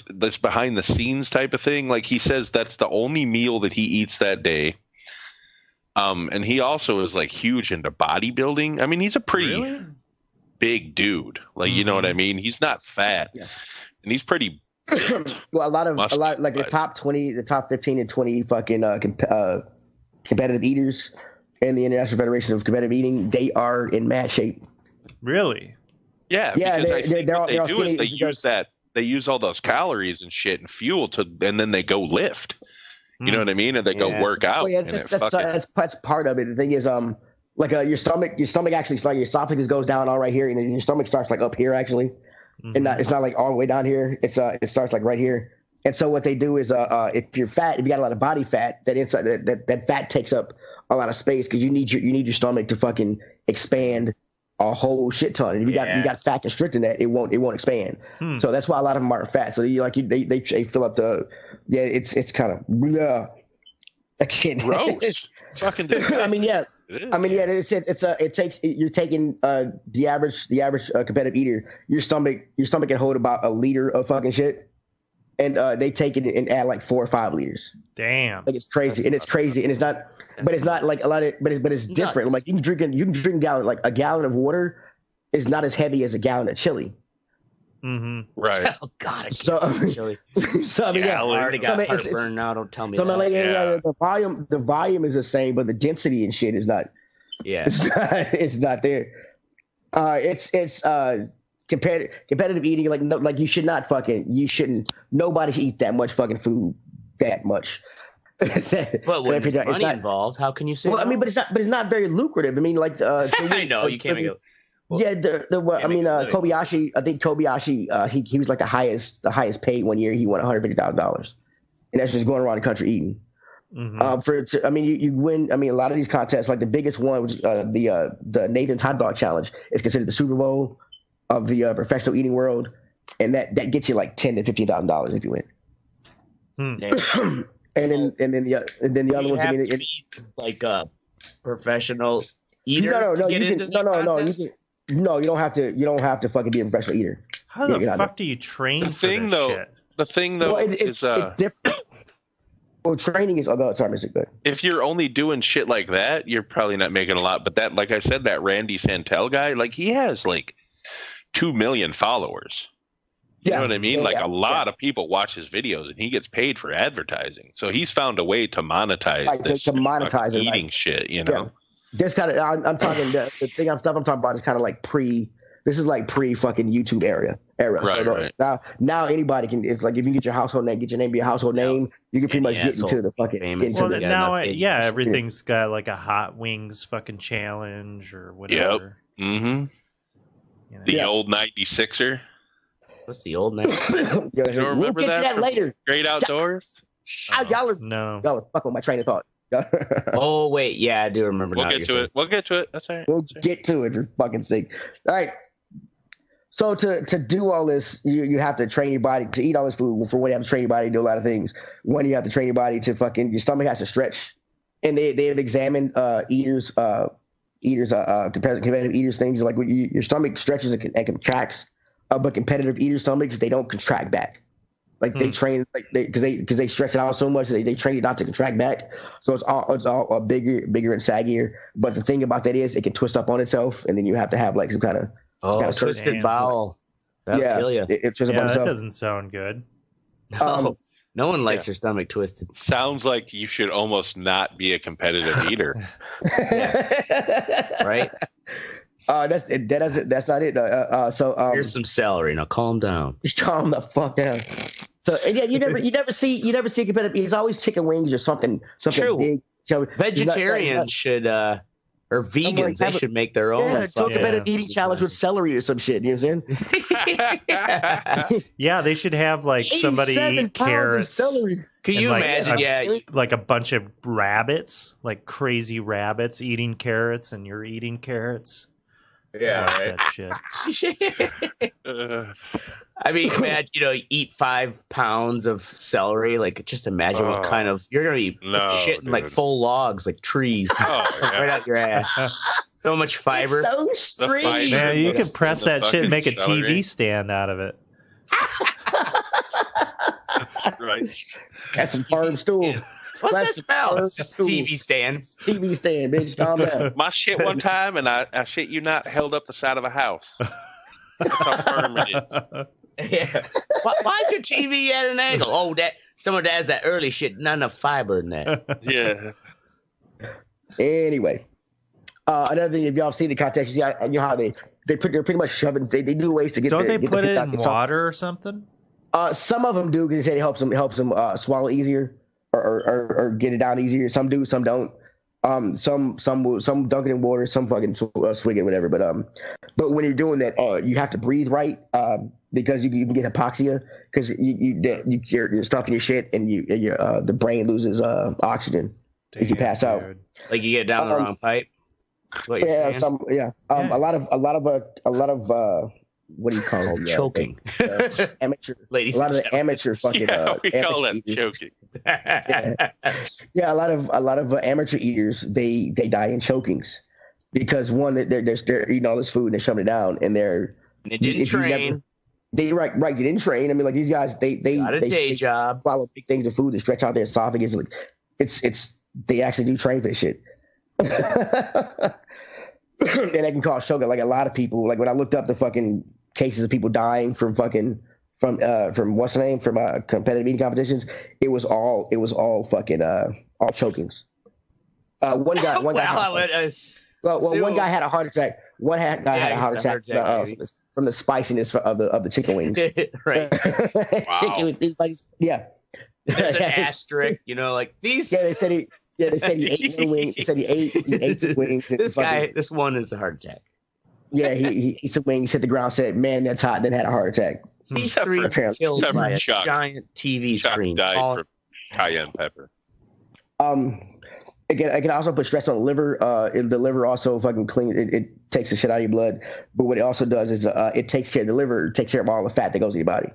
this behind the scenes type of thing. Like he says that's the only meal that he eats that day. And he also is like huge into bodybuilding. I mean, he's a pretty big dude. Like, you know what I mean? He's not fat, and he's pretty. Well, a lot like the top 20, the top 15 and 20 fucking competitive eaters in the International Federation of Competitive Eating, they are in mad shape. Really? Yeah. They use all those calories and shit and fuel and then they go lift. You know what I mean? And they go work out. Oh, yeah, that's part of it. The thing is, like your stomach actually starts, your esophagus goes down all right here, and then your stomach starts like up here actually, and it's not like all the way down here. It starts like right here. And so what they do is, if you're fat, if you got a lot of body fat, that fat takes up a lot of space because you need your stomach to fucking expand a whole shit ton. And if you got fat constricting that, it won't expand. So that's why a lot of them aren't fat. So they fill up the it's kind of gross. Fucking I mean, yeah. It takes you're taking the average competitive eater, your stomach can hold about a liter of fucking shit. And they take it and add like 4 or 5 liters. Damn, like it's crazy, and it's not, but it's not like a lot of, but it's different. Like you can drink a gallon, like a gallon of water is not as heavy as a gallon of chili. Right. Oh God, chili. So I mean, I already got heartburn now. Don't tell me. So the volume is the same, but the density and shit is not. Yeah, it's not there. It's competitive eating, like you shouldn't. Nobody should eat that much fucking food that much. But when there's money involved, how can you say? Well, I mean, but it's not very lucrative. I mean, like I know you can't go. Yeah, Kobayashi. I think Kobayashi. He was like the highest paid one year. He won $150,000, and that's just going around the country eating. You win. I mean, a lot of these contests, like the biggest one was the Nathan's Hot Dog Challenge. It's considered the Super Bowl of the professional eating world, and that gets you like $10,000 to $15,000 if you win. And then the other ones. I mean, like a professional eater. No, you don't have to. You don't have to fucking be a professional eater. How the fuck do you train? The thing though, it's different. Well, training is. Oh, sorry, Mr. Good. If you're only doing shit like that, you're probably not making a lot. But that, like I said, that Randy Santel guy, like he has like 2 million followers. You know what I mean? A lot of people watch his videos, and he gets paid for advertising. So he's found a way to monetize this to monetize eating shit. You know. Yeah. This kind of I'm talking the thing I'm talking about is kind of like this is like pre fucking YouTube era. Right, so now anybody can. It's like if you get your household name, get your name be a household name, you can pretty much get into the fucking. Everything's got like a Hot Wings fucking challenge or whatever. Yep. Mm-hmm. The old 96er. What's the old 96er? We'll get to that later. Great Outdoors. Y'all are fucking my train of thought. Oh wait, yeah, I do remember. We'll get to it. That's all right. We'll get to it for fucking sake. All right. So to do all this, you have to train your body to eat all this food. For one, you have to train your body to do a lot of things. One, you have to train your body to your stomach has to stretch, and they have examined competitive eaters things like your stomach stretches and contracts, but competitive eater stomachs they don't contract back. Like they train because they stretch it out so much they train it not to contract back. So it's all bigger and saggier. But the thing about that is it can twist up on itself, and then you have to have like some kind of twisted bowel. That'll kill you. It twists up on itself. That doesn't sound good. No one likes their stomach twisted. Sounds like you should almost not be a competitive eater. Right? That's not it. Here's some celery. Now calm down. Just calm the fuck down. So you never see competitive. It's always chicken wings or something True. big. So vegetarians should or vegans they should make their own. Yeah, do a competitive eating challenge with celery or some shit. You know what I'm saying? Yeah, they should have like somebody eat carrots. Celery. Can you imagine? Like a bunch of rabbits, like crazy rabbits eating carrots, and you're eating carrots. Yeah, right. That shit. I mean, imagine, eat 5 pounds of celery. Like, just imagine what kind of you're gonna be shitting like full logs, like trees, right out your ass. So much fiber. It's so strange. Man, you could press that shit and make a TV stand out of it. Right. That's some firm stool. What's that smell? It's just TV stand. TV stand, bitch. Calm down. My shit one time, and I shit you not, held up the side of a house. That's how firm it is. Yeah. Why is your TV at an angle? Oh, that someone that has that early shit, not enough fiber in that. Yeah. Anyway, another thing, if y'all see the context, you know how they're pretty much shoving. They do ways to get. Don't they put it in water or something? Some of them do because they say it helps them swallow easier or get it down easier. Some do, some don't. Some dunk it in water, some fucking swig it, whatever. But when you're doing that, you have to breathe right because you can get hypoxia because you're stuffing your shit and the brain loses oxygen. Damn, you can pass out. Like you get down the wrong pipe. Yeah, a lot of what do you call them? Choking. Amateur. Ladies, a lot of the amateur fucking. Yeah, we call that choking. Yeah, a lot of amateur eaters they die in chokings because one they're eating all this food and they're shoving it down and they didn't train. They didn't train. I mean, like these guys they got a day job, swallow big things of food to stretch out their esophagus. Like it's they actually do train for this shit. And that can cause choking. Like a lot of people, like when I looked up the fucking cases of people dying from what's the name, from competitive eating competitions, it was all fucking all chokings. One guy had a heart attack. One guy had a heart attack from the spiciness of the chicken wings. Right. Wow. Yeah. There's an asterisk, like these. Yeah, they said he ate one wing. He said he ate two wings. This one is a heart attack. Yeah, he ate some wings, hit the ground, said, "Man, that's hot." Then had a heart attack. These three killed by a giant TV screen. Died from cayenne pepper. It can also put stress on the liver. The liver also fucking clean. It takes the shit out of your blood. But what it also does is it takes care of the liver. It takes care of all the fat that goes in your body.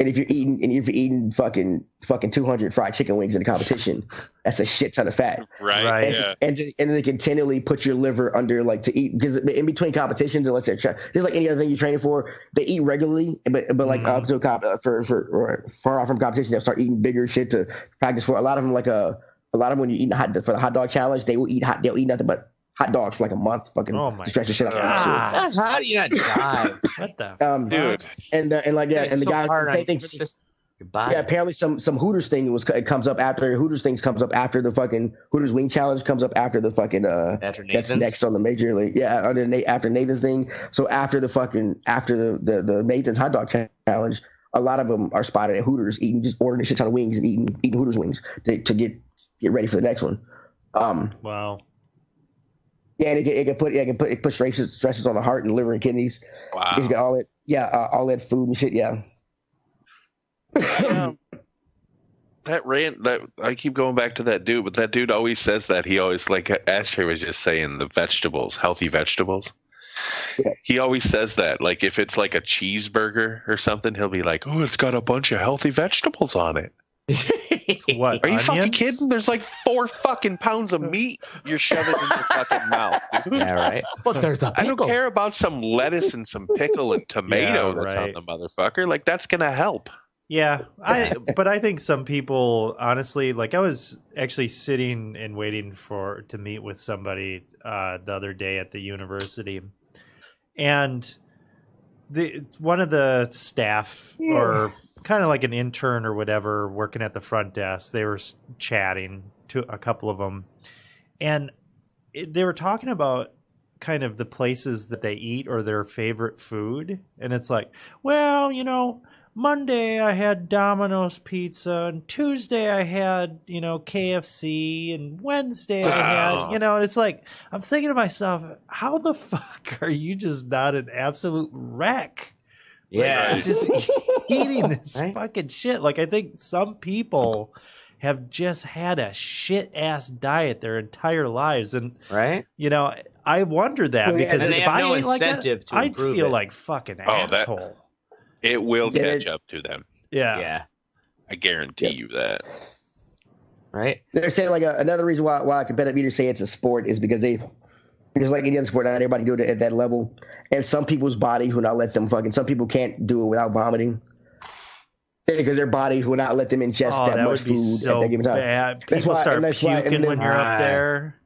And if you're eating fucking 200 fried chicken wings in a competition, that's a shit ton of fat. Right. And they continually put your liver under to eat because in between competitions, unless they're just like any other thing you're training for, they eat regularly. But like up to for far off from competition, they'll start eating bigger shit to practice for. A lot of them when you eat for the hot dog challenge, they'll eat nothing but hot dogs for like a month, fucking to stretch the shit out. How do you not die? What the dude? And the guys. Yeah, apparently some Hooters thing comes up after the fucking Hooters wing challenge comes up after the fucking that's next on the major league. Yeah, after Nathan's thing. So after the Nathan's hot dog challenge, a lot of them are spotted at Hooters ordering a shit ton of wings and eating Hooters wings to get ready for the next one. Wow. Yeah, and it put stresses on the heart and liver and kidneys. Wow. He's got all that food and shit. Yeah. That I keep going back to that dude, but that dude always says that. He always, like Asher was just saying, the vegetables, healthy vegetables. Yeah. He always says that. Like if it's like a cheeseburger or something, he'll be like, "Oh, it's got a bunch of healthy vegetables on it." What? Are you onions? fucking kidding? There's like 4 fucking pounds of meat you're shoving in your fucking mouth. Dude. Yeah, right. But there's a pickle. I don't care about some lettuce and some pickle and tomato that's on the motherfucker. Like that's gonna help. Yeah, but I think some people, honestly, like I was actually sitting and waiting to meet with somebody the other day at the university, and one of the staff or kind of like an intern or whatever working at the front desk, they were chatting to a couple of them, and they were talking about kind of the places that they eat or their favorite food, and it's like, well, Monday I had Domino's pizza, and Tuesday I had, KFC, and Wednesday I had, and it's like, I'm thinking to myself, how the fuck are you just not an absolute wreck? Yeah. Like, just eating this fucking shit. Like, I think some people have just had a shit ass diet their entire lives. And, I wonder that because if I ate like that, I'd feel like fucking asshole. It will catch up to them. Yeah. I guarantee you that. Right? They're saying like another reason why competitive eaters say it's a sport is because like any other sport, not everybody can do it at that level. And some people's body who not let them some people can't do it without vomiting. Because their bodies will not let them ingest that much food so at that given time. Bad. People start puking when you're up there.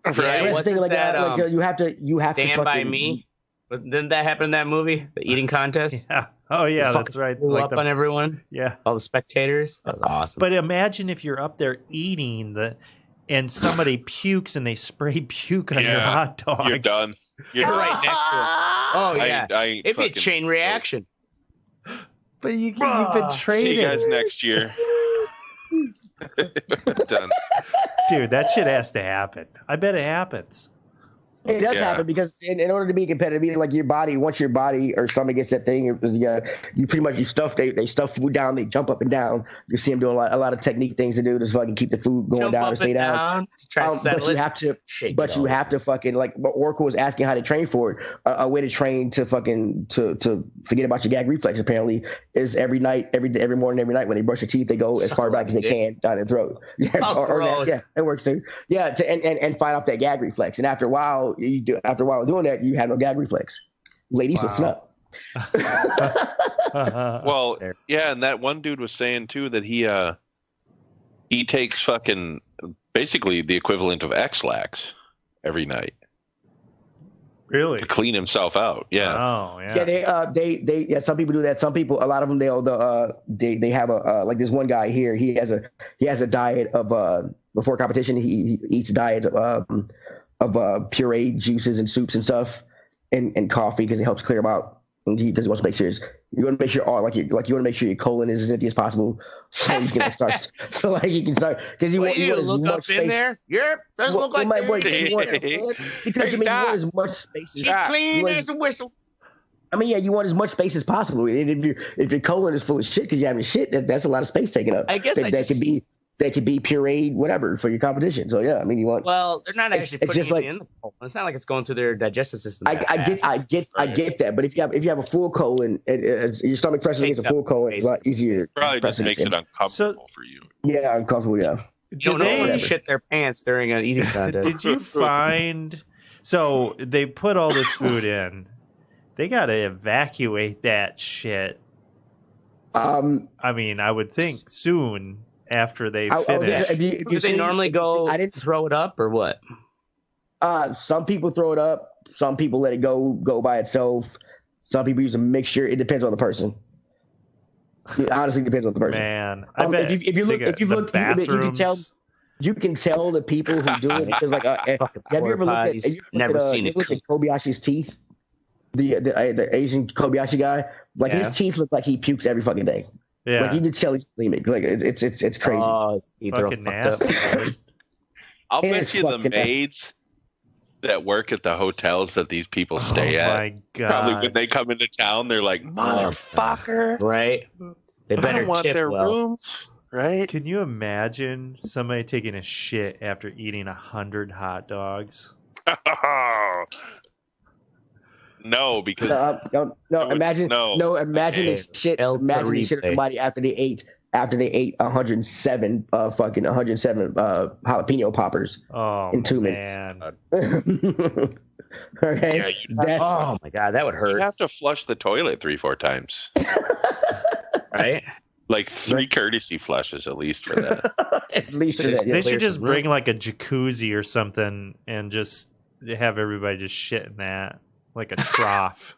Yeah, wasn't like that like you have to Stand By Me? Didn't that happen in that movie? The eating contest? Yeah. Oh yeah, that's right. Blew up on everyone. Yeah. All the spectators. That was awesome. But imagine if you're up there eating and somebody pukes and they spray puke on your hot dogs. You're done. You're right next to it. Oh yeah. It'd be a chain reaction. But you've been traded. See you guys next year. Done. Dude, that shit has to happen. I bet it happens. It does happen because in order to be competitive, like your body, once your body or stomach gets that thing, you pretty much they stuff food down, they jump up and down. You see them doing a lot of technique things to do to fucking keep the food going down and stay down. But you have to fucking like. But Oracle was asking how to train for it. A way to train to fucking to forget about your gag reflex apparently is every night, every morning, every night when they brush their teeth, they go as far back as they can down their throat. It works too. Yeah, and fight off that gag reflex. And after a while of doing that, you have no gag reflex. Ladies, listen up. Well, yeah, and that one dude was saying too that he takes fucking basically the equivalent of X-Lax every night. Really? To clean himself out. Yeah. Oh, yeah. Yeah, some people do that. Some people, a lot of them, they have a like this one guy here. He has a diet of before competition. He eats a diet of pureed juices and soups and stuff and coffee because it helps clear them out. And he wants to make sure you want to make sure you want to make sure your colon is as empty as possible so you can start. So like you can start because you want as look much up space. In there. Yep, doesn't look like you want as much space. She's clean as a whistle. I mean, yeah, you want as much space as possible. And if your colon is full of shit because you're having shit, that's a lot of space taken up. I guess that could be pureed, whatever, for your competition. So yeah, I mean, you want. Well, they're not actually putting it in the colon. It's not like it's going through their digestive system. I get that, but if you have a full colon, your stomach pressure against a full colon, it's a lot easier. Probably just makes it uncomfortable for you. Yeah, uncomfortable. Yeah. You don't know to shit their pants during an eating contest. Did you find? So they put all this food in. They got to evacuate that shit. I mean, I would think soon. After they finish. Do they normally go throw it up or what? Some people throw it up. Some people let it go by itself. Some people use a mixture. It depends on the person. It honestly depends on the person. Man, I bet if you look, you can tell the people who do it because have you ever looked at? Never seen it. Look at Kobayashi's teeth. The Asian Kobayashi guy, like his teeth look like he pukes every fucking day. Yeah, like you can tell he's bulimic. Like it's crazy. Oh, fucking nasty. I'll bet you the maids that work at the hotels that these people stay at. My God. Probably when they come into town, they're like, "Motherfucker!" Right? They better want their rooms. Right? Can you imagine somebody taking a shit after eating 100 hot dogs? No, because imagine the shit. Imagine the shit of somebody after they ate 107 jalapeno poppers in 2 minutes. Okay. Yeah, oh my God, that would hurt. You have to flush the toilet 3-4 times. Right? Like 3 courtesy flushes at least for that. At least for that. They should just bring like a jacuzzi or something and just have everybody just shit in that. Like a trough.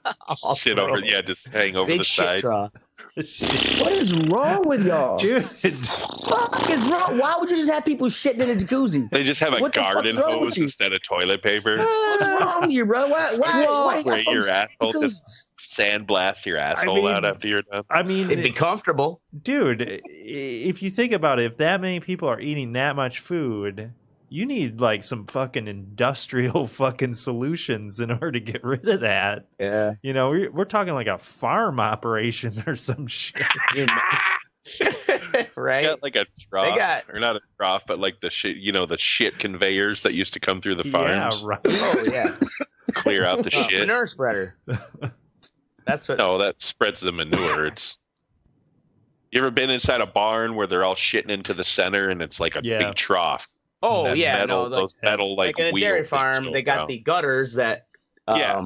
Shit over, just hang over the side. What is wrong with y'all? Dude, fuck is wrong? Why would you just have people shitting in a jacuzzi? They just have a garden hose instead of toilet paper. What's wrong with you, bro? Why spray your asshole? Just sandblast your asshole out after you're done. I mean, it'd be comfortable, dude. If you think about it, if that many people are eating that much food. You need like some fucking industrial fucking solutions in order to get rid of that. Yeah. You know, we're talking like a farm operation or some shit. Right? Got like a trough, or not a trough, but like the shit, the shit conveyors that used to come through the farms. Yeah, right. Oh, yeah. Clear out the shit. Manure spreader. That's what. No, that spreads the manure. You ever been inside a barn where they're all shitting into the center and it's like a big trough? Oh yeah, those metal like in a dairy farm, they got the gutters that they're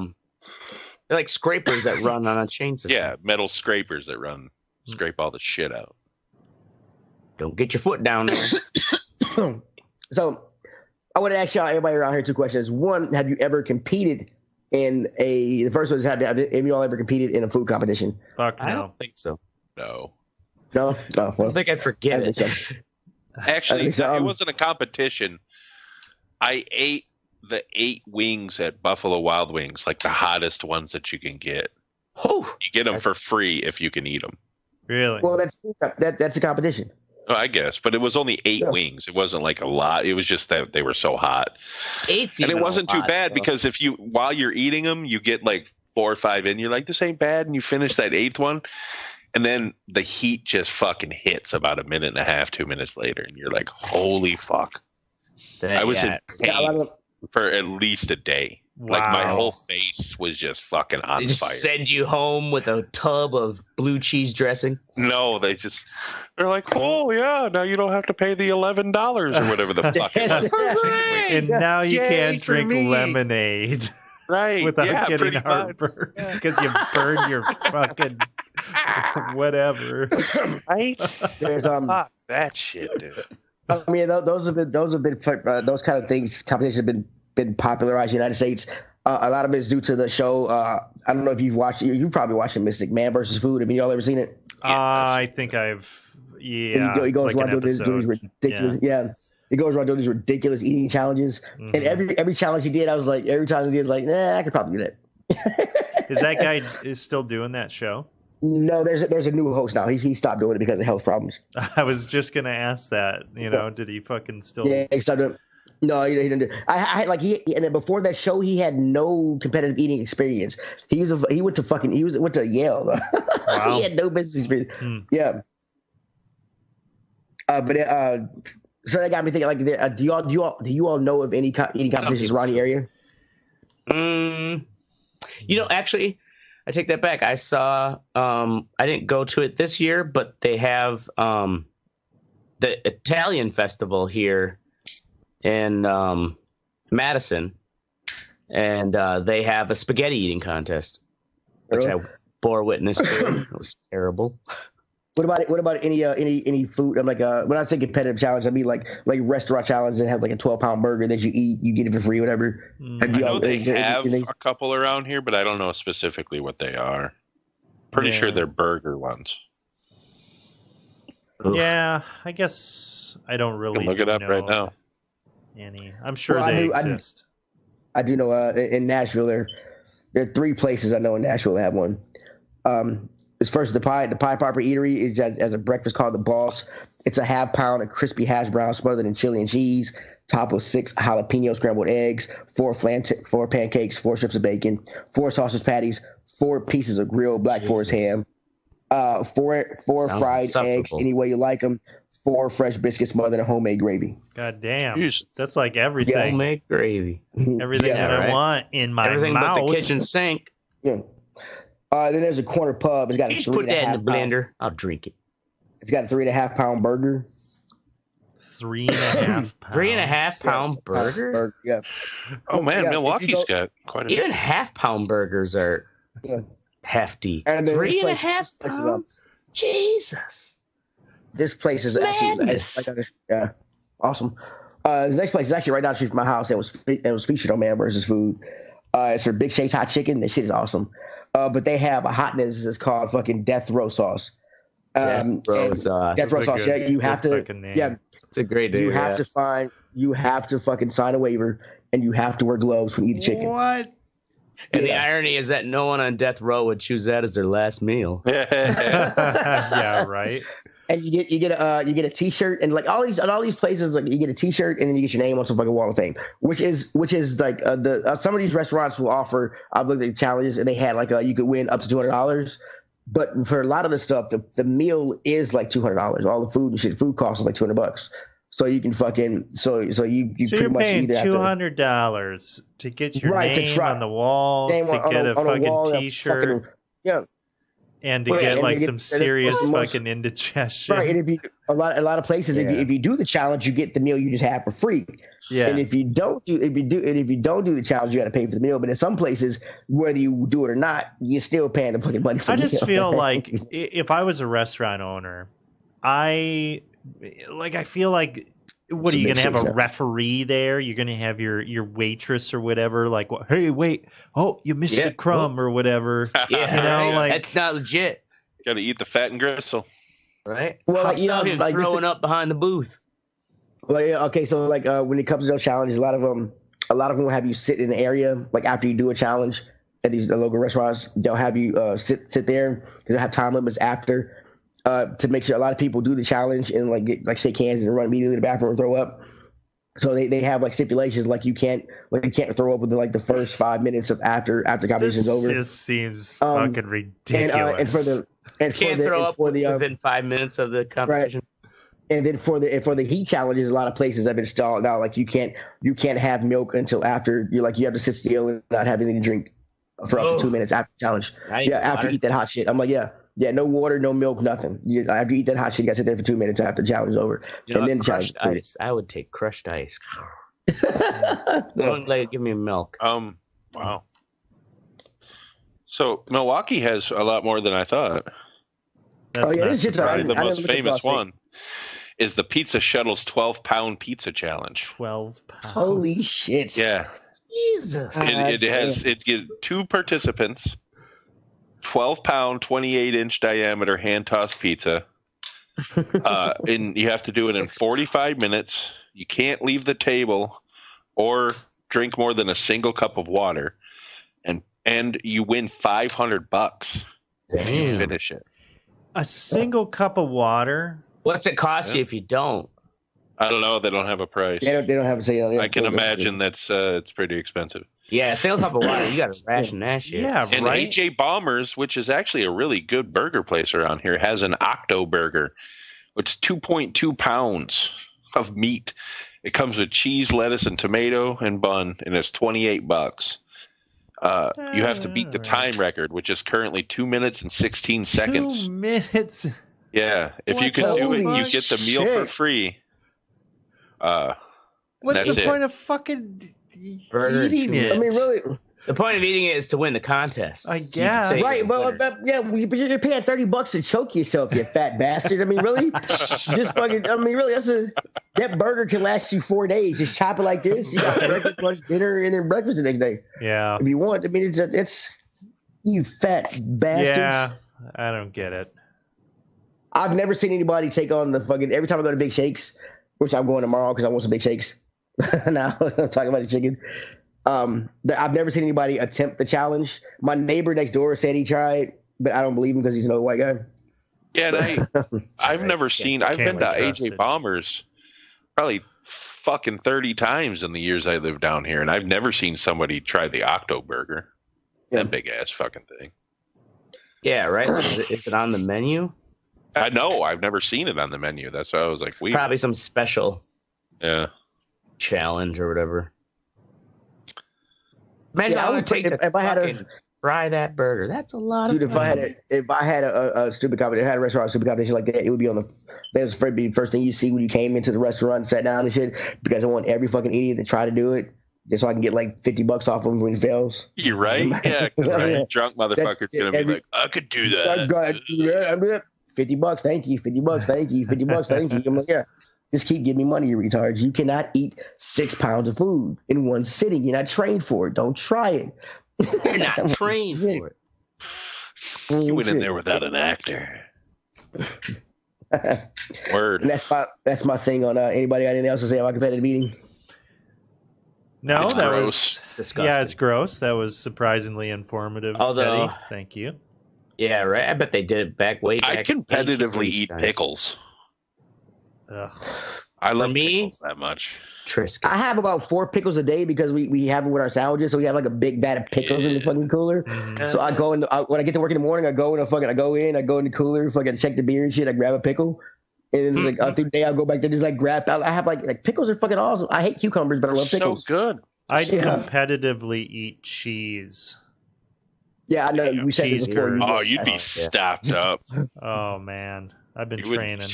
like scrapers that run on a chain system. Yeah, metal scrapers that run. Scrape all the shit out. Don't get your foot down there. So I want to ask y'all, everybody around here, 2 questions. One, have you ever competed in the first one is have you all ever competed in a food competition? Fuck no. I don't think so. No. No? Oh, well, I think I'd forget it. So. Actually, it wasn't a competition. I ate the 8 wings at Buffalo Wild Wings, like the hottest ones that you can get. Oh, you get them for free if you can eat them. Really? Well, that's a competition. Oh, I guess, but it was only 8 wings. It wasn't like a lot. It was just that they were so hot. 8's and it wasn't too bad because if while you're eating them, you get like 4 or 5 in. You're like, this ain't bad, and you finish that 8th one, and then the heat just fucking hits about a minute and a half, 2 minutes later, and you're like, holy fuck! I was in pain for at least a day. Wow. Like my whole face was just fucking on they just fire. Send you home with a tub of blue cheese dressing? No, they're like, oh yeah, now you don't have to pay the $11 or whatever the fuck it was. And now you can't drink lemonade. Right. Without getting heartburn because you burned your fucking whatever. Right? There's fuck that shit, dude. I mean, those kind of things. Competitions have been popularized in the United States. A lot of it is due to the show. I don't know if you've watched. You've probably watched Mystic Man versus Food. Have y'all ever seen it? I think I've. Yeah. He goes like around doing these ridiculous. Yeah. He goes around doing these ridiculous eating challenges, and every challenge he did, I was like, every time he did, like, nah, I could probably do that. Is that guy still doing that show? No, there's a new host now. He stopped doing it because of health problems. I was just gonna ask that. Did he fucking still? Yeah, he stopped doing it. No, he didn't do it. I like and then before that show, he had no competitive eating experience. He went to Yale. Wow. He had no business experience. Yeah. So that got me thinking. Like, do you all know of any eating competitions around the area? Actually, I take that back. I saw. I didn't go to it this year, but they have the Italian festival here in Madison, and they have a spaghetti eating contest, which I bore witness to. It was terrible. What about any food? I'm like when I say competitive challenge, I mean like restaurant challenge that has like a 12-pound burger that you eat, you get it for free, whatever. I know they have a couple around here, but I don't know specifically what they are. Pretty sure they're burger ones. Yeah, I guess I don't really look it up right now. I'm sure they exist. I do know in Nashville there are 3 places I know in Nashville that have one. It's first the Pie Popper Eatery is as a breakfast called the Boss. It's a half pound of crispy hash brown smothered in chili and cheese, topped with 6 jalapeno scrambled eggs, 4 pancakes, 4 strips of bacon, 4 sausage patties, 4 pieces of grilled Black Forest ham, 4 fried eggs any way you like them, 4 fresh biscuits smothered in homemade gravy. God damn, that's like everything. Yeah, homemade gravy, everything that I want in my everything mouth. but the kitchen sink. Yeah. Then there's a corner pub. It's got a 3.5 put that in the blender. I'll drink it. It's got a 3.5 pound burger. 3.5 pounds. 3.5 pound burger? Yeah. Oh man, Milwaukee's got quite a even half-pound burgers are hefty. And 3.5 pounds. Jesus. This place is actually awesome. The next place is actually right down the street from my house. It was featured on Man vs. Food. It's for Big Shake's hot chicken. This shit is awesome. But they have a hotness that's called fucking death row sauce. Death row sauce. Death row sauce. Yeah, you have to. Yeah, it's a great name. You have to fucking sign a waiver, and you have to wear gloves when you eat the chicken. What? And the irony is that no one on death row would choose that as their last meal. Yeah, right. And you get a T-shirt, and like all these places, like you get a T-shirt, and then you get your name on some fucking wall of fame, which is like some of these restaurants will offer. I've looked at challenges, and they had like you could win up to $200, but for a lot of the stuff, the meal is like $200. All the food and shit, food costs is like $200. So you can fucking you pretty much paying $200 to get your name on the wall, to get a fucking T-shirt. And to get like some serious fucking indigestion. Right, and if you a lot of places, if you do the challenge, you get the meal you just have for free. Yeah. And if you don't do the challenge, you got to pay for the meal. But in some places, whether you do it or not, you're still paying the fucking money for the meal. I just feel like if I was a restaurant owner, I feel like, what are you going to have a referee there? You're going to have your waitress or whatever, like, hey, wait, oh, you missed the crumb or whatever. Yeah, you know, like that's not legit. Got to eat the fat and gristle, right? Well, like, him throwing up behind the booth. Well, yeah, okay, so like when it comes to those challenges, a lot of them will have you sit in the area, like after you do a challenge at the local restaurants, they'll have you sit there because they have time limits after to make sure. A lot of people do the challenge and like shake hands and run immediately to the bathroom and throw up. So they have like stipulations like you can't throw up within like the first 5 minutes of after competition's over. This just seems fucking ridiculous. And can't throw up within 5 minutes of the competition. Right. And then for the heat challenges, a lot of places have installed now like you can't have milk until after you have to sit still and not have anything to drink for up to 2 minutes after the challenge. After you eat that hot shit. I'm like, yeah, no water, no milk, nothing. After you eat that hot shit, you gotta sit there for 2 minutes after the challenge is over. And then crushed ice. I would take crushed ice. Don't give me milk. Wow. So Milwaukee has a lot more than I thought. This is probably the most famous one. Is the Pizza Shuttle's 12-pound pizza challenge. 12 pounds. Holy shit. Yeah. Jesus. It gives 2 participants 12-pound, 28-inch diameter hand-tossed pizza. And you have to do it in 45 minutes. You can't leave the table or drink more than a single cup of water. And you win $500 if you finish it. A single cup of water? What's it cost you if you don't? I don't know. They don't have a price. They don't have a sale. I can imagine that's it's pretty expensive. Yeah, a single cup of water. You got to ration that shit. Yeah, and right. AJ Bombers, which is actually a really good burger place around here, has an Octo Burger, which is 2.2 pounds of meat. It comes with cheese, lettuce, and tomato and bun, and it's $28. You have to beat the time record, which is currently 2 minutes and 16 seconds. 2 minutes. Yeah, if you can do it, you get the meal for free. What's the point of fucking eating it? I mean, really, the point of eating it is to win the contest. I guess. Right, but you're paying $30 to choke yourself, you fat bastard. I mean, really, that burger can last you 4 days. Just chop it like this. You got breakfast, lunch, dinner, and then breakfast the next day. Yeah, if you want. I mean, it's you fat bastards. Yeah, I don't get it. I've never seen anybody take on the fucking. Every time I go to Big Shakes, which I'm going tomorrow because I want some Big Shakes. Now talking about the chicken. I've never seen anybody attempt the challenge. My neighbor next door said he tried, but I don't believe him because he's an old white guy. Yeah, and I've never seen. I've been to AJ Bombers probably fucking 30 times in the years I lived down here, and I've never seen somebody try the Octo Burger. That big ass fucking thing. Yeah, right. Is it on the menu? I know. I've never seen it on the menu. That's why I was like, weird. Probably some special. Yeah. Challenge or whatever. Imagine how it would take to fry that burger. That's a lot of fun. If I had a stupid competition, had a restaurant stupid competition like that, it would be on the. That was the first thing you see when you came into the restaurant and sat down and shit. Because I want every fucking idiot to try to do it, just so I can get like $50 off him when he fails. You're right. Yeah, right. Drunk motherfucker's gonna be like, I could do that. I'm $50. Thank you. $50. Thank you. $50. Thank you. I'm like, yeah. Just keep giving me money, you retards. You cannot eat 6 pounds of food in one sitting. You're not trained for it. Don't try it. You're not trained for it. You went in there without an actor. Word. And that's my thing on anybody got anything else to say about competitive eating? No, that was disgusting. Yeah, it's gross. That was surprisingly informative. Although, Teddy. Thank you. Yeah, right. I bet they did it way back. I competitively eat pickles. Ugh. I love pickles that much. Triscuit. I have about 4 pickles a day because we have it with our sandwiches, so we have like a big vat of pickles in the fucking cooler. So I go in when I get to work in the morning, I go in the cooler, fucking check the beer and shit. I grab a pickle, and then through the day I go back there just like grab. I have like pickles are fucking awesome. I hate cucumbers, but I love pickles. So good. I competitively eat cheese. Yeah, I know. We said this before. You'd be stopped up. Oh man, I've been training.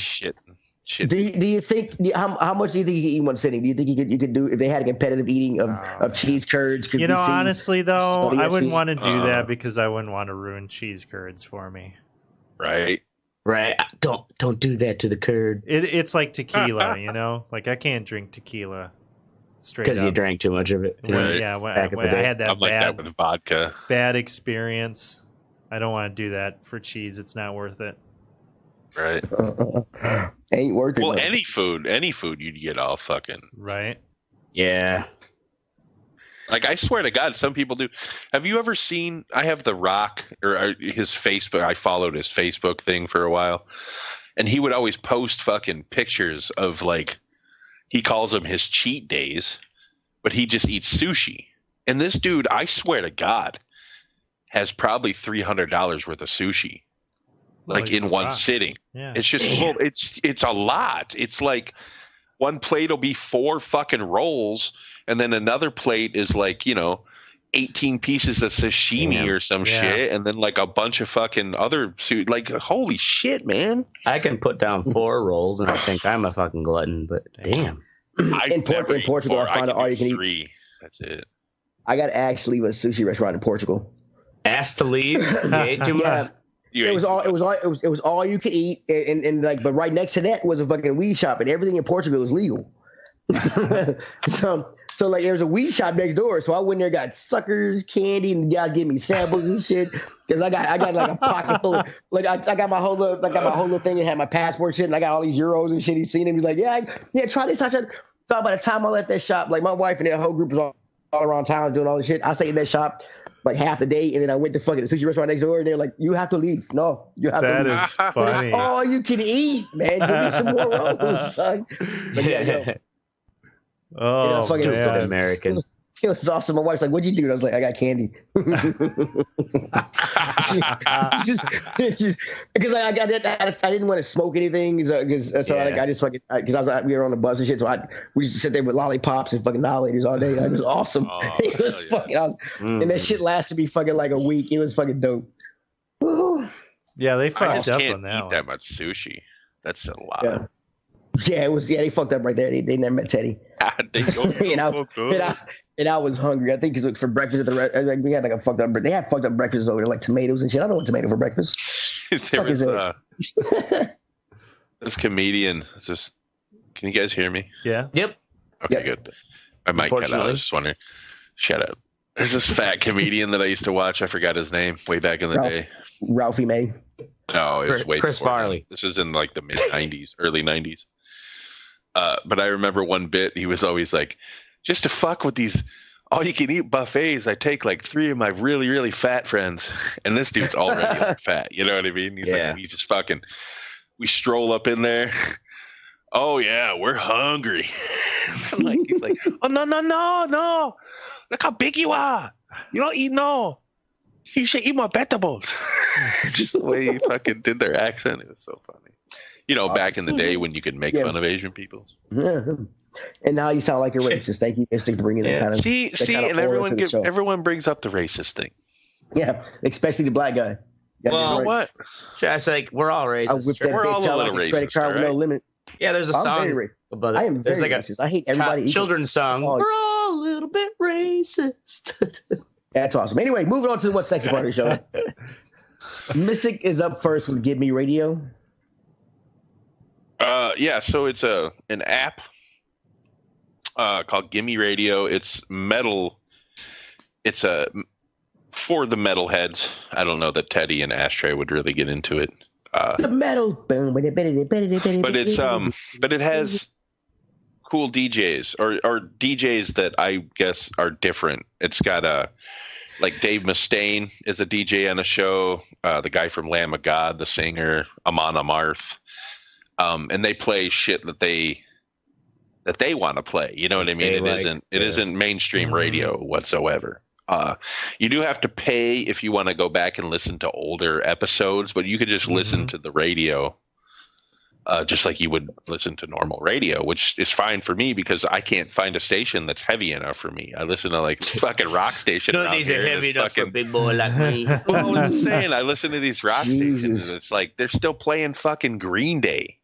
Shit. Do you think how much do you think you could eat in one sitting? Do you think you could do if they had a competitive eating of cheese curds? You know, honestly though, I wouldn't want to do that because I wouldn't want to ruin cheese curds for me. Right. Don't do that to the curd. It's like tequila, you know. Like I can't drink tequila straight up because you drank too much of it. When I had that that with vodka. Bad experience. I don't want to do that for cheese. It's not worth it. Right. Ain't worth it. Well, any food you'd get all fucking. Right. Yeah. Like, I swear to God, some people do. Have you ever seen, I have The Rock, or his Facebook, I followed his Facebook thing for a while, and he would always post fucking pictures of, like, he calls them his cheat days, but he just eats sushi. And this dude, I swear to God, has probably $300 worth of sushi. Like in one sitting. Yeah. It's just it's a lot. It's like one plate will be 4 fucking rolls, and then another plate is like, 18 pieces of sashimi or some shit, and then like a bunch of fucking other like holy shit, man. I can put down 4 rolls and I think I'm a fucking glutton, but damn. In Portugal, I found out all you can 3. eat. That's it. I got to actually leave a sushi restaurant in Portugal. Asked to leave. You ate too much. It was all you could eat, and like, but right next to that was a fucking weed shop, and everything in Portugal is legal. so like, there's a weed shop next door, so I went there, got suckers, candy, and the guy gave me samples and shit. Because I got like a pocket full, like I got my whole little thing and had my passport shit, and I got all these euros and shit. He's seen it. He's like, yeah, try this. So by the time I left that shop, like my wife and that whole group was all around town doing all this shit. I stayed in that shop like half the day, and then I went to fucking the sushi restaurant next door, and they're like, "You have to leave." No, you have to leave. That is funny. All you can eat, man. Give me some more rolls, son. But yeah, oh, man. American. It was awesome. My wife's like, "What'd you do?" And I was like, "I got candy." Because I didn't want to smoke anything, because we were on the bus and shit. So we used to sit there with lollipops and fucking annihilators all day. It was awesome. It was fucking awesome. And that shit lasted me fucking like a week. It was fucking dope. Yeah, they fucked up can't on that eat that much sushi. That's a lot. Yeah. Yeah, it was. Yeah, they fucked up right there. They never met Teddy. And I was hungry. I think because for breakfast at the we had like a fucked up. They had fucked up breakfast over there, like tomatoes and shit. I don't want tomato for breakfast. There was this comedian. Just, can you guys hear me? Yeah. Yep. Okay, good. I might cut out. I was just wondering. Shut up. There's this fat comedian that I used to watch. I forgot his name way back in the day. Ralphie May. No, it was way Chris Farley. This is in like the mid '90s, early '90s. But I remember one bit, he was always like, just to fuck with these all-you-can-eat buffets, I take like 3 of my really, really fat friends. And this dude's already like fat, you know what I mean? He's like, we just fucking, we stroll up in there. Oh, yeah, we're hungry. He's like, oh, no. Look how big you are. You don't eat, no. You should eat more vegetables. Just the way he fucking did their accent. It was so funny. Back in the day when you could make fun of Asian people. Yeah. And now you sound like a racist. Thank you, Mystic, for bringing that kind of. See, and everyone brings up the racist thing. Yeah, especially the black guy. Well, so what? It's like we're all racist. We're all a little racist. Credit card with no limit. Yeah, there's a song. I am very racist. I hate everybody. Children's song. We're all a little bit racist. That's awesome. Anyway, moving on to what section part of the show. Mystic is up first with Give Me Radio. So it's an app called Gimme Radio. It's metal. It's for the metalheads. I don't know that Teddy and Ashtray would really get into it. The metal, but it has cool DJs or DJs that I guess are different. It's got like Dave Mustaine is a DJ on a show. The guy from Lamb of God, the singer, Amon Amarth. And they play shit that they want to play. You know what I mean? It isn't mainstream radio whatsoever. You do have to pay if you want to go back and listen to older episodes, but you could just listen to the radio, just like you would listen to normal radio, which is fine for me because I can't find a station that's heavy enough for me. I listen to like fucking rock station. No, these are heavy enough for a big boy like me. Well, I was saying, I listen to these rock stations, and it's like they're still playing fucking Green Day.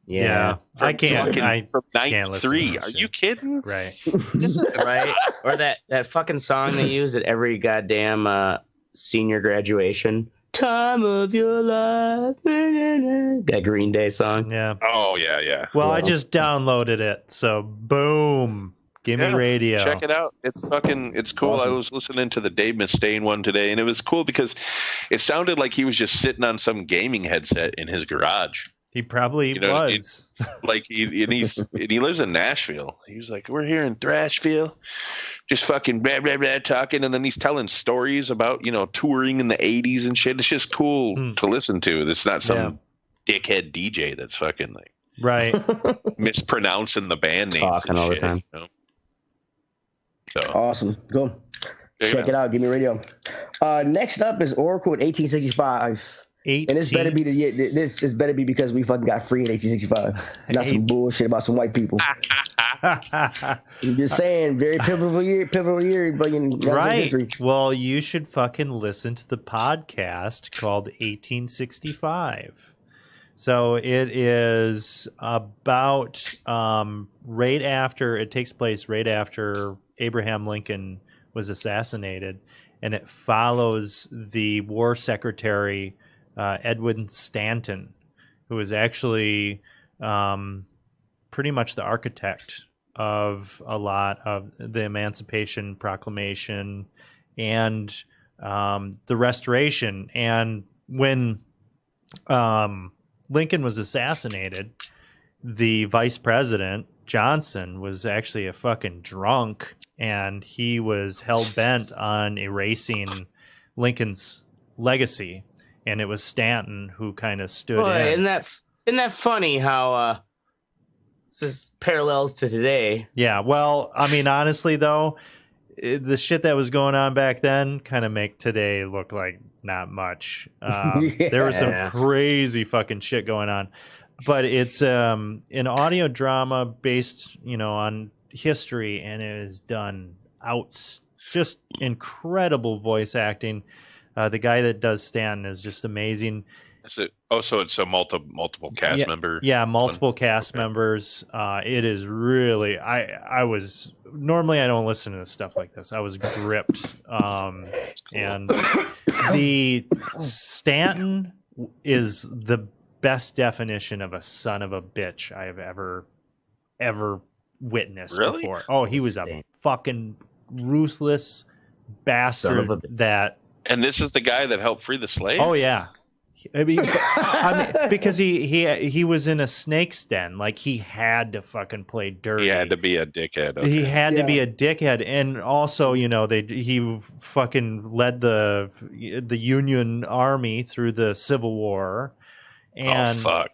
Yeah. I can't. From 93. Are you kidding? Right. Right. Or that fucking song they use at every goddamn senior graduation. Time of your life. That Green Day song. Yeah. Oh, yeah. Well, I just downloaded it. So, boom. Give me radio. Check it out. It's cool. Awesome. I was listening to the Dave Mustaine one today, and it was cool because it sounded like he was just sitting on some gaming headset in his garage. He probably was. He lives in Nashville. He was like, we're here in Thrashville, just fucking blah, blah, blah, talking. And then he's telling stories about, touring in the 80s and shit. It's just cool to listen to. It's not some dickhead DJ that's fucking like mispronouncing the band names. Talking all the time. So. Awesome. Go. Check it out. Give me radio. Next up is Oracle in 1865. And this better be this better be because we fucking got free in 1865. Not some bullshit about some white people. I'm just saying, very pivotal year, but right. History. Well, you should fucking listen to the podcast called 1865. So it is about it takes place right after Abraham Lincoln was assassinated, and it follows the war secretary Edwin Stanton, who was actually pretty much the architect of a lot of the Emancipation Proclamation and the Restoration. And when Lincoln was assassinated, the vice president, Johnson, was actually a fucking drunk, and he was hell-bent on erasing Lincoln's legacy. And it was Stanton who kind of stood in. Isn't that funny how this is parallels to today? Yeah, well, I mean, honestly, though, the shit that was going on back then kind of make today look like not much. There was some crazy fucking shit going on. But it's an audio drama based, on history, and it is done just incredible voice acting. The guy that does Stanton is just amazing. So it's a multiple cast member. Yeah, multiple cast members. It is really. I was normally I don't listen to stuff like this. I was gripped. And the Stanton is the best definition of a son of a bitch I have ever witnessed before. Oh, he was a fucking ruthless bastard that. And this is the guy that helped free the slaves? Oh, yeah. I mean, because he was in a snake's den. Like, he had to fucking play dirty. He had to be a dickhead. Okay. He had to be a dickhead. And also, he fucking led the Union Army through the Civil War. And, oh, fuck.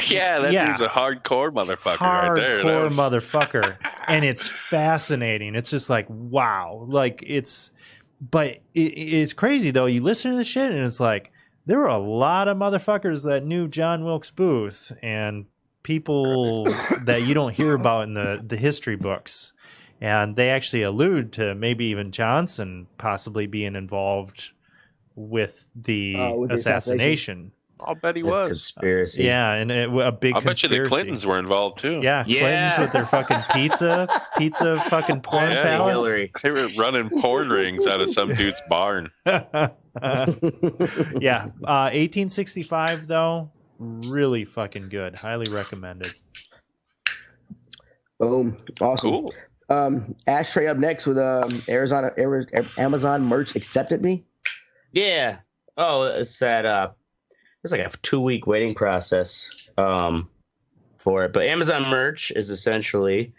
Yeah, dude's a hardcore motherfucker right there. Hardcore motherfucker. And it's fascinating. It's just like, wow. Like, but it's crazy, though. You listen to the shit, and it's like, there were a lot of motherfuckers that knew John Wilkes Booth and people that you don't hear about in the history books. And they actually allude to maybe even Johnson possibly being involved with the assassination. I'll bet he was. Conspiracy. Yeah, and a big conspiracy. I bet you the Clintons were involved, too. Yeah, Clintons with their fucking pizza fucking porn palace. They were running porn rings out of some dude's barn. Yeah. 1865, though, really fucking good. Highly recommended. Boom. Awesome. Cool. Ashtray up next with Amazon merch accepted me. Yeah. Oh, it's that it's like a 2-week waiting process for it. But Amazon merch is essentially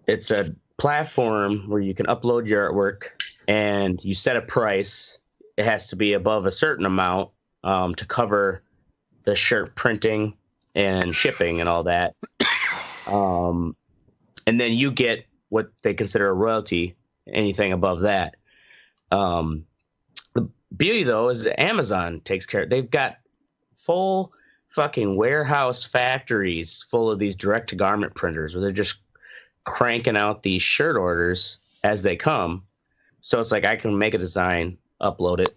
it's a platform where you can upload your artwork and you set a price. It has to be above a certain amount to cover the shirt printing and shipping and all that. And then you get what they consider a royalty, anything above that. The beauty, though, is Amazon takes care. They've got full fucking warehouse factories full of these direct-to-garment printers where they're just cranking out these shirt orders as they come. So it's like I can make a design, upload it,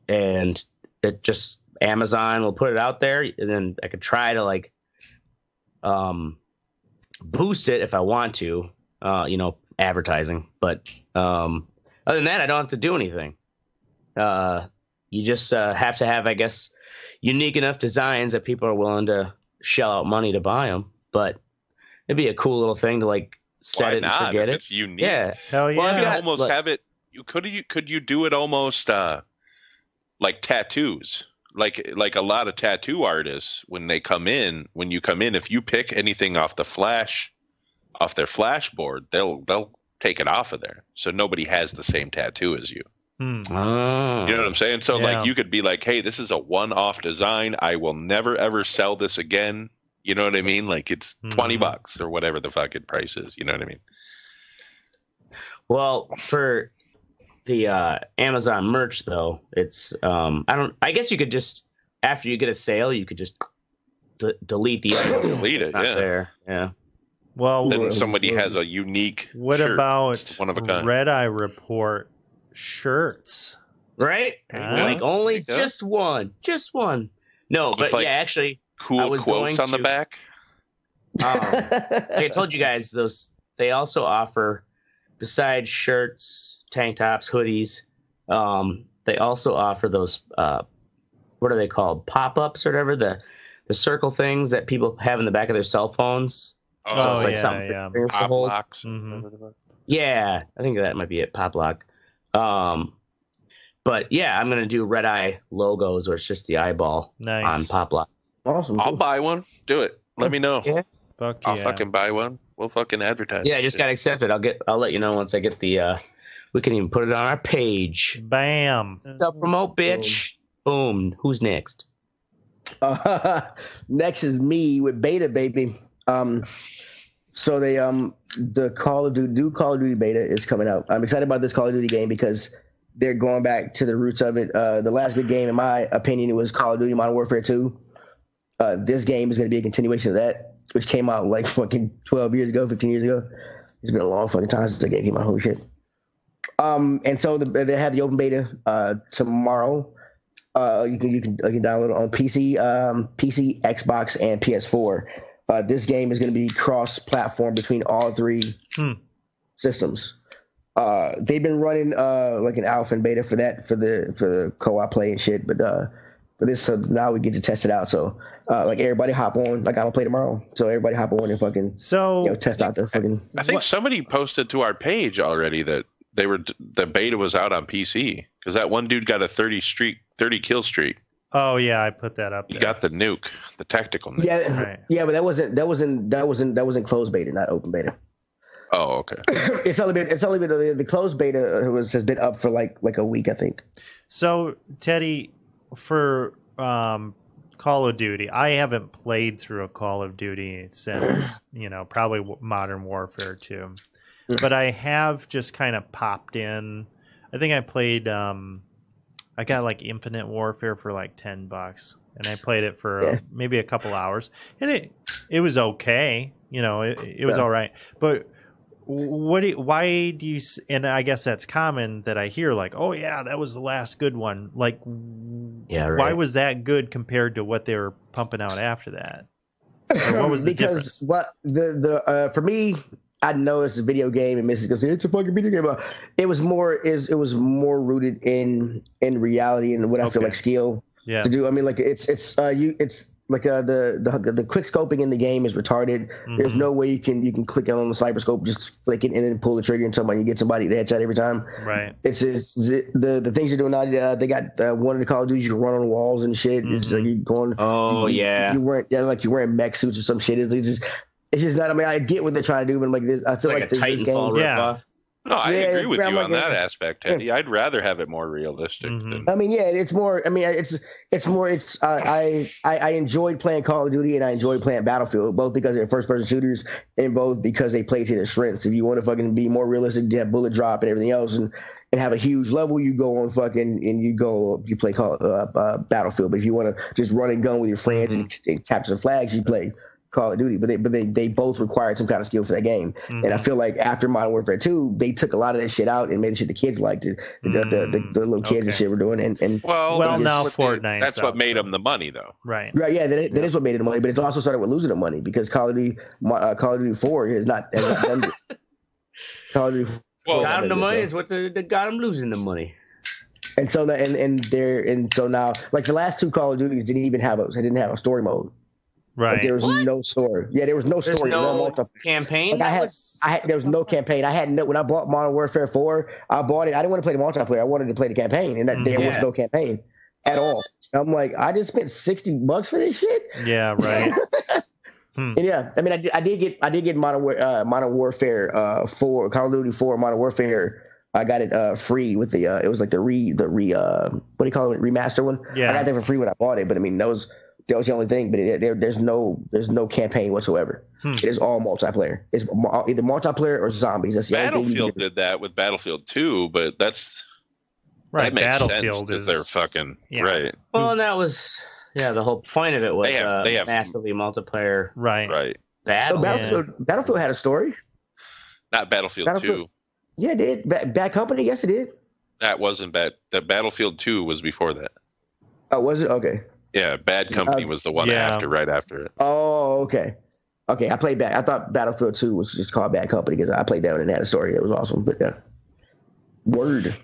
and it just Amazon will put it out there, and then I could try to like boost it if I want to, advertising. But other than that, I don't have to do anything. You just have to have, I guess, unique enough designs that people are willing to shell out money to buy them. But it'd be a cool little thing to like set it and forget it. It's unique. Yeah, hell yeah. Well, I almost have it. Could you do it almost like tattoos? Like a lot of tattoo artists, when you come in, if you pick anything off their flashboard, they'll take it off of there, so nobody has the same tattoo as you. Oh. You know what I'm saying? So like you could be like, hey, this is a one-off design. I will never ever sell this again. You know what I mean? Like it's $20 or whatever the fucking price is. You know what I mean? Well, for the Amazon merch though, it's I guess you could just, after you get a sale, you could just delete the item. Delete it. Yeah. There. Yeah. Well, then somebody has a unique. What shirt. about one of a kind. Red Eye Report shirts? Right? Like only just one. No, but like actually, cool quotes on the back. Like I told you guys, they also offer, besides shirts, tank tops, hoodies, they also offer those what are they called? Pop-ups or whatever, the circle things that people have in the back of their cell phones. So it's like something for your pop locks. Yeah, I think that might be it, pop lock. But yeah, I'm gonna do Red Eye logos where it's just the eyeball on pop locks. Awesome. I'll buy one. Do it. Let me know. Yeah. I'll fucking buy one. We'll fucking advertise. Yeah, I just gotta accept it. I'll let you know once I get the. We can even put it on our page. Bam. Self promote, bitch. Boom. Who's next? Next is me with Beta, baby. So they the Call of Duty beta is coming out. I'm excited about this Call of Duty game because they're going back to the roots of it. The last big game, in my opinion, it was Call of Duty Modern Warfare 2. This game is going to be a continuation of that, which came out like fucking 12 years ago, 15 years ago. It's been a long fucking time since that game came out. Holy shit. And so they have the open beta tomorrow. You can download it on PC, Xbox, and PS4. This game is going to be cross-platform between all three systems. They've been running like an alpha and beta for the co-op play and shit, but for this, so now we get to test it out. So like everybody hop on, like I'm gonna play tomorrow. So everybody hop on and fucking test out the fucking. I think somebody posted to our page already that the beta was out on PC because that one dude got a 30 kill streak. Oh yeah, I put that up. He got the nuke, the tactical nuke. Yeah, right. Yeah, but that wasn't closed beta, not open beta. Oh, okay. It's only been the closed beta has been up for like a week, I think. So Teddy, for Call of Duty, I haven't played through a Call of Duty since probably Modern Warfare 2, but I have just kind of popped in. I think I played. I got like Infinite Warfare for like $10, and I played it for maybe a couple hours, and it was okay. It was all right. But why do you? And I guess that's common that I hear like, oh yeah, that was the last good one. Like, why was that good compared to what they were pumping out after that? Or what was the difference? For me, I know it's a video game, and Mrs. goes, "It's a fucking video game." But it was more rooted in reality and what I feel like skill to do. I mean, like it's like the quick scoping in the game is retarded. Mm-hmm. There's no way you can click on the sniper scope, just flick it and then pull the trigger and you get somebody to headshot every time. Right. It's just the things they're doing now. They got one of the Call of Duty you can run on walls and shit. Mm-hmm. It's like you going. Oh yeah. You're wearing mech suits or some shit. It's just not. I mean, I get what they're trying to do, but I'm like this. I feel like this game. Ripoff. No, I agree with you on that aspect, Teddy. I'd rather have it more realistic. Mm-hmm. I mean, it's more. I mean, it's more. I enjoyed playing Call of Duty and I enjoyed playing Battlefield, both because they're first-person shooters and both because they play to their strengths. If you want to fucking be more realistic, you have bullet drop and everything else, and have a huge level, you go on fucking and you play Battlefield. But if you want to just run and gun with your friends and capture some flags, you play Call of Duty, but they both required some kind of skill for that game. Mm-hmm. And I feel like after Modern Warfare 2, they took a lot of that shit out and made the shit the kids liked it. The little kids and shit were doing. And well, now Fortnite. That's what made them the money, though. Right. Yeah, that is what made it the money. But it's also started with losing the money because Call of Duty 4 has not done it. Call of Duty 4 got them the money is what they got them losing the money. And so now, like the last 2 Call of Duties didn't have a story mode. Right. Like there was no story. Yeah, there was no story. No campaign. Like there was no campaign. when I bought Modern Warfare 4, I bought it. I didn't want to play the multiplayer. I wanted to play the campaign, and there was no campaign at all. And I'm like, I just spent $60 for this shit. Yeah, right. And yeah, I mean, I did get Modern Warfare 4, Call of Duty 4, Modern Warfare. I got it free with the it was like the what do you call it, remaster one. Yeah, I got that for free when I bought it. But I mean, that was the only thing. But there's no campaign whatsoever. It is all multiplayer. It's either multiplayer or zombies. That's the Battlefield did that with Battlefield 2, but that's right. That makes Battlefield sense is they're fucking right. Well, and that was the whole point of it was they have massively multiplayer. Right. Battlefield had a story. Not Battlefield 2. Yeah, it did. Bad Company, yes, it did. That wasn't bad. The Battlefield 2 was before that. Oh, was it? Okay. Yeah, Bad Company was the one right after it. Oh, okay. Okay, I played I thought Battlefield 2 was just called Bad Company because I played that one and it had a story. It was awesome. But yeah. Word.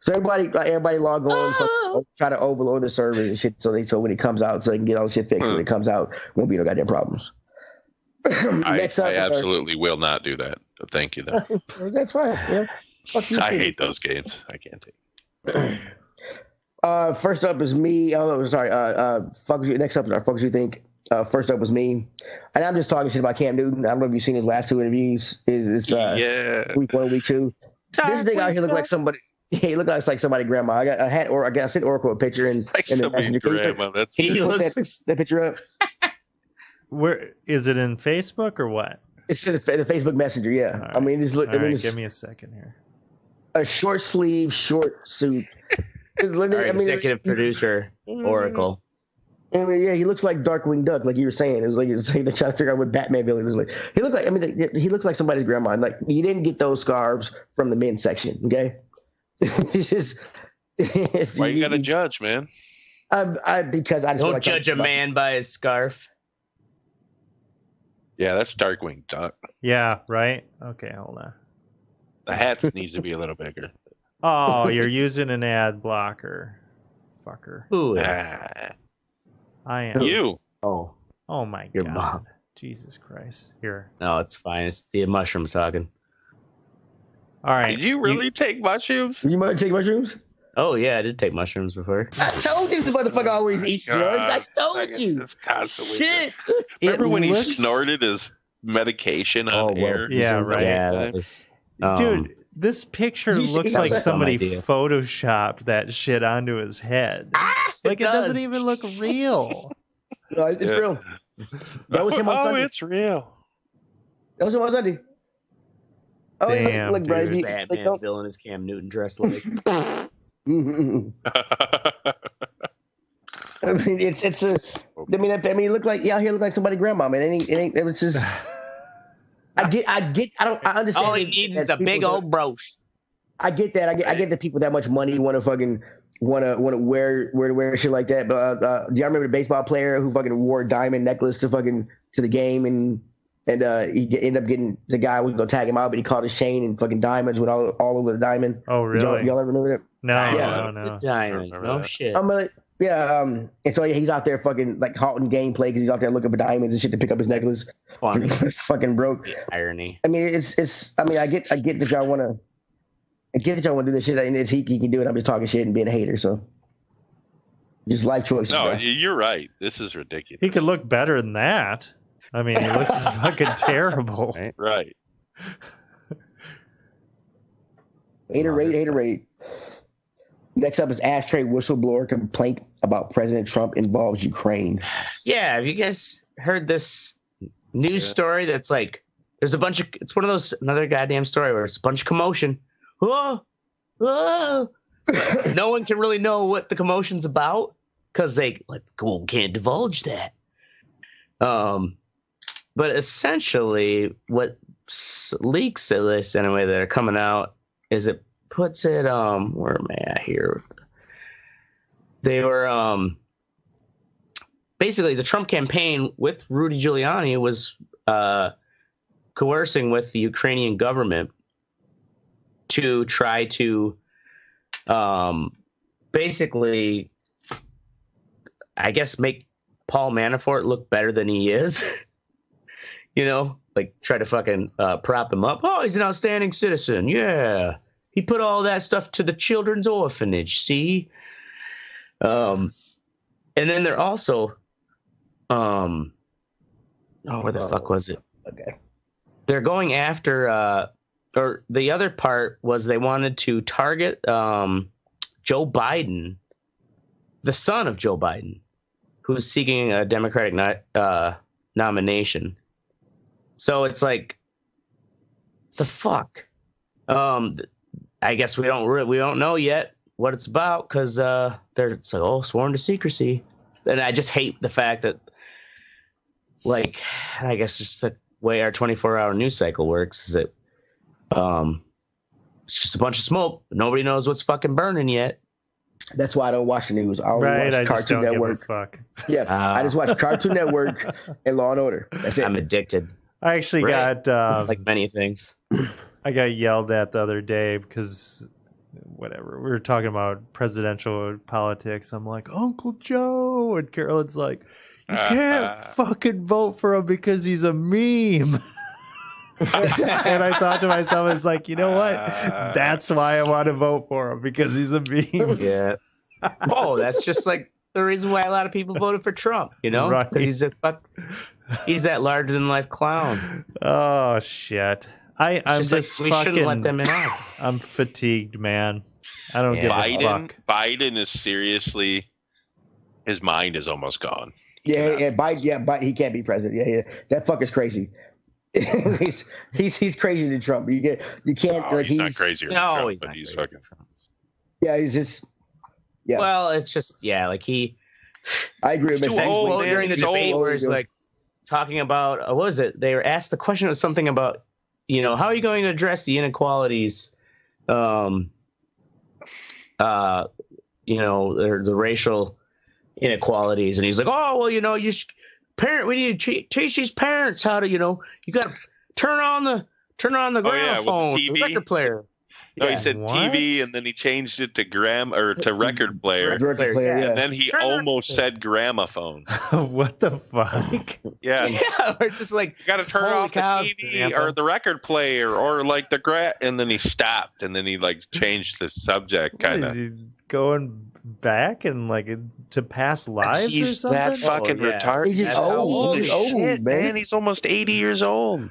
So everybody log on, try to overload the servers and shit so when it comes out, so they can get all the shit fixed when it comes out, won't be no goddamn problems. I absolutely will not do that. Thank you, though. That's fine. Yeah. I hate those games. I can't take it. First up is me. Oh, sorry. Fuck you. Next up is our fuck you think. First up was me, and I'm just talking shit about Cam Newton. I don't know if you've seen his last 2 interviews. It's week 1, week 2. This thing out here look like somebody. He looked like somebody's grandma. I sent Oracle a picture in the messenger. He looks that picture up. Where is it, in Facebook or what? It's in the Facebook Messenger. Yeah, right. I mean, just look. I mean, give me a second here. A short sleeve, short suit. Executive producer, Oracle. I mean, yeah, he looks like Darkwing Duck, like you were saying. It's like they're trying to figure out what Batman villain looks like. He looked like, he looks like somebody's grandma. Like, you didn't get those scarves from the men's section, okay? It's just, why you gotta judge, man? Because I just don't judge a man by his scarf. Yeah, that's Darkwing Duck. Yeah, right. Okay, hold on. The hat needs to be a little bigger. Oh, you're using an ad blocker, fucker. Who is? I am. You. Oh my Your God. Mom. Jesus Christ. Here. No, it's fine. It's the mushrooms talking. All right. Did you really take mushrooms? You might take mushrooms? Oh, yeah, I did take mushrooms before. I told you this motherfucker always eats drugs. I told you. Shit. Remember when he snorted his medication on air? Yeah, right. Yeah, that was... Dude, this picture looks like somebody photoshopped that shit onto his head. Like, it doesn't even look real. No, it's real. That was him on Sunday. Oh, it's real. That was him on Sunday. Oh, damn, look, bro, Batman villain is Cam Newton dressed like. I mean, it's a. I mean, it looked like he looked like somebody's grandma, man. It ain't. It was just. I understand. All he needs is a big old brooch. I get that. I get that people that much money want to wear shit like that. But do y'all remember the baseball player who fucking wore a diamond necklace to the game and he ended up getting the guy was gonna tag him out, but he caught his chain and fucking diamonds went all over the diamond. Oh really? Y'all ever remember that? No. The diamond. No shit. I'm like, and so he's out there fucking like halting gameplay because he's out there looking for diamonds and shit to pick up his necklace. Fucking broke. The irony. I mean, it's. I mean, I get that y'all want to. I get that y'all want to do this shit, and he can do it. I'm just talking shit and being a hater, so just life choices. No, bro. You're right. This is ridiculous. He could look better than that. I mean, he looks fucking terrible. Right. Haterade. Next up is ashtray whistleblower complaint about President Trump involves Ukraine. Yeah, have you guys heard this news story that's like, there's a bunch of, it's one of those, another goddamn story where it's a bunch of commotion. Oh. No one can really know what the commotion's about because they, like, cool, can't divulge that. But essentially, what leaks of this anyway that are coming out is it puts it where am I at here? They were basically the Trump campaign with Rudy Giuliani was coercing with the Ukrainian government to try to basically, I guess, make Paul Manafort look better than he is. You know, like try to fucking prop him up. Oh, he's an outstanding citizen. Yeah. He put all that stuff to the children's orphanage. See? And then they're also, where the fuck was it? Okay. They're going after, or the other part was they wanted to target Joe Biden, the son of Joe Biden, who's seeking a Democratic nomination. So it's like, the fuck. I guess we don't know yet what it's about because it's like, oh, sworn to secrecy. And I just hate the fact that, like, I guess just the way our 24-hour news cycle works is that it's just a bunch of smoke. Nobody knows what's fucking burning yet. That's why I don't watch the news. I only watch Cartoon Network. Yeah, I just watch Cartoon Network and Law and Order. That's it. I'm addicted. I actually got like many things. I got yelled at the other day because whatever, we were talking about presidential politics. I'm like, Uncle Joe, and Carolyn's like, you can't fucking vote for him because he's a meme. And I thought to myself, it's like, you know what? That's why I want to vote for him, because he's a meme. Yeah. Oh, that's just like the reason why a lot of people voted for Trump, you know? Right. Because he's that larger than life clown. Oh shit. I'm just we shouldn't let them in on. I'm fatigued, man. I don't give a fuck. Biden is seriously, his mind is almost gone. Yeah, Biden, he can't be president. Yeah. That fuck is crazy. he's crazier than Trump. You can't. Oh, he's not crazier than Trump, but he's fucking Trump. Yeah, he's just. Yeah. Well, it's just like he. I agree with him. During the debate where he's like talking about what was it? They were asked the question of something about, how are you going to address the inequalities, the racial inequalities, and he's like, oh well, we need to teach these parents how to, you got to turn on the gramophone, the record player. No, he said what? TV, and then he changed it to record player. Record player, yeah. And then he almost said gramophone. What the fuck? Yeah. Yeah, it's just like, you got to turn off the TV or the record player or like and then he stopped, and then he like changed the subject kind of. Is he going back and like to past lives or something? That fucking retarded. He's just old. He's old, man. He's almost 80 years old.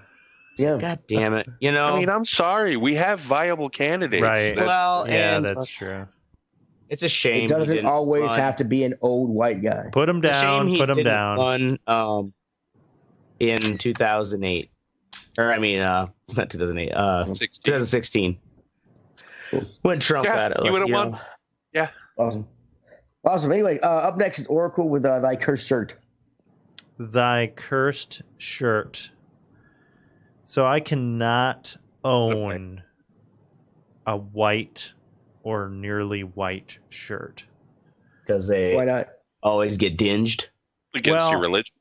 Yeah. God damn it. I mean, I'm sorry. We have viable candidates. Right. And that's true. It's a shame. It doesn't always have to be an old white guy. Put him down. Put him down. Won, in 2008. Or, I mean, not 2008. 2016. Cool. When Trump got it. He would have won. Yeah. Awesome. Anyway, up next is Oracle with Thy Cursed Shirt. Thy Cursed Shirt. So I cannot own a white or nearly white shirt. Because they Why not? Always get dinged. Against your religion?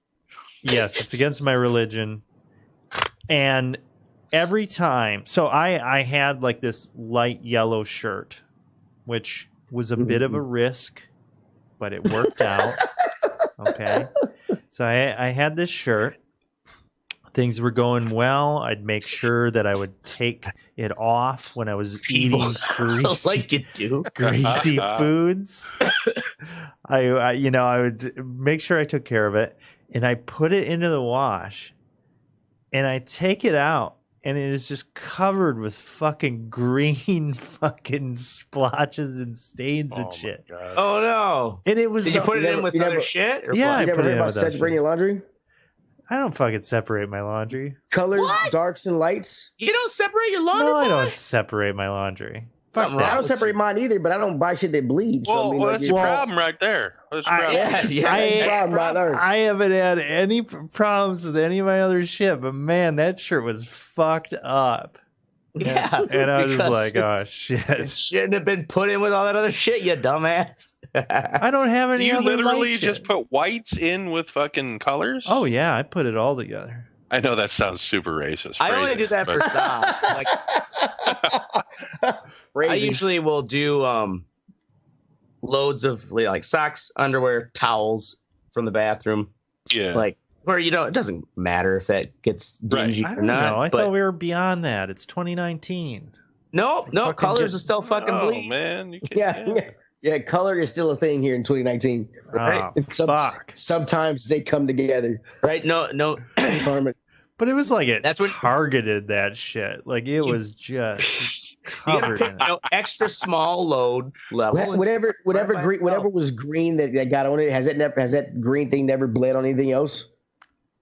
Yes, it's against my religion. And every time, so I had like this light yellow shirt, which was a bit of a risk, but it worked out. Okay. So I had this shirt. Things were going well. I'd make sure that I would take it off when I was eating greasy, like you do. Greasy foods. I would make sure I took care of it, and I put it into the wash, and I take it out, and it is just covered with fucking green fucking splotches and stains and shit. Oh no! And it was. Did you put it in with other shit? Or yeah, you never heard about separating your laundry? I don't fucking separate my laundry. Colors, darks, and lights. You don't separate your laundry? No, I don't separate my laundry. I don't separate mine either, but I don't buy shit that bleeds. Well, so, I mean, that's your problem right there. I haven't had any problems with any of my other shit, but man, that shirt was fucked up. Yeah, and I was just like, oh shit! It shouldn't have been put in with all that other shit, you dumbass. I don't have any. So you other literally just put whites in with fucking colors? Oh yeah, I put it all together. I know that sounds super racist. I only do that for Sam. Like, I usually will do loads of like socks, underwear, towels from the bathroom. Yeah, like. Where it doesn't matter if that gets dingy or not. I thought we were beyond that. It's 2019. No, colors are still fucking bleed. Oh man, you yeah, color is still a thing here in 2019. Right? Fuck. Sometimes they come together. Right? No. But it was like targeted that shit. Like it was just covered in it. Extra small load level. Whatever was green that got on it, has that green thing never bled on anything else?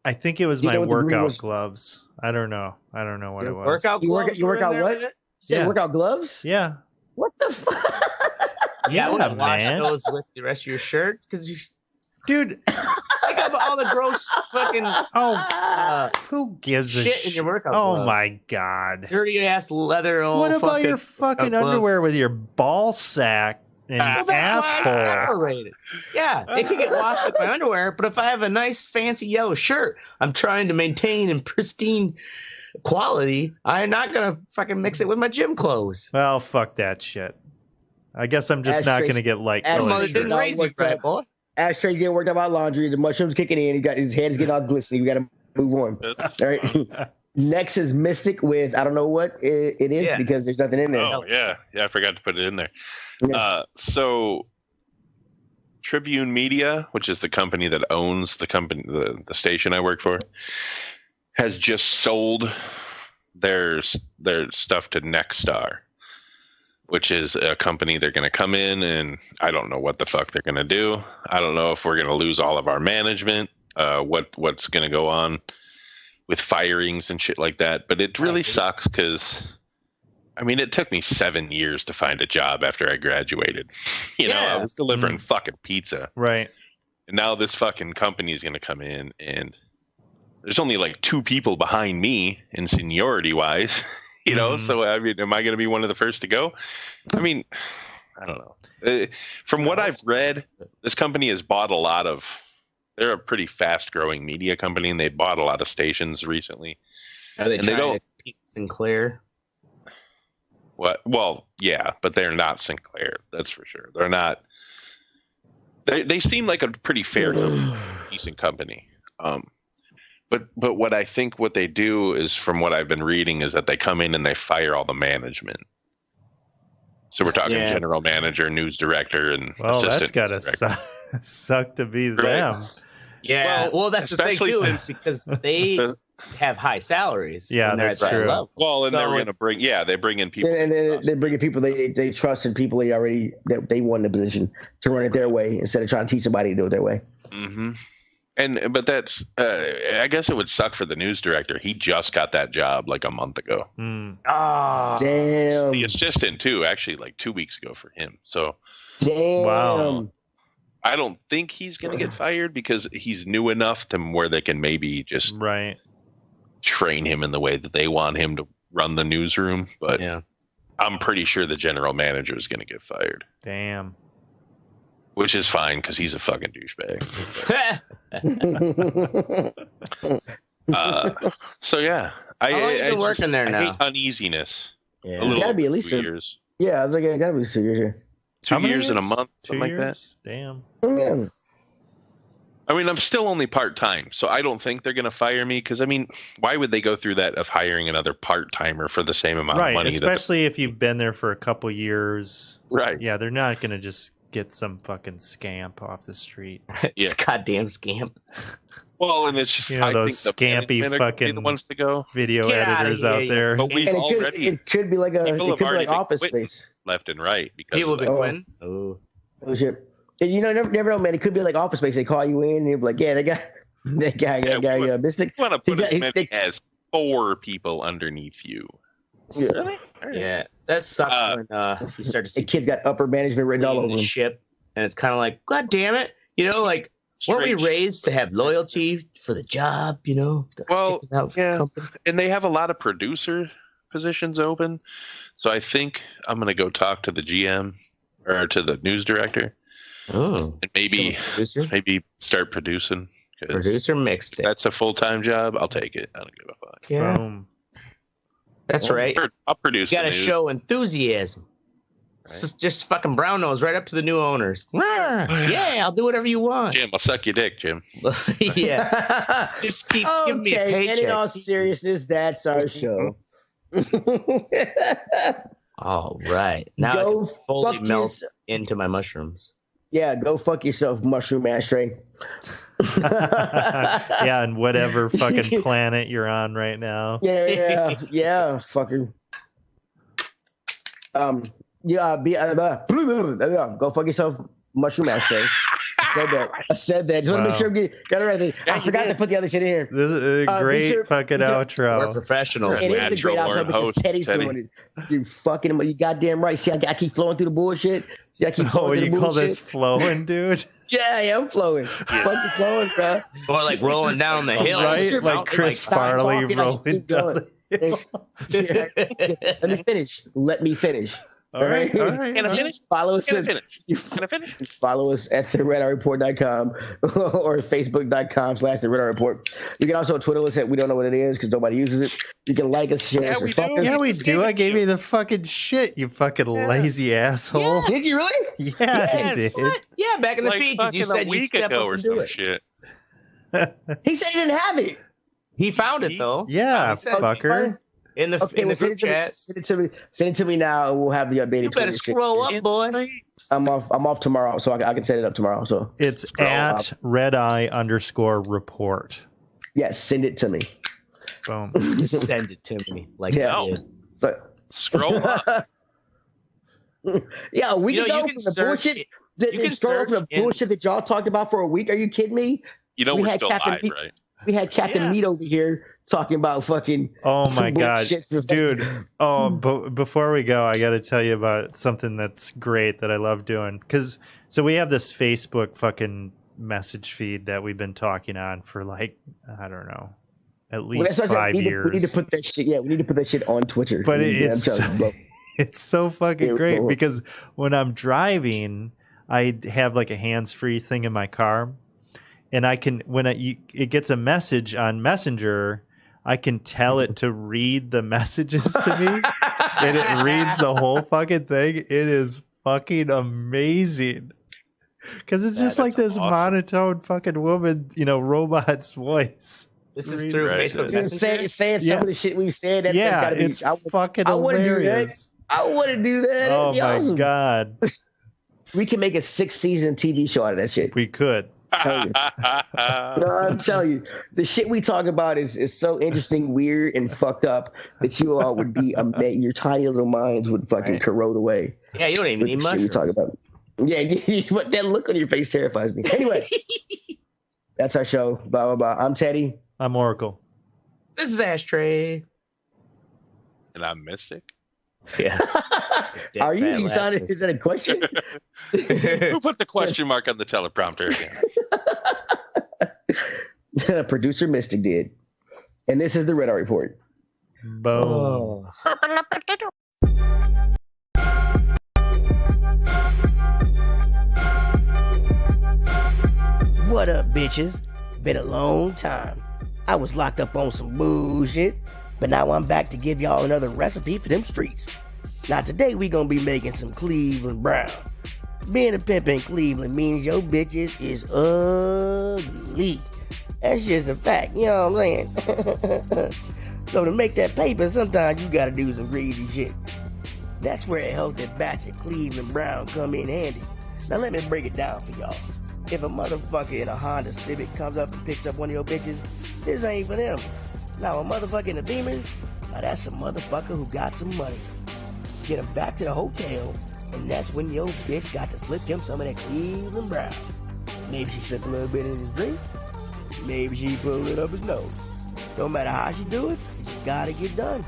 I think it was my workout gloves. I don't know what it was. Workout gloves? You work out what? Yeah. Workout gloves? Yeah. What the fuck? Yeah, wash those with the rest of your shirt because dude. I got all the gross fucking who gives a shit in your workout gloves? Oh my god. Dirty ass leather. What about your fucking underwear with your ball sack? And asshole. Yeah, it can get washed with my underwear, but if I have a nice fancy yellow shirt I'm trying to maintain in pristine quality, I'm not gonna fucking mix it with my gym clothes. Well, fuck that shit. I guess I'm just not gonna get light colored shirts. Ashtray getting worked out about laundry, the mushrooms kicking in, his head is getting all glistening. We gotta move on. All right. Next is Mystic with I don't know what it is because there's nothing in there. Oh yeah, I forgot to put it in there. Yeah. So Tribune Media, which is the company that owns the station I work for, has just sold their stuff to Nexstar, which is a company they're going to come in and I don't know what the fuck they're going to do. I don't know if we're going to lose all of our management, what's going to go on with firings and shit like that. But it really sucks because, I mean, it took me 7 years to find a job after I graduated. You know, I was delivering fucking pizza. Right. And now this fucking company is going to come in and there's only like 2 people behind me in seniority wise, you know? So, I mean, am I going to be one of the first to go? I mean, I don't know. From what I've read, this company has bought a lot of, they're a pretty fast growing media company and they bought a lot of stations recently. Are they trying to beat Sinclair? What? Well, yeah, but they're not Sinclair. That's for sure. They're not. They seem like a pretty fair, decent company. But what I think what they do is, from what I've been reading, is that they come in and they fire all the management. So we're talking general manager, news director, and assistant. That's gotta suck to be them. Yeah, well, that's the thing too, is because they have high salaries. Yeah, that's true. Well, and they're going to bring, they bring in people, and they bring in people they trust and people that they want in the position to run it their way instead of trying to teach somebody to do it their way. Mm-hmm. But that's, I guess it would suck for the news director. He just got that job like a month ago. Oh, damn. The assistant too, actually, like 2 weeks ago for him. So, damn. Wow. I don't think he's going to get fired because he's new enough to where they can maybe just train him in the way that they want him to run the newsroom. But I'm pretty sure the general manager is going to get fired. Damn. Which is fine because he's a fucking douchebag. So yeah, I working there now. I hate uneasiness. Yeah, it gotta be at least 2 years. Yeah, I was like, it gotta be 2 years here. 2 years and a month, something like that. Damn. Yeah. I mean, I'm still only part-time, so I don't think they're going to fire me because, I mean, why would they go through that of hiring another part-timer for the same amount of money? Especially if you've been there for a couple years. Right. Yeah, they're not going to just get some fucking scamp off the street. Yeah. Goddamn scamp. Well, and it's just, you know, those scampy fucking the ones to go. Video editors out there. But it could be like Office Space. Left and right. Because people have been quitting. Oh shit. And you know, never know, man. It could be like Office Space. They call you in and you're like, that guy, Mystic. You want to put him in, he has 4 people underneath you. Yeah. Really? Yeah. That sucks when you start to see the kid's got upper management written all over the him. ship, and it's kind of like, God damn it, like weren't we raised to have loyalty for the job? Well, yeah, and they have a lot of producer positions open, so I think I'm gonna go talk to the GM or to the news director. Oh, and maybe start producing. Producer mixed it. That's a full-time job. I'll take it. I don't give a fuck. Yeah. Boom. That's right. I'll produce. You got to show enthusiasm. Right. Just fucking brown nose right up to the new owners. Yeah, I'll do whatever you want. Jim, I'll suck your dick, Jim. Yeah. Just keep giving me a paycheck. And in all seriousness, that's our show. All right. Now go I can fully melt into my mushrooms. Yeah, go fuck yourself, mushroom ashtray. Yeah, and whatever fucking planet you're on right now. Yeah, fucking. Go fuck yourself, mushroom ashtray. I said that. Just want to make sure we got it right. I forgot to put the other shit in here. This is a great fucking outro. We're professionals. It is a great outro because Teddy's doing it. You goddamn right. See, I keep flowing through the bullshit. See, I keep flowing through the bullshit. You call this flowing, dude? Yeah, I'm flowing. Fucking flowing, bro. Or like rolling down the hill. Right? Like Chris Farley rolling down the hill. Let me finish. All right. Can I finish? Follow us. Can I finish? Follow us at theredarreport.com or facebook.com/theRedEye Report. You can also Twitter us at we don't know what it is because nobody uses it. You can like us, share us, or fuck us. Yeah, we do. I gave you the fucking shit, you fucking lazy asshole. Yeah. Did you really? Yeah, I did. What? Yeah, back in the feed because you said a week ago or some shit. He said he didn't have it. He found it though. Yeah, fucker. In the group chat. Send it to me now, and we'll have the updated. You better scroll up, boy. I'm off tomorrow, so I can set it up tomorrow. So it's at redeye_report. Yes, send it to me. Boom. Send it to me. Like scroll up. Yeah, a week ago from the bullshit. Scroll up from the bullshit that y'all talked about for a week. Are you kidding me? We're still live, right? We had Captain Meat over here talking about fucking. Oh my god, dude! But before we go, I got to tell you about something that's great that I love doing. So we have this Facebook fucking message feed that we've been talking on for like I don't know, at least 5 years. We need to put that shit. Yeah, we need to put that shit on Twitter. But it's so fucking great because when I'm driving, I have like a hands-free thing in my car. And I can, when it gets a message on Messenger, I can tell it to read the messages to me, and it reads the whole fucking thing. It is fucking amazing because it's just like this monotone fucking woman, robot's voice. This is through Facebook Messenger. Saying some of the shit we've said. That's gotta be, it's fucking hilarious. I want to do that. Oh my god, we can make a 6-season TV show out of that shit. We could. I'm telling you, the shit we talk about is so interesting, weird, and fucked up that you all would be your tiny little minds would fucking corrode away. Yeah, you don't even need much. We talk about. Yeah, but that look on your face terrifies me. Anyway, that's our show. Blah blah blah. I'm Teddy. I'm Oracle. This is Ashtray. And I'm Mystic. Yeah. Are you? You sounded. Is that a question? Who put the question mark on the teleprompter again? Producer Mystic did. And this is the Red Eye Report. Boom. What up, bitches? Been a long time. I was locked up on some bullshit, but now I'm back to give y'all another recipe for them streets. Now today we gonna be making some Cleveland brown. Being a pimp in Cleveland means your bitches is ugly. That's just a fact, you know what I'm saying? So to make that paper, sometimes you gotta do some greasy shit. That's where a healthy batch of Cleveland brown come in handy. Now let me break it down for y'all. If a motherfucker in a Honda Civic comes up and picks up one of your bitches, this ain't for them. Now a motherfucker in a Beamer, now that's a motherfucker who got some money. Get him back to the hotel, and that's when your bitch got to slip him some of that Cleveland brown. Maybe she slipped a little bit in his drink. Maybe she pulled it up his nose. No matter how she do it, she gotta get done.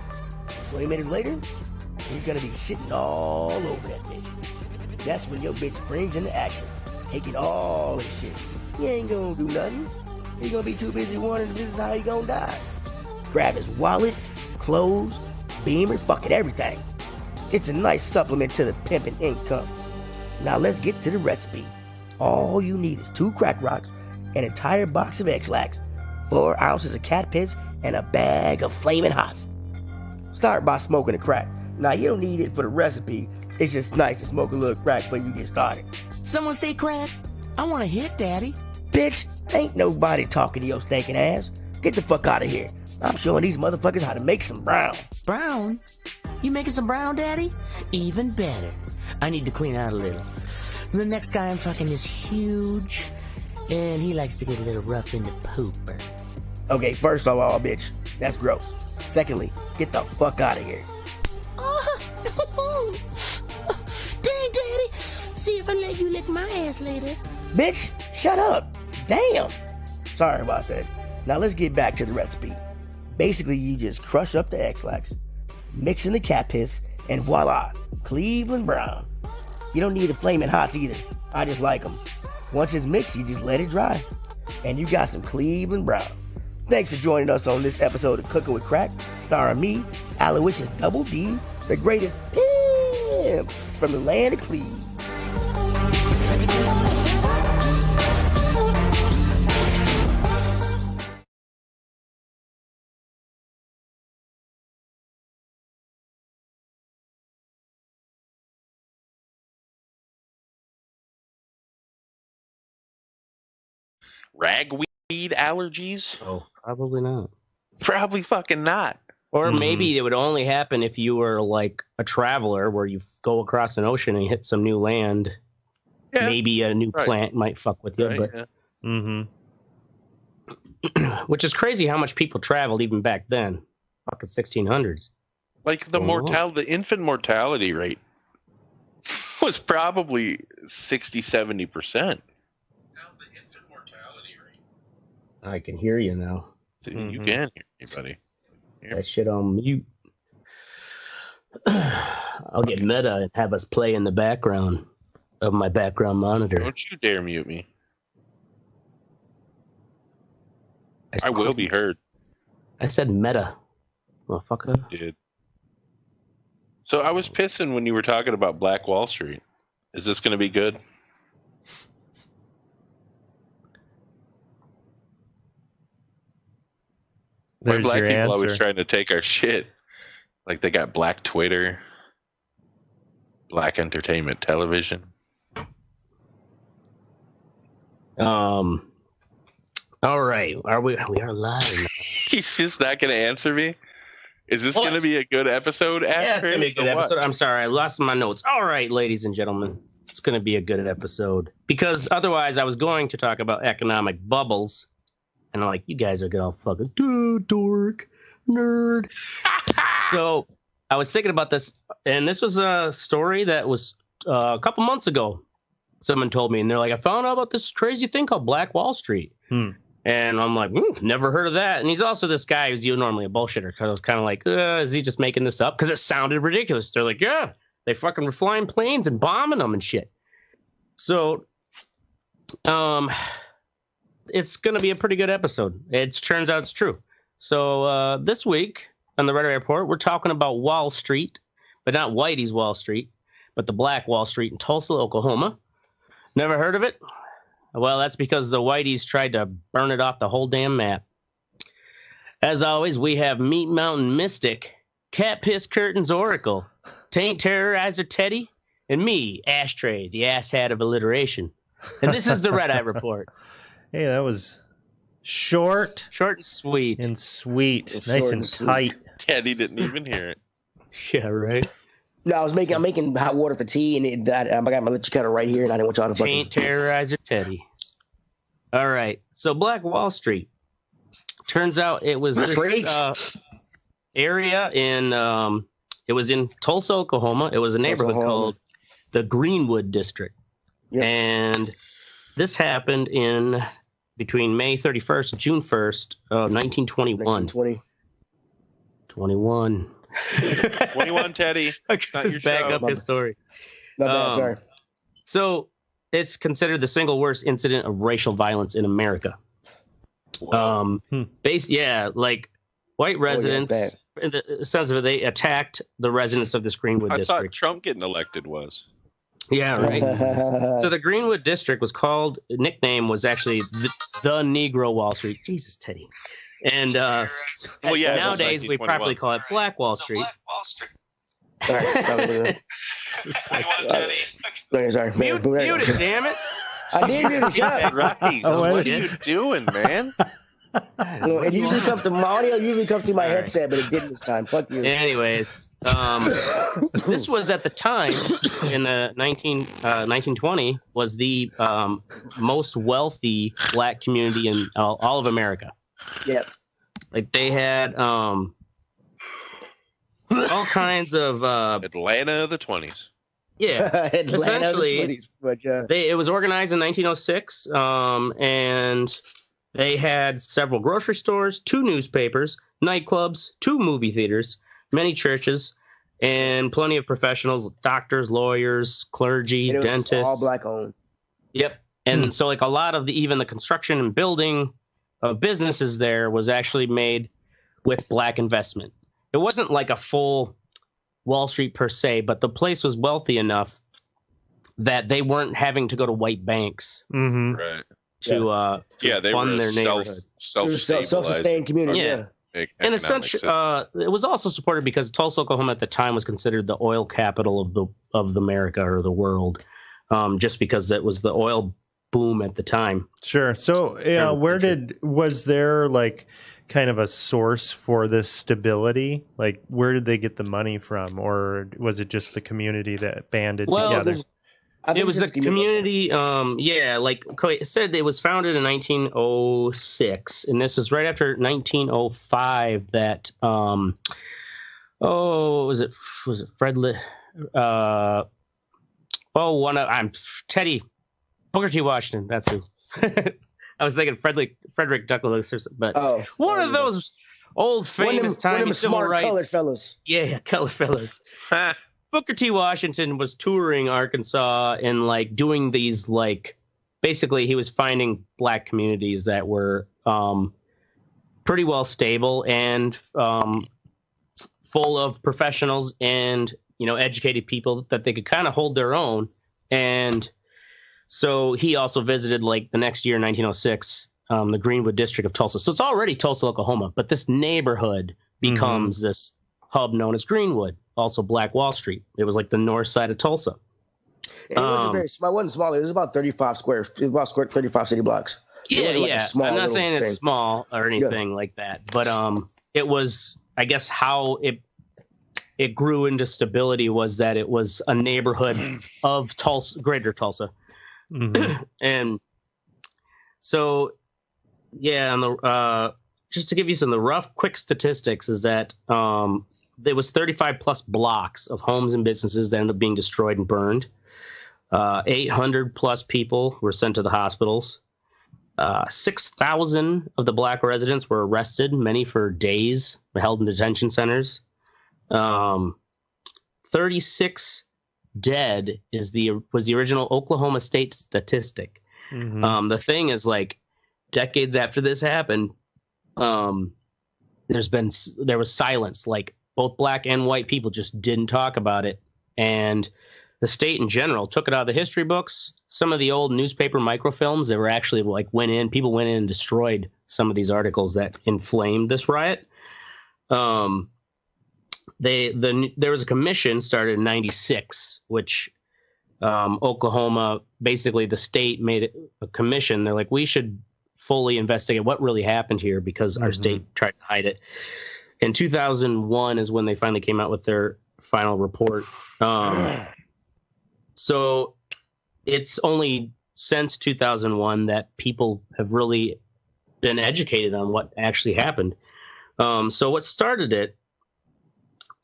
20 minutes later, He's gonna be shitting all over that bitch. That's when your bitch springs into action, taking all this shit. He ain't gonna do nothing. He gonna be too busy wondering if this is how he gonna die. Grab his wallet, clothes, beamer, fucking everything. It's a nice supplement to the pimpin' income. Now let's get to the recipe. All you need is 2 crack rocks, an entire box of X-Lax, 4 ounces of cat piss, and a bag of flaming hots. Start by smoking the crack. Now you don't need it for the recipe. It's just nice to smoke a little crack before you get started. Someone say crack? I want to hit, Daddy. Bitch, ain't nobody talking to your stinking ass. Get the fuck out of here. I'm showing these motherfuckers how to make some brown. Brown? You making some brown, Daddy? Even better. I need to clean out a little. The next guy I'm fucking is huge, and he likes to get a little rough in the pooper. Okay, first of all, bitch, that's gross. Secondly, get the fuck out of here. Oh, dang, Daddy. See if I let you lick my ass later. Bitch, shut up. Damn. Sorry about that. Now let's get back to the recipe. Basically, you just crush up the X-Lax, mix in the cat piss, and voila, Cleveland brown. You don't need the flaming hots either. I just like them. Once it's mixed, you just let it dry. And you got some Cleveland brown. Thanks for joining us on this episode of Cooking with Crack, starring me, Aloysius Double D, the greatest pimp from the land of Cleve. Ragweed allergies? Oh, probably not. Probably fucking not. Or maybe it would only happen if you were like a traveler where you go across an ocean and you hit some new land. Yeah. Maybe a new plant might fuck with you. But which is crazy how much people traveled even back then. Fucking 1600s. Like the infant mortality rate was probably 60-70%. I can hear you now. You can hear me, buddy. That shit on mute. I'll get meta and have us play in the background of my background monitor. Don't you dare mute me. I will be heard. I said meta. Motherfucker. You did. So I was pissing when you were talking about Black Wall Street. Is this going to be good? There's black your people answer. Always trying to take our shit. Like they got Black Twitter, Black Entertainment Television. All right. We are live. He's just not going to answer me. Is this going to be a good episode? Yeah, it's going to be a good episode. I'm sorry, I lost my notes. All right, ladies and gentlemen, it's going to be a good episode because otherwise, I was going to talk about economic bubbles. And I'm like, you guys are gonna fucking dork, nerd. So I was thinking about this, and this was a story that was a couple months ago. Someone told me, and they're like, I found out about this crazy thing called Black Wall Street. And I'm like, never heard of that. And he's also this guy who's normally a bullshitter. Because I was kind of like, is he just making this up? Because it sounded ridiculous. They're like, yeah, they fucking were flying planes and bombing them and shit. So, it's going to be a pretty good episode. It turns out it's true. So this week on the Red Eye Report, we're talking about Wall Street, but not Whitey's Wall Street, but the Black Wall Street in Tulsa, Oklahoma. Never heard of it? Well, that's because the Whiteys tried to burn it off the whole damn map. As always, we have Meat Mountain Mystic, Cat Piss Curtains Oracle, Taint Terrorizer Teddy, and me, Ashtray, the asshat of alliteration. And this is the Red Eye Report. Hey, that was short and sweet. Nice and tight. Teddy didn't even hear it. Yeah, right. No, I'm making hot water for tea, and I got my electric kettle right here, and I didn't want y'all to fucking... Taint Terrorizer Teddy. All right. So Black Wall Street. Turns out it was this area in it was in Tulsa, Oklahoma. It was a neighborhood called the Greenwood District. Yep. And this happened in between May 31st and June 1st of 1921. 21. 21, Teddy. Just back up his story. No bad, sorry. So it's considered the single worst incident of racial violence in America. Wow. Like white residents, in the sense of it, they attacked the residents of this Greenwood district. I thought Trump getting elected was. Yeah, right. So the Greenwood district was called, nickname was actually the Negro Wall Street. Jesus, Teddy. And nowadays we probably call it Black Wall Street. Sorry. Sorry. Mute it, damn it. I did mute it. Shut up. Right. What are you doing, man? It usually comes to my audio. Usually comes through my headset, but it didn't this time. Fuck you. Anyways, this was at the time in the 1920 was the most wealthy black community in all of America. Yep. Like they had all kinds of Atlanta of the 20s. Yeah, essentially, 20s, it was organized in 1906, and they had several grocery stores, 2 newspapers, nightclubs, 2 movie theaters, many churches, and plenty of professionals, doctors, lawyers, clergy, dentists. All black owned. Yep. And so like a lot of even the construction and building of businesses there was actually made with black investment. It wasn't like a full Wall Street per se, but the place was wealthy enough that they weren't having to go to white banks. Mm-hmm. Right. To they fund were their neighborhood. Self-sustained community. Yeah. And essentially, it was also supported because Tulsa, Oklahoma at the time was considered the oil capital of America or the world, just because it was the oil boom at the time. Sure. So was there like kind of a source for this stability? Like where did they get the money from? Or was it just the community that banded together? It was the community. Like it said, it was founded in 1906, and this is right after 1905 that was it Fred? I'm Teddy Booker T. Washington. That's who. I was thinking Frederick Douglass, but one of those old famous tiny civil rights colored fellas. Yeah, colored fellas. Booker T. Washington was touring Arkansas and like doing these basically he was finding black communities that were pretty well stable and full of professionals and educated people that they could kind of hold their own. And so he also visited the next year, 1906, the Greenwood district of Tulsa. So it's already Tulsa, Oklahoma, but this neighborhood becomes this hub known as Greenwood, also Black Wall Street. It was like the north side of Tulsa. And it wasn't very small. It wasn't small. It was about 35 city blocks. Yeah. I'm not saying it's small or anything like that, but it was, I guess, how it grew into stability was that it was a neighborhood of Tulsa, greater Tulsa. Mm-hmm. And so, just to give you some of the rough, quick statistics is that there was 35 plus blocks of homes and businesses that ended up being destroyed and burned. 800 plus people were sent to the hospitals. 6,000 of the black residents were arrested, many for days, held in detention centers. 36 dead was the original Oklahoma State statistic. Mm-hmm. The thing is, decades after this happened, there was silence. Both black and white people just didn't talk about it, and the state in general took it out of the history books. Some of the old newspaper microfilms that were actually people went in and destroyed some of these articles that inflamed this riot. There was a commission started in 96, which Oklahoma, basically the state made a commission. They're like, we should fully investigate what really happened here because our state tried to hide it. In 2001 is when they finally came out with their final report. So it's only since 2001 that people have really been educated on what actually happened. So what started it?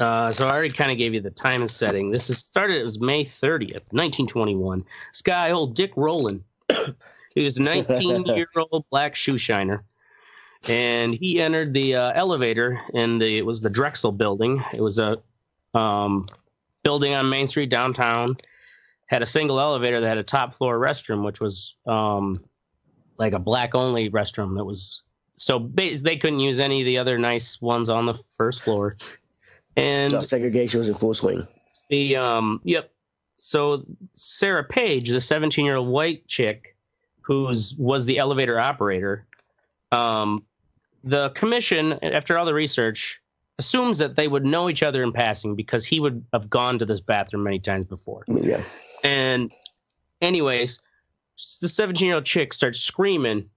So I already kind of gave you the time and setting. It was May 30th, 1921. This guy, old Dick Rowland, he was a 19-year-old black shoe shiner. and he entered the elevator, and it was the Drexel building. It was a building on Main Street downtown. Had a single elevator that had a top floor restroom, which was like a black only restroom. That was they couldn't use any of the other nice ones on the first floor. And so segregation was in full swing. Yep. So Sarah Page, the 17-year-old white chick, was the elevator operator. The commission, after all the research, assumes that they would know each other in passing because he would have gone to this bathroom many times before. Yeah. And anyways, the 17-year-old chick starts screaming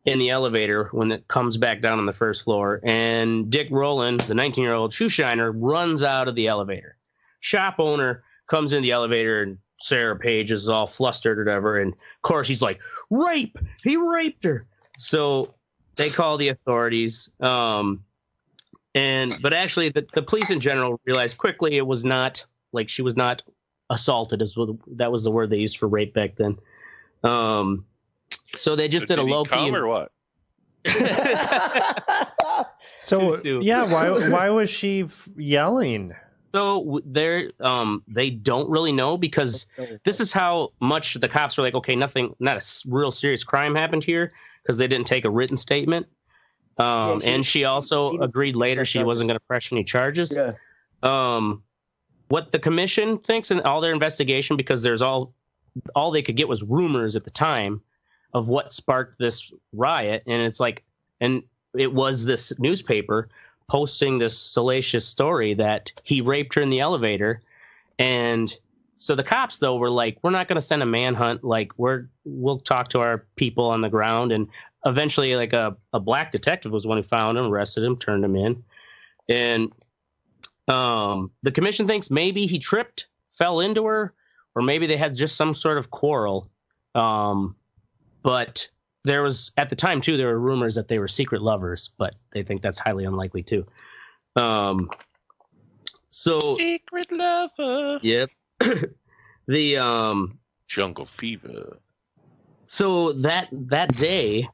in the elevator when it comes back down on the first floor. And Dick Rowland, the 19-year-old shoe shiner, runs out of the elevator. Shop owner comes in the elevator, and Sarah Page is all flustered or whatever. And of course, he's like, rape! He raped her! So they call the authorities. But actually, the police in general realized quickly it was not, like, she was not assaulted. That was the word they used for rape back then. So they just did a low key. Or what? So yeah, why was she yelling? So they don't really know, because this is how much the cops were like, okay, not a real serious crime happened here, because they didn't take a written statement. And she also agreed later she wasn't going to press any charges. Yeah. What the commission thinks in all their investigation, because there's all they could get was rumors at the time of what sparked this riot. And it's like, and it was this newspaper posting this salacious story that he raped her in the elevator. And so the cops, though, were like, we're not going to send a manhunt. Like, we'll talk to our people on the ground. And eventually, like, a black detective was the one who found him, arrested him, turned him in. And the commission thinks maybe he tripped, fell into her, or maybe they had just some sort of quarrel. But there was, at the time, too, there were rumors that they were secret lovers, but they think that's highly unlikely, too. So secret lover. Yep. The Jungle Fever. So that day,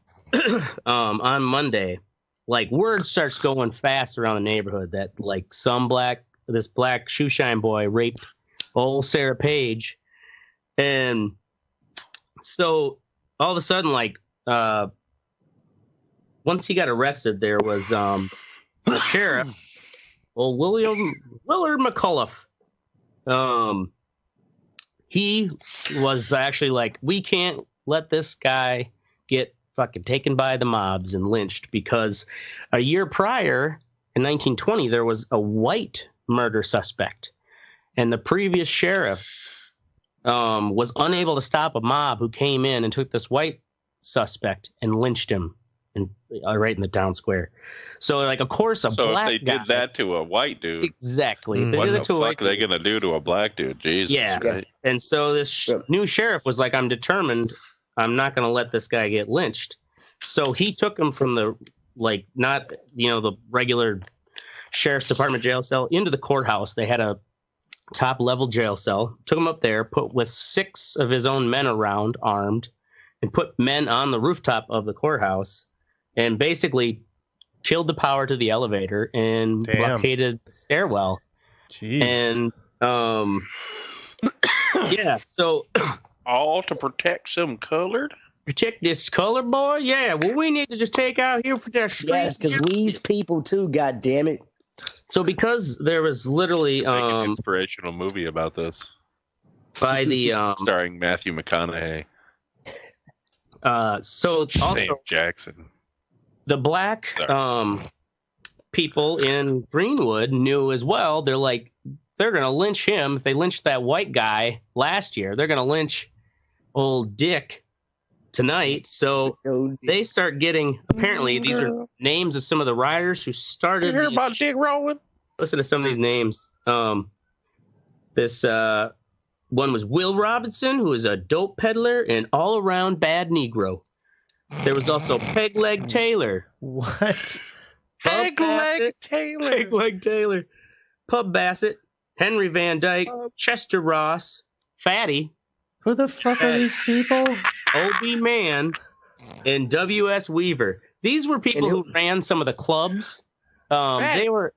on Monday, like, word starts going fast around the neighborhood that, like, this black shoeshine boy raped old Sarah Page. And so all of a sudden, like, once he got arrested, there was the sheriff, old Willard McCullough. He was actually like, we can't let this guy get fucking taken by the mobs and lynched, because a year prior, in 1920, there was a white murder suspect, and the previous sheriff was unable to stop a mob who came in and took this white suspect and lynched him right in the town square. So, like, of course, black guy. So if they did that to a white dude, exactly. What the fuck are they gonna do to a black dude? Jesus. Yeah. Right? And so this new sheriff was like, I'm determined. I'm not gonna let this guy get lynched. So he took him from the, like, not, the regular sheriff's department jail cell into the courthouse. They had a top level jail cell. Took him up there, put with 6 of his own men around, armed, and put men on the rooftop of the courthouse, and basically killed the power to the elevator and blockaded the stairwell. Jeez. And yeah, so all to protect some colored. Protect this color boy? Yeah. Well, we need to just take out here for the street. Yes, because we's people too. God damn it. So because there was literally make an inspirational movie about this by the starring Matthew McConaughey. So St. Jackson. The black people in Greenwood knew as well. They're like, they're gonna lynch him. If they lynched that white guy last year, they're gonna lynch old Dick tonight. So they start getting, apparently these are names of some of the riders who started. You hear about Dick Rowland? Listen to some of these names. This one was Will Robinson, who is a dope peddler and all-around bad Negro. There was also Peg Leg Taylor. What? Peg Leg Taylor. Peg Leg Taylor. Pub Bassett, Henry Van Dyke, Chester Ross, Fatty. Who the fuck are these people? Obie Man, and W.S. Weaver. These were people who ran some of the clubs. They were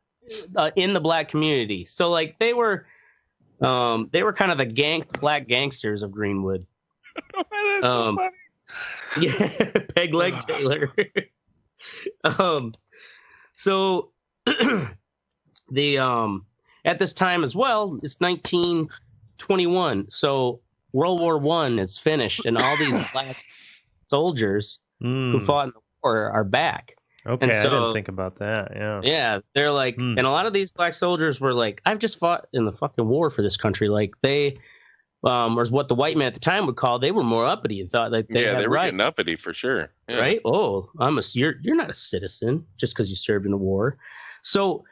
in the black community, so like they were kind of the black gangsters of Greenwood. So yeah, Peg Leg Taylor. So the at this time as well, it's 1921. So World War I is finished, and all these black soldiers who fought in the war are back. Okay, and so, I didn't think about that. Yeah, they're like, and a lot of these black soldiers were like, I've just fought in the fucking war for this country. Like they, or what the white man at the time would call, they were more uppity and thought like they were getting uppity for sure. Yeah. Right? Oh, you're not a citizen just because you served in the war. So,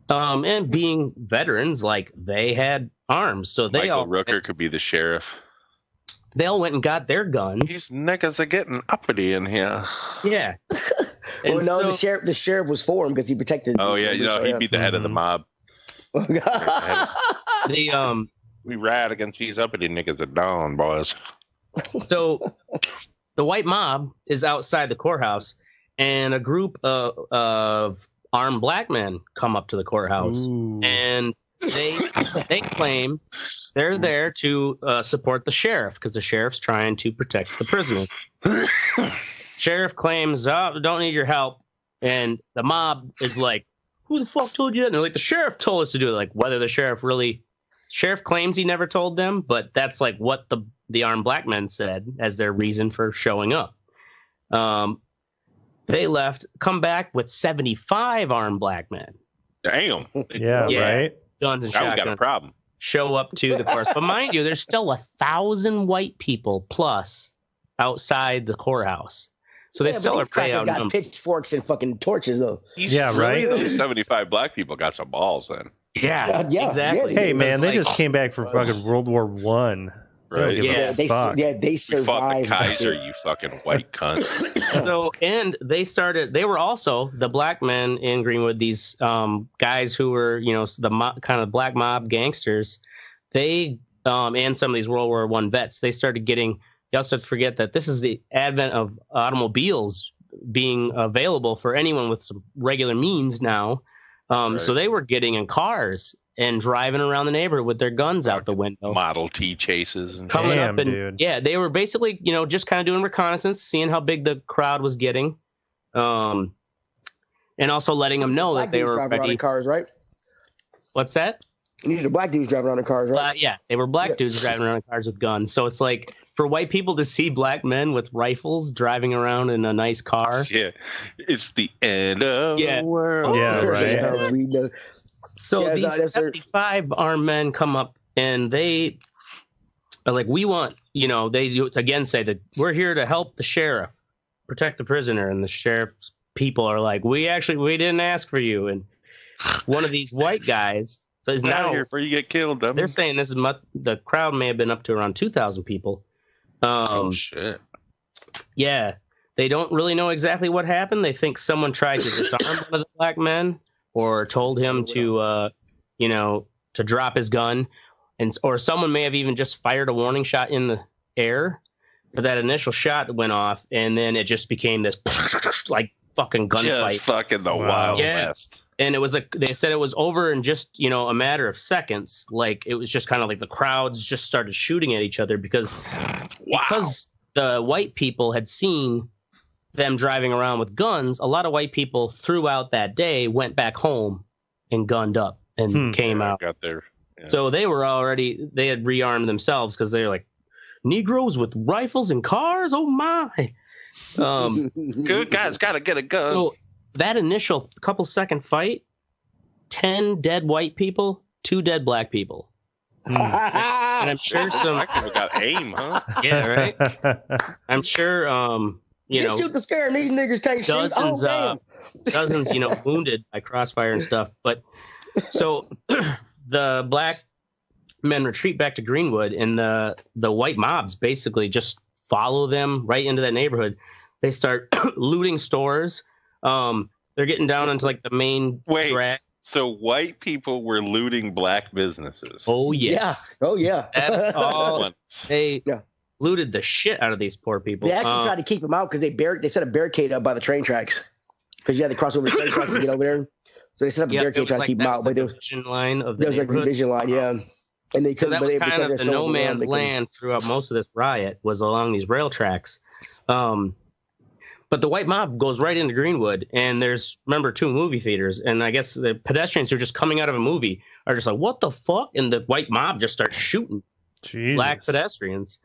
and being veterans, like they had arms, so they Michael Rooker could be the sheriff. They all went and got their guns. These niggas are getting uppity in here. Yeah. Well, no, the sheriff was for him because he protected. Oh yeah, he'd be the head of the mob. We ride against these uppity niggas at dawn, boys. So the white mob is outside the courthouse, and a group of armed black men come up to the courthouse, and they claim they're there to support the sheriff because the sheriff's trying to protect the prisoners. Sheriff claims, don't need your help. And the mob is like, who the fuck told you that? And they're like, the sheriff told us to do it. Like, whether the sheriff claims he never told them, but that's like what the armed black men said as their reason for showing up. They left, come back with 75 armed black men. Damn. Yeah, right? Guns and shotguns. Got a problem. Show up to the course. But mind you, there's still 1,000 white people plus outside the courthouse. So they still are pretty outnumbered. Got pitchforks and fucking torches, though. Right? Those 75 black people got some balls then. Yeah, exactly. Hey, man, they just came back from fucking World War I. Right. They survived. Fought the Kaiser, you fucking white cunt. So, and they were also the black men in Greenwood, these guys who were, the kind of black mob gangsters. They, and some of these World War I vets, they started getting. You also forget that this is the advent of automobiles being available for anyone with some regular means now. Right. So they were getting in cars and driving around the neighborhood with their guns out the window. Model T chases and coming up, and they were basically, just kind of doing reconnaissance, seeing how big the crowd was getting, and also letting them know that they were ready. In cars, right? What's that? These are black dudes driving around in cars, right? Yeah, they were black dudes driving around in cars with guns. So it's like for white people to see black men with rifles driving around in a nice car. Yeah, it's the end of the world. Yeah, right. So these 75 armed men come up and they are like, we want, they again say that we're here to help the sheriff protect the prisoner. And the sheriff's people are like, we didn't ask for you. And one of these white guys is now here before you get killed. They're saying this is the crowd may have been up to around 2,000 people. Oh, shit. Yeah. They don't really know exactly what happened. They think someone tried to disarm one of the black men or told him to, to drop his gun. Or someone may have even just fired a warning shot in the air. But that initial shot went off, and then it just became this like fucking gunfight. Just fucking the Wild West. And they said it was over in just, a matter of seconds. Like it was just kind of like the crowds just started shooting at each other because the white people had seen them driving around with guns. A lot of white people throughout that day went back home and gunned up and came out. Got there. Yeah. So they had rearmed themselves because they're like, Negroes with rifles and cars? Oh my. Good guys gotta get a gun. So that initial couple second fight, 10 dead white people, 2 dead black people. And I'm sure some got aim, huh? Yeah, right. I'm sure just shoot the scare and these niggas can't shoot. Dozens, wounded by crossfire and stuff. But so the black men retreat back to Greenwood, and the white mobs basically just follow them right into that neighborhood. They start looting stores. They're getting down into like the main drag. So white people were looting black businesses. Oh yes. Yeah. Oh yeah. That's all. looted the shit out of these poor people. They actually tried to keep them out because they set a barricade up by the train tracks because you had to cross over the train tracks to get over there. So they set up a barricade trying to keep them out. But there was a division line of the there was like a division line, yeah. And they so that was kind of the no man's land throughout most of this riot was along these rail tracks. But the white mob goes right into Greenwood, and there's, remember, 2 movie theaters, and I guess the pedestrians who are just coming out of a movie are just like, what the fuck? And the white mob just starts shooting black pedestrians.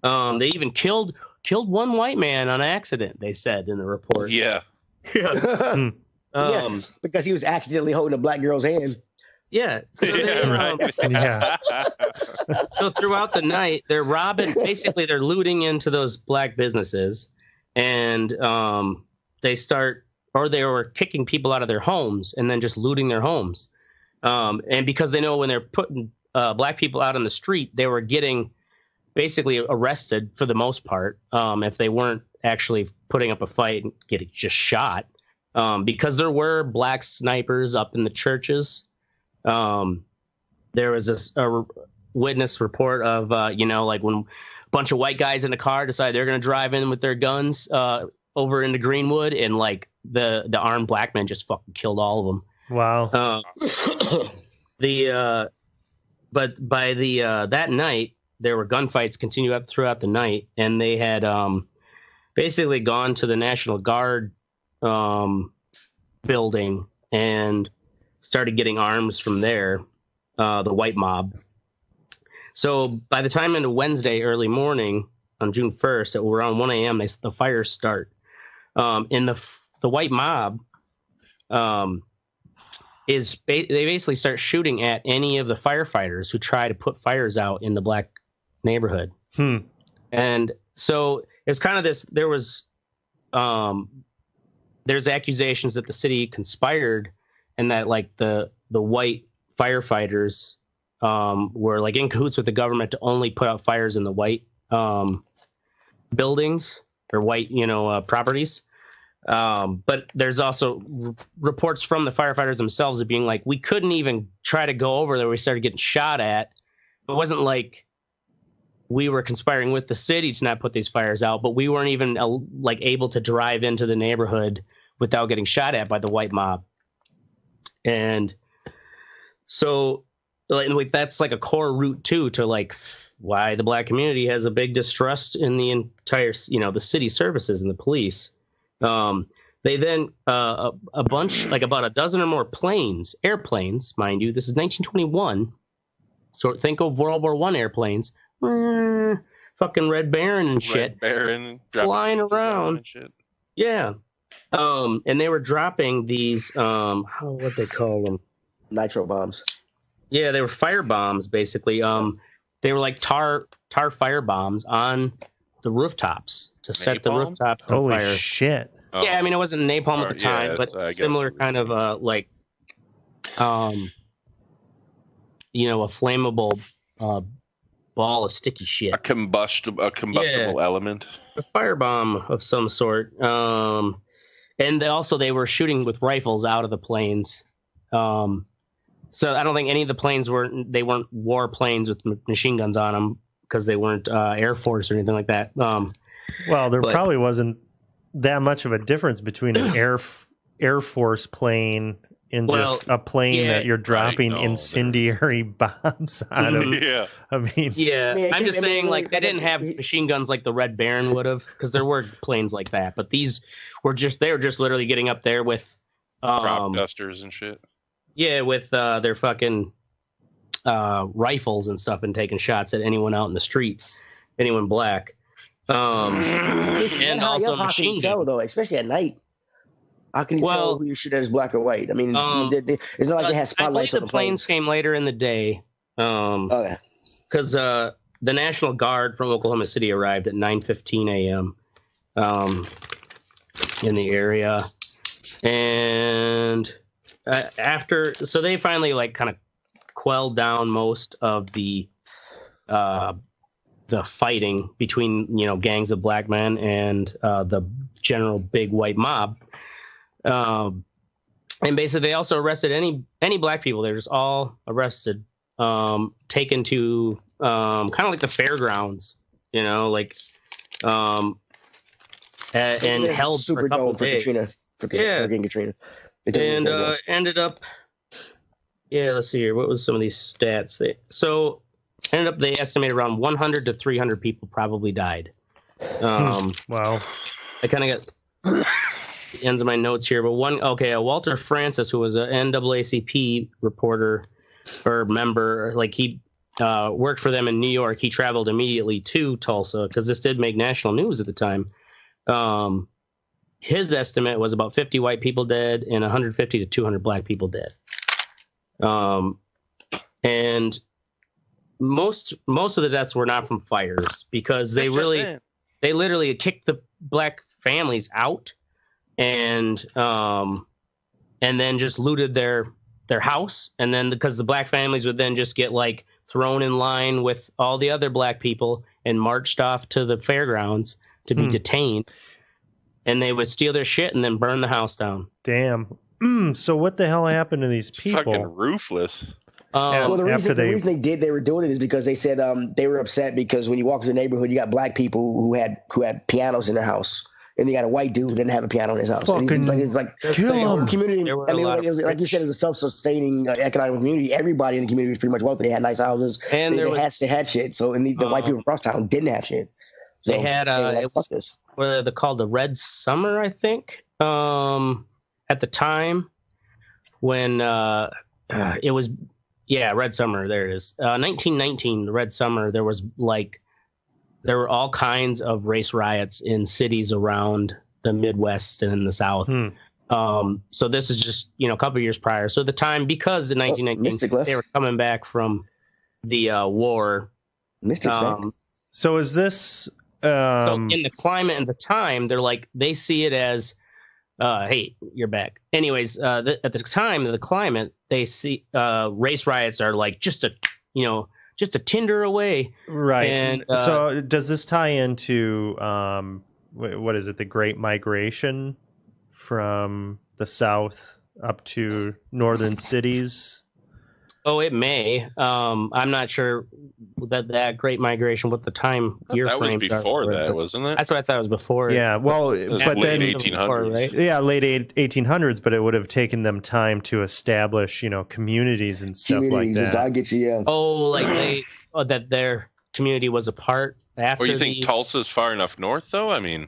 They even killed one white man on accident, they said in the report. Yeah. Yeah. Because he was accidentally holding a black girl's hand. Yeah. So so throughout the night, they're robbing, basically they're looting into those black businesses. And they were kicking people out of their homes and then just looting their homes. And because they know when they're putting black people out on the street, they were getting basically arrested for the most part if they weren't actually putting up a fight and getting just shot. Because there were black snipers up in the churches. There was a witness report of, like when bunch of white guys in a car decide they're going to drive in with their guns over into Greenwood, and like the armed black men just fucking killed all of them. Wow. But by that night there were gunfights continue up throughout the night, and they had basically gone to the National Guard building and started getting arms from there, the white mob. So by the time into Wednesday early morning on June 1st, at around 1 a.m., the fires start. And the white mob they basically start shooting at any of the firefighters who try to put fires out in the black neighborhood. And so it's kind of this. There's accusations that the city conspired, and that like the white firefighters were like in cahoots with the government to only put out fires in the white buildings or white, properties. But there's also reports from the firefighters themselves of being like, we couldn't even try to go over there. We started getting shot at. It wasn't like we were conspiring with the city to not put these fires out, but we weren't even like able to drive into the neighborhood without getting shot at by the white mob. And so like that's like a core root too to like why the black community has a big distrust in the entire, the city services and the police. They then a bunch, like about a dozen or more airplanes, mind you, this is 1921. So think of World War I airplanes, fucking Red Baron and shit, flying around. And shit. Yeah. And they were dropping these, what they call them? Nitro bombs. Yeah, they were fire bombs, basically. They were like tar fire bombs on the rooftops to set the rooftops on fire. Holy shit. Yeah, I mean, it wasn't napalm at the time, but similar kind of a flammable ball of sticky shit. A combustible element. A firebomb of some sort. And they were shooting with rifles out of the planes. So I don't think any of the planes weren't war planes with machine guns on them, because they weren't Air Force or anything like that. Well, there probably wasn't that much of a difference between an Air Force plane and just a plane that you're dropping incendiary bombs out of. Yeah. I mean, I'm just saying, like, they didn't have machine guns like the Red Baron would have, because there were planes like that. But these were just literally getting up there with crop dusters and shit. Yeah, with their fucking rifles and stuff, and taking shots at anyone out in the street, anyone black. And also machine gun, though, especially at night. How can you tell who you shoot at is black or white? I mean, it's not like they have spotlights on the planes. Came later in the day. Okay. Because the National Guard from Oklahoma City arrived at 9:15 a.m. In the area, and so they finally like kind of quelled down most of the fighting between gangs of black men and the general big white mob. And basically, they also arrested any black people. They're just all arrested, taken to kind of like the fairgrounds like, and held super for a couple dome for days. Katrina. Hurricane Katrina. And ended up, let's see here. What was some of these stats? They estimated around 100 to 300 people probably died. Wow. I kind of got the ends of my notes here, but Walter Francis, who was an NAACP reporter or member, like he worked for them in New York. He traveled immediately to Tulsa because this did make national news at the time. His estimate was about 50 white people dead and 150 to 200 black people dead. And most of the deaths were not from fires because they literally kicked the black families out and then just looted their house. And then because the black families would then just get like thrown in line with all the other black people and marched off to the fairgrounds to be detained. And they would steal their shit and then burn the house down. Damn. So what the hell happened to these people? Fucking ruthless. Well, the reason they were doing it is because they said they were upset because when you walk into the neighborhood, you got black people who had pianos in their house, and you got a white dude who didn't have a piano in his house. It's like kill them. Community. I mean, it was, like you said, it was a self-sustaining economic community. Everybody in the community was pretty much wealthy. They had nice houses, and they had shit. So, and the white people across town didn't have shit. So they had what are they called? The Red Summer, I think. At the time when it was. Yeah, Red Summer. There it is. 1919, the Red Summer. There were all kinds of race riots in cities around the Midwest and in the South. So this is just a couple of years prior. So the time, because in 1919 they were coming back from the war. So is this? So in the climate and the time, they see it as, hey, you're back. Anyways, at the time of the climate, they see race riots are like just a tinder away. Right. And so does this tie into what is it? The Great Migration from the South up to northern cities? Oh, it may. I'm not sure that Great Migration, what the time year frame. That was before that, wasn't it? That's what I thought it was before. Yeah, well, but then 1800s. Right? Yeah, late 1800s, but it would have taken them time to establish, communities and stuff like that. I get you, yeah. Oh, like that their community was apart after. Or you think Tulsa's far enough north, though? I mean,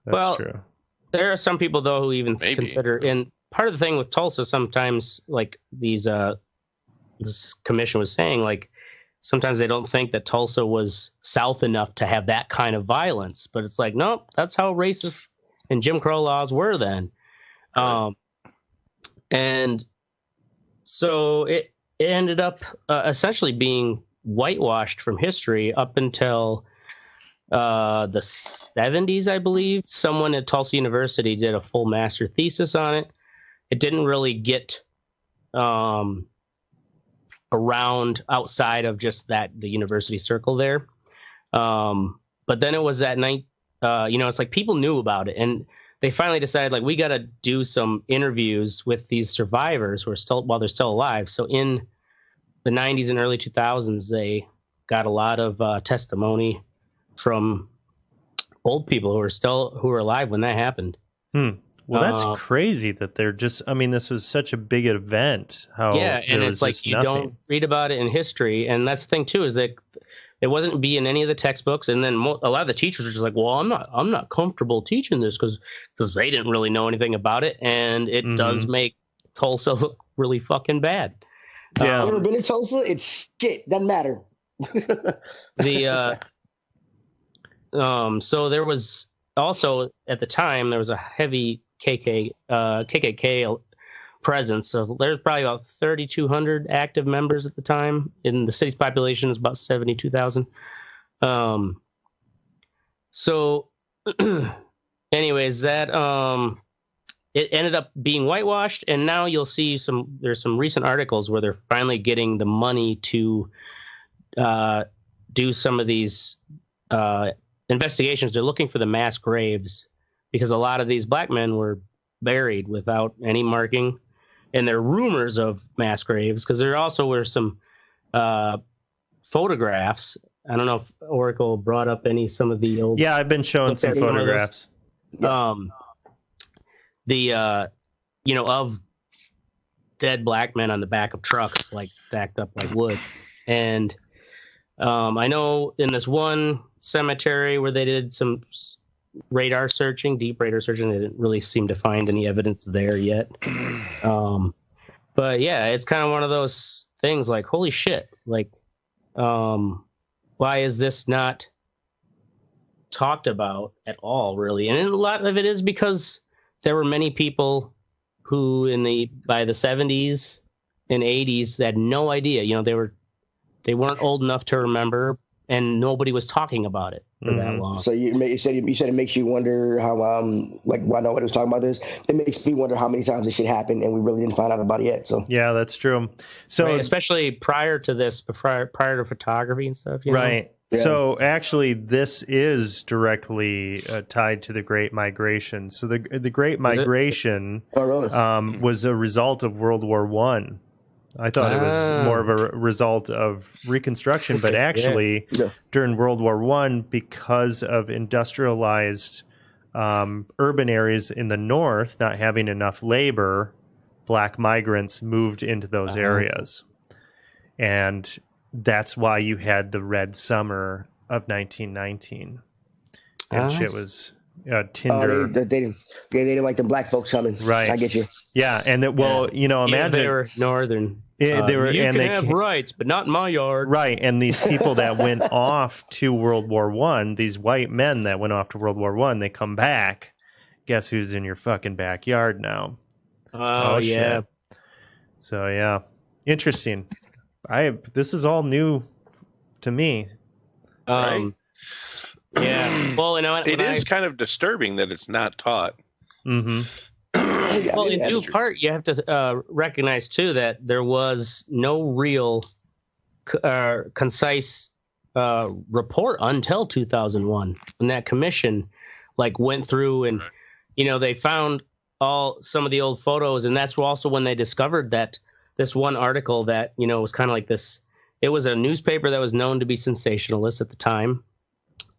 that's true. There are some people though who even consider, and part of the thing with Tulsa, sometimes like these. This commission was saying, like, sometimes they don't think that Tulsa was South enough to have that kind of violence, but it's like, nope, that's how racist and Jim Crow laws were then. And so it ended up essentially being whitewashed from history up until the 70s, I believe. Someone at Tulsa University did a full master thesis on it. It didn't really get around outside of just the university circle there. But then it was that night, it's like people knew about it, and they finally decided, like, we got to do some interviews with these survivors who are still, while they're still alive. So in the 90s and early 2000s, they got a lot of testimony from old people who were alive when that happened. Well, that's crazy that they're just, this was such a big event. And it's like you don't read about it in history. And that's the thing too, is that it wasn't in any of the textbooks. And then a lot of the teachers are just like, well, I'm not comfortable teaching this because they didn't really know anything about it. And it does make Tulsa look really fucking bad. Yeah. I've never been to Tulsa. It's shit. Doesn't matter. So there was also at the time, there was a heavy KKK presence. So there's probably about 3,200 active members at the time. In the city's population is about 72,000. So anyways, that it ended up being whitewashed, and now you'll see there's some recent articles where they're finally getting the money to do some of these investigations. They're looking for the mass graves, because a lot of these black men were buried without any marking, and there are rumors of mass graves, because there also were some photographs I don't know if Oracle brought up some of the old. Yeah, I've been showing some photographs. Of dead black men on the back of trucks, like stacked up like wood. And I know in this one cemetery where they did some radar searching, deep radar searching, they didn't really seem to find any evidence there yet. But yeah, it's kind of one of those things like, holy shit, like, why is this not talked about at all, really? And a lot of it is because there were many people who by the 70s and 80s had no idea. They weren't old enough to remember, and nobody was talking about it for that long. So you said it makes you wonder how why nobody was talking about this. It makes me wonder how many times this shit happened and we really didn't find out about it yet. So yeah, that's true. So right, especially prior to this, prior to photography and stuff. Right. Yeah. So actually, this is directly tied to the Great Migration. So the Great Migration was a result of World War One. I thought it was more of a result of Reconstruction, but actually during World War One, because of industrialized urban areas in the north not having enough labor, black migrants moved into those areas. And that's why you had the Red Summer of 1919. And shit was Tinder. They didn't like the black folks coming. Right. I get you. Yeah. And imagine they were northern. They can have rights, but not in my yard. Right. And these people that went off to World War One, these white men that went off to World War One, they come back. Guess who's in your fucking backyard now? Oh yeah. Shit. So yeah. Interesting. This is all new to me. Right? Yeah. Well, it is kind of disturbing that it's not taught. Mm-hmm. Well, in due part, you have to recognize too that there was no real concise report until 2001, when that commission went through and they found some of the old photos, and that's also when they discovered that this one article that was kind of like this. It was a newspaper that was known to be sensationalist at the time,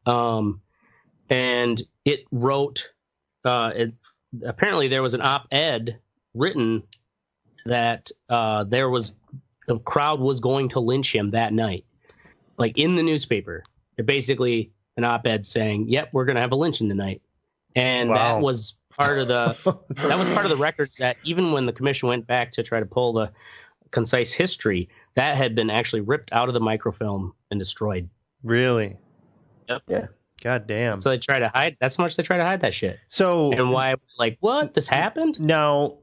and it wrote. Apparently there was an op-ed written that the crowd was going to lynch him that night, in the newspaper. It basically an op-ed saying, "Yep, we're going to have a lynching tonight," and that was part of the records that even when the commission went back to try to pull the concise history, that had been actually ripped out of the microfilm and destroyed. Really? Yep. Yeah. God damn. So they try to hide. That's how much they try to hide that shit. So and why? What? This happened? Now,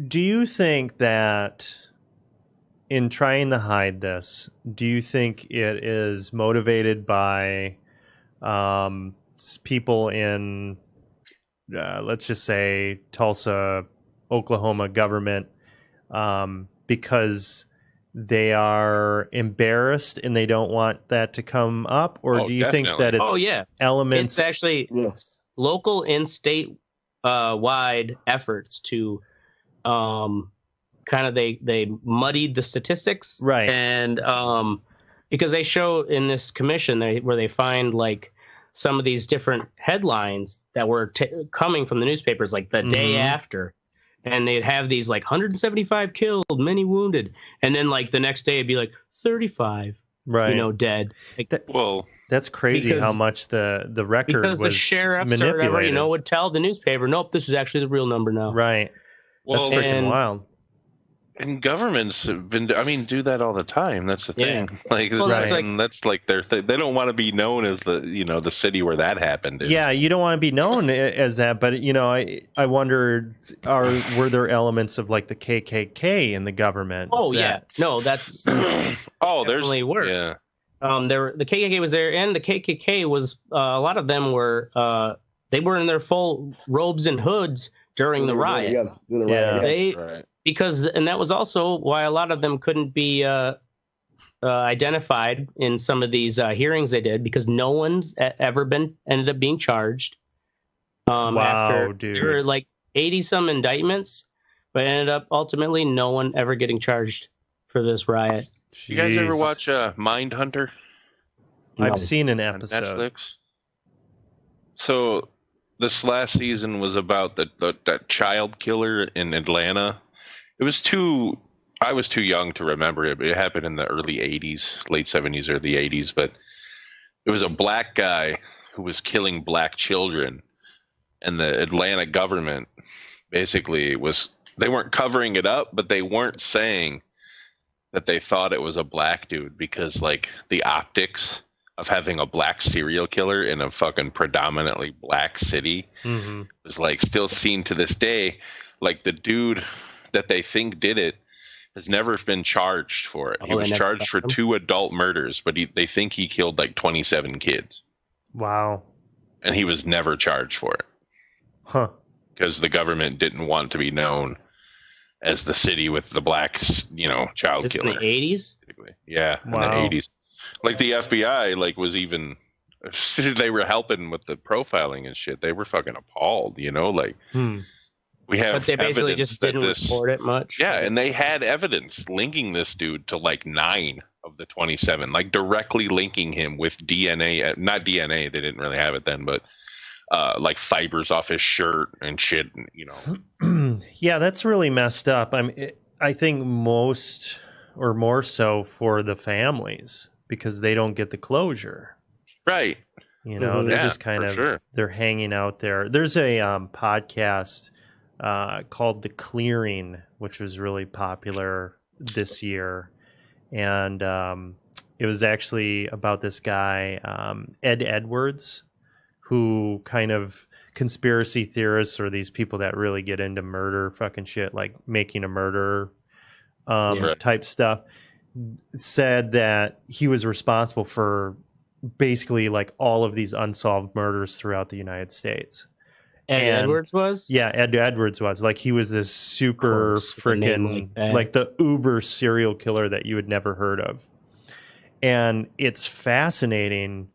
do you think that in trying to hide this, do you think it is motivated by people in, let's just say, Tulsa, Oklahoma government, because they are embarrassed and they don't want that to come up? Or do you think that it's elements? It's actually local and state wide efforts to they muddied the statistics. Right. And because they show in this commission where they find some of these different headlines that were coming from the newspapers the day after. And they'd have these 175 killed, many wounded, and then the next day it'd be 35, right? Dead. That's crazy how much the record was the sheriffs manipulated. or whatever, would tell the newspaper, nope, this is actually the real number now. Right. That's freaking wild. And governments have been, do that all the time. That's the thing. They don't want to be known as the city where that happened. Yeah, you don't want to be known as that. But I wondered, were there elements of the KKK in the government? Oh yeah, no, that's definitely were. Yeah. The KKK was there, and the KKK was a lot of them were they were in their full robes and hoods during the riot. Yeah. Because that was also why a lot of them couldn't be identified in some of these hearings they did, because no one's ever ended up being charged. After there were 80 some indictments, but ended up ultimately no one ever getting charged for this riot. You guys ever watch Mindhunter? I've seen an episode. Netflix. So this last season was about that child killer in Atlanta. I was too young to remember it. It happened in the early 80s, late 70s, early 80s. But it was a black guy who was killing black children. And the Atlanta government basically they weren't covering it up, but they weren't saying that they thought it was a black dude because, like, the optics of having a black serial killer in a fucking predominantly black city was, like, still seen to this day. Like, the dude that they think did it has never been charged for it. He was charged for 2 adult murders, but they think he killed, like, 27 kids. Wow. And he was never charged for it. Huh. Because the government didn't want to be known as the city with the black, child killer. In the 80s? Yeah, wow. In the 80s. Like, the FBI, like, was even... They were helping with the profiling and shit. They were fucking appalled, like... We have but they basically just didn't report it much. Yeah, and they had evidence linking this dude to, like, 9 of the 27. Like, directly linking him with DNA. Not DNA, they didn't really have it then, but... like fibers off his shirt and shit, Yeah, that's really messed up. I think most or more so for the families because they don't get the closure. Right. They're just kind of they're hanging out there. There's a podcast called The Clearing, which was really popular this year, and it was actually about this guy Ed Edwards, who kind of conspiracy theorists or these people that really get into murder fucking shit, like making a murder type stuff, said that he was responsible for basically like all of these unsolved murders throughout the United States. Edwards was? Yeah, Ed Edwards was. Like, he was this super freaking, like the uber serial killer that you had never heard of. And it's fascinating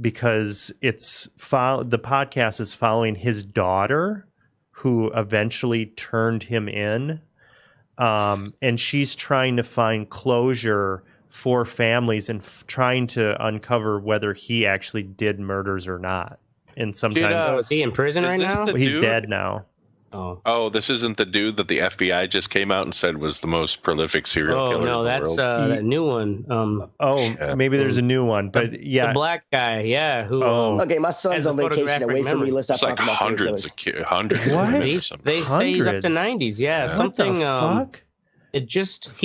because the podcast is following his daughter, who eventually turned him in, and she's trying to find closure for families and trying to uncover whether he actually did murders or not. And sometimes is he in prison right now? He's dead now. Oh, this isn't the dude that the FBI just came out and said was the most prolific serial killer. Oh no, that's a new one. Maybe there's a new one, but yeah, the black guy, yeah. Who? Okay, my son's on vacation away from me. Let's not talk about hundreds. What? They say he's up to 90s. Yeah, something. Fuck? He's just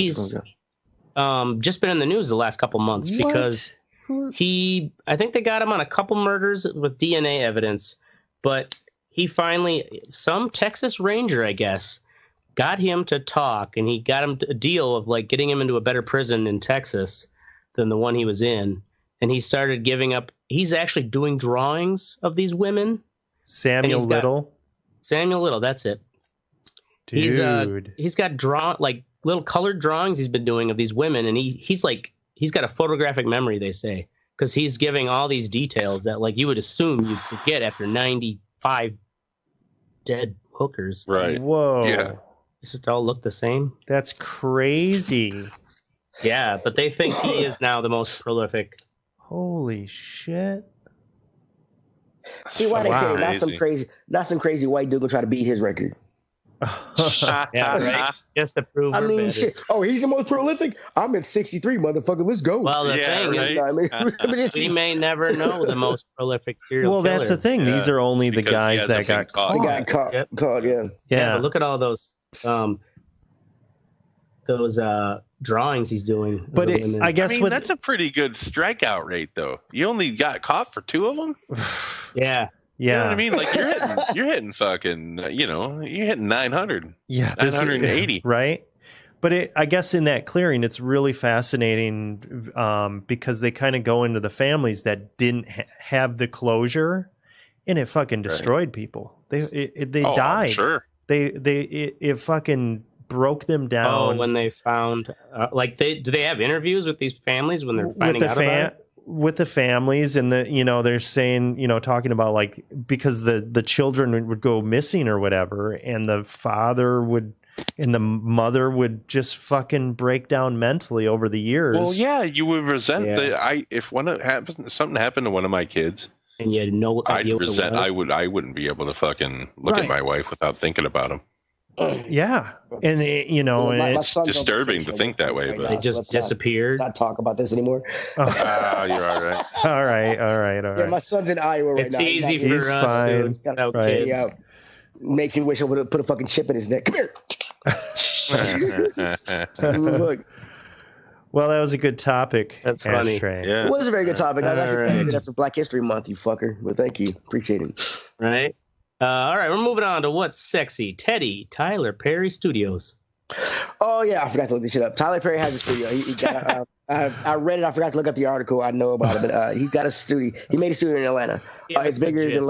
been in the news the last couple months because I think they got him on a couple murders with DNA evidence, but. He finally, some Texas Ranger, I guess, got him to talk, and he got him a deal of like getting him into a better prison in Texas than the one he was in. And he started giving up. He's actually doing drawings of these women. Samuel Little, that's it. Dude, he's got like little colored drawings he's been doing of these women, and he's got a photographic memory, they say, because he's giving all these details that like you would assume you'd forget after 95 dead hookers. Right. Whoa. Yeah. Does it all look the same? That's crazy. Yeah, but they think he is now the most prolific. Holy shit. See why they say not some crazy white dude will try to beat his record. Yeah, right. Just to prove. I mean, shit. Oh, he's the most prolific. I'm at 63, motherfucker. Let's go. Well, the thing is, we may never know the most prolific serial killer. Well, that's the thing. These are only the guys that got caught. They got caught. Yeah. But look at all those drawings he's doing. But I guess that's a pretty good strikeout rate, though. You only got caught for 2 of them. Yeah. You know what I mean? Like, you're hitting fucking, you're hitting 900. Yeah. 980. Right? But I guess in that clearing, it's really fascinating because they kind of go into the families that didn't have the closure, and it fucking destroyed people. They died. Sure. It fucking broke them down. Oh, when they found, do they have interviews with these families when they're finding out about it? With the families, and they're saying, talking about like, because the children would go missing or whatever, and the father would And the mother would just fucking break down mentally over the years. Well, yeah, you would resent if something happened to one of my kids, and you had no idea I'd resent. I wouldn't be able to fucking look at my wife without thinking about him. Yeah, and it's disturbing to think that way, but it just disappeared. Not talk about this anymore. You're all right. All right. Yeah, my son's in Iowa right now. It's easy for us. Right. Yeah, makes me wish I would have put a fucking chip in his neck. Come here. Look. Well, that was a good topic. That's funny. Yeah. It was a very good topic. I'd actually did that for Black History Month, you fucker. Well, thank you. Appreciate it. Right. All right, we're moving on to what's sexy. Teddy, Tyler Perry Studios. Oh, yeah, I forgot to look this shit up. Tyler Perry has a studio. He got, I read it. I forgot to look up the article. I know about it, but he's got a studio. He made a studio in Atlanta. Yeah, it's bigger than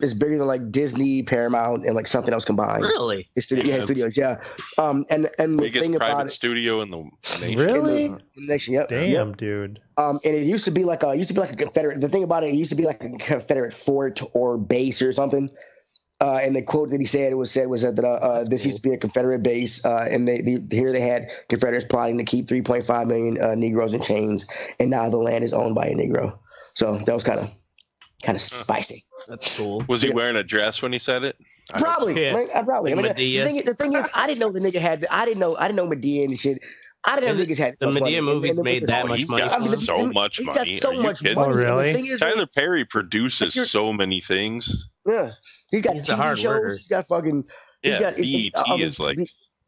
it's bigger than like Disney, Paramount, and like something else combined. Really? His studios, yeah. And the thing about it, studio in the nation. Really? In the nation, yep. Damn, dude. And it used to be like a Confederate. The thing about it used to be like a Confederate fort or base or something. And the quote that he said was that this used to be a Confederate base, and here they had Confederates plotting to keep 3.5 million Negroes in chains, and now the land is owned by a Negro. So that was kind of spicy. That's cool. Was he wearing a dress when he said it? Probably. Probably. Like the thing is, I didn't know the nigga had. I didn't know Medea and shit. I didn't know niggas had the Medea movies made that much money. So much money. He's got so much money. Oh, really? Tyler Perry produces so many things. Yeah, he's got TV shows. Worker. He's got fucking. Yeah, BET is like.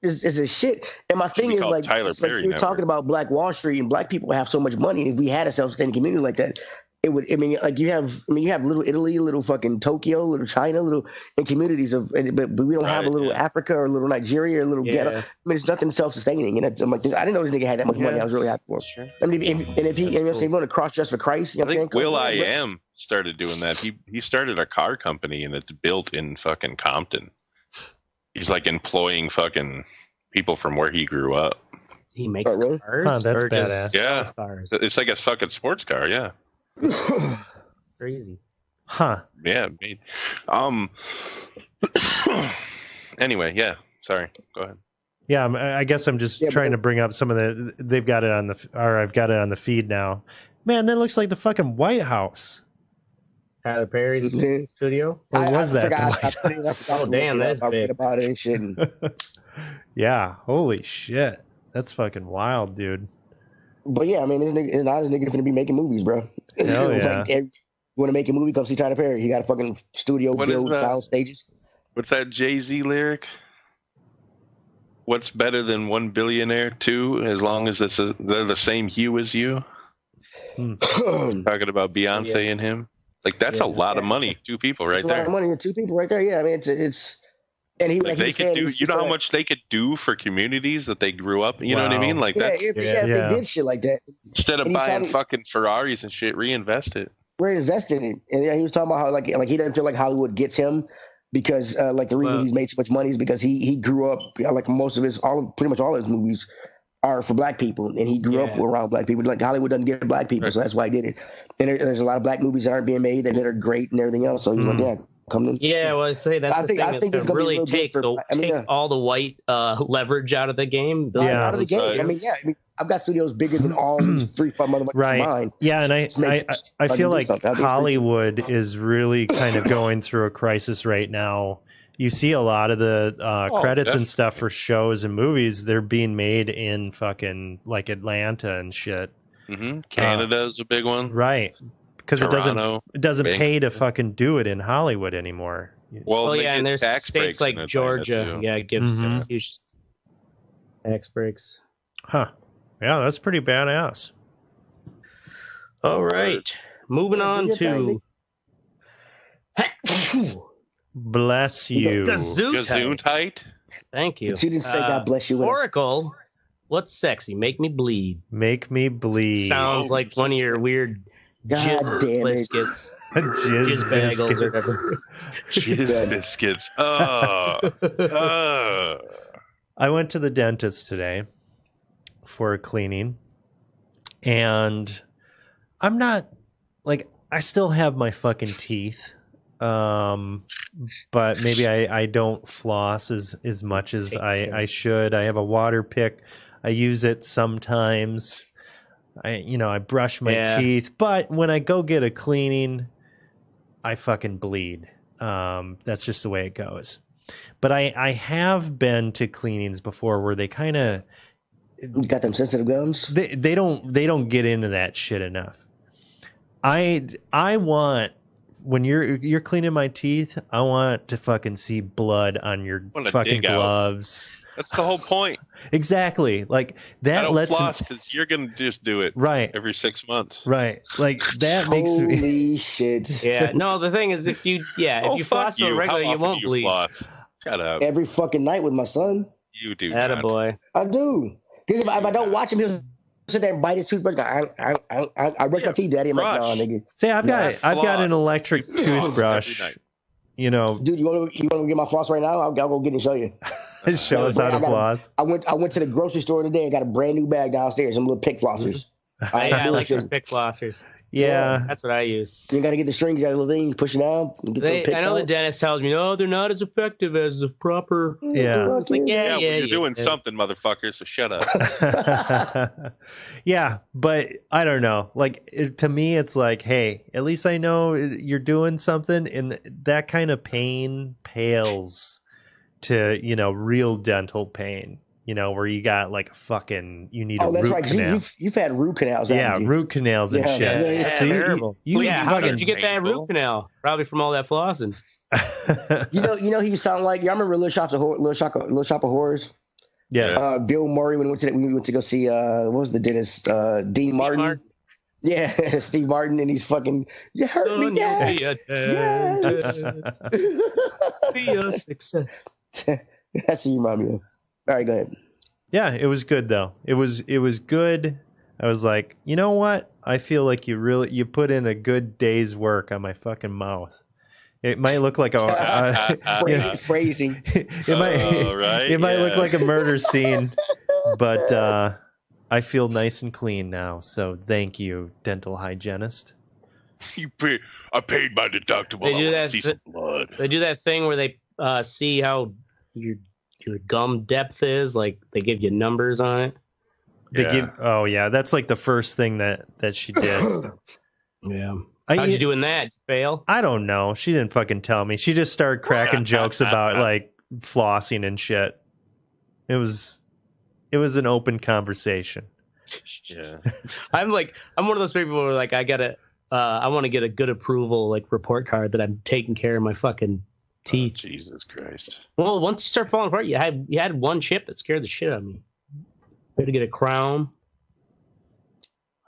Is a shit. And my thing is like, you're talking about Black Wall Street, and black people have so much money. And if we had a self-sustaining community like that, it would. I mean, like you have little Italy, little fucking Tokyo, little China, little and communities of, but we don't have a little Africa or a little Nigeria, or a little ghetto. I mean, it's nothing self-sustaining. And I'm like, I didn't know this nigga had that much money. I was really happy for him. Sure. I mean, and if he, you want to cross dress for Christ, you know what I'm saying? will.i.am started doing that. He started a car company, and it's built in fucking Compton. He's like employing fucking people from where he grew up. He makes cars. Huh, that's badass. Yeah, cars. It's like a fucking sports car. Yeah. Crazy. Huh. Yeah. Anyway, yeah. Sorry. Go ahead. Yeah, I guess I'm just trying to bring up some of the. They've got it on I've got it on the feed now. Man, that looks like the fucking White House. Tyler Perry's studio? Or was that? Oh, damn, that's big. About it and shit. Yeah, holy shit. That's fucking wild, dude. But yeah, I mean, this nigga going to be making movies, bro. Hell yeah. Like, you want to make a movie, come see Tyler Perry. He got a fucking studio build, sound stages. What's that Jay-Z lyric? What's better than one billionaire? Two, as long as they're the same hue as you. Talking about Beyonce and him. Like, that's a lot of money. Two people right there. A lot of money. Two people right there. Yeah, I mean, it's and he like they could do. You know how much they could do for communities that they grew up. You know what I mean? Like that's if they did shit like that. Instead of buying fucking Ferraris and shit, reinvest it. Reinvest in it. And he was talking about how like he doesn't feel like Hollywood gets him because like the reason he's made so much money is because he grew up like most of pretty much all of his movies are for black people, and he grew up around black people. Like Hollywood doesn't get black people, so that's why he did it. And there's a lot of black movies that aren't being made that are great and everything else. So he's like, yeah, come to. Yeah, well, I say that's I think it's really take all the white leverage out of the game. Out of the game. I mean, I've got studios bigger than all these 3-5 motherfuckers combined. Yeah, and I feel like Hollywood is really kind of going through a crisis right now. You see a lot of the credits and stuff for shows and movies. They're being made in fucking like Atlanta and shit. Mm-hmm. Canada is a big one, right? Because it doesn't pay to fucking do it in Hollywood anymore. Well, and there's states like Georgia, it gives huge tax breaks. Huh? Yeah, that's pretty badass. All right, moving on to. Bless you. Gesundheit. Thank you. But you didn't say God bless you. Oracle, what's sexy? Make me bleed. Make me bleed. Sounds like one of your weird jizz biscuits. Jizz bagels or whatever. Jizz biscuits. I went to the dentist today for a cleaning, and I'm not like, I still have my fucking teeth. but maybe I don't floss as much as I should. I have a water pick. I use it sometimes. I brush my teeth, but when I go get a cleaning, I fucking bleed. That's just the way it goes. But I have been to cleanings before where they kind of got them sensitive gums. They don't get into that shit enough. I want, when you're cleaning my teeth, I want to fucking see blood on your fucking gloves. That's the whole point. Exactly. Like that. I don't floss because you're gonna just do it right every 6 months. Right. Like that makes me. Holy shit. Yeah. No, the thing is, if you floss on regular, you won't bleed. Floss? Shut up. Every fucking night with my son. You do. Attaboy. I do. Because if I don't watch him, he'll sit there and bite his toothbrush. I brush my teeth, Daddy. I'm like, nah, nigga. See, I've got an electric toothbrush. You know, dude, you want to get my floss right now? I'll go get it and show you. Show us how to floss. I went to the grocery store today and got a brand new bag downstairs. Some little pick flossers. I like those pick flossers. Yeah, that's what I use. You got to get the strings out of the thing, push it down. I know the dentist tells me, no, they're not as effective as the proper. Yeah, it's like you're doing something, motherfucker. So shut up. Yeah, but I don't know. Like to me, it's like, hey, at least I know you're doing something, and that kind of pain pales to real dental pain. Where you got like you need a root canal. You've had root canals. Yeah, root canals and shit. Yeah, so terrible. How did you get that root canal? Probably from all that flossing. you know who you sound like? You remember Little Shop of Horrors? Yeah. Bill Murray when we went to go see what was the dentist? Dean Martin. Yeah, Steve Martin, and he's fucking. You hurt me, Dad. Yes. Be a success. That's what you remind me of. All right, go ahead. Yeah, it was good though. It was good. I was like, you know what? I feel like you put in a good day's work on my fucking mouth. It might look like a phrasing. It might look like a murder scene, but I feel nice and clean now. So thank you, dental hygienist. I paid my deductible. They do that. See some blood. They do that thing where they see how your gum depth is. Like they give you numbers on it. Oh yeah, that's like the first thing that she did. Yeah. How'd you do in that? Fail? I don't know. She didn't fucking tell me. She just started cracking jokes about like flossing and shit. It was an open conversation. Yeah. I'm one of those people where like I want to get a good approval like report card that I'm taking care of my fucking teeth. Oh, Jesus Christ. Well, once you start falling apart, you had one chip that scared the shit out of me. I had to get a crown.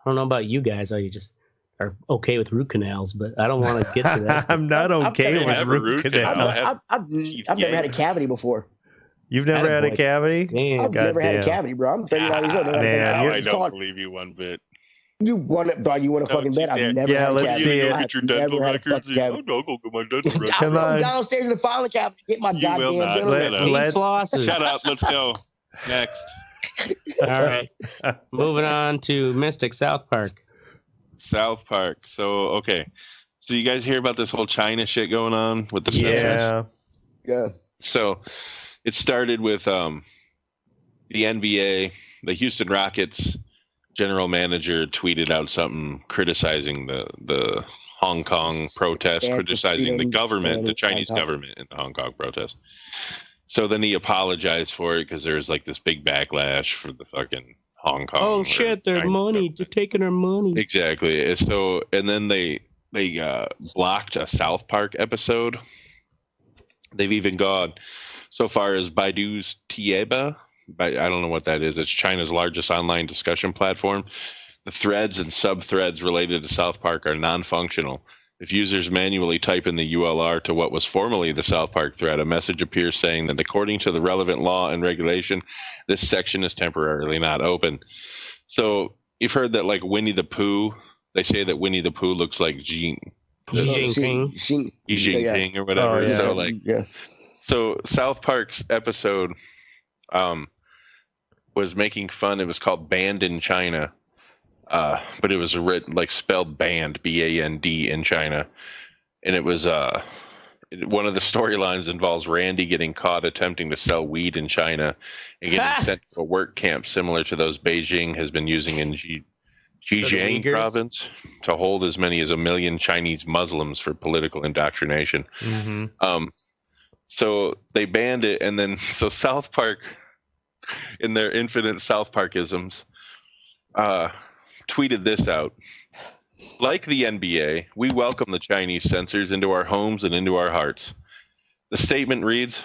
I don't know about you guys. How you just are okay with root canals, but I don't want to get to that. I'm not okay with root canals. I've never had a cavity before. You've never had a cavity? Damn. I've never had a cavity, bro. I'm 39 years old. I don't believe you one bit. You want to fucking bet? I've never had a cavity. Let's see it. Get your dental records. I'll go get my dental records. Come on. downstairs in the filing cabinet. Get my goddamn dental records. Shut up. Let's go. Next. All right. Moving on to Mystic South Park. South Park. So, okay. So you guys hear about this whole China shit going on with the Smiths? Yeah. So it started with the NBA, the Houston Rockets general manager tweeted out something criticizing the Hong Kong protest, criticizing the government, the Chinese government in the Hong Kong protest. So then he apologized for it because there's like this big backlash for the fucking Hong Kong. Oh shit, their money. They're taking our money. Exactly. So, and then they blocked a South Park episode. They've even gone so far as Baidu's Tieba. I don't know what that is. It's China's largest online discussion platform. The threads and sub-threads related to South Park are non-functional. If users manually type in the ULR to what was formerly the South Park thread, a message appears saying that according to the relevant law and regulation, this section is temporarily not open. So you've heard that like Winnie the Pooh, they say that Winnie the Pooh looks like Xi Jinping or whatever. Oh, yeah. So South Park's episode was making fun. It was called Banned in China. But it was written like spelled banned, B-A-N-D in China. And it was one of the storylines involves Randy getting caught attempting to sell weed in China and getting sent to a work camp similar to those Beijing has been using in Xinjiang province to hold as many as 1 million Chinese Muslims for political indoctrination. Mm-hmm. So they banned it, and then so South Park, in their infinite South Parkisms, tweeted this out. Like the NBA, we welcome the Chinese censors into our homes and into our hearts. The statement reads,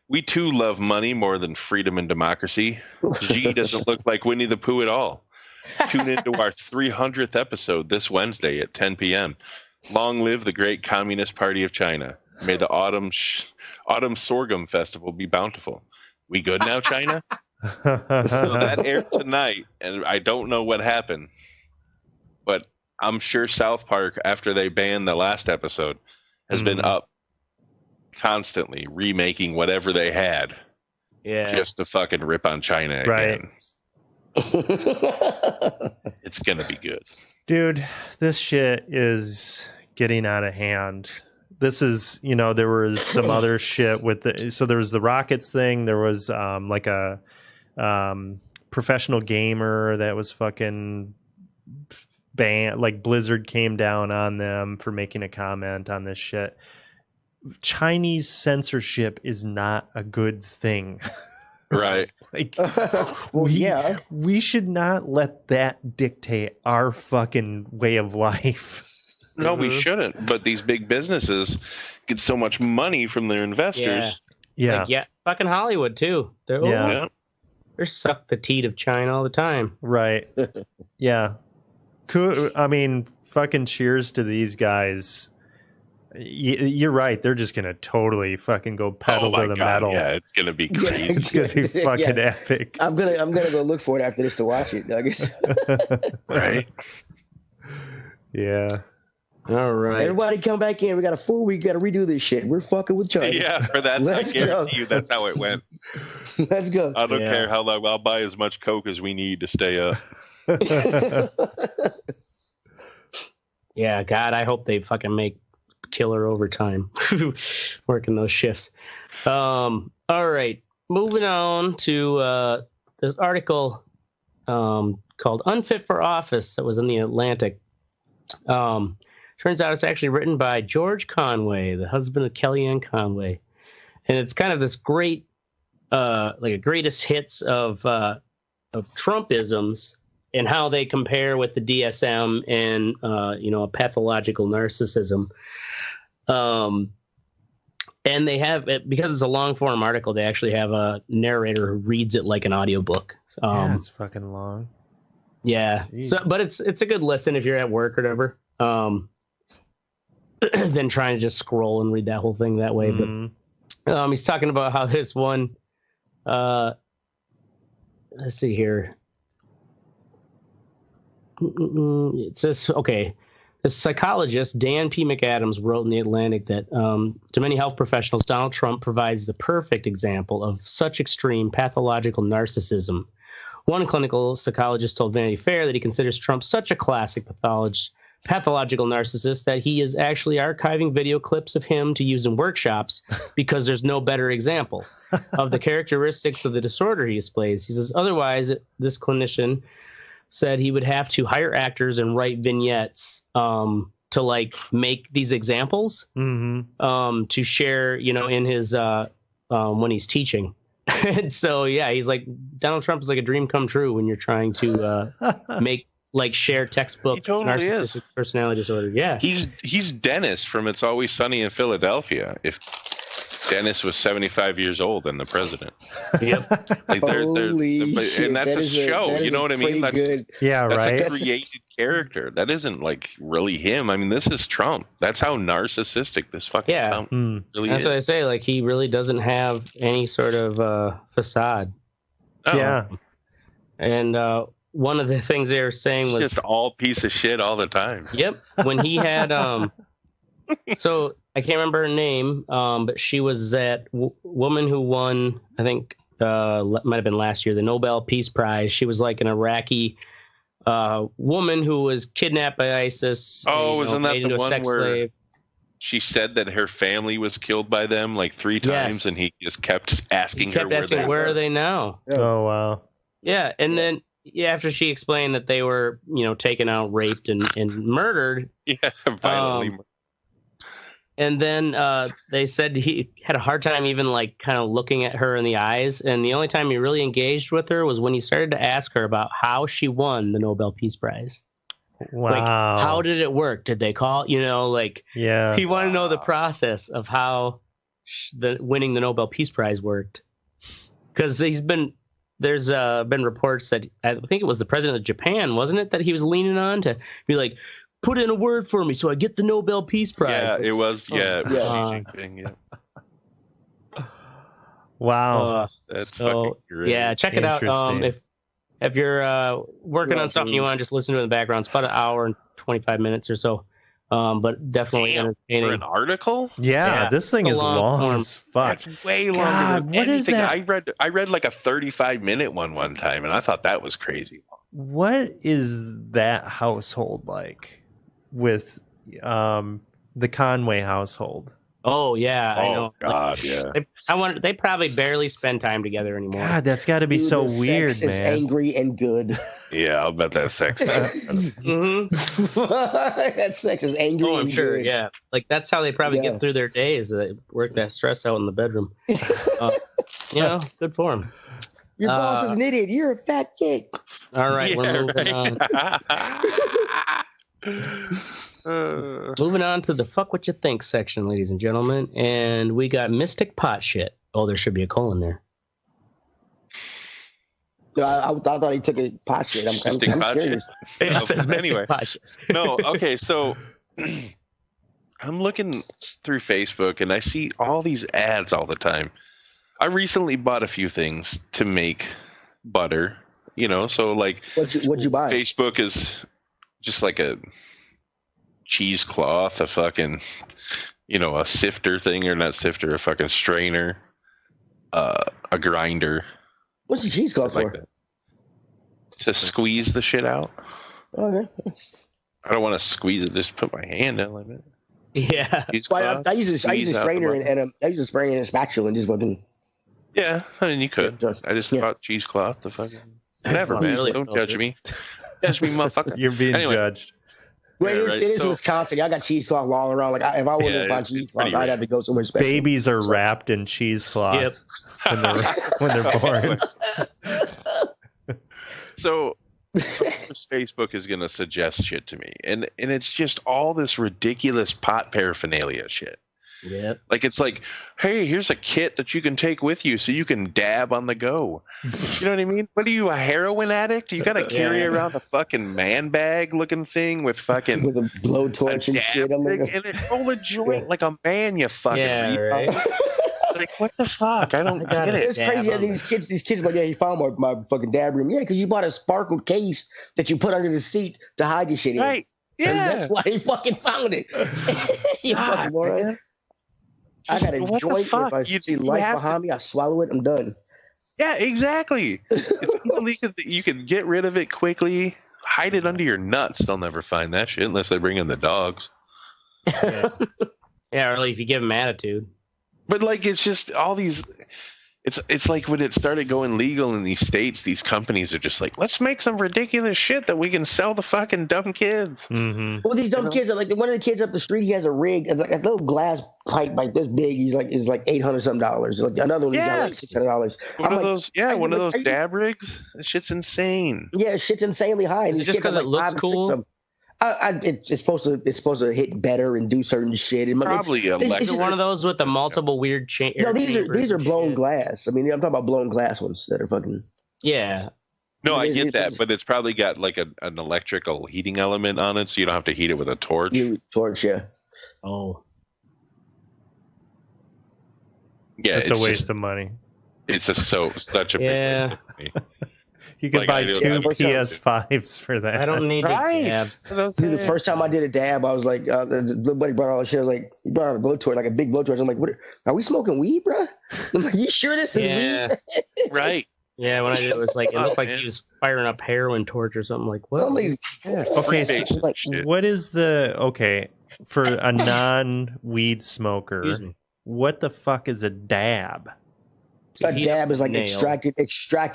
"We too love money more than freedom and democracy. Xi doesn't look like Winnie the Pooh at all. Tune into our 300th episode this Wednesday at 10 p.m. Long live the great Communist Party of China. May the autumn sorghum festival be bountiful. We good now, China?" So that aired tonight, and I don't know what happened, but I'm sure South Park, after they banned the last episode, has been up constantly remaking whatever they had, just to fucking rip on China again. Right. It's gonna be good, dude. This shit is getting out of hand. This is, there was some other shit with so there was the Rockets thing. There was like a professional gamer that was fucking banned. Like Blizzard came down on them for making a comment on this shit. Chinese censorship is not a good thing. Right. Like, we should not let that dictate our fucking way of life. No, we shouldn't. But these big businesses get so much money from their investors. Yeah. Like, fucking Hollywood too. They're suck the teat of China all the time. Right. Yeah. Cool. I mean, fucking cheers to these guys. You're right. They're just gonna totally fucking go pedal to the metal. Yeah, it's gonna be crazy. It's gonna be fucking epic. I'm gonna go look for it after this to watch it, Douglas. Right. Yeah. All right. Everybody come back in. We got a full week. Got to redo this shit. We're fucking with China. Yeah, for that. I guarantee you that's how it went. Let's go. I don't care how long. I'll buy as much Coke as we need to stay up. Yeah, God, I hope they fucking make killer overtime working those shifts. All right, moving on to this article called "Unfit for Office" that was in the Atlantic. Turns out it's actually written by George Conway, the husband of Kellyanne Conway, and it's kind of this great, like a greatest hits of Trumpisms and how they compare with the DSM and a pathological narcissism. And they have it because it's a long form article. They actually have a narrator who reads it like an audiobook. Yeah, it's fucking long. Yeah. So, but it's a good listen if you're at work or whatever. Than trying to just scroll and read that whole thing that way. But he's talking about how this one. Let's see here. It says, okay. The psychologist Dan P. McAdams wrote in The Atlantic that to many health professionals, Donald Trump provides the perfect example of such extreme pathological narcissism. One clinical psychologist told Vanity Fair that he considers Trump such a classic pathological narcissist that he is actually archiving video clips of him to use in workshops because there's no better example of the characteristics of the disorder he displays. He says, otherwise, this clinician said he would have to hire actors and write vignettes to like make these examples to share, in his when he's teaching. And so, yeah, he's like, Donald Trump is like a dream come true when you're trying to make like share textbook narcissistic personality disorder. Yeah. He's Dennis from It's Always Sunny in Philadelphia. If Dennis was 75 years old and the president. Yep. Like and that's a show. You know what I mean? That's right. That's a created character. That isn't like really him. I mean, this is Trump. That's how narcissistic this fucking Trump really that's is. What I say. Like he really doesn't have any sort of facade. Oh. Yeah. And one of the things they were saying was just all piece of shit all the time. Yep. When he had so I can't remember her name, but she was that woman who won, I think, might have been last year, the Nobel Peace Prize. She was like an Iraqi woman who was kidnapped by ISIS. Oh, wasn't that the one where? Slave. she said that her family was killed by them like 3 times, and he just kept asking where are they now? Oh wow. Yeah, and then after she explained that they were, taken out, raped, and murdered. Yeah, violently. And then they said he had a hard time even like kind of looking at her in the eyes. And the only time he really engaged with her was when he started to ask her about how she won the Nobel Peace Prize. Wow. Like, how did it work? Did they call, he wanted to know the process of how winning the Nobel Peace Prize worked. Because there's been reports that I think it was the president of Japan, wasn't it, that he was leaning on to be like, put in a word for me so I get the Nobel Peace Prize. Yeah, it was. Wow. That's fucking great. Yeah, check it out. If you're working on something you want to just listen to in the background, it's about an hour and 25 minutes or so. But definitely entertaining. For an article? Yeah, this thing is long as fuck. That's way longer than anything. Is that? I read like a 35-minute one time, and I thought that was crazy. What is that household like with the Conway household? Oh yeah, I know. God, yeah. They probably barely spend time together anymore. God, that's got to be so weird, sex is man. angry and good. Yeah, I'll bet that sex. That sex is angry. Oh, I'm sure. Good. Yeah, like that's how they probably get through their days. They work that stress out in the bedroom. Good for them. Your boss is an idiot. You're a fat kid. All right, we're moving on. Moving on to the fuck what you think section, ladies and gentlemen, and we got mystic pot shit. Oh, there should be a colon there. I thought he took a pot shit. I'm curious. It just says anyway. Pot shit. No, okay, so I'm looking through Facebook and I see all these ads all the time. I recently bought a few things to make butter, so like what'd you buy? Facebook is just like a cheesecloth, a fucking, a sifter thing, or not sifter, a fucking strainer, a grinder. What's the cheesecloth for? That. To squeeze the shit out. Okay. I don't want to squeeze it. Just put my hand in like that. Yeah. I use a strainer and I use a sprayer and a spatula and just fucking. Yeah, I mean you could. I just bought cheesecloth. The fucking whatever, man. Don't judge me. Judge me, motherfucker. You're being judged. Well, it is Wisconsin. I got cheesecloth all around. Like if I wasn't find cheesecloth, I'd have to go somewhere special. Babies are wrapped in cheesecloth when they're born. So Facebook is gonna suggest shit to me, and it's just all this ridiculous pot paraphernalia shit. Yeah. Like it's like, hey, here's a kit that you can take with you so you can dab on the go. You know what I mean? What are you, a heroin addict? You gotta carry around a fucking man bag looking thing with fucking with a blowtorch and shit. And it roll a joint like a man, you fucking right. Like what the fuck? I don't get it. It's crazy. These kids like, yeah, he found my fucking dab room. Yeah, because you bought a sparkle case that you put under the seat to hide your shit in. Right. Yeah. And that's why he fucking found it. You fucking moron. I got a joint. If I see life behind me, I swallow it. I'm done. Yeah, exactly. It's easily you can get rid of it quickly. Hide it under your nuts. They'll never find that shit unless they bring in the dogs. Yeah, or like if you give them attitude. But like, it's just all these. It's like when it started going legal in these states, these companies are just like, let's make some ridiculous shit that we can sell the fucking dumb kids. Mm-hmm. Well, these dumb kids are like one of the kids up the street. He has a rig. It's like a little glass pipe like this big. Is like $800 something. Like another one, got like $600. One of those dab rigs. That shit's insane. Yeah, shit's insanely high. Is it just because it looks cool? It's supposed to hit better and do certain shit. Probably it's one of those with the multiple weird chain. No, these are blown glass. I mean, I'm talking about blown glass ones that are fucking. Yeah. No, I get that, but it's probably got like an electrical heating element on it, so you don't have to heat it with a torch. Yeah. Oh. Yeah, it's a waste of money. It's such a big waste of money. You can buy 2 PS5s for that. I don't need dabs. The first time I did a dab, I was like, the buddy brought all the shit. I was like, he brought out a blowtorch, like a big blowtorch. I'm like, what? Are we smoking weed, bro? I'm like, you sure this is weed? Right. Yeah, when I did it was like, it looked like he was firing up heroin torch or something. Like, what? Okay, so what is the for a non-weed smoker, what the fuck is a dab? A dab is like extracted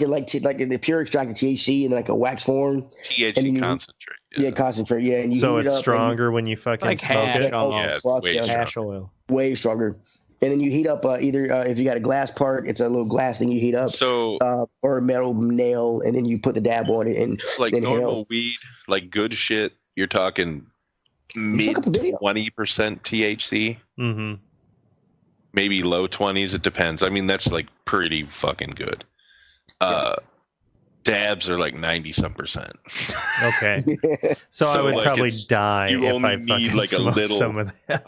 like the pure extracted THC in like a wax form. THC concentrate. Yeah, concentrate. Yeah, and so it's stronger when you fucking like smoke it. Hash oil. Way stronger. And then you heat up either if you got a glass part, it's a little glass thing you heat up. So or a metal nail, and then you put the dab on it and like normal weed, like good shit. You're talking mid 20% THC. Mm-hmm. Maybe low 20s. It depends. I mean, that's like pretty fucking good. Dabs are like 90-some%. Okay. So I would like probably die if I need like a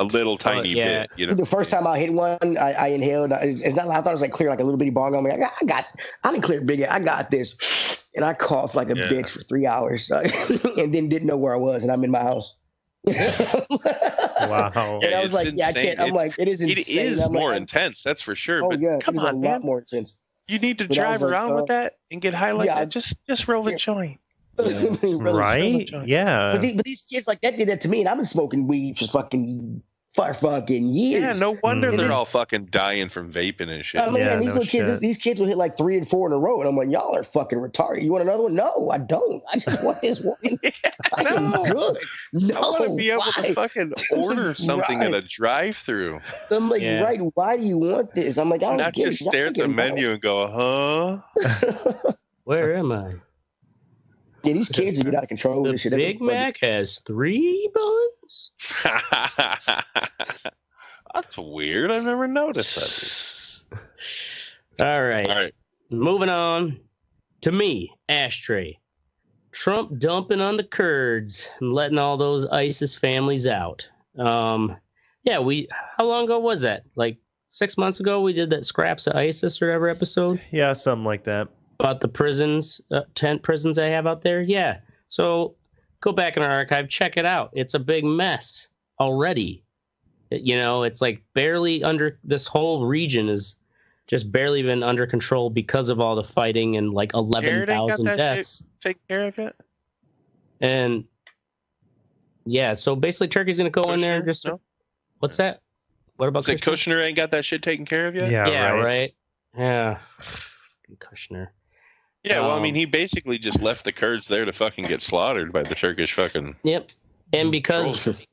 little tiny bit. You know? The first time I hit one, I inhaled. It's not. I thought it was like clear, like a little bitty bong. I'm like, I didn't clear big. I got this, and I coughed like a bitch for 3 hours, and then didn't know where I was, and I'm in my house. Wow. And I was like, I can't. I'm like, it is insane. It is more intense, that's for sure. Oh but yeah, come it is on, a lot more intense. You need to drive around with that and get high like that. Just roll the joint. Right? Yeah. But these kids like that did that to me, and I've been smoking weed for fucking years. Yeah, no wonder they're all fucking dying from vaping and shit. I mean, and these little kids, these kids will hit like 3 and 4 in a row, and I'm like, y'all are fucking retarded. You want another one? No, I don't. I just want this one. I'm good. No, I want to be able to fucking order something at a drive-through. I'm like, right? Why do you want this? I'm like, I don't not get just stare at the menu and go, huh? Where am I? Yeah, these kids get out of control. The this shit. Big Mac has 3 buns. That's weird. I've never noticed that. All right. Moving on to me, Ashtray. Trump dumping on the Kurds and letting all those ISIS families out. How long ago was that? Like 6 months ago, we did that Scraps of ISIS or whatever episode. Yeah, something like that. About the prisons, tent prisons they have out there. Yeah. So go back in our archive, check it out. It's a big mess already. It's like barely under, this whole region is just barely been under control because of all the fighting and like 11,000 deaths. Take care of it. And yeah, so basically Turkey's going to go in there and just, what's that? What about Kushner ain't got that shit taken care of yet? Yeah, right. Yeah. Kushner. Yeah, well, I mean, he basically just left the Kurds there to fucking get slaughtered by the Turkish fucking. Yep, and because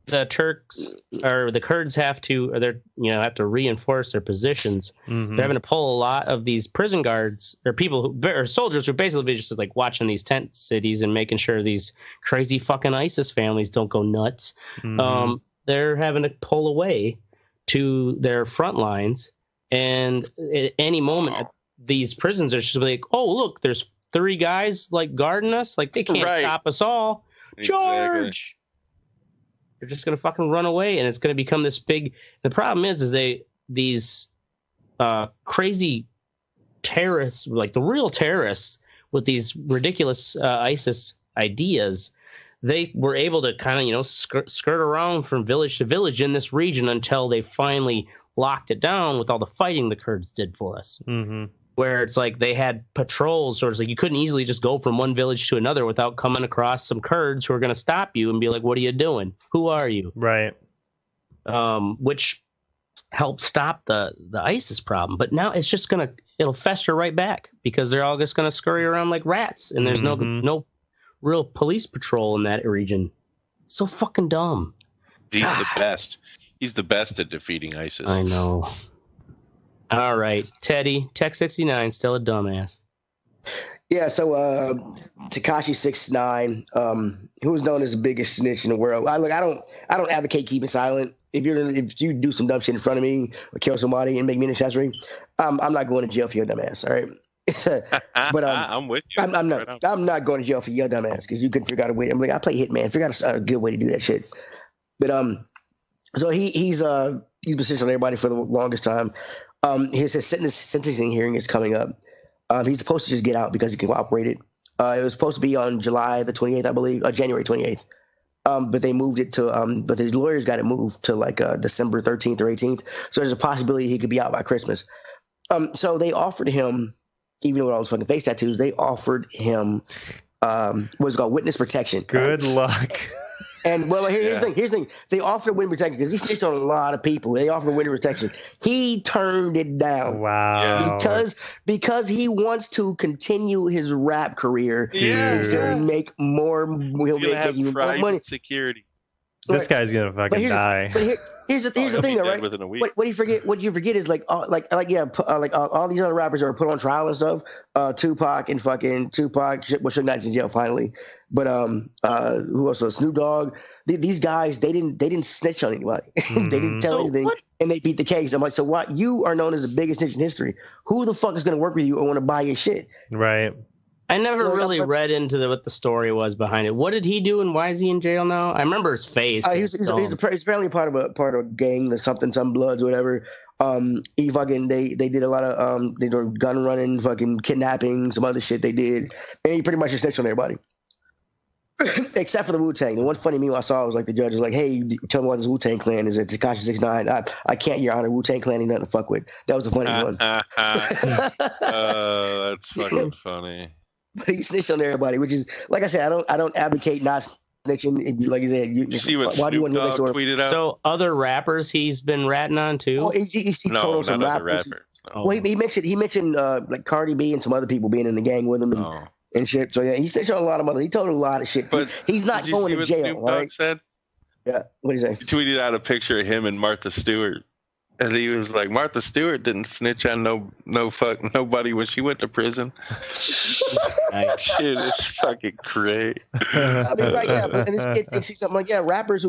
the Turks or the Kurds have to reinforce their positions, they're having to pull a lot of these prison guards or people or soldiers who basically just like watching these tent cities and making sure these crazy fucking ISIS families don't go nuts. They're having to pull away to their front lines, and at any moment. These prisons are just like, oh, look, there's 3 guys like guarding us. Like they can't stop us all. Charge! Exactly. They're just gonna fucking run away, and it's gonna become this big. The problem is these crazy terrorists, like the real terrorists, with these ridiculous ISIS ideas. They were able to kind of skirt around from village to village in this region until they finally locked it down with all the fighting the Kurds did for us. Where it's like they had patrols, so it's like you couldn't easily just go from one village to another without coming across some Kurds who are going to stop you and be like, "What are you doing? Who are you?" Right. Which helped stop the ISIS problem, but now it's just it'll fester right back because they're all just going to scurry around like rats, and there's no real police patrol in that region. So fucking dumb. He's the best. He's the best at defeating ISIS. I know. All right, Teddy, Tech 69, still a dumbass. Yeah, so Tekashi 69, who was known as the biggest snitch in the world. I don't advocate keeping silent. If you do some dumb shit in front of me or kill somebody and make me an accessory, I'm not going to jail for your dumbass. All right. But I'm with you. I'm not going to jail for your dumbass because you couldn't figure out a way. I'm like, I play Hitman. Figure out a good way to do that shit. But so he's been snitching on everybody for the longest time. His sentencing hearing is coming up. He's supposed to just get out because he cooperated. It was supposed to be on July the 28th, I believe, January 28th. But they moved it to, but his lawyers got it moved to like December 13th or 18th. So there's a possibility he could be out by Christmas. So they offered him, even with all those fucking face tattoos, they offered him what's called witness protection. Good luck. And well, here's the thing. They offered wind protection because he snitched on a lot of people. They offered wind protection. He turned it down. Wow. Because he wants to continue his rap career. Yeah. Make more. He'll make more money. Security. This guy's gonna fucking die. But here's the thing, though, right? Within a week. What you forget is like all these other rappers are put on trial and stuff. Tupac, Suge Knight's in jail finally. But who else? Snoop Dogg. These guys, they didn't snitch on anybody. They didn't tell anything, and they beat the case. I'm like, so what? You are known as the biggest snitch in history. Who the fuck is gonna work with you or want to buy your shit? Right. I never really read into what the story was behind it. What did he do, and why is he in jail now? I remember his face. He's apparently part of a gang, the some Bloods, or whatever. They did a lot of they doing gun running, fucking kidnapping, some other shit they did, and he pretty much just snitched on everybody. Except for the Wu-Tang. The one funny meme I saw was like the judge was like, "Hey, tell me what this Wu-Tang Clan is. It's Tekashi 6ix9ine. I can't, Your Honor. Wu-Tang Clan ain't nothing to fuck with." That was the funniest one. That's fucking funny. But he snitched on everybody, which is, like I said, I don't advocate not snitching. Like you said, you see what Snoop Dogg tweeted out? So other rappers he's been ratting on too? Oh, no, some rappers. No. Well, he mentioned like Cardi B and some other people being in the gang with him and shit. So yeah, he snitched on a lot of mother. He told a lot of shit. But he's not going to jail. Snoop Dogg said? Yeah. What did he say? He tweeted out a picture of him and Martha Stewart. And he was like, Martha Stewart didn't snitch on nobody when she went to prison. Shit is fucking great. I mean, right, yeah, and it's something like, yeah, rappers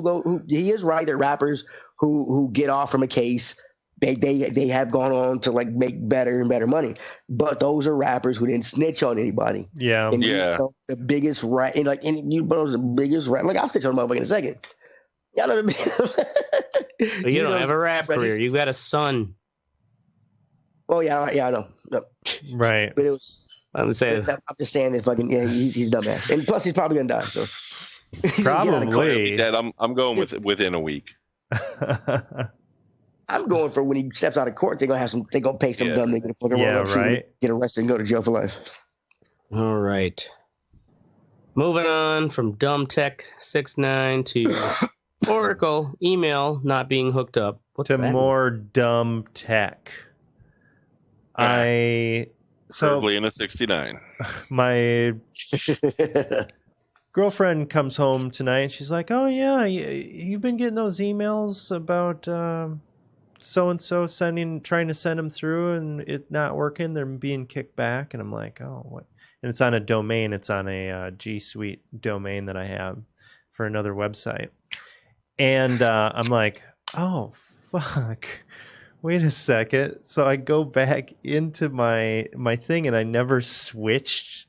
he is right that rappers who get off from a case, they have gone on to like make better and better money. But those are rappers who didn't snitch on anybody. Yeah. And the biggest rat, and the biggest rat. Like, I'll snitch on a motherfucker in a second. Y'all know But you don't have a rap career. You've got a son. Oh yeah, I know. No. Right. But it was. I'm just saying that fucking he's dumbass, and plus he's probably gonna die. So probably. I'm going with within a week. I'm going for when he steps out of court. They're gonna pay some dumb nigga to fucking roll up, right. Get arrested and go to jail for life. All right. Moving on from Dumb Tech 6ix9ine to Oracle email not being hooked up. What's to that more dumb tech. Probably in a 69. My girlfriend comes home tonight and she's like, "Oh yeah, you've been getting those emails about so and so trying to send them through and it not working. They're being kicked back." And I'm like, "Oh, what?" And it's on a domain. It's on a G Suite domain that I have for another website. And I'm like, "Oh fuck." Wait a second. So I go back into my thing and I never switched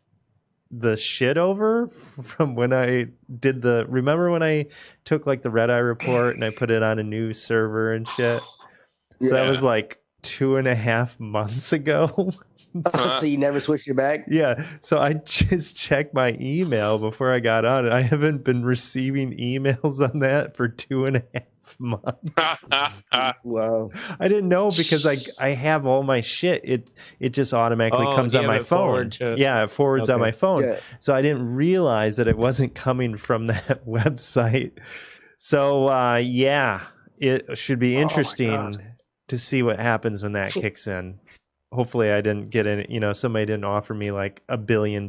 the shit over from when I did remember when I took like the Red Eye report and I put it on a new server and shit? So that was like 2.5 months ago. So you never switched it back? Yeah. So I just checked my email before I got on it. I haven't been receiving emails on that for 2.5 months. Wow. I didn't know because I have all my shit. It just automatically comes on my phone. It forwards on my phone. Yeah. So I didn't realize that it wasn't coming from that website. So it should be interesting to see what happens when that kicks in. Hopefully I didn't get in, somebody didn't offer me like $1 billion.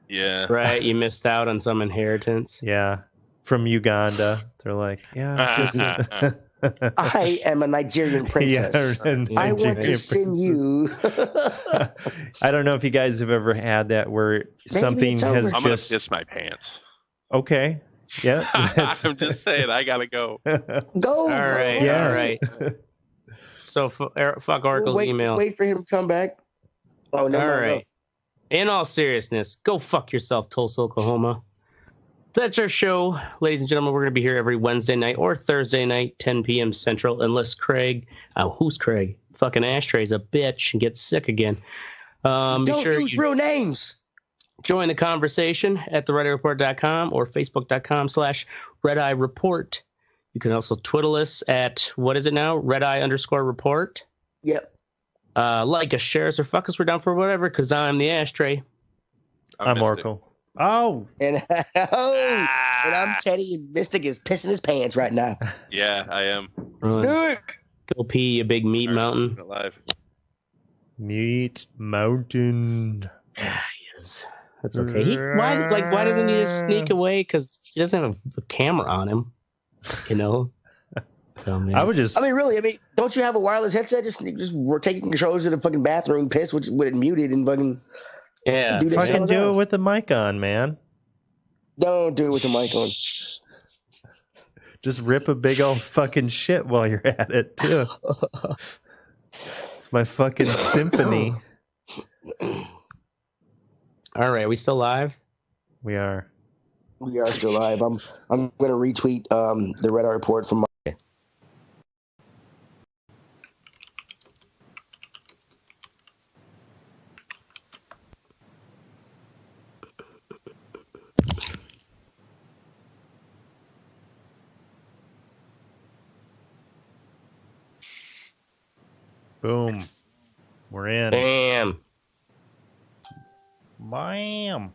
Yeah. Right. You missed out on some inheritance. Yeah. From Uganda. They're like, I am a Nigerian princess. I want to send you. I don't know if you guys have ever had that where something has I'm going to piss my pants. Okay. Yeah. I'm just saying, I got to go. Go. All right. Yeah. All right. So fuck Oracle's email. Wait for him to come back. Oh, no. All right. No. In all seriousness, go fuck yourself, Tulsa, Oklahoma. That's our show. Ladies and gentlemen, we're going to be here every Wednesday night or Thursday night, 10 p.m. Central, unless Craig, who's Craig? Fucking Ashtray's a bitch and gets sick again. Don't use real names. Join the conversation at theredeyereport.com or facebook.com/redeyereport. You can also twiddle us at, what is it now? Redeye_report. Yep. Like us, share us, or fuck us. We're down for whatever, because I'm the Ashtray. I'm Oracle. Oh. And and I'm Teddy, and Mystic is pissing his pants right now. Yeah, I am. Do it. Go pee, you big meat mountain. Alive. Meat mountain. Yes, that's okay. Why doesn't he just sneak away? Because he doesn't have a camera on him. You know. So, I mean, really, don't you have a wireless headset? Just taking controls to the fucking bathroom, piss with it muted, and fucking fucking do it with the mic on, man. Don't do it with the mic on. Just rip a big old fucking shit while you're at it too. It's my fucking symphony. All right, are we still live? We are. We are still live. I'm going to retweet the Red Eye report from. Boom. We're in. Bam. Bam.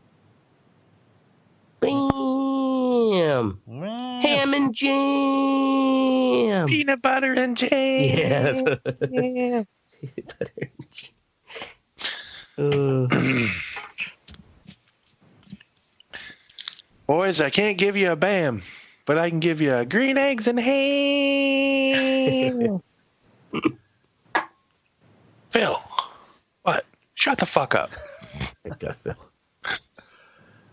Bam. Ham and jam. Peanut butter and jam. Yes. Peanut butter and jam. Boys, I can't give you a bam, but I can give you green eggs and ham. Phil, what? Shut the fuck up.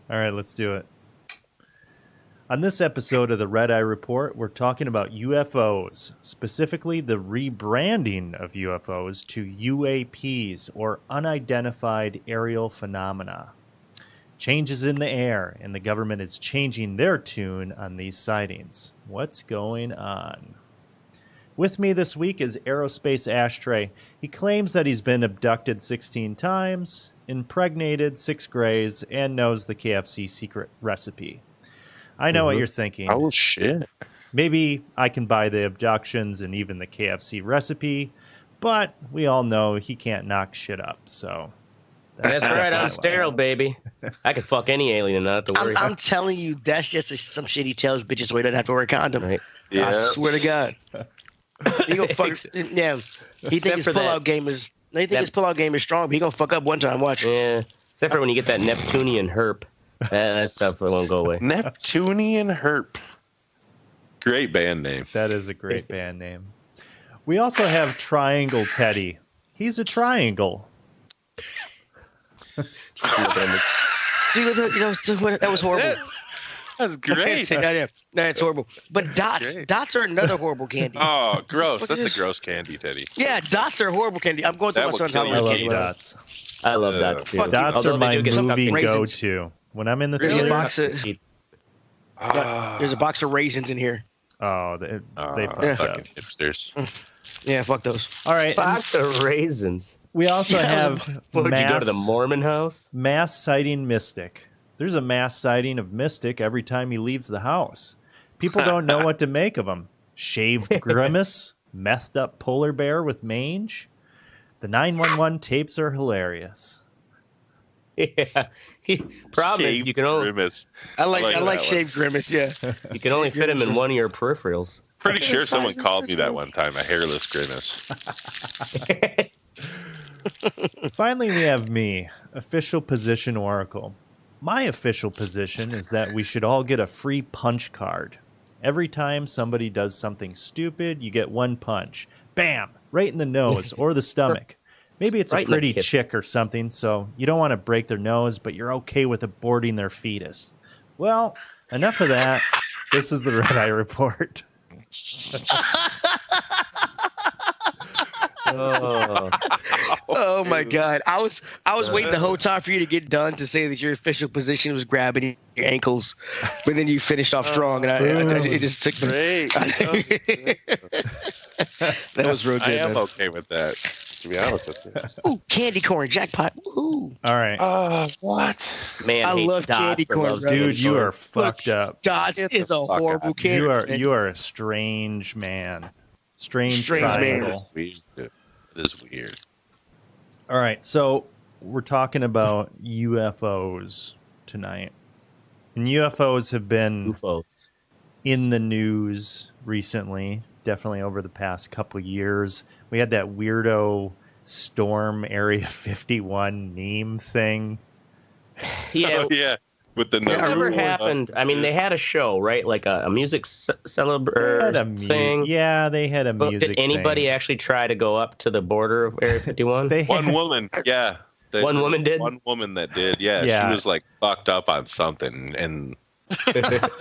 All right, let's do it. On this episode of the Red Eye Report, we're talking about UFOs, specifically the rebranding of UFOs to UAPs, or unidentified aerial phenomena. Changes in the air, and the government is changing their tune on these sightings. What's going on? With me this week is Aerospace Ashtray. He claims that he's been abducted 16 times, impregnated 6 grays, and knows the KFC secret recipe. I know what you're thinking. Oh, shit. Maybe I can buy the abductions and even the KFC recipe, but we all know he can't knock shit up, so... That's right, I'm sterile, baby. I could fuck any alien, not have to worry. I'm telling you, that's just some shit he tells bitches so he doesn't have to wear a condom. Right. Yeah. I swear to God. He gonna fuck. Yeah, he think his pullout game is. They think his pullout game is strong, but he gonna fuck up one time. Watch. Yeah, except for when you get that Neptunian herp. That stuff won't go away. Neptunian herp. Great band name. That is a great band name. We also have Triangle Teddy. He's a triangle. Dude, that was horrible. That's great. No, it's horrible. But dots are another horrible candy. Oh, gross. That's a gross candy, Teddy. Yeah, dots are horrible candy. I'm going through my son's house. I love dots. I love dots too. Dots are my movie go-to. When I'm in the theater. There's a box of raisins in here. Oh, they fucked up. Hipsters. Yeah, fuck those. All right. Box of raisins. We also have would you go to the Mormon house? Mass sighting Mystic. There's a mass sighting of Mystic every time he leaves the house. People don't know what to make of him. Shaved grimace, methed up polar bear with mange. The 911 tapes are hilarious. Yeah. Problem is you can only grimace. I like shaved grimace, yeah. You can only fit him in one of your peripherals. Pretty sure someone called me that one time, a hairless grimace. Finally, we have me, official position oracle. My official position is that we should all get a free punch card. Every time somebody does something stupid, you get one punch. Bam! Right in the nose or the stomach. Maybe it's a pretty chick or something, so you don't want to break their nose, but you're okay with aborting their fetus. Well, enough of that. This is the Red Eye Report. Oh my God! I was waiting the whole time for you to get done to say that your official position was grabbing your ankles, but then you finished off strong, and it just took me. That was real good. I am okay with that, to be honest with you. Ooh, candy corn jackpot! Ooh. All right. What? Man, I love candy corn, dude. You are fucked up. Dots is a horrible candy. You are a strange man. Strange man. It is weird. All right, so we're talking about UFOs tonight. And UFOs have been in the news recently, definitely over the past couple years. We had that weirdo storm Area 51 meme thing. Yeah. Oh, yeah. With the It never happened. I mean, they had a show, right? Like a music celebration thing. Yeah, they had a music Did anybody thing. Actually try to go up to the border of Area 51? One woman, yeah. One woman did? One woman that did, yeah. She was like fucked up on something, and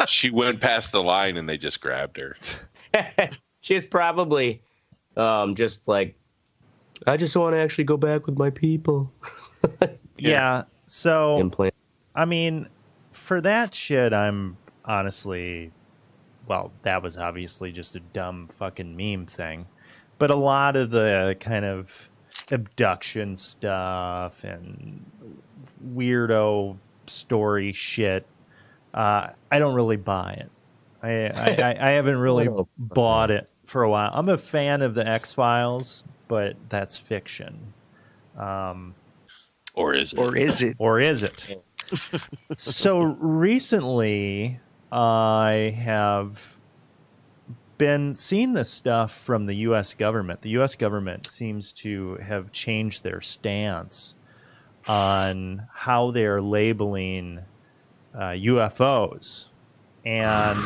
she went past the line, and they just grabbed her. She was probably just like, I just want to actually go back with my people. Yeah, so, I mean, for that shit, I'm honestly, well, that was obviously just a dumb fucking meme thing. But a lot of the kind of abduction stuff and weirdo story shit, I don't really buy it. I haven't really bought it for a while. I'm a fan of the X-Files, but that's fiction. Or is it? Or is it? So recently, I have been seeing this stuff from the U.S. government. The U.S. government seems to have changed their stance on how they're labeling UFOs. And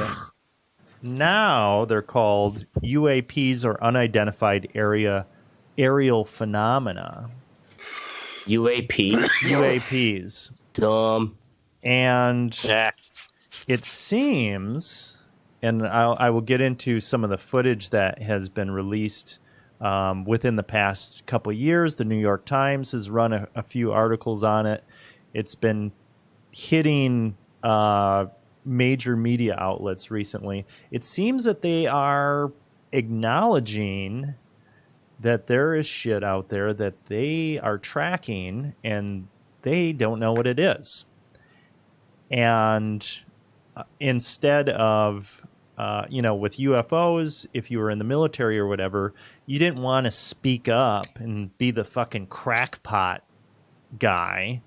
now they're called UAPs, or unidentified aerial phenomena. UAPs. Dumb. And it seems, and I will get into some of the footage that has been released within the past couple of years. The New York Times has run a few articles on it. It's been hitting major media outlets recently. It seems that they are acknowledging that there is shit out there that they are tracking, and they don't know what it is. And instead of, with UFOs, if you were in the military or whatever, you didn't want to speak up and be the fucking crackpot guy.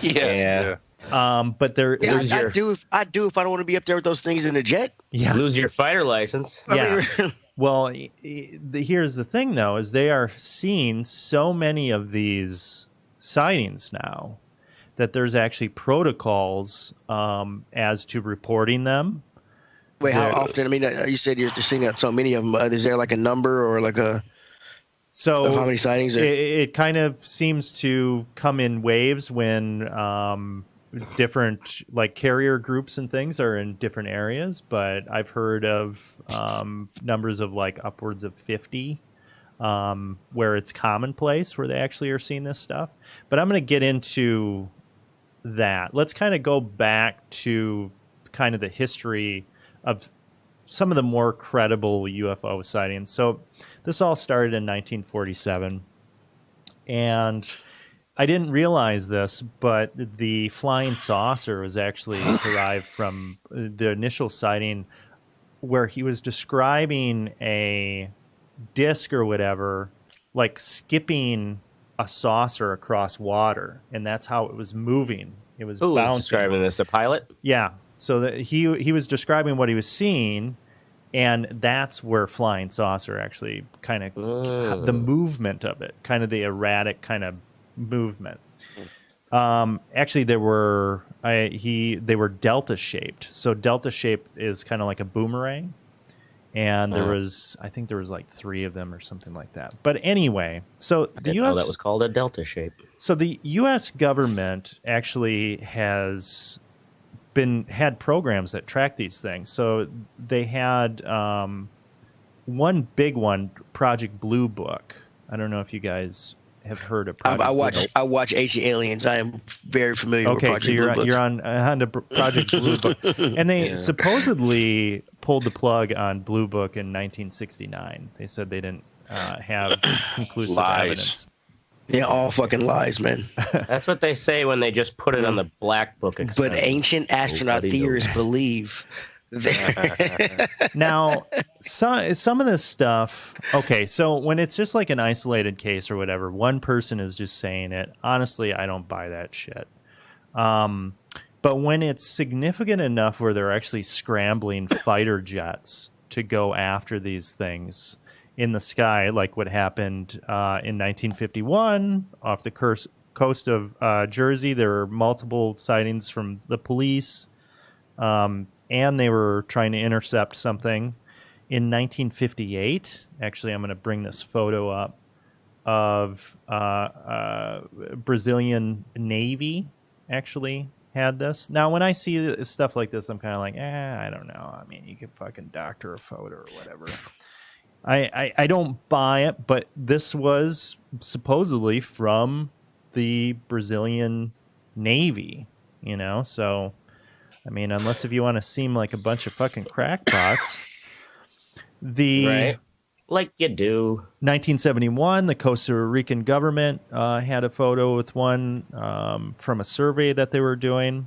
Yeah. But I do if I don't want to be up there with those things in the jet. Yeah. Lose your fighter license. Yeah. Well, here's the thing, though, is they are seeing so many of these sightings now that there's actually protocols as to reporting them. Wait, how often? I mean, you said you're seeing so many of them. Is there like a number or like a... So of how many sightings? It kind of seems to come in waves when different like carrier groups and things are in different areas, but I've heard of numbers of like upwards of 50 where it's commonplace, where they actually are seeing this stuff. But I'm going to get into that. Let's kind of go back to kind of the history of some of the more credible UFO sightings. So this all started in 1947, and I didn't realize this, but the flying saucer was actually derived from the initial sighting where he was describing a disc or whatever, like skipping a saucer across water, and that's how it was moving. It was bouncing. Was describing this, the pilot? Yeah. So that he was describing what he was seeing, and that's where flying saucer actually kind of the movement of it, kind of the erratic kind of movement. Actually, they were delta shaped. So delta shaped is kind of like a boomerang, and I think there was like 3 of them or something like that. But anyway, so the U.S. that was called a delta shape. So the U.S. government actually has had programs that track these things. So they had one big one, Project Blue Book. I don't know if you guys have heard of Project Blue Book. I watch Ancient Aliens. I am very familiar with Project Blue Book. Okay, so you're on the Project Blue Book. And they supposedly pulled the plug on Blue Book in 1969. They said they didn't have conclusive evidence. Yeah, all fucking lies, man. That's what they say when they just put it on the Black Book. But ancient astronaut theorists believe. Now, some of this stuff, okay, so when it's just like an isolated case or whatever, one person is just saying it, honestly, I don't buy that shit. But But when it's significant enough where they're actually scrambling fighter jets to go after these things in the sky, like what happened in 1951 off the coast of Jersey, there were multiple sightings from the police, and they were trying to intercept something. In 1958, actually, I'm going to bring this photo up of Brazilian Navy actually had this. Now, when I see stuff like this, I'm kind of like, I don't know. I mean, you could fucking doctor a photo or whatever. I don't buy it, but this was supposedly from the Brazilian Navy, you know? So, I mean, unless if you want to seem like a bunch of fucking crackpots. Right. Like you do. 1971, the Costa Rican government had a photo with one from a survey that they were doing.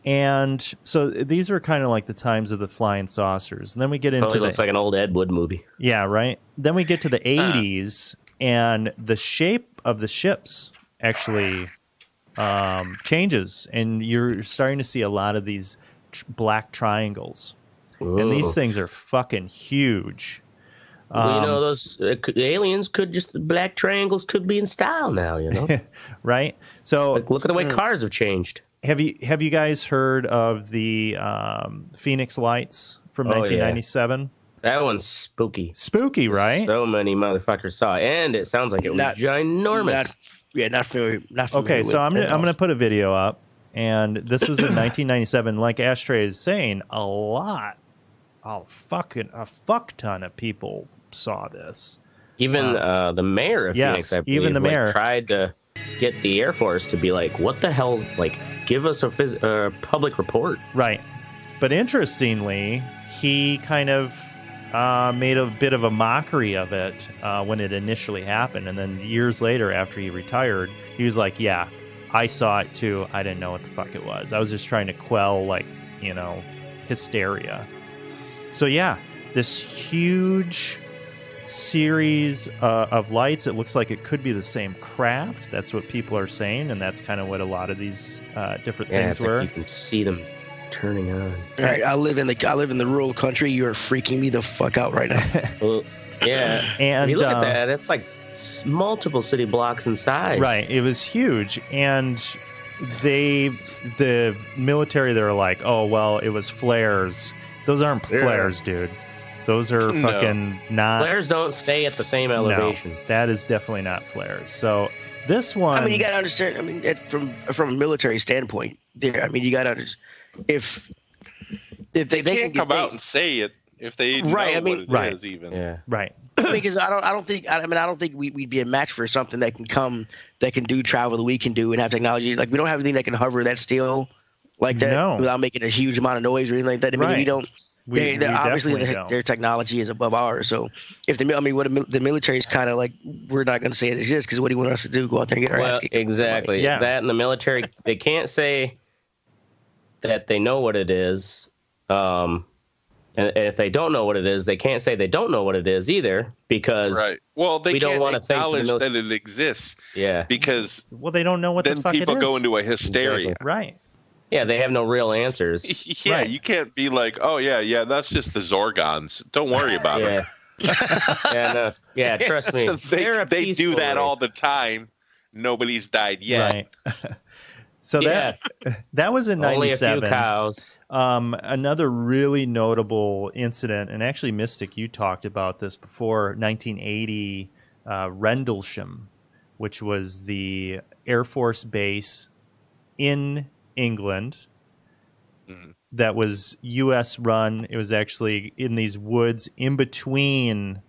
And so these are kind of like the times of the flying saucers. And then we get into looks like an old Ed Wood movie. Yeah, right. Then we get to the 80s, and the shape of the ships actually changes. And you're starting to see a lot of these black triangles. Ooh. And these things are fucking huge. Well, you know, those aliens could just, the black triangles could be in style now, you know? Right? So like, look at the way cars have changed. Have you guys heard of the Phoenix Lights from 1997? Yeah. That one's spooky. Spooky, right? So many motherfuckers saw it, and it sounds like it was ginormous. Not familiar. Okay, so I'm gonna put a video up, and this was in 1997. Like Ashtray is saying, a fuck ton of people saw this. Even the mayor of Phoenix, I believe, even the mayor tried to get the Air Force to be like, what the hell, like, give us a public report. Right. But interestingly, he kind of made a bit of a mockery of it when it initially happened. And then years later, after he retired, he was like, yeah, I saw it too. I didn't know what the fuck it was. I was just trying to quell, like, you know, hysteria. So yeah, this huge series of lights. It looks like it could be the same craft. That's what people are saying, and that's kind of what a lot of these different things were. Like you can see them turning on. All right, I live in the rural country. You're freaking me the fuck out right now. Well, yeah, and if you look at that, it's like multiple city blocks in size. Right, it was huge, and the military, they're like, oh well, it was flares. Those aren't flares, dude. Those are fucking not. Flares don't stay at the same elevation. No, that is definitely not flares. So this one, I mean, you got to understand. I mean, from a military standpoint, there. I mean, you got to understand if they can't come out and say it if they know what it is even. Yeah. Right. Because I don't think we'd be a match for something that can do travel that we can do and have technology. Like, we don't have anything that can hover that still like that without making a huge amount of noise or anything like that. I mean, we don't. Obviously, their technology is above ours. So, if the military is kind of like, we're not going to say it exists because what do you want us to do? Go out there and get our ass kicked? Exactly. Yeah. That in the military, they can't say that they know what it is. And if they don't know what it is, they can't say they don't know what it is either, because we don't want to acknowledge that it exists. Yeah. Because they don't know what the fuck it is. Then people go into a hysteria. Exactly. Right. Yeah, they have no real answers. Yeah, you can't be like, oh, yeah, that's just the Zorgons. Don't worry about it. Yeah, trust me. They do that all the time. Nobody's died yet. Right. So that was in 97. Only a few cows. Another really notable incident, and actually, Mystic, you talked about this before, 1980 Rendlesham, which was the Air Force base in England that was U.S. run. It was actually in these woods in between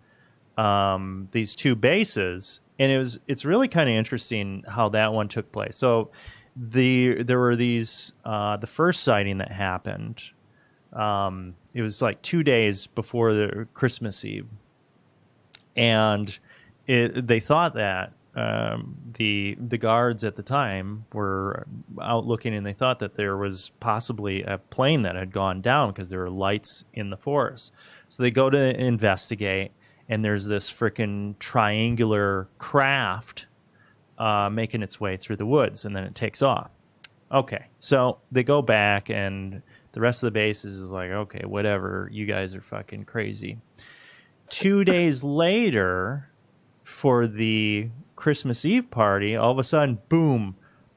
these two bases, and it's really kind of interesting how that one took place. So there were these the first sighting that happened. It was like 2 days before the Christmas Eve, and they thought that. The guards at the time were out looking, and they thought that there was possibly a plane that had gone down because there were lights in the forest. So they go to investigate, and there's this freaking triangular craft making its way through the woods, and then it takes off. Okay, so they go back, and the rest of the base is like, okay, whatever. You guys are fucking crazy. 2 days later, for the Christmas Eve party, all of a sudden, boom,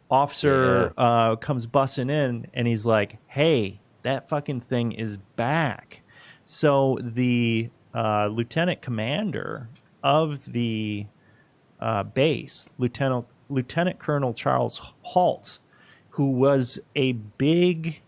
officer comes busting in, and he's like, hey, that fucking thing is back. So the lieutenant commander of the base, Lieutenant Colonel Charles Halt, who was a big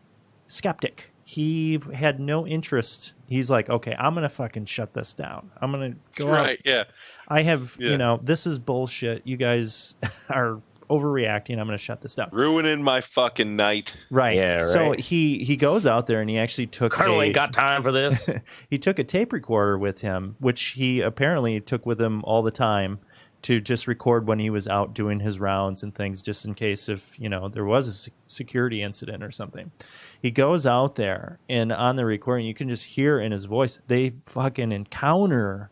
skeptic. He had no interest. He's like, okay, I'm going to fucking shut this down. I'm going to go out. Yeah. I have, this is bullshit. You guys are overreacting. I'm going to shut this down. Ruining my fucking night. Right. Yeah, right. So he goes out there and he actually took Colonel ain't got time for this. He took a tape recorder with him, which he apparently took with him all the time to just record when he was out doing his rounds and things, just in case if, there was a security incident or something. He goes out there, and on the recording, you can just hear in his voice, they fucking encounter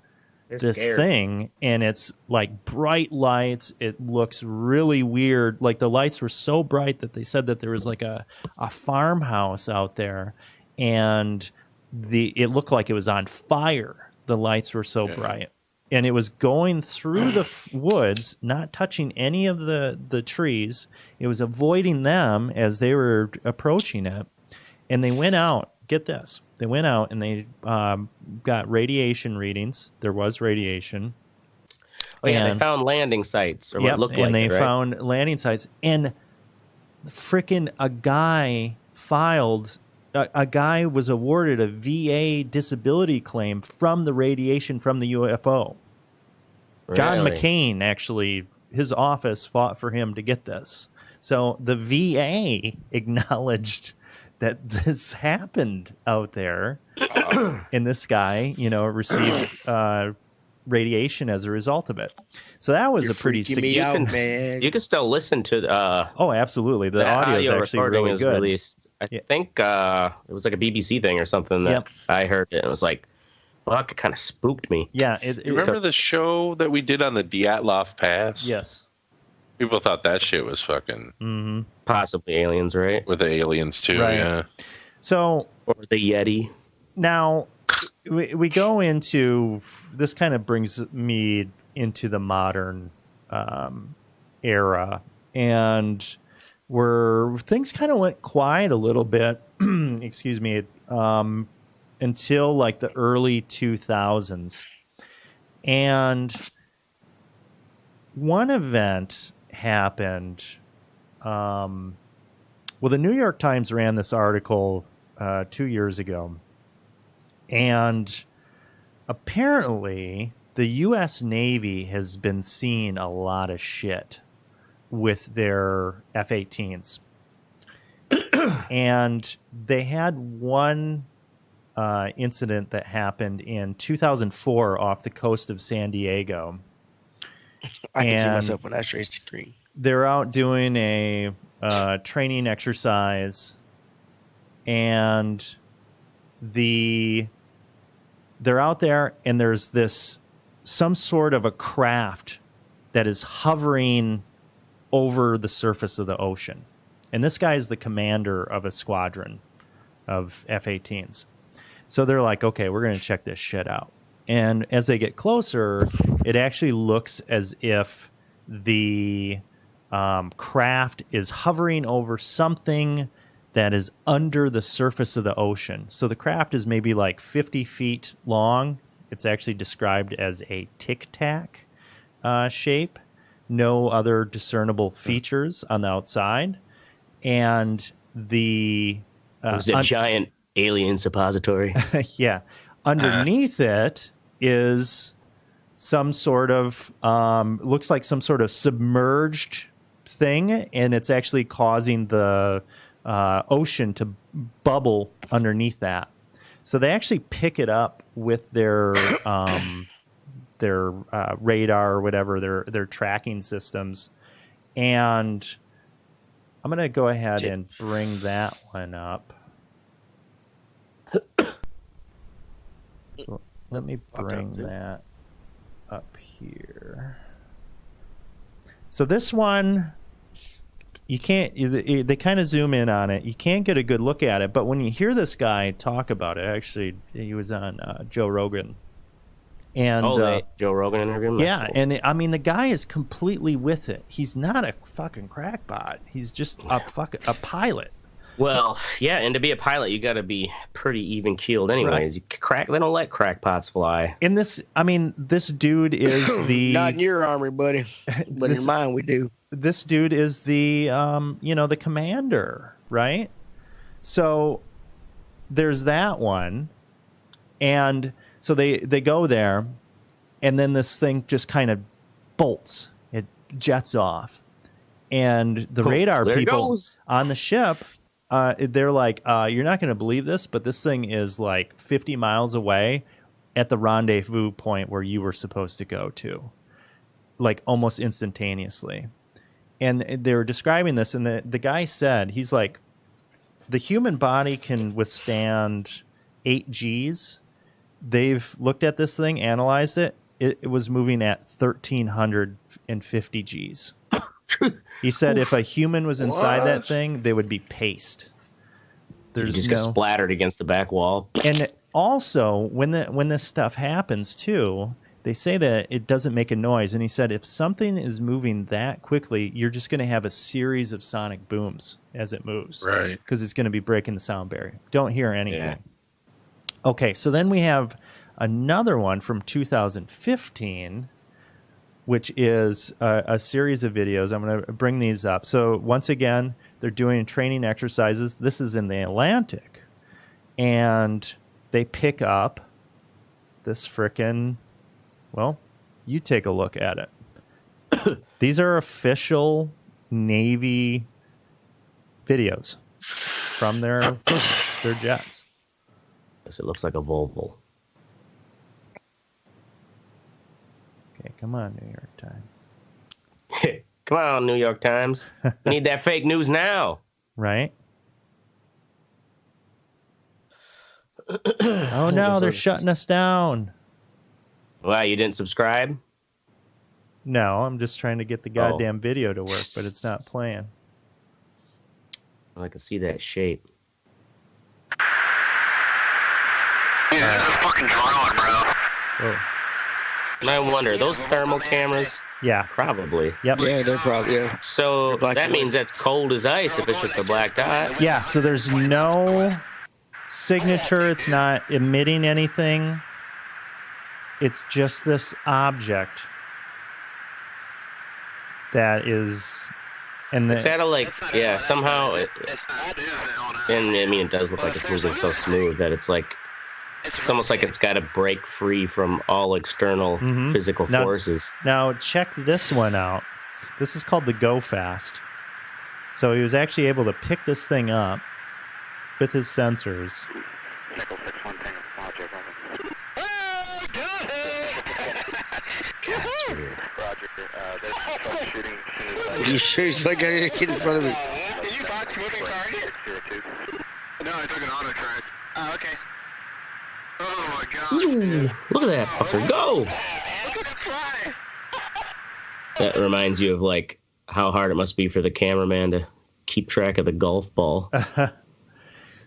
this thing, and it's like bright lights. It looks really weird. Like the lights were so bright that they said that there was like a farmhouse out there, and it looked like it was on fire. The lights were so bright. And it was going through the woods, not touching any of the trees. It was avoiding them as they were approaching it. And they went out. Get this. They went out and they got radiation readings. There was radiation. Oh, yeah, they found landing sites, or what it looked like. And they found landing sites. And frickin' a guy was awarded a VA disability claim from the radiation from the UFO. Really? John McCain, actually, his office fought for him to get this. So the VA acknowledged that this happened out there, and this guy, received radiation as a result of it. So that was a pretty significant. You can still listen to. Oh, absolutely. The audio is actually really good. Released. I think it was like a BBC thing or something that I heard. It was like, fuck, it kind of spooked me. Yeah. You remember the show that we did on the Dyatlov Pass? Yes. People thought that shit was fucking possibly aliens, right? With the aliens too, right. Yeah. So, or the Yeti. Now we go into this. Kind of brings me into the modern era, and where things kind of went quiet a little bit. Excuse me, until like the early 2000s, and one event happened. Well, the New York Times ran this article 2 years ago, and apparently the U.S. Navy has been seeing a lot of shit with their F-18s. And they had one incident that happened in 2004 off the coast of San Diego. I can see myself on that straight screen. They're out doing a training exercise, and they're out there, and there's some sort of a craft that is hovering over the surface of the ocean. And this guy is the commander of a squadron of F-18s. So they're like, okay, we're going to check this shit out. And as they get closer, it actually looks as if the craft is hovering over something that is under the surface of the ocean. So the craft is maybe like 50 feet long. It's actually described as a tic-tac shape. No other discernible features on the outside. And it was a giant alien suppository. Yeah. Underneath it is some sort of, looks like some sort of submerged thing, and it's actually causing the ocean to bubble underneath that. So they actually pick it up with their radar or whatever, their tracking systems. And I'm going to go ahead and bring that one up. So let me bring that up here. So this one you can't. They kind of zoom in on it. You can't get a good look at it. But when you hear this guy talk about it, actually, he was on Joe Rogan. And Joe Rogan interview. Yeah, cool. And I mean, the guy is completely with it. He's not a fucking crackpot. He's just a pilot. Well, yeah, and to be a pilot, you got to be pretty even keeled, anyways. Right. They don't let crackpots fly. In this, I mean, this dude is the not in your army, buddy, but in mine we do. This dude is the the commander, right? So there's that one, and so they go there, and then this thing just kind of bolts. It jets off, and the radar people on the ship. They're like, you're not going to believe this, but this thing is like 50 miles away at the rendezvous point where you were supposed to go to, like almost instantaneously. And they were describing this, and the guy said, he's like, the human body can withstand 8 Gs. They've looked at this thing, analyzed it. It was moving at 1,350 Gs. He said if a human was inside that thing, they would be paced. There's just get splattered against the back wall. And also, when this stuff happens too, they say that it doesn't make a noise. And he said if something is moving that quickly, you're just going to have a series of sonic booms as it moves. Right. Because it's going to be breaking the sound barrier. Don't hear anything. Yeah. Okay, so then we have another one from 2015, which is a series of videos. I'm going to bring these up. So once again, they're doing training exercises. This is in the Atlantic. And they pick up this frickin', well, you take a look at it. These are official Navy videos from their jets. It looks like a Volvo. Okay, come on, New York Times. Come on, New York Times. We need that fake news now. Right? Oh, no, they're shutting us down. Wow, you didn't subscribe? No, I'm just trying to get the goddamn video to work, but it's not playing. I can see that shape. Yeah, that's a fucking drone, bro. Oh. And I wonder, those thermal cameras? Yeah. Probably. Yep. Yeah, they're probably, yeah. So that means that's cold as ice if it's just a black dot. Yeah, so there's no signature. It's not emitting anything. It's just this object that is... And it's out of like, yeah, somehow... and I mean, it does look like it's moving so smooth that it's like... It's almost like it's got to break free from all external physical forces. Now, check this one out. This is called the Go Fast. So he was actually able to pick this thing up with his sensors. Are you sure he's not got any kid in front of me? Did you box moving target? No, I took an auto track. Oh, okay. Oh my god. Ooh, look at that fucker go! Look at it fly! That reminds you of like how hard it must be for the cameraman to keep track of the golf ball.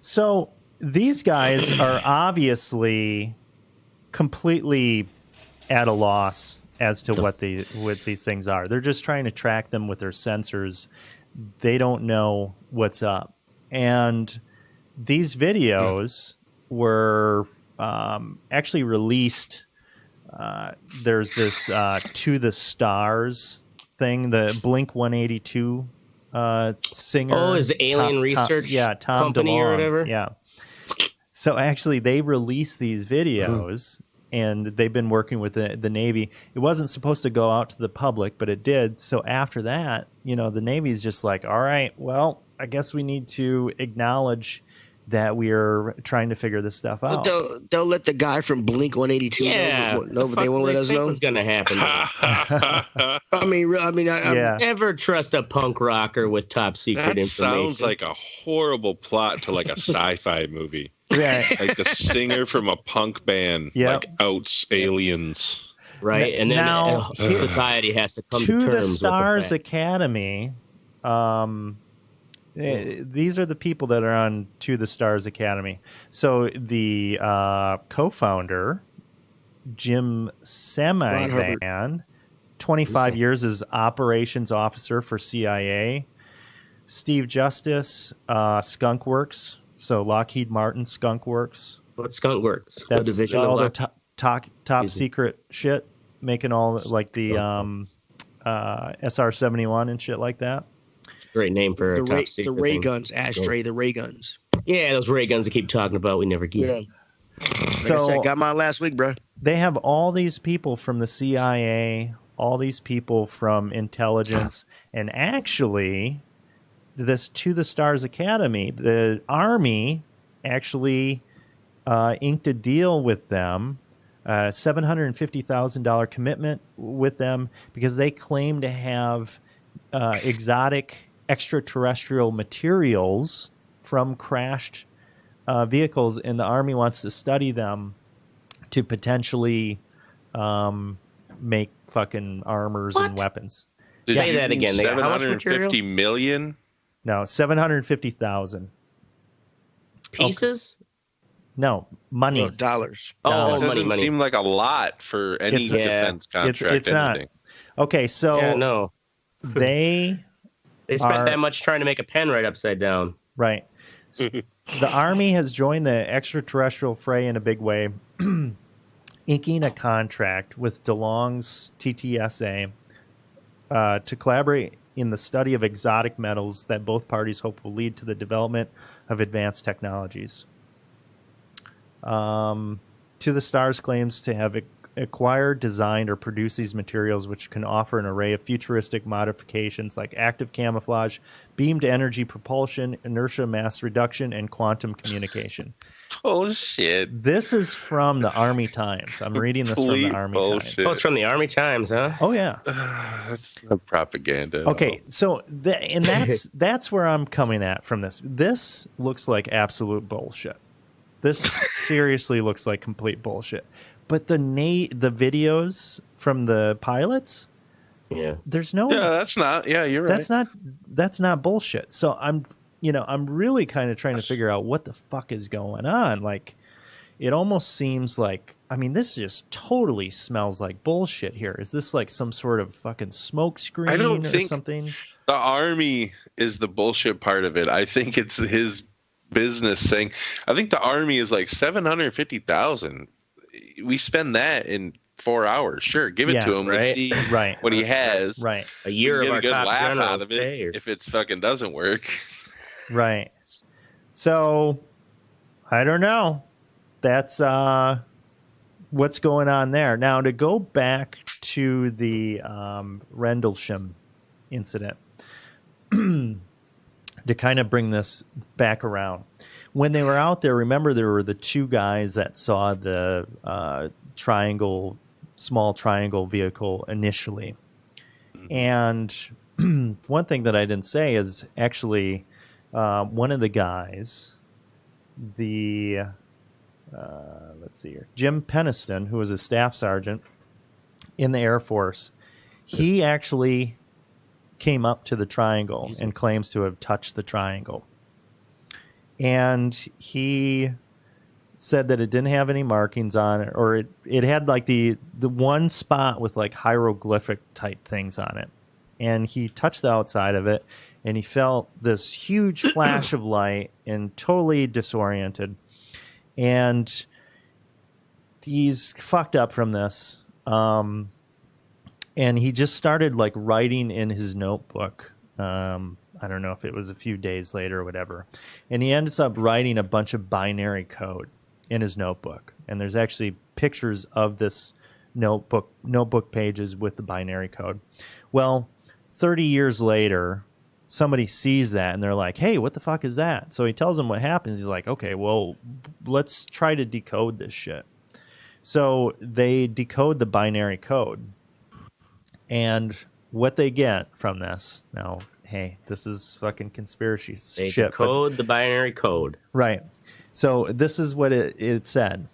So these guys are obviously completely at a loss as to what these things are. They're just trying to track them with their sensors. They don't know what's up. And these videos were actually released. There's this To the Stars thing, the Blink 182 singer. Oh, is Alien Research Tom Company DeLonge, or whatever? Yeah. So actually they released these videos and they've been working with the Navy. It wasn't supposed to go out to the public, but it did. So after that, the Navy's just like, all right, well, I guess we need to acknowledge that we are trying to figure this stuff out. They'll let the guy from Blink 182 know, but they won't let us know. What's going to happen? I never trust a punk rocker with top secret information. That sounds like a horrible plot to like a sci-fi movie. Yeah. Like the singer from a punk band, like outs aliens. Right, and then society has to come to terms with the Stars Academy these are the people that are on To the Stars Academy. So the co-founder, Jim Semivan, 25 years as operations officer for CIA. Steve Justice, Skunk Works. So Lockheed Martin Skunk Works. What Skunk Works? That's division all their top secret shit, making all like the SR-71 and shit like that. Great name for a top secret the ray thing. guns, Ashtray, the ray guns. Yeah, those ray guns they keep talking about, we never get. Yeah. So like I said, got mine last week, bro. They have all these people from the CIA, all these people from intelligence, and actually, this To the Stars Academy, the Army actually inked a deal with them, $750,000 commitment with them, because they claim to have exotic extraterrestrial materials from crashed vehicles, and the Army wants to study them to potentially make fucking armors and weapons. Say that again. They got how much 750 million? No, 750,000 pieces. No, money. No, dollars. Oh, it doesn't money. seem like a lot for any defense contract. It's not. Okay, so they spent that much trying to make a pen right upside down. Right. So the Army has joined the extraterrestrial fray in a big way, inking a contract with DeLong's TTSA to collaborate in the study of exotic metals that both parties hope will lead to the development of advanced technologies. To the Stars claims to have acquired, designed, or produced these materials, which can offer an array of futuristic modifications like active camouflage, beamed energy propulsion, inertia mass reduction, and quantum communication. Bullshit. This is from the Army Times. I'm reading this from the Army Times. Oh, it's from the Army Times, huh? Oh, yeah. That's propaganda. Okay, so that's where I'm coming at from this. This looks like absolute bullshit. This seriously looks like complete bullshit. But the videos from the pilots, there's no. Yeah, that's not. Yeah, you're right. That's not bullshit. So I'm really kind of trying to figure out what the fuck is going on. Like, it almost seems like, I mean, this just totally smells like bullshit here. Is this like some sort of fucking smoke screen I don't or think something? The Army is the bullshit part of it. I think it's his business saying. I think the Army is like 750,000. We spend that in 4 hours. Sure, give it to him. Right. We'll see what he has. Right. A year of get our a good top laugh generals out of it pay if it fucking doesn't work. Right. So I don't know. That's what's going on there. Now, to go back to the Rendlesham incident, to kind of bring this back around. When they were out there, remember there were the two guys that saw the small triangle vehicle initially. And one thing that I didn't say is actually one of the guys, let's see here, Jim Peniston, who was a staff sergeant in the Air Force, he actually came up to the triangle and claims to have touched the triangle. And he said that it didn't have any markings on it, or it had like the one spot with like hieroglyphic type things on it. And he touched the outside of it, and he felt this huge flash of light and totally disoriented. And he's fucked up from this. And he just started like writing in his notebook. I don't know if it was a few days later or whatever. And he ends up writing a bunch of binary code in his notebook. And there's actually pictures of this notebook pages with the binary code. Well, 30 years later, somebody sees that and they're like, hey, what the fuck is that? So he tells them what happens. He's like, okay, well, let's try to decode this shit. So they decode the binary code. And what they get from this, now, hey, this is fucking conspiracy shit. They decode the binary code. Right. So this is what it said.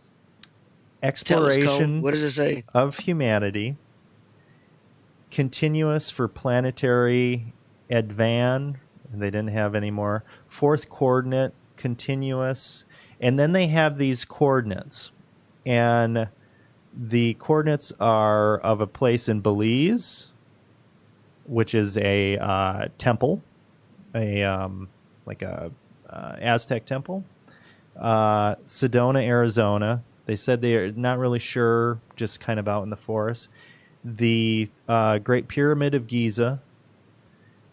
Exploration what does it say? of humanity, continuous for planetary advan. They didn't have any more. Fourth coordinate, continuous. And then they have these coordinates. And the coordinates are of a place in Belize, which is a temple, like a Aztec temple. Sedona, Arizona. They said they're not really sure, just kind of out in the forest. The Great Pyramid of Giza,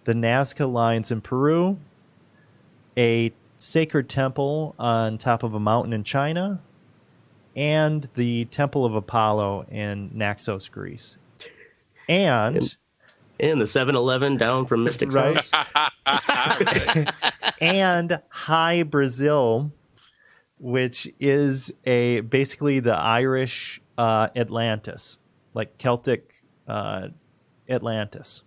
the Nazca Lines in Peru, a sacred temple on top of a mountain in China, and the Temple of Apollo in Naxos, Greece. And the 7-Eleven down from Mystic's house. And High, Brazil, which is basically the Irish Atlantis, like Celtic Atlantis.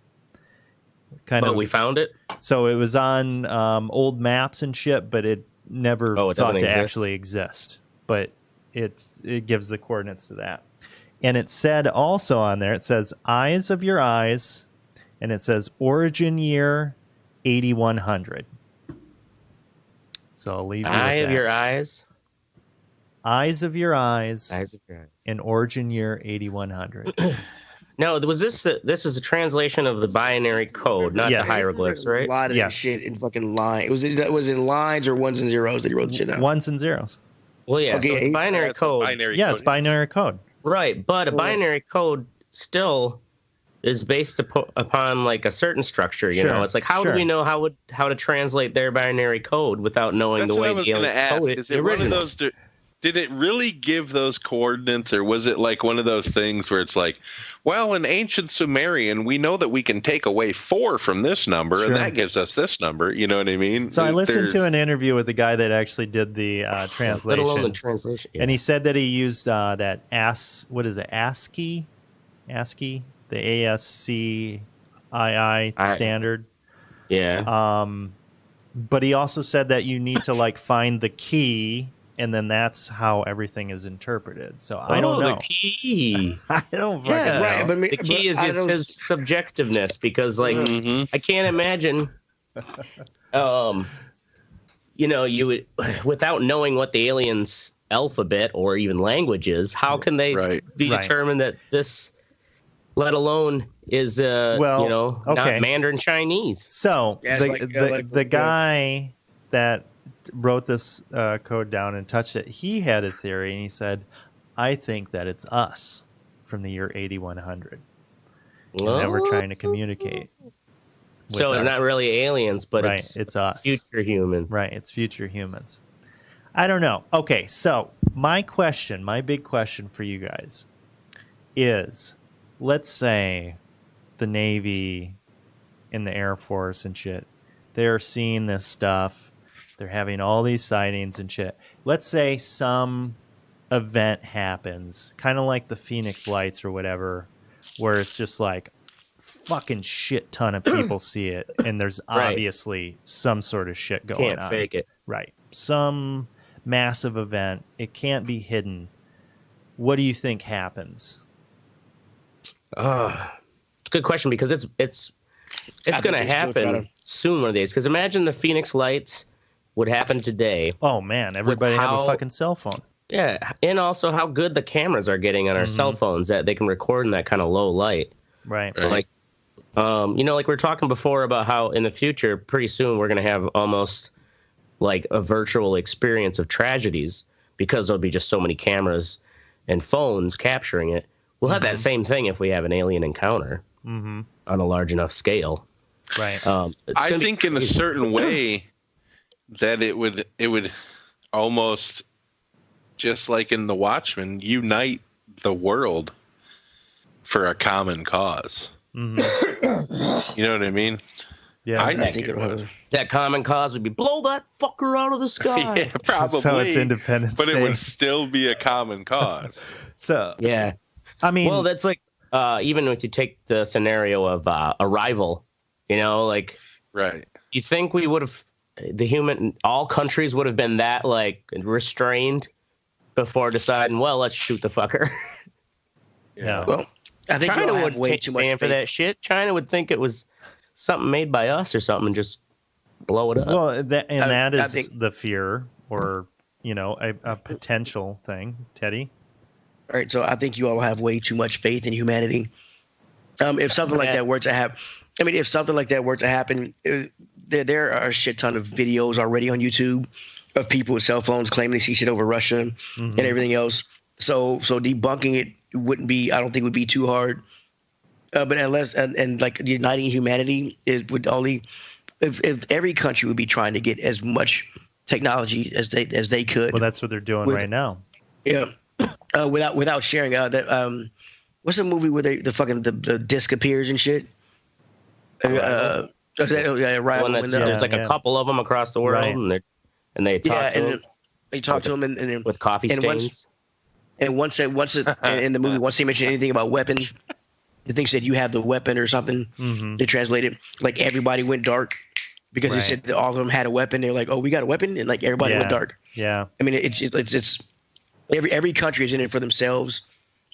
But we found it. So it was on old maps and shit, but it never thought to actually exist. But it gives the coordinates to that. And it said also on there, it says eyes of your eyes, and it says origin year 8100. So I'll leave you with Eye that. of your eyes. Eyes of your eyes. Eyes of your eyes. And origin year 8100. No, was this is a translation of the binary code, not the hieroglyphs, right? A lot of this shit in fucking line. Was it lines or ones and zeros that he wrote the shit down? Ones and zeros. Well, yeah, okay, so it's binary code. It's binary code. Right, but a binary code still is based upon like a certain structure, you know? It's like, how do we know how to translate their binary code without knowing the way the aliens code it? Is it one of those... Did it really give those coordinates, or was it like one of those things where it's like, well, in ancient Sumerian, we know that we can take away 4 from this number, and that gives us this number. You know what I mean? So I listened to an interview with the guy that actually did the translation. Let alone the translation. Yeah. And he said that he used that ASCII, the ASCII standard. Yeah. But he also said that you need to like find the key, and then that's how everything is interpreted. So I don't know. The key. I don't fucking know. Right, but the key is his subjectiveness, because like I can't imagine you know, you would, without knowing what the aliens' alphabet or even language is, how can they be determined that this, let alone is not Mandarin Chinese? So the guy that wrote this code down and touched it, he had a theory, and he said, I think that it's us from the year 8100, and that we're trying to communicate. So it's not really aliens, but it's us, future humans. Right, it's future humans. I don't know. Okay, so my big question for you guys is, let's say the Navy and the Air Force and shit, they're seeing this stuff. They're having all these sightings and shit. Let's say some event happens, kind of like the Phoenix Lights or whatever, where it's just like fucking shit ton of people see it, and there's obviously some sort of shit going on. Can't fake it. Right. Some massive event. It can't be hidden. What do you think happens? It's a good question, because it's going to happen soon one of these. Because imagine the Phoenix Lights would happen today. Oh man, everybody have a fucking cell phone. Yeah, and also how good the cameras are getting on our cell phones, that they can record in that kind of low light. Right. Like, you know, like we were talking before about how in the future, pretty soon, we're going to have almost like a virtual experience of tragedies, because there'll be just so many cameras and phones capturing it. We'll have that same thing if we have an alien encounter on a large enough scale. Right. I think in a certain way that it would almost, just like in The Watchmen, unite the world for a common cause. You know what I mean? Yeah, I think it would. That common cause would be blow that fucker out of the sky. Yeah, probably. So it's Independence but Day. It would still be a common cause. So yeah, I mean, well, that's like even if you take the scenario of Arrival, you know, like you think we would have all countries would have been that like restrained before deciding, well, let's shoot the fucker. Yeah. Well, I think China would way too much stand for that shit. China would think it was something made by us or something and just blow it up. Well, that is the fear, or a potential thing. Teddy. All right, so I think you all have way too much faith in humanity. If something like that were to happen, if something like that were to happen, there are a shit ton of videos already on YouTube of people with cell phones claiming they see shit over Russia and everything else. So debunking it wouldn't be, I don't think, would be too hard. But unless and like uniting humanity would only if every country would be trying to get as much technology as they could. Well, that's what they're doing right now. Yeah. Without sharing that what's the movie where the disc appears and shit? Arrival. There's like a couple of them across the world, and they talk to them. They talk to them and with coffee stains. Once in the movie, once they mention anything about weapons, the thing said you have the weapon or something. They translate it like everybody went dark because they said that all of them had a weapon. They're like, oh, we got a weapon, and like everybody went dark. Yeah. I mean, it's every country is in it for themselves,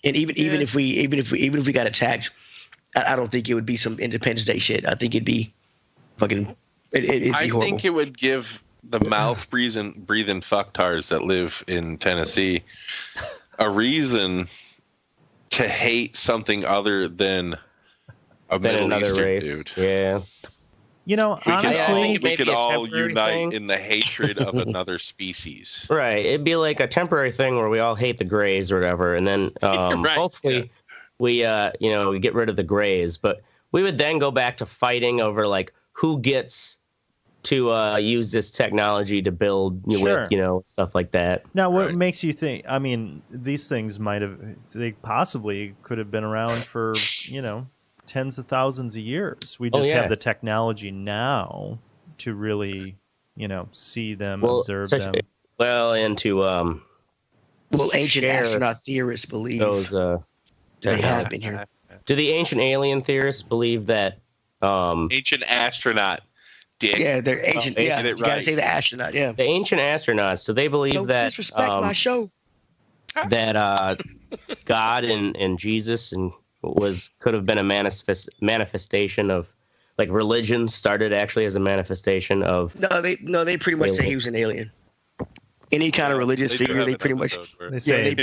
and even if we got attacked, I don't think it would be some Independence Day shit. I think it'd be fucking. It'd be horrible. Think it would give the mouth breathing fucktards that live in Tennessee a reason to hate something other than a Middle Eastern race. Dude. Yeah. Honestly, we could all unite in the hatred of another species. Right. It'd be like a temporary thing where we all hate the Greys or whatever, and then hopefully we get rid of the Greys, but we would then go back to fighting over like who gets to use this technology to build with stuff like that. Now, what makes you think? I mean, these things they possibly could have been around for tens of thousands of years. We just have the technology now to really, see them, observe them. And to ancient astronaut theorists believe those they have been here. Do the ancient alien theorists believe that ancient astronaut? Dick. Yeah, they're ancient. You gotta say the astronaut. Yeah, the ancient astronauts. Do they believe that? Disrespect my show. That God and Jesus could have been a manifestation of, like, religion started actually as a manifestation of. No, they pretty much say he was an alien. Any kind of religious figure, they pretty much just say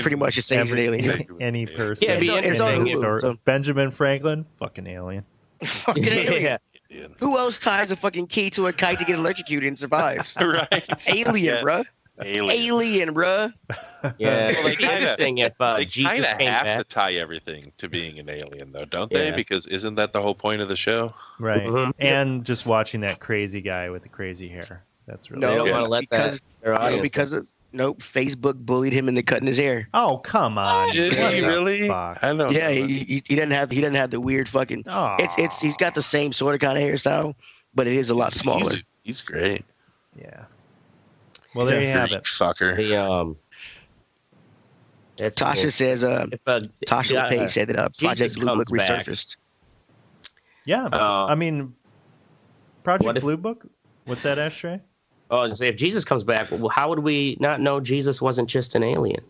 he's an alien. Any person. Yeah, it's on Benjamin Franklin, fucking alien. Fucking alien. Yeah. Who else ties a fucking key to a kite to get electrocuted and survives? Right. Alien, bruh. Alien, bruh. Yeah. Well, they interesting if Jesus came have back. to tie everything to being an alien, though, don't they? Because isn't that the whole point of the show? Right. Mm-hmm. And just watching that crazy guy with the crazy hair. That's really they don't want to let their audience. Facebook bullied him into cutting his hair. Oh, come on! Did he really? I know. Yeah, he doesn't have the weird fucking. He's got the same sort of kind of hairstyle, but it is a lot smaller. He's great. Yeah. Well, there you have it, fucker. Tasha says. Tasha LePage said that Project Blue Book resurfaced. Yeah, I mean, Project Blue Book. What's that, Ashtray? Oh, if Jesus comes back, how would we not know Jesus wasn't just an alien?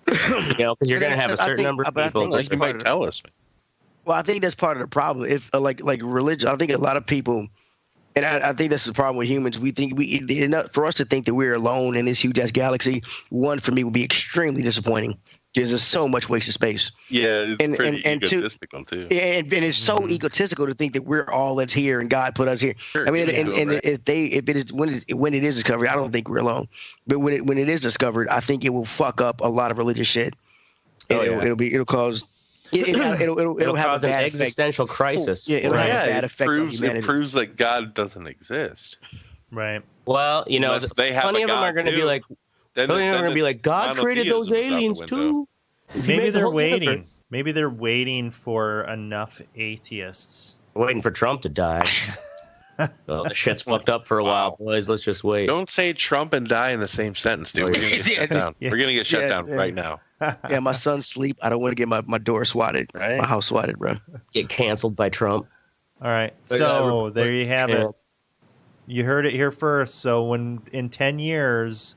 Because you're going to have a certain number of people that you might tell us. Well, I think that's part of the problem. If like religion, I think a lot of people, and I think this is the problem with humans. We think for us to think that we're alone in this huge ass galaxy. One, for me, would be extremely disappointing. Because there's so much wasted space. Yeah, it's pretty egotistical too. And it's so egotistical to think that we're all that's here and God put us here. Sure, I mean, when it is discovered, I don't think we're alone. But when it is discovered, I think it will fuck up a lot of religious shit. And it'll cause. It'll have cause a bad an existential crisis. Yeah, it'll have a bad effect on humanity. It proves that God doesn't exist. Right. Well, plenty of them are going to be like. Then they're going to be like, God created those aliens too. Maybe they're waiting. Maybe they're waiting for enough atheists. Waiting for Trump to die. Well, the shit's fucked up for a while, boys. Let's just wait. Don't say Trump and die in the same sentence, dude. We're going to get shut down. We're going to get shut down right now. Yeah, my son's asleep. I don't want to get my door swatted. Right? My house swatted, bro. Get canceled by Trump. All right. So there you have it. You heard it here first. So in 10 years...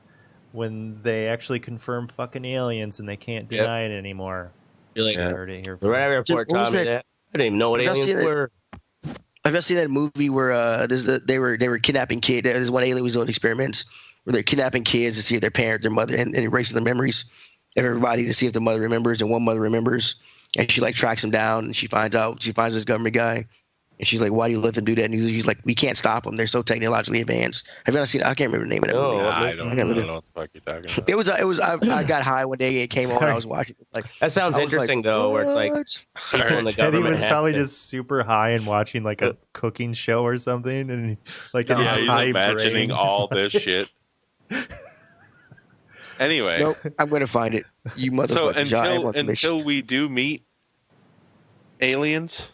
when they actually confirm fucking aliens and they can't deny it anymore. You're like, I heard it here. The Rat Report taught me that. I didn't even know what aliens were. Have you seen that movie where they were kidnapping kids? There's one alien was doing experiments where they're kidnapping kids to see if their parent, their mother, and erasing their memories of everybody to see if the mother remembers, and one mother remembers, and she like tracks him down, and she finds this government guy, and she's like, "Why do you let them do that?" And he's like, "We can't stop them. They're so technologically advanced." Have you ever seen? I can't remember the name of that movie. I don't know what the fuck you're talking about. It was. I got high one day. It came on. I was watching. Like that sounds interesting though, where it's like people in the government. He was probably just super high and watching like a cooking show or something, and like in his high imagining brain. all this shit. Anyway, nope, I'm gonna find it. You motherfucker. So until we do meet aliens,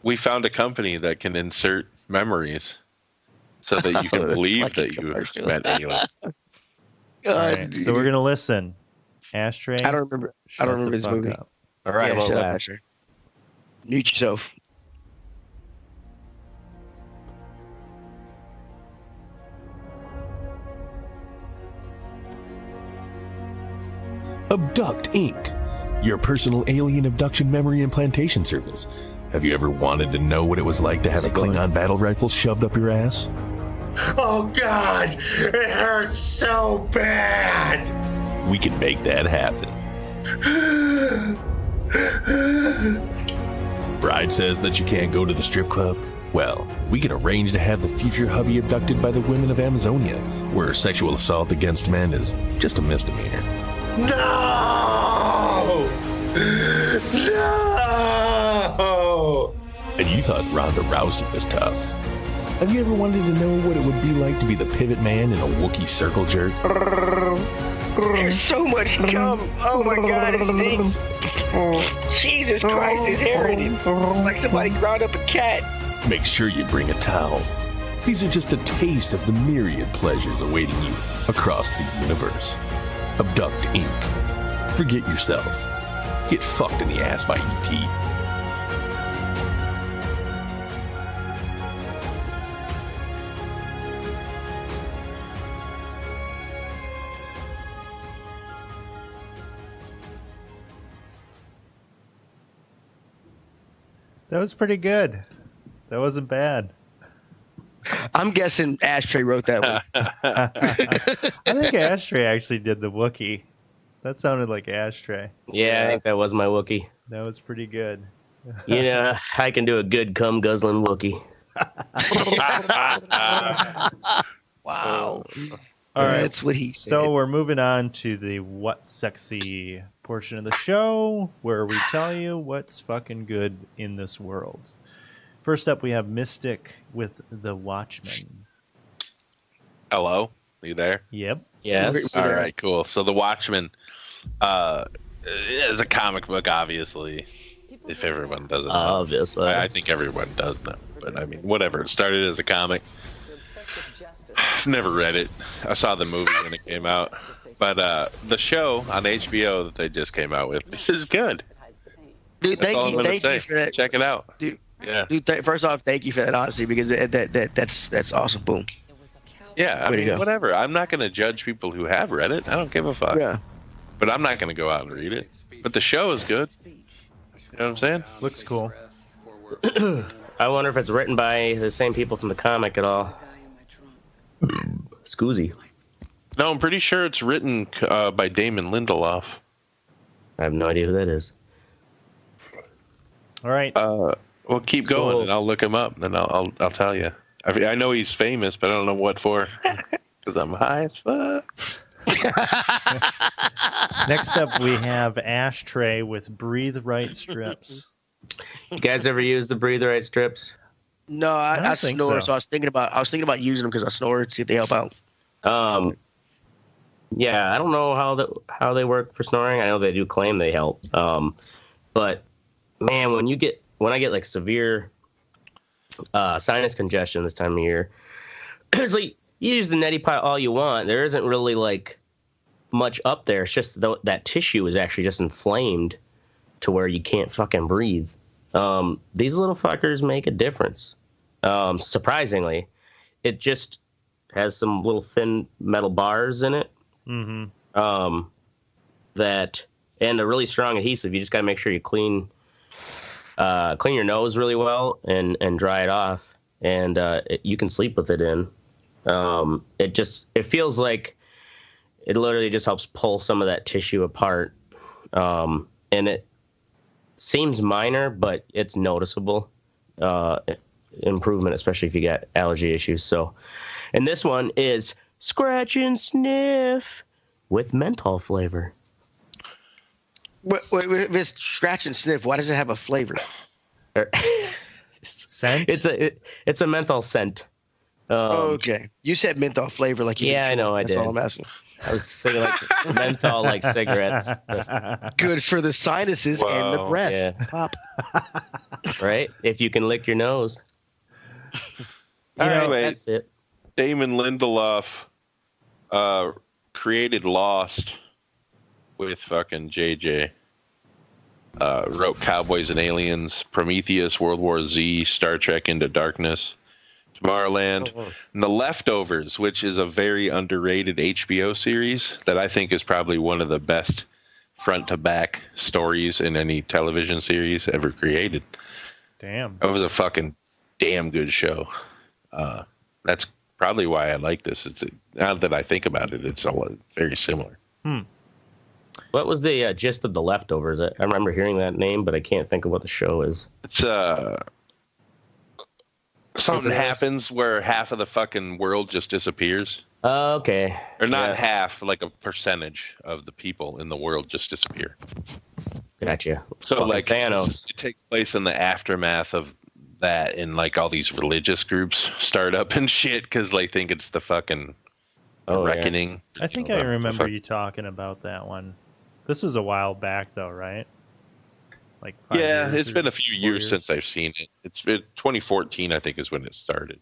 we found a company that can insert memories so that you can believe that you met aliens. All right, so we're gonna listen. Ashtray. I don't remember this movie. Up. All right, shut up, Ashtray. Mute yourself. Abduct Inc., your personal alien abduction memory implantation service. Have you ever wanted to know what it was like to have a Klingon battle rifle shoved up your ass? Oh God, it hurts so bad. We can make that happen. Bride says that you can't go to the strip club? Well, we can arrange to have the future hubby abducted by the women of Amazonia, where sexual assault against men is just a misdemeanor. No! No! And you thought Ronda Rousey was tough. Have you ever wanted to know what it would be like to be the pivot man in a Wookiee circle jerk? There's so much cum. Oh my God, it stinks. Jesus Christ, his hair in it. It's like somebody ground up a cat. Make sure you bring a towel. These are just a taste of the myriad pleasures awaiting you across the universe. Abduct Inc. Forget yourself. Get fucked in the ass by E.T. That was pretty good. That wasn't bad. I'm guessing Ashtray wrote that one. I think Ashtray actually did the Wookiee. That sounded like Ashtray. Yeah, I think that was my Wookiee. That was pretty good. You know, I can do a good cum guzzling Wookiee. Wow. All right. That's what he said. So we're moving on to the What Sexy portion of the show, where we tell you what's fucking good in this world. First up, we have Mystic with The Watchmen. Hello? Are you there? Yep. Yes. All right, cool. So The Watchmen is a comic book, obviously, if everyone doesn't know. Obviously. I think everyone does know. But, I mean, whatever. It started as a comic. Never read it. I saw the movie when it came out. But the show on HBO that they just came out with is good. Dude, thank you for that. Check it out. Dude, yeah. Dude, first off, thank you for that honesty, because that's awesome. Boom. Yeah, I mean, whatever. I'm not going to judge people who have read it. I don't give a fuck. Yeah. But I'm not going to go out and read it. But the show is good. You know what I'm saying? Looks cool. I wonder if it's written by the same people from the comic at all. Scoozy. No, I'm pretty sure it's written by Damon Lindelof. I have no idea who that is. All right. Well, keep going, and I'll look him up, and I'll tell you. I know he's famous, but I don't know what for. Because I'm high as fuck. Next up, we have Ashtray with Breathe Right strips. You guys ever use the Breathe Right strips? No, I snore, so I was thinking about using them because I snore to see if they help out. Yeah, I don't know how they work for snoring. I know they do claim they help. But man, when I get like severe sinus congestion this time of year, it's like you use the neti pot all you want. There isn't really like much up there. It's just that tissue is actually just inflamed to where you can't fucking breathe. These little fuckers make a difference. Surprisingly, it just has some little thin metal bars in it. Mm-hmm. That and a really strong adhesive. You just got to make sure you clean clean your nose really well and dry it off, and you can sleep with it in. It feels like it literally just helps pull some of that tissue apart, and it seems minor, but it's noticeable improvement, especially if you got allergy issues. So, and this one is Scratch and Sniff with menthol flavor. Wait, this Scratch and Sniff, why does it have a flavor? Scent? It's a menthol scent. Okay. You said menthol flavor like you Yeah, I know I That's did. all I'm asking. I was thinking like menthol, like cigarettes. Good for the sinuses and the breath. Yeah. Pop. Right? If you can lick your nose. Anyway, that's it. Damon Lindelof created Lost with fucking JJ. Wrote Cowboys and Aliens, Prometheus, World War Z, Star Trek Into Darkness, Tomorrowland, and The Leftovers, which is a very underrated HBO series that I think is probably one of the best front-to-back stories in any television series ever created. Damn. It was a fucking damn good show. That's probably why I like this. Now that I think about it, it's all very similar. What was the gist of The Leftovers? I remember hearing that name, but I can't think of what the show is. It's something happens where half of the fucking world just disappears. Oh, okay. Or not half, like a percentage of the people in the world just disappear. Gotcha. So like Thanos. It takes place in the aftermath of that, and like all these religious groups start up and shit because they think it's the fucking reckoning. I think I remember you talking about that one. This was a while back though, right? Like 5 years it's been a few years since I've seen it. It's 2014, I think, is when it started.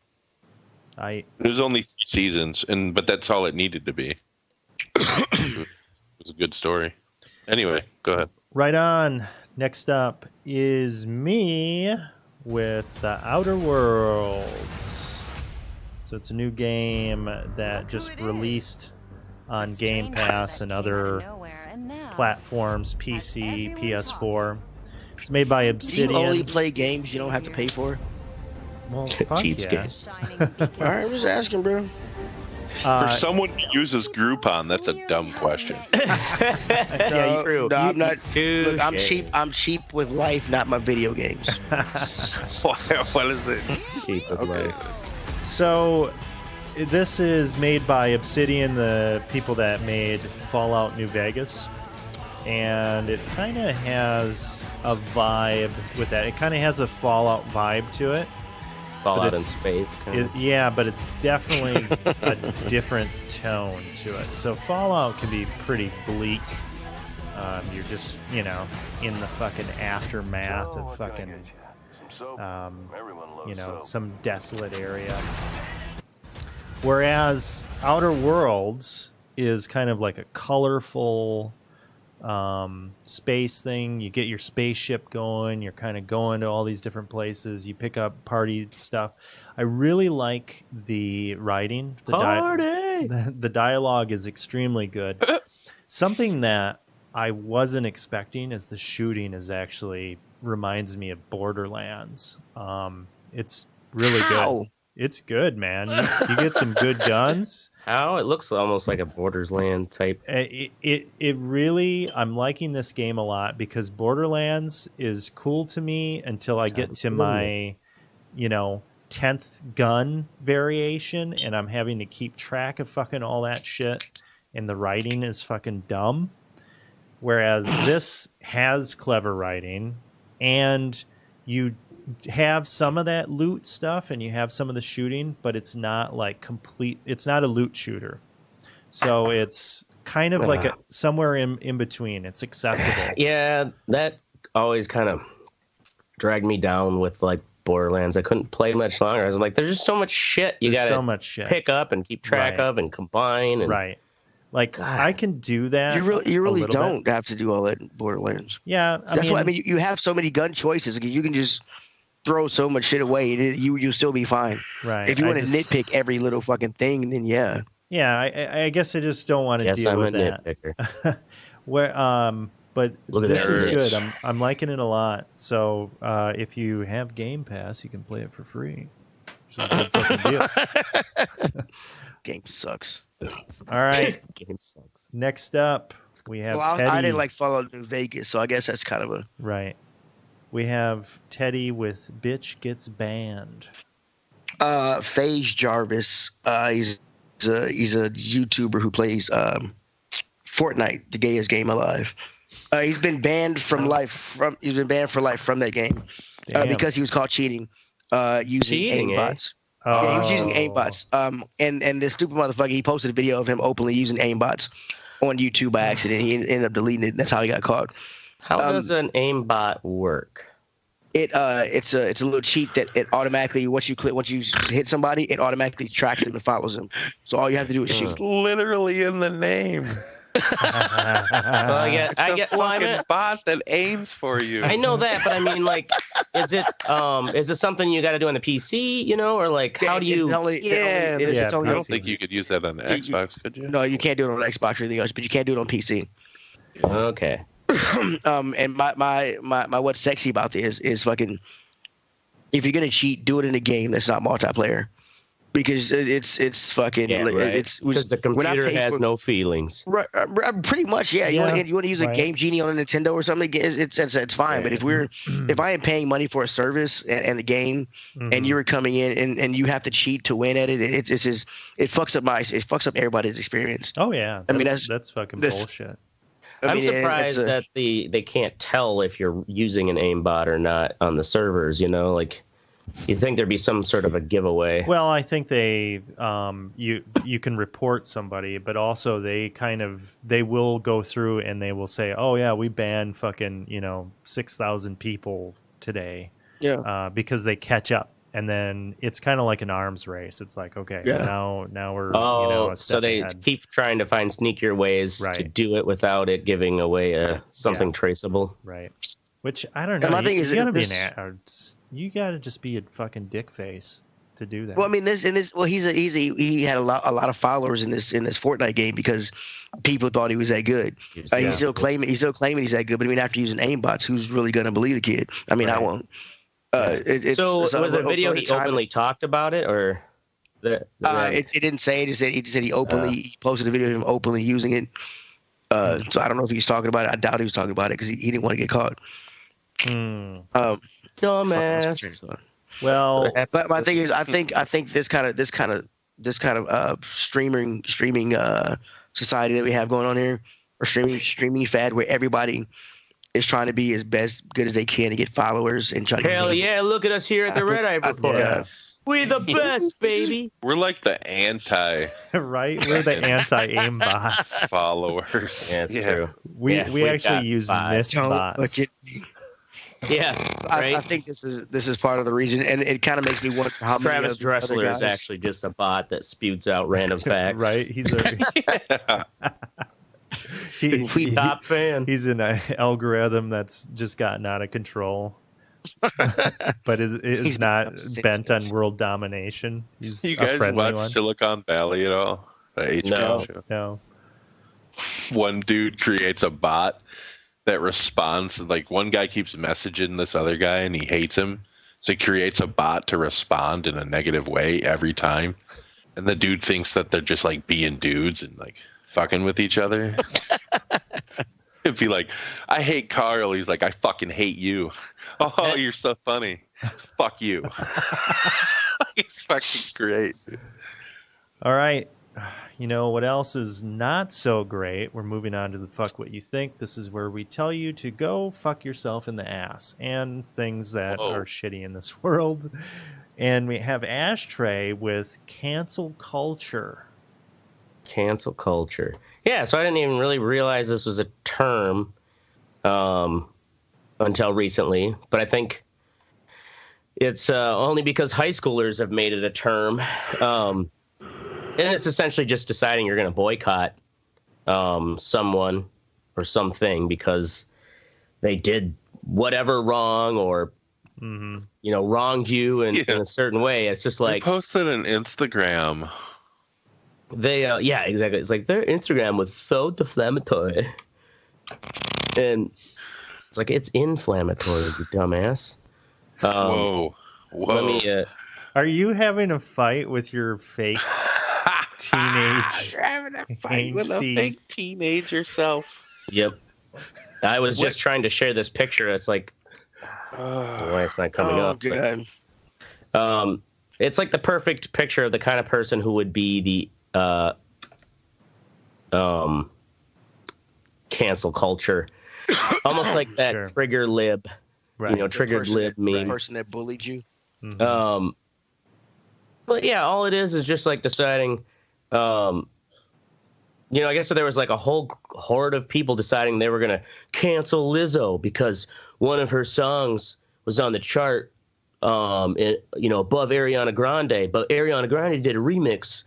It was only 3 seasons, but that's all it needed to be. It was a good story. Anyway, go ahead. Right on. Next up is me with The Outer Worlds. So it's a new game that just released on Game Pass and other platforms, PC, PS4. It's made by Obsidian. Do you only play games you don't have to pay for? Well, fuck yeah. All right, I'm just asking, bro. For someone who uses Groupon, that's a dumb question. I'm not. Look, I'm cheap. I'm cheap with life, not my video games. What is it? Cheap with life. So, this is made by Obsidian, the people that made Fallout New Vegas. And it kind of has a vibe with that. It kind of has a Fallout vibe to it. Fallout in space. Yeah, but it's definitely a different tone to it. So Fallout can be pretty bleak. You're just, in the fucking aftermath of fucking, some desolate area. Whereas Outer Worlds is kind of like a colorful space thing. You get your spaceship going, you're kind of going to all these different places, you pick up party stuff. I really like the writing. The dialogue is extremely good. Something that I wasn't expecting is the shooting is actually reminds me of Borderlands. It's really good. It's good, man. You get some good guns. How it looks almost like a Borderlands type. It really, I'm liking this game a lot because Borderlands is cool to me until I get to my, 10th gun variation, and I'm having to keep track of fucking all that shit, and the writing is fucking dumb. Whereas this has clever writing, and you have some of that loot stuff and you have some of the shooting, but it's not like complete. It's not a loot shooter, so it's kind of like somewhere in between. It's accessible. Yeah, that always kind of dragged me down with like Borderlands. I couldn't play much longer. I was like, there's just so much shit you got to pick up and keep track of and combine. And, Like, God. I can do that. You really don't have to do all that in Borderlands. Yeah, that's why you have so many gun choices. You can just throw so much shit away. You'll still be fine. Right. If you want to nitpick every little fucking thing, then yeah. Yeah, I guess I just don't want to deal with that. Nitpicker. Where But this is good. I'm liking it a lot. So if you have Game Pass, you can play it for free. Which is a good fucking deal. Game sucks. All right. Game sucks. Next up, we have Teddy. I didn't follow New Vegas, so I guess that's kind of a right. We have Teddy with "Bitch Gets Banned." FaZe Jarvis. He's a YouTuber who plays Fortnite, the gayest game alive. He's been banned for life from that game because he was caught cheating using aimbots. Oh. Yeah, he was using aimbots. And this stupid motherfucker, he posted a video of him openly using aimbots on YouTube by accident. He ended up deleting it. That's how he got caught. How does an aimbot work? It's a little cheat that it automatically once you hit somebody, it automatically tracks them and follows them. So all you have to do is shoot. It's literally in the name. Well, I get fucking bot that aims for you. I know that, but I mean, like, is it something you got to do on the PC, or like how do you? I don't think you could use that on the Xbox, could you? No, you can't do it on Xbox or anything else, but you can do it on PC. Okay. And my what's sexy about this is fucking, if you're gonna cheat, do it in a game that's not multiplayer, because it's fucking it's because the computer has no feelings. Right, pretty much, yeah. You want to use a Game Genie on a Nintendo or something? It's fine. But if I am paying money for a service and a game, and you're coming in and you have to cheat to win at it, it fucks up everybody's experience. Oh yeah, that's fucking bullshit. I'm surprised that they can't tell if you're using an aimbot or not on the servers. Like you'd think there'd be some sort of a giveaway. Well, I think they you can report somebody, but also they will go through and they will say, oh yeah, we banned fucking 6,000 people today. Yeah. Because they catch up. And then it's kind of like an arms race. It's like, okay, now we're so they keep trying to find sneakier ways to do it without it giving away something traceable. Right. Which I don't know. You gotta just be a fucking dick face to do that. Well, I mean, he had a lot of followers in this Fortnite game because people thought he was that good. He's still claiming he's that good. But I mean, after using aimbots, who's really gonna believe the kid? I mean, I won't. So was the video he openly talked about it, or it didn't say it? He just said he openly posted a video of him openly using it. So I don't know if he's talking about it. I doubt he was talking about it because he didn't want to get caught. Dumbass. Well, but my thing is, I think this kind of streaming society that we have going on here, or streaming fad where everybody is trying to be as good as they can to get followers and try to. Hell yeah! Look at us here at the Red Eye Report. We're the best, baby. We're like the anti. Right, we're the anti-aimbots followers. Yeah, it's true. We actually use misbots. Yeah, right. I think this is part of the reason, and it kind of makes me wonder how Travis Dressler is actually just a bot that spews out random facts. Right, he's a. He's top fan. He's an algorithm that's just gotten out of control, but is not bent on world domination. He's you guys watch Silicon Valley at all? The HBO show? No. One dude creates a bot that responds. Like one guy keeps messaging this other guy and he hates him, so he creates a bot to respond in a negative way every time. And the dude thinks that they're just like being dudes and like fucking with each other. It'd be like, I hate Carl. He's like, I fucking hate you. Oh, you're so funny. Fuck you. It's fucking great. All right. You know what else is not so great? We're moving on to the fuck what you think. This is where we tell you to go fuck yourself in the ass and things that are shitty in this world. And we have Ashtray with cancel culture. Cancel culture. Yeah, so I didn't even really realize this was a term until recently. But I think it's only because high schoolers have made it a term. And it's essentially just deciding you're going to boycott someone or something because they did whatever wrong or, wronged you in a certain way. It's just like... They posted an Instagram. They, exactly. It's like their Instagram was so defamatory. And it's like, it's inflammatory, you dumbass. Whoa. Let me. Are you having a fight with your fake teenage? You're having a fight with a fake teenager self. Yep. I was just trying to share this picture. It's like, why it's not coming up. God. But, it's like the perfect picture of the kind of person who would be the cancel culture, almost like that trigger lib, right. Triggered lib meme. The person that bullied you. Mm-hmm. But yeah, all it is just like deciding, I guess there was like a whole horde of people deciding they were going to cancel Lizzo because one of her songs was on the chart, above Ariana Grande, but Ariana Grande did a remix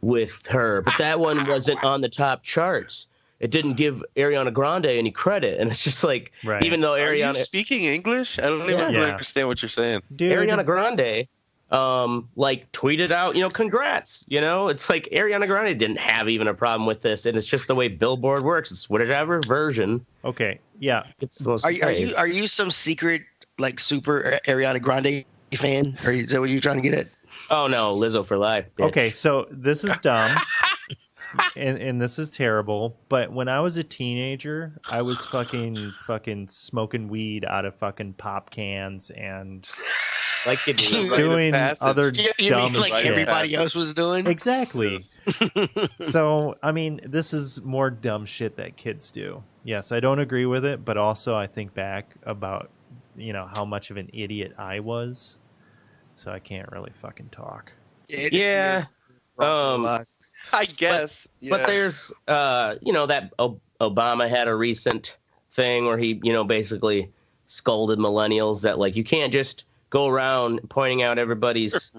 with her, but that one wasn't on the top charts. It didn't give Ariana Grande any credit, and it's just like, even though Ariana... Are you speaking English? I don't even really understand what you're saying. Dude. Ariana Grande, tweeted out, congrats. It's like Ariana Grande didn't have even a problem with this, and it's just the way Billboard works. It's whatever version. Okay, yeah. It's the most are you some secret, super Ariana Grande fan? Is that what you're trying to get at? Oh, no, Lizzo for life. Bitch. Okay, so this is dumb. And this is terrible, but when I was a teenager, I was fucking smoking weed out of fucking pop cans and doing other dumb like shit. Everybody else was doing. Exactly. So, I mean, this is more dumb shit that kids do. Yes, I don't agree with it, but also I think back about, how much of an idiot I was. So I can't really fucking talk. Yeah. I guess. But there's, that Obama had a recent thing where he, basically scolded millennials that, you can't just go around pointing out everybody's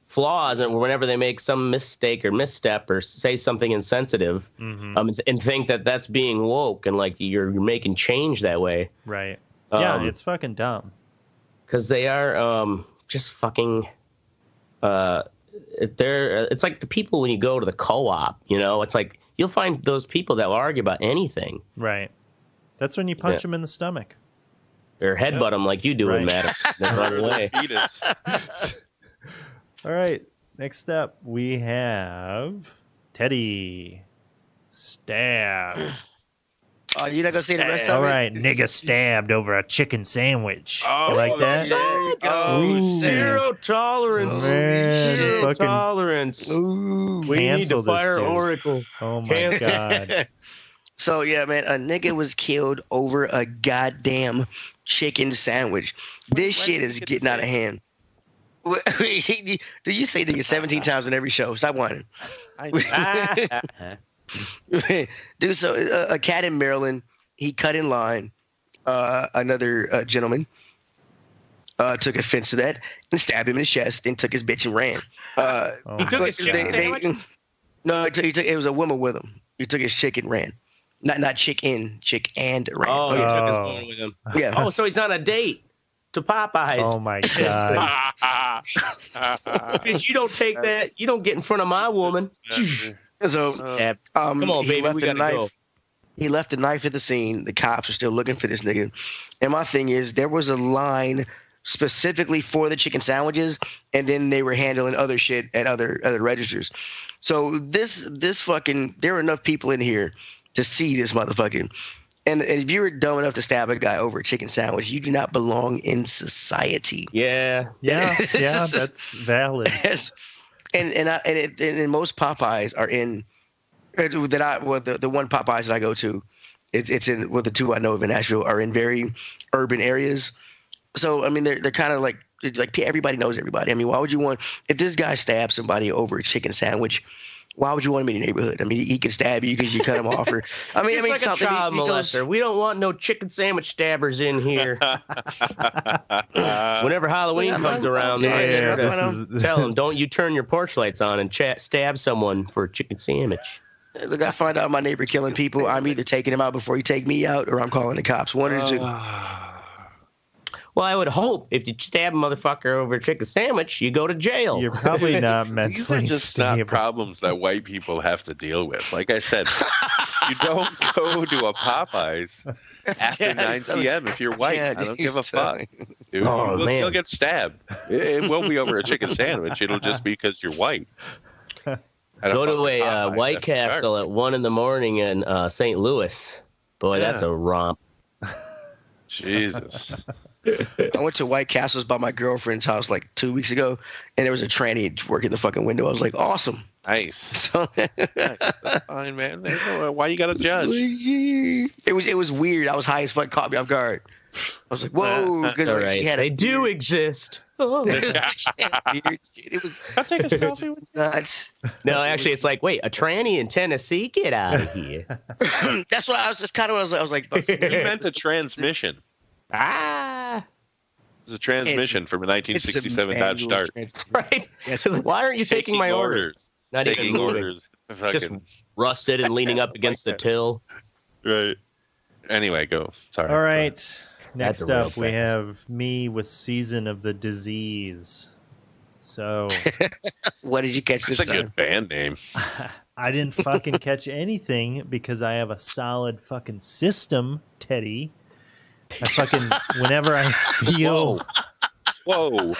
flaws and whenever they make some mistake or misstep or say something insensitive, and think that that's being woke and, you're making change that way. Right. Yeah, it's fucking dumb. Because they are just fucking... it's like the people when you go to the co-op, it's like you'll find those people that will argue about anything. Right. That's when you punch them in the stomach. Or headbutt them like you do in Madison. Then run away. All right. Next up, we have Teddy. Stab. Oh, you're not going to see the rest of it? All right. Nigga stabbed over a chicken sandwich. Oh, you like that? Zero tolerance. Zero tolerance. We need to fire Oracle. Oh, my God. So, yeah, man, a nigga was killed over a goddamn chicken sandwich. This shit is getting out of hand. Do you say nigga 17 times in every show? Stop whining. Dude, so a cat in Maryland, he cut in line. Another gentleman took offense to that and stabbed him in the chest, then took his bitch and ran. He took his chicken sandwich? No, it was a woman with him. He took his chick and ran. Not chick and ran. Oh, he took his woman with him. Yeah. Oh, so he's on a date to Popeyes. Oh, my God. Because you don't take that. You don't get in front of my woman. So, come on, baby, we gotta go. He left the knife at the scene. The cops are still looking for this nigga. And my thing is, there was a line specifically for the chicken sandwiches, and then they were handling other shit at other registers. So this fucking, there were enough people in here to see this motherfucking. And if you were dumb enough to stab a guy over a chicken sandwich, you do not belong in society. Yeah, that's valid. And most Popeyes are in the one Popeyes that I go to, it's in the two I know of in Nashville are in very urban areas. So I mean they're kind of like everybody knows everybody. I mean, why would you want, if this guy stabs somebody over a chicken sandwich, why would you want him in your neighborhood? I mean, he could stab you because you cut him off. Or I mean, like a child molester. We don't want no chicken sandwich stabbers in here. Whenever Halloween comes around, tell them, don't you turn your porch lights on and stab someone for a chicken sandwich. Look, I find out my neighbor killing people, I'm either taking him out before you take me out, or I'm calling the cops. One or two. Well, I would hope if you stab a motherfucker over a chicken sandwich, you go to jail. You're probably not mentally These are just stable. not problems that white people have to deal with. Like I said, You don't go to a Popeyes after 9 p.m. if you're white. I don't give a fuck. Dude, you'll get stabbed. It won't be over a chicken sandwich. It'll just be because you're white. Go to a White Castle at 1 a.m. in St. Louis. Boy, that's a romp. Jesus. I went to White Castles by my girlfriend's house like 2 weeks ago, and there was a tranny working the fucking window. I was like, awesome. Nice. So, nice. That's fine, man. Why you gotta judge? It was weird. I was high as fuck. Caught me off guard. I was like, whoa, because she had they do exist. Oh. It was. I'll take a selfie with nuts. No, actually, it's like, wait, a tranny in Tennessee? Get out of here. That's what I was just kind of. I was like, you meant a transmission. It was a transmission from a 1967 Dodge Dart. Right? Yes. Why aren't you taking my orders? Not taking orders. Just rusted and leaning up against the till. Right. Anyway, go. Sorry. All right. Next up, we have me with Season of the Disease. So, what did you catch this time? That's a good band name. I didn't fucking catch anything because I have a solid fucking system, Teddy. I fucking, whenever I feel... Whoa.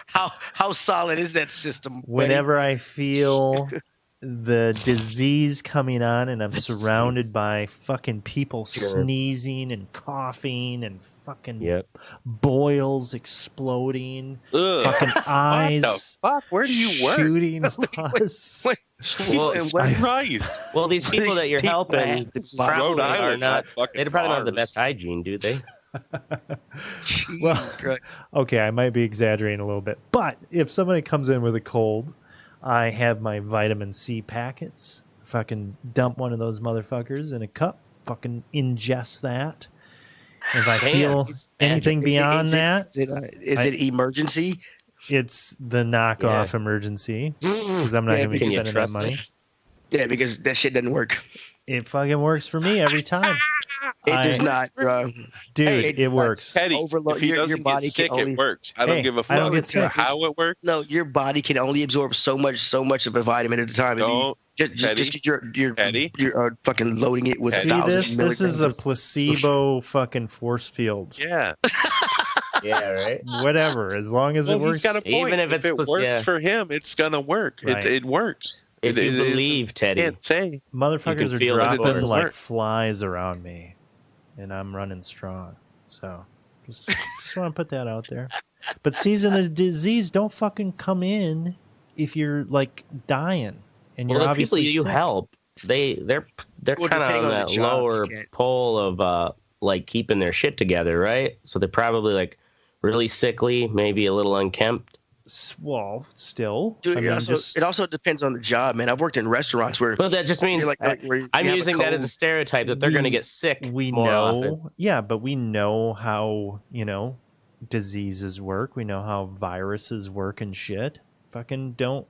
How solid is that system? Buddy? Whenever I feel the disease coming on and I'm surrounded by fucking people sneezing and coughing and fucking boils exploding, fucking eyes. What the fuck? Where do you work? Shooting pus. Well, these people that you're helping probably are not. They probably don't have the best hygiene, do they? Well, okay, I might be exaggerating a little bit, but if somebody comes in with a cold, I have my vitamin C packets. Fucking dump one of those motherfuckers in a cup. Fucking ingest that. If I feel anything beyond that, is it emergency? It's the knockoff emergency because I'm not going to be spending that money. Yeah, because that shit doesn't work. It fucking works for me every time. It does not, bro. Dude, it works. Teddy, if he doesn't your body get sick, it works. I don't give a fuck how it works. No, your body can only absorb so much of a vitamin at a time. Just get you're fucking loading it with thousands. This is a placebo fucking force field. Yeah. Yeah, right. Whatever, as long as it works. He's got a point. Even if it works for him, it's gonna work. Right. It works. If you believe, Teddy. I can't say. Motherfuckers are dropping like flies around me, and I'm running strong. So just want to put that out there. But Season of the Disease, don't fucking come in if you're like dying and you're obviously people you help. They're kind of on that lower pole of like keeping their shit together, right? So they're probably like really sickly, maybe a little unkempt. Well, still. Dude, it also depends on the job, man. I've worked in restaurants where... Well, that just means I'm using that as a stereotype that they're going to get sick more often. Yeah, but we know how, diseases work. We know how viruses work and shit. Fucking don't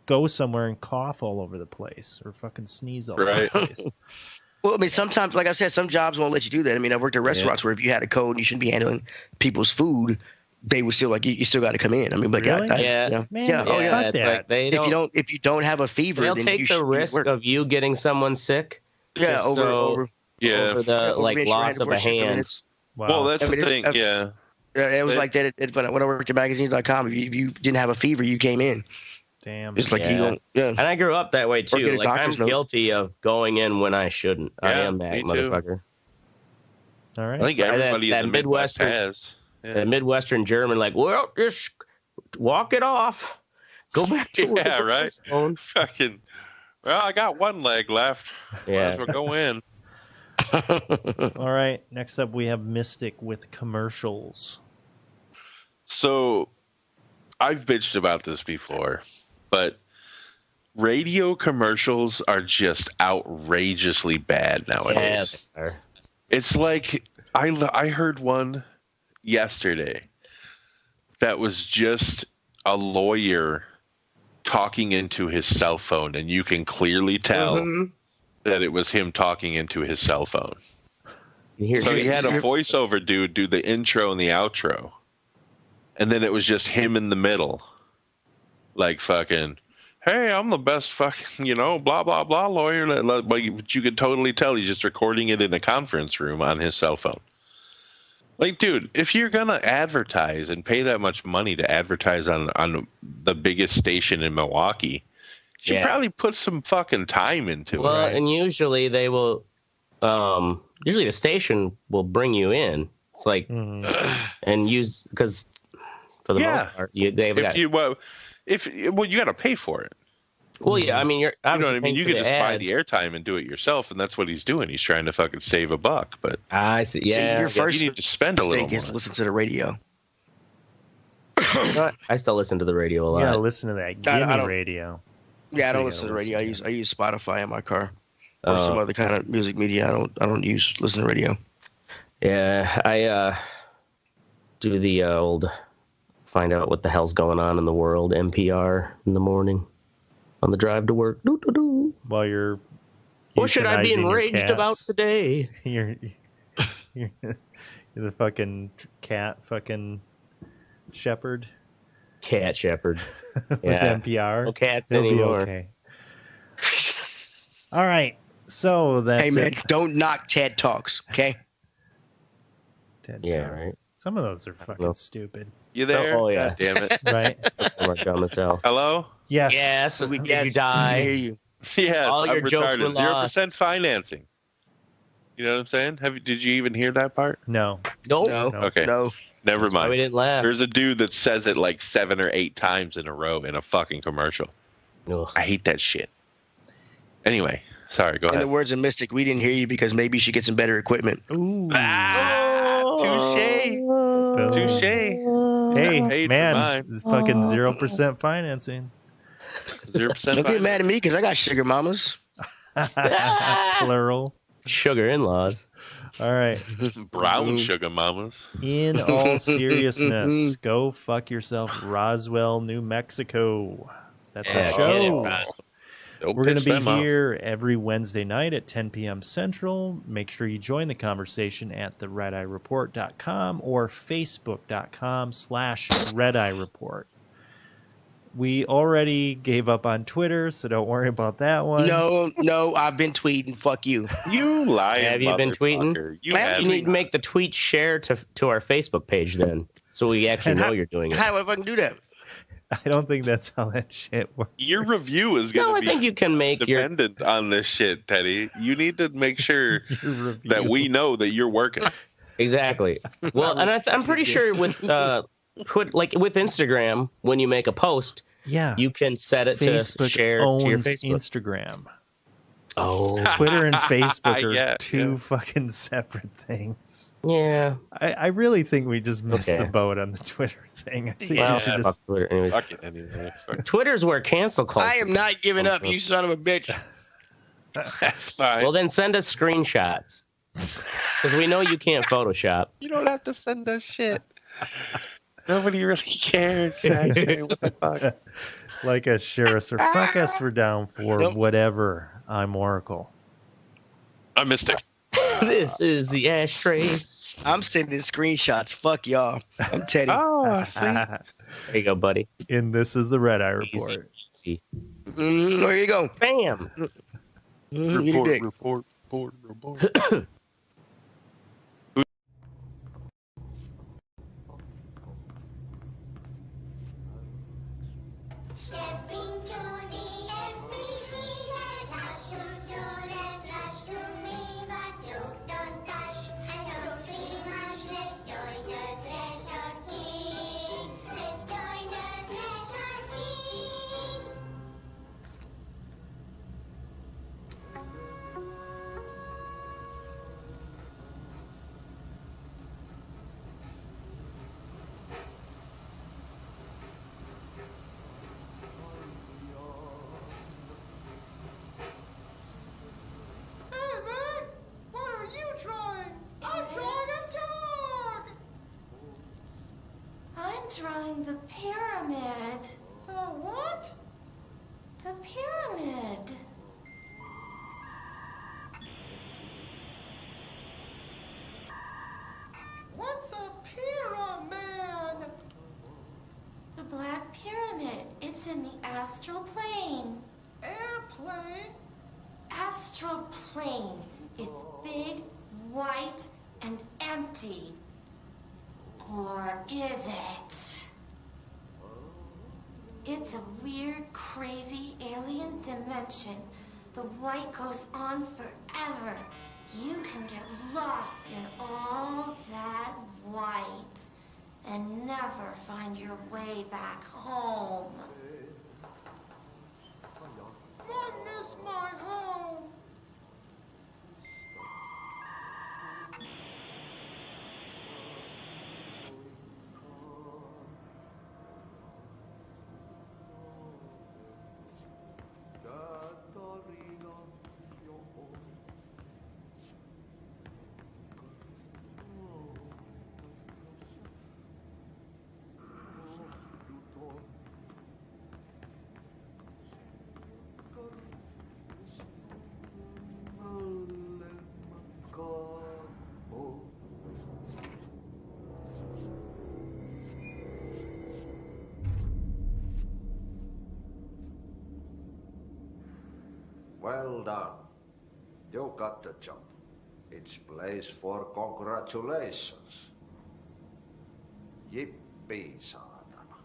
go somewhere and cough all over the place or fucking sneeze all over the place. Well, I mean, sometimes, like I said, some jobs won't let you do that. I mean, I've worked at restaurants where if you had a cold and you shouldn't be handling people's food, they would still like you still got to come in. I mean, like, really? Fuck that. Like if you don't have a fever, they'll then take the risk of you getting someone sick. Yeah, over the like loss of a hand. Wow. Well, that's the thing. It was like that when I worked at magazines.com. If you didn't have a fever, you came in. Damn. It's like you don't. Yeah. And I grew up that way too. Like I'm guilty of going in when I shouldn't. I am that motherfucker. All right. I think everybody in the Midwest has. The Midwestern German, like, well, just walk it off. Go back to right. Fucking. Well, I got one leg left. Yeah. Might as well go in. All right. Next up, we have Mystic with commercials. So, I've bitched about this before, but radio commercials are just outrageously bad nowadays. Yeah, it's like I heard one yesterday that was just a lawyer talking into his cell phone, and you can clearly tell that it was him talking into his cell phone. So he had a voiceover dude do the intro and the outro, and then it was just him in the middle, like fucking, hey, I'm the best fucking, blah, blah, blah lawyer. But you could totally tell he's just recording it in a conference room on his cell phone. Like, dude, if you're going to advertise and pay that much money to advertise on the biggest station in Milwaukee, you should probably put some fucking time into it. Well, right? and usually they will, usually the station will bring you in. It's like, and use, because for the most part, you got to pay for it. Well, yeah, I mean, you're obviously you know what I mean? You could just buy the airtime and do it yourself, and that's what he's doing. He's trying to fucking save a buck, but I see. Yeah, your first you need to spend a little more. Is listen to the radio. I still listen to the radio a lot. Yeah, listen to that gimme radio. Yeah, I don't listen to the radio. I use Spotify in my car or some other kind of music media. I don't listen to radio. Yeah, I do the old find out what the hell's going on in the world NPR in the morning. On the drive to work. While you're what should I be enraged about today? You're the fucking cat fucking shepherd. Cat shepherd. With NPR. No cats It'll anymore. be okay. All right. So that's Hey man, don't knock TED Talks, okay? TED Yeah, Talks. right. Some of those are fucking stupid. You there? Oh yeah. God damn it. Right. We're dumb as hell. Hello? Yes. Yes. If you I die. hear you. Yes, All I'm your jokes were retarded. lost. 0% financing. You know what I'm saying? Did you even hear that part? No. Nope. No. Okay. No. Never That's why mind. we didn't laugh. There's a dude that says it like 7 or 8 times in a row in a fucking commercial. Ugh. I hate that shit. Anyway, sorry, go In ahead. the words of Mystic, we didn't hear you because maybe you should get some better equipment. Ooh. Touche. Touche. Hey, Paid for man. mine. Fucking 0% financing. 0% Don't get mad at me because I got sugar mamas. Plural. Sugar in-laws. All right. Brown sugar mamas. In all seriousness, go fuck yourself, Roswell, New Mexico. That's our show. We're going to be here every Wednesday night at 10 p.m. Central. Make sure you join the conversation at theredeyereport.com or facebook.com/redeyereport. We already gave up on Twitter, so don't worry about that one. No, I've been tweeting. Fuck you. You lying. Have you been tweeting? You need to make the tweet share to our Facebook page then, so we actually know you're doing it. How do I fucking do that? I don't think that's how that shit works. Your review is going to be I think you can make dependent on this shit, Teddy. You need to make sure that we know that you're working. Exactly. Well, and I'm pretty sure with with Instagram, when you make a post, you can set it Facebook to share owns to your Facebook. Instagram. Oh, Twitter and Facebook are Yeah, two fucking separate things. Yeah. I really think we just missed the boat on the Twitter thing. I think we should just... Twitter. Anyways. Fuck it anyway. Twitter's where cancel culture. I am not giving up, you son of a bitch. That's fine. Well, then send us screenshots. Because we know you can't Photoshop. You don't have to send us shit. Nobody really cares. Actually. What the fuck? Like us, share us, or fuck us, we're down for whatever. I'm Oracle. I'm Mystic. This is the ashtray. I'm sending screenshots. Fuck y'all. I'm Teddy. Oh, see? There you go, buddy. And this is the Red Eye Report. Easy. There you go. Bam. Report. Drawing the pyramid. The what? The pyramid. What's a pyramid? The Black Pyramid. It's in the astral plane. Airplane? Astral plane. It's big, white, and empty. Or is it? It's a weird, crazy alien dimension. The white goes on forever. You can get lost in all that white and never find your way back home. I miss my home. Well done. You got the job. It's place for congratulations. Yippee, saatana.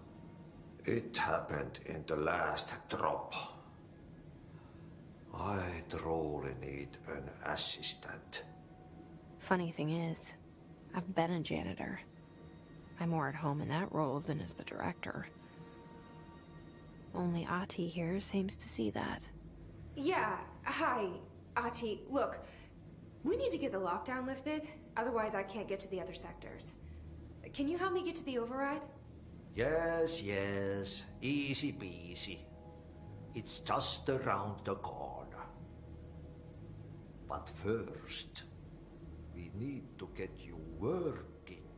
It happened in the last drop. I truly need an assistant. Funny thing is, I've been a janitor. I'm more at home in that role than as the director. Only Ati here seems to see that. Yeah, hi, Ati. Look, we need to get the lockdown lifted, otherwise I can't get to the other sectors. Can you help me get to the override? Yes, easy peasy. It's just around the corner. But first, we need to get you working.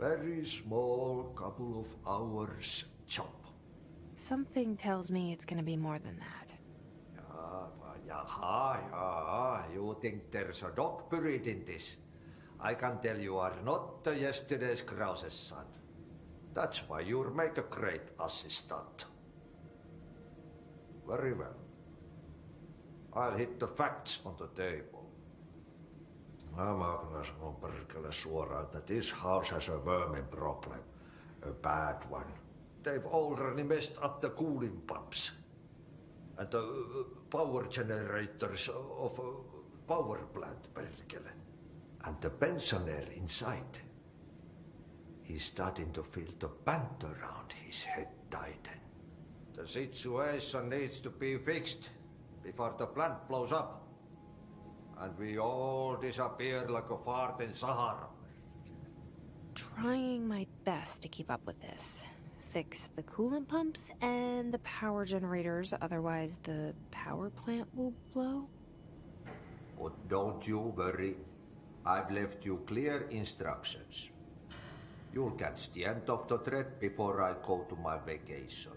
Very small, couple of hours job. Something tells me it's gonna be more than that. Yeah. You think there's a dog buried in this? I can tell you are not yesterday's Krause's son. That's why you'll make a great assistant. Very well. I'll hit the facts on the table. Mä kyllä sanon perkele suoraan, that this house has a vermin problem. A bad one. They've already messed up the cooling pumps. And the power generators of a power plant, perkele. And the pensioner inside is starting to feel the band around his head tighten. The situation needs to be fixed before the plant blows up. And we all disappear like a fart in Sahara. Trying my best to keep up with this. Fix the coolant pumps and the power generators, otherwise the power plant will blow. But don't you worry. I've left you clear instructions. You'll catch the end of the thread before I go to my vacation.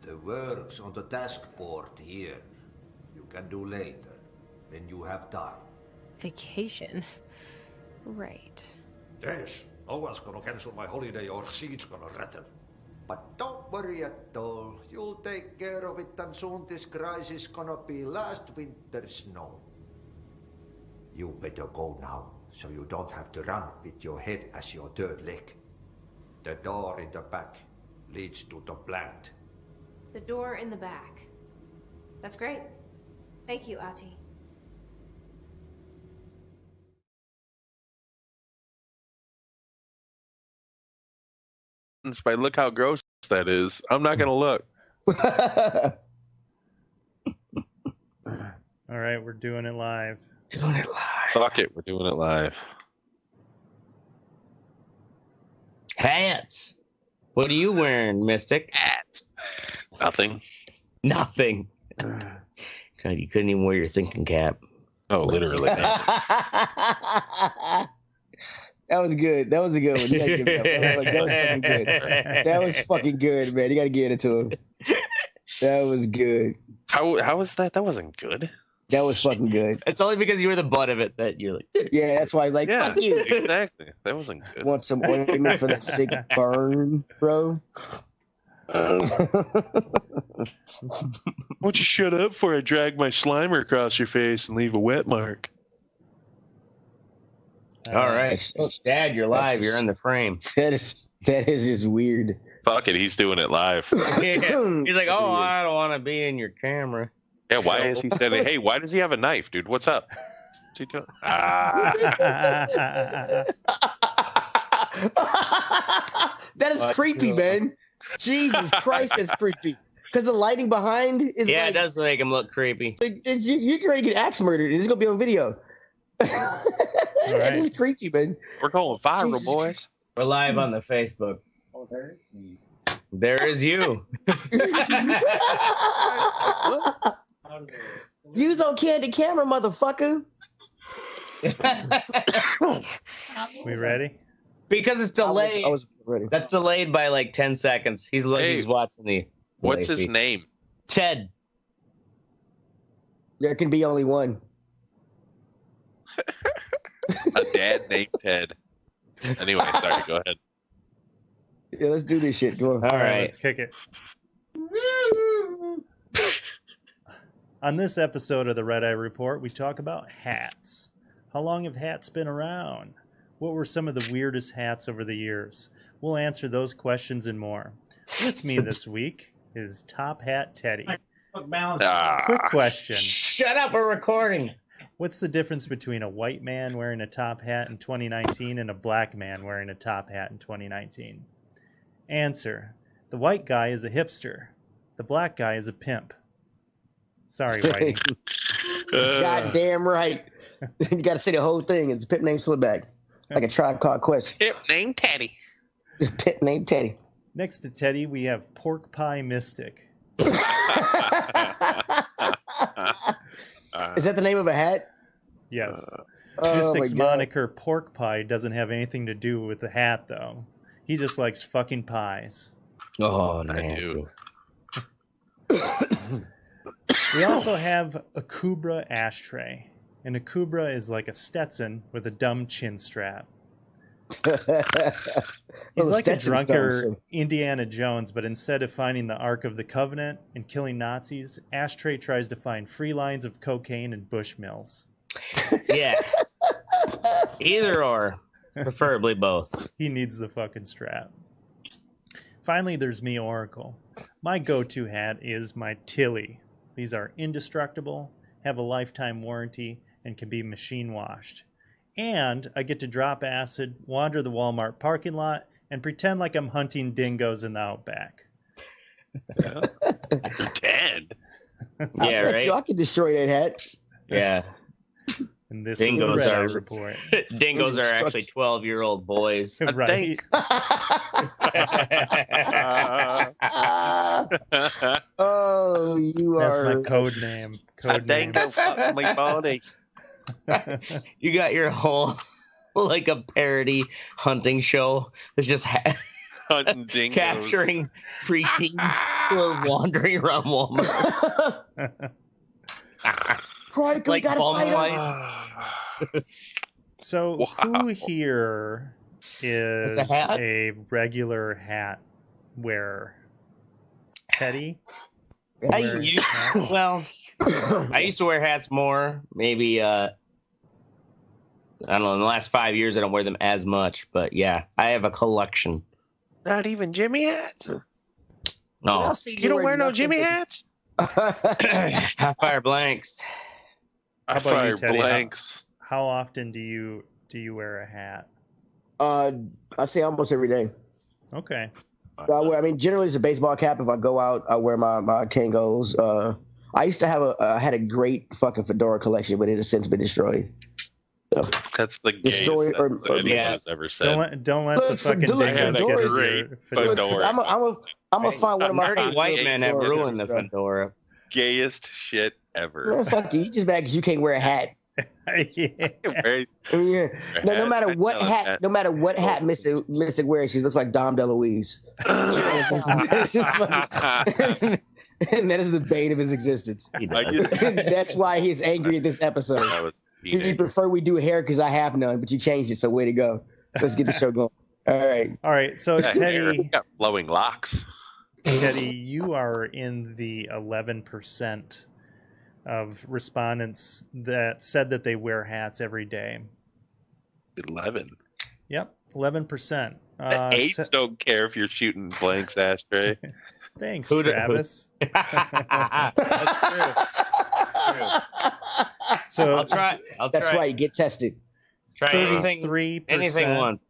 The work's on the task board here. You can do later, when you have time. Vacation? Right. Yes, no one's gonna cancel my holiday or seat's gonna rattle. But don't worry at all. You'll take care of it and soon this crisis gonna be last winter's snow. You better go now, so you don't have to run with your head as your third leg. The door in the back leads to the plant. The door in the back. That's great. Thank you, Ati. But look how gross that is. I'm not gonna look. All right, we're doing it live. Doing it live. Fuck it, we're doing it live. Hats. What are you wearing, Mystic? Hats. Nothing. Nothing. God, you couldn't even wear your thinking cap. Oh, literally. That was good. That was a good one. You gotta give it up. That was fucking good. That was fucking good, man. You gotta get it to him. That was good. How was that? That wasn't good. That was fucking good. It's only because you were the butt of it that you're like. Yeah, that's why. Like, yeah, fuck you. Exactly. That wasn't good. Want some ointment for that sick burn, bro? Won't you shut up before I drag my Slimer across your face and leave a wet mark? All right. Dad, you're live. You're in the frame. That is just weird. Fuck it. He's doing it live. Yeah. He's like, oh, I don't want to be in your camera. Yeah, why is he saying, hey, why does he have a knife, dude? What's up? What's he doing? That is creepy, man. Jesus Christ, that's creepy. Because the lighting behind is yeah, it does make him look creepy. Like, you can already get axe murdered, and it's going to be on video. That is creepy, man. We're going viral, boys. We're live on the Facebook. Oh, there's me. There is you. Use on candid camera, motherfucker. We ready? Because it's delayed. I was ready. That's delayed by like 10 seconds. He's watching the. What's his name? Ted. There can be only one. A dad named Ted. Anyway, sorry, go ahead. Yeah, let's do this shit. Go on. All right, let's kick it. On this episode of the Red Eye Report, we talk about hats. How long have hats been around? What were some of the weirdest hats over the years? We'll answer those questions and more. With me this week is Top Hat Teddy. Quick question. Shut up, we're recording. What's the difference between a white man wearing a top hat in 2019 and a black man wearing a top hat in 2019? Answer. The white guy is a hipster. The black guy is a pimp. Sorry, Whitey. Goddamn right. You got to say the whole thing. It's a pimp named Slipback. Like a Tribe Called Quest. Pimp named Teddy. Pimp named Teddy. Next to Teddy, we have Pork Pie Mystic. Is that the name of a hat? Yes. Mystic's moniker, Pork Pie, doesn't have anything to do with the hat, though. He just likes fucking pies. Oh, nasty. We also have a Kubra ashtray. And a Kubra is like a Stetson with a dumb chin strap. He's like a drunker Indiana Jones, but instead of finding the Ark of the Covenant and killing Nazis, Ashtray tries to find free lines of cocaine and Bushmills. Yeah. Either or. Preferably both. He needs the fucking strap. Finally, there's me, Oracle. My go-to hat is my Tilly. These are indestructible, have a lifetime warranty, and can be machine washed. And I get to drop acid, wander the Walmart parking lot, and pretend like I'm hunting dingoes in the outback. Pretend? Yeah, right? I can destroy that hat. Yeah. And this dingoes is the Red Eye are Report. Dingoes are actually 12-year-old boys. Right. Oh, you That's are. my code name. Code name. Dingo fucked my body. You got your whole like a parody hunting show that's just hunting dingoes, capturing preteens who are wandering around Walmart. Like so who here is a regular hat wearer? Teddy? I used to wear hats more. Maybe I don't know. In the last 5 years, I don't wear them as much. But yeah, I have a collection. Not even Jimmy hats. No, you don't wear no Jimmy hats. Hot fire blanks. How about you, Teddy? Blanks. How often do you wear a hat? I'd say almost every day. Okay. I mean, generally it's a baseball cap. If I go out, I wear my Kangos. I used to have had a great fucking fedora collection, but it has since been destroyed. So, that's the gayest anyone's ever said. Don't let the fucking dingoes get your fedora. I'm gonna find one of my nerdy white men have ruined the fedora. Gayest shit ever. Man, fuck you. You just mad because you can't wear a hat. Right. Yeah. No matter what hat Mystic wears, she looks like Dom DeLuise. And that is the bane of his existence. That's why he's angry at this episode. He prefer we do hair because I have none, but you changed it, so way to go. Let's get the show going. All right. So Teddy got flowing locks. Teddy, you are in the 11% of respondents that said that they wear hats every day. 11. Yep, 11%. Eights don't care if you're shooting blanks, Ashtray. Thanks, Travis. That's true. So I'll try. That's right. Get tested. Try 33% once.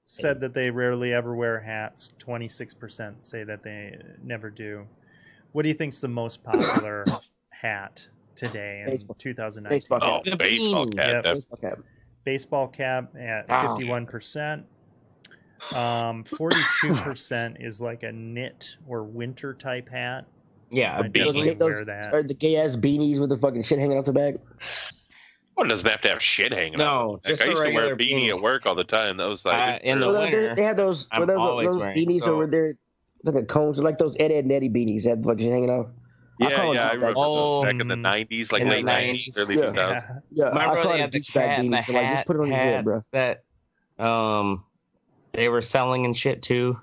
said that they rarely ever wear hats. 26% say that they never do. What do you think's the most popular hat today in 2019? Baseball cap. Oh, baseball cap. Yep. Baseball cap. Baseball cap at 51%. 42% is like a knit or winter type hat. Yeah, I definitely wear that. Or the gay ass beanies with the fucking shit hanging off the back. Well, it doesn't have to have shit hanging No, off. just I a used to wear a regular beanie at work all the time. That was like in the winter. They had those I'm those always wearing, beanies over there, like a cones, like those Ed Netty beanies that fucking shit hanging off. Yeah, I remember those back in the 90s, like in the late 90s, early 2000s. Yeah, My I brother call it had the douchebag cat and the beanies. So like, just put it on your head, bro. that they were selling and shit too,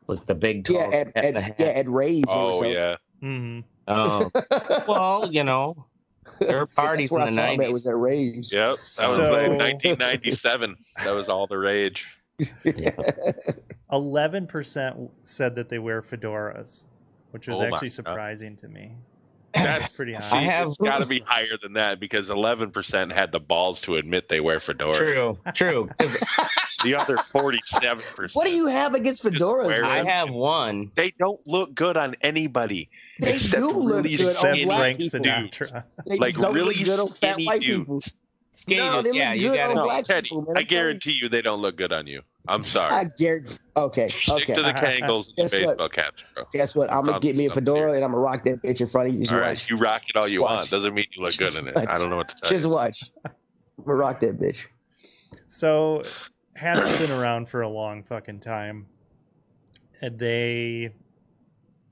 like the big tall at raves. Oh yeah. Mm-hmm. Well, you know, there were parties in the 90s. Was at raves. Yep, that was like 1997. That was all the rage. 11% said that they wear fedoras, which was actually surprising to me. That's pretty high. It's got to be higher than that because 11% had the balls to admit they wear fedoras. True. The other 47%. What do you have against fedoras? I have one. They don't look good on anybody. They do look good on black people. Like really skinny white dudes. people. Skinny No, they yeah, look you good got on to black Teddy, people, man. I guarantee you they don't look good on you. I'm sorry. I guarantee. Okay. Stick to the Kangles and Guess the what? baseball caps, bro. Guess what? I'm gonna get me a fedora and I'm gonna rock that bitch in front of you. All right, you rock it all you want. Doesn't mean you look good in it. I don't know what to tell Just you. watch. I'm gonna rock that bitch. So hats have been around for a long fucking time. And they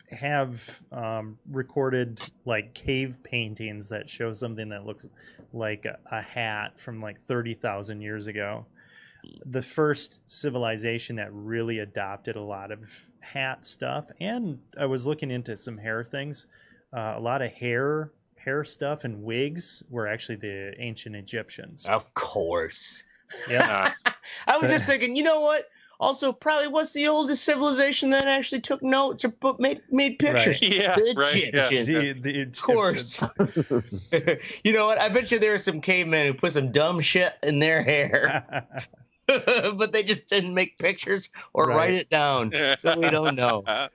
have recorded like cave paintings that show something that looks like a hat from like 30,000 years ago. The first civilization that really adopted a lot of hat stuff, and I was looking into some hair things. A lot of hair stuff and wigs were actually the ancient Egyptians. Of course. Yeah. I was just thinking, you know what? Also, probably what's the oldest civilization that actually took notes or made pictures? Right. Yeah, the right, Egyptians. The Egyptians. Of course. You know what? I bet you there were some cavemen who put some dumb shit in their hair. But they just didn't make pictures or write it down, so we don't know. I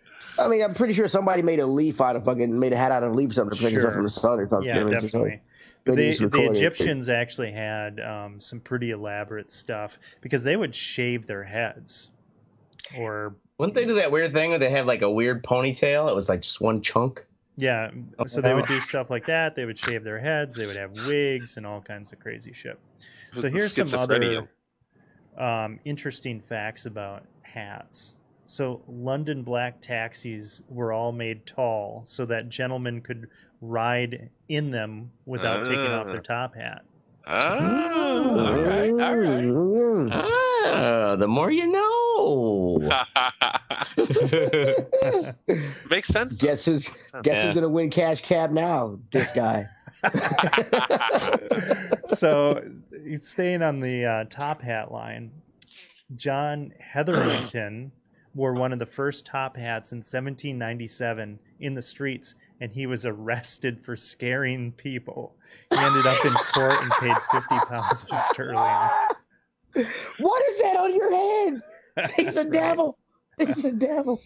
mean, I'm pretty sure somebody made a hat out of a leaf or something to protect it from the sun or something. Yeah, I mean, definitely. But the Egyptians actually had some pretty elaborate stuff because they would shave their heads. Or wouldn't they do that weird thing where they had like a weird ponytail? It was like just one chunk. Yeah, so they would do stuff like that. They would shave their heads. They would have wigs and all kinds of crazy shit. So here's some other interesting facts about hats. So London black taxis were all made tall so that gentlemen could ride in them without taking off their top hat. All right. The more you know. Makes sense. Guess who's gonna win cash cab now? This guy. So staying on the top hat line, John Hetherington wore one of the first top hats in 1797 in the streets, and he was arrested for scaring people. He ended up in court and paid 50 pounds of sterling. What is that on your head? He's a devil. He's a devil.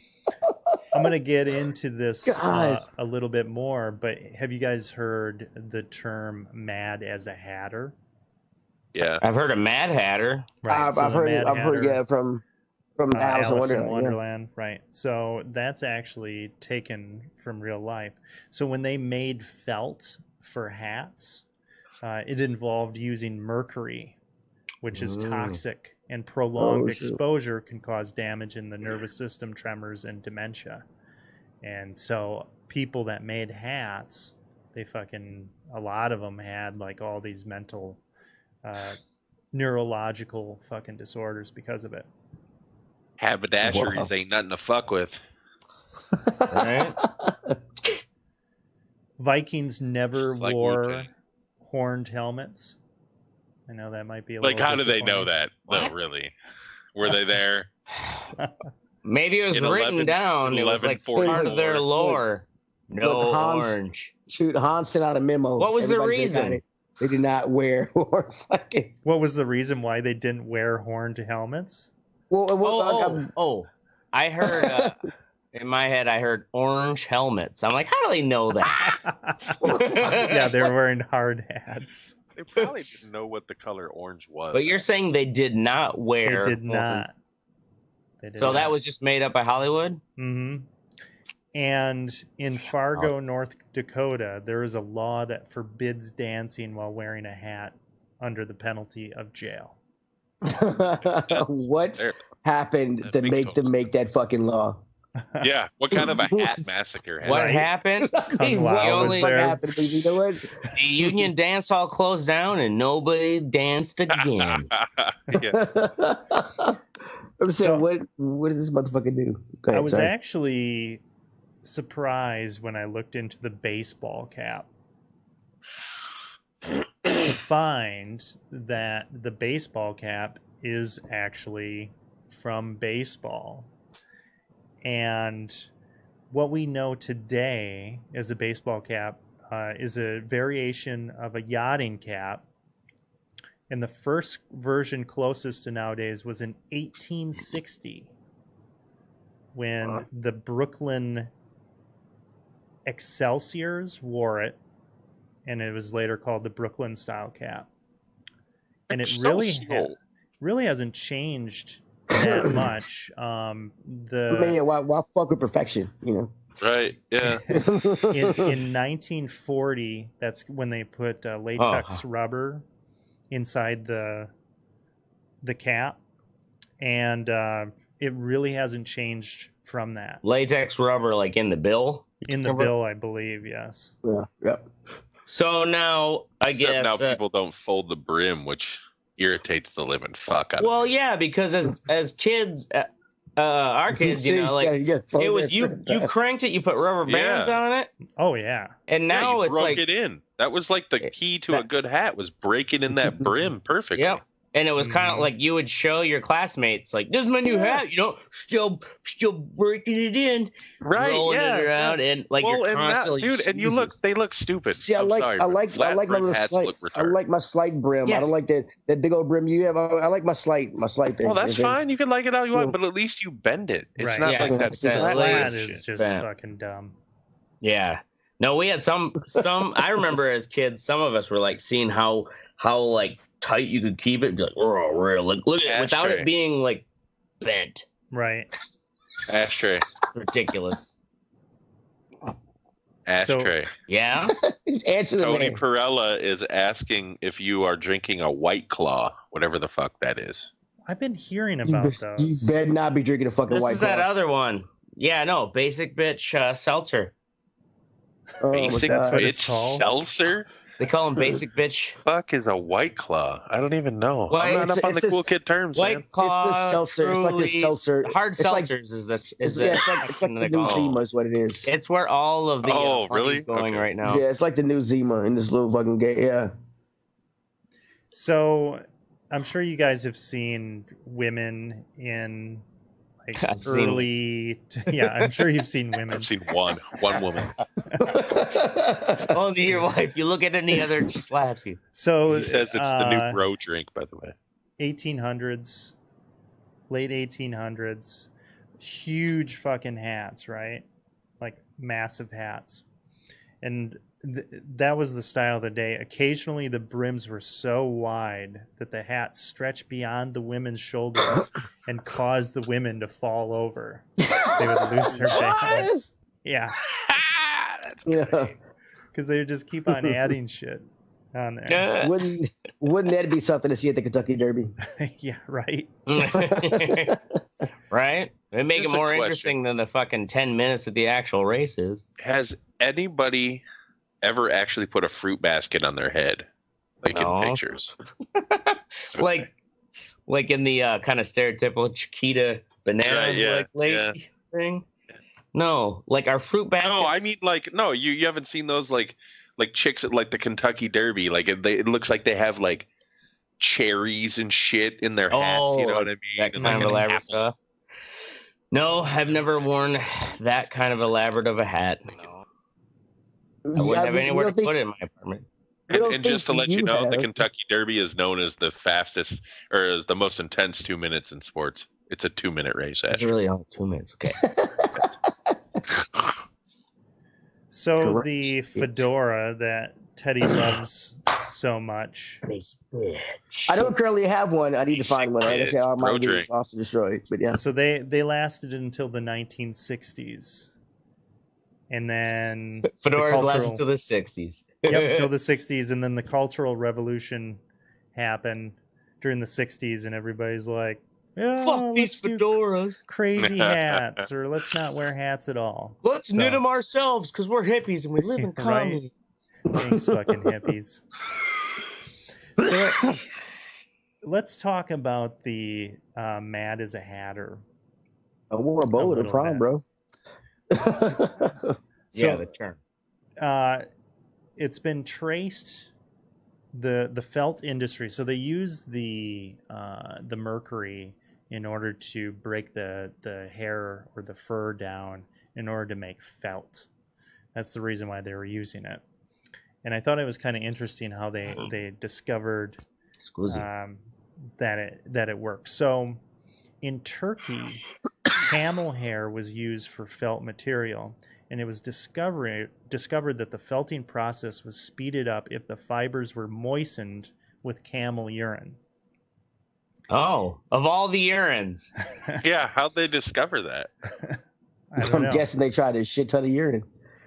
I'm going to get into this a little bit more, but have you guys heard the term mad as a hatter? Yeah. I've heard of Mad Hatter. Right. I've heard from Alice in Wonderland. Right. So that's actually taken from real life. So when they made felt for hats, it involved using mercury, which is toxic, and prolonged exposure can cause damage in the nervous system, tremors, and dementia. And so people that made hats, a lot of them had like all these mental, neurological fucking disorders because of it. Haberdasheries ain't nothing to fuck with. Right? Vikings never It's like wore Wu-Tang. horned helmets. I know that might be a Like, little how do they know disappointing. that? No, really. Were they there? Maybe it was In written 11 down. It was like part of their 1144. lore. No Look, orange. Hans sent out a memo. What was the Everybody said reason? they did not wear or fucking. What was the reason why they didn't wear horned helmets? Well, I heard in my head. I heard orange helmets. I'm like, how do they know that? Yeah, they're wearing hard hats. They probably didn't know what the color orange was. But you're saying they did not wear. They did not. So that was just made up by Hollywood? Mm-hmm. And in Fargo, North Dakota, there is a law that forbids dancing while wearing a hat under the penalty of jail. What happened to make them make that fucking law? Yeah, what kind of a hat massacre happened? What happened? The Union Dance Hall closed down and nobody danced again. I'm saying, what did this motherfucker do? Go ahead, I was sorry. actually surprised when I looked into the baseball cap to find that the baseball cap is actually from baseball. And what we know today as a baseball cap is a variation of a yachting cap. And the first version closest to nowadays was in 1860 when the Brooklyn Excelsiors wore it, and it was later called the Brooklyn style cap. And it really hasn't changed that much. Why fuck with perfection, you know? Right, yeah. in 1940, that's when they put latex rubber inside the cap, and it really hasn't changed from that. Latex rubber, like in the bill? In the bill, I believe, yes. Yeah. So now, Except now people don't fold the brim, which irritates the living fuck out of me. Well, yeah, because as kids, our kids, you know, like it was you cranked it, you put rubber bands on it. Oh yeah. And now it's broke like it in. That was like the key to a good hat, was breaking in that brim perfectly. Yep. And it was kind of like you would show your classmates, like, this is my new hat, you know, still breaking it in, rolling it around, and like you're constantly, and you look, they look stupid. See, I like my little slight. I like my slight brim. Yes. I don't like that big old brim you have. I like my slight thing. Well, that's fine. You can like it how you want, but at least you bend it. It's not like that flat is just fucking dumb. Yeah. No, we had some. I remember as kids, some of us were like seeing how like tight you could keep it. Be like, oh, real. Like, look at it without it being like bent. Right. Ashtray. Ridiculous. Ashtray. So, yeah. Answer the Tony man. Perella is asking if you are drinking a White Claw, whatever the fuck that is. I've been hearing about those. You better not be drinking a fucking White Claw. This is that other one. Yeah, no, basic bitch seltzer. Basic bitch seltzer? They call them basic bitch. Fuck is a White Claw? I don't even know. Well, I'm not up on the cool kid terms. White Claw. It's the seltzer. It's like the seltzer. Hard it's like, seltzers it's like the new Zima is what it is. It's where all of the really is going right now. Yeah, it's like the new Zima in this little fucking game. Yeah. So, I'm sure you guys have seen women in like I'm sure you've seen women. I've seen one woman. Only your wife. You look at any other, she slaps you. So he says it's the new bro drink, by the way. 1800s, late 1800s, huge fucking hats, right? Like massive hats, and that was the style of the day. Occasionally, the brims were so wide that the hat stretched beyond the women's shoulders and caused the women to fall over. They would lose their balance. Yeah. Because they would just keep on adding shit on there. Wouldn't that be something to see at the Kentucky Derby? Yeah, right. Right? It'd make it more interesting than the fucking 10 minutes of the actual races. Has anybody ever actually put a fruit basket on their head, like in pictures? like in the kind of stereotypical Chiquita banana lady thing? No, like our fruit baskets. No, I mean like no. You haven't seen those like chicks at like the Kentucky Derby. Like it looks like they have like cherries and shit in their hats. You know what I mean? That kind of elaborate stuff. No, I've never worn that kind of elaborate of a hat. No. I wouldn't have anywhere to put it in my apartment. And just to let you know, the Kentucky Derby is known as the fastest or as the most intense 2 minutes in sports. It's a 2-minute race. It's really only 2 minutes. Okay. So correct. The fedora that Teddy loves so much. I don't currently have one. I need to find one. I said, I might be lost and destroyed. But yeah. So they lasted until the 1960s. And then fedoras lasted until the 60s. Yep, until the 60s. And then the Cultural Revolution happened during the 60s. And everybody's like, yeah, fuck these fedoras. Crazy hats. Or let's not wear hats at all. Let's knit them ourselves because we're hippies and we live in comedy. Thanks, fucking hippies. So let's talk about the Mad as a Hatter. I wore a bow at a prom, bro. Yeah, the term. It's been traced the felt industry. So they use the mercury in order to break the hair or the fur down in order to make felt. That's the reason why they were using it. And I thought it was kind of interesting how they discovered that it works. So in Turkey, camel hair was used for felt material, and it was discovered that the felting process was speeded up if the fibers were moistened with camel urine. Oh, of all the urines. Yeah, how'd they discover that? I'm guessing they tried a shit ton of urine.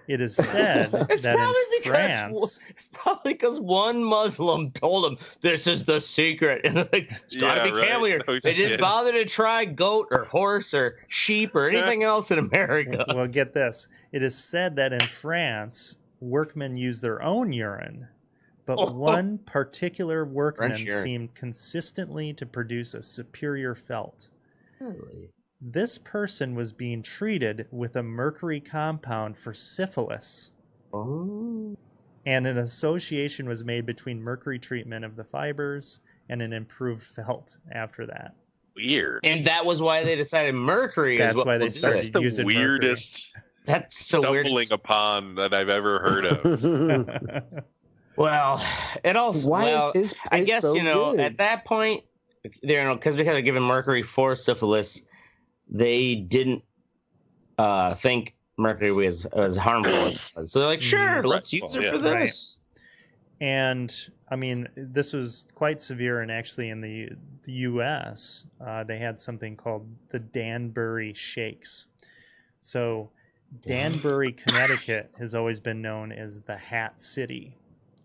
It is said that in France... It's probably because one Muslim told them, this is the secret. And like, it's got to be camel urine. No they didn't bother to try goat or horse or sheep or anything else in America. Well, get this. It is said that in France, workmen use their own urine, but one particular workman seemed consistently to produce a superior felt. Really? This person was being treated with a mercury compound for syphilis. Oh. And an association was made between mercury treatment of the fibers and an improved felt after that. Weird. And that was why they decided mercury is what why they started using weirdest mercury. That's the stumbling upon that I've ever heard of. Well, it also I guess so good. At that point, because they had given mercury for syphilis, they didn't think mercury was as harmful as it was. So they're like, sure, let's use it for this. Right. And I mean, this was quite severe. And actually, in the U.S., they had something called the Danbury Shakes. So Danbury, Connecticut has always been known as the Hat City.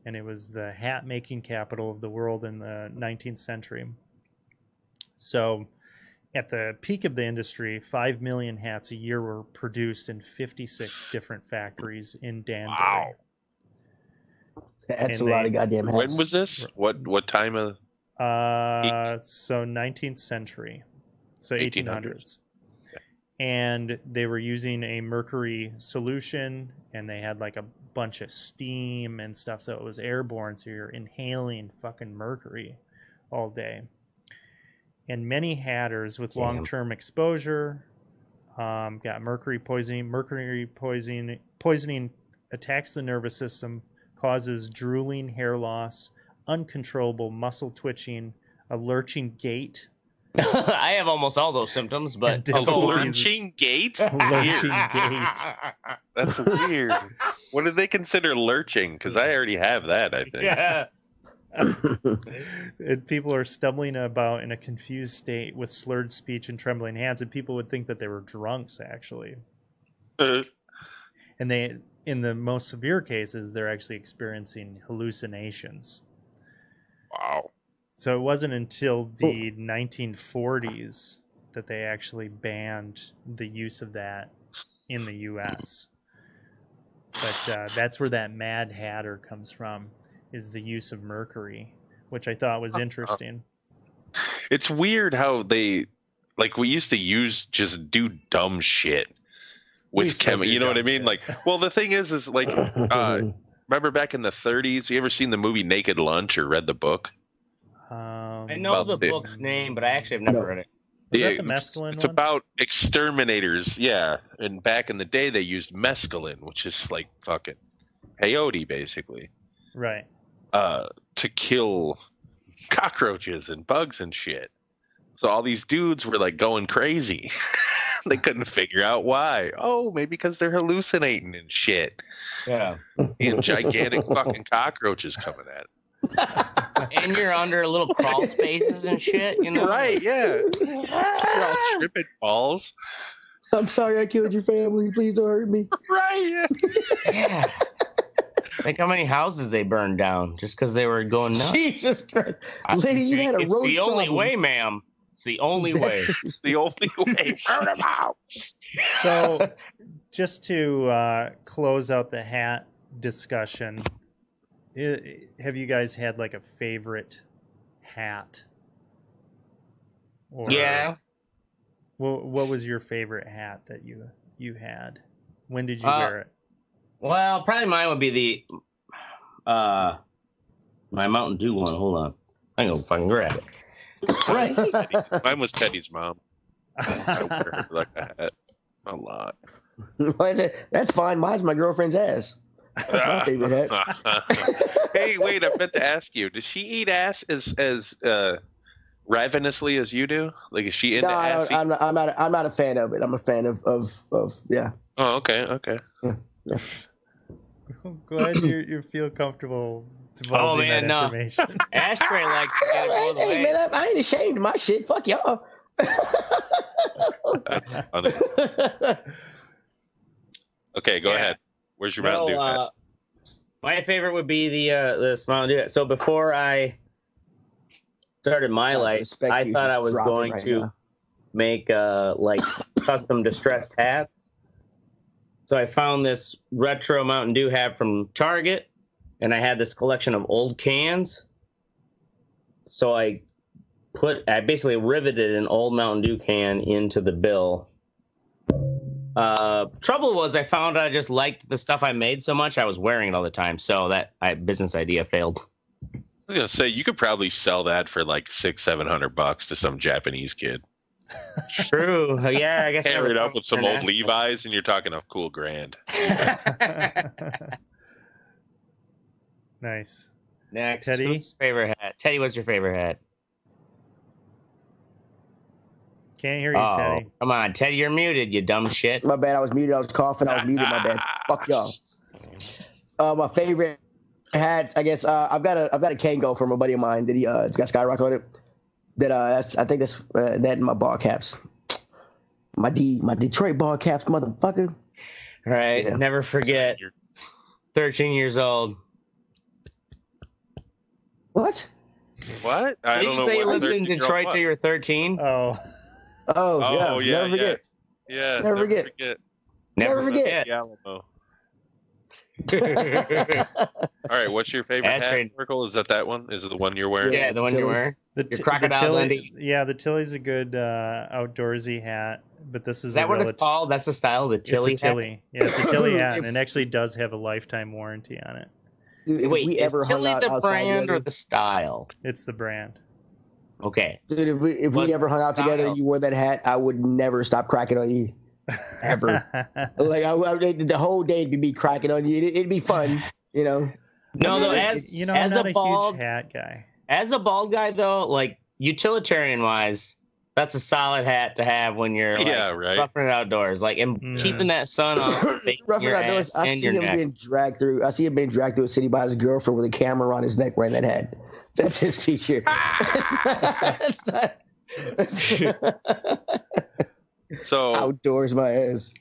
And it was the hat making capital of the world in the 19th century. So at the peak of the industry, 5 million hats a year were produced in 56 different factories in Danbury. Wow. That's a lot of goddamn hats. When was this? What time of? So 19th century. So 1800s. And they were using a mercury solution, and they had like a bunch of steam and stuff, so it was airborne, so you're inhaling fucking mercury all day. And many hatters with long-term exposure got mercury poisoning. Mercury poisoning attacks the nervous system, causes drooling, hair loss, uncontrollable muscle twitching, a lurching gait. I have almost all those symptoms, but lurching gait? Lurching gait. That's weird. What do they consider lurching? Because I already have that, I think. Yeah. And people are stumbling about in a confused state with slurred speech and trembling hands, and people would think that they were drunks, actually. And they, in the most severe cases, they're actually experiencing hallucinations. Wow. So it wasn't until the 1940s that they actually banned the use of that in the U.S. But that's where that Mad Hatter comes from, is the use of mercury, which I thought was interesting. It's weird how they, like, we used to just do dumb shit. with chemical. You know what I mean? Like, well, the thing is like, remember back in the 30s? You ever seen the movie Naked Lunch or read the book? I know the book's name, but I actually have never read it. Is that the mescaline It's one? about exterminators, yeah. And back in the day, they used mescaline, which is like fucking peyote, basically. Right. To kill cockroaches and bugs and shit. So all these dudes were like going crazy. They couldn't figure out why. Oh, maybe because they're hallucinating and shit. Yeah. And gigantic fucking cockroaches coming at it. And you're under little crawl spaces and shit, you know? Right, yeah. You're all tripping balls. I'm sorry I killed your family. Please don't hurt me. Right, yeah. Think how many houses they burned down just because they were going nuts. Jesus Christ. Lady, you had a roast It's the only problem. way, ma'am. It's the only way. It's the only way. Burn them out. So, just to close out the hat discussion, have you guys had like a favorite hat? Or, yeah. What was your favorite hat that you had? When did you wear it? Well, probably mine would be the my Mountain Dew one. Hold on, I'm gonna fucking grab it. Right. Mine was Teddy's mom. I wear her like a hat a lot. That's fine. Mine's my girlfriend's ass. That's my favorite hat. Hey, wait! I meant to ask you. Does she eat ass as ravenously as you do? Like, is she into ass? I'm not a fan of it. I'm a fan of yeah. Oh, okay. Yeah. Glad you feel comfortable divulging that information. No. Ashtray likes to get it all the way. Hey, man, I ain't ashamed of my shit. Fuck y'all. Okay, go ahead. Where's your Mountain Dew? My favorite would be the Mountain Dew. So before I started my life, I thought I was going to make like custom distressed hats. So I found this retro Mountain Dew hat from Target, and I had this collection of old cans. So I basically riveted an old Mountain Dew can into the bill. Trouble was I found I just liked the stuff I made so much I was wearing it all the time. So that business idea failed. I was gonna say you could probably sell that for like $600-700 to some Japanese kid. True. Yeah, I guess. Pair it up with some old Levi's, and you're talking a cool grand. Nice. Next, Teddy? who's favorite hat? Teddy, what's your favorite hat? Can't hear you, Teddy. Come on, Teddy, you're muted, you dumb shit. My bad. I was muted. I was coughing. I was muted. My bad. Fuck y'all. My favorite hat, I guess. I've got a Kango from a buddy of mine that it's got Skyrock on it. That I think that's that and my ball caps. My Detroit ball caps, motherfucker. All right, never forget. 13 years old. What? What? I Did don't you know say you what lived in Detroit till you were 13? Oh, yeah. Never forget. Yeah. Never forget. Never forget. Alamo. All right, what's your favorite hat, Merkel? Is that one? Is it the one you're wearing? Yeah, the one you're wearing. Your crocodile Dundee. Yeah, the Tilly's a good outdoorsy hat, but this is that what it's called? That's the style, the Tilly it's a Tilly. hat? Yeah, it's a Tilly hat, and it actually does have a lifetime warranty on it. Dude, wait, we ever is Tilly hung out the brand together, or the style? It's the brand. Okay. Dude, if we ever hung out together and you wore that hat, I would never stop cracking on you. Ever. Like the whole day would be cracking on you. It'd be fun, you know. No, though, I'm not a bald huge hat guy. As a bald guy, though, like utilitarian wise, that's a solid hat to have when you're roughing it outdoors, like and keeping that sun off. Roughing it outdoors. I see him being dragged through a city by his girlfriend with a camera around his neck wearing that hat. That's his feature. So outdoors, my ass.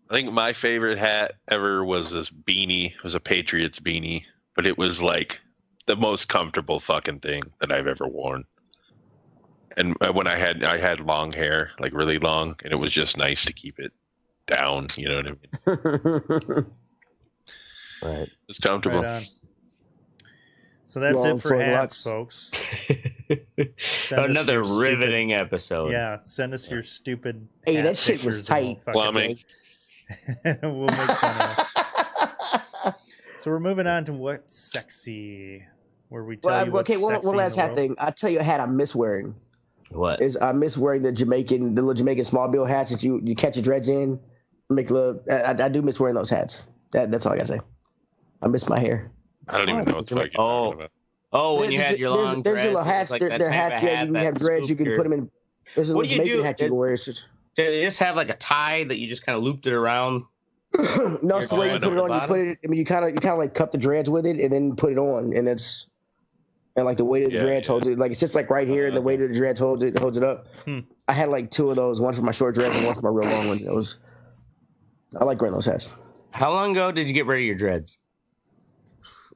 I think my favorite hat ever was this beanie. It was a Patriots beanie, but it was like the most comfortable fucking thing that I've ever worn. And when I had long hair, like really long, and it was just nice to keep it down. You know what I mean? Right. It's comfortable. Right on. So that's it for hats, folks. Another riveting episode. Yeah, send us your stupid. Hey, that shit was tight. Plumbing. We'll make fun of. So we're moving on to what's sexy, where we tell you what's sexy. One last hat thing. I tell you a hat I miss wearing. What? I miss wearing the little Jamaican small bill hats that you catch your dreads in. I do miss wearing those hats. That's all I gotta say. I miss my hair. I don't even know what the fuck you're talking about. Oh, when you had your long dreads. There's little hats. Like they're hats. Yeah, you can have dreads. You can put them in. There's a little Jamaican hat you can wear. Do they just have like a tie that you just kind of looped it around? No, it's the way you put it on. You put it. I mean, you kind of like cut the dreads with it and then put it on, and like the weight of the dreads holds it. Like it sits like right here, and the weight of the dreads holds it up. I had like 2 of those, one for my short dreads and one for my real long ones. I like wearing those hats. How long ago did you get rid of your dreads?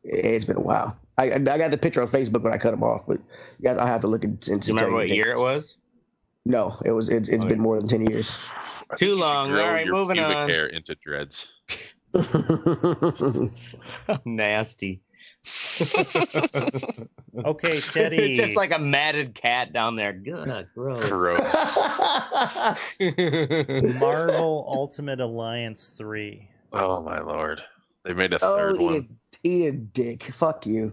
It's been a while. I got the picture on Facebook when I cut them off, but I have to look into. Do you remember what year it was? No, it's been more than 10 years. Too long. All right, moving on. Pubic hair into dreads. Nasty. Okay, Teddy. Just like a matted cat down there. Good, gross. Marvel Ultimate Alliance 3. Oh my lord, they made a third one. Eat a dick. Fuck you.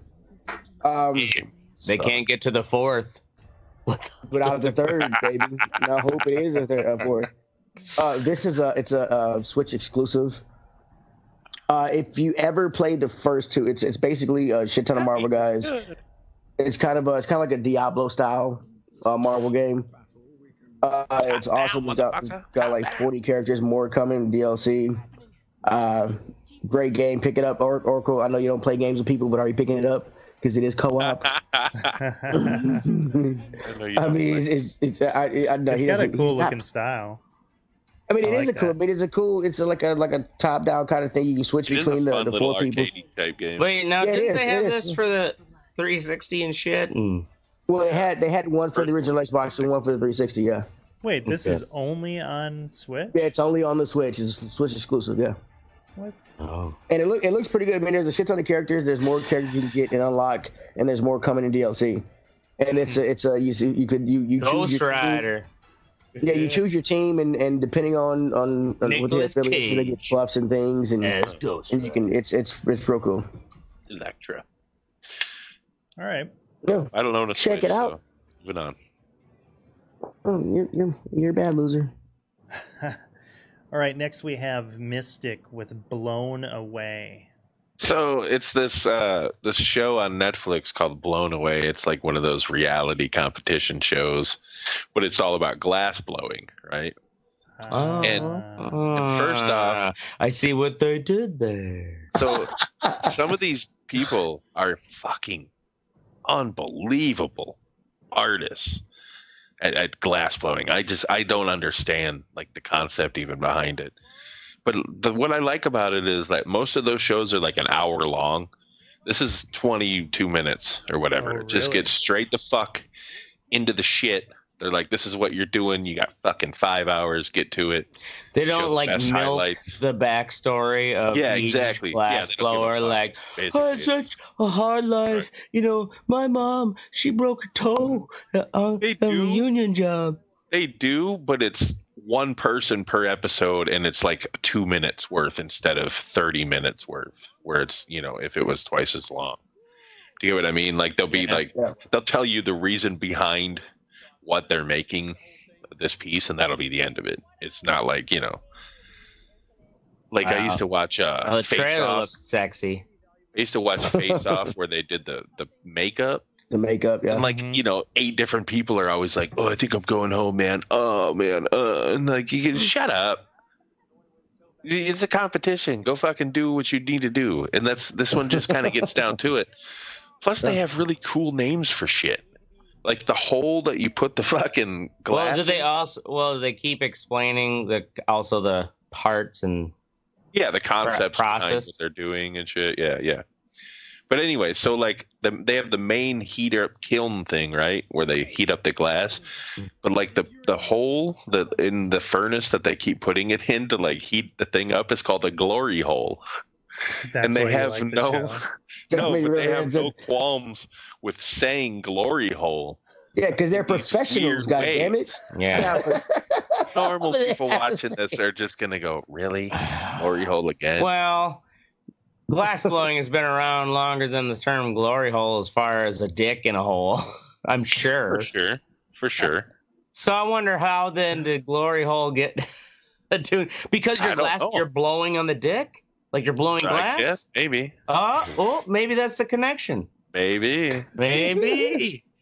They can't get to the 4th without the 3rd, baby. And I hope it is a 4th. It's a Switch exclusive. If you ever played the first 2, it's basically a shit ton of Marvel guys. It's kind of like a Diablo style Marvel game. It's awesome. It's got like 40 characters more coming DLC. Great game. Pick it up, Oracle. I know you don't play games with people, but are you picking it up? Because it is co-op. I mean, it's got a cool looking style. I mean, it's like a top-down kind of thing. You can switch between the 4 people. Type game. Wait, now didn't they have this for the 360 and shit? Well, they had one for the original Xbox and one for the 360. Yeah. Wait, this is only on Switch? Yeah, it's only on the Switch. It's Switch exclusive. Yeah. What? Oh. And it looks pretty good. I mean, there's a shit ton of characters. There's more characters you can get and unlock, and there's more coming in DLC. And you Ghost choose your Rider. Team. Yeah, you choose your team, and depending on what they have, you get buffs and things, and you can. It's real cool. Electra. All right. Yeah. I don't know. Check it out. So moving on. Oh, you're a bad loser. All right, next we have Mystic with Blown Away. So it's this show on Netflix called Blown Away. It's like one of those reality competition shows, but it's all about glass blowing, right? And first off, I see what they did there. So some of these people are fucking unbelievable artists at glass blowing. I don't understand like the concept even behind it. But what I like about it is that most of those shows are like an hour long. This is 22 minutes or whatever. Oh, really? Just get straight the fuck into the shit. They're like, this is what you're doing. You got fucking 5 hours. Get to it. They don't like milk highlights. The backstory of each glass blower. Like, I had such a hard life. Right. You know, my mom, she broke her toe on a union job. They do, but it's one person per episode, and it's like 2 minutes worth instead of 30 minutes worth, where it's, you know, if it was twice as long. Do you get what I mean? Like they'll be they'll tell you the reason behind what they're making this piece, and that'll be the end of it. It's not like, you know, like I used to watch the Face trailer Off. looks sexy. I used to watch Face Off where they did the makeup. The makeup, yeah. And like, you know, 8 different people are always like, oh, I think I'm going home, man. Oh man, and like, you can shut up. It's a competition. Go fucking do what you need to do. And this one just kind of gets down to it. Plus they have really cool names for shit. Like the hole that you put the fucking glass. Well, they keep explaining the parts and the concepts behind what they're doing and shit. Yeah. But anyway, so like they have the main heater kiln thing, right, where they heat up the glass. But like the hole in the furnace that they keep putting it in to like heat the thing up is called a glory hole. That's and they have like no qualms with saying glory hole. Yeah, because they're professionals, goddammit. Yeah. Normal people watching this are just going to go, really? Glory hole again? Well, glass blowing has been around longer than the term glory hole as far as a dick in a hole, I'm sure. For sure. So I wonder how then did glory hole get attuned? Because you're blowing on the dick? Like you're blowing glass? Yes, maybe. Maybe that's the connection. Maybe.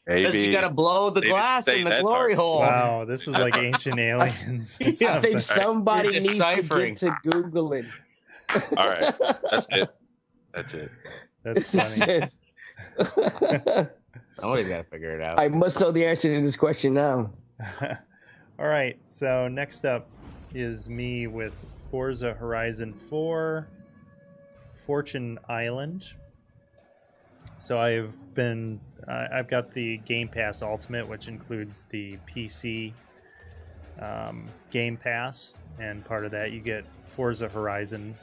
Because you got to blow the glass in the glory hole. Wow, this is like ancient aliens. I think somebody needs to get to Googling. All right. That's it. That's funny. Somebody's got to figure it out. I must know the answer to this question now. All right. So next up is me with Forza Horizon 4, Fortune Island. So I've got the Game Pass Ultimate, which includes the PC Game Pass, and part of that you get Forza Horizon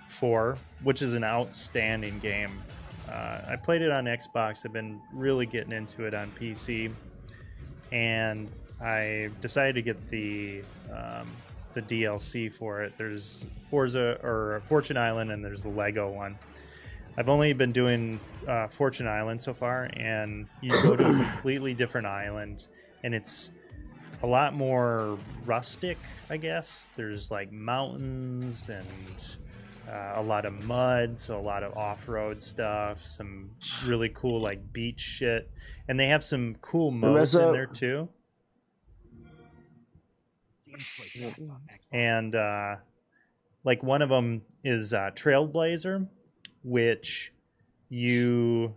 4, which is an outstanding game. I played it on Xbox. I've been really getting into it on PC, and I decided to get the DLC for it. There's Forza or Fortune Island, and there's the Lego one. I've only been doing Fortune Island so far, and you go to a completely different island, and it's a lot more rustic, I guess. There's like mountains and a lot of mud, so a lot of off-road stuff, some really cool like beach shit, and they have some cool modes in there too. And like one of them is Trailblazer, which with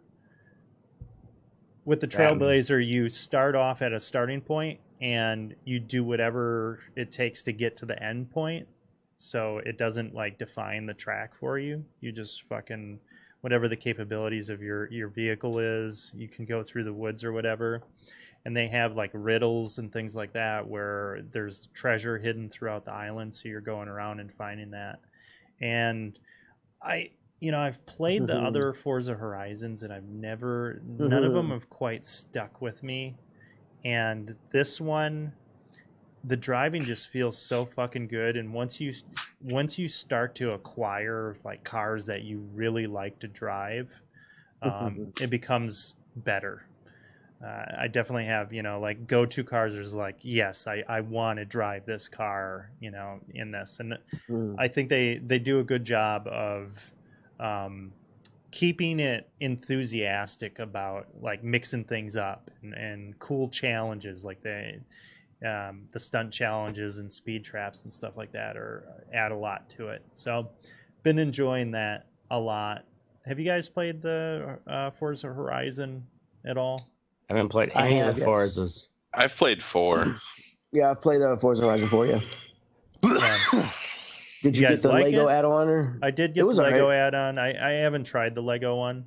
the Trailblazer, you start off at a starting point and you do whatever it takes to get to the end point. So it doesn't like define the track for you. You just fucking whatever the capabilities of your vehicle is, you can go through the woods or whatever. And they have like riddles and things like that where there's treasure hidden throughout the island, so you're going around and finding that. And I've played the other Forza Horizons, and none of them have quite stuck with me. And this one, the driving just feels so fucking good. And once you start to acquire like cars that you really like to drive, it becomes better. I definitely have, like go-to cars. There's like, yes, I want to drive this car, in this. And I think they do a good job of keeping it enthusiastic about like mixing things up and cool challenges like the stunt challenges and speed traps and stuff like that add a lot to it. So been enjoying that a lot. Have you guys played the Forza Horizon at all? I haven't played any of the Forzas. I've played 4. Yeah, I've played the Forza Horizon 4, yeah. Did you get the Lego add-on? Or? I did get the Lego add-on. I haven't tried the Lego one.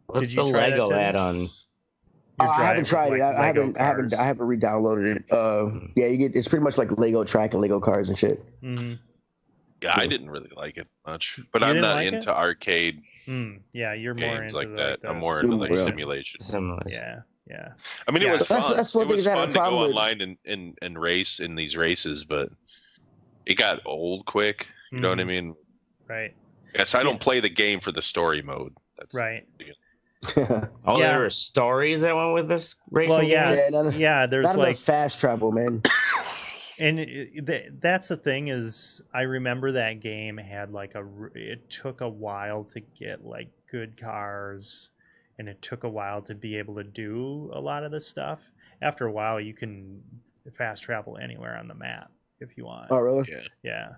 What's the Lego add-on? I haven't tried it. I haven't re-downloaded it. Yeah, it's pretty much like Lego Track and Lego Cars and shit. Mm-hmm. Yeah, I didn't really like it much, but I'm not into arcade. Yeah, you're more into like that. I'm more into like simulation. Yeah. I mean, it was fun. That's one thing that I had a problem with. It was fun to go online and race in these races, but it got old quick. You know what I mean? Right. Yes, I don't play the game for the story mode. That's right. There were stories that went with this racing. Well, yeah. There's not like fast travel, man. And that's the thing is, I remember that game had like it took a while to get like good cars, and it took a while to be able to do a lot of this stuff. After a while, you can fast travel anywhere on the map if you want. Oh, really? Yeah.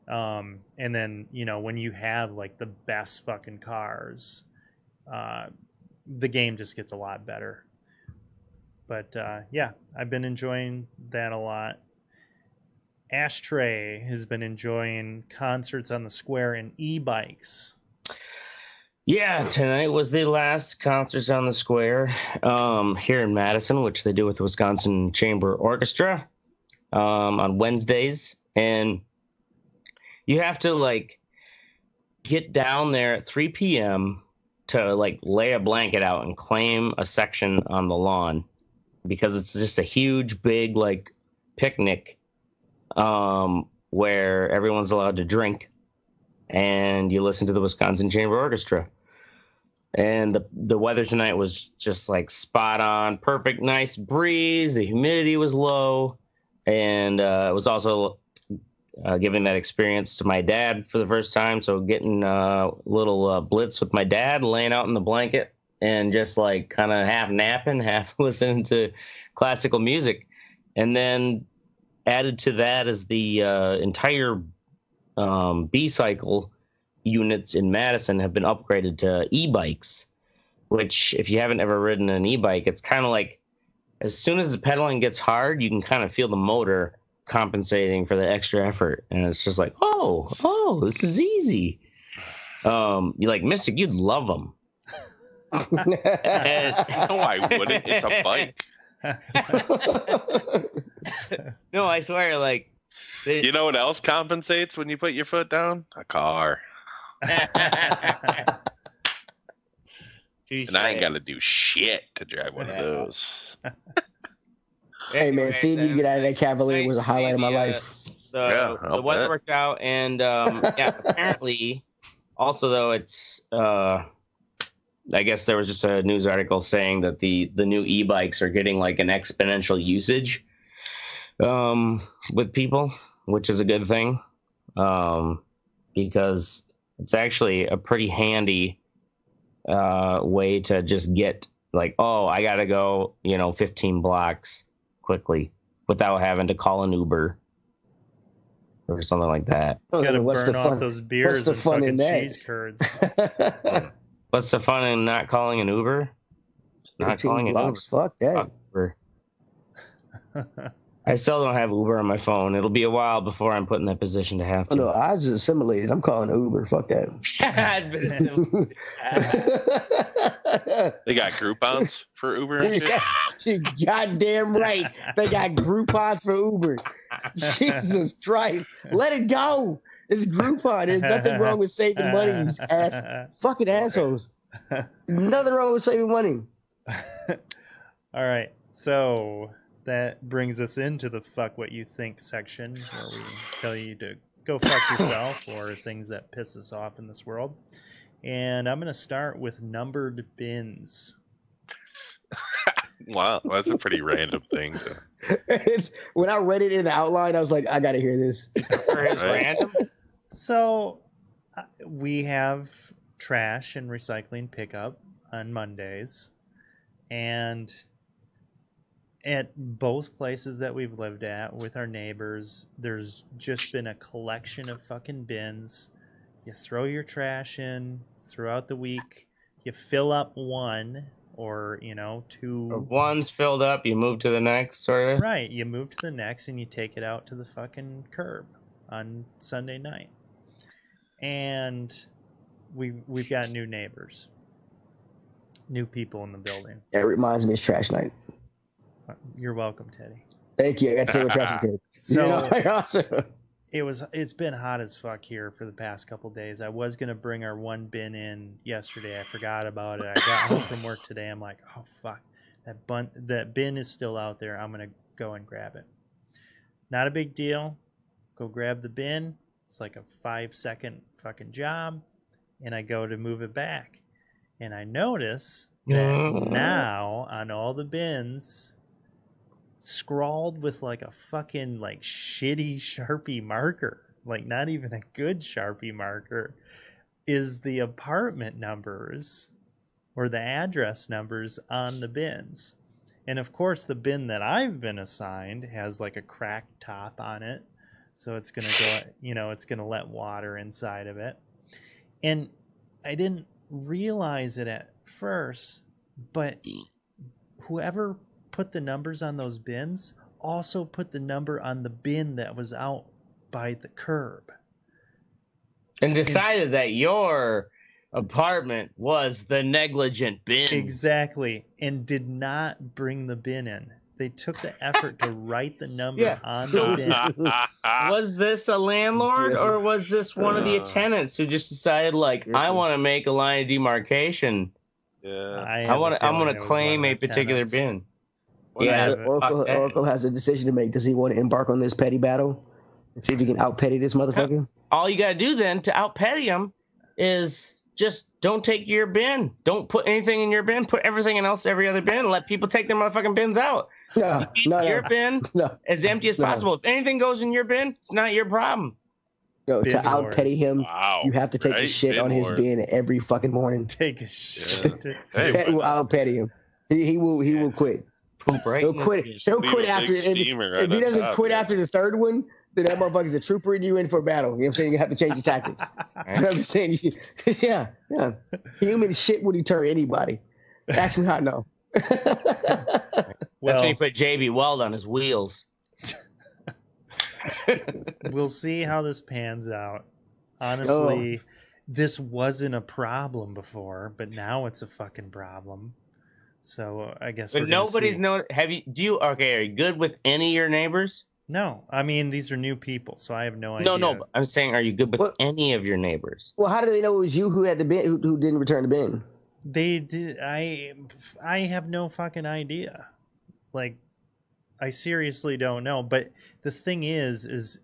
And then, when you have like the best fucking cars, the game just gets a lot better. But yeah, I've been enjoying that a lot. Ashtray has been enjoying concerts on the square and e-bikes. Yeah, tonight was the last concerts on the square here in Madison, which they do with the Wisconsin Chamber Orchestra on Wednesdays. And you have to like get down there at 3 p.m. to like lay a blanket out and claim a section on the lawn. because it's just a huge, big like picnic where everyone's allowed to drink, and you listen to the Wisconsin Chamber Orchestra. And the weather tonight was just like spot on, perfect, nice breeze. The humidity was low, and it was also giving that experience to my dad for the first time. So getting a little blitz with my dad, laying out in the blanket and just like kind of half napping, half listening to classical music. And then added to that is the entire B-cycle units in Madison have been upgraded to e-bikes, which if you haven't ever ridden an e-bike, it's kind of like as soon as the pedaling gets hard, you can kind of feel the motor compensating for the extra effort. And it's just like, oh, this is easy. You like Mystic, you'd love them. And, no, I wouldn't. It's a bike. No, I swear, like. You know what else compensates when you put your foot down? A car. And I ain't got to do shit to drive one of those. Hey, man, seeing you get out of that Cavalier was a highlight of my life. The weather worked out, and apparently, also, though, it's, I guess there was just a news article saying that the new e-bikes are getting like an exponential usage with people, which is a good thing, because it's actually a pretty handy way to just get like, oh, I got to go, 15 blocks quickly without having to call an Uber or something like that. Got to burn off those beers and fucking cheese curds. What's the fun in not calling an Uber? Not calling an Uber. Fuck that. Uber. I still don't have Uber on my phone. It'll be a while before I'm put in that position to have to. Oh, no, I just assimilated. I'm calling Uber. Fuck that. I'd been assimilated. They got Groupons for Uber and shit? You're goddamn right. They got Groupons for Uber. Jesus Christ. Let it go. It's Groupon. There's nothing wrong with saving money, you fucking assholes. Nothing wrong with saving money. All right. So that brings us into the fuck what you think section, where we tell you to go fuck yourself or things that piss us off in this world. And I'm going to start with numbered bins. Wow, that's a pretty random thing. It's when I read it in the outline, I was like, I got to hear this. Random? So we have trash and recycling pickup on Mondays, and at both places that we've lived at with our neighbors, there's just been a collection of fucking bins. You throw your trash in throughout the week, you fill up one or, two. If one's filled up, you move to the next, sort of? Right, you move to the next and you take it out to the fucking curb on Sunday night. And we've got new neighbors, new people in the building. That reminds me of trash night. You're welcome, Teddy. Thank you. I got to take my trash kid. So it's been hot as fuck here for the past couple days. I was gonna bring our one bin in yesterday. I forgot about it. I got home from work today. I'm like, oh fuck, that bin is still out there. I'm gonna go and grab it. Not a big deal. Go grab the bin. It's like a 5-second fucking job, and I go to move it back, and I notice that now on all the bins, scrawled with like a fucking like shitty Sharpie marker, like not even a good Sharpie marker, is the apartment numbers or the address numbers on the bins. And of course the bin that I've been assigned has like a cracked top on it, so it's gonna go, it's gonna let water inside of it. And I didn't realize it at first, but whoever put the numbers on those bins also put the number on the bin that was out by the curb. And decided that your apartment was the negligent bin. Exactly. And did not bring the bin in. They took the effort to write the number on the bin. Was this a landlord or was this one of the tenants who just decided, like, I want to make a line of demarcation? Yeah. I'm going to claim a particular bin. Oracle has a decision to make. Does he want to embark on this petty battle and see if he can out-petty this motherfucker? All you gotta do then to out-petty him is just don't take your bin. Don't put anything in your bin. Put everything else every other bin and let people take their motherfucking bins out. Your bin as empty as possible. If anything goes in your bin, it's not your problem. No, to out-petty him, you have to take a shit on his bin every fucking morning. Take a shit. That will out-petty him. He will quit. Poop right. He'll quit. He'll quit after. If he doesn't quit after the third one, then that motherfucker's a trooper and you in for a battle. You know what I'm saying? You have to change your tactics. You know what I'm saying? Yeah. Human shit would deter anybody. Actually, not no. That's when you put JB Weld on his wheels. We'll see how this pans out. Honestly, this wasn't a problem before, but now it's a fucking problem. So I guess. But nobody's known. Are you good with any of your neighbors? No, I mean these are new people, so I have no idea. No, but I'm saying, are you good with any of your neighbors? Well, how do they know it was you who had the bin, who didn't return the bin? They did. I have no fucking idea. Like, I seriously don't know. But the thing is,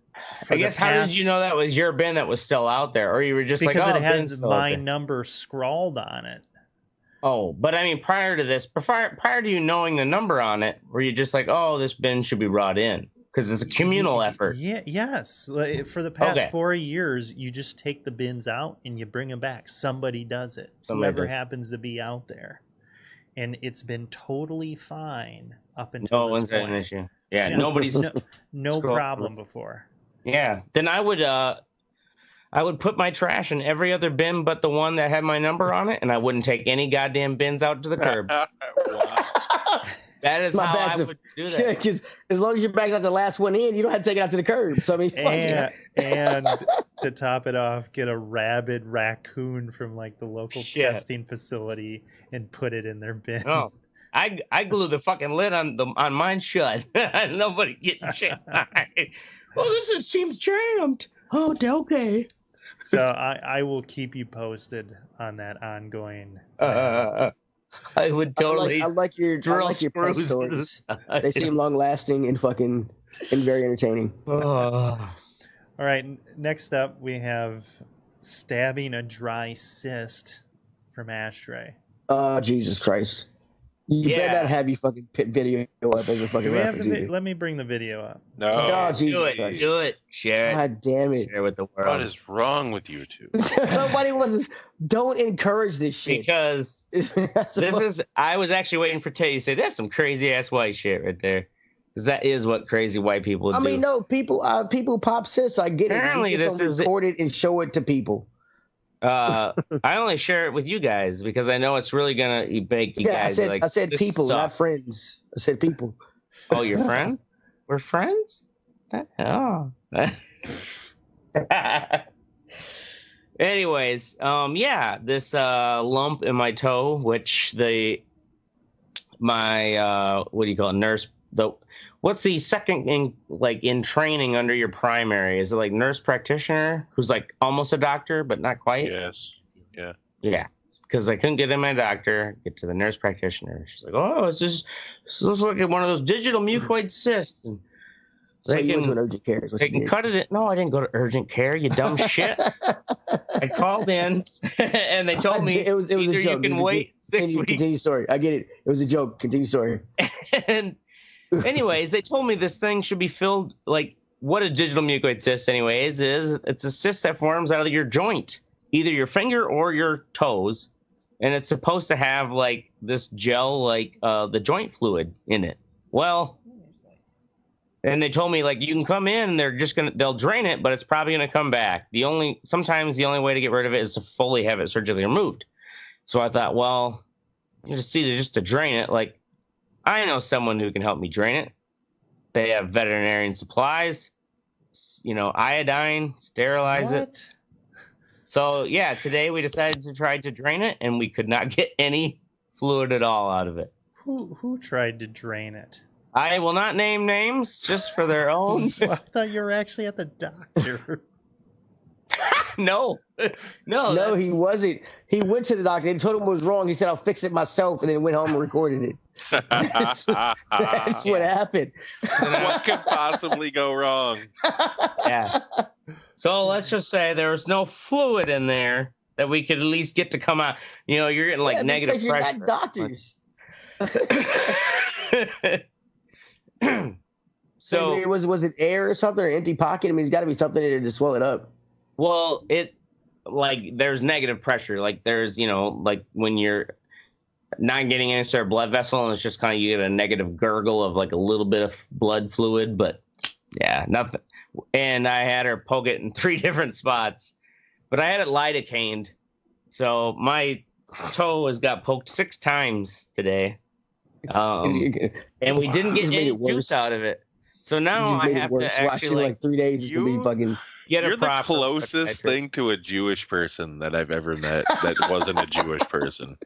I guess how did you know that was your bin that was still out there, or you were just because it has my number scrawled on it. Oh, but I mean, prior to this, prior to you knowing the number on it, were you just like, oh, this bin should be brought in? Because it's a communal effort. Yeah, yes. For the past 4 years, you just take the bins out and you bring them back. Somebody does it. Whoever happens to be out there. And it's been totally fine up until this point. An issue. Yeah, nobody's no problem before. Yeah, then I would put my trash in every other bin but the one that had my number on it, and I wouldn't take any goddamn bins out to the curb. That is how I would do that. Yeah, because as long as your bag's not the last one in, you don't have to take it out to the curb. So I mean, and to top it off, get a rabid raccoon from like the local testing facility and put it in their bin. Oh, I glue the fucking lid on mine shut. Nobody getting shit. Well, this seems jammed. Oh, okay. So I will keep you posted on that ongoing. I would totally. I like your pet stories. They seem long lasting and very entertaining. All right. Next up, we have stabbing a dry cyst from Ashtray. Oh, Jesus Christ! You better not have you fucking video up as a fucking reference. Let me bring the video up. No, do it. Share it. God damn it! Share with the world. What is wrong with you two? Nobody wants. Don't encourage this shit. Because I was actually waiting for Tay to say that's some crazy ass white shit right there. Because that is what crazy white people do. I mean, no, people pop cysts. I get it. Apparently, this is record it and show it to people. I only share it with you guys because I know it's really gonna make you guys. I said people, not friends. I said people. Oh, you're friends? We're friends? Oh. Anyways, this lump in my toe, which what do you call it, nurse? What's the second in training under your primary? Is it like nurse practitioner, who's like almost a doctor but not quite? Yes. Yeah. Because I couldn't get in my doctor, get to the nurse practitioner. She's like, "Oh, this looks like one of those digital mucoid cysts." And so you went to an urgent care. They can cut it. No, I didn't go to urgent care. You dumb shit. I called in, and they told me it was a joke. You can wait 6 weeks. Continue story. I get it. It was a joke. Continue story. And anyways, they told me this thing should be filled like what a digital mucoid cyst. Anyways, it's a cyst that forms out of your joint, either your finger or your toes, and it's supposed to have like this gel, like the joint fluid in it. Well. And they told me, like, you can come in and they'll drain it, but it's probably going to come back. Sometimes the only way to get rid of it is to fully have it surgically removed. So I thought, well, just to drain it. Like, I know someone who can help me drain it. They have veterinarian supplies, iodine, sterilize it. So, yeah, today we decided to try to drain it, and we could not get any fluid at all out of it. Who tried to drain it? I will not name names, just for their own. Well, I thought you were actually at the doctor. No, he wasn't. He went to the doctor and told him it was wrong. He said, "I'll fix it myself," and then went home and recorded it. That's what happened. What could possibly go wrong? Yeah. So let's just say there was no fluid in there that we could at least get to come out. You know, you're getting like negative pressure. You got doctors. So maybe was it air or something, or empty pocket? I mean, it's got to be something in there to swell it up. Well, there's negative pressure. Like there's, like when you're not getting into a blood vessel and it's just kind of, you get a negative gurgle of like a little bit of blood fluid, but yeah, nothing. And I had her poke it in 3 different spots, but I had it lidocained. So my toe has got poked 6 times today. And we didn't get any juice out of it. So now I have to actually like 3 days. It's gonna be fucking. You're the closest thing to a Jewish person that I've ever met that wasn't a Jewish person.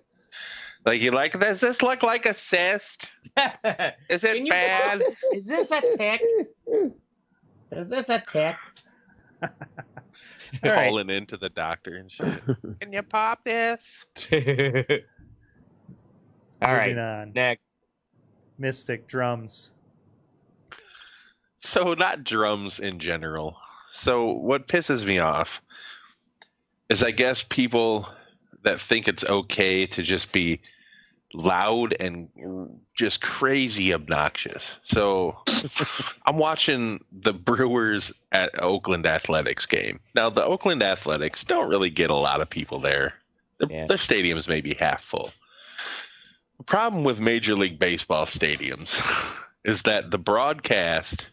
Like, you like, does this look like a cyst? Is it bad? Is this a tick? Is this a tick? Calling into the doctor and shit. Can you pop this? All right. On. Next. Mystic drums. So, not drums in general. So, what pisses me off is, I guess, people that think it's okay to just be loud and just crazy obnoxious. So, I'm watching the Brewers at Oakland Athletics game. Now, the Oakland Athletics don't really get a lot of people there. Their stadiums may be half full. The problem with Major League Baseball stadiums is that the broadcast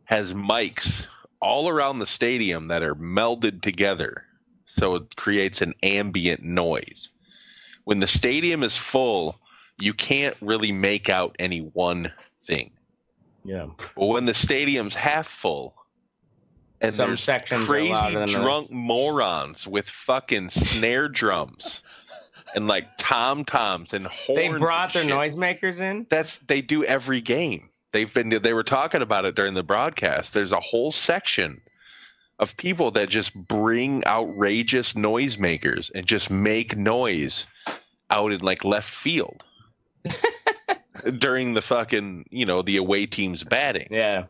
has mics all around the stadium that are melded together, so it creates an ambient noise. When the stadium is full, you can't really make out any one thing. Yeah. But when the stadium's half full, and some there's sections crazy drunk morons with fucking snare drums and like tom-toms and horns. They brought their noisemakers in? They do every game. They were talking about it during the broadcast. There's a whole section of people that just bring outrageous noisemakers and just make noise out in like left field during the fucking, the away team's batting. Yeah.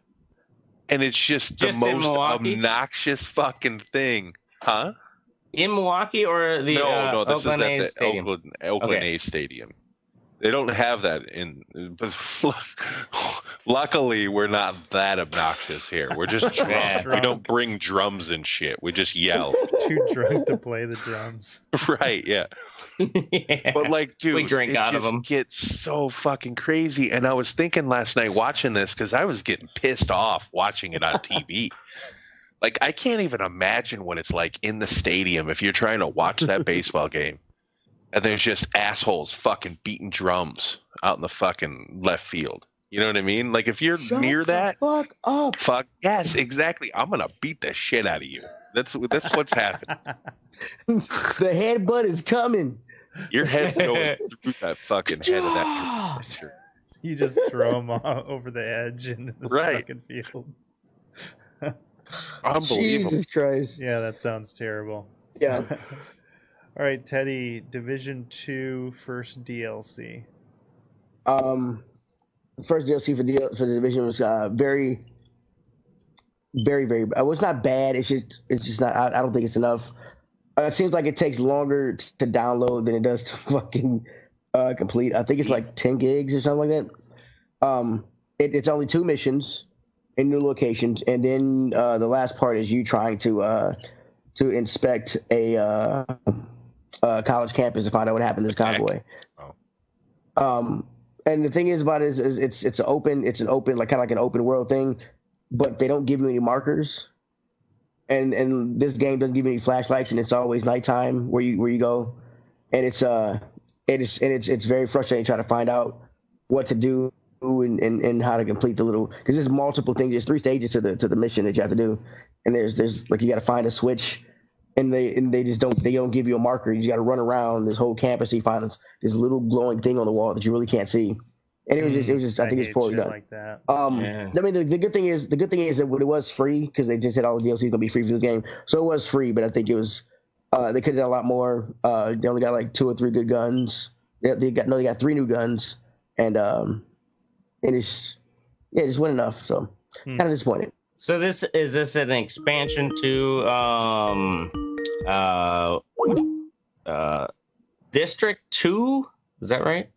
And it's just the most obnoxious fucking thing. Huh? In Milwaukee or the No, this Oakland is at A's stadium? Oakland A's stadium. They don't have that but luckily we're not that obnoxious here. We're just drunk. We don't bring drums and shit. We just yell. Too drunk to play the drums. Right, yeah. But like, dude, we drink out of them. It gets so fucking crazy. And I was thinking last night watching this because I was getting pissed off watching it on TV. Like, I can't even imagine what it's like in the stadium if you're trying to watch that baseball game. And there's just assholes fucking beating drums out in the fucking left field. You know what I mean? Like, if you're near that, fuck up. Fuck yes, exactly. I'm gonna beat the shit out of you. That's what's happening. The headbutt is coming. Your head's going through that fucking head of that. You just throw them over the edge into the fucking field. Unbelievable. Jesus Christ. Yeah, that sounds terrible. Yeah. All right, Teddy, Division 2 first DLC. First DLC for the division was very, very, very. It was not bad. It's just not. I don't think it's enough. It seems like it takes longer to download than it does to fucking complete. I think it's like 10 gigs or something like that. It's only 2 missions in new locations, and then the last part is you trying to inspect a college campus to find out what happened to this convoy. And the thing is about it is it's an open like kind of like an open world thing, but they don't give you any markers. And this game doesn't give you any flashlights, and it's always nighttime where you go, and it's very frustrating trying to find out what to do and how to complete the little, because there's multiple things. There's 3 stages to the mission that you have to do, and there's like you got to find a switch. And they just don't give you a marker. You got to run around this whole campus. You find this little glowing thing on the wall that you really can't see, And it was just I think it's poorly done. Like that. I mean, the good thing is that it was free because they just said all the DLC is gonna be free for this game, so it was free. But I think it was they could have done a lot more. They only got like 2 or 3 good guns. They got 3 new guns, and it just wasn't enough. So kind of disappointed. So is this an expansion to District 2? Is that right?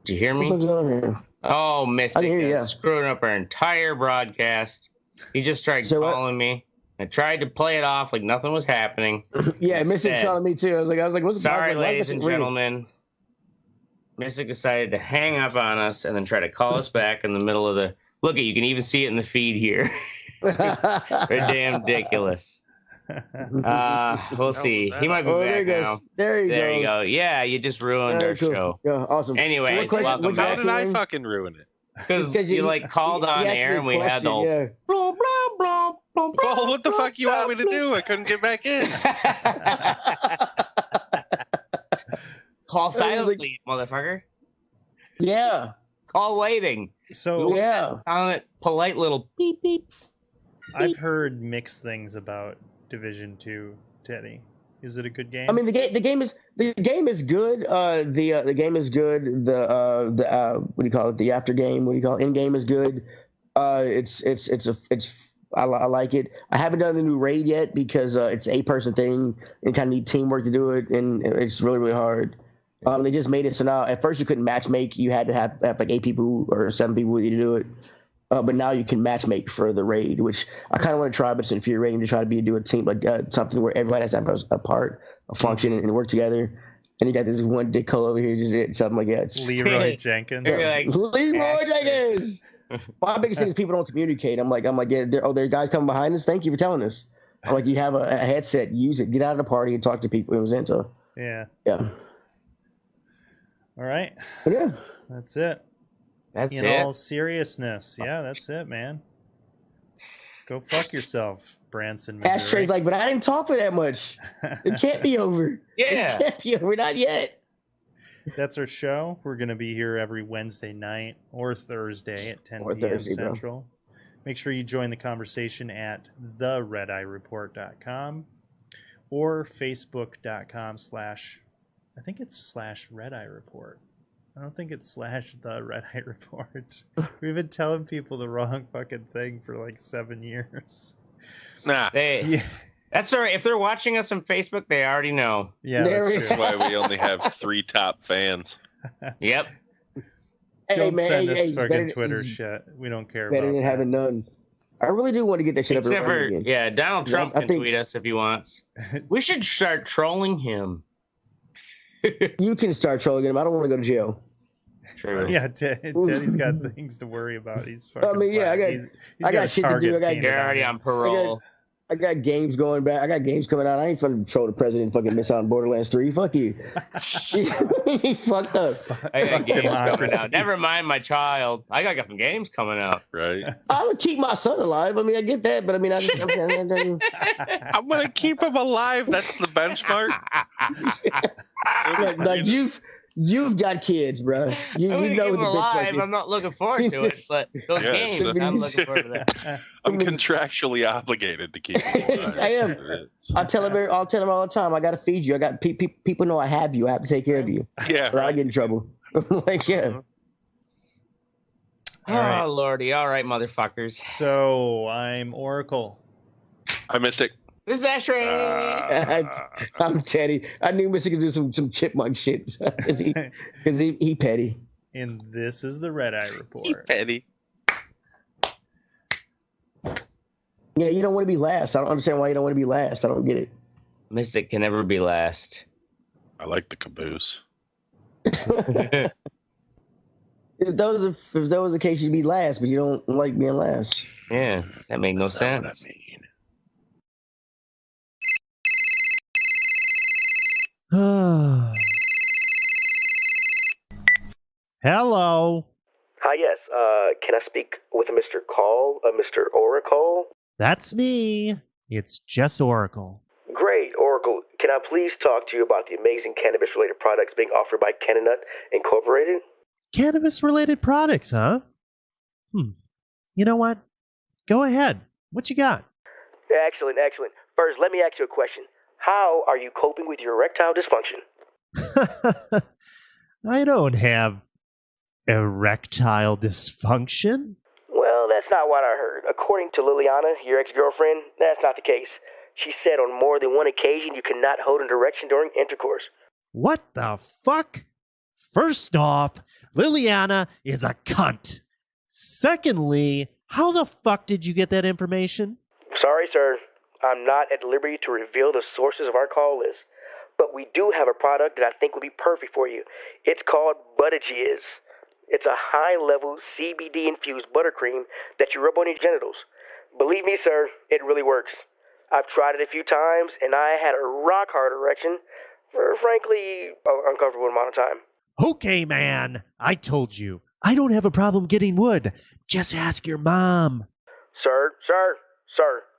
Did you hear me? Oh, Mystic screwing up our entire broadcast. He just tried calling me. I tried to play it off like nothing was happening. Yeah, Mystic telling me too. I was like, what's the sorry, ladies and gentlemen. Mystic decided to hang up on us and then try to call us back in the middle of the. Look, you can even see it in the feed here. They're damn ridiculous. We'll see. He might be back now. There you go. Yeah, you just ruined our show. Yeah, awesome. Anyway, welcome back. How did I fucking ruin it? Because you like called on air and we had the whole blah blah blah blah. Well, what the fuck you want me to do? I couldn't get back in. Call silently, motherfucker. Yeah. Call waiting. So silent, polite little beep beep. I've heard mixed things about Division 2, Teddy. Is it a good game? I mean, the game is good. The game is good. The what do you call it? The after game. What do you call it? In game is good. I like it. I haven't done the new raid yet because it's an 8-person thing and kind of need teamwork to do it, and it's really really hard. They just made it so now at first you couldn't matchmake. You had to have like 8 people or 7 people with you to do it. But now you can matchmake for the raid, which I kind of want to try, but it's infuriating to try to do a team like something where everybody has to have a part, a function, and work together. And you got this one dickhole over here, just something like that. Leroy Jenkins. Leroy Jenkins. My biggest thing is people don't communicate. I'm like, yeah, there are guys coming behind us. Thank you for telling us. I'm like, you have a headset, use it, get out of the party and talk to people. It was into. Yeah. Yeah. All right. But yeah. That's it. That's In it. all seriousness, yeah, that's it, man. Go fuck yourself, Branson, Missouri. Ashtray's like, but I didn't talk for that much. It can't be over. Yeah. It can't be over. Not yet. That's our show. We're going to be here every Wednesday night or Thursday at 10 p.m. Central. Bro. Make sure you join the conversation at theredeyereport.com or facebook.com/ I think it's /Red-Eye Report. I don't think it's / the Red-Eye Report. We've been telling people the wrong fucking thing for like 7 years. Nah. That's all right. If they're watching us on Facebook, they already know. Yeah, that's true. That's why we only have 3 top fans. Yep. Don't send us fucking Twitter shit. We don't care about better than having none. I really do want to get that shit Except up for, again. yeah, Donald Trump can tweet us if he wants. We should start trolling him. You can start trolling him. I don't want to go to jail. True. Yeah, Teddy's got things to worry about. He's fucking. I mean, yeah, I got shit to do. You're already on parole. I got games going back. I got games coming out. I ain't finna troll the president. Fucking miss out on Borderlands 3. Fuck you. He fucked up. I got games coming out. Never mind my child. I got some games coming out. Right. I'm gonna keep my son alive. I mean, I get that, but I mean, I'm gonna keep him alive. That's the benchmark. like you've got kids, bro. You know the alive. I'm not looking forward to it, but those games, I'm looking forward to that. I'm contractually obligated to keep him alive. I am. I'll tell him all the time. I got to feed you. I got people know I have you. I have to take care of you. Yeah. Or I get in trouble. Like, yeah. All right. Oh, Lordy. All right, motherfuckers. So I'm Oracle. I'm Mystic. This is Ashray. I'm Teddy. I knew Mystic could do some chipmunk shit because he petty. And this is the Red-Eye Report. He petty. Yeah, you don't want to be last. I don't understand why you don't want to be last. I don't get it. Mystic can never be last. I like the caboose. If that was the case, you'd be last, but you don't like being last. Yeah, that made no sense. What I mean. Hello. Hi, yes. Can I speak with Mr. Mr. Oracle? That's me. It's just Oracle. Great, Oracle. can I please talk to you about the amazing cannabis-related products being offered by Cannanut Incorporated? Cannabis-related products, huh? You know what? Go ahead. What you got? Excellent. First, let me ask you a question. How are you coping with your erectile dysfunction? I don't have erectile dysfunction. Well, that's not what I heard. According to Liliana, your ex-girlfriend, that's not the case. She said on more than one occasion you cannot hold an erection during intercourse. What the fuck? First off, Liliana is a cunt. Secondly, how the fuck did you get that information? Sorry, sir. I'm not at liberty to reveal the sources of our call list. But we do have a product that I think would be perfect for you. It's called Buttigiz. It's a high-level CBD-infused buttercream that you rub on your genitals. Believe me, sir, it really works. I've tried it a few times, and I had a rock-hard erection for, frankly, an uncomfortable amount of time. Okay, man. I told you. I don't have a problem getting wood. Just ask your mom. Sir,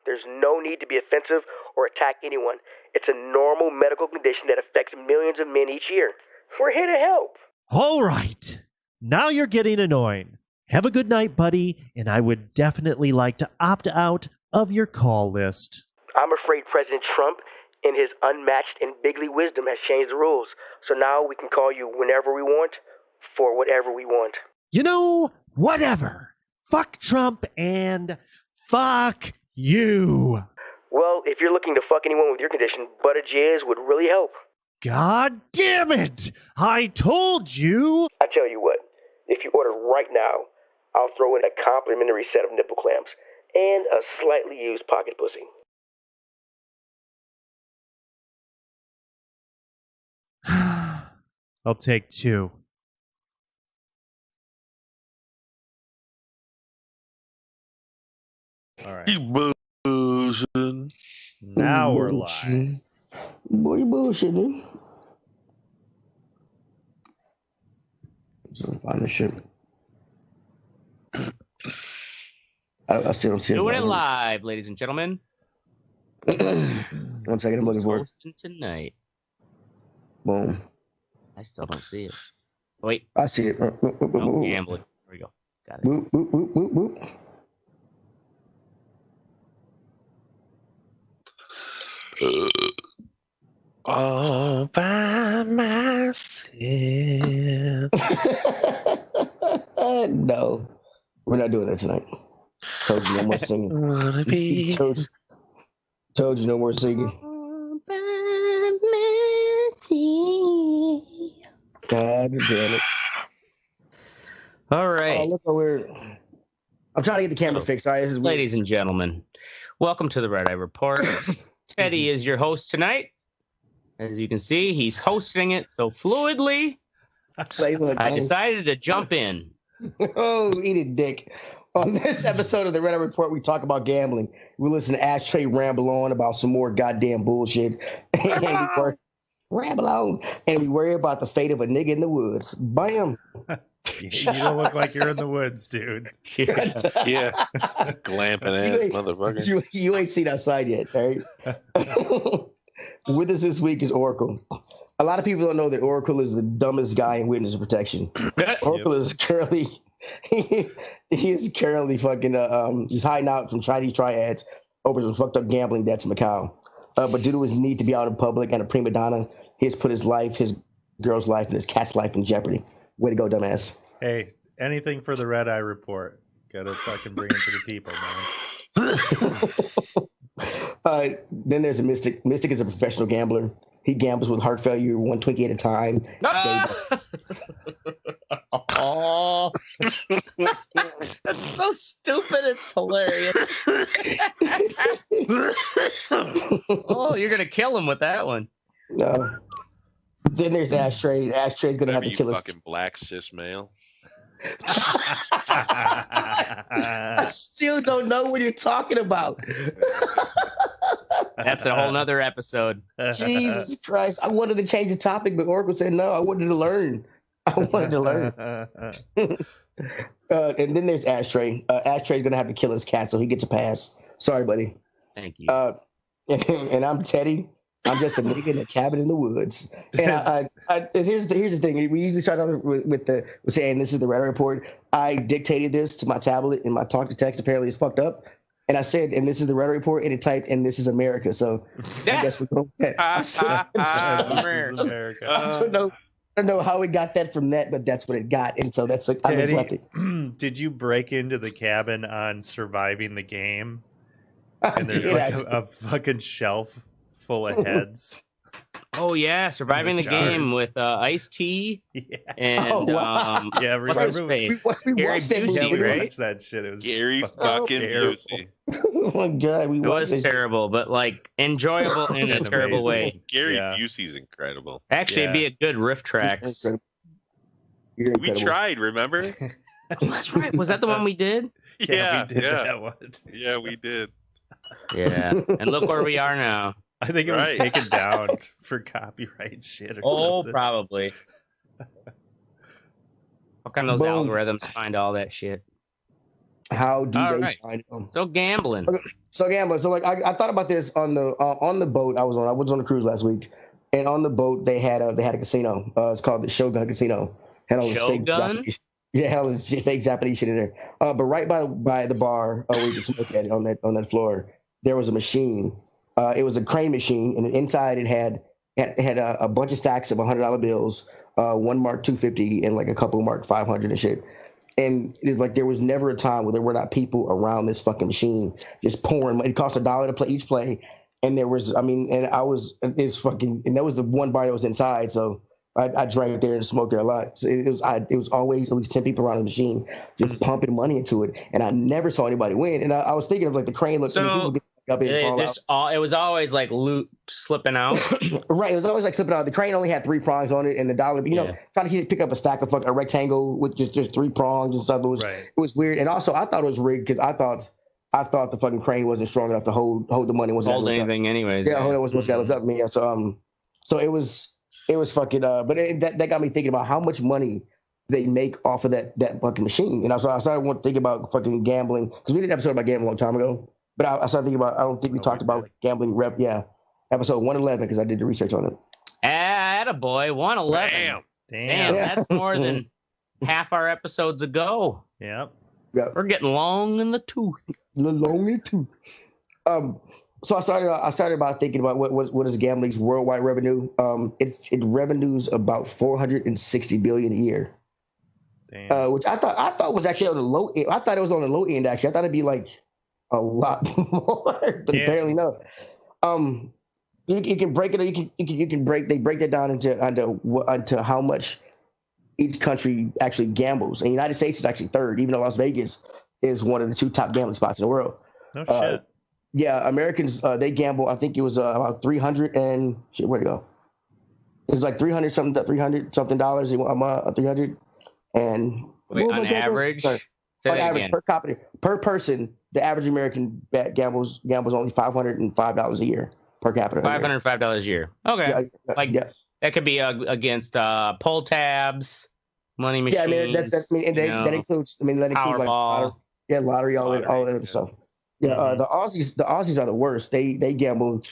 there's no need to be offensive or attack anyone. It's a normal medical condition that affects millions of men each year. We're here to help. All right. Now you're getting annoying. Have a good night, buddy, and I would definitely like to opt out of your call list. I'm afraid President Trump, in his unmatched and bigly wisdom, has changed the rules. So now we can call you whenever we want, for whatever we want. You know, whatever. Fuck Trump and fuck you. Well, if you're looking to fuck anyone with your condition, Buttigiz would really help. God damn it! I told you! I tell you what, if you order right now, I'll throw in a complimentary set of nipple clamps and a slightly used pocket pussy. I'll take 2. All right. Now we're live. Boy, you bullshitting. So find the shit. I still don't see it. Doing it live, ladies and gentlemen. 1 second, I'm looking for it. Hosting tonight. Boom. I still don't see it. Wait. I see it. No, gambling. There we go. Got it. Boop, boop, boop, boop, boop. All by myself. No, we're not doing that tonight. Told you no more singing. Told you no more singing. God damn it. All right. Oh, look how weird. I'm trying to get the camera fixed. All right, this is ladies and gentlemen, welcome to the Red Eye Report. Teddy is your host tonight. As you can see, he's hosting it so fluidly. I decided to jump in. Oh, eat it, dick. On this episode of the Red Eye Report, we talk about gambling. We listen to Ashtray ramble on about some more goddamn bullshit. Ramble on. And we worry about the fate of a nigga in the woods. Bam. You don't look like you're in the woods, dude. Yeah. Glamping ass motherfucker. You ain't seen outside yet, right? With us this week is Oracle. A lot of people don't know that Oracle is the dumbest guy in witness protection. Oracle is currently he is currently fucking he's hiding out from Chinese triads over some fucked up gambling debts in Macau. But due to his need to be out in public and a prima donna, he has put his life, his girl's life, and his cat's life in jeopardy. Way to go, dumbass. Hey, anything for the Red Eye Report. Gotta fucking bring it to the people, man. Then there's a Mystic. Mystic is a professional gambler. He gambles with heart failure, 1 Twinkie at a time. Oh, that's so stupid. It's hilarious. Oh, you're gonna kill him with that one. No. Then there's Ashtray. Ashtray's gonna have to kill us. Fucking black cis male. I still don't know what you're talking about. That's a whole nother episode. Jesus Christ. I wanted to change the topic, but Oracle said no, I wanted to learn. And then there's Ashtray. Ashtray's gonna have to kill his cat, so he gets a pass. Sorry, buddy. Thank you. And I'm Teddy. I'm just a nigga in a cabin in the woods. And here's the thing. We usually start off with saying this is the Radar Report. I dictated this to my tablet, and my talk to text apparently is fucked up. And I said, and this is the Radar Report, and it typed, and this is America. So I guess we're going with that. America. I don't know how we got that from that, but that's what it got. And so that's like, Daddy, did you break into the cabin on Surviving the Game? And there's a fucking shelf full of heads. Oh yeah, Surviving the Game with Ice-T and remember Gary Busey, right? Watched that shit. It was Gary fucking Busey. Oh my god, it was terrible, but like enjoyable in a terrible way. Gary Busey's incredible. Actually, it'd be a good riff tracks. We tried, remember? Oh, that's right. Was that the one we did? Yeah, we did that one. Yeah, we did. Yeah, and look where we are now. I think it was taken down for copyright shit. Or something. Probably. How come those algorithms find all that shit? How do they find them? So gambling. So like I thought about this on the boat I was on. I was on a cruise last week, and on the boat they had a casino. It's called the Shogun Casino. Had all the had all this fake Japanese shit in there. But right by the bar where you can smoke at it on that floor, there was a machine. It was a crane machine, and inside it had a bunch of stacks of $100 bills, one marked 250 and like a couple marked 500 and shit. And it's like there was never a time where there were not people around this fucking machine just pouring. It cost $1 to play each play, and there was, and that was the one bar that was inside. So I drank there and smoked there a lot. So it was always at least 10 people around the machine just pumping money into it, and I never saw anybody win. And I was thinking of like the crane look. So it was always like loot slipping out. Right, it was always like slipping out. The crane only had 3 prongs on it, and the dollar, trying to pick up a stack of a rectangle with just 3 prongs and stuff. It was weird, and also I thought it was rigged because I thought the fucking crane wasn't strong enough to hold the money. Hold anything, anyways. Yeah, hold it was got up me. So it was fucking. But that got me thinking about how much money they make off of that fucking machine, and I started thinking about fucking gambling because we did an episode about gambling a long time ago. But I started thinking about, I don't think we talked about gambling episode 111 because I did the research on it. Attaboy, 111. Damn, that's more than half our episodes ago. Yep. We're getting long in the tooth. So I started about thinking about what is gambling's worldwide revenue. It revenues about $460 billion a year. Damn. Which I thought was actually on the low end. I thought it was on the low end actually. I thought it'd be like a lot more, but apparently no. You can break it. They break that down into how much each country actually gambles. And the United States is actually third, even though Las Vegas is one of the 2 top gambling spots in the world. No shit. Yeah, Americans they gamble. I think it was about 300 and shit. Where'd it go? It was like 300 something dollars. 300 and on average. On average per person, the average American gambles only $505 a year per capita. $505 a year. Okay, that could be against pull tabs, money machines. Yeah, that includes. That includes like lottery, all that other stuff. Yeah, the Aussies are the worst. They gamble.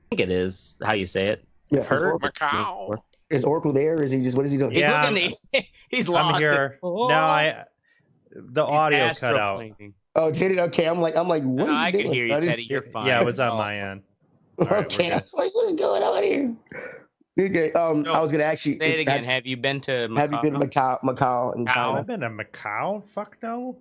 I think it is how you say it. Yeah, Macau. Is Oracle there? Is he just? What is he doing? He's looking. He's lost. I'm here. No, the audio cut out. Oh, did it? Okay, I'm like, what? No, I can hear you, Teddy. You're fine. Yeah, it was on my end. Okay, I was like, what is going on here? Okay, I was gonna actually say it again. Have you been to Macau? Have you been to Macau in China? I've been to Macau. Fuck no.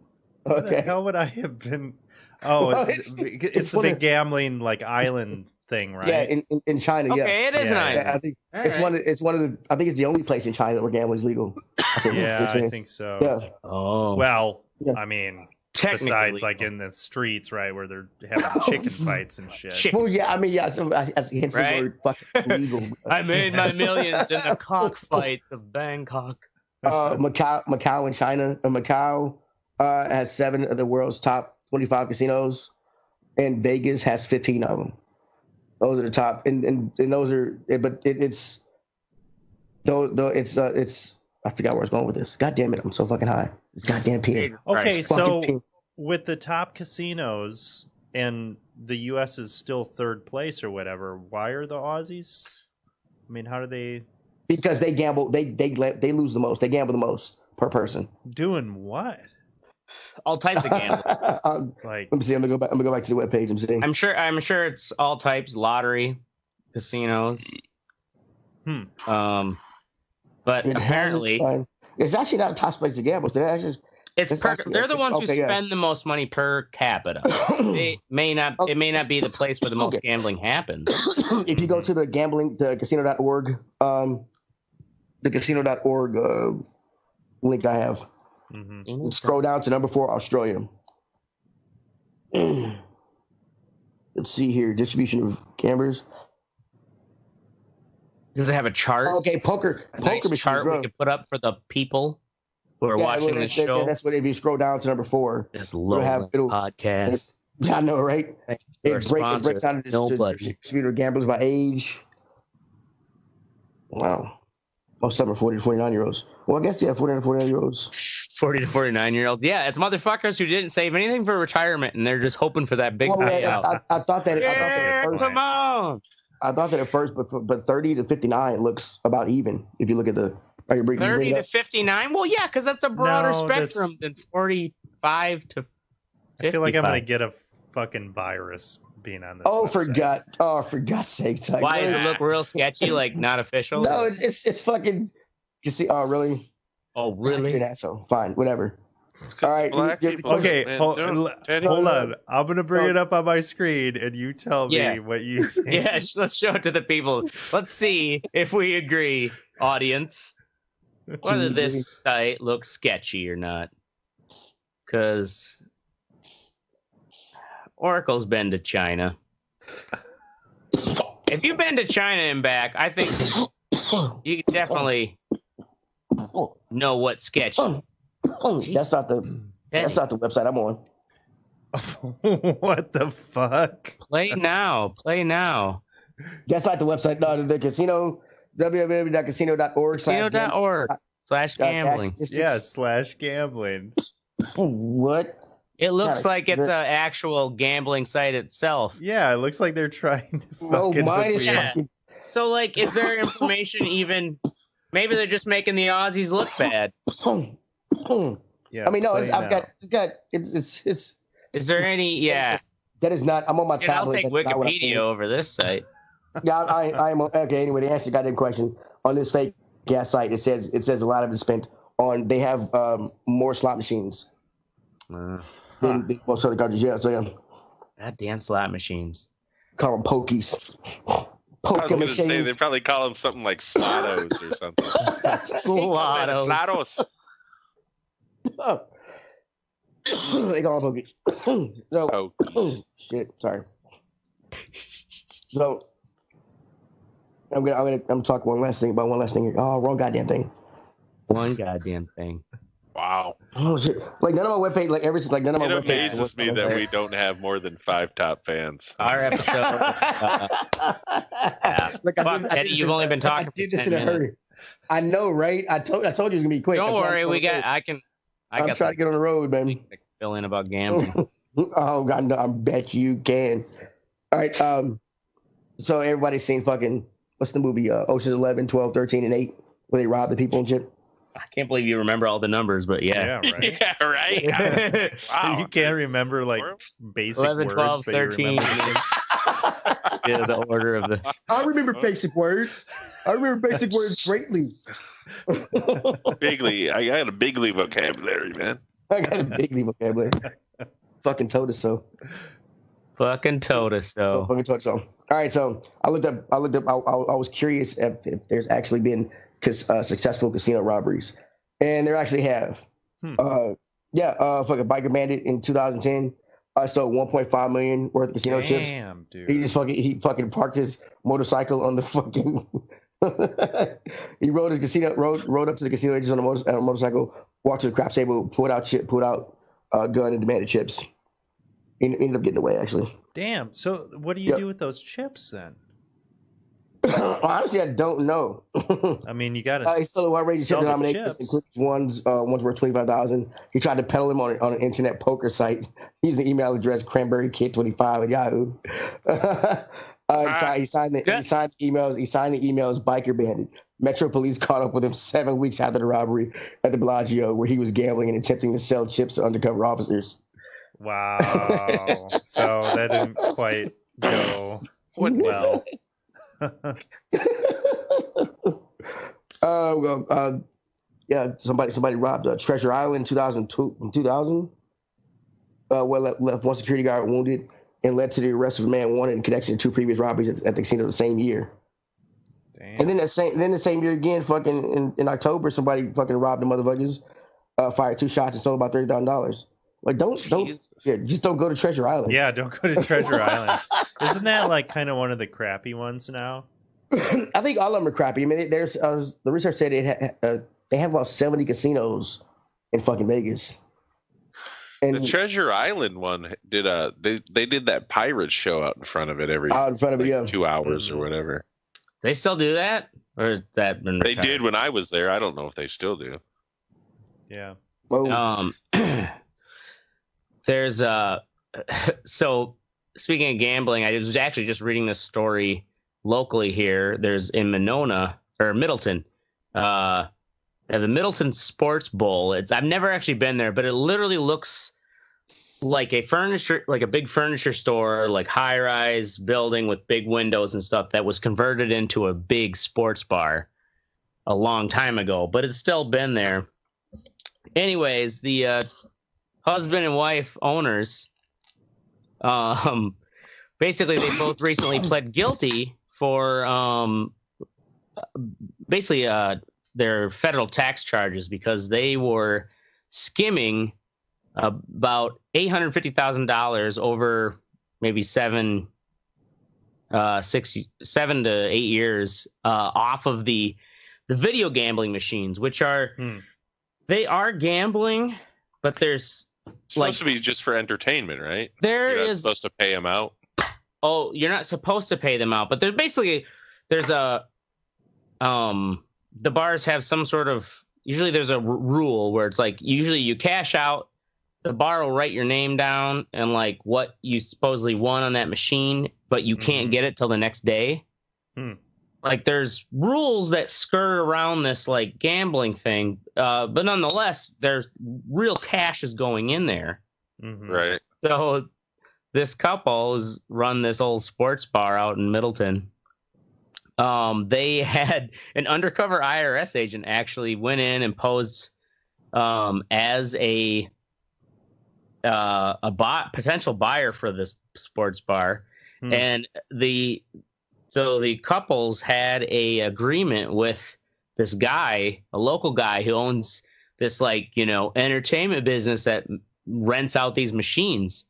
Okay. Where the hell would I have been? Oh, it's the big gambling like island thing, right? Yeah, in China. Okay, it is an island. Yeah, I think it's one of the. I think it's the only place in China where gambling is legal. I think so. Yeah. Oh. Well, I mean, besides like in the streets, right, where they're having chicken fights and shit. Well, yeah, I mean, yeah. So hence the word fucking legal. I made my millions in the cockfights of Bangkok. Macau in China. Macau has 7 of the world's top 25 casinos, and Vegas has 15 of them. Those are the top, and those are, but it's I forgot where I was going with this. God damn it, I'm so fucking high. It's goddamn peeing. Okay, so with the top casinos and the U.S. is still 3rd place or whatever, why are the Aussies? I mean, how do they? Because they gamble, they lose the most. They gamble the most per person. Doing what? All types of gambling. Let me see. I'm gonna go back to the webpage. I'm seeing. I'm sure it's all types: lottery, casinos. But apparently, it's actually not a top place to gamble. So they're the ones who spend the most money per capita. It may not be the place where the most gambling happens. If you go to the casino.org, the casino.org link I have. And scroll down to number 4, Australia. Let's see here, distribution of gamblers. Does it have a chart? Okay, poker chart we could put up for the people who are watching this show. That's what, if you scroll down to number 4. This low podcast. I know, right? It breaks down to distributor gamblers by age. Wow. Most of them are 40 to 49-year-olds. Well, I guess, 40 to 49-year-olds. 40 to 49-year-olds. Yeah, it's motherfuckers who didn't save anything for retirement, and they're just hoping for that big payout. I thought that at first. Come on! I thought that at first, but 30 to 59 looks about even if you look at the. 30 to 59? Well, yeah, because that's a broader spectrum than 45 to 55. I feel like I'm going to get a fucking virus being on this. For God's sake. Why does it look real sketchy, like not official? No, it's fucking. You see? Oh, really? Oh, really? You're an asshole. Fine, whatever. All right. Okay, hold on. I'm going to bring it up on my screen, and you tell me what you think. Yeah, let's show it to the people. Let's see if we agree, audience, whether this site looks sketchy or not. Because Oracle's been to China. If you've been to China and back, I think you can definitely know what's sketchy. That's not the website I'm on. What the fuck? Play now. That's not the website. No, the casino, www.casino.org. Casino.org/gambling. /gambling. What? It looks like it's an actual gambling site itself. Yeah, it looks like they're trying to fucking... So, like, is there information even... Maybe they're just making the Aussies look bad. Yeah, I mean, no, it's. Is there any? Yeah, that is not. I'm on my tablet. I'll take Wikipedia over this site. Yeah, I'm okay. Anyway, to answer the goddamn question, on this fake gas site, it says a lot of it spent on. They have more slot machines than most other countries. Yeah, so yeah. Goddamn slot machines. Call them pokies. Poker machines. They probably call them something like slottos or something. Slottos. Oh. They call them pokies. So, shit. Sorry. So, I'm gonna talk one last thing about one last thing here. Oh, wrong goddamn thing. One goddamn thing. Wow. Oh shit! Like none of my webpage, none of my webpages. It amazes me that we don't have more than 5 top fans. Our episode. Eddie, you've only been talking. I did this in a hurry. I know, right? I told you it was gonna be quick. Don't worry, I'm trying to get on the road, man. Fill in about gambling. Oh God, no, I bet you can. All right. So everybody's seen fucking what's the movie? Ocean's 11, 12, 13, and 8, where they rob the people and shit. I can't believe you remember all the numbers, but yeah. Yeah, right. Wow. You can't remember like basic 11, words, 12, 13. Yeah, the order of the. I remember basic words. greatly. Bigly. I got a bigly vocabulary, man. I got a bigly vocabulary. Fucking told us so. Fucking told us so. Fucking told so. All right, so I looked up. I was curious if there's actually been successful casino robberies, and there actually have. Fucking Biker Bandit in 2010 stole 1.5 million worth of casino chips. Damn, dude. He fucking parked his motorcycle on the fucking. He rode up to the casino agents on a motorcycle, walked to the craps table, pulled out a gun, and demanded chips. He ended up getting away, actually. Damn. So what do you do with those chips then? Honestly, I don't know. I mean, you got to. He stole a wide range of chip denominations, including ones worth 25,000. He tried to peddle them on an internet poker site using the email address cranberrykid25 at Yahoo. He signed the emails Biker Bandit. Metro Police caught up with him 7 weeks after the robbery at the Bellagio, where he was gambling and attempting to sell chips to undercover officers. Wow. So that didn't quite go well. Somebody robbed Treasure Island in 2000. Left one security guard wounded and led to the arrest of a man wanted in connection to two previous robberies at the casino the same year. Damn. And then the same year again, fucking in October, somebody fucking robbed the motherfuckers, fired 2 shots and stole about $30,000. Like just don't go to Treasure Island. Yeah, don't go to Treasure Island. Isn't that like kind of one of the crappy ones now? I think all of them are crappy. I mean, there's the research said they have about 70 casinos in fucking Vegas. And the Treasure Island one did they did that pirate show out in front of it in front of it, 2 hours or whatever. They still do that, or is that been retired? They did when I was there. I don't know if they still do. Yeah. There's so speaking of gambling, I was actually just reading this story locally here. There's in Middleton, the Middleton Sports Bowl. I've never actually been there, but it literally looks like a big furniture store, like high-rise building with big windows and stuff that was converted into a big sports bar a long time ago, but it's still been there. Anyways, the husband and wife owners, basically they both recently pled guilty for their federal tax charges because they were skimming about $850,000 over maybe 7 to 8 years off of the video gambling machines, which are they are gambling, but there's supposed to be just for entertainment, right? You're not supposed to pay them out. Oh, you're not supposed to pay them out, but there's a the bars have some sort of, usually there's a rule where it's like, usually you cash out, the bar will write your name down and like what you supposedly won on that machine, but you can't get it till the next day. Like there's rules that skirt around this like gambling thing, but nonetheless, there's real cash is going in there. Right. So this couple has run this old sports bar out in Middleton. They had an undercover IRS agent actually went in and posed as a potential buyer for this sports bar, and the couples had a agreement with this guy, a local guy who owns this entertainment business that rents out these machines.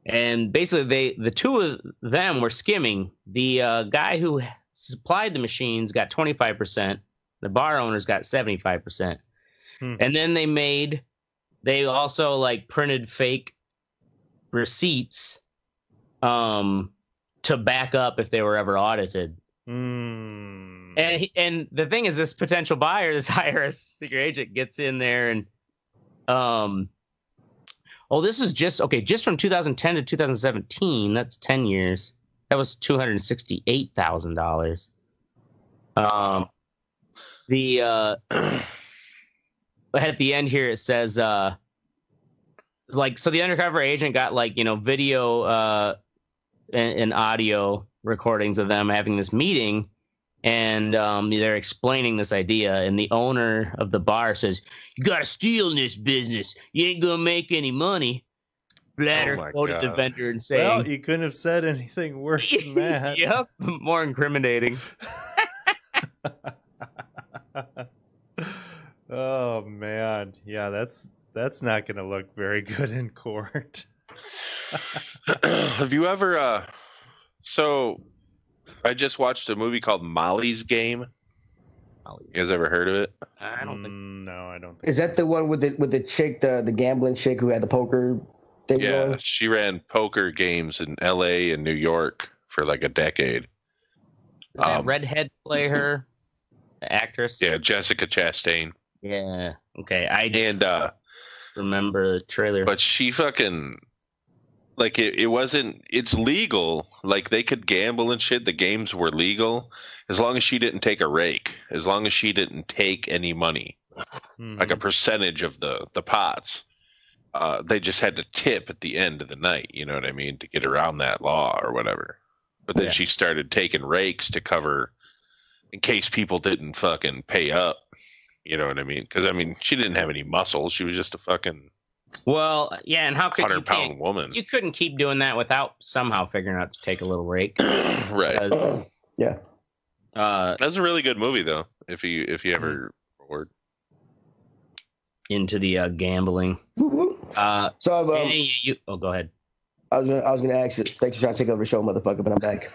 And basically the two of them were skimming. The guy who supplied the machines got 25%. The bar owners got 75%. And then they also printed fake receipts to back up if they were ever audited. And the thing is, this potential buyer, this IRS secret agent, gets in there and this is just from 2010 to 2017. That's 10 years. That was $268,000. At the end here it says so the undercover agent got video and audio recordings of them having this meeting, and they're explaining this idea, and the owner of the bar says, "You gotta steal in this business, you ain't gonna make any money." Blatter quoted the vendor and saying, "Well, you couldn't have said anything worse than that." Yep, more incriminating. Oh man, yeah, that's not going to look very good in court. Have you ever? So, I just watched a movie called Molly's Game. You guys ever heard of it? I don't think so. No, I don't think Is that the one with the chick, the gambling chick who had the poker thing going? She ran poker games in L.A. and New York for like a decade. Did that redhead play her? The actress? Yeah, Jessica Chastain. Yeah. Okay. I remember the trailer. But she fucking... Like, it wasn't... It's legal. Like, they could gamble and shit. The games were legal. As long as she didn't take a rake. As long as she didn't take any money. Mm-hmm. Like a percentage of the pots. They just had to tip at the end of the night. You know what I mean? To get around that law or whatever. But then she started taking rakes to cover... In case people didn't fucking pay up. You know what I mean? Because, I mean, she didn't have any muscle. She was just a fucking... Well, yeah, and how could 100-pound woman? You couldn't keep doing that without somehow figuring out to take a little rake, right? Yeah, that's a really good movie, though. If you ever forward into the gambling, so go ahead. I was gonna ask you. Thanks for trying to take over the show, motherfucker, but I'm back.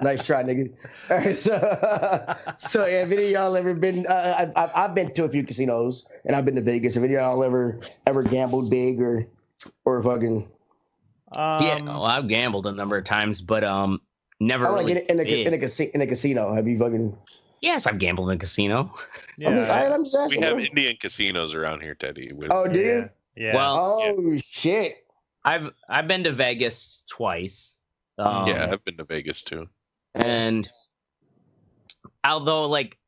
Nice try, nigga. All right, so have any of y'all ever been? I've been to a few casinos, and I've been to Vegas. Have any of y'all ever gambled big or fucking? Well, I've gambled a number of times, but never. Really in a casino. Have you fucking? Yes, I've gambled in a casino. Yeah, I'm just asking. We have Indian casinos around here, Teddy. Oh, do you? Yeah. Well, shit. I've been to Vegas twice. I've been to Vegas too. And although, like,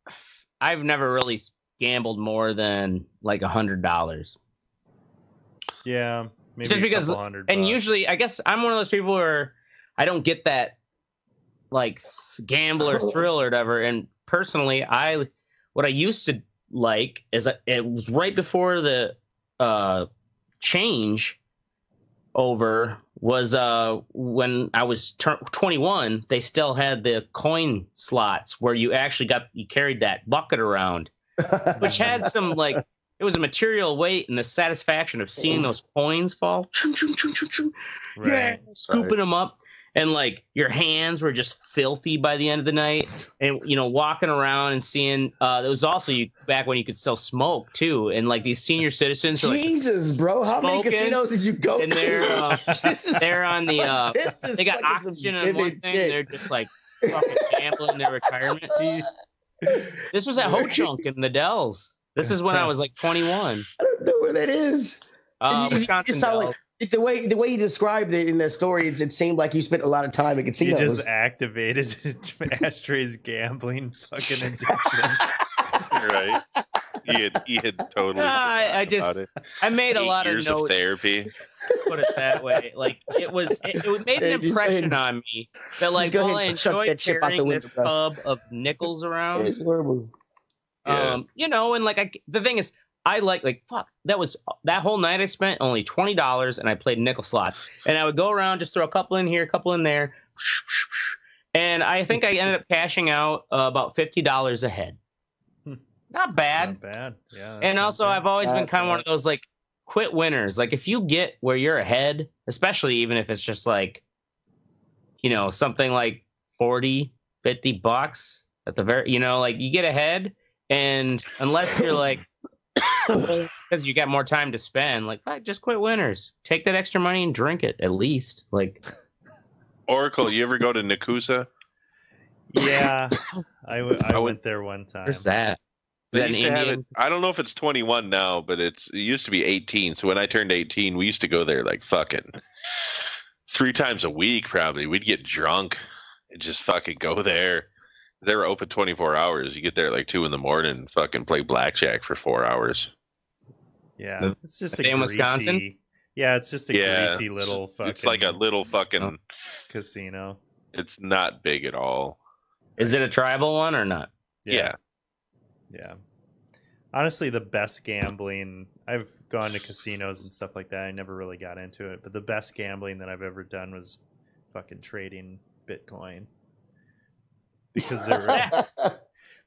I've never really gambled more than like $100. Yeah, maybe just because. And usually, I guess I'm one of those people where I don't get that like gambler thrill or whatever. And personally, what I used to like is it was right before the change over was when I was 21. They still had the coin slots where you actually carried that bucket around, which had some like it was a material weight and the satisfaction of seeing those coins fall, scooping them up. And like your hands were just filthy by the end of the night, and walking around and seeing. There was also back when you could still smoke too, and like these senior citizens. Jesus, bro, how many casinos did you go and to? They're on the. They got oxygen on one thing. They're just like fucking gambling their retirement. This was at Ho Chunk in the Dells. This is when I was like 21. I don't know where that is. Wisconsin Dells. The way you described it in the story, it seemed like you spent a lot of time at casinos. You just activated Ashtray's gambling fucking addiction. Right. He had totally. I made a lot of notes. Of therapy. Put it that way. Like it made an impression on me that like while I enjoyed carrying this tub of nickels around. It's horrible. And like the thing is. I like fuck. That whole night I spent only $20 and I played nickel slots. And I would go around, just throw a couple in here, a couple in there. And I think I ended up cashing out about $50 a head. Not bad. Not bad. Yeah. And also I've always been kind of one of those like quit winners. Like if you get where you're ahead, especially even if it's just like, something like $40, $50 at the very, like you get ahead and unless you're like, because you got more time to spend, like just quit winners. Take that extra money and drink it at least. Like Oracle, you ever go to Nakusa? Yeah, I went there one time. Where's that? They used to have it, I don't know if it's 21 now, but it used to be 18. So when I turned 18, we used to go there like fucking 3 times a week. Probably we'd get drunk and just fucking go there. They were open 24 hours. You get there at like 2 a.m. and fucking play blackjack for 4 hours. Yeah, it's just a in Wisconsin. Yeah, it's just a greasy little fucking. It's like a little fucking casino. It's not big at all. Is it a tribal one or not? Yeah. Yeah. Honestly, the best gambling, I've gone to casinos and stuff like that. I never really got into it, but the best gambling that I've ever done was fucking trading Bitcoin.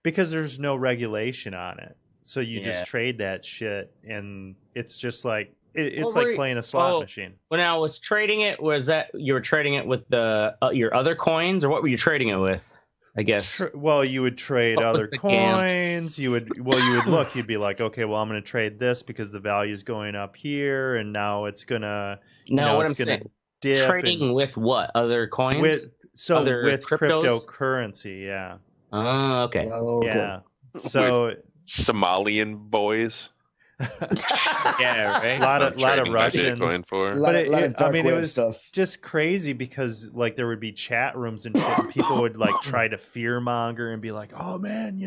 Because there's no regulation on it. So you just trade that shit, and it's just like it's like playing a slot machine. When I was trading it, was that you were trading it with the your other coins, or what were you trading it with? I guess. Well, you would trade other coins. You would look. You'd be like, okay, well, I'm going to trade this because the value is going up here, and now it's gonna. No, what I'm saying. Trading with what other coins? With cryptocurrency, yeah. Oh, okay. Yeah. So Somalian boys. Yeah, right. A lot of Russians. But it was stuff. Just crazy because like there would be chat rooms and shit, and people would like try to fearmonger and be like, "Oh man,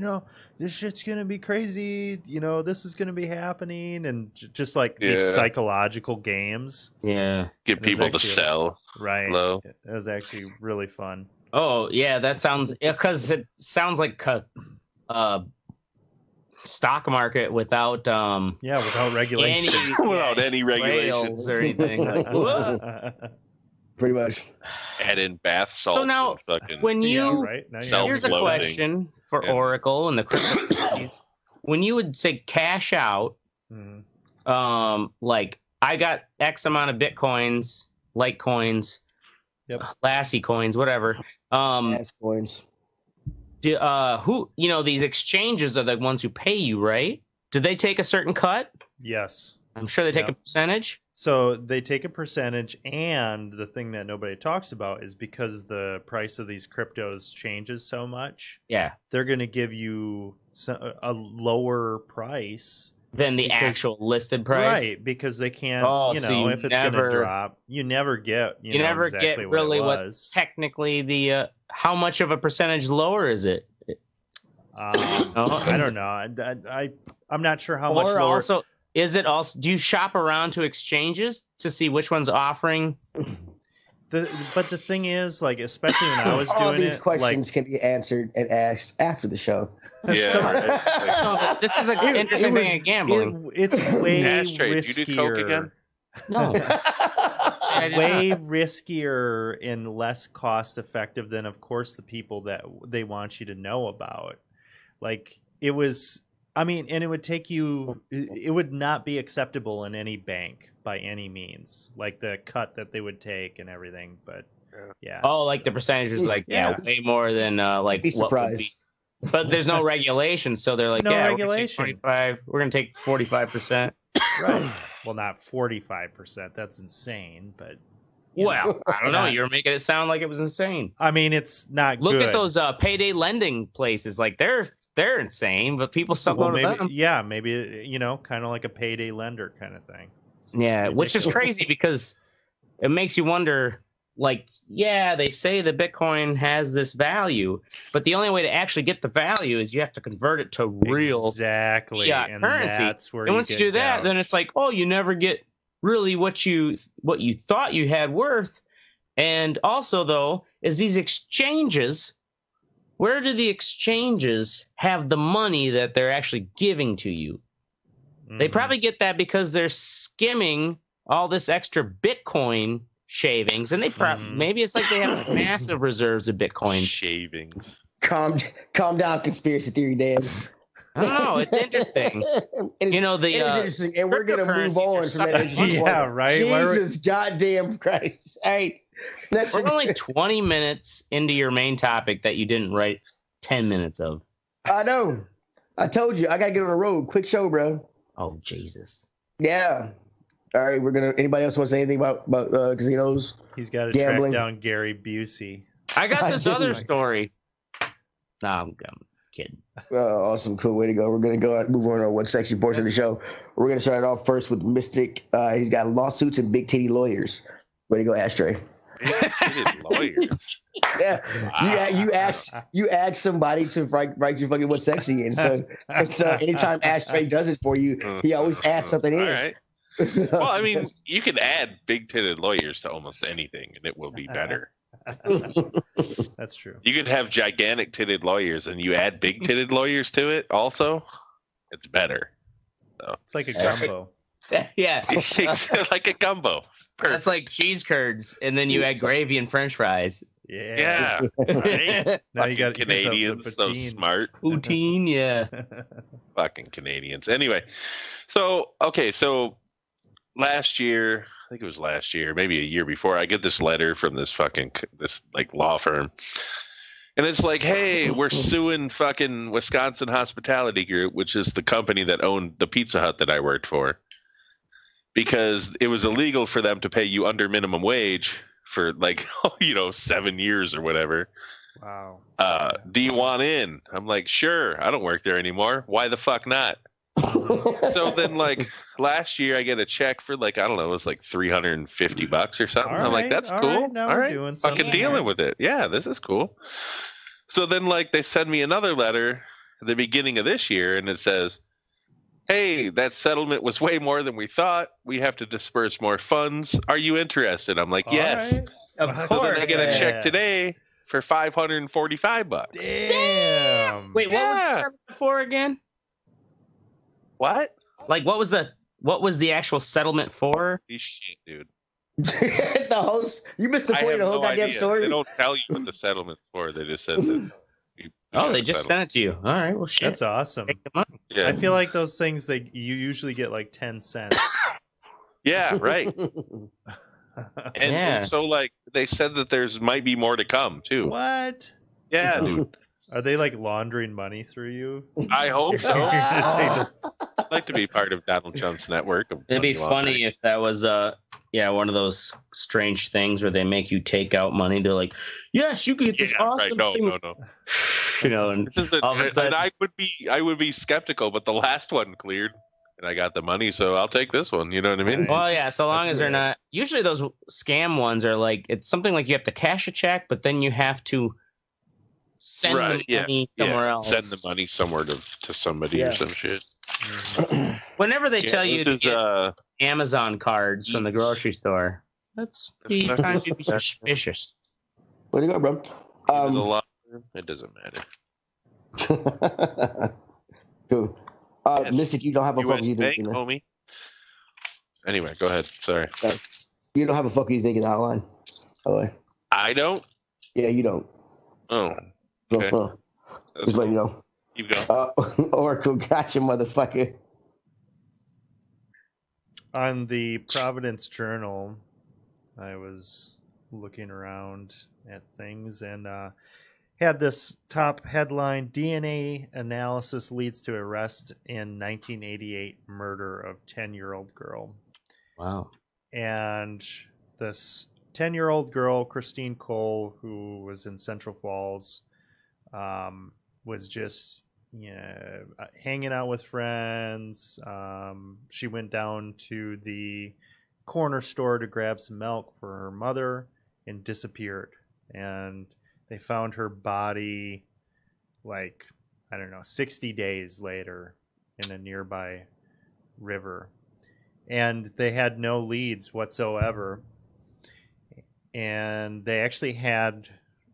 this shit's gonna be crazy. This is gonna be happening," and just like these psychological games. Yeah, get people to sell. Right. Low. It was actually really fun. Oh yeah, that sounds because it sounds like stock market without without regulation, without any regulations or anything. Pretty much. Add in bath salts. So now, when you here's a question for Oracle and the cryptocurrencies. When you would say cash out, like I got X amount of Bitcoins, Litecoins, Lassie coins, whatever. Lass coins. Who these exchanges are the ones who pay you, right? Do they take a certain cut? Yes, I'm sure they take a percentage. So they take a percentage, and the thing that nobody talks about is because the price of these cryptos changes so much. Yeah, they're going to give you a lower price than the actual listed price, right? Because they can't, if it's going to drop, you never get, you never exactly get really what technically the how much of a percentage lower is it? I don't know. I'm not sure how much lower. Also, is it also? Do you shop around to exchanges to see which one's offering? But the thing is, like, especially when I was doing it, all these questions can be answered and asked after the show. Yeah, this is an interesting thing of gambling. It's way riskier. You do coke again? No. Way riskier and less cost effective than, of course, the people that they want you to know about. Like, it was, and it would take you, it would not be acceptable in any bank by any means, like the cut that they would take and everything. But yeah. Oh, like the percentage was like, way more than like be surprised. What would be. But there's no regulation, so they're like, regulation. We're gonna take 45%. Right. Well, not 45%. That's insane, but well, I don't know. You're making it sound like it was insane. I mean, it's not Look good. at those payday lending places. Like they're insane, but people still go to them. Yeah, maybe kind of like a payday lender kind of thing. It's ridiculous. Which is crazy because it makes you wonder. Like, they say that Bitcoin has this value, but the only way to actually get the value is you have to convert it to real currency. That's where and once you do that, then it's like, you never get really what you thought you had worth. And also, though, is these exchanges, where do the exchanges have the money that they're actually giving to you? Mm-hmm. They probably get that because they're skimming all this extra Bitcoin shavings, and they maybe it's like they have massive reserves of Bitcoin shavings. Calm down, conspiracy theory, Dan. I don't know. It's interesting. It is interesting, and we're gonna move on from that. Yeah, right. Jesus goddamn Christ! All right, we're only 20 minutes into your main topic that you didn't write 10 minutes of. I know. I told you I gotta get on the road. Quick show, bro. Oh Jesus. Yeah. All right, anybody else want to say anything about casinos? He's got to gambling? Track down Gary Busey. I got this other story. No, I'm kidding. Awesome, cool, way to go. We're gonna move on to one sexy portion of the show. We're gonna start it off first with Mystic. He's got lawsuits and big titty lawyers. Way to go, Ashtray. Big titty lawyers. Yeah, wow. you ask somebody to write your fucking what's sexy, and so anytime Ashtray does it for you, he always adds something in. All right. Well, I mean, you can add big-titted lawyers to almost anything, and it will be better. That's true. You could have gigantic-titted lawyers, and you add big-titted lawyers to it also, it's better. So. It's like a gumbo. Yeah, like a gumbo. Perfect. That's like cheese curds, and then you add gravy and French fries. Yeah. Right? Now you got Canadians so smart. Poutine, yeah. Fucking Canadians. Anyway, so last year, I think it was last year, maybe a year before, I get this letter from this like law firm. And it's like, hey, we're suing fucking Wisconsin Hospitality Group, which is the company that owned the Pizza Hut that I worked for, because it was illegal for them to pay you under minimum wage for 7 years or whatever. Wow. Do you want in? I'm like, sure. I don't work there anymore. Why the fuck not? So then, last year, I get a check for I don't know, it was like $350 or something. I'm like, that's cool. Right, now all we're right, doing fucking something. dealing with it. Yeah, this is cool. So then, they send me another letter at the beginning of this year, and it says, hey, that settlement was way more than we thought. We have to disperse more funds. Are you interested? I'm like, yes. Right. Of So course. then I get a check today for $545. Damn. Wait, what was it for again? What? What was the actual settlement for? Holy shit, dude. The host, you missed the point of the whole goddamn story. They don't tell you what the settlement's for. They just said that. They just sent it to you. All right, well, shit. That's awesome. Yeah. I feel like those things you usually get 10 cents. Yeah, right. And so they said that there's might be more to come too. What? Yeah, dude. Are they laundering money through you? I hope so. You're gonna take I'd like to be part of Donald Trump's network. It'd be funny if that was one of those strange things where they make you take out money. They're like, yes, you can get this awesome thing. No. You know, and all of a sudden, I would be skeptical, but the last one cleared, and I got the money, so I'll take this one. You know what I mean? Well, yeah. So long as they're not. Usually, those scam ones are it's something like you have to cash a check, but then you have to send the money somewhere else. Send the money somewhere to somebody or some shit. Whenever they tell you to get Amazon cards from the grocery store, that's the time to be suspicious. Way to go, bro. It doesn't matter. Cool. Mystic, you don't have a fuck you think, homie. Anyway, go ahead. Sorry. You don't have a fuck you think in the hotline, by the way. I don't? Yeah, you don't. Oh. Okay. Just let you know. Keep going. Oracle, gotcha, motherfucker. On the Providence Journal, I was looking around at things and had this top headline: DNA analysis leads to arrest in 1988 murder of 10-year-old girl. Wow. And this 10-year-old girl, Christine Cole, who was in Central Falls, was just hanging out with friends. She went down to the corner store to grab some milk for her mother and disappeared. And they found her body 60 days later in a nearby river. And they had no leads whatsoever. And they actually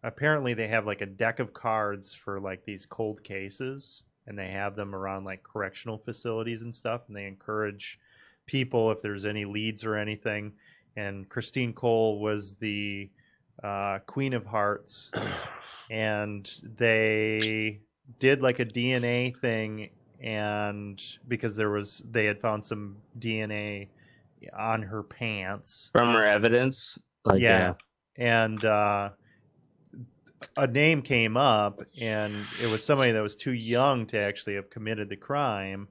apparently they have a deck of cards for these cold cases, and they have them around correctional facilities and stuff, and they encourage people if there's any leads or anything. And Christine Cole was the Queen of Hearts, and they did a DNA thing, and because they had found some DNA on her pants from her evidence. And a name came up, and it was somebody that was too young to actually have committed the crime.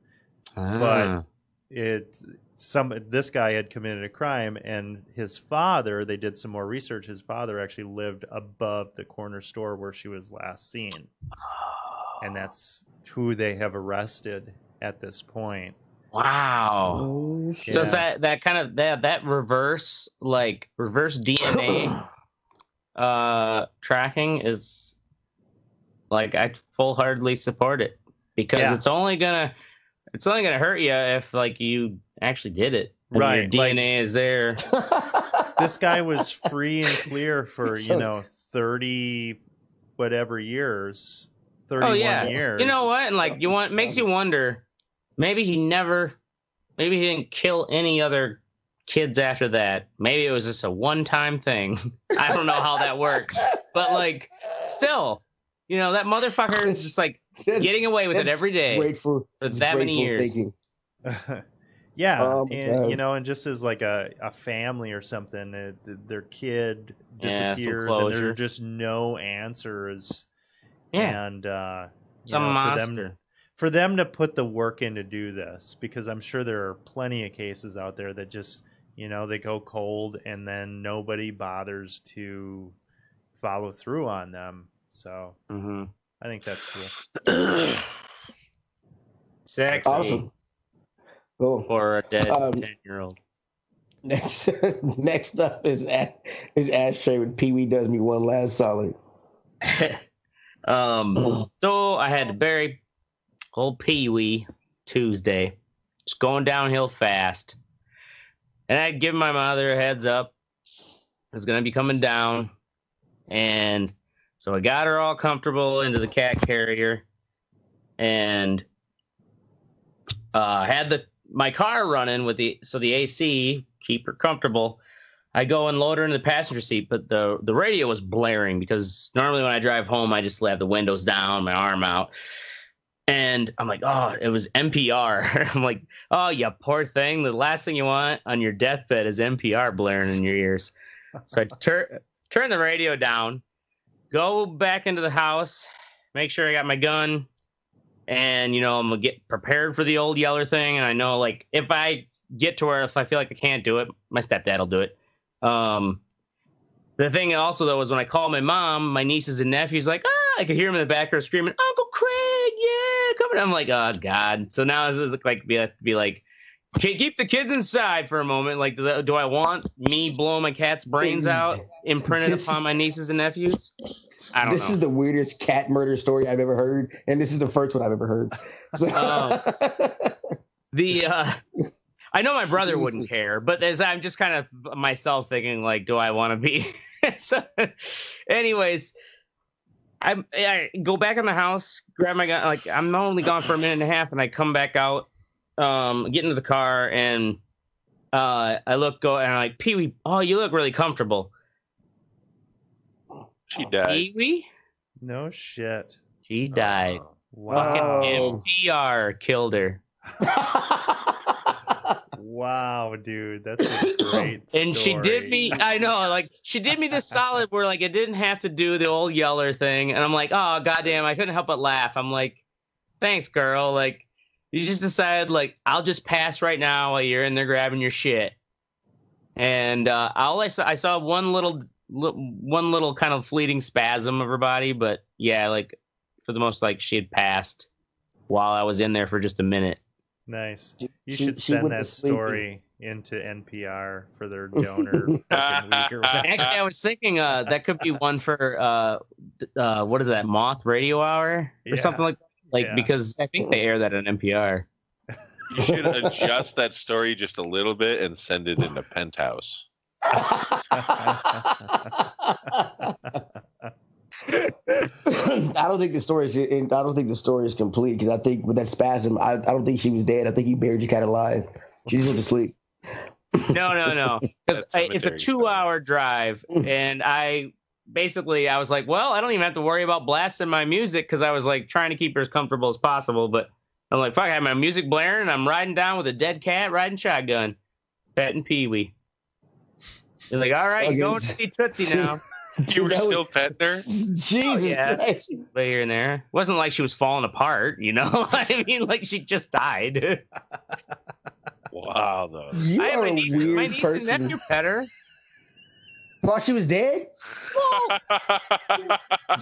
But this guy had committed a crime, and his father, they did some more research, his father actually lived above the corner store where she was last seen. And that's who they have arrested at this point. Wow. Oh, so is that kind of that reverse DNA tracking is I full-heartedly support it, because it's only gonna hurt you if you actually did it. Right. Your DNA is there. This guy was free and clear for 30 whatever years. 31 years. You know what? And makes you wonder, maybe he didn't kill any other kids after that. Maybe it was just a one-time thing. I don't know how that works, but like, still, you know, that motherfucker is just like getting away with it every day for that many years. Yeah, and you know, and just as like a family or something, their kid disappears and there are just no answers. Yeah, and it's a monster. For them to put the work in to do this, because I'm sure there are plenty of cases out there that just, you know, they go cold and then nobody bothers to follow through on them. So I think that's cool. Sexy. Awesome. Cool. For a dead 10-year-old. Next up is Ashtray with Pee Wee Does Me One Last Solid. So I had to bury old Pee Wee Tuesday. It's going downhill fast. And I'd given my mother a heads up. It's going to be coming down. And so I got her all comfortable into the cat carrier. And had my car running with the AC, keep her comfortable. I go and load her in the passenger seat, but the radio was blaring because normally when I drive home, I just have the windows down, my arm out. And I'm like, oh, it was NPR. I'm like, oh, you poor thing. The last thing you want on your deathbed is NPR blaring in your ears. So I turn the radio down, go back into the house, make sure I got my gun. And, you know, I'm going to get prepared for the old Yeller thing. And I know, like, if I get to where if I feel like I can't do it, my stepdad will do it. The thing also, though, is when I call my mom, my nieces and nephews, like, I could hear them in the background screaming, Uncle Craig, yeah, come on. I'm like, oh, God. So now it's like, be like, okay, keep the kids inside for a moment. Like, do I want me blowing my cat's brains out imprinted upon my nieces and nephews? I don't know. This is the weirdest cat murder story I've ever heard, and this is the first one I've ever heard. So. I know my brother wouldn't care, but as I'm just kind of myself thinking, like, do I want to be? So, anyways, I go back in the house, grab my gun. Like, I'm only gone for a minute and a half, and I come back out, get into the car, and I and I'm like, Pee Wee, oh, you look really comfortable. She died. Pee Wee? No shit. She died. Wow. Fucking NPR killed her. Wow, dude, that's a great story. And she did me, I know, like, she did me this solid where, like, it didn't have to do the old Yeller thing. And I'm like, oh, goddamn, I couldn't help but laugh. I'm like, thanks, girl. Like, you just decided, like, I'll just pass right now while you're in there grabbing your shit. And I saw one little kind of fleeting spasm of her body, but yeah, like, for the most, like, she had passed while I was in there for just a minute. Nice. You should send that story into NPR for their donor week or whatever. Actually, I was thinking that could be one for what is that, Moth Radio Hour or something like because I think they air that on NPR. You should adjust that story just a little bit and send it in the Penthouse. I don't think the story is complete because I think with that spasm, I don't think she was dead. I think he buried your cat alive. She just went to sleep. No, because it's a 2-hour drive, and I was like, well, I don't even have to worry about blasting my music because I was like trying to keep her as comfortable as possible. But I'm like, fuck, I have my music blaring, and I'm riding down with a dead cat, riding shotgun, petting Pee Wee. You're like, all right, going to see Tootsie now. You were still petting her? Jesus Christ. But here and there. It wasn't like she was falling apart, you know? I mean, like she just died. Wow, though. You are a weird my niece person. and nephew pet her. While she was dead?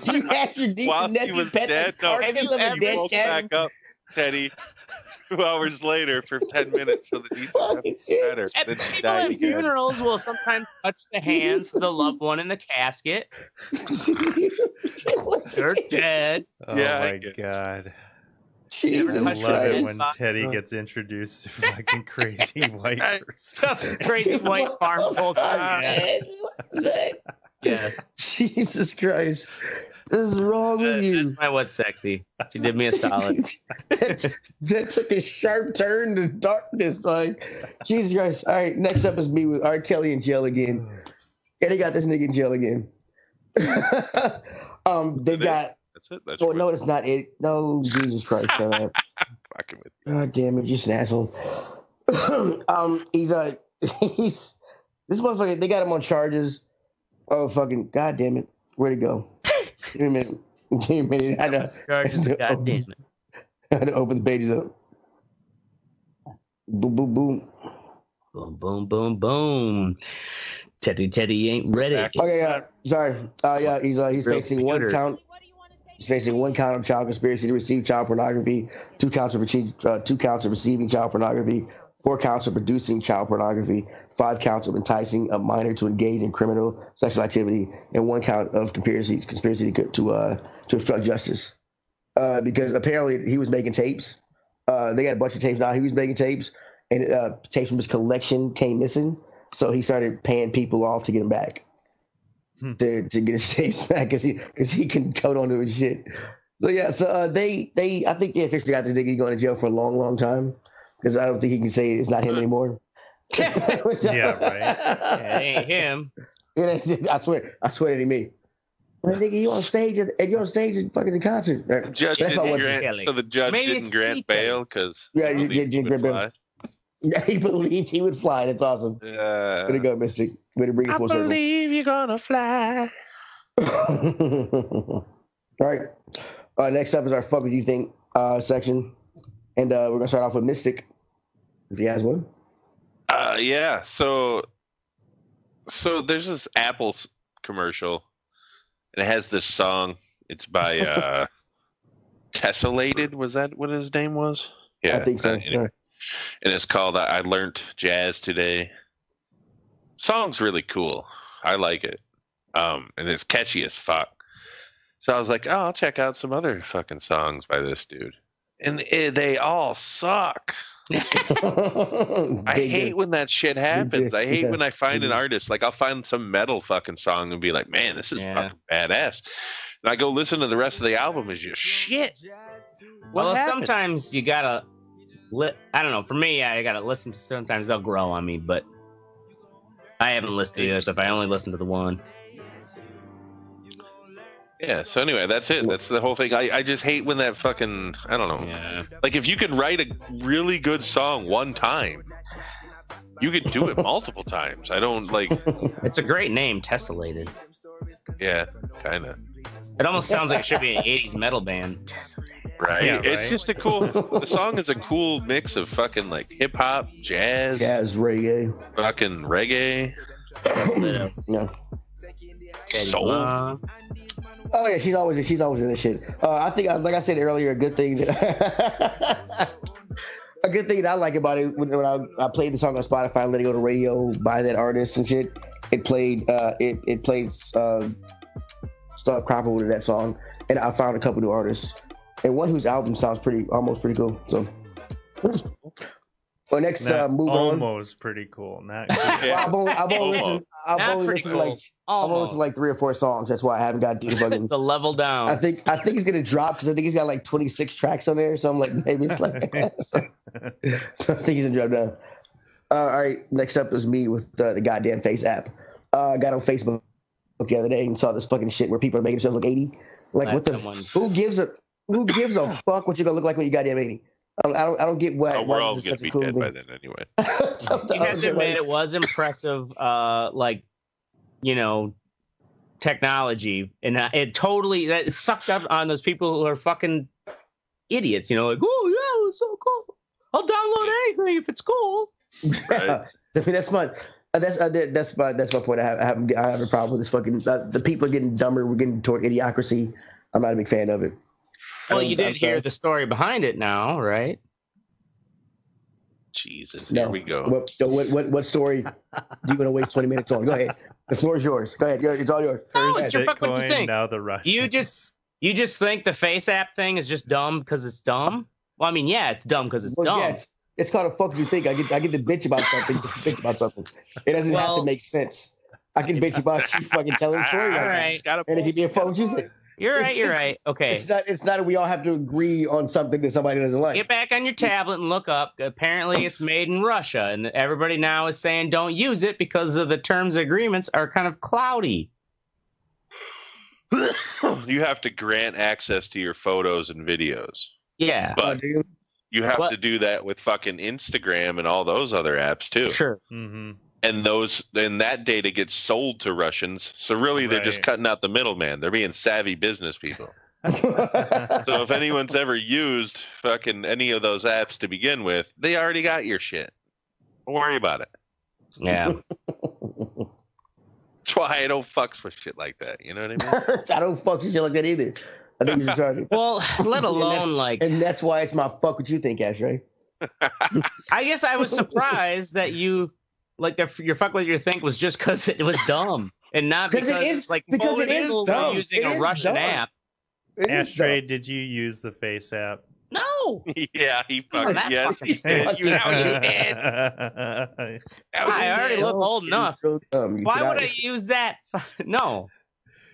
You had your niece and nephew pet the carcass of a dead cat? Back up, Teddy. 2 hours later for 10 minutes so that he's better. And people at funerals will sometimes touch the hands of the loved one in the casket. They're dead. Oh my God. I love it when Teddy gets introduced to fucking crazy white person. Crazy white farm culture. Yes. Jesus Christ. is wrong with you? That's my what's sexy. She did me a solid. that took a sharp turn to darkness. Like, Jesus Christ. All right, next up is me with R. Kelly in jail again. And they got this nigga in jail again. They got. That's it. That's no, it's not it. No, Jesus Christ. God damn it, just an asshole. He's this motherfucker. They got him on charges. Oh fucking god damn it! Where'd it go? Give me a minute. Give me a minute. I know. Charges. God damn it. I had to open the pages up. Boom, boom, boom. Boom, boom, boom, boom. Teddy ain't ready. Okay, sorry. He's facing one count. He's facing 1 count of child conspiracy to receive child pornography, 2 counts of receiving child pornography, 4 counts of producing child pornography, 5 counts of enticing a minor to engage in criminal sexual activity, and 1 count of conspiracy to obstruct justice. Because apparently he was making tapes. They got a bunch of tapes now. He was making tapes, and tapes from his collection came missing. So he started paying people off to get them back. To get his tapes back because he can code onto his shit. So yeah, so they I think they officially got this nigga going to jail for a long time because I don't think he can say it's not him anymore. Yeah, right. Yeah, it ain't him. I swear it ain't me. Well, nigga, you on stage at fucking the concert. The judge didn't grant bail because you didn't grant bail. Yeah, he believed he would fly. That's awesome. Yeah. Way to go, Mystic. Way to bring it full circle. I believe you're gonna fly. All right. Next up is our fuck what you think section, and we're gonna start off with Mystic, if he has one. Yeah. So there's this Apple commercial, and it has this song. It's by Tessellated. Was that what his name was? Yeah, I think so. Anyway. And it's called I Learned Jazz Today. Song's really cool. I like it. And it's catchy as fuck. So I was like, oh, I'll check out some other fucking songs by this dude. And they all suck. I hate when that shit happens. I hate when I find an artist, like I'll find some metal fucking song and be like, man, this is fucking badass. And I go listen to the rest of the album, is just shit. Well, sometimes you gotta... I don't know. For me, I gotta listen to. Sometimes they'll grow on me, but I haven't listened to the other stuff. I only listened to the one. Yeah. So anyway, that's it. That's the whole thing. I just hate when that fucking. I don't know. Yeah. Like if you could write a really good song one time, you could do it multiple times. I don't like. It's a great name, Tessellated. Yeah, kind of. It almost sounds like it should be an '80s metal band. Tessellated. Right. Yeah, right. It's just the song is a cool mix of fucking like hip hop, jazz, reggae, fucking reggae, yeah, soul. Oh yeah, she's always in this shit. I think, like I said earlier, a good thing that I like about it when I played the song on Spotify and let it go to radio by that artist and shit. It played stuff comparable to that song, and I found a couple new artists. And one whose album sounds almost pretty cool. So, well, next move on. Almost pretty cool. Not. Well, I've only listened to like 3 or 4 songs. That's why I haven't got to the fucking. The level down. I think it's gonna drop because I think he's got like 26 tracks on there. So I'm like, maybe it's like. so I think he's gonna drop down. All right, next up is me with the goddamn Face app. I got on Facebook the other day and saw this fucking shit where people are making themselves look 80. Like, what the? Who gives a fuck what you're gonna look like when you goddamn 80? I don't get why. We're all gonna be dead by then anyway. You have to admit, it was impressive. Technology, and it totally that sucked up on those people who are fucking idiots. Like, oh yeah, it's so cool. I'll download anything if it's cool. Right. I mean, that's fun. That's my point. I have a problem with this fucking. The people are getting dumber. We're getting toward idiocracy. I'm not a big fan of it. Well, you did hear the story behind it now, right? Jesus, here we go. What story do you want to waste 20 minutes on? Go ahead. The floor is yours. Go ahead. It's all yours. No, it's your fuck what you think. Now the Russians. You just think the Face app thing is just dumb because it's dumb? Well, I mean, yeah, it's dumb because it's dumb. Yeah, it's called a fuck what you think. I get to bitch about something. It doesn't have to make sense. I can bitch about you fucking telling the story right now. And it can be a fuck what you think. You're right. Okay. It's not that we all have to agree on something that somebody doesn't like. Get back on your tablet and look up. Apparently, it's made in Russia, and everybody now is saying don't use it because of the terms and agreements are kind of cloudy. You have to grant access to your photos and videos. Yeah. But you have to do that with fucking Instagram and all those other apps too. Sure. Mm-hmm. And that data gets sold to Russians. So really, they're just cutting out the middleman. They're being savvy business people. So if anyone's ever used fucking any of those apps to begin with, they already got your shit. Don't worry about it. Yeah. That's why I don't fuck with shit like that. You know what I mean? I don't fuck with shit like that either. I think it's retarded. Well, let alone and that's why it's my fuck what you think, Ashtray. I guess I was surprised that you your fuck what you think was just because it was dumb and not because it is dumb. Using a Russian app. Ashtray, did you use the Face app? No. Yeah, he fucking yes, he did. You know he did. I already look old enough. Why would I use that? No.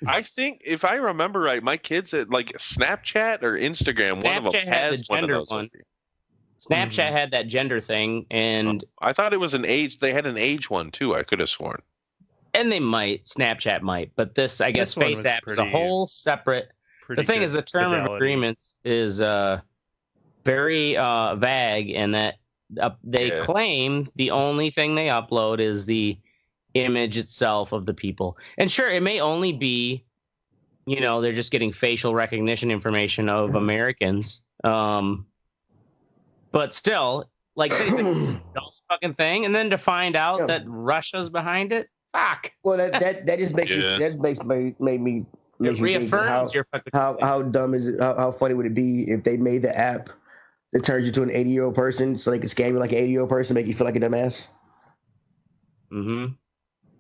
I think if I remember right, my kids at like Snapchat or Instagram, one of them has one of those. Snapchat had that gender thing, and I thought it was an age. They had an age one too. I could have sworn. And they might. Snapchat might, but this, I guess, Face app is a whole separate. The thing is, the term of agreements is very vague, and that they claim the only thing they upload is the image itself of the people. And sure, it may only be, they're just getting facial recognition information of Americans. But still, like, it's a fucking thing, and then to find out that Russia's behind it, fuck. Well, that just makes made me. It reaffirms your fucking how dumb is it? How funny would it be if they made the app that turns you to an 80-year-old person, so they could scam you like an 80-year-old person, make you feel like a dumbass? Mm-hmm.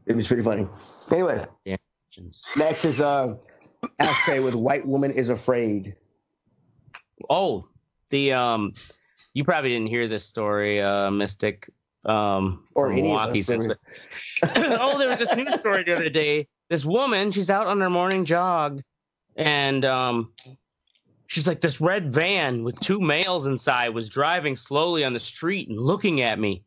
It was pretty funny. Anyway, next is Ashtray with White Woman is Afraid. Oh, the you probably didn't hear this story, Mystic, or any Milwaukee. But there was this news story the other day. This woman, she's out on her morning jog, and she's like, this red van with two males inside was driving slowly on the street and looking at me.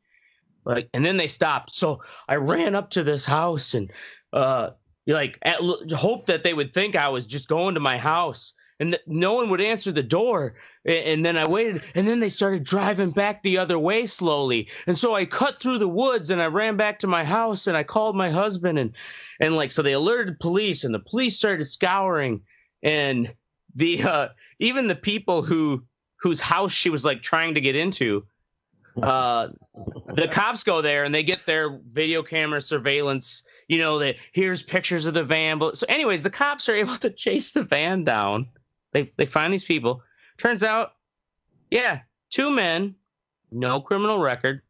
And then they stopped. So I ran up to this house and hoped that they would think I was just going to my house, and no one would answer the door. And then I waited, and then they started driving back the other way slowly. And so I cut through the woods and I ran back to my house, and I called my husband, and so they alerted police, and the police started scouring, and the even the people whose house she was like trying to get into, the cops go there and they get their video camera surveillance, that here's pictures of the van. But so anyways, the cops are able to chase the van down. They find these people. Turns out, two men, no criminal record.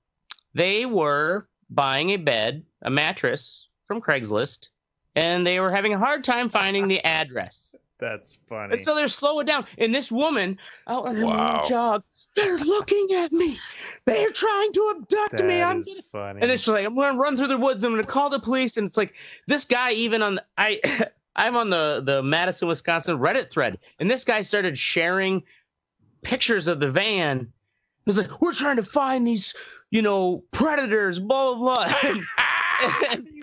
They were buying a mattress from Craigslist, and they were having a hard time finding the address. That's funny. And so they're slowing down. And this woman out on her jog, they're looking at me. They're trying to abduct me. That is funny. And then she's like, I'm going to run through the woods. I'm going to call the police. And it's like, this guy even on I'm on the Madison, Wisconsin Reddit thread. And this guy started sharing pictures of the van. He was like, we're trying to find these, predators, blah, blah, blah.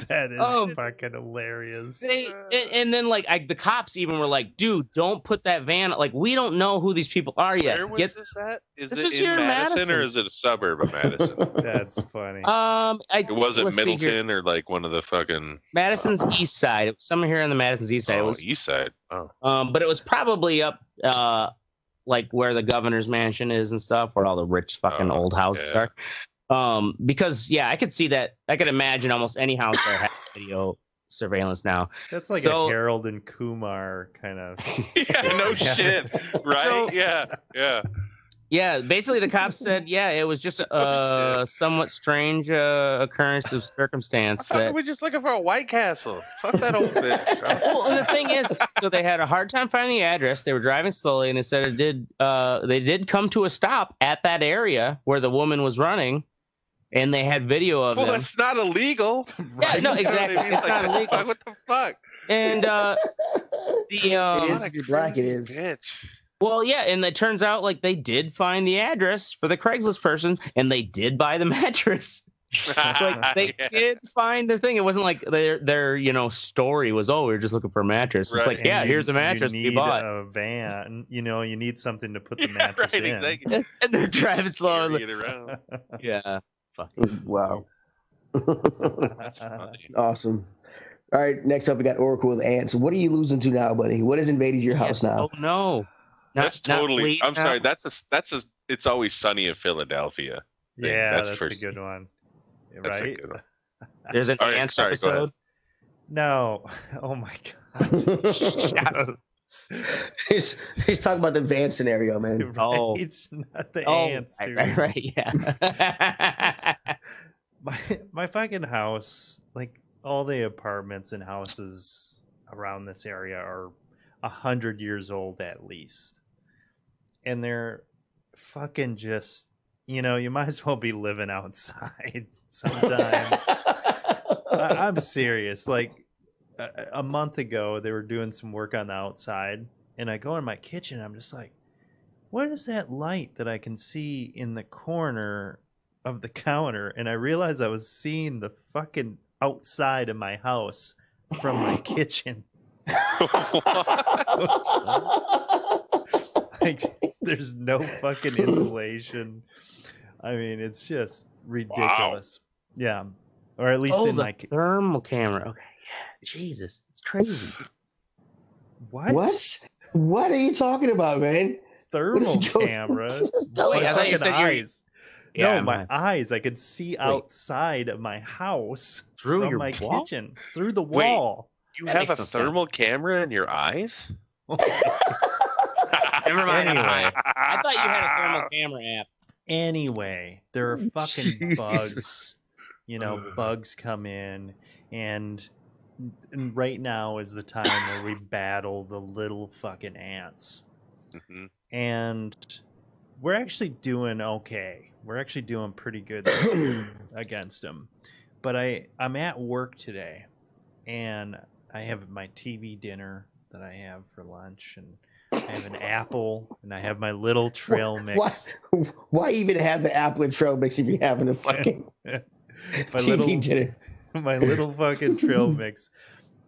That is fucking hilarious. And then the cops even were like, dude, don't put that van. Like, we don't know who these people are yet. Where was this at? Is this it here in in Madison or is it a suburb of Madison? That's funny. It wasn't Middleton or like one of the fucking Madison's east side. It was somewhere here on the Madison's east side. Oh, it was east side. Oh. But it was probably up like where the governor's mansion is and stuff, where all the rich fucking old houses are. Because I could see that. I could imagine almost any house there has video surveillance now. That's like a Harold and Kumar kind of. No shit, right? Yeah, basically the cops said, it was just a somewhat strange occurrence of circumstance. I thought we were just looking for a White Castle. Fuck that old bitch. Well, and the thing is, so they had a hard time finding the address. They were driving slowly, and they did come to a stop at that area where the woman was running, and they had video of them. Well, it's not illegal. Yeah, no, exactly. It's not illegal. What the fuck? And it is if you're black. It is. Bitch. Well, yeah, and it turns out like they did find the address for the Craigslist person, and they did buy the mattress. Like they did find their thing. It wasn't like their story was, oh, we were just looking for a mattress. Right. It's like, yeah, here's a mattress we bought. A van, you need something to put the mattress in. Exactly. And they're driving slow. Get around. Yeah. Fuck. Wow. Awesome. All right, next up we got Oracle with ants. What are you losing to now, buddy? What has invaded your house now? Oh no. That's totally. I'm sorry. That's a. It's Always Sunny in Philadelphia. Yeah, that's a good one. Right? Good one. There's an ants episode. No. Oh my god. He's talking about the van scenario, man. Right? Oh, it's not the ants, dude. Right. Yeah. my fucking house, like all the apartments and houses around this area are 100 years old at least, and they're fucking just, you might as well be living outside sometimes. I'm serious. Like a month ago, they were doing some work on the outside, and I go in my kitchen. I'm just like, what is that light that I can see in the corner of the counter? And I realized I was seeing the fucking outside of my house from my kitchen. Like, there's no fucking insulation. I mean, it's just ridiculous. Wow. Yeah, or at least in the my thermal camera. Okay, yeah, Jesus, it's crazy. What are you talking about, man? Thermal camera? Wait, I thought you said eyes. Yeah, no, my eyes. I could see outside of my house through from my kitchen, through the wall. You have a thermal camera in your eyes? Never mind. Anyway. I thought you had a thermal camera app. Anyway, there are fucking bugs. Bugs come in, and right now is the time where we battle the little fucking ants. Mm-hmm. And we're actually doing okay. We're actually doing pretty good against them. But I'm at work today, and I have my TV dinner that I have for lunch, and I have an apple, and I have my little trail mix. Why even have the apple and trail mix if you're having a fucking TV dinner? My little fucking trail mix.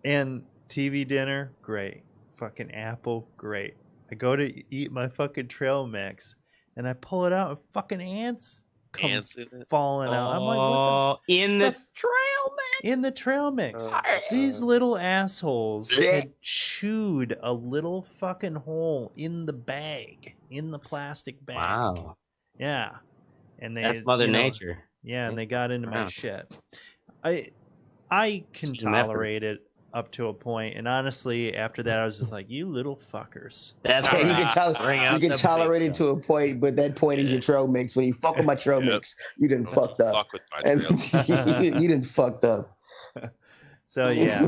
And TV dinner, great. Fucking apple, great. I go to eat my fucking trail mix, and I pull it out, and fucking ants come falling out. I'm like, what the in the trail mix? In the trail mix. These little assholes had chewed a little fucking hole in the bag, in the plastic bag. Wow. Yeah. And that's Mother Nature. Yeah, and they got into my shit. I can tolerate it up to a point, and honestly, after that, I was just like, "You little fuckers." That's what you can tolerate it to a point, but that point is your trail mix. When you fuck with my trail mix, you done fucked up. Fuck with my trail. You done fucked up. So yeah,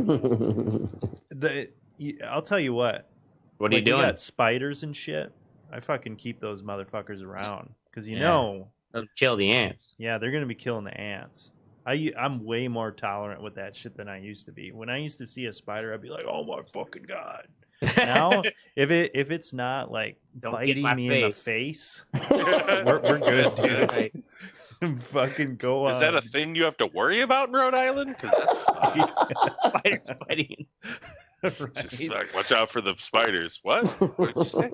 I'll tell you what. What are you doing? We got spiders and shit. I fucking keep those motherfuckers around because they'll kill the ants. Yeah, they're gonna be killing the ants. I'm way more tolerant with that shit than I used to be. When I used to see a spider, I'd be like, "Oh my fucking god!" Now, if it's not like biting me in the face, we're good, dude. Right. Fucking go on. Is that a thing you have to worry about in Rhode Island? Spiders biting. Right. Just like, watch out for the spiders. What? What did you say?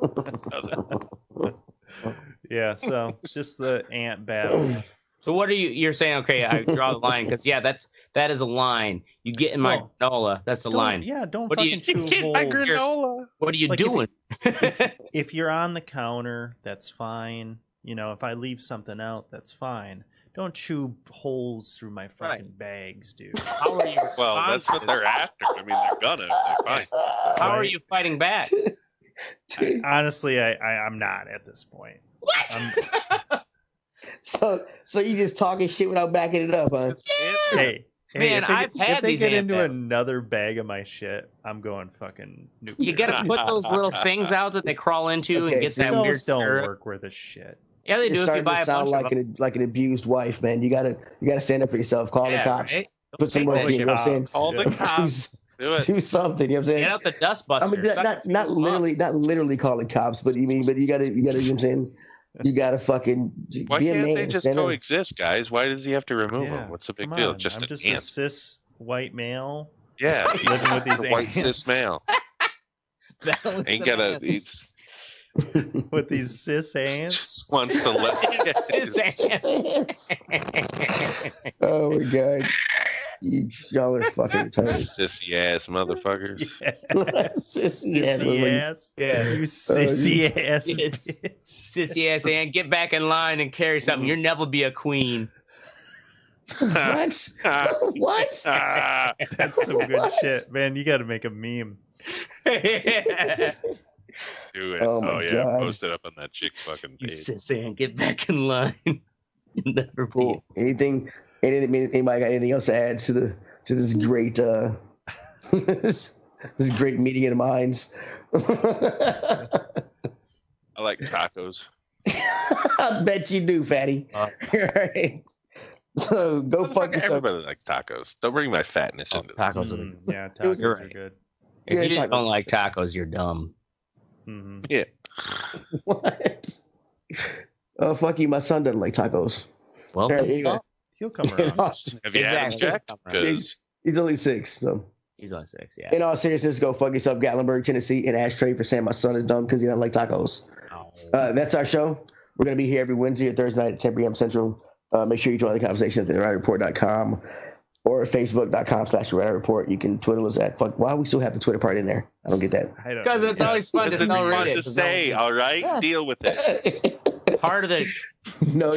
Yeah, so just the ant battle. So what are you're saying? Okay, I draw the line because that is a line. You get in my granola. That's the line. Yeah, don't what fucking chew holes. My granola. What are you doing? If you're on the counter, that's fine. If I leave something out, that's fine. Don't chew holes through my fucking bags, dude. How are you? Well, that's what they're after. I mean, they're gonna. They're fine. How are you fighting back? Honestly, I'm not at this point. What? So you just talking shit without backing it up, huh? Hey, man, if they get into another bag of my shit, I'm going fucking nuclear. You gotta put those little things out that they crawl into and get that weird don't syrup. Work worth a shit. Yeah, they do. You're starting to sound like an abused wife, man. You gotta stand up for yourself. Call the cops. Right? Put some work in. You know what I'm saying? Call the cops. Do something. You know what I'm saying? Get out the dust buster. I mean, not literally calling cops, but you gotta, you know what I'm saying? You gotta fucking Why be a can't man. they just coexist, guys? Why does he have to remove them? What's the big deal? I'm just a cis white male. Yeah, living with these white ants. cis male. Ain't gonna. With these cis ants. Just wants to let. Cis ants. Oh my god. Y'all are fucking retarded. Sissy ass motherfuckers. Sissy ass. Yeah. You sissy ass. Sissy ass and get back in line and carry something. You'll never be a queen. What? What? That's some good shit, man. You got to make a meme. Do it. Oh yeah. God. Post it up on that chick's fucking You page. sissy and get back in line. You'll never Cool. Anybody got anything else to add to this great this great meeting of the minds? I like tacos. I bet you do, fatty. Right. So go fuck yourself. Everybody likes tacos. Don't bring my fatness into tacos. Yeah, tacos are good. If you don't like tacos, you're dumb. Mm-hmm. Yeah. What? Oh, fuck you. My son doesn't like tacos. Well, he'll come around. Have you had him checked? He's only 6, so. He's only 6, yeah. In all seriousness, go fuck yourself, Gatlinburg, Tennessee, and Ashtray for saying my son is dumb because he doesn't like tacos. That's our show. We're going to be here every Wednesday or Thursday night at 10 p.m. Central. Make sure you join the conversation at therewriterreport.com or facebook.com/therewriterreport. You can Twitter us at fuck. Why do we still have the Twitter part in there? I don't get that. Because it's always fun to read it. Say, all right? Yeah. Deal with it. Part of the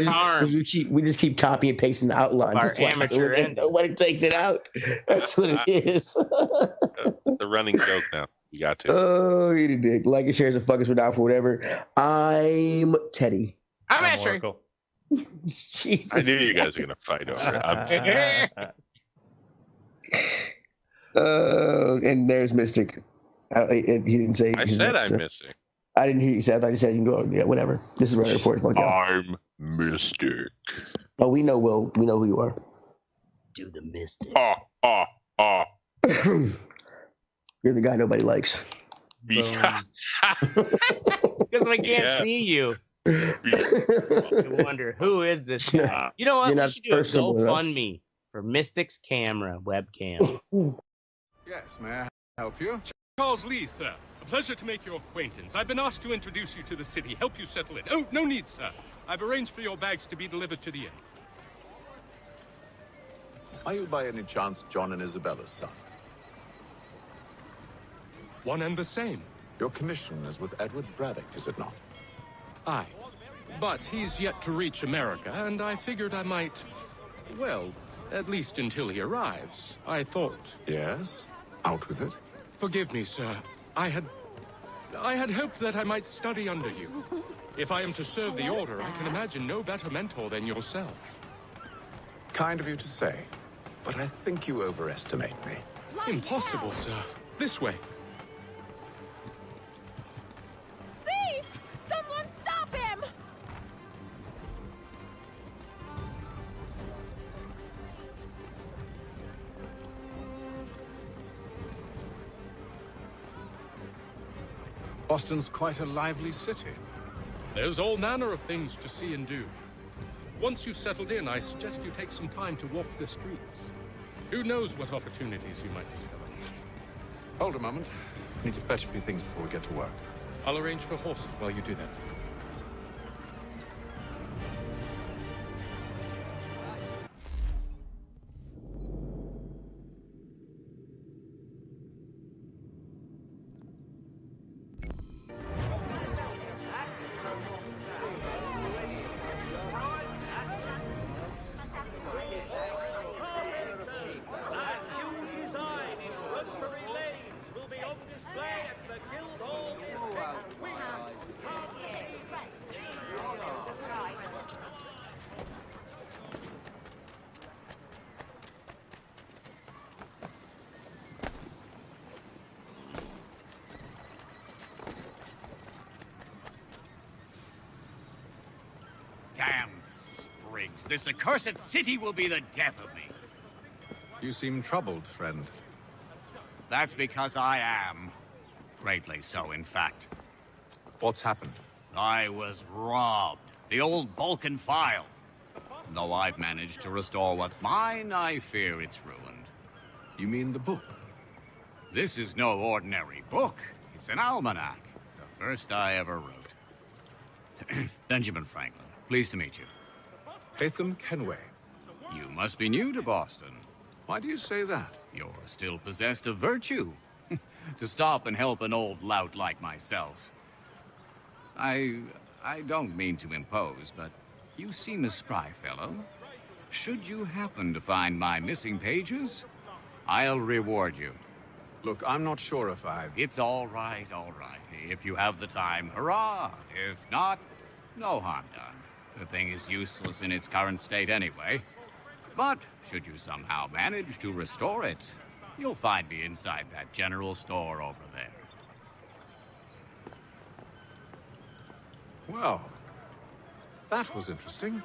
charm. We just keep copying and pasting the outline. Our amateur end. Nobody takes it out. That's what it is. The running joke now. You got to. Oh, you dick. Like and share and fuck us down for whatever. I'm Teddy. I'm Asher. Jesus. I knew you guys were going to fight over it. And there's Mystic. He didn't say. I said I'm Mystic. I didn't hear you say. I thought you said you can go. Yeah, whatever. This is Red Report. I'm Mystic. Oh, we know, Will. We know who you are. Do the Mystic. You're the guy nobody likes. Yeah. Because we can't see you. I wonder, who is this guy? You know what? We should do a GoFundMe for Mystic's camera webcam. Yes, may I help you? Charles Lee, sir. A pleasure to make your acquaintance. I've been asked to introduce you to the city, help you settle in. Oh, no need, sir. I've arranged for your bags to be delivered to the inn. Are you by any chance John and Isabella's son? One and the same. Your commission is with Edward Braddock, is it not? Aye. But he's yet to reach America, and I figured I might... Well, at least until he arrives, I thought... Yes? Out with it. Forgive me, sir. I had hoped that I might study under you. If I am to serve the Order, I can imagine no better mentor than yourself. Kind of you to say, but I think you overestimate me. Impossible, sir. This way. Thief! Someone stop him! Boston's quite a lively city. There's all manner of things to see and do. Once you've settled in, I suggest you take some time to walk the streets. Who knows what opportunities you might discover. Hold a moment. I need to fetch a few things before we get to work. I'll arrange for horses while you do that. Damn sprigs. This accursed city will be the death of me. You seem troubled, friend. That's because I am. Greatly so, in fact. What's happened? I was robbed. The old Balkan file. Though I've managed to restore what's mine, I fear it's ruined. You mean the book? This is no ordinary book. It's an almanac. The first I ever wrote. Benjamin Franklin, pleased to meet you. Hatham Kenway. You must be new to Boston. Why do you say that? You're still possessed of virtue. To stop and help an old lout like myself. I don't mean to impose, but you seem a spry fellow. Should you happen to find my missing pages, I'll reward you. Look, I'm not sure if I... It's all right, all right. If you have the time, hurrah! If not, no harm done. The thing is useless in its current state anyway. But should you somehow manage to restore it, you'll find me inside that general store over there. Well, that was interesting.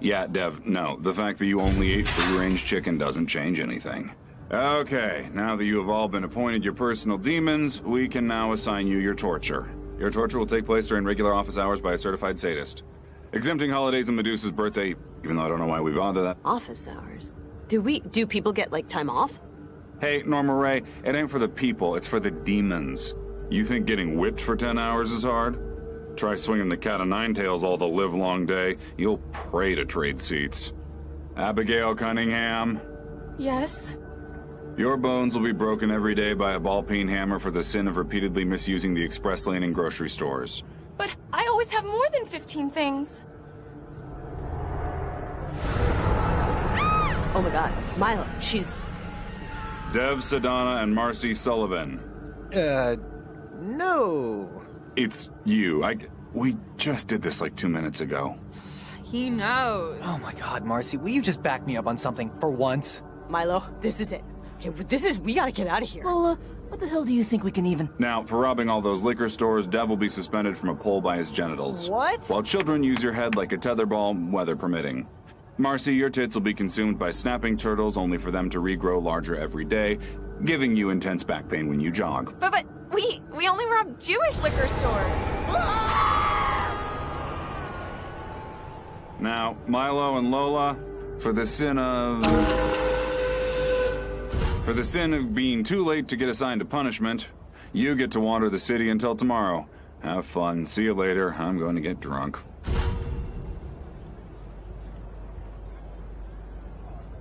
Yeah, Dev, no. The fact that you only ate free-range chicken doesn't change anything. Okay, now that you have all been appointed your personal demons, we can now assign you your torture. Your torture will take place during regular office hours by a certified sadist. Exempting holidays and Medusa's birthday, even though I don't know why we bother that. Office hours? Do people get, like, time off? Hey, Norma Ray, it ain't for the people, it's for the demons. You think getting whipped for 10 hours is hard? Try swinging the cat o' nine tails all the livelong day. You'll pray to trade seats. Abigail Cunningham. Yes? Your bones will be broken every day by a ball-peen hammer for the sin of repeatedly misusing the express lane in grocery stores. But I always have more than 15 things. Oh my god, Milo, she's... Dev Sedana and Marcy Sullivan. No. It's you. We just did this like 2 minutes ago. He knows. Oh my god, Marcy, will you just back me up on something for once? Milo, this is it. Okay, we gotta get out of here. Lola, what the hell do you think we can even... Now, for robbing all those liquor stores, Dev will be suspended from a pole by his genitals. What? While children use your head like a tetherball, weather permitting. Marcy, your tits will be consumed by snapping turtles, only for them to regrow larger every day, giving you intense back pain when you jog. But we only rob Jewish liquor stores. Now, Milo and Lola, for the sin of being too late to get assigned to punishment, you get to wander the city until tomorrow. Have fun. See you later. I'm going to get drunk.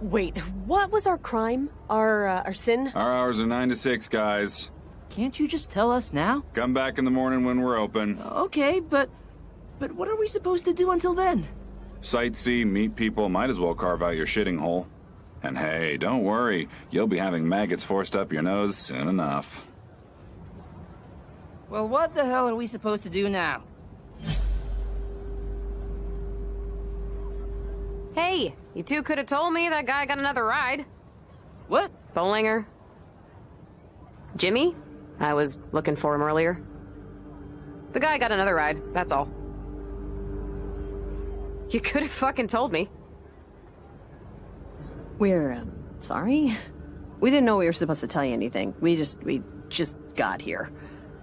Wait, what was our crime? Our sin? Our hours are 9 to 6, guys. Can't you just tell us now? Come back in the morning when we're open. Okay, but what are we supposed to do until then? Sightsee, meet people, might as well carve out your shitting hole. And hey, don't worry, you'll be having maggots forced up your nose soon enough. Well, what the hell are we supposed to do now? Hey, you two could have told me that guy got another ride. What? Bollinger. Jimmy? I was looking for him earlier. The guy got another ride, that's all. You could have fucking told me. We're, sorry? We didn't know we were supposed to tell you anything. We just got here.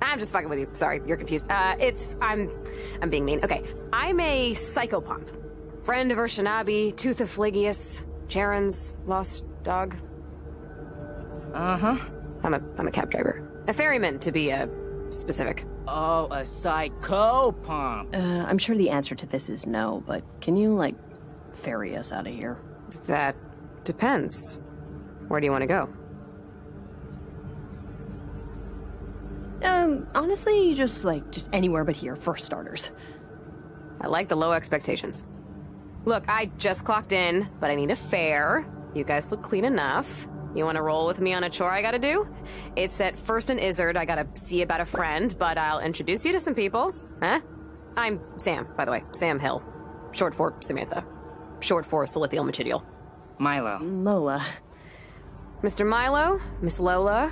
I'm just fucking with you. Sorry, you're confused. I'm being mean. Okay, I'm a psychopomp. Friend of Urshanabi, Tooth of Phlegius, Charon's lost dog. Uh-huh. I'm a cab driver. A ferryman, to be, specific. Oh, a psychopomp. I'm sure the answer to this is no, but can you, like, ferry us out of here? That depends. Where do you want to go? Honestly, just anywhere but here, for starters. I like the low expectations. Look, I just clocked in, but I need a fare. You guys look clean enough. You want to roll with me on a chore I gotta do? It's at First and Izzard. I gotta see about a friend, but I'll introduce you to some people. Huh? I'm Sam, by the way. Sam Hill. Short for Samantha. Short for Silithial Machidial. Milo. Lola. Mr. Milo, Miss Lola.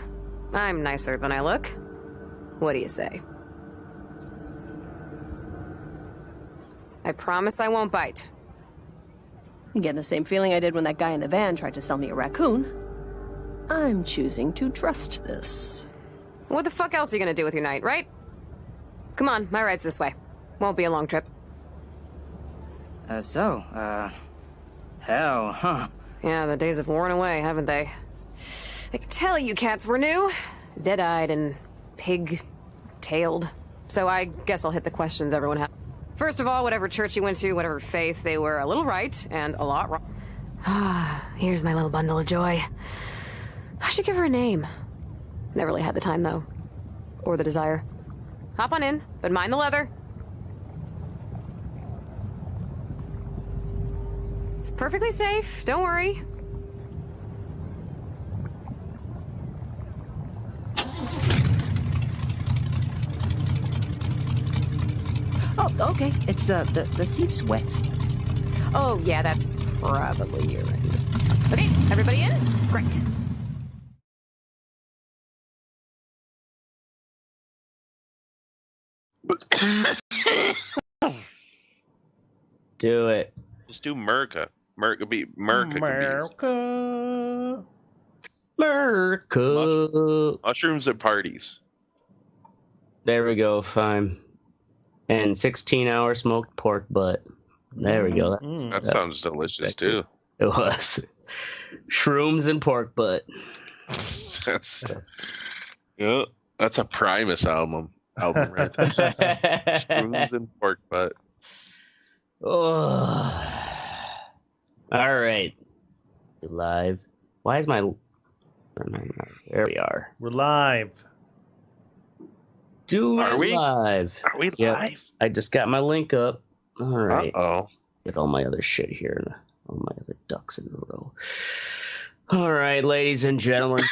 I'm nicer than I look. What do you say? I promise I won't bite. I'm getting the same feeling I did when that guy in the van tried to sell me a raccoon. I'm choosing to trust this. What the fuck else are you gonna do with your night, right? Come on, my ride's this way. Won't be a long trip. Hell, huh? Yeah, the days have worn away, haven't they? I could tell you cats were new. Dead-eyed and pig-tailed. So I guess I'll hit the questions everyone has. First of all, whatever church you went to, whatever faith, they were a little right and a lot wrong. Here's my little bundle of joy. I should give her a name. Never really had the time, though. Or the desire. Hop on in, but mind the leather. It's perfectly safe, don't worry. Oh, okay. It's, the seat's wet. Oh, yeah, that's probably your end. Okay, everybody in? Great. Do it. Just do Merca. Merca. Mushrooms at parties. There we go. Fine. And 16-hour smoked pork butt. There we go. That sounds delicious too. It was. Shrooms and pork butt. Yeah, that's a Primus album right there. Shrooms and pork butt. Oh. All right. We're live. Why is my... There we are. We're live. Are we live? Are we Yep. live? I just got my link up. All right. Uh-oh. Get all my other shit here. All my other ducks in a row. All right, ladies and gentlemen.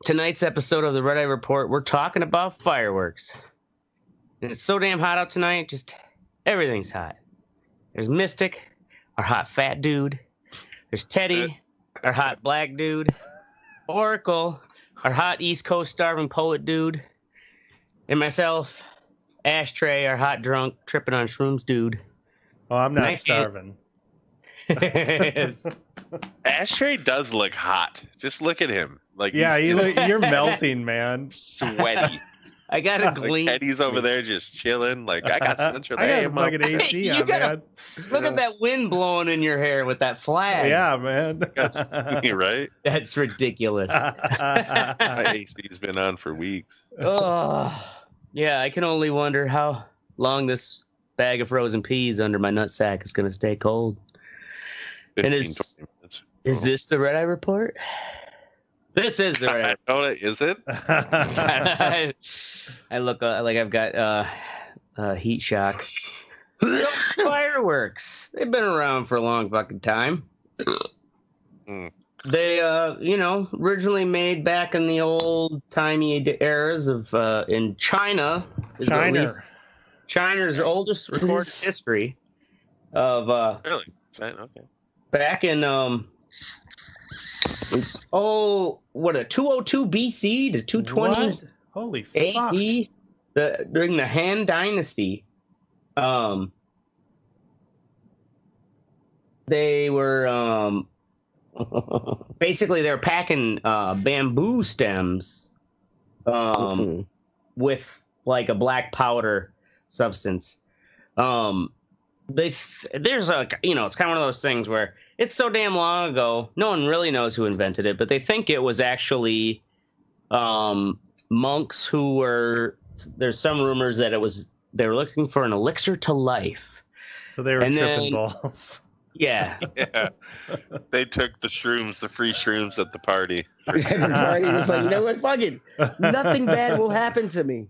Tonight's episode of the Red Eye Report, we're talking about fireworks. And it's so damn hot out tonight, just everything's hot. There's Mystic, our hot fat dude. There's Teddy, our hot black dude. Oracle, our hot East Coast starving poet dude. And myself, Ashtray, our hot drunk tripping on shrooms dude. Oh, I'm not starving. Ashtray does look hot. Just look at him. Like, yeah, you're melting, man. Sweaty. I got a gleam. Like Eddie's over there just chilling. Like, I got central. I got a fucking AC on, man. Look at that wind blowing in your hair with that flag. Yeah, man. Right? That's ridiculous. My AC's been on for weeks. Oh, yeah, I can only wonder how long this bag of frozen peas under my nutsack is going to stay cold. 15, and is this the Red Eye Report? This is the Red Eye. Is it? I look like I've got heat shock. Fireworks. They've been around for a long fucking time. They, originally made back in the old-timey eras of in China. China's oldest recorded history of really? Okay. Back in 202 BC to 220 What? Holy fuck. AD, during the Han Dynasty. They were basically they're packing bamboo stems with like a black powder substance. There's a, it's kind of one of those things where it's so damn long ago, no one really knows who invented it, but they think it was actually monks who were, there's some rumors that they were looking for an elixir to life. So they were tripping balls. Yeah. Yeah. They took the free shrooms at the party. It's like, you know what? Fuck it. Nothing bad will happen to me.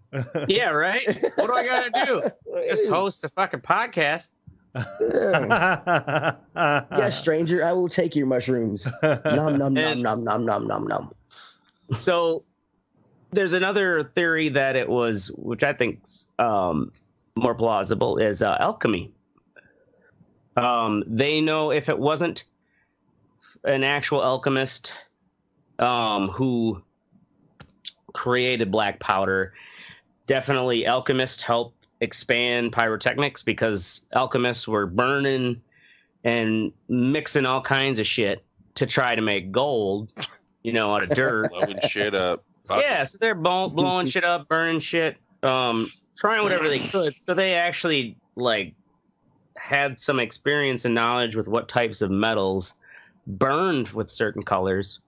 Yeah, right? What do I got to do? Just host a fucking podcast. Yes, stranger, I will take your mushrooms. Nom, nom, nom, nom, nom, nom, nom, nom. So there's another theory that it was, which I think's more plausible, is alchemy. They know if it wasn't an actual alchemist who created black powder, definitely alchemists helped expand pyrotechnics because alchemists were burning and mixing all kinds of shit to try to make gold, out of dirt. Blowing shit up. Yeah, so they're blowing shit up, burning shit, trying whatever they could. So they actually had some experience and knowledge with what types of metals burned with certain colors.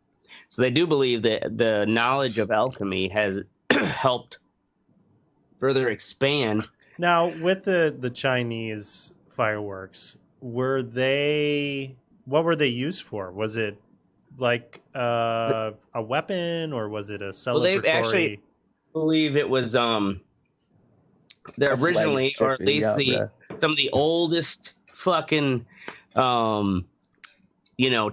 So they do believe that the knowledge of alchemy has helped further expand. Now, with the Chinese fireworks, what were they used for? Was it like a weapon, or was it a celebratory? Well, they actually believe it was they're originally, or at least some of the oldest fucking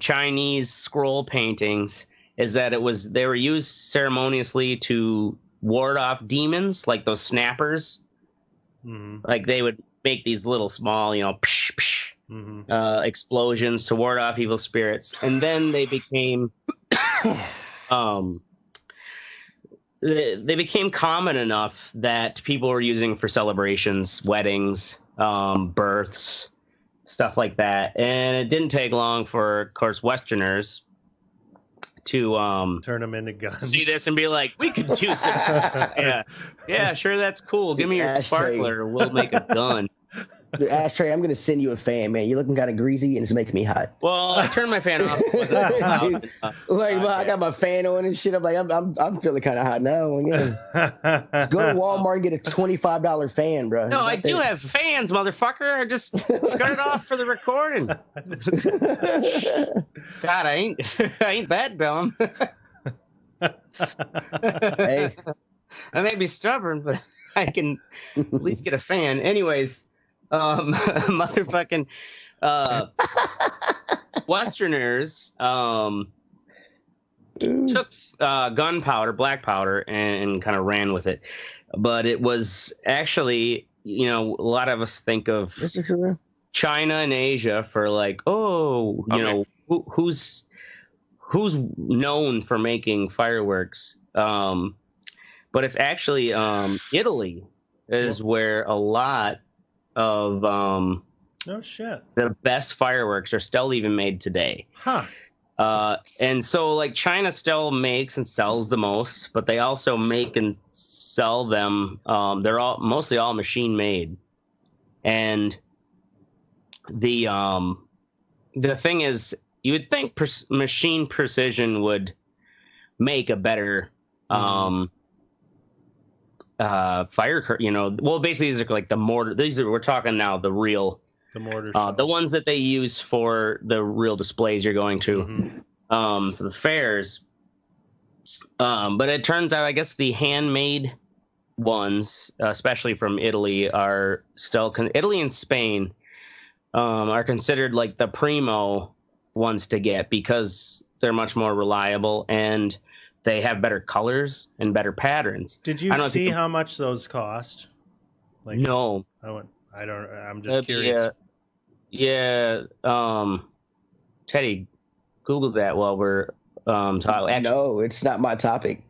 Chinese scroll paintings is that they were used ceremoniously to ward off demons, like those snappers. Mm-hmm. Like they would make these little small, psh, psh, explosions to ward off evil spirits, and then they became they became common enough that people were using for celebrations, weddings, births, stuff like that. And it didn't take long for, of course, Westerners to turn them into guns. See this and be like, we could do some. yeah, sure, that's cool. Give me your sparkler, we'll make a gun. Ashtray, I'm gonna send you a fan, man. You're looking kind of greasy and it's making me hot. Well, I turned my fan off. I got my fan on and shit. I'm like, I'm feeling kind of hot now. Yeah. Go to Walmart and get a $25 fan, bro. No, I do have fans, motherfucker. I just cut it off for the recording. God, I ain't that dumb. Hey, I may be stubborn, but I can at least get a fan. Anyways. Motherfucking Westerners took gunpowder, black powder, and kind of ran with it. But it was actually, a lot of us think of China and Asia for like, who's known for making fireworks. But it's actually Italy is where a lot of the best fireworks are still even made today. And so like China still makes and sells the most, but they also make and sell them. They're mostly all machine made. And the thing is, you would think machine precision would make a better fire, well, basically these are like the mortar. We're talking now the mortar, the ones that they use for the real displays you're going to, for the fairs. But it turns out, I guess the handmade ones, especially from Italy, are still Italy and Spain are considered like the primo ones to get because they're much more reliable and they have better colors and better patterns. Did you see how much those cost? Like, no. I'm just curious. Yeah. Teddy, Google that while we're talking. No, it's not my topic.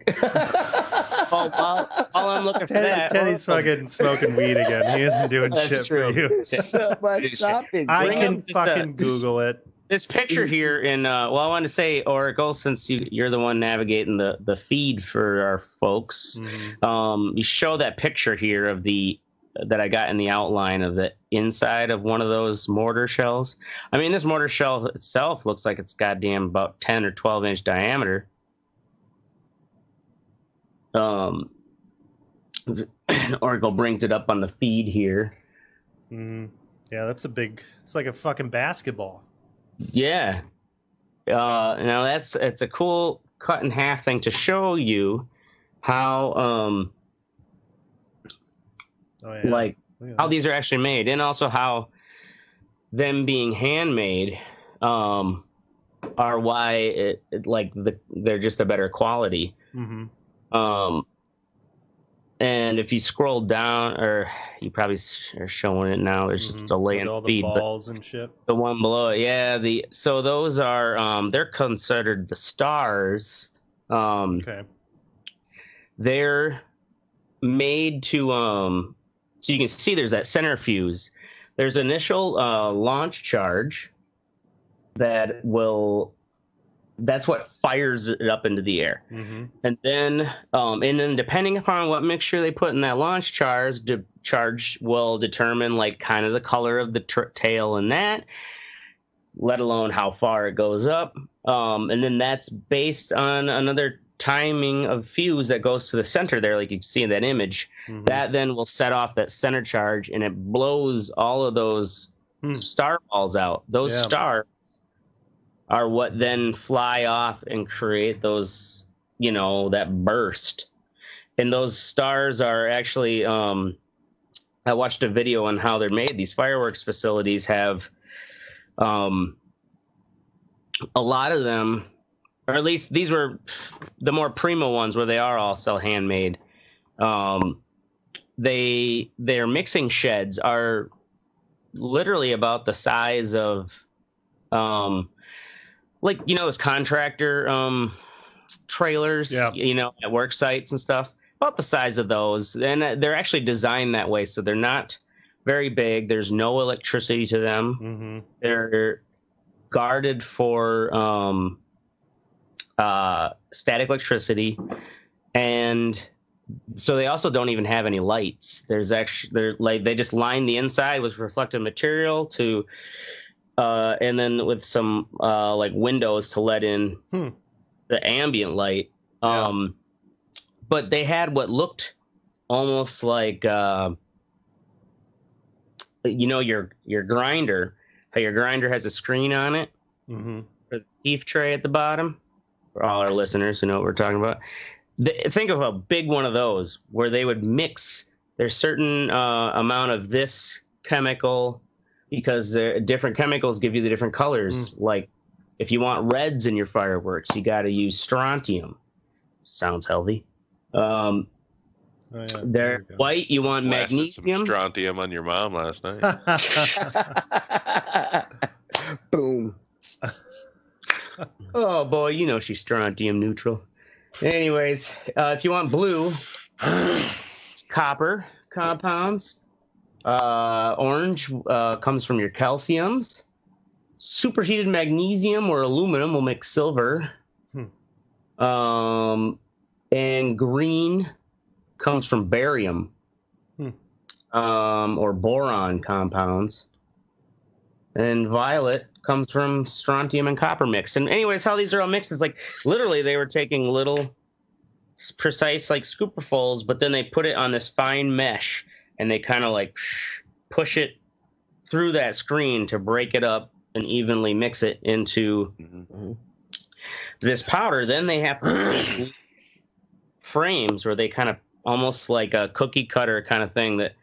While I'm looking for that. Teddy's fucking smoking weed again. He isn't doing shit true. for you. It's not my topic. I can fucking Google it. This picture here in I wanted to say, Oracle, since you're the one navigating the feed for our folks, you show that picture here of that I got in the outline of the inside of one of those mortar shells. I mean, this mortar shell itself looks like it's goddamn about 10 or 12 inch diameter. Oracle brings it up on the feed here. Yeah, that's it's like a fucking basketball. Yeah. Now it's a cool cut in half thing to show you how how these are actually made, and also how them being handmade are why they're just a better quality. And if you scroll down, or you probably are showing it now, there's just a delay in all feed. The balls and shit. The one below it, yeah. So those are they're considered the stars. Okay. They're made to So you can see there's that center fuse. There's initial launch charge that's what fires it up into the air. Mm-hmm. And then depending upon what mixture they put in that launch charge will determine like kind of the color of the tail and that, let alone how far it goes up. And then that's based on another timing of fuse that goes to the center there, like you can see in that image. Mm-hmm. That then will set off that center charge, and it blows all of those star balls out. Those stars are what then fly off and create those, that burst. And those stars are actually, I watched a video on how they're made. These fireworks facilities have a lot of them, or at least these were the more primo ones where they are also handmade. Their mixing sheds are literally about the size of, those contractor trailers, at work sites and stuff, about the size of those. And they're actually designed that way, so they're not very big. There's no electricity to them. Mm-hmm. They're guarded for static electricity, and so they also don't even have any lights. They just line the inside with reflective material and then with some windows to let in the ambient light. But they had what looked almost like your grinder. How your grinder has a screen on it, mm-hmm. for the beef tray at the bottom. For all our listeners who know what we're talking about, think of a big one of those where they would mix. There's certain amount of this chemical, because different chemicals give you the different colors. Like if you want reds in your fireworks, you got to use strontium. Sounds healthy. They're white. You want magnesium. Some strontium on your mom last night. Boom. Oh boy, she's strontium neutral. Anyways, if you want blue, it's copper compounds. Orange comes from your calciums. Superheated magnesium or aluminum will make silver. And green comes from barium or boron compounds. And violet comes from strontium and copper mix. And anyways, how these are all mixed is like literally they were taking little precise like scooperfuls, but then they put it on this fine mesh and they kind of like push it through that screen to break it up and evenly mix it into this powder. Then they have these frames where they kind of almost like a cookie cutter kind of thing that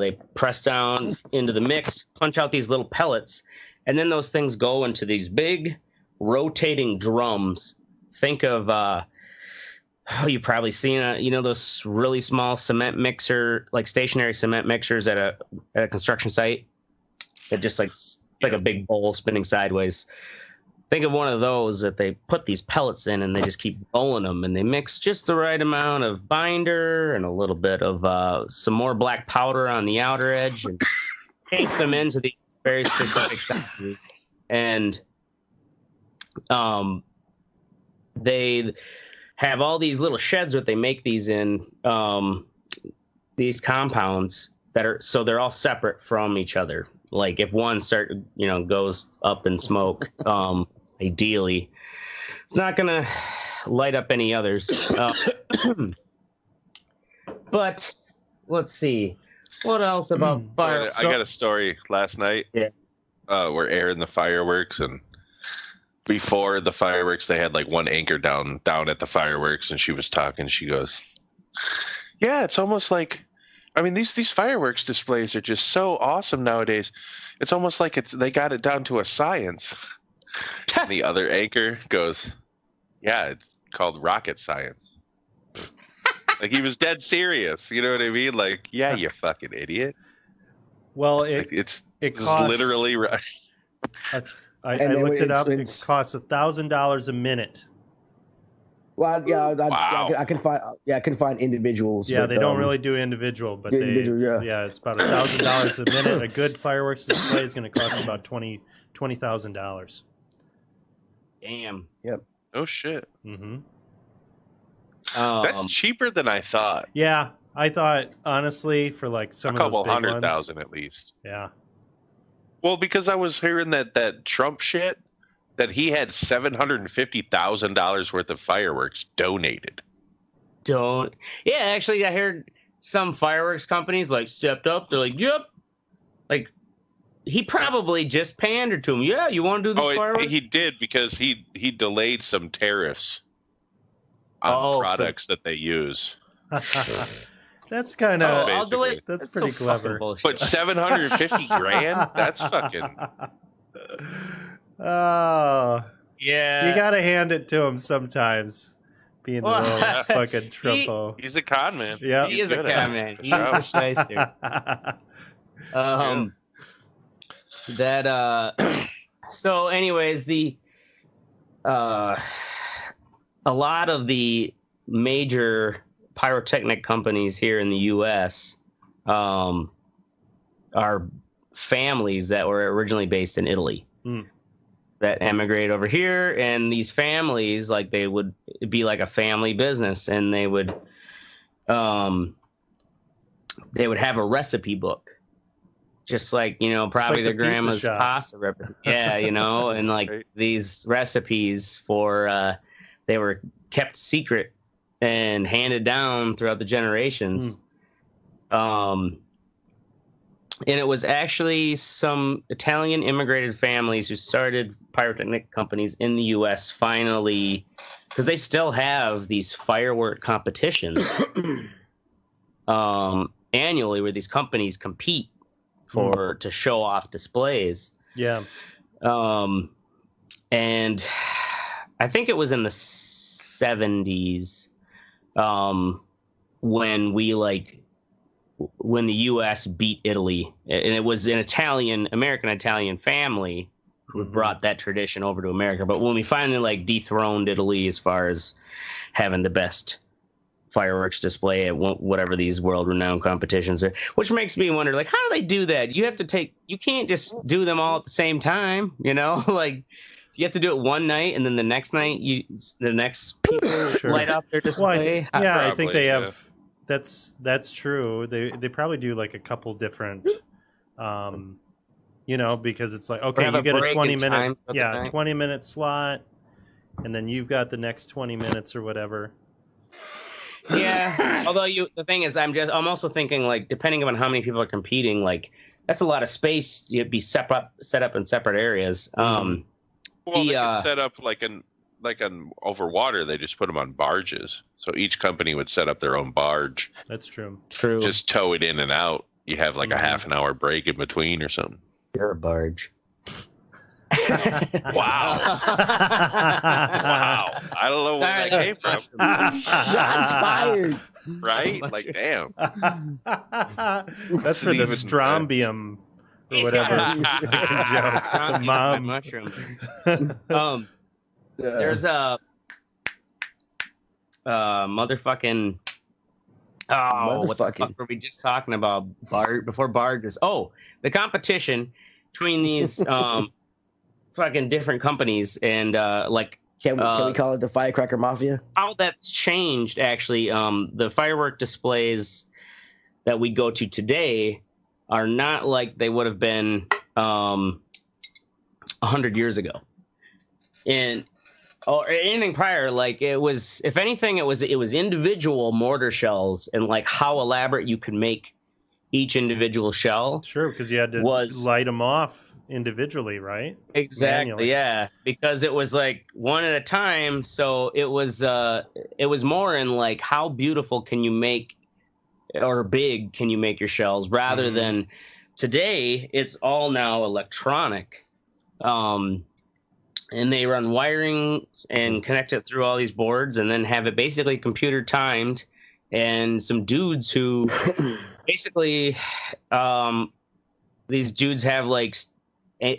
they press down into the mix, punch out these little pellets, and then those things go into these big rotating drums. Think of, you've probably seen those really small cement mixer, like stationary cement mixers at a construction site. That just it's like a big bowl spinning sideways. Think of one of those that they put these pellets in and they just keep rolling them, and they mix just the right amount of binder and a little bit of some more black powder on the outer edge and paint them into these very specific sizes. And they have all these little sheds that they make these in, these compounds so they're all separate from each other. Like if one goes up in smoke, ideally, it's not gonna light up any others. But let's see, what else about fire? I got a story last night. Yeah, we're airing the fireworks, and before the fireworks, they had like one anchor down at the fireworks, and she was talking. She goes, "Yeah, it's almost like." I mean, these fireworks displays are just so awesome nowadays. It's almost like they got it down to a science. And the other anchor goes, "Yeah, it's called rocket science." Like he was dead serious. You know what I mean? Like, yeah, you fucking idiot. Well, it costs literally right. I looked it up. It costs $1,000 a minute Well, I can find individuals. Yeah, they don't really do individual, but it's about $1,000 a minute. A good fireworks display is going to cost about $20,000. Damn. Yep. Oh shit. Mm-hmm. That's cheaper than I thought. Yeah, I thought honestly for like some a couple of those big $100,000 ones, at least. Yeah. Well, because I was hearing that Trump shit, that he had $750,000 worth of fireworks donated. Yeah, actually, I heard some fireworks companies like stepped up. They're like, "Yep," like he probably just pandered to him. Yeah, you want to do these fireworks? He did because he delayed some tariffs on products that they use. That's kind of that's pretty clever. But $750,000? That's fucking. Oh yeah, you gotta hand it to him sometimes. Being the little fucking Trumpo. He's a con man. Yeah, he is a con man. He's a shyster. So anyways, a lot of the major pyrotechnic companies here in the U.S. Are families that were originally based in Italy that emigrated over here, and these families, like, they would be like a family business, and they would have a recipe book. Just like, probably their grandma's pasta recipe. Yeah, and like these recipes they were kept secret and handed down throughout the generations. And it was actually some Italian immigrated families who started pyrotechnic companies in the U.S. finally, because they still have these firework competitions annually where these companies compete to show off displays. Yeah. And I think it was in the 70s when the U.S. beat Italy, and it was an American-Italian family who brought that tradition over to America. But when we finally dethroned Italy as far as having the best fireworks display at whatever these world-renowned competitions are, which makes me wonder, how do they do that? You can't just do them all at the same time, do you have to do it one night and then the next night the next people light up their display? Well, I think they have. That's true. They probably do a couple different, because it's like, okay, you get a 20-minute, 20-minute slot, and then you've got the next 20 minutes or whatever. Yeah. Although the thing is, I'm also thinking depending on how many people are competing, that's a lot of space. You'd be set up in separate areas. Well, they could set up over water, they just put them on barges. So each company would set up their own barge. That's true. True. Just tow it in and out. You have a half an hour break in between or something. You're a barge. Wow. Wow. I don't know where that came from. Shots fired. Right? Damn. That's for the strontium or whatever. The mom mushroom. There's a motherfucking. Oh, what the fuck were we just talking about? Before barges. Oh, the competition between these fucking different companies and Can we call it the Firecracker Mafia? How that's changed, actually. The firework displays that we go to today are not like they would have been 100 years ago. Or anything prior, it was, if anything, it was individual mortar shells and how elaborate you could make each individual shell. Sure, because you had to light them off individually, right? Exactly, manually. Yeah, because it was one at a time. So it was more in how beautiful can you make or big can you make your shells, rather than today it's all now electronic. And they run wiring and connect it through all these boards and then have it basically computer timed. And some dudes who basically, these dudes have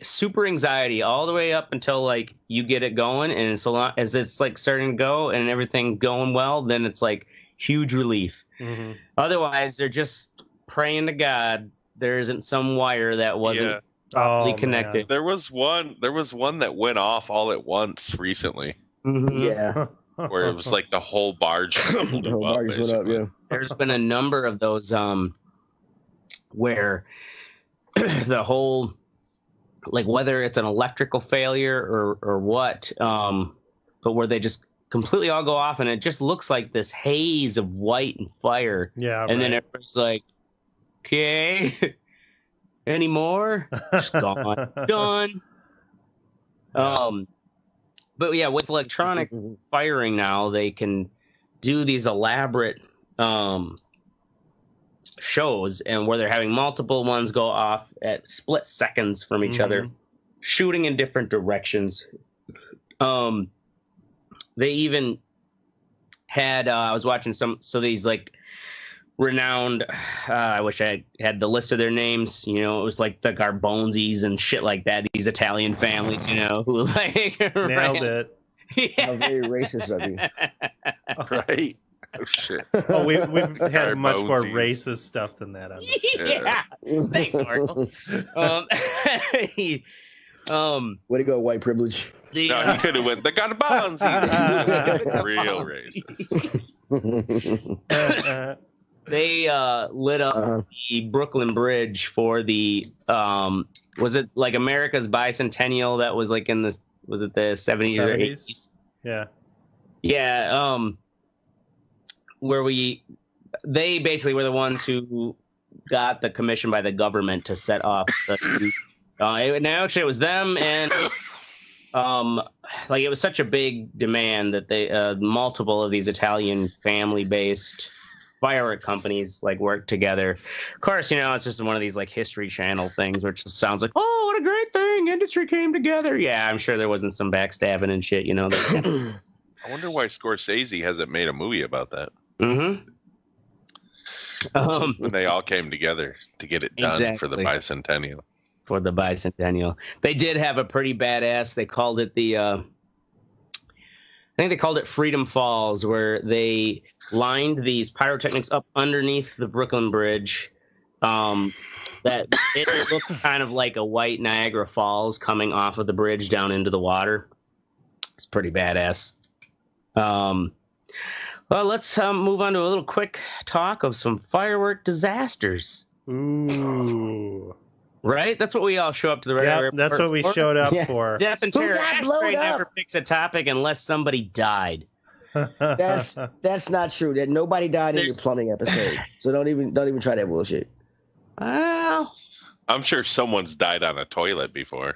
super anxiety all the way up until like you get it going, and so long as it's like starting to go and everything going well, then it's like huge relief. Mm-hmm. Otherwise, they're just praying to God there isn't some wire that wasn't properly connected. Man. There was one that went off all at once recently. Mm-hmm. Yeah. Where it was like the whole barge blew up. Went up, yeah. There's been a number of those where the whole, like whether it's an electrical failure or what, but where they just completely all go off and it just looks like this haze of white and fire. Yeah. And then everybody's like, okay, any more? Just gone. Done. But yeah, with electronic firing now, they can do these elaborate shows, and where they're having multiple ones go off at split seconds from each other, shooting in different directions. They even had I was watching these like renowned, I wish I had the list of their names, you know, it was like the Garbonzis and shit like that, these Italian families, you know, who like nailed it. Yeah. How very racist of you. Right. Oh shit. Oh, we've had much more racist stuff than that on this show. Yeah. Thanks, Marco. Way to go, white privilege. No, he could have went the Garbonzis. Real racist. They lit up the Brooklyn Bridge for the was it like America's bicentennial that was like in the, was it the 70s or 80s? Yeah. Yeah, where they basically were the ones who got the commission by the government to set off the now actually it was them, and like it was such a big demand that they multiple of these Italian family based firework companies like work together. Of course, you know, it's just one of these like History Channel things which just sounds like, oh, what a great thing, industry came together. Yeah, I'm sure there wasn't some backstabbing and shit, you know. I wonder why Scorsese hasn't made a movie about that. Mm-hmm. When they all came together to get it done for the bicentennial. For the bicentennial, they did have a pretty badass. They called it I think they called it Freedom Falls, where they lined these pyrotechnics up underneath the Brooklyn Bridge. That it looked kind of like a white Niagara Falls coming off of the bridge down into the water. It's pretty badass. Well, let's move on to a little quick talk of some firework disasters. Ooh. Right? That's what we all show up to the radio. That's what we showed up for. Death and Terror Ashtray never picks a topic unless somebody died. That's not true. That nobody died in your plumbing episode. So don't even try that bullshit. Well, I'm sure someone's died on a toilet before.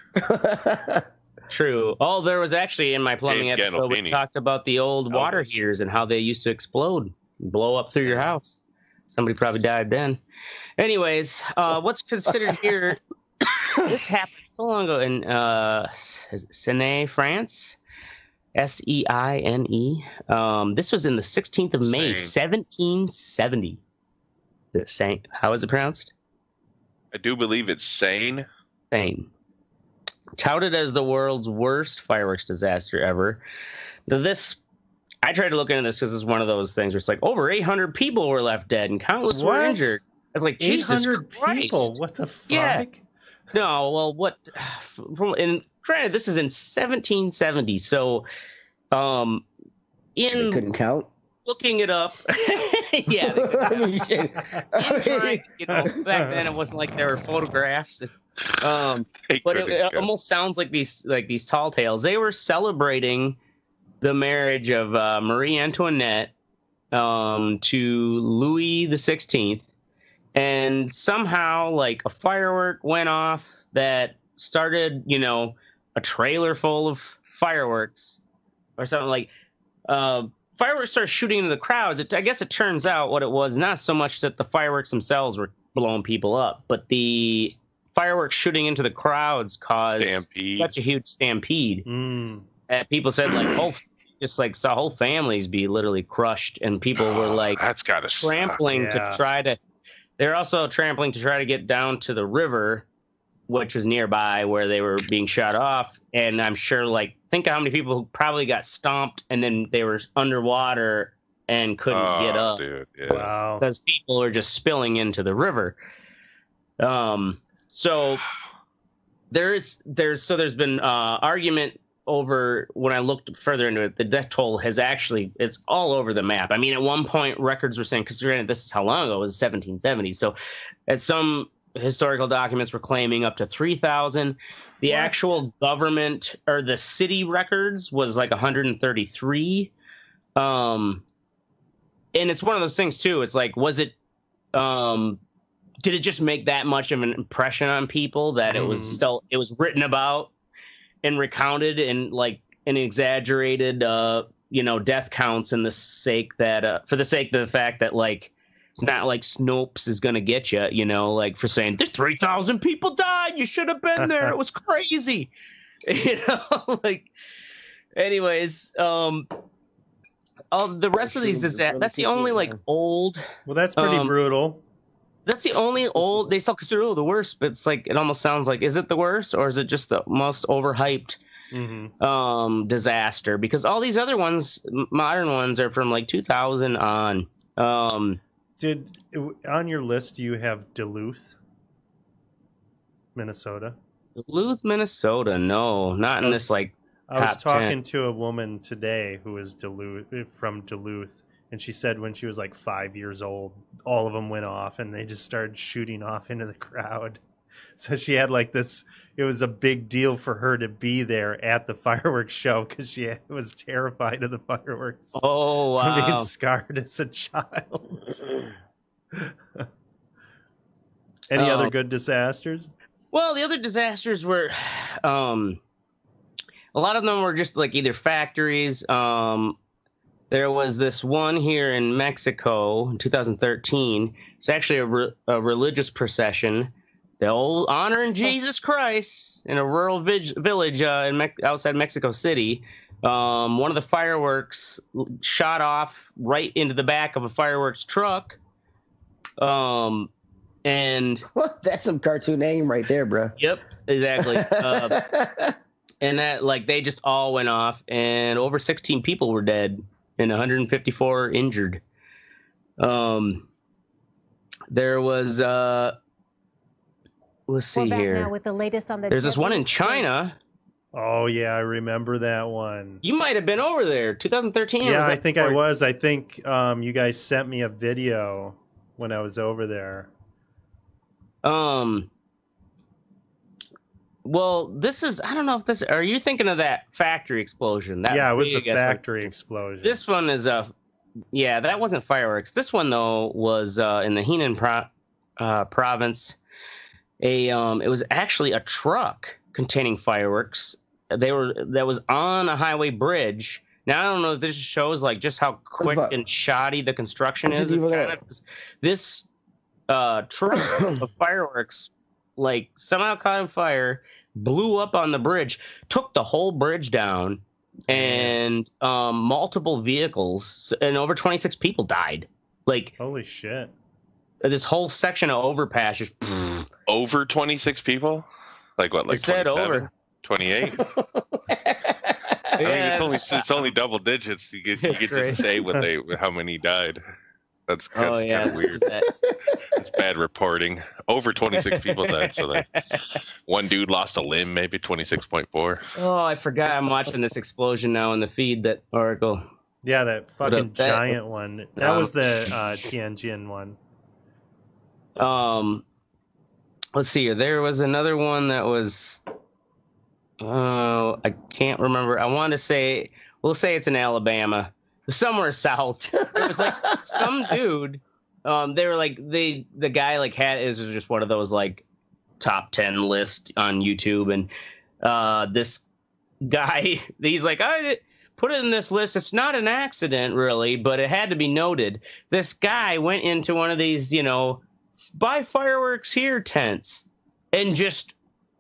True. Oh, there was actually in my plumbing episode we talked about the old water heaters and how they used to explode and blow up through your house. Somebody probably died then. Anyways, what's considered here, this happened so long ago in Seine, France. Seine. This was in the 16th of May, 1770. Is it Seine? How is it pronounced? I do believe it's Seine. Seine. Touted as the world's worst fireworks disaster ever. I tried to look into this because it's one of those things where it's like over 800 people were left dead and countless were injured. I was like, Jesus Christ. People? What the fuck? Yeah. No, well, what? And granted, this is in 1770, so they couldn't count. Looking it up, yeah. Back then it wasn't like there were photographs. But it almost sounds like these tall tales. They were celebrating the marriage of Marie Antoinette to Louis the 16th, and somehow like a firework went off that started, you know, a trailer full of fireworks or something like. Fireworks started shooting into the crowds. I guess it turns out what it was, not so much that the fireworks themselves were blowing people up, but the fireworks shooting into the crowds caused such a huge stampede. And people said like, saw whole families be literally crushed, and people were like trampling to try to. They're also trampling to try to get down to the river which was nearby where they were being shot off. And I'm sure, like, think of how many people who probably got stomped and then they were underwater and couldn't get up. Dude, yeah. Wow. Because people are just spilling into the river. So there's been argument over, when I looked further into it, the death toll has actually, it's all over the map. I mean, at one point records were saying, because granted, this is how long ago, it was 1770. So at some historical documents were claiming up to 3,000. The actual government or the city records was like 133. And it's one of those things too. It's like, was it, did it just make that much of an impression on people that it was written about and recounted in like an exaggerated, death counts in the sake that, for the sake of the fact that, like, it's not like Snopes is going to get you, like for saying there's 3,000 people died. You should have been there. It was crazy. Like, anyways, the rest of these disasters, that's the only like old. Well, that's pretty brutal. That's the only old they still consider the worst, but it's like, it almost sounds like, is it the worst or is it just the most overhyped disaster? Because all these other ones, modern ones, are from like 2000 on. On your list, do you have Duluth, Minnesota? Duluth, Minnesota? No, not in this like. I was top talking 10. to a woman today who is from Duluth. And she said when she was like 5 years old, all of them went off and they just started shooting off into the crowd. So she had like this, it was a big deal for her to be there at the fireworks show because she was terrified of the fireworks. Oh, wow. Being scarred as a child. Any other good disasters? Well, the other disasters were, a lot of them were just like either factories. There was this one here in Mexico in 2013. It's actually a religious procession. The old honoring Jesus Christ in a rural village outside Mexico City. One of the fireworks shot off right into the back of a fireworks truck. And that's some cartoon name right there, bro. Yep, exactly. And that, like, they just all went off, and over 16 people were dead and 154 injured. There was let's see here. Now with the latest on the There's this one in China. Oh yeah, I remember that one. You might have been over there, 2013. Yeah, I think I was. I think you guys sent me a video when I was over there. Well, this is, I don't know if this, are you thinking of that factory explosion? That it was the factory explosion. This one is that wasn't fireworks. This one though was in the Henan province. It was actually a truck containing fireworks. That was on a highway bridge. Now I don't know if this shows like just how quick and shoddy the construction is. This truck of fireworks like somehow caught on fire, blew up on the bridge, took the whole bridge down, and multiple vehicles and over 26 people died. Like, holy shit! This whole section of overpass just over 26 people. Like what? Like 27? 28. I mean, it's only double digits. You get to say how many died. That's kind of weird. That's bad reporting. Over 26 people died, so one dude lost a limb, maybe 26.4. Oh, I forgot. I'm watching this explosion now in the feed. That article. Yeah, that fucking giant one. That was the Tianjin one. Let's see here. There was another one that was. I can't remember. I want to say. We'll say it's in Alabama. Somewhere south. It was like some dude. They were like the guy like was just one of those like top 10 list on YouTube, and this guy, he's like, I put it in this list. It's not an accident really, but it had to be noted. This guy went into one of these, buy fireworks here tents and just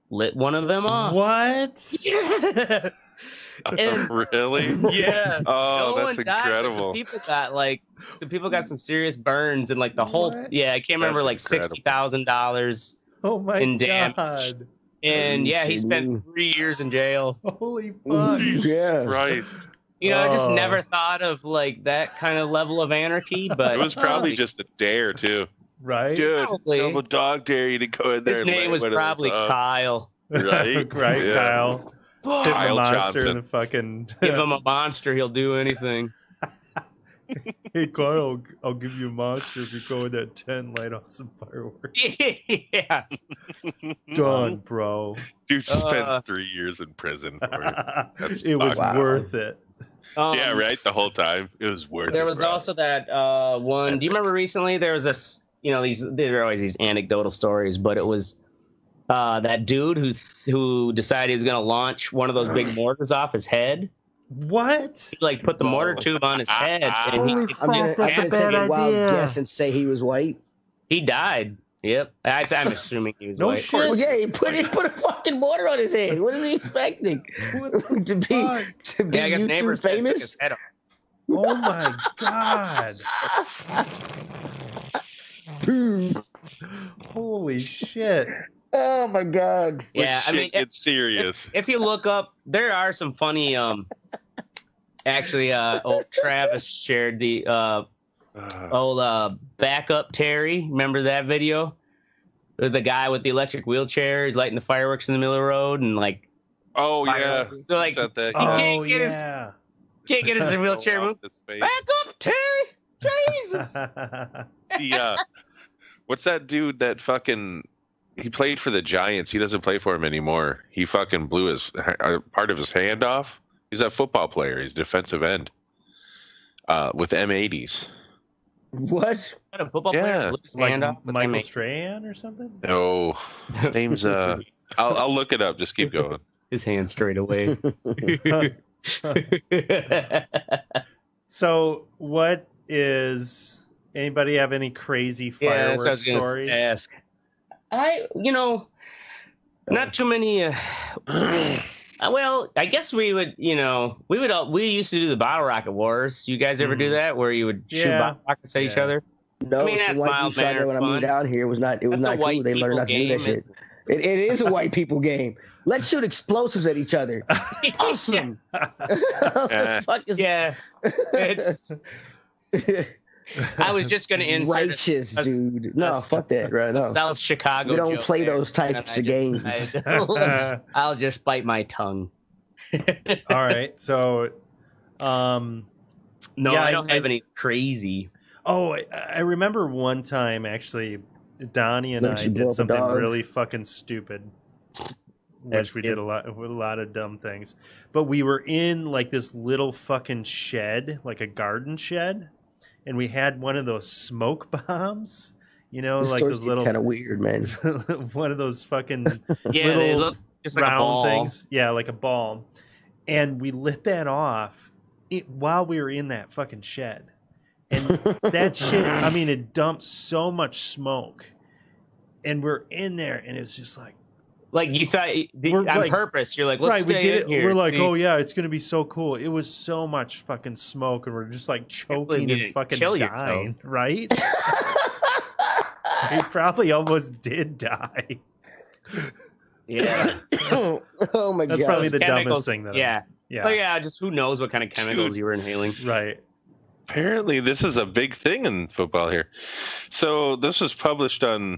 lit one of them off. What? Yeah. And, really? Yeah. Oh, that's incredible. Some people got some serious burns and like the whole. What? Yeah, I can't remember, like $60,000. Oh my in damage. God. And yeah, he spent 3 years in jail. Holy fuck! Yeah, right. You know, I just never thought of like that kind of level of anarchy, but it was probably just a dare too. Right? Dude, I'm a dog dare you to go in there. His name was probably Kyle. Right? Right, Yeah. Kyle. Sit Kyle the monster Johnson. in the fucking. Give him a monster, he'll do anything. Hey, Kyle, I'll give you a monster if you go in that tent, light off some fireworks. Yeah. Done, bro. Dude spent 3 years in prison for it. That's It was fucked. worth it. Yeah, right. The whole time it was worth it. There was bro. also that one. Do you remember recently there was there are always these anecdotal stories, but it was that dude who decided he was going to launch one of those big mortars off his head. What? He, like, put the mortar tube on his head, and I'm gonna take a wild guess and say he was white. he died. Yep, I'm assuming he was No white. shit. Well, yeah, he put a fucking mortar on his head. What is he expecting? to be Yeah, I guess YouTube neighbors said took famous? his head off. Oh my god! Holy shit! Oh my god! Yeah, I mean, it's serious. If you look up, there are some funny. Actually, old Travis shared the old backup Terry. Remember that video? The guy with the electric wheelchair is lighting the fireworks in the middle of the road, and like, oh yeah, so like he can't get his wheelchair moved. Back up, Terry! Jesus! Yeah. What's that dude that fucking? He played for the Giants. He doesn't play for him anymore. He fucking blew his part of his hand off. He's a football player. He's defensive end. With M80s. What? A football player blew his hand off with Michael M80s? Strahan or something? No, name's I'll look it up. Just keep going. His hand straight away. So, what is anybody have any crazy fireworks stories? Ask. Not too many. Well, I guess we would. We used to do the bottle rocket wars. You guys ever do that, where you would shoot bottle rockets at each other? No, I mean, that's white mild people tried that when I mannered moved down here. It was not That's a cool. white They learned not to do that people shit. It is a white people game. Let's shoot explosives at each other. Awesome. Fuck is it's. I was just going to insert righteous, dude. No, fuck that, right? No. South Chicago. We don't play those types of games. I'll just bite my tongue. All right, so, no, yeah, I don't have any crazy. Oh, I remember one time actually, Donnie and I did something really fucking stupid, which we did a lot of dumb things. But we were in like this little fucking shed, like a garden shed, and we had one of those smoke bombs. You know, like those little kind of weird, man. One of those fucking they little look just like a round ball. things. Yeah, like a ball. And we lit that off while we were in that fucking shed. And that shit, I mean, it dumped so much smoke. And we're in there, and it's just like you thought on purpose. You're like, let's we stay did in it. here. We're like, oh yeah, it's gonna be so cool. It was so much fucking smoke, and we're just like choking and fucking dying, right? We probably almost did die. Yeah. Oh my god. That's probably the chemicals, dumbest thing that. Yeah. Yeah. Like, yeah. Just who knows what kind of chemicals you were inhaling? Right. Apparently, this is a big thing in football here. So this was published on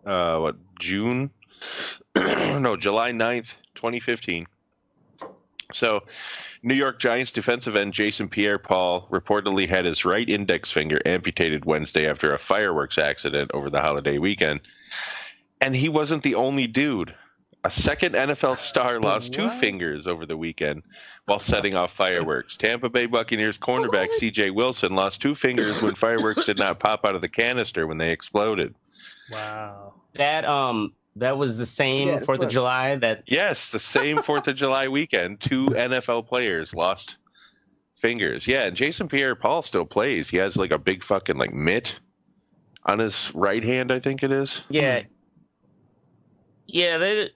July 9th, 2015. So New York Giants defensive end Jason Pierre-Paul reportedly had his right index finger amputated Wednesday after a fireworks accident over the holiday weekend. And he wasn't the only dude. A second NFL star lost two fingers over the weekend while setting off fireworks. Tampa Bay Buccaneers cornerback C.J. Wilson lost two fingers when fireworks did not pop out of the canister when they exploded. Wow. That was the same 4th of July. Yes, the same 4th of July weekend. Two NFL players lost fingers. Yeah, and Jason Pierre-Paul still plays. He has like a big fucking like mitt on his right hand, I think it is. Yeah. Yeah, there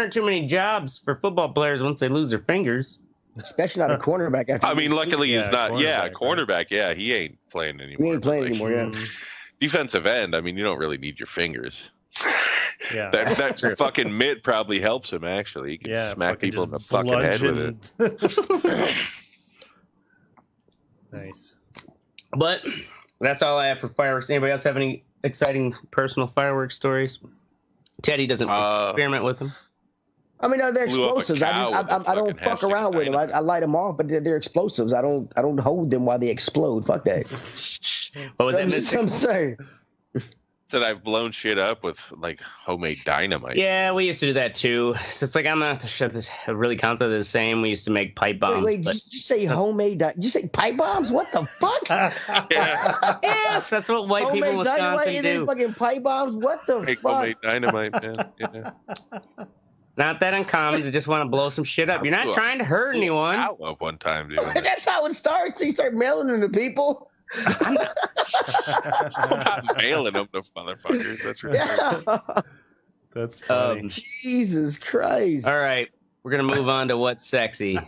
aren't too many jobs for football players once they lose their fingers. Especially not a cornerback. I mean, luckily he's not. Cornerback. Right? Yeah, he ain't playing anymore. He ain't playing anymore. Yeah. Defensive end. I mean, you don't really need your fingers. Yeah, that fucking mitt probably helps him. Actually, he can smack people in the fucking head with it. Nice. But that's all I have for fireworks. Anybody else have any exciting personal fireworks stories? Teddy doesn't experiment with them. I mean, they're explosives. I don't fuck around with them. I light them off, but they're explosives. I don't hold them while they explode. Fuck that. What was that? I'm sorry. That I've blown shit up with like homemade dynamite. Yeah, we used to do that too. So it's like I'm not sure if this really counted the same. We used to make pipe bombs. Wait, did you say homemade? Did you say pipe bombs? What the fuck? Yes, that's what white homemade people in Wisconsin and do. Then fucking pipe bombs. What the Make fuck? homemade dynamite, man. Yeah. Not that uncommon to just want to blow some shit up. You're not trying to hurt anyone. Up one time, dude. That's how it starts. So you start mailing them to people. I'm not mailing them to motherfuckers. That's ridiculous. Yeah. That's funny. Jesus Christ. All right, we're gonna move on to what's sexy.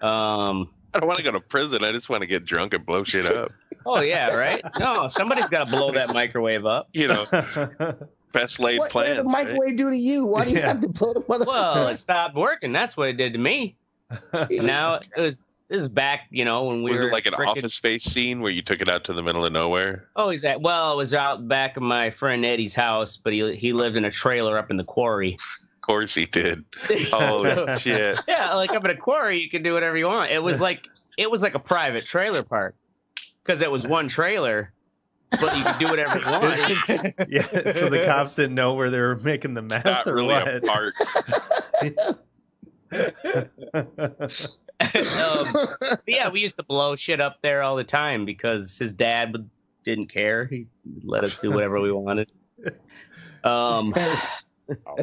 I don't want to go to prison. I just want to get drunk and blow shit up. Oh yeah, right. No, somebody's got to blow that microwave up. You know, best laid plans. What did the microwave do to you? Why do you have to blow the motherfucker? Well, it stopped working. That's what it did to me. Now this is back, when we was were it like an Office Space scene where you took it out to the middle of nowhere? Oh, it was out back of my friend Eddie's house, but he lived in a trailer up in the quarry. Of course he did. Oh shit. Yeah, like up in a quarry, you can do whatever you want. It was like a private trailer park because it was one trailer, but you could do whatever you want. Yeah, so the cops didn't know where they were making the meth. Not or really what? a park. Yeah, we used to blow shit up there all the time because his dad didn't care. He let us do whatever we wanted. It's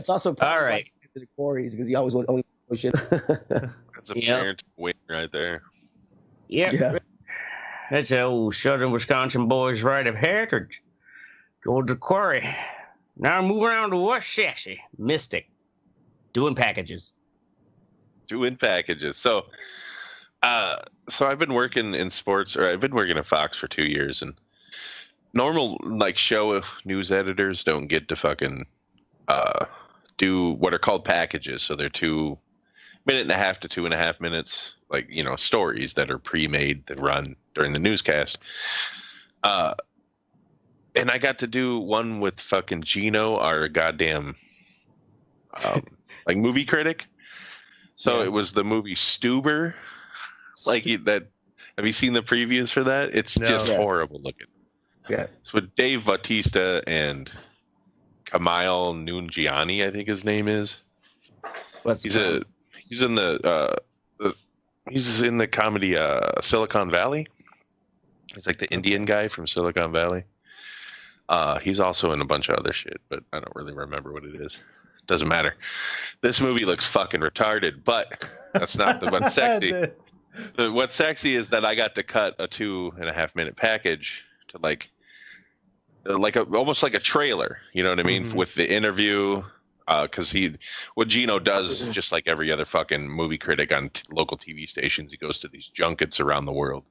also all right. To the quarries because he always want only blow shit. That's a parent win right there. Yep. Yeah. That's an old Southern Wisconsin boy's rite of heritage. Go to the quarry. Now move around to what's sexy. Mystic. Doing packages. So I've been working in sports, or I've been working at Fox for 2 years, and normal show news editors don't get to fucking do what are called packages. So they're 2.5 to 2.5 minutes, stories that are pre-made that run during the newscast. And I got to do one with fucking Gino, our goddamn movie critic. So it was the movie Stuber. That. Have you seen the previews for that? It's just horrible looking. Yeah. It's with Dave Bautista and Kamal Nungiani, I think his name is. He's in the comedy Silicon Valley. He's like the Indian guy from Silicon Valley. He's also in a bunch of other shit, but I don't really remember what it is. Doesn't matter. This movie looks fucking retarded, but that's not what's sexy. What's sexy is that I got to cut a 2.5 minute package to almost like a trailer. You know what I mean? Mm-hmm. With the interview, because what Gino does, just like every other fucking movie critic on local TV stations, he goes to these junkets around the world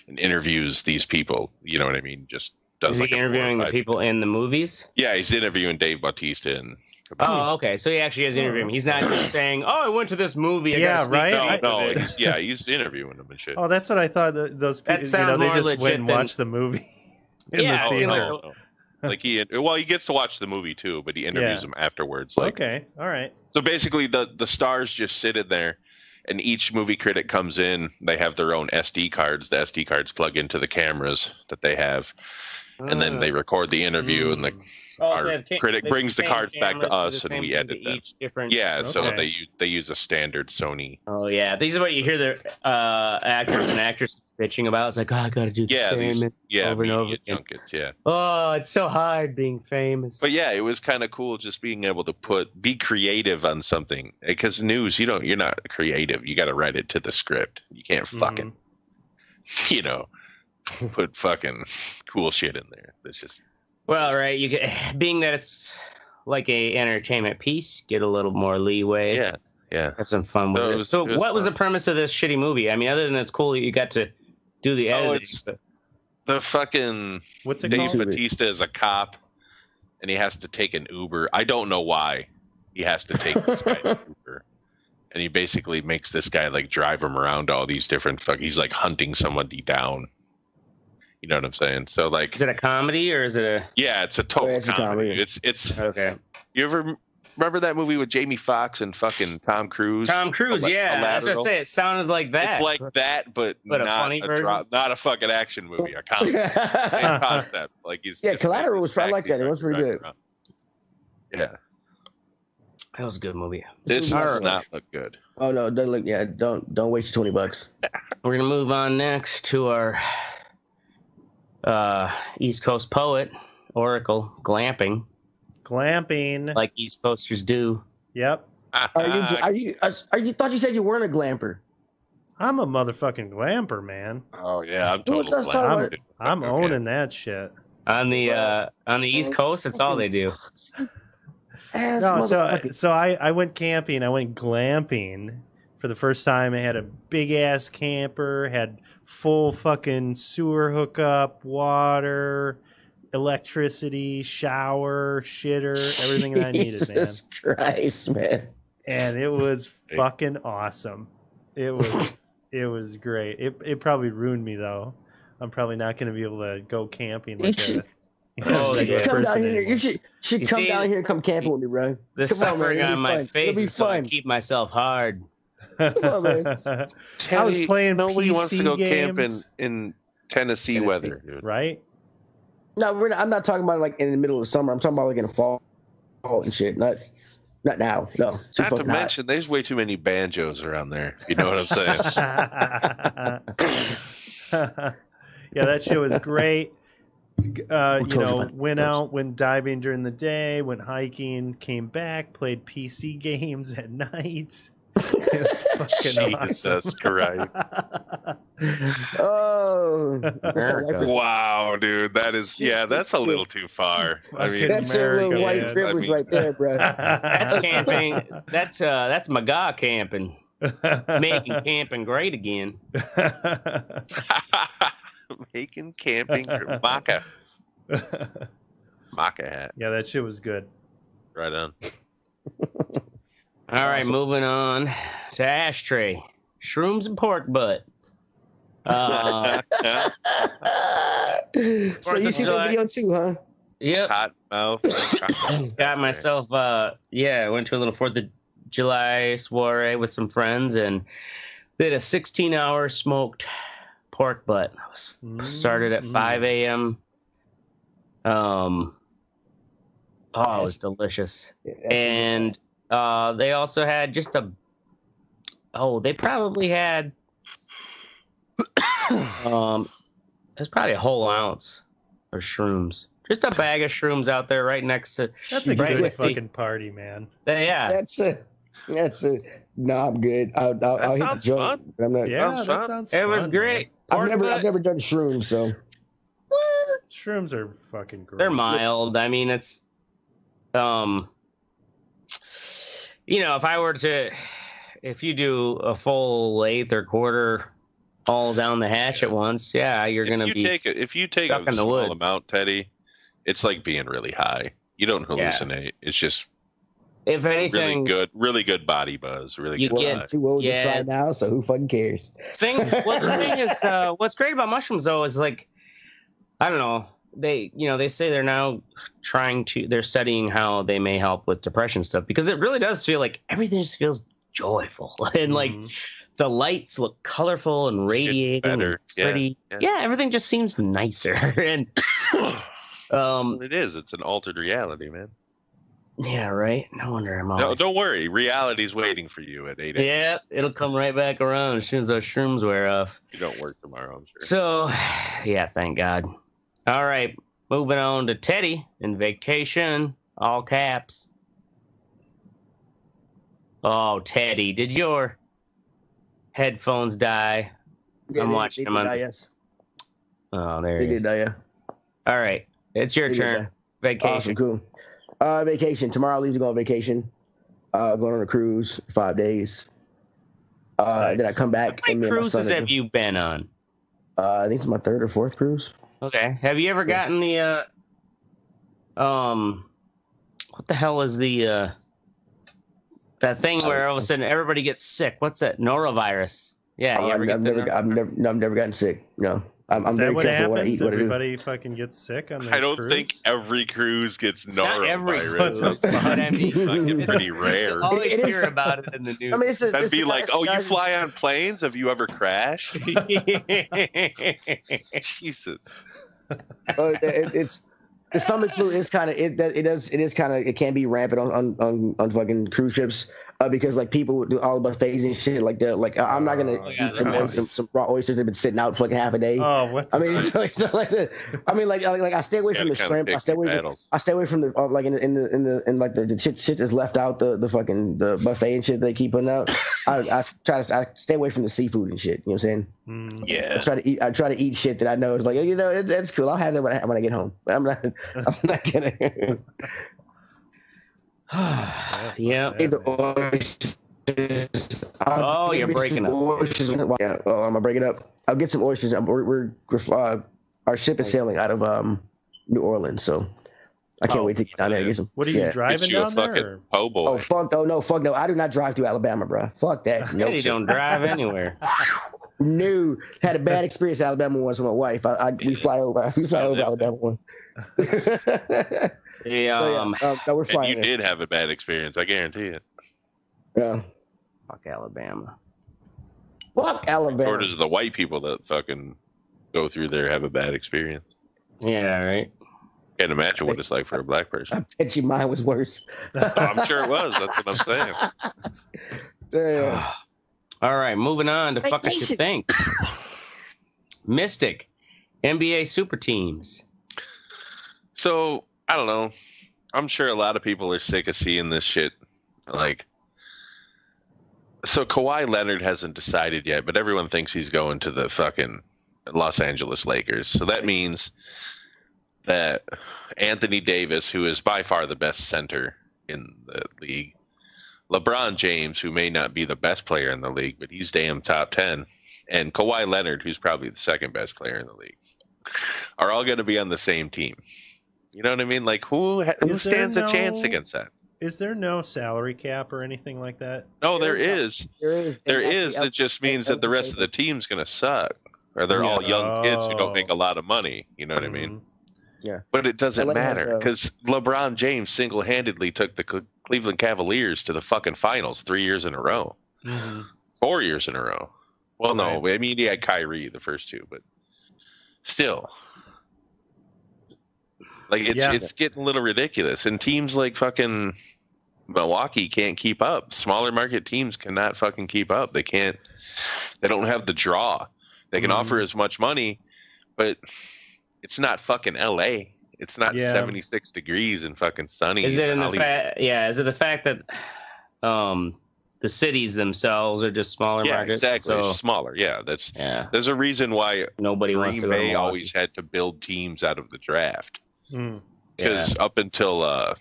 and interviews these people. You know what I mean? Just does. Is he interviewing the people in the movies? Yeah, he's interviewing Dave Bautista and. Oh, okay. So he actually is interviewing him. He's not just saying, "Oh, I went to this movie." Right? No, he's interviewing them and shit. Oh, that's what I thought. Those people, they just went and watched the movie. He gets to watch the movie too, but he interviews them afterwards. Okay, all right. So basically, the stars just sit in there, and each movie critic comes in. They have their own SD cards. The SD cards plug into the cameras that they have, and then they record the interview, and our critic brings the cards back to us, and we edit them. So they use a standard Sony. Oh yeah, these are what you hear the actors and actresses bitching about. It's like, I got to do the same over and over again. Junkets, Oh, it's so hard being famous. But yeah, it was kind of cool just being able to be creative on something, because news, you're not creative. You got to write it to the script. You can't fucking, put fucking cool shit in there. That's just. Well, right. Being that it's like a entertainment piece, get a little more leeway. Yeah. Have some fun with it. So, what was the premise of this shitty movie? I mean, other than it's cool, you got to do the editing. The fucking what's it Dave called? Bautista is a cop, and he has to take an Uber. I don't know why he has to take this guy's Uber. And he basically makes this guy like drive him around all these different he's like hunting somebody down. You know what I'm saying? So like, is it a comedy or is it a? Yeah, it's a total comedy. It's okay. You ever remember that movie with Jamie Foxx and fucking Tom Cruise? Tom Cruise, yeah. That's what I say. It sounds like that. It's like that, but not a funny version. Not a fucking action movie. A comedy. Same concept. Like Collateral was probably like that. It was pretty good. Yeah. That was a good movie. This does not look good. Oh no, doesn't look. Yeah, don't waste your $20. We're gonna move on next to our East Coast poet, Oracle, glamping, like East Coasters do. Yep. Are you? Thought you said you weren't a glamper. I'm a motherfucking glamper, man. Oh yeah, I'm totally glamper. I'm owning that shit. On the East Coast, that's all they do. No, so I went camping. I went glamping for the first time. I had a big ass camper, had full fucking sewer hookup, water, electricity, shower, shitter, everything that I needed, man. Jesus Christ, man. And it was fucking awesome. It was great. It probably ruined me though. I'm probably not going to be able to go camping like that. Come down here. You should come down here and come camping with me, bro. The suffering on my face is so I keep myself hard. Come on, man. I was playing Nobody PC wants to go games. camping in Tennessee weather, dude. Right? No, I'm not talking about like in the middle of the summer. I'm talking about like in the fall and shit. Not now. No. Not to mention, there's way too many banjos around there. You know what I'm saying? Yeah, that shit was great. Went diving during the day, went hiking, came back, played PC games at night. It was fucking awesome. Jesus Christ. Oh, wow, dude, that's a little too far. I mean, that's a little white privilege right there, bro. That's camping. That's McGaw camping, making camping great again. Making camping maca hat. Yeah, that shit was good. Right on. All right, moving on to Ashtray, shrooms and pork butt. So you see the video too, huh? Yep. Hot mouth. Got myself. I went to a little 4th of July soiree with some friends and did a 16-hour smoked pork butt. Started at 5 a.m. It was delicious. And they also had just they probably had it's probably a whole ounce of shrooms. Just a bag of shrooms out there right next to. That's a good fucking party, man. Yeah. That's a. No, I'm good. I'll hit the joint. But I'm not. Yeah, that sounds fun. It was great. I've never done shrooms, so. Shrooms are fucking great. They're mild. I mean, it's, if you do a full eighth or quarter all down the hatch at once, you're gonna be. If you take a small amount, Teddy, it's like being really high. You don't hallucinate. Yeah. It's just. If anything, really good body buzz. Really good. I'm too old to try now, so who fucking cares? The thing is, what's great about mushrooms though is like, I don't know. They say they're now they're studying how they may help with depression stuff because it really does feel like everything just feels joyful and like the lights look colorful and radiating and pretty. Yeah, everything just seems nicer and. It is. It's an altered reality, man. Yeah, right. No wonder I'm always... No, don't worry. Reality's waiting for you at 8 a.m. Yeah, it'll come right back around as soon as those shrooms wear off. You don't work tomorrow, I'm sure. So, yeah, thank God. All right, moving on to Teddy in vacation, all caps. Oh, Teddy, did your headphones die? Yeah, I'm watching them on. Yes. Oh, there they it is. Did die, yeah. All right, it's your turn. Vacation. Awesome, cool. Vacation. Tomorrow I leave to go on vacation. Going on a cruise, 5 days. Nice. Then I come back. How many cruises have you been on? I think it's my 3rd or 4th cruise. Okay. Have you ever gotten the what the hell is the that thing where all of a sudden everybody gets sick? What's that? Norovirus. Yeah, I've never gotten sick. No. I'm very careful when I eat. Everybody fucking gets sick on the I don't cruise? think every cruise gets Not every norovirus. cruise, but I mean, Fucking pretty rare. You always hear about it in the news. I mean, That'd be like, oh, you fly on planes? Have you ever crashed? Jesus. It's the stomach flu is kind of it can be rampant on fucking cruise ships. Because like people do all buffets and shit like that. Like I'm not gonna eat some raw oysters that have been sitting out for like half a day. Oh, what? I mean, I stay away from the shrimp. I stay away from the like in like the shit that's left out the buffet and shit they keep putting out. I stay away from the seafood and shit. You know what I'm saying? Yeah. I try to eat shit that I know is like, that's cool. I'll have that when I get home. But I'm not gonna. Yeah. Oh, you're breaking up. Yeah. Oh, I'm gonna break it up. I'll get some oysters. Our ship is sailing out of New Orleans, so I can't wait to get down there and get some. What are you driving down there? Oh boy. Oh fuck! Oh no! Fuck no! I do not drive through Alabama, bro. Fuck that. No, you don't drive anywhere. No, had a bad experience in Alabama once with my wife. We fly over Alabama one. Yeah, no, we're flying. And you did have a bad experience, I guarantee it. Yeah. Fuck Alabama. Fuck Alabama. Or does the white people that fucking go through there have a bad experience? Yeah, right. Can't imagine what it's like for a black person. I bet you mine was worse. I'm sure it was. That's what I'm saying. Damn. All right, moving on to fuck what you think. Mystic, NBA super teams. So I don't know. I'm sure a lot of people are sick of seeing this shit. Like, so Kawhi Leonard hasn't decided yet, but everyone thinks he's going to the fucking Los Angeles Lakers. So that means that Anthony Davis, who is by far the best center in the league, LeBron James, who may not be the best player in the league, but he's damn top 10, and Kawhi Leonard, who's probably the second best player in the league, are all going to be on the same team. You know what I mean? Like, who stands a chance against that? Is there no salary cap or anything like that? No, there is. There is. It just means that the rest of the team's going to suck. Or they're all young kids who don't make a lot of money. You know what I mean? Yeah. But it doesn't matter because LeBron James single-handedly took the Cleveland Cavaliers to the fucking finals 3 years in a row. 4 years in a row. Well, no. I mean, he had Kyrie the first two, but still. Like, it's getting a little ridiculous. And teams like fucking Milwaukee can't keep up. Smaller market teams cannot fucking keep up. They can't. They don't have the draw. They can offer as much money, but it's not fucking L.A. It's not 76 degrees and fucking sunny. Is it Is it the fact that the cities themselves are just smaller markets? Exactly. So, smaller. Yeah, There's a reason why nobody wants to go to Milwaukee. Always had to build teams out of the draft. Because up until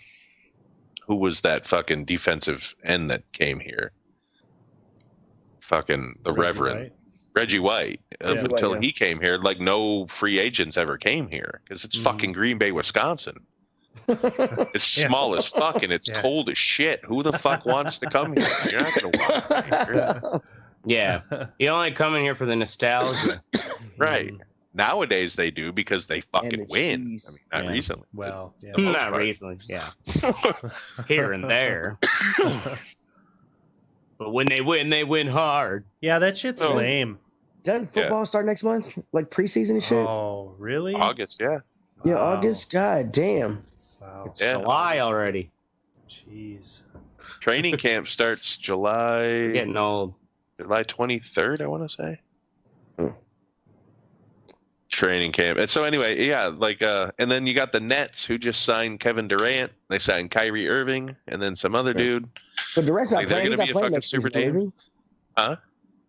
who was that fucking defensive end that came here? Fucking the Reverend Reggie White. Up until he came here, like no free agents ever came here because it's fucking Green Bay, Wisconsin. It's small as fuck and it's cold as shit. Who the fuck wants to come here? You're not gonna want to. Yeah, you only come in here for the nostalgia, right? Nowadays they do because they fucking win. I mean, not recently. Well, not recently. Yeah, here and there. But when they win hard. Yeah, that shit's lame. Doesn't football start next month? Like preseason and shit? Oh, really? August, yeah. Yeah, August? God damn. Wow. It's July already. Jeez. Training camp starts July. We're getting old. July 23rd, I want to say. Training camp. And so anyway, and then you got the Nets who just signed Kevin Durant. They signed Kyrie Irving and then some other dude. But Durant's not playing. They're going to be a fucking super team. Huh?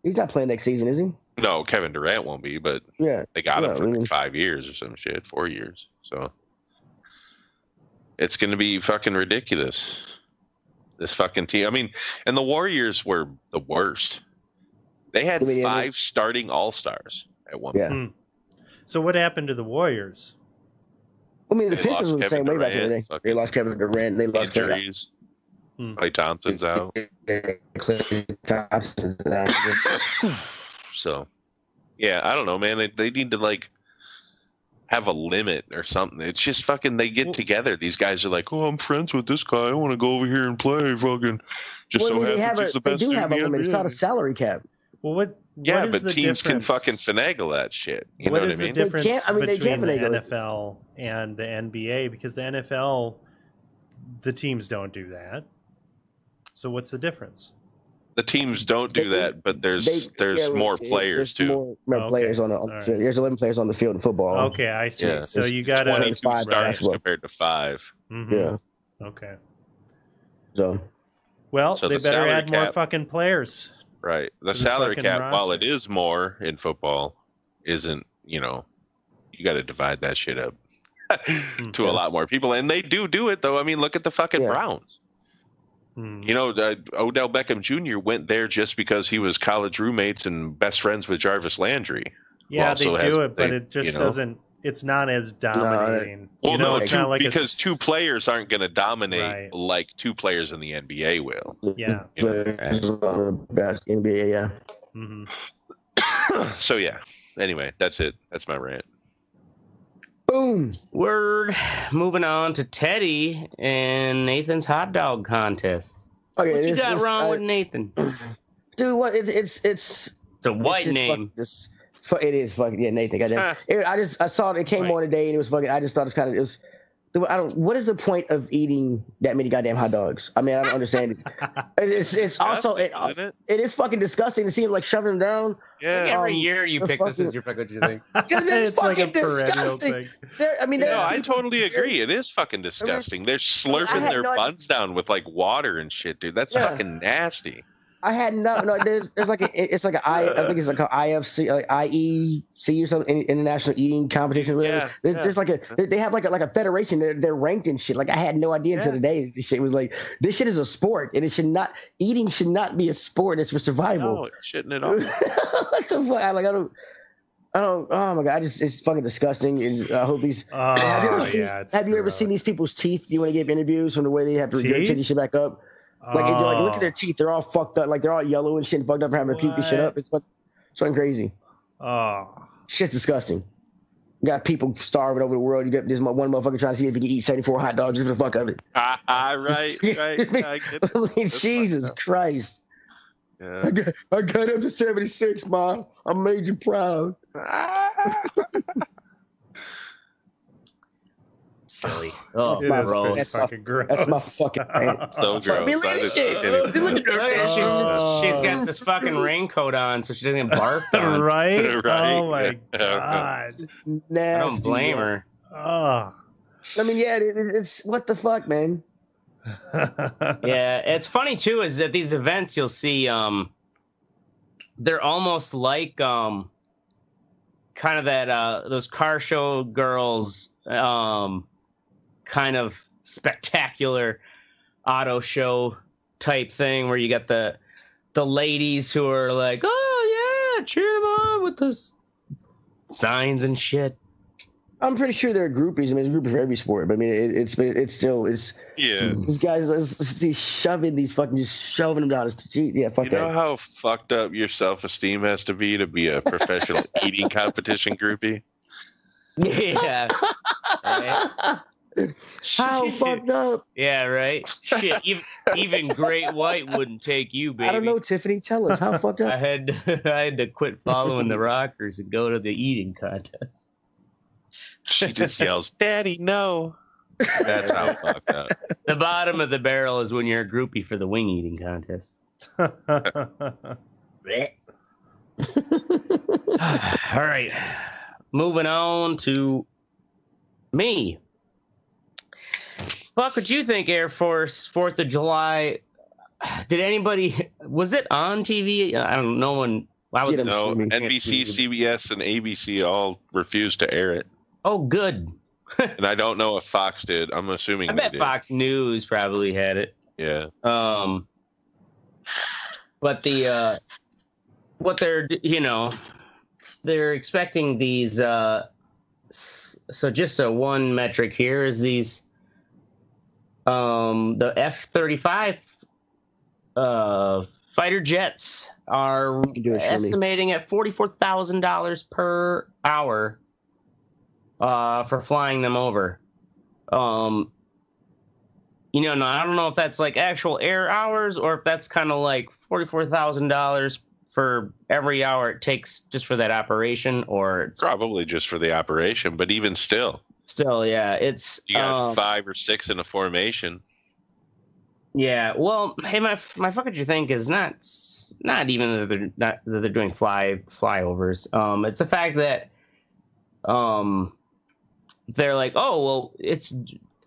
He's not playing next season, is he? No, Kevin Durant won't be, but they got him for like 5 years or some shit, 4 years. So it's going to be fucking ridiculous. This fucking team. I mean, and the Warriors were the worst. They had 5 starting all-stars at one point. So what happened to the Warriors? I mean, the Pistons were the same way back in the day. They lost Kevin Durant. They lost injuries. Klay Thompson's out. Klay Thompson's out. So, yeah, I don't know, man. They need to like have a limit or something. It's just fucking. They get together. These guys are like, "Oh, I'm friends with this guy. I want to go over here and play." Fucking. Just so happens he's the best. They do have a limit. It's called a salary cap. Well, yeah, but teams can fucking finagle that shit. You know what I mean? What is the difference between the NFL and the NBA? Because the NFL, the teams don't do that. So what's the difference? The teams don't do that, but there's more players too. More players on the field. There's 11 players on the field in football. Okay, I see. Yeah. So you got 22 stars compared to 5. Mm-hmm. Yeah. Okay. So they better add more fucking players. Right. The salary cap, while it is more in football, isn't, you got to divide that shit up to a lot more people. And they do it, though. I mean, look at the fucking Browns. Odell Beckham Jr. went there just because he was college roommates and best friends with Jarvis Landry. Yeah, they do it, but it just doesn't. It's not as dominating. It's not like because 2 players aren't going to dominate like 2 players in the NBA will. Yeah. Best NBA, yeah. Mm-hmm. So yeah. Anyway, that's it. That's my rant. Boom. Word. Moving on to Teddy and Nathan's hot dog contest. Okay, what you got wrong with Nathan? Dude, what? It's a white name. It is fucking Nathan. I saw it came on today and it was fucking. I just thought it was. What is the point of eating that many goddamn hot dogs? I mean, I don't understand it. It's also it is fucking disgusting to see him like shoving them down. Yeah, every year you pick this as your pick. What do you think? Because it's fucking like disgusting. I totally agree. It is fucking disgusting. They're slurping their buns down with like water and shit, dude. That's fucking nasty. I had no. There's like it's like I think it's like an IFC, like IEC or something, International Eating Competition. Whatever. There's like they have like a federation. They're ranked and shit. Like I had no idea until today. This shit was like this shit is a sport, and eating should not be a sport. It's for survival. No, shouldn't it all? What the fuck? I don't. Oh my god! It's fucking disgusting. I hope he's. Have you ever seen these people's teeth? You want to give interviews from the way they have to regurgitate shit back up? Like, look at their teeth. They're all fucked up. Like, they're all yellow and shit and fucked up for having to puke this shit up. It's fucking crazy. Shit's disgusting. You got people starving over the world. You got this one motherfucker trying to see if he can eat 74 hot dogs just for the fuck of it. Right. Jesus Christ. Yeah. I got up to 76, Mom. I made you proud. Silly. That's fucking gross. That's my fucking rant. So gross. She's got this fucking raincoat on so she doesn't get barfed on. Right? Oh my god. Nasty, I don't blame her. I mean, it's what the fuck, man. Yeah, it's funny too is at these events you'll see they're almost like kind of that those car show girls kind of spectacular auto show type thing where you got the ladies who are like, oh yeah, cheer them on with the signs and shit. I'm pretty sure they're groupies. I mean, it's a group for every sport. But I mean, it's still. These guys, he's shoving them down. Fuck that. You know how fucked up your self-esteem has to be a professional eating competition groupie? Yeah. Right? How fucked up? Yeah, right. Shit, even Great White wouldn't take you, baby. I don't know, Tiffany. Tell us how fucked up. I had to quit following the Rockers and go to the eating contest. She just yells, "Daddy, no!" That's how fucked up. The bottom of the barrel is when you're a groupie for the wing eating contest. All right, moving on to me. Buck, what you think, Air Force 4th of July? Did anybody? Was it on TV? I don't know. No, NBC, CBS, and ABC all refused to air it. Oh, good. And I don't know if Fox did. I'm assuming. I bet Fox News probably had it. Yeah. But what they're expecting these so just a one metric here is these the F-35 fighter jets are estimating at $44,000 per hour for flying them over. You know, I don't know if that's like actual air hours or if that's kind of like $44,000 for every hour it takes just for that operation, or it's probably just for the operation. But even still, yeah, it's you got 5 or 6 in a formation. Yeah, well, hey, my fuck you think is not even that they're doing flyovers. It's the fact that they're like, oh well, it's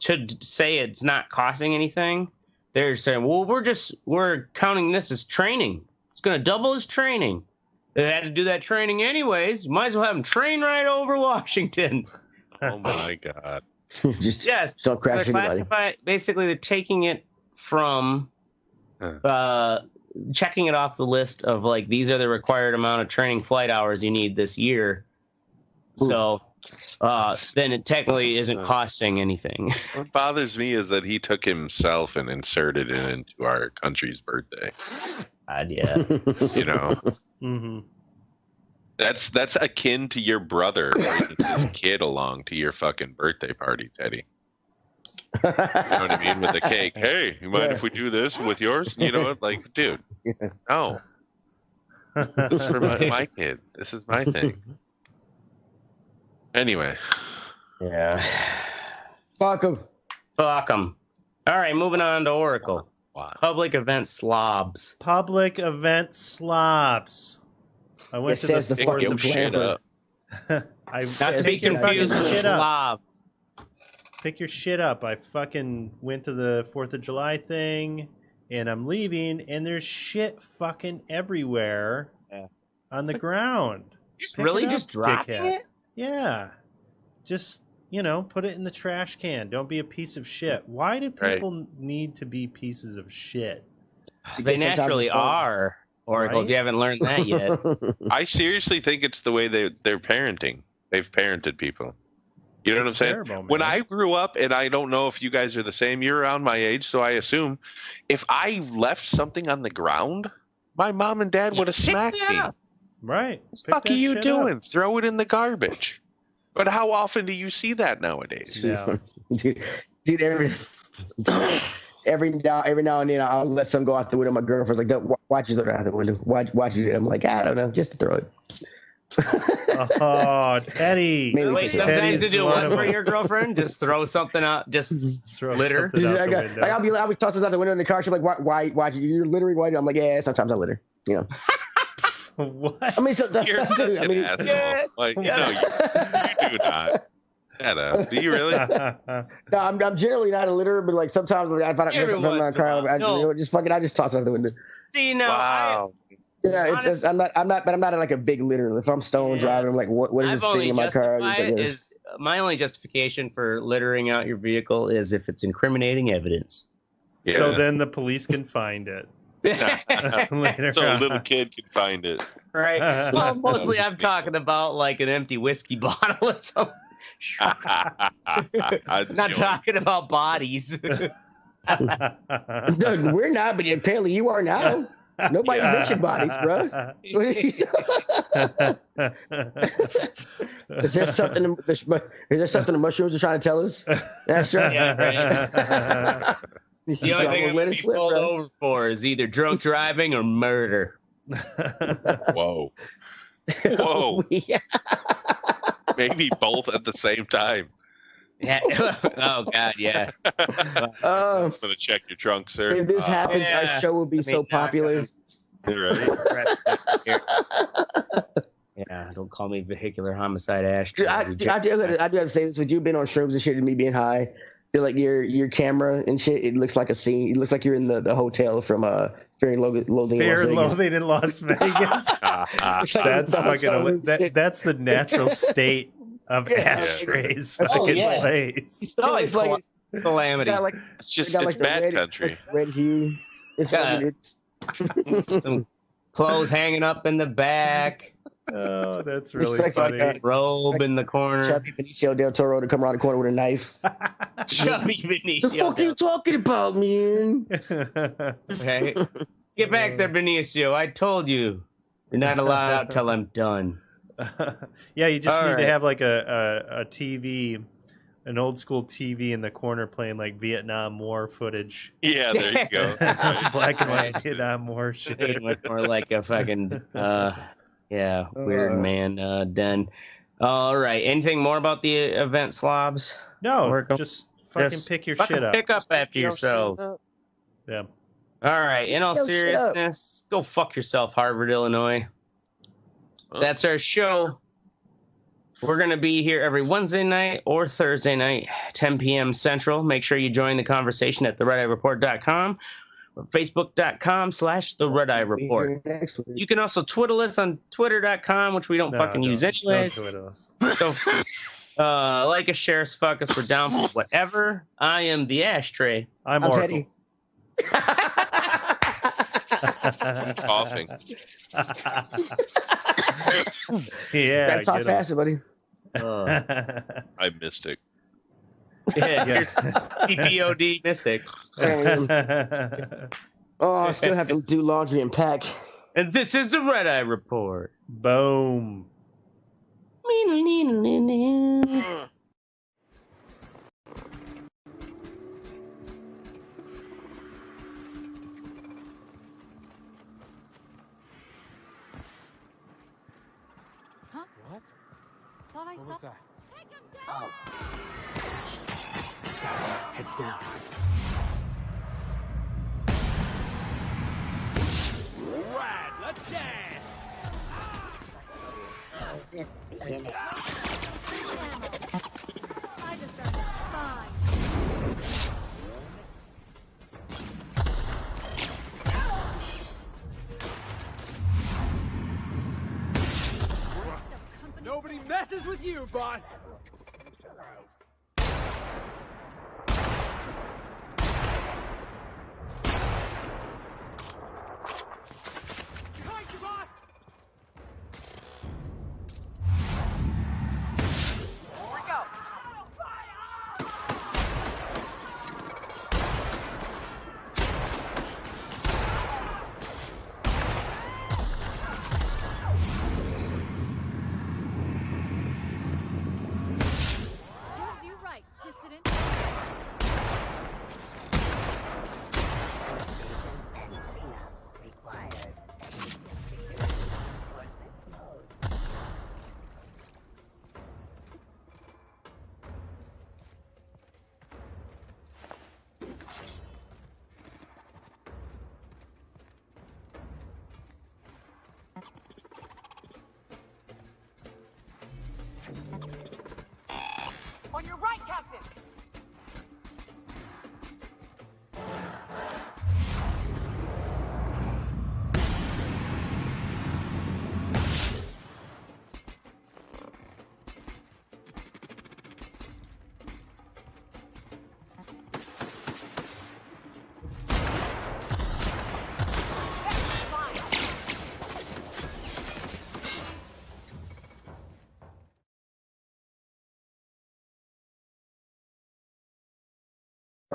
to say it's not costing anything. They're saying, well, we're counting this as training. It's going to double as training. They had to do that training anyways. Might as well have them train right over Washington. Oh my God! Just don't crash anybody. Basically, they're taking it from checking it off the list of like, these are the required amount of training flight hours you need this year. Ooh. So then it technically isn't costing anything. What bothers me is that he took himself and inserted it into our country's birthday. Yeah. You know, mm-hmm. That's akin to your brother bringing his kid along to your fucking birthday party, Teddy. You know what I mean? With the cake. Hey, you mind if we do this with yours? You know, like, dude, no. This is for my kid. This is my thing. Anyway. Yeah. Fuck them. Fuck them. All right, moving on to Oracle. Wow. Public event slobs. Public event slobs. I went to the Fourth of July. Not to be confused with slobs. Pick your shit up. I fucking went to the 4th of July thing, and I'm leaving, and there's shit fucking everywhere on the ground. Just dropping it? Yeah. Just, you know, put it in the trash can. Don't be a piece of shit. Why do people need to be pieces of shit? They naturally are, Oracle, if you haven't learned that yet. I seriously think it's the way they're parenting. They've parented people. You know what I'm saying? Terrible, when I grew up, and I don't know if you guys are the same, you're around my age, so I assume, if I left something on the ground, my mom and dad would have smacked me. Right. What the fuck are you doing? Throw it in the garbage. But how often do you see that nowadays? Yeah. dude, every now and then I'll let some go out the window. My girlfriend's like, "Why'd you throw it out the window? Why'd you do it?" I'm like, I don't know, just to throw it. Oh, Teddy! Wait, sometimes you do what for your girlfriend? Just throw something out. Just throw litter. I'll be tossing out the window in the car. She's like, "Why? You're littering? Why?" I'm like, "Yeah, sometimes I litter." You know. What? I mean, you're such an asshole. Yeah, like, no, you do not. Shut up. Do you really? No, I'm generally not a litterer, but like sometimes when I find out something in my car, I just toss it out the window. See, no, wow. Yeah, I'm not like a big litterer. If I'm stoned driving, I'm like, what is this thing in my car? My only justification for littering out your vehicle is if it's incriminating evidence. Yeah. So then the police can find it. So a little kid can find it. Right. Well, mostly I'm talking about like an empty whiskey bottle or something. Not talking about bodies. Dude, we're not, but apparently you are now. Nobody mentioned bodies, bro. Is there something the mushrooms are trying to tell us? That's right. Yeah, right. The only thing I'm going to be pulled over for is either drunk driving or murder. Whoa. Whoa. Yeah. Maybe both at the same time. Yeah. Oh, God, yeah. I'm going to check your trunk, sir. If this happens, our show will be so popular. Right. Yeah, don't call me vehicular homicide Ash. I do have to say this. With you being on shrooms and shit and me being high, like your camera and shit, it looks like a scene. It looks like you're in the hotel from Fear and Loathing in Las Vegas. That's fucking. That's the natural state of Ashtray's fucking place. Oh, it's like calamity. It's bad country. Red hue. It's some clothes hanging up in the back. Oh, that's really funny. Like robe in the corner. Chubby Benicio del Toro to come around the corner with a knife. Chubby Benicio. The fuck are you talking about, man? Hey, get back there, Benicio. I told you. You're not allowed out till I'm done. Yeah, you just need to have like a TV, an old school TV in the corner playing like Vietnam War footage. Yeah, there you go. Black and white Vietnam War shit. Much more like a fucking weird man den. All right. Anything more about the event, slobs? No, just fucking pick your shit up. Pick up after yourselves. Yeah. All right. In all seriousness, go fuck yourself, Harvard, Illinois. That's our show. We're going to be here every Wednesday night or Thursday night, 10 p.m. Central. Make sure you join the conversation at theredeyereport.com or facebook.com/The Red Eye Report. You can also twiddle us on twitter.com, which we don't use anyways. So, like us, share us, fuck us. We're down for whatever. I am the Ashtray. I'm Teddy. Coughing. Yeah. Gotta talk faster, buddy. I missed it. Yeah, here's CPOD Mystic. I still have to do laundry and pack. And this is the Red Eye Report. Boom. What was that? Oh. Heads down. Right, let's dance! How's this? Beginning. I just started fine. Nobody messes with you, boss! Behind you, boss! Here we go! Serves you right, dissident. Required. On your right, Captain!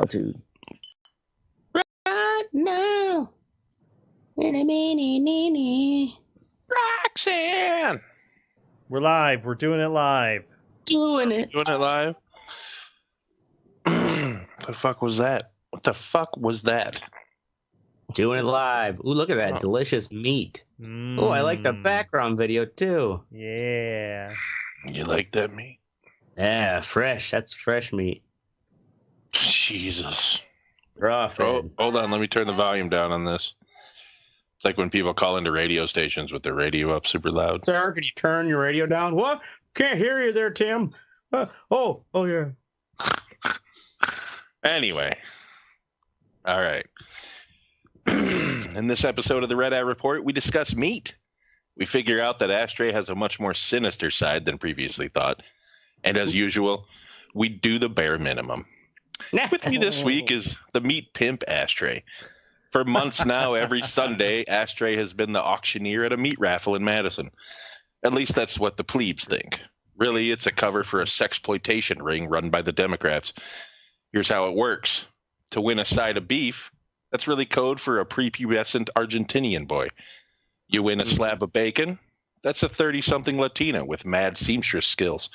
Dude. Right now. Roxanne! We're live. We're doing it live. Doing it live? The fuck was that? What the fuck was that? Doing it live. Ooh, look at that delicious meat. Oh, I like the background video too. Yeah. You like that meat? Yeah, fresh. That's fresh meat. Jesus. Rough. Oh, hold on. Let me turn the volume down on this. It's like when people call into radio stations with their radio up super loud. Sir, can you turn your radio down? What? Can't hear you there, Tim. Oh, yeah. Anyway. All right. In this episode of the Red Eye Report, we discuss meat. We figure out that Ashtray has a much more sinister side than previously thought. And as usual, we do the bare minimum. With me this week is the meat pimp Ashtray. For months now, every Sunday, Ashtray has been the auctioneer at a meat raffle in Madison. At least that's what the plebes think. Really, it's a cover for a sexploitation ring run by the Democrats. Here's how it works. To win a side of beef, that's really code for a prepubescent Argentinian boy. You win a slab of bacon, that's a 30-something Latina with mad seamstress skills.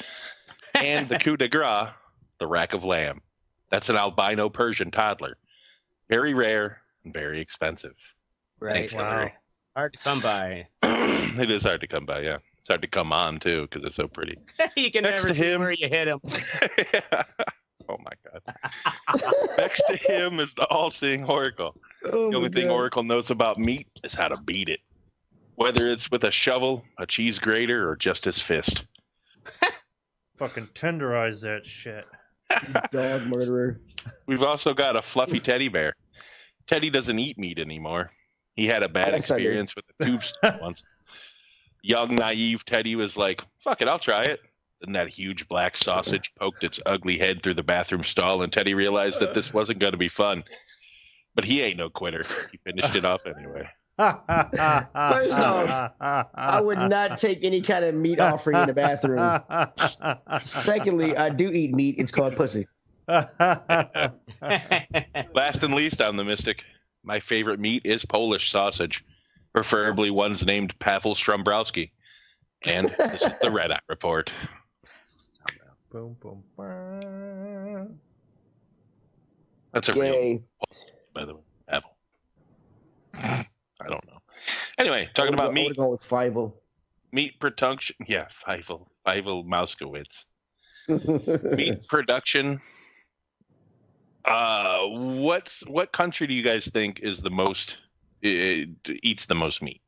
And the coup de grace, the rack of lamb. That's an albino Persian toddler. Very rare and very expensive. Right. Thanks, Wow. Hillary. Hard to come by. It is hard to come by, yeah. It's hard to come on, too, because it's so pretty. You can Next never to see him- where you hit him. Oh, my God. Next to him is the all-seeing Oracle. The only thing Oracle knows about meat is how to beat it. Whether it's with a shovel, a cheese grater, or just his fist. Fucking tenderize that shit. Dog murderer. We've also got a fluffy teddy bear. Teddy doesn't eat meat anymore. He had a bad Yes, I do. experience with the tubes once. Young, naive Teddy was like, fuck it, I'll try it. Then that huge black sausage poked its ugly head through the bathroom stall, and Teddy realized that this wasn't going to be fun. But he ain't no quitter. He finished it off anyway. First off, I would not take any kind of meat offering in the bathroom. Secondly, I do eat meat. It's called pussy. Last and least, I'm the mystic. My favorite meat is Polish sausage, preferably ones named Pavel Strombrowski. And this is the Red Eye Report. Boom, boom, boom. That's a real, by the way, Pavel. I don't know. Anyway, talking about meat. Go with Fievel. Meat production. Yeah, Fievel Mauskowitz. Meat production. What country do you guys think is the most eats the most meat?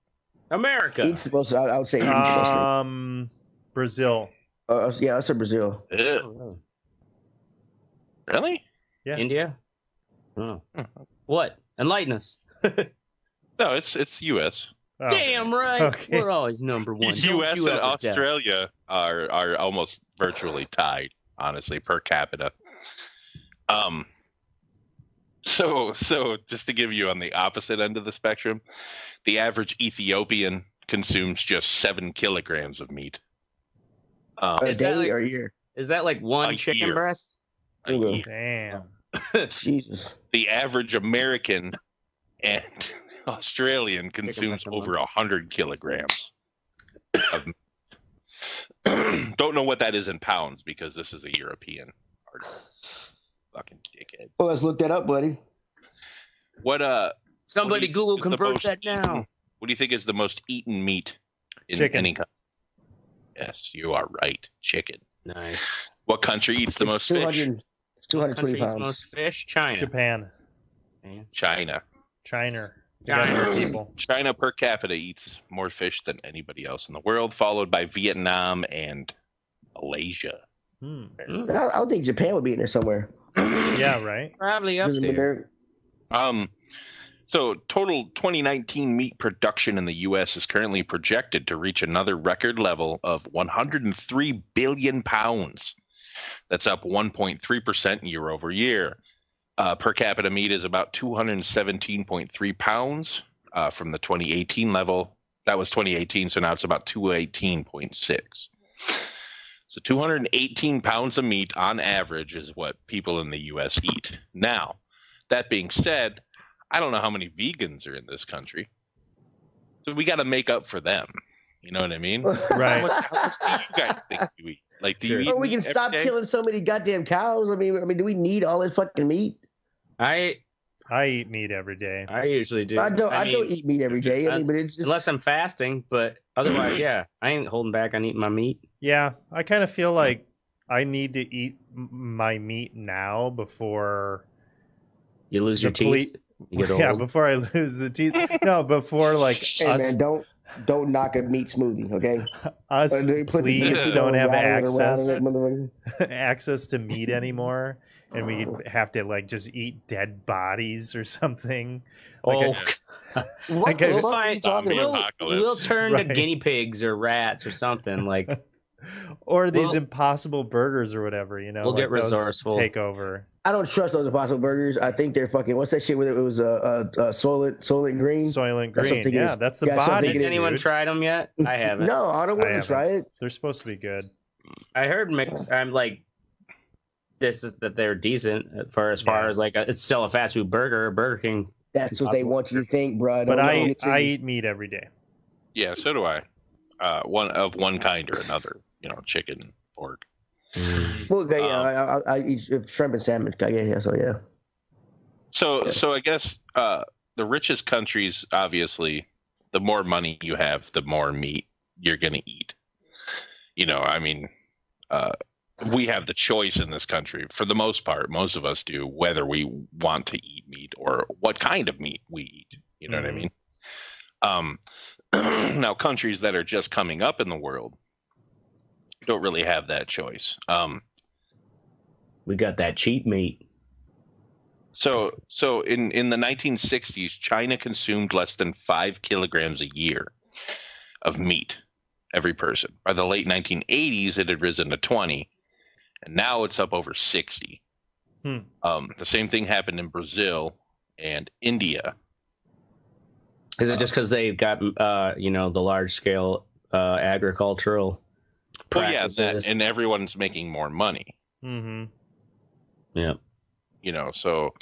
America. Eats the most. I would say. Eats the most meat. Brazil. Yeah, I said Brazil. Really? Yeah. India. Oh. What? Enlighten us. No, it's U.S. Oh, Damn right. okay. We're always number one. U.S. and Australia are almost virtually tied, honestly, per capita. So just to give you on the opposite end of the spectrum, the average Ethiopian consumes just 7 kilograms of meat. A day or a year? Is that like one chicken year. breast? A year. Damn. Jesus. The average American and Australian consumes over 100 kilograms of meat. Don't know what that is in pounds because this is a European article. Fucking dickhead. Well, let's look that up, buddy. What Somebody Google convert that now. What do you think is the most eaten meat in Chicken. any country? Yes, you are right. Chicken. Nice. What country eats the most fish? It's 220 Country eats pounds. most fish? China. Japan. China. China. China. People. China per capita eats more fish than anybody else in the world, followed by Vietnam and Malaysia. I would think Japan would be in there somewhere. Yeah, right. Probably up there. So total 2019 meat production in the U.S. is currently projected to reach another record level of 103 billion pounds. That's up 1.3% year over year. Per capita meat is about 217.3 pounds from the 2018 level. That was 2018, so now it's about 218.6. So 218 pounds of meat on average is what people in the U.S. eat. Now, that being said, I don't know how many vegans are in this country. So we got to make up for them. You know what I mean? Right. How much do you guys think you eat? Like, do you eat Well, we can meat every stop day? killing so many goddamn cows. I mean, do we need all this fucking meat? I eat meat every day. I usually do. I don't eat meat every day. I mean, but it's just... unless I'm fasting, but otherwise, yeah, I ain't holding back on eating my meat. Yeah, I kind of feel like I need to eat my meat now before you lose your teeth. You get yeah, old. before I lose the teeth. No, before like Hey us, man, don't knock a meat smoothie, okay? us please don't have access motherfucker. access to meat anymore, and we have to like just eat dead bodies or something. Like We'll turn Right. to guinea pigs or rats or something like. Or these impossible burgers or whatever, We'll get resourceful. Take over. I don't trust those Impossible Burgers. I think they're fucking. What's that shit? Where it was Soylent Green. Soylent Green. Yeah, that's the body. Has anyone tried them yet? I haven't. No, I don't want to try it. They're supposed to be good. I heard I'm like, this is that they're decent for as far as like it's still a fast food burger. Burger King. That's what they want you to think, bro. But I eat meat every day. Yeah, so do I. One kind or another. Chicken, pork. Well, yeah, I eat shrimp and salmon. Yeah, so yeah. So I guess the richest countries, obviously, the more money you have, the more meat you're gonna eat. I mean, we have the choice in this country for the most part. Most of us do, whether we want to eat meat or what kind of meat we eat. You know what I mean? Now, countries that are just coming up in the world don't really have that choice. We got that cheap meat. So in the 1960s, China consumed less than 5 kilograms a year of meat, every person. By the late 1980s, it had risen to 20, and now it's up over 60. The same thing happened in Brazil and India. Is it just because they've got, the large scale agricultural practices? Well, yeah, and everyone's making more money. Mm-hmm. Yeah. So.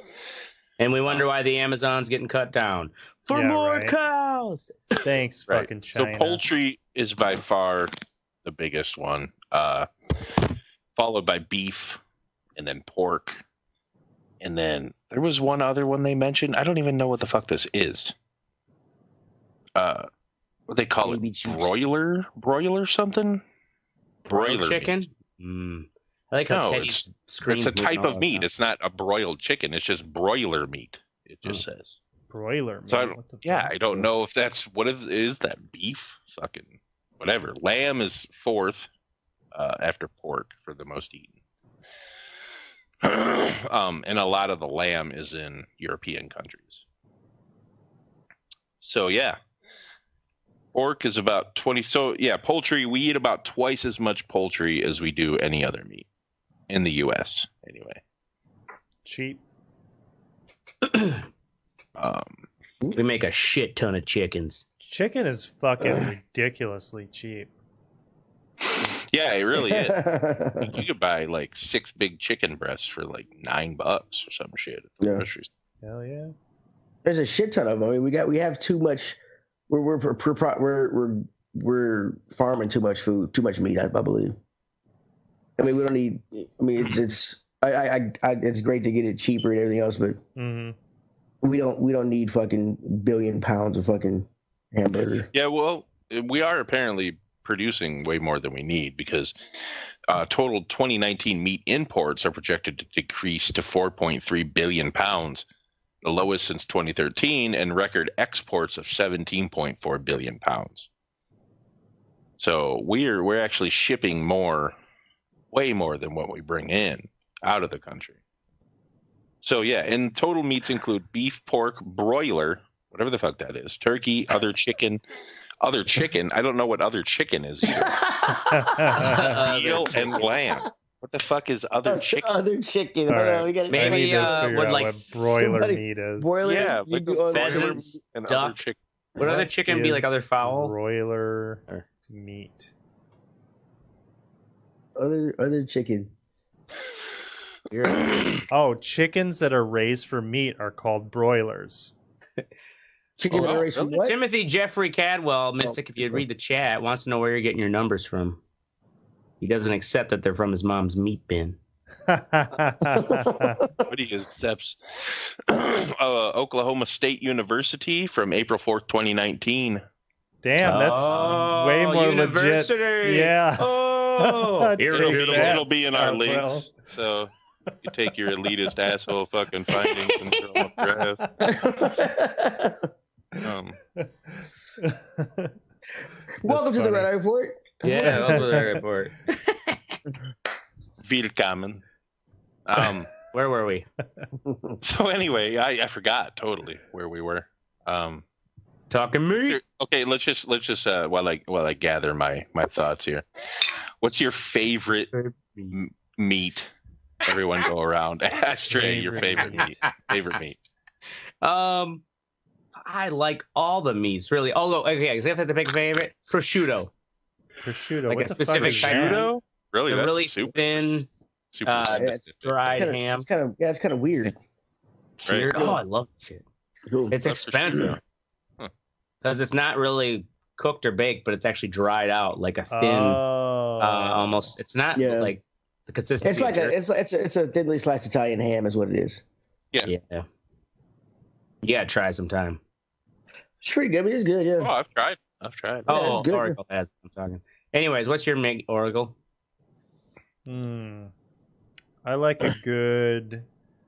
And we wonder why the Amazon's getting cut down. For more cows! Thanks, fucking China. So poultry is by far the biggest one, followed by beef, and then pork. And then there was one other one they mentioned. I don't even know what the fuck this is. What they call it? Broiler something? Broiler chicken? I like how Teddy screams. It's a type of meat. It's not a broiled chicken. It's just broiler meat. It just says. Broiler meat? So I don't know if that's, what is that, beef? Fucking whatever. Lamb is fourth after pork for the most eaten. And a lot of the lamb is in European countries. So yeah. Pork is about 20. So yeah, poultry, we eat about twice as much poultry as we do any other meat in the U.S. anyway. Cheap. We make a shit ton of chickens. Chicken is fucking ridiculously cheap. Yeah, it really is. You could buy like 6 big chicken breasts for like $9 or some shit at the grocery store. Hell yeah. There's a shit ton of them. I mean, we have too much. We're farming too much food, too much meat. I believe. I mean, we don't need. I mean, it's great to get it cheaper and everything else, but we don't need fucking billion pounds of fucking hamburger. Yeah, well, we are apparently producing way more than we need because total 2019 meat imports are projected to decrease to 4.3 billion pounds. The lowest since 2013, and record exports of 17.4 billion pounds. So we're actually shipping way more than what we bring in out of the country. So yeah, and total meats include beef, pork, broiler, whatever the fuck that is, turkey, other chicken. I don't know what other chicken is either. Veal and lamb. What the fuck is other chicken? Other chicken. Right. We gotta, maybe would like what broiler meat is. Broiler, yeah, like pheasants, and duck. other chicken. Would other chicken be like other fowl? Broiler meat. Other chicken. Oh, chickens that are raised for meat are called broilers. Chicken that are raised for what? Timothy Jeffrey Cadwell, Mystic, if you read the chat, wants to know where you're getting your numbers from. He doesn't accept that they're from his mom's meat bin. But he accepts Oklahoma State University from April 4th, 2019. Damn, that's way more university. Legit. Yeah. Oh, it'll be in our links. So you take your elitist asshole fucking findings and throw them up your ass. Welcome to the Red Eye Report. Yeah, welcome to the Red Eye Report. Willkommen. Where were we? So anyway, I forgot totally where we were. Talking meat. Okay, let's just while I gather my thoughts here. What's your favorite meat? Everyone go around. Ashtray, your favorite meat. Favorite meat. I like all the meats, really. Although, okay, if I have to pick a favorite, prosciutto. Prosciutto, like what a the specific fuck is that? Prosciutto? Really? The That's really super, thin, dried ham. It's kind of weird. Right. Oh, I love shit. It's expensive because it's not really cooked or baked, but it's actually dried out like a thin, almost. It's not like the consistency. It's like it's a thinly sliced Italian ham, is what it is. Yeah. You gotta try sometime. It's pretty good. I mean, it's good. Yeah. Oh, I've tried. Oh, it's good. Oracle has. I'm talking. Anyways, what's your make, Oracle? I like a good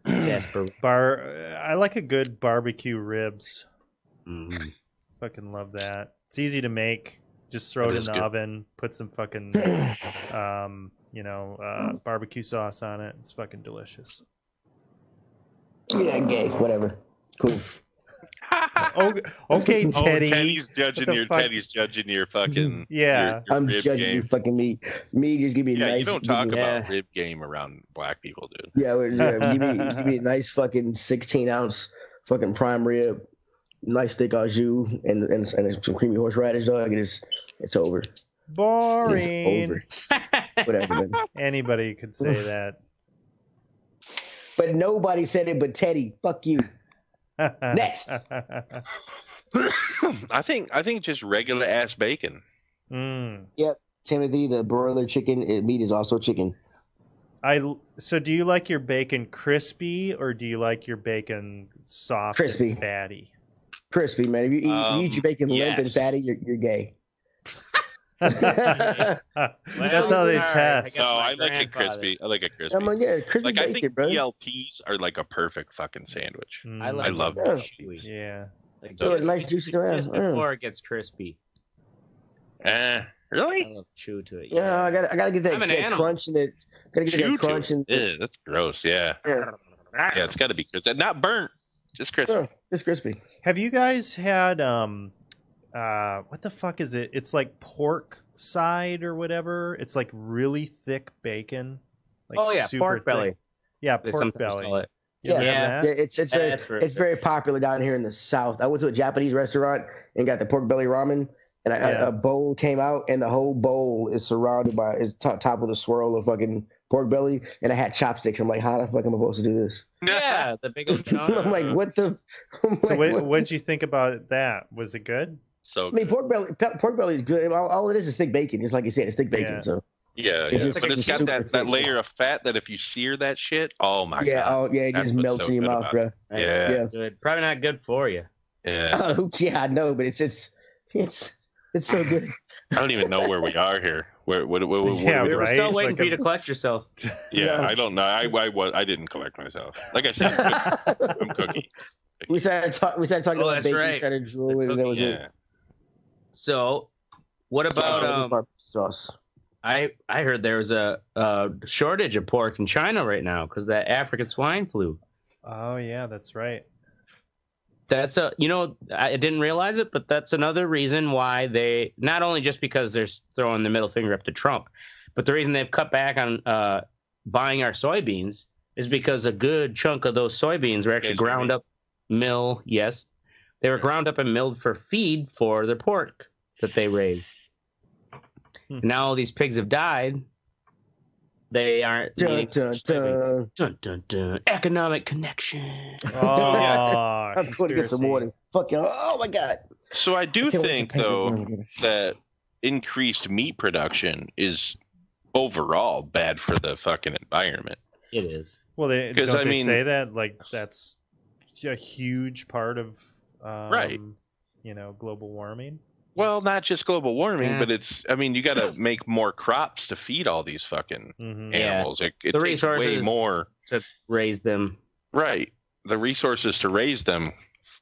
I like a good barbecue ribs. Fucking love that. It's easy to make. Just throw it in the oven. Put some fucking, barbecue sauce on it. It's fucking delicious. Yeah, gay. Whatever. Cool. Okay, Teddy. Teddy's judging your fucking. Yeah, I'm judging you fucking meat. Me just give me nice. You don't talk about rib game around black people, dude. Yeah, give me a nice fucking 16-ounce fucking prime rib, nice thick au jus, and some creamy horseradish, dog. It's over. Boring. It's over. Whatever, man. Anybody could say that. But nobody said it but Teddy. Fuck you. Next. I think just regular ass bacon. Yep. Timothy, the broiler chicken meat is also chicken. So do you like your bacon crispy or do you like your bacon soft crispy and fatty? Crispy, man. If you eat your bacon limp and fatty, you're gay. That's how they test. No, I like it crispy. I like it crispy. I'm like, yeah, crispy like, bacon, I think bro. BLTs are like a perfect fucking sandwich. I love them. Yeah. Like so nice juicy around. Just before it gets crispy. Really? I love chew to it. Yeah, I gotta get that crunch in it. Gotta get that crunch in it. That's gross. Yeah. Yeah, it's got to be crispy. Not burnt, just crispy. Yeah, just crispy. Have you guys had what the fuck is it? It's like pork side or whatever. It's like really thick bacon. Like pork belly. Yeah, pork belly. Yeah, it's very popular down here in the South. I went to a Japanese restaurant and got the pork belly ramen, and a bowl came out, and the whole bowl is surrounded by top with a swirl of fucking pork belly, and I had chopsticks. I'm like, how the fuck am I supposed to do this? Yeah, the big old chunk. I'm like, what the? So what'd you think about that? Was it good? So I mean, pork belly is good. All it is thick bacon, just like you said, it's thick bacon. Yeah. So yeah, but it's got that layer of fat that if you sear that shit, oh my god, it just melts in your mouth, bro. Yeah, good. Probably not good for you. Yeah, I know, but it's so good. I don't even know where we are here. What we're still waiting for you to collect yourself. Yeah, I don't know. I didn't collect myself. Like I said, I'm cookie. We started talking about bacon. Right. Started drooling, and that was it. So, what about sauce? I heard there was a shortage of pork in China right now because that African swine flu. Oh yeah, that's right. That's I didn't realize it, but that's another reason why they, not only just because they're throwing the middle finger up to Trump, but the reason they've cut back on buying our soybeans is because a good chunk of those soybeans were actually ground up mill. Yes, they were ground up and milled for feed for their pork that they raised. Now all these pigs have died. They aren't. Dun, dun, dun. Economic connection. Oh, I'm going to get some water. Fucking. Oh my god. So I do think though that increased meat production is overall bad for the fucking environment. It is. Well, they say that like that's a huge part of right. Global warming. Well, not just global warming, but you got to make more crops to feed all these fucking animals. It the takes resources way more to raise them. Right. The resources to raise them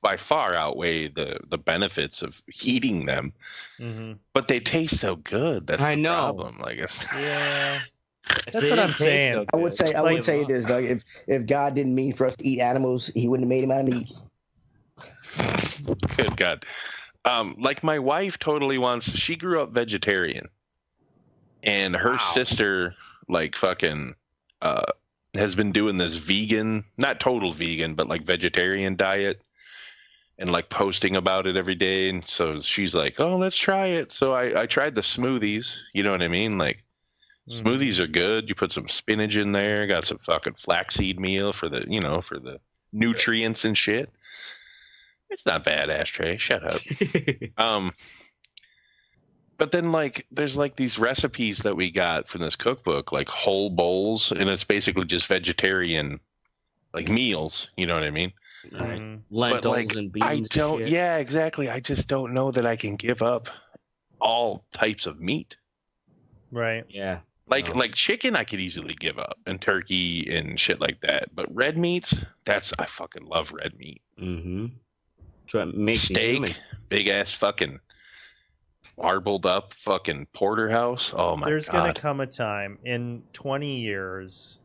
by far outweigh the benefits of eating them. Mm-hmm. But they taste so good. That's the problem. Like, yeah. That's what I'm saying. So I would say this, though. If God didn't mean for us to eat animals, he wouldn't have made them out of meat. Good God. Like my wife totally she grew up vegetarian. and her sister like fucking has been doing this vegan, not total vegan, but like vegetarian diet, and like posting about it every day. And so she's like, oh, let's try it. So I tried the smoothies. You know what I mean? Like smoothies are good. You put some spinach in there, got some fucking flaxseed meal for the, for the nutrients and shit. It's not bad, Ashtray. Shut up. But then, like, there's like these recipes that we got from this cookbook, like whole bowls, and it's basically just vegetarian, like meals. You know what I mean? Right. Lentils, like, and beans. I don't. Yeah, exactly. I just don't know that I can give up all types of meat. Right. Yeah. Like chicken, I could easily give up, and turkey and shit like that. But red meats, I fucking love red meat. Mm-hmm. So it makes steak, big ass fucking marbled up fucking porterhouse. Oh my god. There's gonna come a time in 20 years,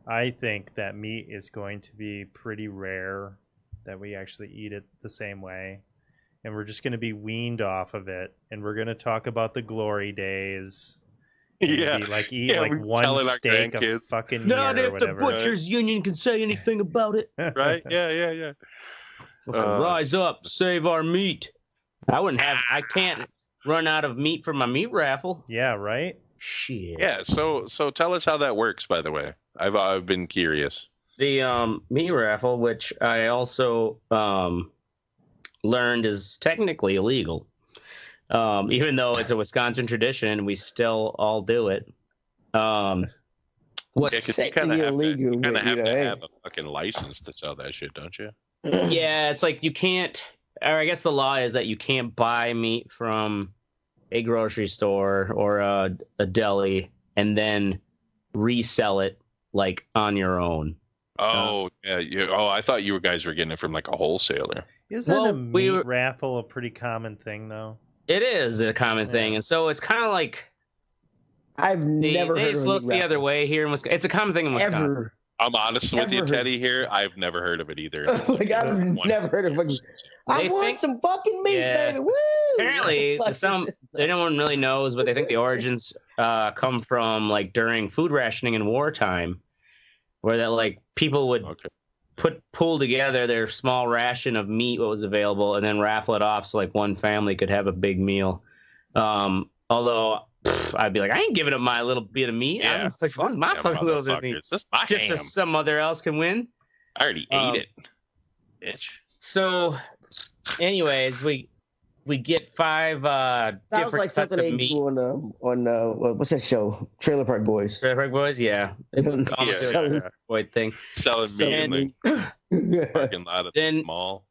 I think that meat is going to be pretty rare that we actually eat it the same way. And we're just gonna be weaned off of it. And we're gonna talk about the glory days. Yeah. Eat one steak a fucking year Not or if the butchers union can say anything about it. Right? Yeah. Rise up, save our meat. I can't run out of meat for my meat raffle. Yeah, right? Shit. Yeah, so tell us how that works, by the way. I've been curious. The meat raffle, which I also learned is technically illegal. Even though it's a Wisconsin tradition, we still all do it. What's technically illegal? You kind of have to have a fucking license to sell that shit, don't you? Yeah, it's like you can't, or I guess the law is that you can't buy meat from a grocery store or a deli and then resell it like on your own. Oh, yeah. I thought you guys were getting it from like a wholesaler. Isn't a meat raffle a pretty common thing, though? It is a common thing, and so it's kind of like I've never heard of look the other way here in Wisconsin. It's a common thing in Wisconsin. Ever. I'm honest with you, Teddy. Here, I've never heard of it either. Like I've never heard of it. I want some fucking meat, baby. Woo! Apparently, no one really knows, but they think the origins come from like during food rationing in wartime, where that like people would pull together their small ration of meat, what was available, and then raffle it off so like one family could have a big meal. Although I'd be like, I ain't giving up my little bit of meat. Yeah, this is my fucking little bit of meat. This is my just ham. so some other else can win. I already ate it, bitch. So, anyways, we get 5 sounds different like something cuts of they meat. do on what's that show? Trailer Park Boys. Trailer Park Boys, yeah. Boy thing. Selling meat in the parking lot of the mall.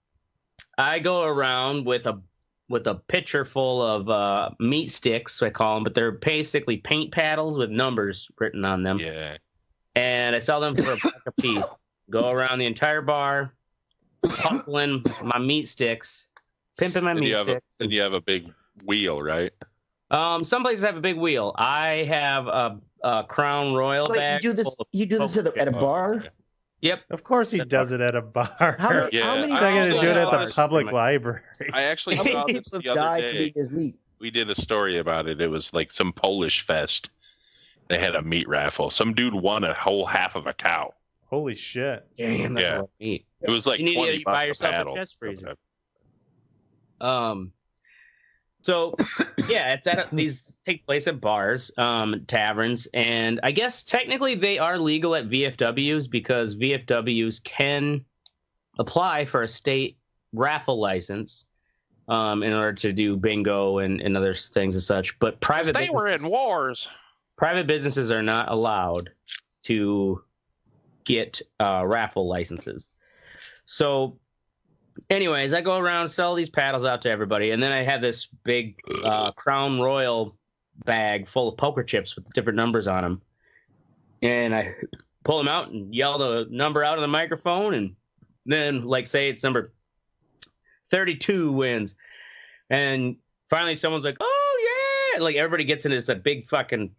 I go around with a pitcher full of meat sticks, I call them, but they're basically paint paddles with numbers written on them. Yeah. And I sell them for $1 a piece. Go around the entire bar, hustling my meat sticks, pimping my meat sticks. Then you have a big wheel, right? Some places have a big wheel. I have a Crown Royal bag. You do this at a bar? Yep. Of course he does it at a bar. How many He's not going to do it at the public library. I actually saw this the other day. We did a story about it. It was like some Polish fest. They had a meat raffle. Some dude won a whole half of a cow. Holy shit. Damn, that's a lot of meat. It was like you need $20 to buy yourself a chest freezer. So yeah, these take place at bars, taverns, and I guess technically they are legal at VFWs because VFWs can apply for a state raffle license in order to do bingo and other things and such. But they were in wars. Private businesses are not allowed to get raffle licenses. So anyways, I go around, sell these paddles out to everybody, and then I have this big Crown Royal bag full of poker chips with different numbers on them. And I pull them out and yell the number out on the microphone, and then, like, say it's number 32 wins. And finally someone's like, oh, yeah! Like, everybody gets into this big fucking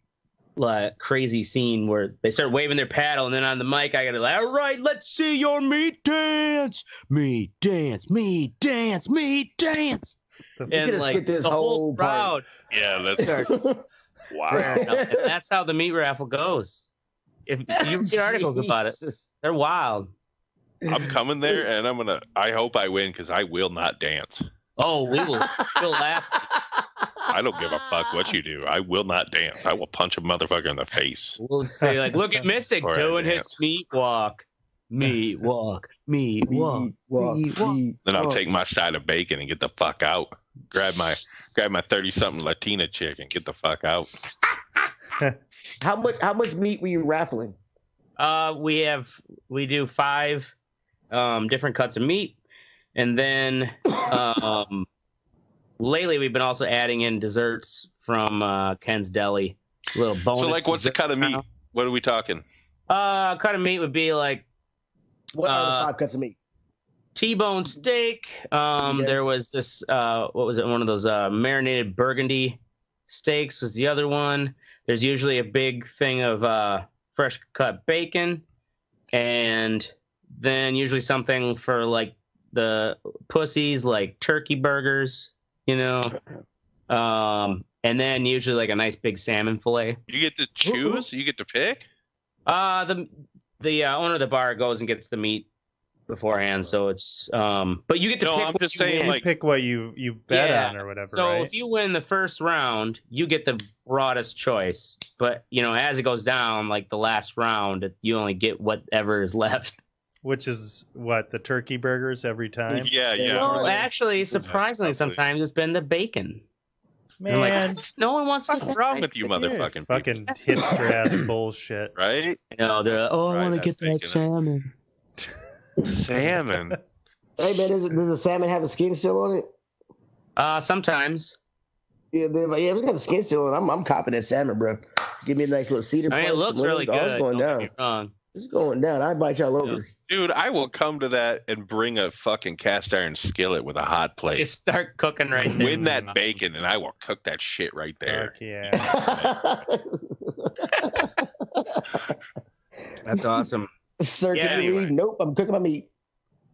crazy scene where they start waving their paddle, and then on the mic I gotta all right, let's see your meat dance, meat dance, meat dance, meat dance. You could have skipped this the whole crowd. Yeah, that's Wow. And that's how the meat raffle goes. If you read articles about it, they're wild. I'm coming there, and I hope I win because I will not dance. Oh, we'll laugh. I don't give a fuck what you do. I will not dance. I will punch a motherfucker in the face. We'll say, like, look at Mystic doing his meat walk. Meat walk. Meat walk. Then I'll take my side of bacon and get the fuck out. Grab my 30-something Latina chick and get the fuck out. How much meat were you raffling? We do 5 different cuts of meat, and then lately we've been also adding in desserts from Ken's Deli. A little bonus. So, like, what's the cut of meat? What are we talking? Cut of meat would be like. What are the 5 cuts of meat? T-bone steak. There was this. What was it? One of those marinated burgundy steaks was the other one. There's usually a big thing of fresh cut bacon, and then usually something for like the pussies, like turkey burgers, you know. And then usually like a nice big salmon fillet. You get to choose. You get to pick. The owner of the bar goes and gets the meat beforehand, so it's but you get to pick. I'm just saying, like, pick what you bet on or whatever. So right? if you win the first round, you get the broadest choice. But you know, as it goes down, like the last round, you only get whatever is left. Which is what, the turkey burgers every time? Yeah. Well, actually, surprisingly, sometimes it's been the bacon. Man, like, no one wants to. What's wrong with you, motherfucking fucking hipster ass bullshit, right? No, they're like, oh, I want to get that salmon. Salmon. Hey man, does the salmon have the skin still on it? Sometimes. Yeah, if it's got the skin still on it, I'm copping that salmon, bro. Give me a nice little cedar. I mean, it looks really good. Going down. It's going down. I invite y'all over. Dude, I will come to that and bring a fucking cast iron skillet with a hot plate. Just start cooking right there. Win that bacon, and I will cook that shit right there. Fuck yeah. That's awesome. Anyway. Nope, I'm cooking my meat.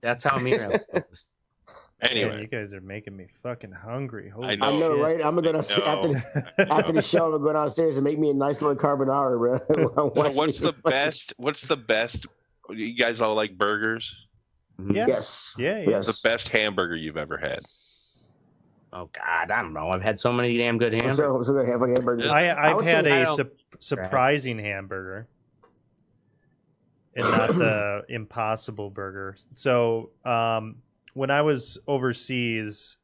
That's how meat goes. Anyway, man, you guys are making me fucking hungry. Holy I know, I know, right? I'm gonna after the show, I'm gonna go downstairs and make me a nice little carbonara, bro. So what's the best? You guys all like burgers? Yeah. Yes. Yeah. What's the best hamburger you've ever had? Oh God, I don't know. I've had so many damn good hamburgers. I've had a surprising hamburger, and not the Impossible Burger. So when I was overseas,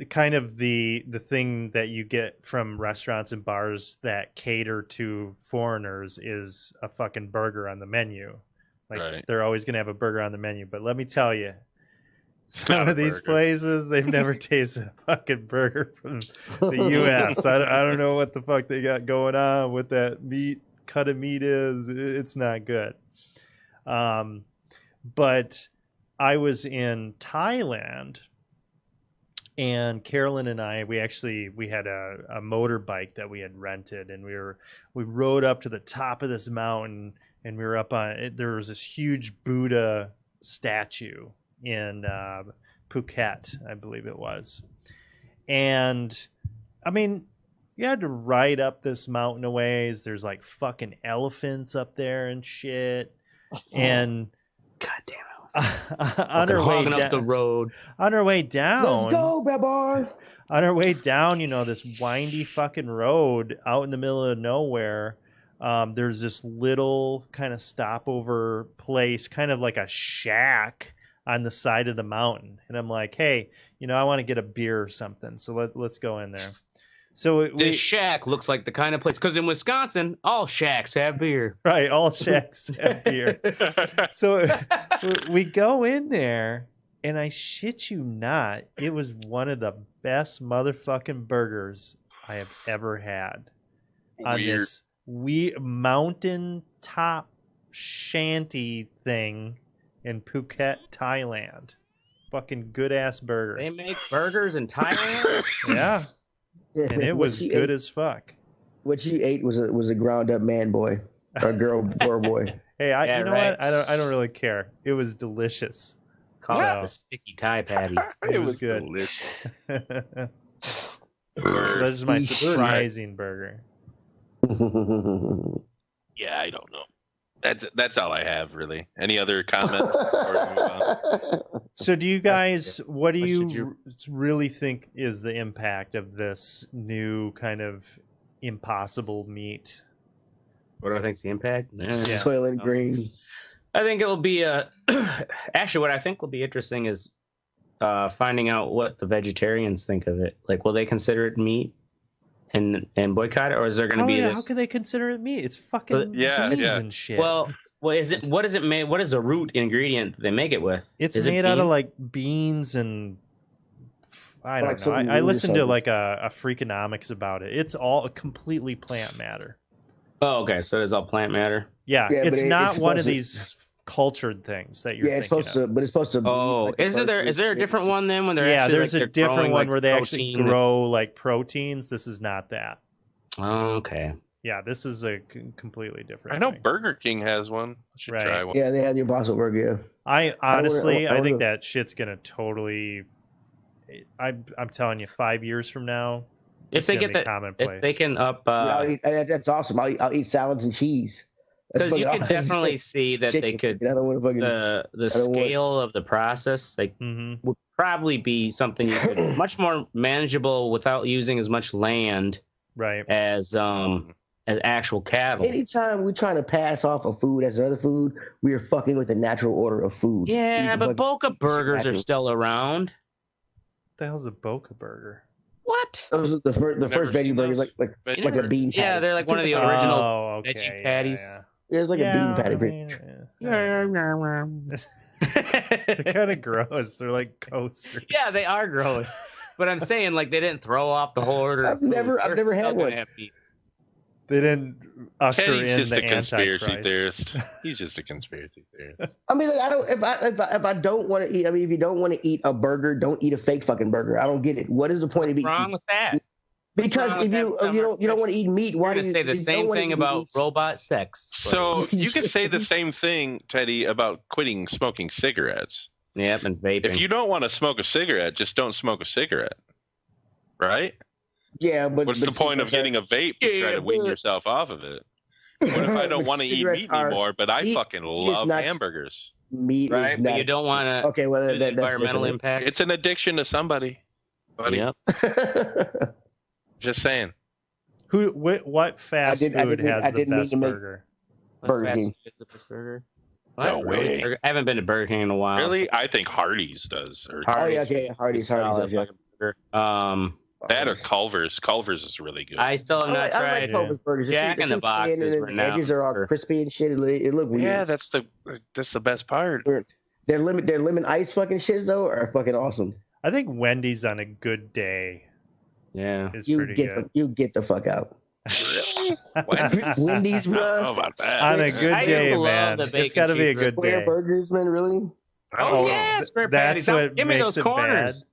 kind of the thing that you get from restaurants and bars that cater to foreigners is a fucking burger on the menu. Like they're always going to have a burger on the menu. But let me tell you, some of these places, they've never tasted a fucking burger from the U.S. I don't know what the fuck they got going on with that cut of meat is. It's not good. But I was in Thailand, and Carolyn and I, we had a motorbike that we had rented, and we rode up to the top of this mountain, and we were up on it. There was this huge Buddha statue in Phuket, I believe it was. And I mean, you had to ride up this mountain a ways. There's like fucking elephants up there and shit. And God damn it. On our way down, up the road. On our way down. Let's go, baby. On our way down, you know, this windy fucking road out in the middle of nowhere. There's this little kind of stopover place, kind of like a shack on the side of the mountain. And I'm like, hey, you know, I want to get a beer or something. So let's go in there. So this shack looks like the kind of place, because in Wisconsin, all shacks have beer. Right, all shacks have beer. So we go in there, and I shit you not, it was one of the best motherfucking burgers I have ever had. On this mountain top shanty thing in Phuket, Thailand. Fucking good ass burger. They make burgers in Thailand? Yeah. And it was good as fuck. What you ate was a ground up man boy or girl boy. Hey, you know what? I don't really care. It was delicious. Call it the sticky Thai patty. It was good. Delicious. So that is my surprising burger. Yeah, I don't know. That's all I have, really. Any other comments? Before we move on? So do you guys, what do you really think is the impact of this new kind of impossible meat? What do I think's the impact? Soylent Green. I think it will be actually, what I think will be interesting is finding out what the vegetarians think of it. Like, will they consider it meat and boycott it, or is there going to be this... How can they consider it meat? It's fucking beans and shit. Well, what is it? What is it made? What is the root ingredient that they make it with? It's made out of like beans and I don't know. I listened to like a Freakonomics about it. It's all completely plant matter. Oh, okay. So it's all plant matter. Yeah, it's not one of these cultured things that you're. Yeah, it's supposed to, but it's supposed to. Oh, like is there a different one then when they're actually, there's like, a different one where they protein actually grow like proteins. This is not that. Oh, okay. Yeah, this is a completely different. I know Burger King has one. I should try one. Yeah, they have the Impossible Burger. Yeah. I honestly, I think that shit's gonna totally. I'm telling you, 5 years from now, if they get that, if they can up, that's awesome. I'll eat salads and cheese. Because you can definitely see that they could. The scale of the process, like, would probably be something you could, much more manageable without using as much land, right? As actual cattle. Anytime we're trying to pass off a food as another food, we are fucking with the natural order of food. Yeah, but Boca burgers are still around. What the hell's a Boca burger? What? Those are the first veggie burgers, like a bean patty. Yeah, they're like one of the original veggie patties. There's like a bean patty. They're kind of gross. They're like coasters. Yeah, they are gross. But I'm saying, like, they didn't throw off the whole order. I've never had one. They didn't usher Teddy's in just the a conspiracy Antichrist. theorist. He's just a conspiracy theorist. I mean, like, I don't. If I don't want to eat, I mean, if you don't want to eat a burger, don't eat a fake fucking burger. I don't get it. What is the point of eating? What's wrong with that? Because if you don't want to eat meat, why do you say the same thing about robot sex? So you could say the same thing, Teddy, about quitting smoking cigarettes. Yep, and vaping. If you don't want to smoke a cigarette, just don't smoke a cigarette, right? Yeah, but what's the point of getting a vape to try to wean yourself off of it? What if I don't want to eat meat anymore, but I fucking love hamburgers? Meat, right? Is not, but you don't want to. Okay, well, that's environmental impact. It's an addiction to somebody, buddy. Yep. Just saying. What fast food has the best burger? Burger King. The best burger? No way. I haven't been to Burger King in a while. Really? I think Hardee's does. Hardee's. That or Culver's. Culver's is really good. I still have not tried. I like Culver's burgers. Jack in the Box is the edges are all crispy and shit. It look weird. Yeah, that's the best part. Their lemon ice fucking shits though are fucking awesome. I think Wendy's on a good day. Yeah, is pretty good. You get the fuck out. Wendy's, bro. On a good day, man. It's got to be a good Square day. burgers, man. Really? Oh yeah, square patties. Give me those corners.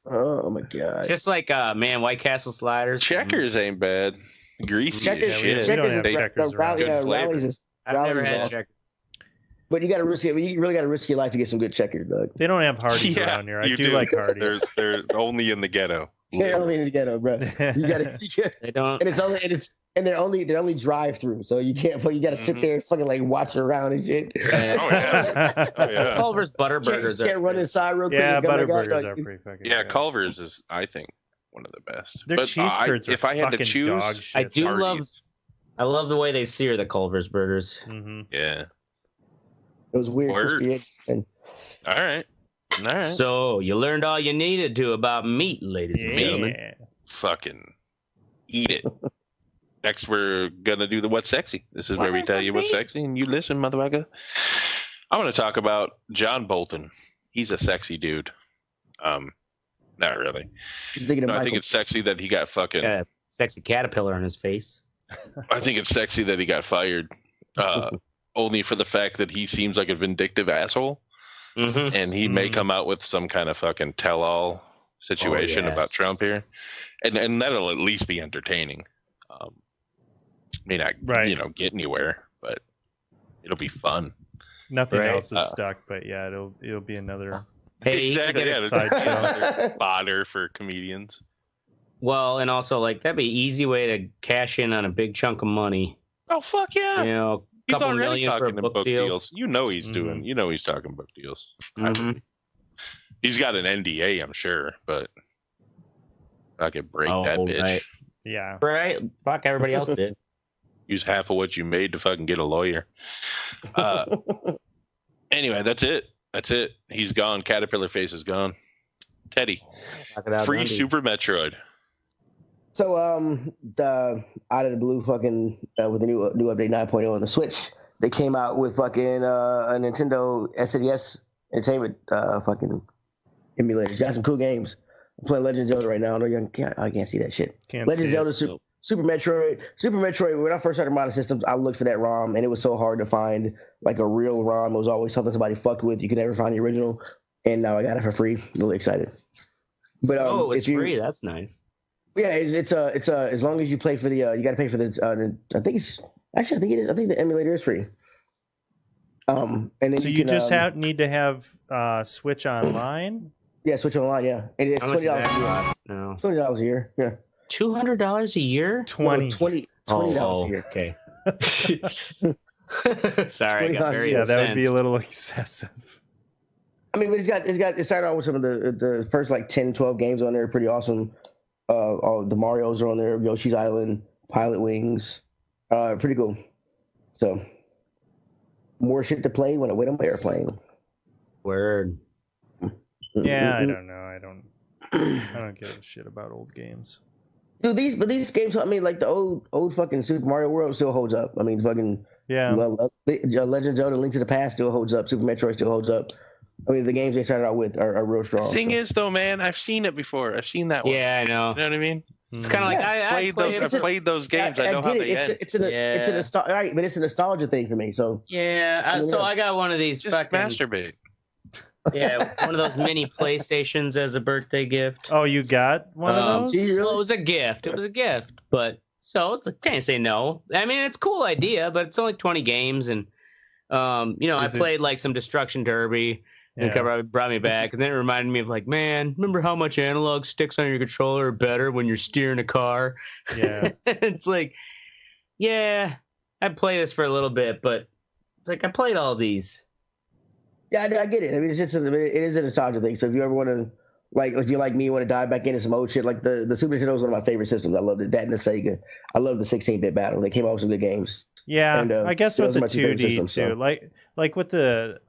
Oh my god! Just like White Castle sliders. Checkers ain't bad. Greasy Checkers, shit. We don't have Checkers Rallies I've never had Checkers. But you got to risk it. You really got to risk your life to get some good Checkers, Doug. They don't have Hardee's around here. I do like Hardee's. They're only in the ghetto. They're only in the ghetto, bro. You got to. They don't. And they're only drive through, so you can't. You got to sit there, and fucking like watch around and shit. Yeah. Oh yeah. Culver's butter burgers. Can't run inside real quick. Yeah, butter burgers are pretty fucking. Yeah, good. Culver's is, I think, one of the best. Their cheese curds are if I had to fucking choose, dog shit. I do Hardee's. I love the way they sear the Culver's burgers. Mm-hmm. Yeah. Those weird crispy edges. All right. So you learned all you needed to about meat, ladies and gentlemen. Fucking eat it. Next, we're gonna do the What's Sexy. This is where we tell you what's sexy, and you listen, motherfucker. I want to talk about John Bolton. He's a sexy dude. Not really. No, I think it's sexy that he got fucking sexy caterpillar on his face. I think it's sexy that he got fired. Only for the fact that he seems like a vindictive asshole, and he may come out with some kind of fucking tell-all situation about Trump here, and that'll at least be entertaining. May not, get anywhere, but it'll be fun. Nothing else is stuck, but yeah, it'll be another. Hey, exactly. side show. Fodder for comedians. Well, and also like that'd be an easy way to cash in on a big chunk of money. Oh fuck yeah! You know, He's couple already million for a talking book deal. deals. You know he's doing. You know he's talking book deals. Mhm. He's got an NDA, I'm sure, but I could break that bitch. Right. Yeah. Right. Fuck, everybody else did. Use half of what you made to fucking get a lawyer. Anyway, that's it. That's it. He's gone. Caterpillar Face is gone. Teddy, free Super Metroid. So the out of the blue, fucking with the new update 9.0 on the Switch, they came out with fucking a Nintendo SNES Entertainment fucking emulators. Got some cool games. I'm playing Legend of Zelda right now. I can't see that shit. Legend of Zelda, Super Metroid. Super Metroid. When I first started modern systems, I looked for that ROM, and it was so hard to find like a real ROM. It was always something somebody fucked with. You could never find the original. And now I got it for free. Really excited. But it's free. That's nice. Yeah, it's as long as you play for the you got to pay for the I think it is. I think the emulator is free. And then so you just need to have Switch Online. Yeah, Switch Online. Yeah, and it's $20 a year. No. $20 a year. Yeah. $200 a year. $20 a year. Okay. Sorry, I got very that would be a little excessive. I mean, but it started out with some of the first like 10, 12 games on there. Pretty awesome. All the Marios are on there. Yoshi's Island, Pilot Wings, pretty cool. So more shit to play when I wait on my airplane. Word. Yeah, I don't know. I don't give a shit about old games. Dude, these games. I mean, like the old fucking Super Mario World still holds up. I mean, fucking Legend of Zelda: Link to the Past still holds up. Super Metroid still holds up. I mean, the games they started out with are real strong. The thing is, though, man, I've seen it before. I've seen that one. Yeah, I know. You know what I mean? It's kind of like I played those games. I know how they end. It's a nostalgia, right? But it's a nostalgia thing for me. So I got one of these. Just masturbate. Yeah, one of those mini PlayStations as a birthday gift. Oh, you got one of those? Well, it was a gift. It was a gift, but so it's can't say no. I mean, it's a cool idea, but it's only 20 games, and I played like some Destruction Derby. And it brought me back, and then it reminded me of like, man, remember how much analog sticks on your controller are better when you're steering a car? Yeah, it's like, yeah, I'd play this for a little bit, but it's like I played all these. Yeah, I get it. I mean, it is a nostalgia thing. So if you ever want to, like, if you're like me, want to dive back into some old shit, like the Super Nintendo is one of my favorite systems. I loved it. That and the Sega. I love the 16-bit battle. They came out with some good games. Yeah, and, I guess with the 2D systems, too, like with the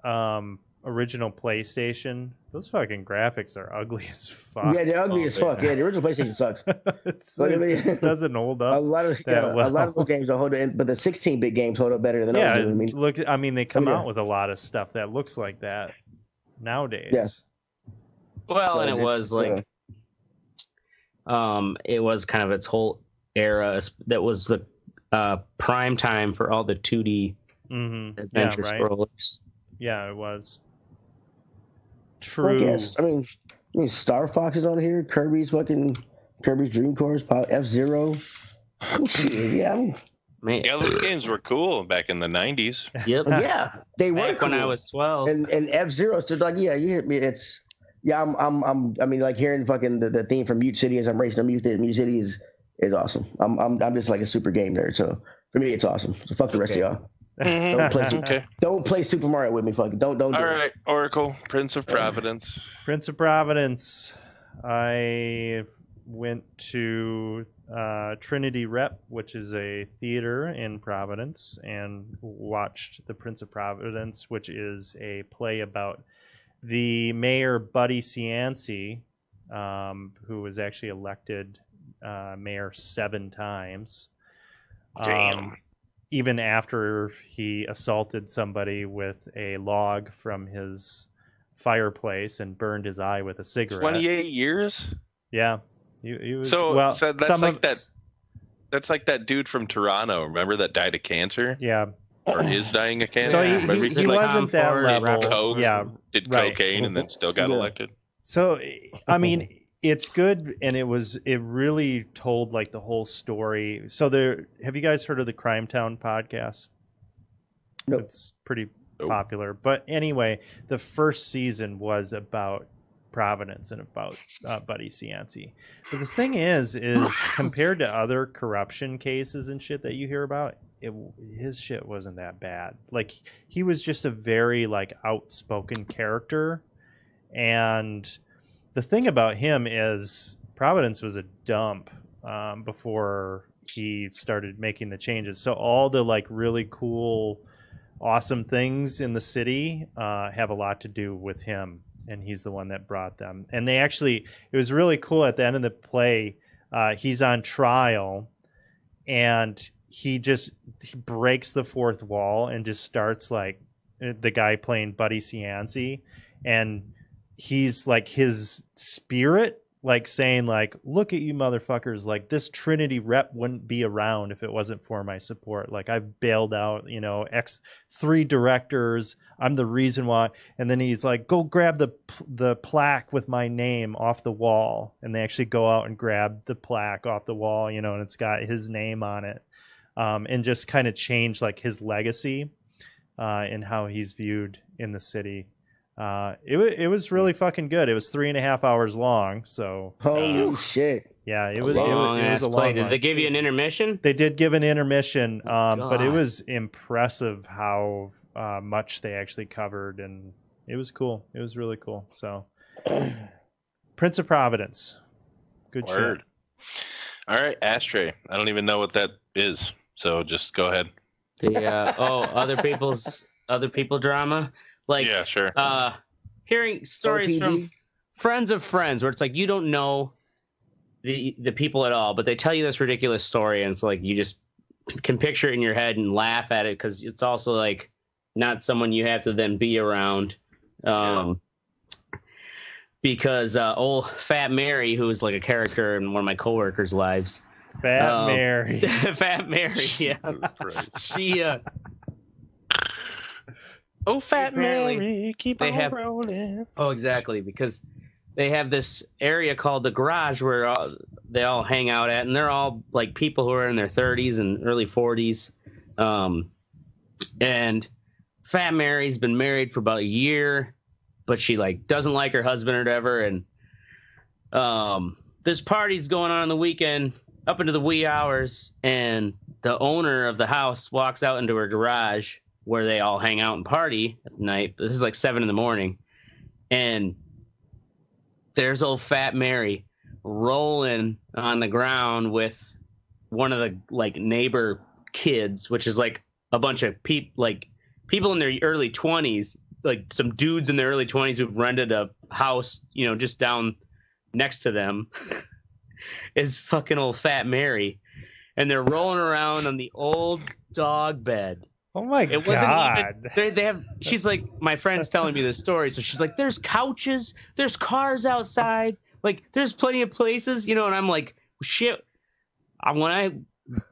original PlayStation, those fucking graphics are ugly as fuck. Yeah, they're ugly as fuck. Yeah, the original PlayStation sucks. It doesn't hold up. A lot of those games don't hold up, but the 16-bit games hold up better than those. I mean, they come out with a lot of stuff that looks like that nowadays. Yeah. Well, and it was like, it was kind of its whole era that was the prime time for all the 2D adventure scrollers. Yeah, it was. True. I mean, Star Fox is on here. Kirby's Dream Course, F-Zero. Yeah, those games were cool back in the 90s. Yep. Yeah, they were back cool. when I was 12. And F-Zero stood like, yeah, you hit me. It's I mean, like hearing fucking the theme from Mute City as I'm racing Mute City is awesome. I'm just like a super game nerd. So for me, it's awesome. So fuck the rest of y'all. Don't play Super Mario with me, fucking. Don't do it. All right, Oracle, Prince of Providence. Prince of Providence. I went to Trinity Rep, which is a theater in Providence, and watched The Prince of Providence, which is a play about the mayor, Buddy Cianci, who was actually elected mayor 7 times. Damn. Even after he assaulted somebody with a log from his fireplace and burned his eye with a cigarette. 28 years? Yeah. He was, so that's like that. That's like that dude from Toronto, remember, that died of cancer? Yeah. Or is dying of cancer? So he wasn't that level. Coke, did cocaine and then still got elected. So, I mean, it's good, and it really told like the whole story. So have you guys heard of the Crime Town podcast? Nope. It's pretty popular. But anyway, the first season was about Providence and about Buddy Cianci. But the thing is compared to other corruption cases and shit that you hear about, his shit wasn't that bad. Like, he was just a very like outspoken character. And the thing about him is Providence was a dump before he started making the changes. So all the like really cool, awesome things in the city have a lot to do with him. And he's the one that brought them. And they actually, it was really cool at the end of the play. He's on trial and he breaks the fourth wall and just starts like the guy playing Buddy Cianci. And he's like his spirit, like saying like, look at you motherfuckers. Like, this Trinity rep wouldn't be around if it wasn't for my support. Like, I've bailed out, 3 directors. I'm the reason why. And then he's like, go grab the plaque with my name off the wall. And they actually go out and grab the plaque off the wall, and it's got his name on it. And just kind of change like his legacy and how he's viewed in the city. It was really fucking good. It was 3.5 hours long. So holy shit. Yeah, it was a long play. Did they give you an intermission? They did give an intermission, but it was impressive how much they actually covered, and it was cool. It was really cool. So Prince of Providence. Good Word. Shit. All right, Ashtray. I don't even know what that is, so just go ahead. The other people drama. Like, yeah, sure. Hearing stories from friends of friends where it's like you don't know the people at all, but they tell you this ridiculous story, and it's like you just can picture it in your head and laugh at it because it's also like not someone you have to then be around. Because old Fat Mary, who was like a character in one of my coworkers' lives. Fat Mary. Fat Mary, yeah. She oh, Fat Mary, keep on rolling. Oh, exactly, because they have this area called the garage where they all hang out at, and they're all like people who are in their 30s and early 40s. And Fat Mary's been married for about a year, but she like doesn't like her husband or whatever. And this party's going on the weekend up into the wee hours, and the owner of the house walks out into her garage where they all hang out and party at night. This is like 7 a.m. And there's old Fat Mary rolling on the ground with one of the like neighbor kids, which is like a bunch of people in their early 20s, like some dudes in their early 20s who've rented a house, just down next to them is fucking old Fat Mary. And they're rolling around on the old dog bed. Oh my God. It wasn't even, they have, she's like, my friend's telling me this story. So she's like, there's couches, there's cars outside. Like, there's plenty of places, and I'm like, shit. When I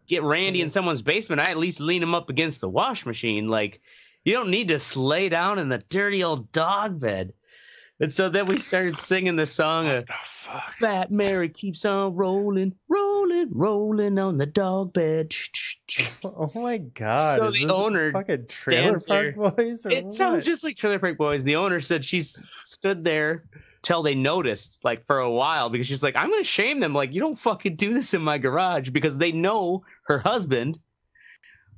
get Randy in someone's basement, I at least lean him up against the wash machine. Like, you don't need to lay down in the dirty old dog bed. And so then we started singing the song of Fat Mary keeps on rolling, rolling, rolling on the dog bed. Oh my God. So the owner fucking Trailer Park Boys? It sounds just like Trailer Park Boys. The owner said she stood there till they noticed, like, for a while, because she's like, I'm going to shame them. Like, you don't fucking do this in my garage, because they know her husband.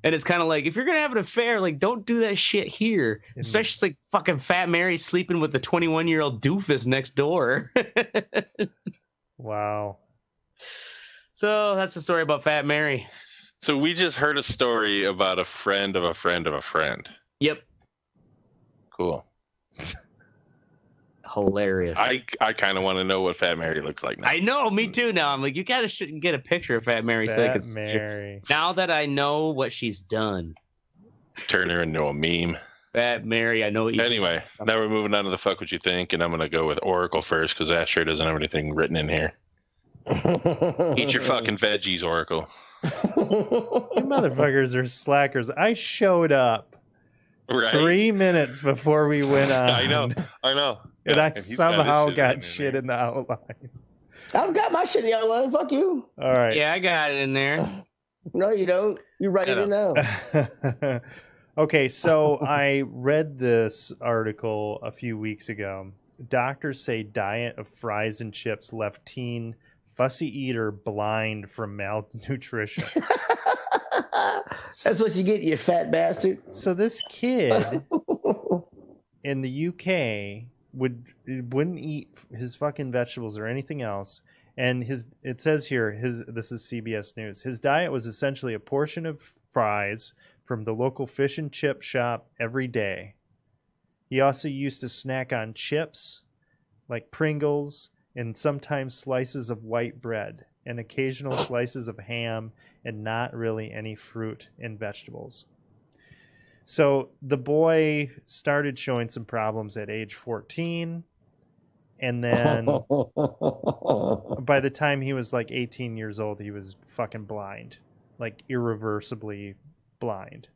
And it's kind of like, if you're going to have an affair, like, don't do that shit here. Especially like fucking Fat Mary sleeping with the 21-year-old doofus next door. Wow. So that's the story about Fat Mary. So we just heard a story about a friend of a friend of a friend. Yep. Cool. Hilarious. I kind of want to know what Fat Mary looks like now. I know, me too. Now I'm like, you gotta get a picture of Fat Mary. Mary. Now that I know what she's done, turn her into a meme. Fat Mary, I know. What you anyway, now we're moving on to the fuck what you think, and I'm gonna go with Oracle first because Asher doesn't have anything written in here. Eat your fucking veggies, Oracle. You motherfuckers are slackers. I showed up 3 minutes before we went on. I know. And I somehow got shit in the outline. I've got my shit in the outline. Fuck you. All right. Yeah, I got it in there. No, you don't. You write it in now. Okay, so I read this article a few weeks ago, Doctors say diet of fries and chips left teen fussy eater blind from malnutrition. That's what you get, you fat bastard. So this kid in the UK wouldn't eat his fucking vegetables or anything else. And it says here, this is CBS News. His diet was essentially a portion of fries from the local fish and chip shop every day. He also used to snack on chips like Pringles and sometimes slices of white bread and occasional slices of ham and not really any fruit and vegetables. So the boy started showing some problems at age 14. And then by the time he was like 18 years old, he was fucking blind, like irreversibly blind.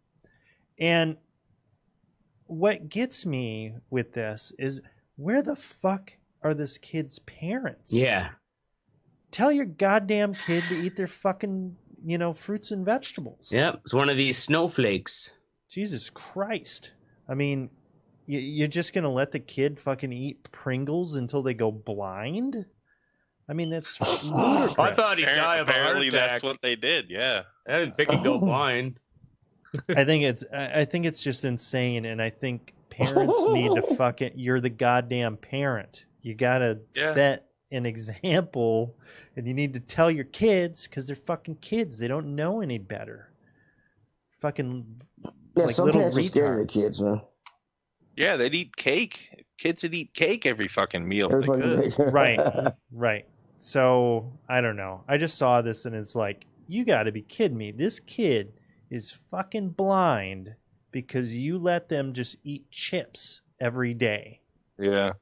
And what gets me with this is, where the fuck are this kid's parents? Yeah. Tell your goddamn kid to eat their fucking, fruits and vegetables. Yep. It's one of these snowflakes. Jesus Christ. I mean, you're just going to let the kid fucking eat Pringles until they go blind? I mean, that's ludicrous. I thought he'd die of a heart Apparently attack. that's what they did, yeah. I didn't think he'd go blind. I think it's just insane, and I think parents need to fucking, you're the goddamn parent. You got to set an example, and you need to tell your kids, because they're fucking kids. They don't know any better. Fucking like some little parents are scared of their retards. kids, man. Yeah, they'd eat cake. Kids would eat cake every fucking meal if they could. Right. So, I don't know. I just saw this, and it's like, you got to be kidding me. This kid is fucking blind because you let them just eat chips every day. Yeah.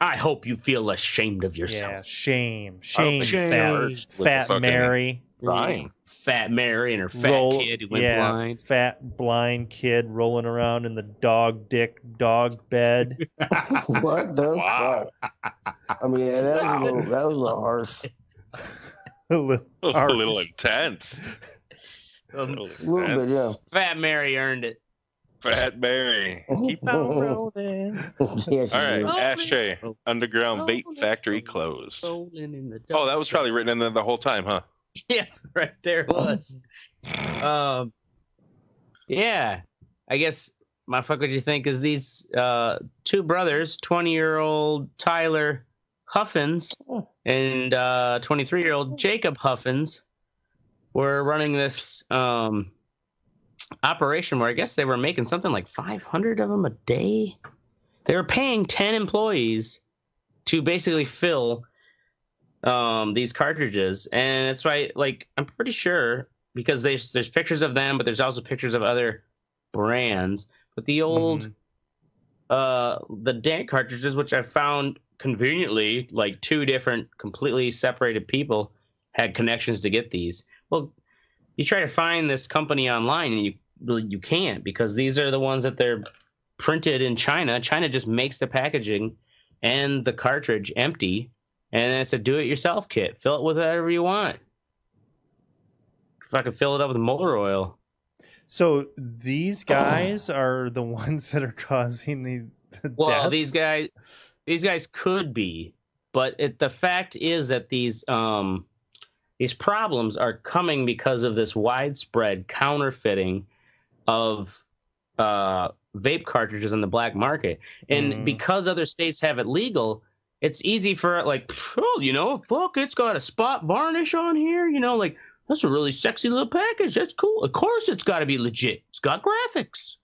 I hope you feel ashamed of yourself. Yeah, shame, fat Mary. Crying. Fat Mary and her fat kid who went blind. Fat blind kid rolling around in the dog bed. What the fuck? I mean, that was a little harsh. a little intense. A little bit, yeah. Fat Mary earned it. Fat Mary. Keep on rolling. All right, Ashtray. Underground bait factory closed. Oh, that was probably written in there the whole time, huh? Yeah, right there it was. Yeah, I guess my fuck what you think is these two brothers, 20-year-old Tyler Huffins and 23-year-old Jacob Huffins, were running this operation where I guess they were making something like 500 of them a day. They were paying 10 employees to basically fill these cartridges, and it's right. Like, I'm pretty sure, because there's pictures of them, but there's also pictures of other brands. But the old the dank cartridges, which I found conveniently, like two different completely separated people had connections to get these. Well, you try to find this company online, and you can't, because these are the ones that they're printed in China. China just makes the packaging and the cartridge empty, and it's a do-it-yourself kit. Fill it with whatever you want. Fucking fill it up with motor oil. So these guys are the ones that are causing the well, deaths? these guys could be, but the fact is that these problems are coming because of this widespread counterfeiting of vape cartridges on the black market, and because other states have it legal, it's easy for it's got a spot varnish on here, like, that's a really sexy little package, that's cool, of course it's got to be legit, it's got graphics,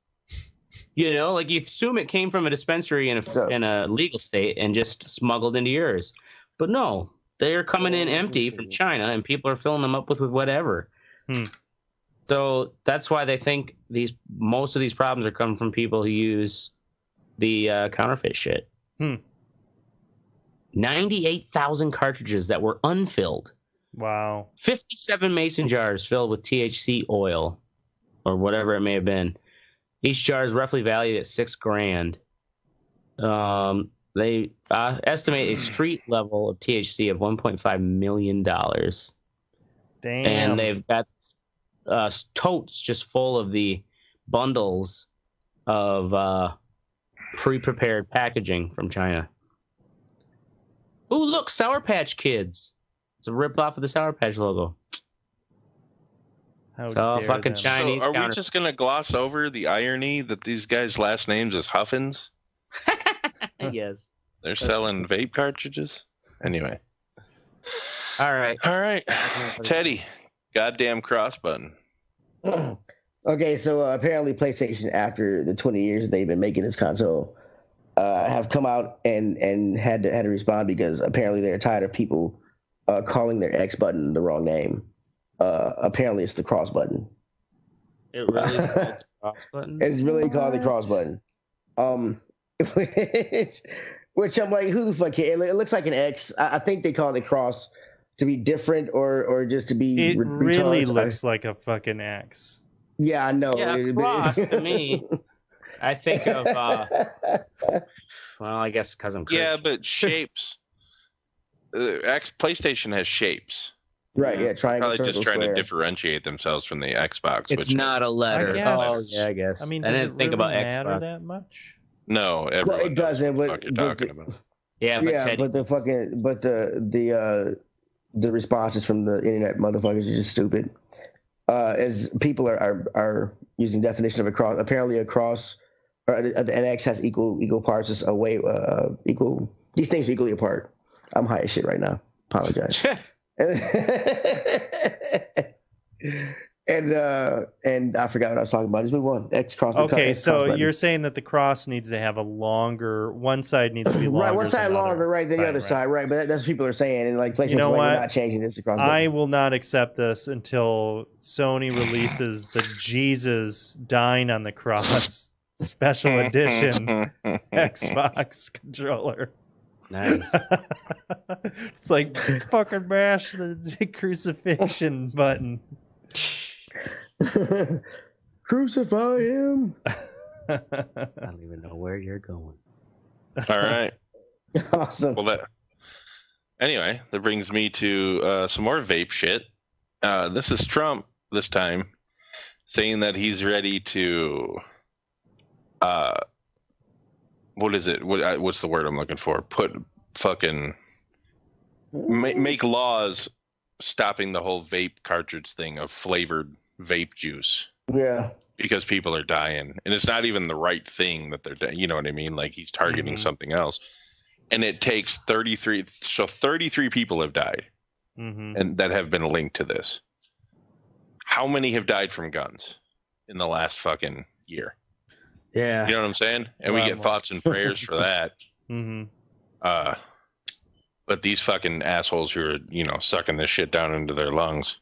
like you assume it came from a dispensary in a legal state and just smuggled into yours. But no, they're coming in empty from China, and people are filling them up with whatever. So that's why they think most of these problems are coming from people who use the counterfeit shit. 98,000 cartridges that were unfilled. Wow. 57 mason jars filled with THC oil, or whatever it may have been. Each jar is roughly valued at $6,000. They estimate a street level of THC of $1.5 million. Damn. And they've got totes just full of the bundles of Pre-prepared packaging from China. Oh, look, Sour Patch Kids. It's a rip-off of the Sour Patch logo. How it's all fucking them. Chinese. So are we just going to gloss over the irony that these guys' last names is Huffins? Yes. They're selling vape cartridges? Anyway. All right. Teddy, goddamn cross button. Okay, so apparently PlayStation, after the 20 years they've been making this console, have come out and had to respond because apparently they're tired of people calling their X button the wrong name. Apparently it's the cross button. It really is called the cross button? It's really called the cross button. Which I'm like, who the fuck cares? It looks like an X. I think they call it cross to be different or just to be It really looks like a fucking X. Yeah, I know. Yeah, cross to me. I think of well, I guess because I'm Christian. Yeah, but shapes. PlayStation has shapes. Right, yeah, triangle, probably circle, just trying square. to differentiate themselves from the Xbox. It's not a letter. Oh, yeah, I guess. I mean, I does didn't it think really about matter Xbox. that much? No, Well, it doesn't. But, what you're talking about. Yeah, but the responses from the internet motherfuckers are just stupid. As people are using definition of a cross, apparently a cross or an X has equal parts. Is away equal. These things are equally apart. I'm high as shit right now. Apologize. And I forgot what I was talking about. Let's move on. X cross. Okay, X so cross you're saying that the cross needs to have a longer. One side needs to be longer. Right, one side longer, right, than the other side, right. But that's what people are saying, and like PlayStation's You know like, what? we're not changing this across. I will not accept this until Sony releases the Jesus dying on the cross special edition Xbox controller. Nice. It's like fucking mash the crucifixion button. Crucify him. I don't even know where you're going. All right. Awesome. Well, anyway, that brings me to some more vape shit. This is Trump this time saying that he's ready to what is it? What's the word I'm looking for? Make laws stopping the whole vape cartridge thing of flavored vape juice. Yeah. Because people are dying, and it's not even the right thing that they're you know what I mean? Like he's targeting something else. And it takes 33 people have died. And that have been linked to this. How many have died from guns in the last fucking year? Yeah. You know what I'm saying? And we get thoughts and prayers for that. But these fucking assholes who are, sucking this shit down into their lungs,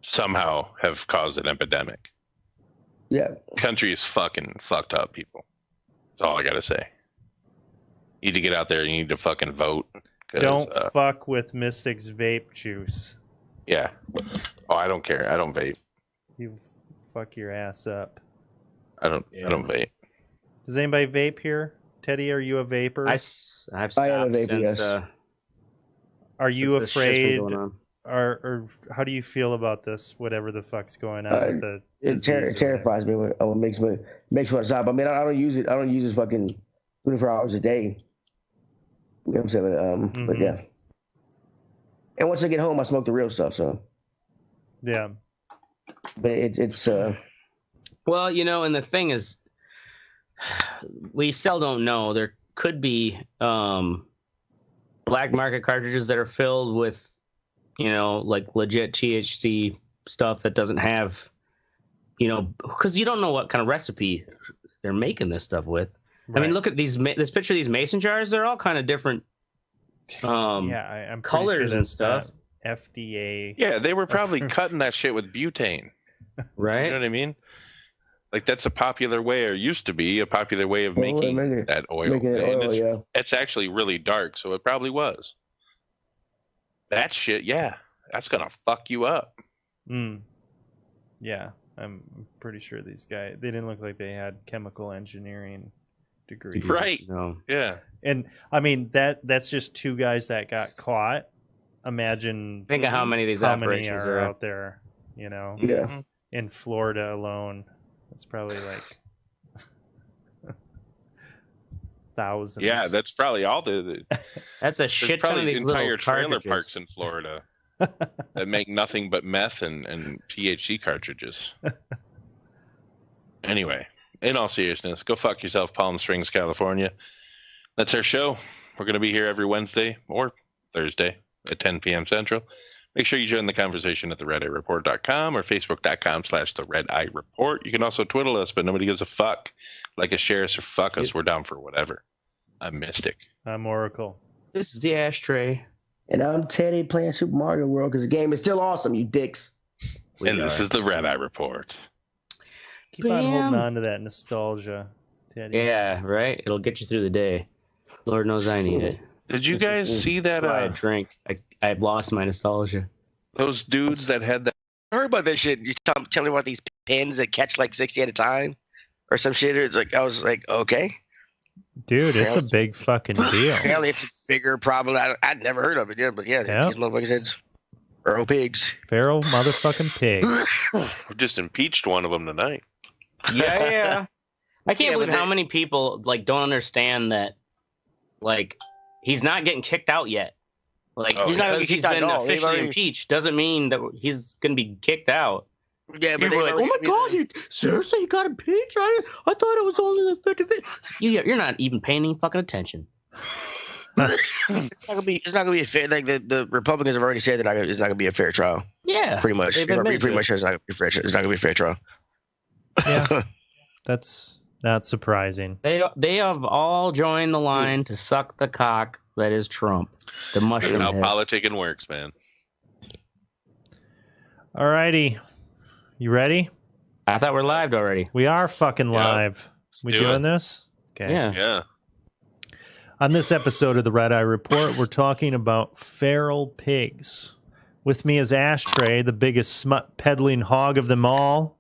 somehow have caused an epidemic. Yeah. Country is fucking fucked up, people. That's all I gotta say. You need to get out there. You need to fucking vote. Don't fuck with Mystic's vape juice. Yeah. Oh, I don't care. I don't vape. You fuck your ass up. I don't vape. Does anybody vape here? Teddy, are you a vapor? I've stopped I am a vapor, since, yes. Are you since this shit's been afraid, going on. or how do you feel about this? Whatever the fuck's going on with the it terrifies me. It makes me want to stop. I mean, I don't use it. I don't use it fucking 24 hours a day. You know what I'm saying? But yeah. And once I get home, I smoke the real stuff. So yeah. But it's well, and the thing is, we still don't know. There could be black market cartridges that are filled with, like legit THC stuff that doesn't have, because you don't know what kind of recipe they're making this stuff with. Right. I mean, look at this picture of these mason jars. They're all kind of different I'm colors sure and stuff. FDA. Yeah, they were probably cutting that shit with butane. Right. You know what I mean? Like that's a popular way, or used to be a popular way of making that oil. It's actually really dark, so it probably was. That shit, yeah, that's gonna fuck you up. Yeah, I'm pretty sure these guys, they didn't look like they had chemical engineering degrees. Right. No. Yeah. And I mean that's just two guys that got caught. Imagine think of how many of these operations are out there, Yeah. in Florida alone. It's probably like thousands. Yeah, that's probably all the That's a shit ton of these entire little trailer cartridges. parks in Florida that make nothing but meth and THC cartridges. Anyway, in all seriousness, go fuck yourself, Palm Springs, California. That's our show. We're going to be here every Wednesday or Thursday at 10 p.m. Central. Make sure you join the conversation at theredeyereport.com or facebook.com/theredeyereport. You can also twiddle us, but nobody gives a fuck. Like us, share us, or fuck us. We're down for whatever. I'm Mystic. I'm Oracle. This is the Ashtray. And I'm Teddy playing Super Mario World because the game is still awesome, you dicks. And this is the Red Eye Report. Keep on holding on to that nostalgia, Teddy. Yeah, right? It'll get you through the day. Lord knows I need it. Did you guys see that? I drink. I've lost my nostalgia. Those dudes that had that. I heard about that shit. You tell me about these pins that catch like 60 at a time or some shit. It's like, I was like, okay. Dude, it's a big fucking deal. Apparently, it's a bigger problem. I'd never heard of it, but yeah, these motherfuckers had feral pigs. Feral motherfucking pigs. We just impeached one of them tonight. Yeah. I can't believe how many people like don't understand that. Like, he's not getting kicked out yet. Like, he's not because he's been officially impeached doesn't mean that he's going to be kicked out. Yeah, but like, oh my God, seriously, you got impeached? I thought it was only the 50th. You're not even paying any fucking attention. It's not gonna be a fair. Like the Republicans have already said that it's not gonna be a fair trial. Yeah, pretty much. Pretty much, it's not gonna be a fair. It's not gonna be a fair trial. Yeah, that's not surprising. They have all joined the line to suck the cock that is Trump. The mushroom. That's how politicking works, man. All righty, you ready? I thought we're live already. We are fucking live. We doing this? Okay. Yeah. On this episode of the Red Eye Report, we're talking about feral pigs. With me is Ashtray, the biggest smut peddling hog of them all.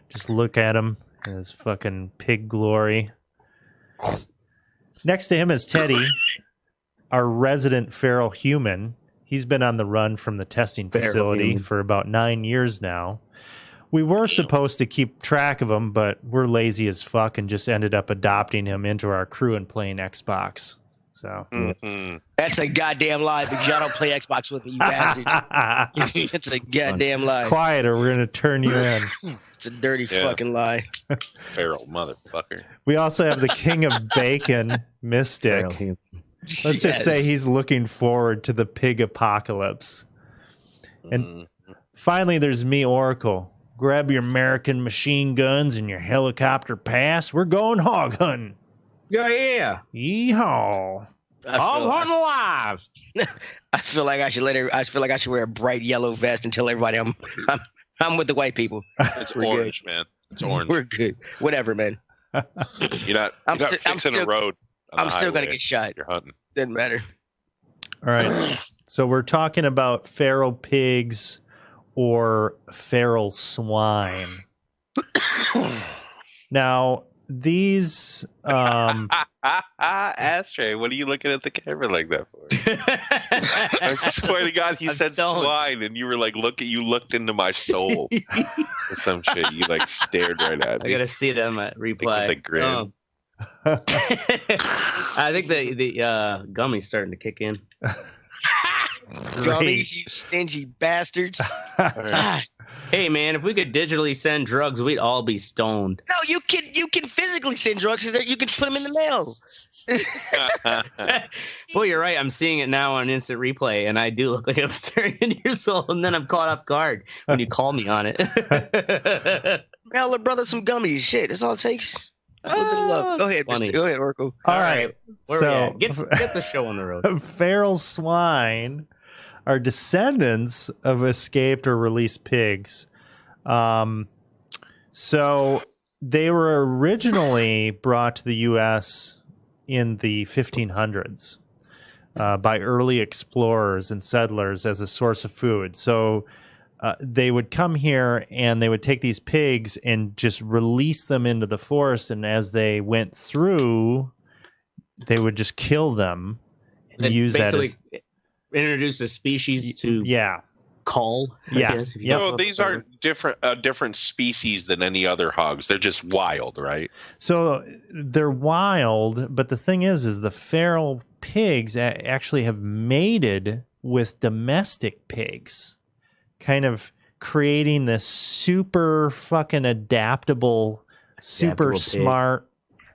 Just look at him, his fucking pig glory. Next to him is Teddy, our resident feral human. He's been on the run from the testing facility for about 9 years now. We were supposed to keep track of him, but we're lazy as fuck and just ended up adopting him into our crew and playing Xbox. So that's a goddamn lie because y'all don't play Xbox with me, you bastards. It's a goddamn lie. Quiet or we're going to turn you in. It's a dirty fucking lie. Feral motherfucker. We also have the king of bacon, Mystic. Let's just say he's looking forward to the pig apocalypse. And finally, there's me, Oracle. Grab your American machine guns and your helicopter pass. We're going hog hunting. Yeah. Yeehaw. Hog hunting live. I feel like I should wear a bright yellow vest and tell everybody I'm with the white people. It's orange, man. It's orange. We're good. Whatever, man. You're not fixing a road. I'm still gonna get shot. You're hunting. Doesn't matter. All right. So we're talking about feral pigs or feral swine. Now, these Ashtray, what are you looking at the camera like that for? I swear to God, he said swine, and you were like, you looked into my soul or some shit. You like stared right at me. I gotta see them at replay. The grin. I think the gummy's starting to kick in. Gummies, you stingy bastards. Hey man, if we could digitally send drugs, we'd all be stoned. No, you can physically send drugs. You can put them in the mail. Well, you're right. I'm seeing it now on instant replay, and I do look like I'm staring into your soul, and then I'm caught off guard when you call me on it. Mail a brother some gummies. Shit, that's all it takes. Go ahead, Mister. Go ahead, Oracle. All right. So get the show on the road. Feral swine are descendants of escaped or released pigs. So they were originally brought to the U.S. in the 1500s by early explorers and settlers as a source of food. So they would come here and they would take these pigs and just release them into the forest. And as they went through, they would just kill them and use that as... introduce the species to cull. Yeah. No, these are different species than any other hogs. They're just wild, right? So they're wild, but the thing is the feral pigs actually have mated with domestic pigs, kind of creating this super fucking adaptable super smart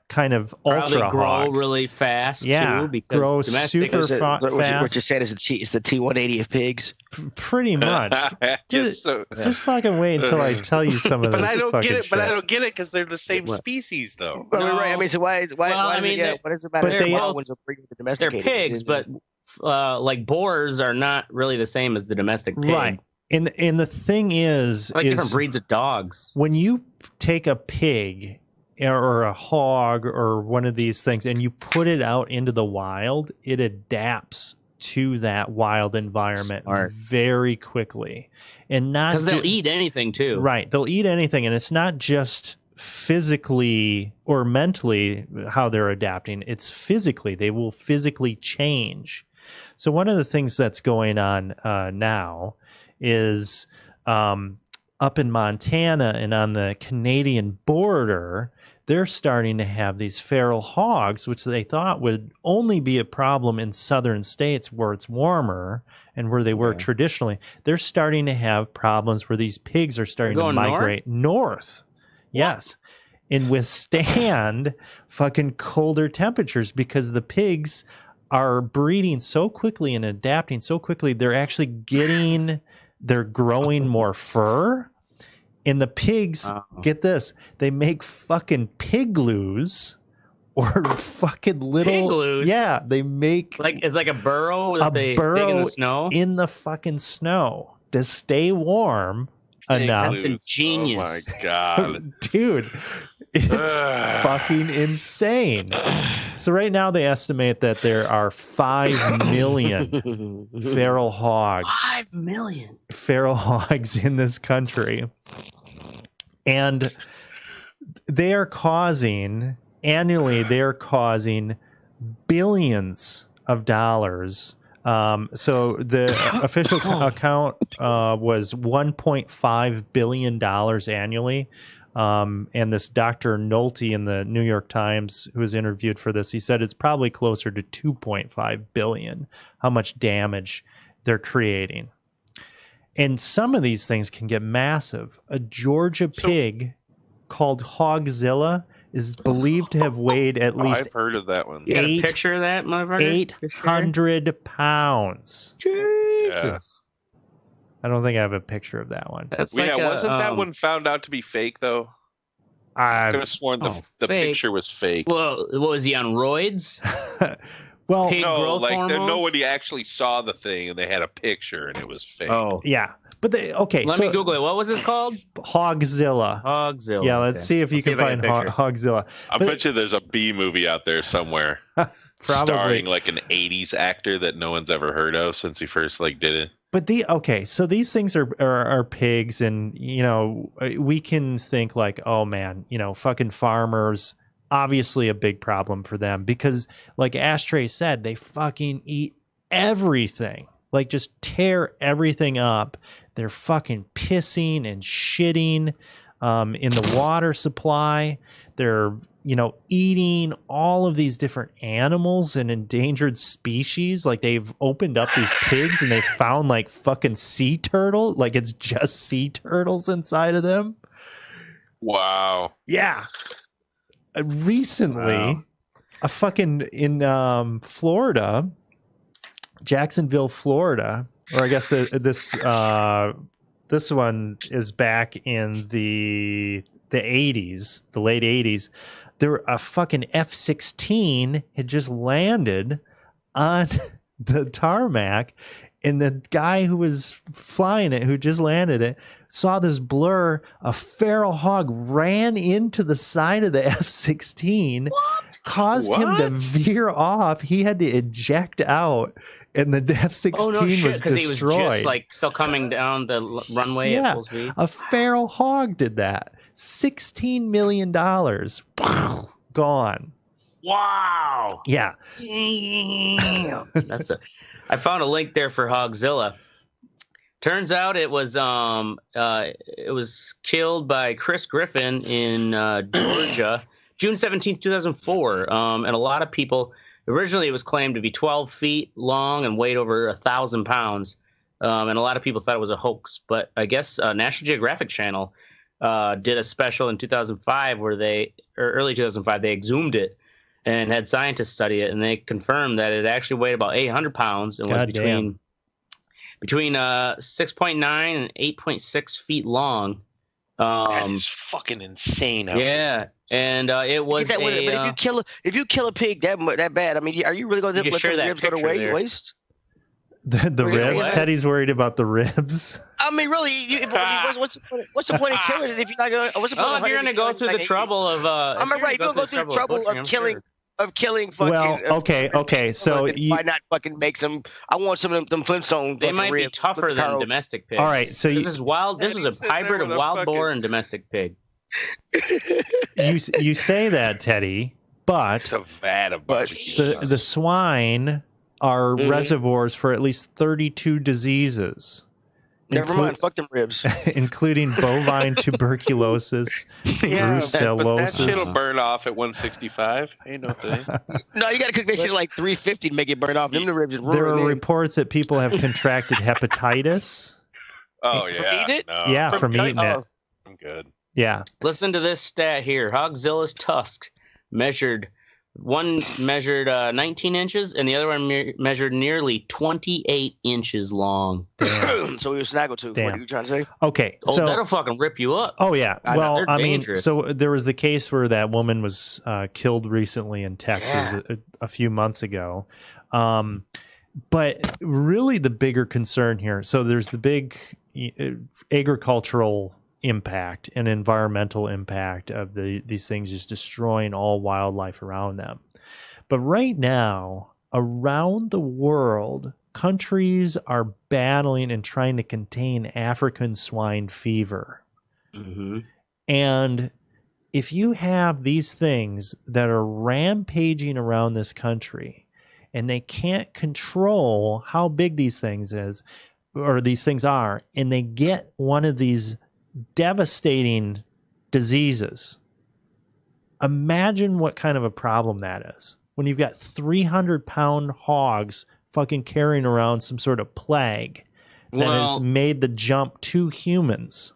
kind of ultra grow hog. really fast Yeah, too, because grow domestic super fast. What you're saying is it's the T180 of pigs. Pretty much. just fucking wait until I tell you some of this. But I don't get it. Shit. But I don't get it because they're the same species, though. Well, right. I mean, so why is it matter? But if wild ones are breeding the domesticated? They're pigs, but like boars are not really the same as the domestic pig. Right. And the thing is, like different breeds of dogs. When you take a pig or a hog or one of these things and you put it out into the wild, it adapts to that wild environment very quickly. And not because they'll eat anything too. Right. They'll eat anything. And it's not just physically or mentally how they're adapting. It's physically. They will physically change. So one of the things that's going on now is up in Montana and on the Canadian border, they're starting to have these feral hogs, which they thought would only be a problem in southern states where it's warmer and where they were traditionally. They're starting to have problems where these pigs are starting to migrate north. Yes. And withstand fucking colder temperatures because the pigs are breeding so quickly and adapting so quickly. They're actually they're growing more fur. And the pigs, get this, they make fucking pigloos or fucking little pigloos. Yeah, they make it's like a burrow that they dig in the snow. In the fucking snow to stay warm enough. That's ingenious. Oh my god. Dude, it's fucking insane. So right now they estimate that there are 5 million feral hogs. 5 million feral hogs in this country. And they are causing billions of dollars. So the official account was $1.5 billion annually. And this Dr. Nolte in the New York Times, who was interviewed for this, he said it's probably closer to 2.5 billion, how much damage they're creating. And some of these things can get massive. A Georgia pig called Hogzilla is believed to have weighed at least I've heard of that one. You got a picture of that, motherfucker? 800 pounds. Jesus. Yeah. I don't think I have a picture of that one. Wasn't that one found out to be fake, though? I could have sworn the picture was fake. Well, what was he on roids? Well, pig growth hormones? Nobody actually saw the thing, and they had a picture, and it was fake. Oh, yeah, but Let me Google it. What was it called? Hogzilla. Hogzilla. Yeah, let's see if you can find Hogzilla. I bet you there's a B movie out there somewhere, starring like an '80s actor that no one's ever heard of since he first did it. But so these things are pigs, and we can think oh man, fucking farmers. Obviously a big problem for them because like Ashtray said, they fucking eat everything, just tear everything up. They're fucking pissing and shitting in the water supply. They're, eating all of these different animals and endangered species. Like they've opened up these pigs and they found fucking sea turtle. It's just sea turtles inside of them. Wow. Yeah. Recently, a fucking in Florida, Jacksonville, Florida, or I guess this one is back in the 80s, the late 80s. There a fucking F-16 had just landed on the tarmac. And the guy who was flying it, who just landed it, saw this blur. A feral hog ran into the side of the F-16, caused him to veer off. He had to eject out, and the F-16 was destroyed. He was just still coming down the runway at full speed. A feral hog did that. $16 million gone. Wow. Yeah. Damn. I found a link there for Hogzilla. Turns out it was killed by Chris Griffin in Georgia, June 17th, 2004. And a lot of people, originally it was claimed to be 12 feet long and weighed over 1,000 pounds. And a lot of people thought it was a hoax, but I guess National Geographic Channel did a special in 2005 or early 2005, they exhumed it and had scientists study it, and they confirmed that it actually weighed about 800 pounds and was between 6.9 and 8.6 feet long. That is fucking insane. Yeah, and it was. But if you kill a pig that bad, I mean, are you really going to let the ribs go to waste? The ribs? Teddy's worried about the ribs. I mean, really, what's the point of killing it if you're not going? What's the point if you're going to go through the trouble of? I'm right. You're going to go through the trouble of killing. Fucking, well, okay. So why not fucking make some? I want some of them Flintstone. They might be tougher than domestic pigs. All right, so this is wild. This is a hybrid of wild boar and domestic pig. You say that, Teddy, but the swine are reservoirs for at least 32 diseases. Never mind, fuck them ribs. Including bovine tuberculosis, brucellosis. That shit'll burn off at 165. Ain't no thing. No, you gotta cook that shit at like 350 to make it burn off. Them the ribs. There are reports that people have contracted hepatitis. Oh yeah, from eating it? No. Yeah, from eating it. I'm good. Yeah. Listen to this stat here. Hogzilla's tusk measured 19 inches, and the other one measured nearly 28 inches long. So he was snaggletooth. What are you trying to say? Okay, so that'll fucking rip you up. Oh yeah. Well, I mean, dangerous. so there was the case where that woman was killed recently in Texas a few months ago. But really, the bigger concern here. So there's the big agricultural impact and environmental impact of these things just destroying all wildlife around them. But right now, around the world, countries are battling and trying to contain African swine fever. Mm-hmm. And if you have these things that are rampaging around this country and they can't control how big these things are, and they get one of these devastating diseases, imagine what kind of a problem that is when you've got 300-pound hogs fucking carrying around some sort of plague that has made the jump to humans.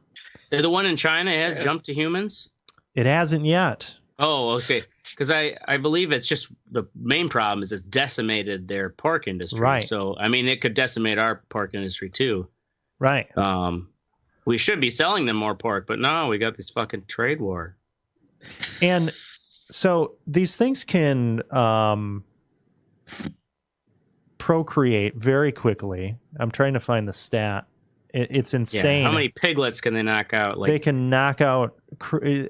The one in China has jumped to humans? It hasn't yet. Oh, okay. Because I believe it's just the main problem is it's decimated their pork industry. Right. So, I mean, it could decimate our pork industry too. Right. We should be selling them more pork, but no, we got this fucking trade war. And so these things can procreate very quickly. I'm trying to find the stat. It's insane. Yeah. How many piglets can they knock out? They can knock out probably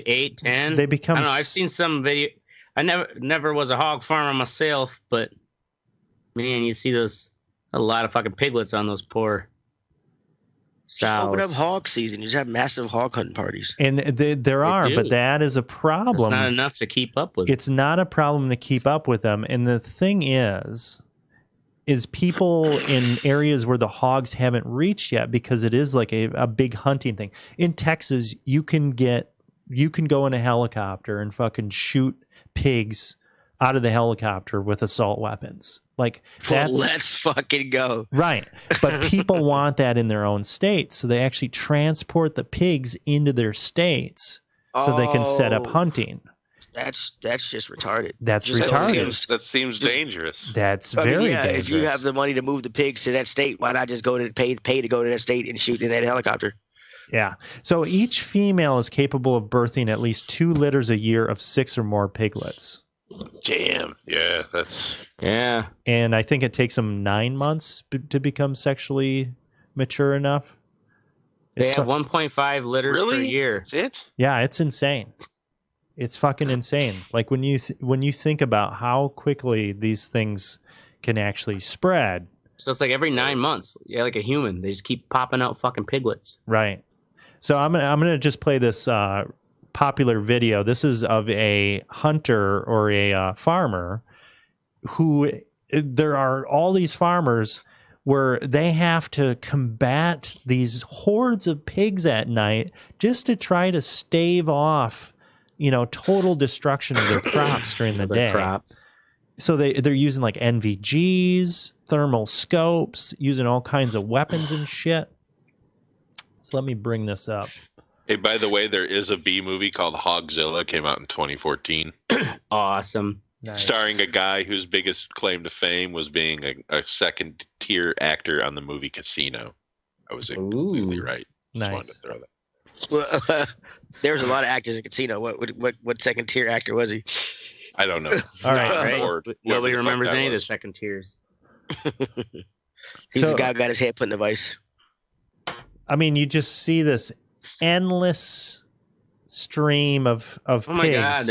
8, 10. They become. I don't know. I've seen some video. I never was a hog farmer myself, but man, you see a lot of fucking piglets on those poor sows. Open up hog season. You just have massive hog hunting parties. And there are, but that is a problem. It's not enough to keep up with. It's not a problem to keep up with them. And the thing is people in areas where the hogs haven't reached yet, because it is like a big hunting thing. In Texas, you can go in a helicopter and fucking shoot pigs out of the helicopter with assault weapons. Like, let's fucking go. Right. But people want that in their own states, so they actually transport the pigs into their states so they can set up hunting. That's just retarded. That's retarded. That seems dangerous. That's very dangerous. If you have the money to move the pigs to that state, why not just go to pay to go to that state and shoot in that helicopter? Yeah. So each female is capable of birthing at least 2 litters a year of 6 or more piglets. Damn. Yeah, that's... Yeah. And I think it takes them 9 months to become sexually mature enough. They have 1.5 litters per year. That's it? Yeah, it's insane. It's fucking insane. Like when you think about how quickly these things can actually spread. So it's like every 9 months, like a human, they just keep popping out fucking piglets. Right. So I'm gonna just play this popular video. This is of a hunter or a farmer who, there are all these farmers where they have to combat these hordes of pigs at night just to try to stave off, total destruction of their crops during the day. So they're using like NVGs, thermal scopes, using all kinds of weapons and shit. So let me bring this up. Hey, by the way, there is a B movie called Hogzilla, came out in 2014. Awesome. Nice. Starring a guy whose biggest claim to fame was being a second-tier actor on the movie Casino. I was completely right. Just wanted to throw that. Well, there's a lot of actors in Casino. What second tier actor was he? I don't know. All right. Nobody remembers any of the second tiers. He's the guy who got his head put in the vice. I mean, you just see this endless stream of pigs. Oh my God!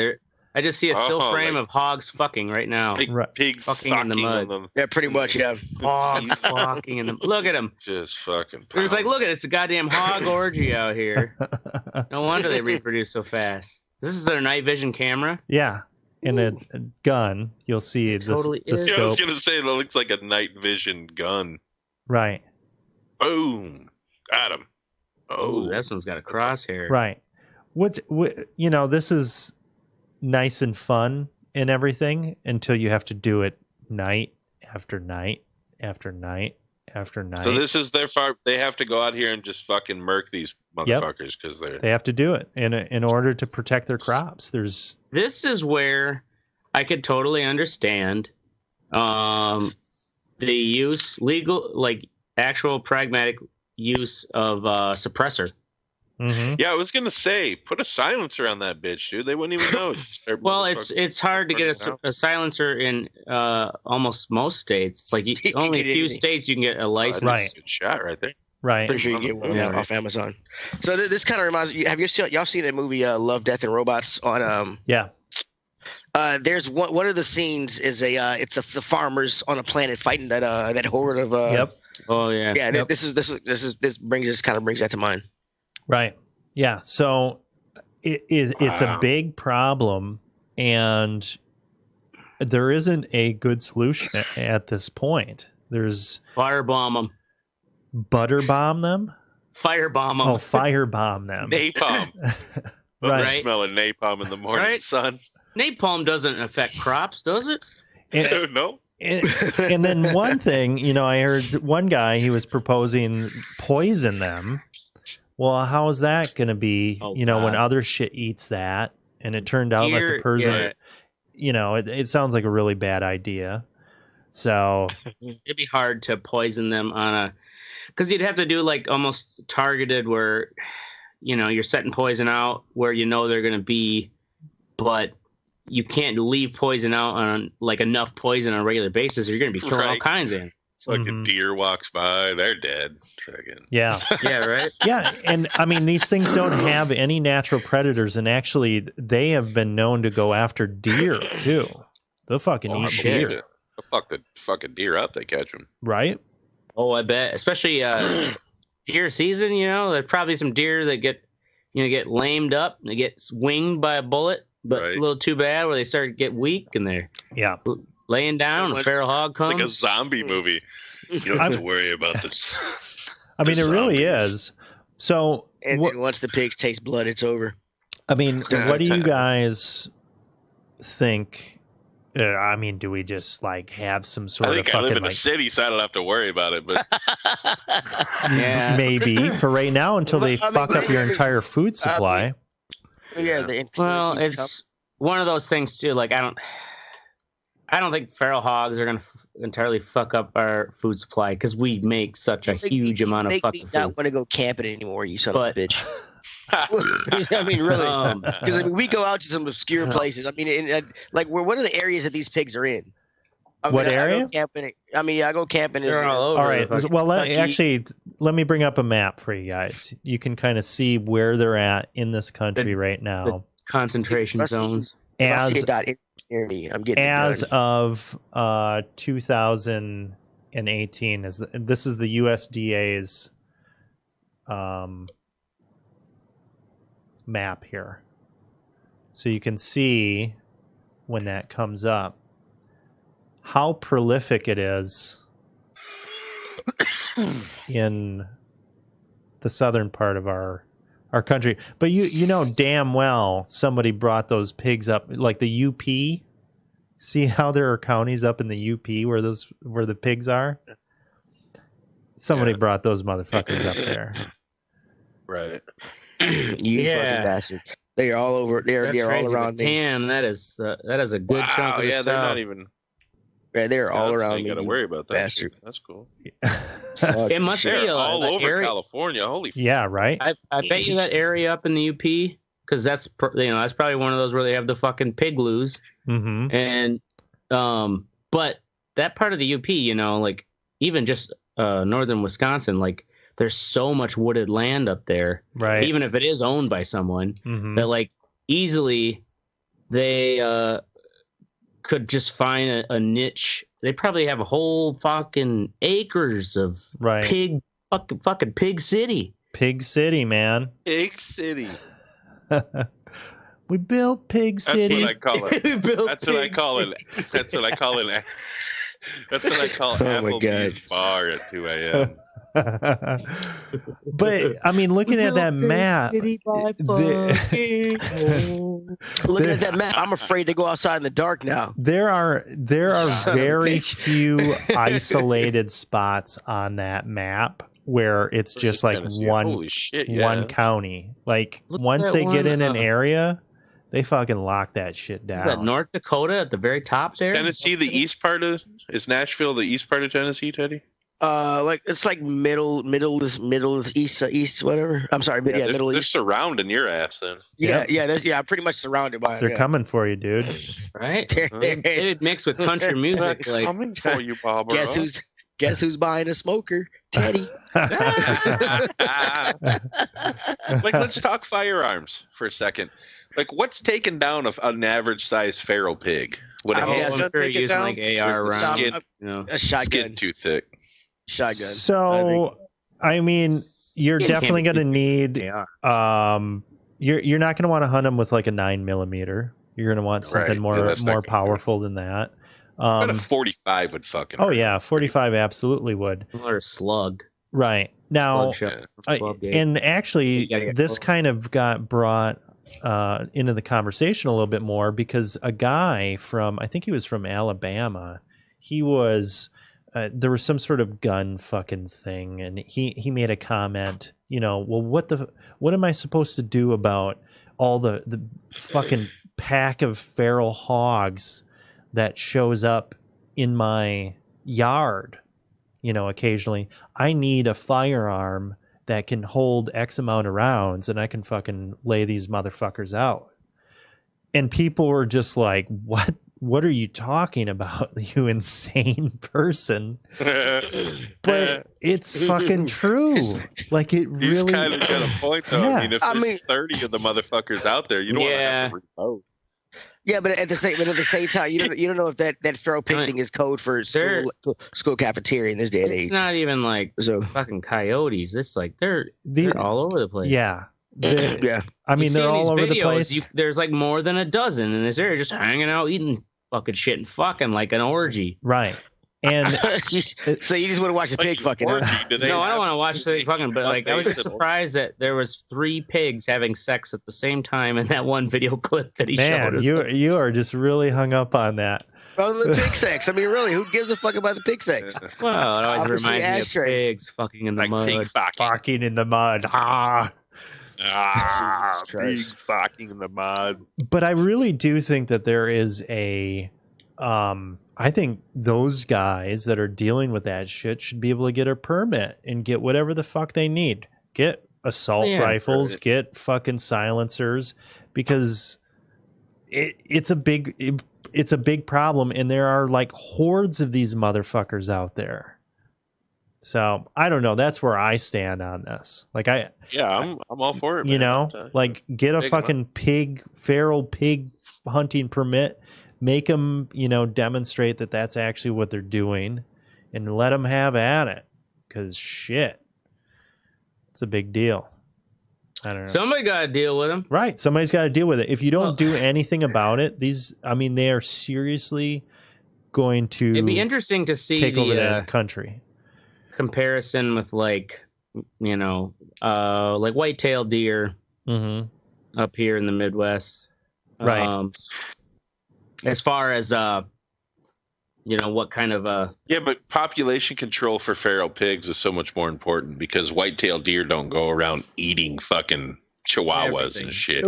I just see a still frame of hogs fucking right now. Pigs fucking in the mud. Yeah, pretty much. Yeah. Hogs fucking in the. Look at them. Just fucking. It was like, look at it. It's a goddamn hog orgy out here. No wonder they reproduce so fast. This is their night vision camera. Yeah. In a gun, you'll see the I was scope. gonna say that looks like a night vision gun. Right. Boom. Got him. Oh, this one's got a crosshair. Right. What this is nice and fun and everything until you have to do it night after night after night after night. So this is their farm. They have to go out here and just fucking murk these motherfuckers because they have to do it in order to protect their crops. This is where I could totally understand the legal, like actual pragmatic use of suppressor. Mm-hmm. Yeah, I was gonna say, put a silencer on that bitch, dude. They wouldn't even know. Well, it's hard to get a silencer in almost most states. It's like only a few states you can get a license. Right. Good shot right there. Right. Pretty sure you get one off Amazon. So this kind of reminds me. Have y'all seen that movie Love, Death, and Robots on? Yeah. There's one of the scenes is the farmers on a planet fighting that horde of. Yep. Oh yeah. Yeah. Yep. This brings that to mind. Right. Yeah. So it's a big problem, and there isn't a good solution at this point. There's firebomb them, butterbomb them, firebomb them. Oh, firebomb them. Napalm. Right. Smelling napalm in the morning sun. Napalm doesn't affect crops, does it? No. And then one thing, I heard one guy, he was proposing poison them. Well, how is that going to be, when other shit eats that? And it turned out like the person, it sounds like a really bad idea. So it'd be hard to poison them because you'd have to do like almost targeted where, you're setting poison out where they're going to be, but you can't leave poison out on like enough poison on a regular basis or you're going to be killing all kinds of them. It's like a deer walks by, they're dead. Yeah. Yeah, right? Yeah, and I mean, these things don't have any natural predators, and actually, they have been known to go after deer, too. They'll fucking eat deer. They'll fuck the fucking deer up, they catch them. Right? Oh, I bet. Especially deer season, there's probably some deer that get lamed up, they get winged by a bullet, but a little too bad where they start to get weak and they're laying down, a feral hog comes. Like a zombie movie. You don't have to worry about this. I mean, it really is. So once the pigs taste blood, it's over. I mean, what do you guys think? I mean, do we just like have some sort of fucking? I live in a city, so I don't have to worry about it. But maybe for right now until they fuck up your entire food supply. Well, it's one of those things too. Like I don't think feral hogs are going to entirely fuck up our food supply because we make such a huge amount of fucking food. I don't want to go camping anymore, you son of a bitch. I mean, really, because we go out to some obscure places. I mean, what are the areas that these pigs are in? What area? I go camping. They're all over. All right. Well, let me bring up a map for you guys. You can kind of see where they're at in this country right now. The concentration zones. As of 2018, this is the USDA's map here. So you can see when that comes up how prolific it is in the southern part of our country. But you know damn well somebody brought those pigs up, like the UP. See how there are counties up in the UP where the pigs are? Somebody brought those motherfuckers up there. Right. You fucking bastard. They are all over. They're all around me. Damn, that is a good chunk of the South. They're not even. Yeah, they're all around me. You got to worry about that. Bastard. That's cool. It must be all over area. California. Holy. Yeah, right. I bet you that area up in the UP, because that's that's probably one of those where they have the fucking pig loos. Mm-hmm. And but that part of the UP, like even just northern Wisconsin, like there's so much wooded land up there, right? Even if it is owned by someone, that like easily they could just find a niche. They probably have a whole fucking acres of fucking pig city. Pig city, man. Pig city. We built Pig City. That's what I call it. That's what I call it. That's what I call it. That's what I call Applebee's bar at 2 a.m. But I mean, looking at that map, looking at that map, I'm afraid to go outside in the dark now. There are very few isolated spots on that map where it's just like one county. Like once they get in an area, they fucking lock that shit down. Is that North Dakota at the very top there? Tennessee, the east part is Nashville the east part of Tennessee, Teddy? Like it's like middle east, whatever. I'm sorry, but middle east. They're surrounding your ass then. Yeah, pretty much surrounded by. They're coming for you, dude. Right? It'd mix with country music. Like coming for you, Barbara. Guess who's buying a smoker? Teddy. Like, let's talk firearms for a second. Like, what's taken down an average sized feral pig? Would a handgun take it down? Like AR round, a shotgun. Skin too thick. Shotgun. So, I mean, you're definitely going to need. You're not going to want to hunt them with like a 9mm. You're going to want something more powerful than that. But a 45 would fucking. Oh yeah, 45 absolutely would. Or a slug. Right now, and actually, this kind of got brought into the conversation a little bit more because a guy from, I think he was from Alabama, he was. There was some sort of gun fucking thing, and he made a comment. Well, what am I supposed to do about all the fucking pack of feral hogs that shows up in my yard, occasionally? I need a firearm that can hold X amount of rounds, and I can fucking lay these motherfuckers out. And people were just like, what are you talking about, you insane person? But it's fucking true. Like, it really... He's kind of got a point, though. Yeah. If there's 30 of the motherfuckers out there, you don't want to have to reload. Yeah, but at the same time, you don't know if that feral pig thing is code for school cafeteria in this day and age. It's not even like fucking coyotes. It's like they're all over the place. Yeah. Yeah. I mean, they're all over the place. There's like more than a dozen in this area just hanging out, eating fucking shit and fucking like an orgy. Right. And so you just want to watch the pig fucking? No, I don't want to watch the fucking. But like, I was just surprised that there was 3 pigs having sex at the same time in that one video clip that he showed us. You are just really hung up on that. Well, the pig sex. I mean, really, who gives a fuck about the pig sex? Well, it always reminds me of pigs fucking in the mud. Fucking in the mud. Pigs fucking in the mud. But I really do think that there is a. I think those guys that are dealing with that shit should be able to get a permit and get whatever the fuck they need. Get assault rifles, get fucking silencers, because it's a big problem, and there are like hordes of these motherfuckers out there. So I don't know. That's where I stand on this. Like I'm all for it. Man. Like get a fucking feral pig hunting permit. Make them, demonstrate that that's actually what they're doing, and let them have at it. Because shit, it's a big deal. I don't know. Somebody got to deal with them. Right. Somebody's got to deal with it. If you don't do anything about it, they are seriously going to. It'd be interesting to see take over the country. comparison with like white-tailed deer up here in the Midwest, right? As far as what kind of yeah, but population control for feral pigs is so much more important because white-tailed deer don't go around eating fucking chihuahuas and shit.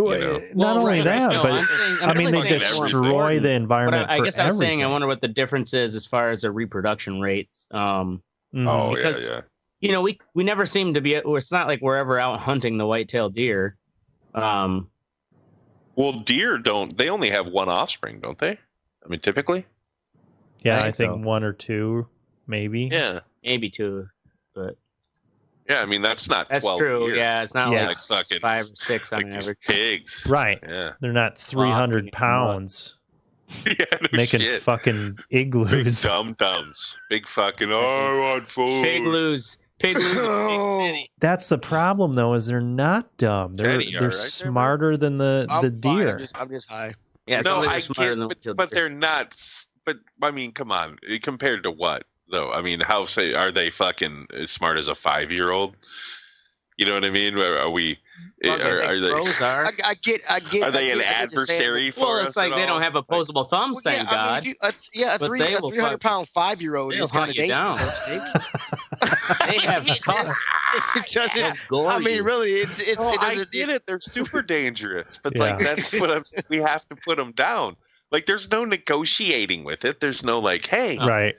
Not only that, but they destroy the environment. I guess I was saying, I wonder what the difference is as far as the reproduction rates. Because we never seem to be. It's not like we're ever out hunting the white-tailed deer. Well, deer don't. They only have one offspring, don't they? I mean, typically. Yeah, I think one or two, maybe. Yeah, maybe two, but. Yeah, I mean that's not. That's 12 true. years. Yeah, it's not like fucking 5 or 6 on average. Pigs, right? Yeah, they're not 300 pounds. Yeah, no making shit. Fucking igloos. Big dum-dums. Big fucking. I want food. Pigloos. That's the problem, though, is they're not dumb. They're smarter than the deer. I'm just high. Yeah, no, I get, but they're not. But I mean, come on, compared to what? Though, I mean, are they fucking as smart as a 5-year-old? You know what I mean? Are we? Are they? I get. Are they an adversary for us? Well, it's like they don't have opposable thumbs. Thank God. A 300-pound 5-year-old is kind of dangerous. They have. It doesn't. I mean, really, it's. I get it. They're super dangerous, but like that's what we have to put them down. Like, there's no negotiating with it. There's no like, hey, right.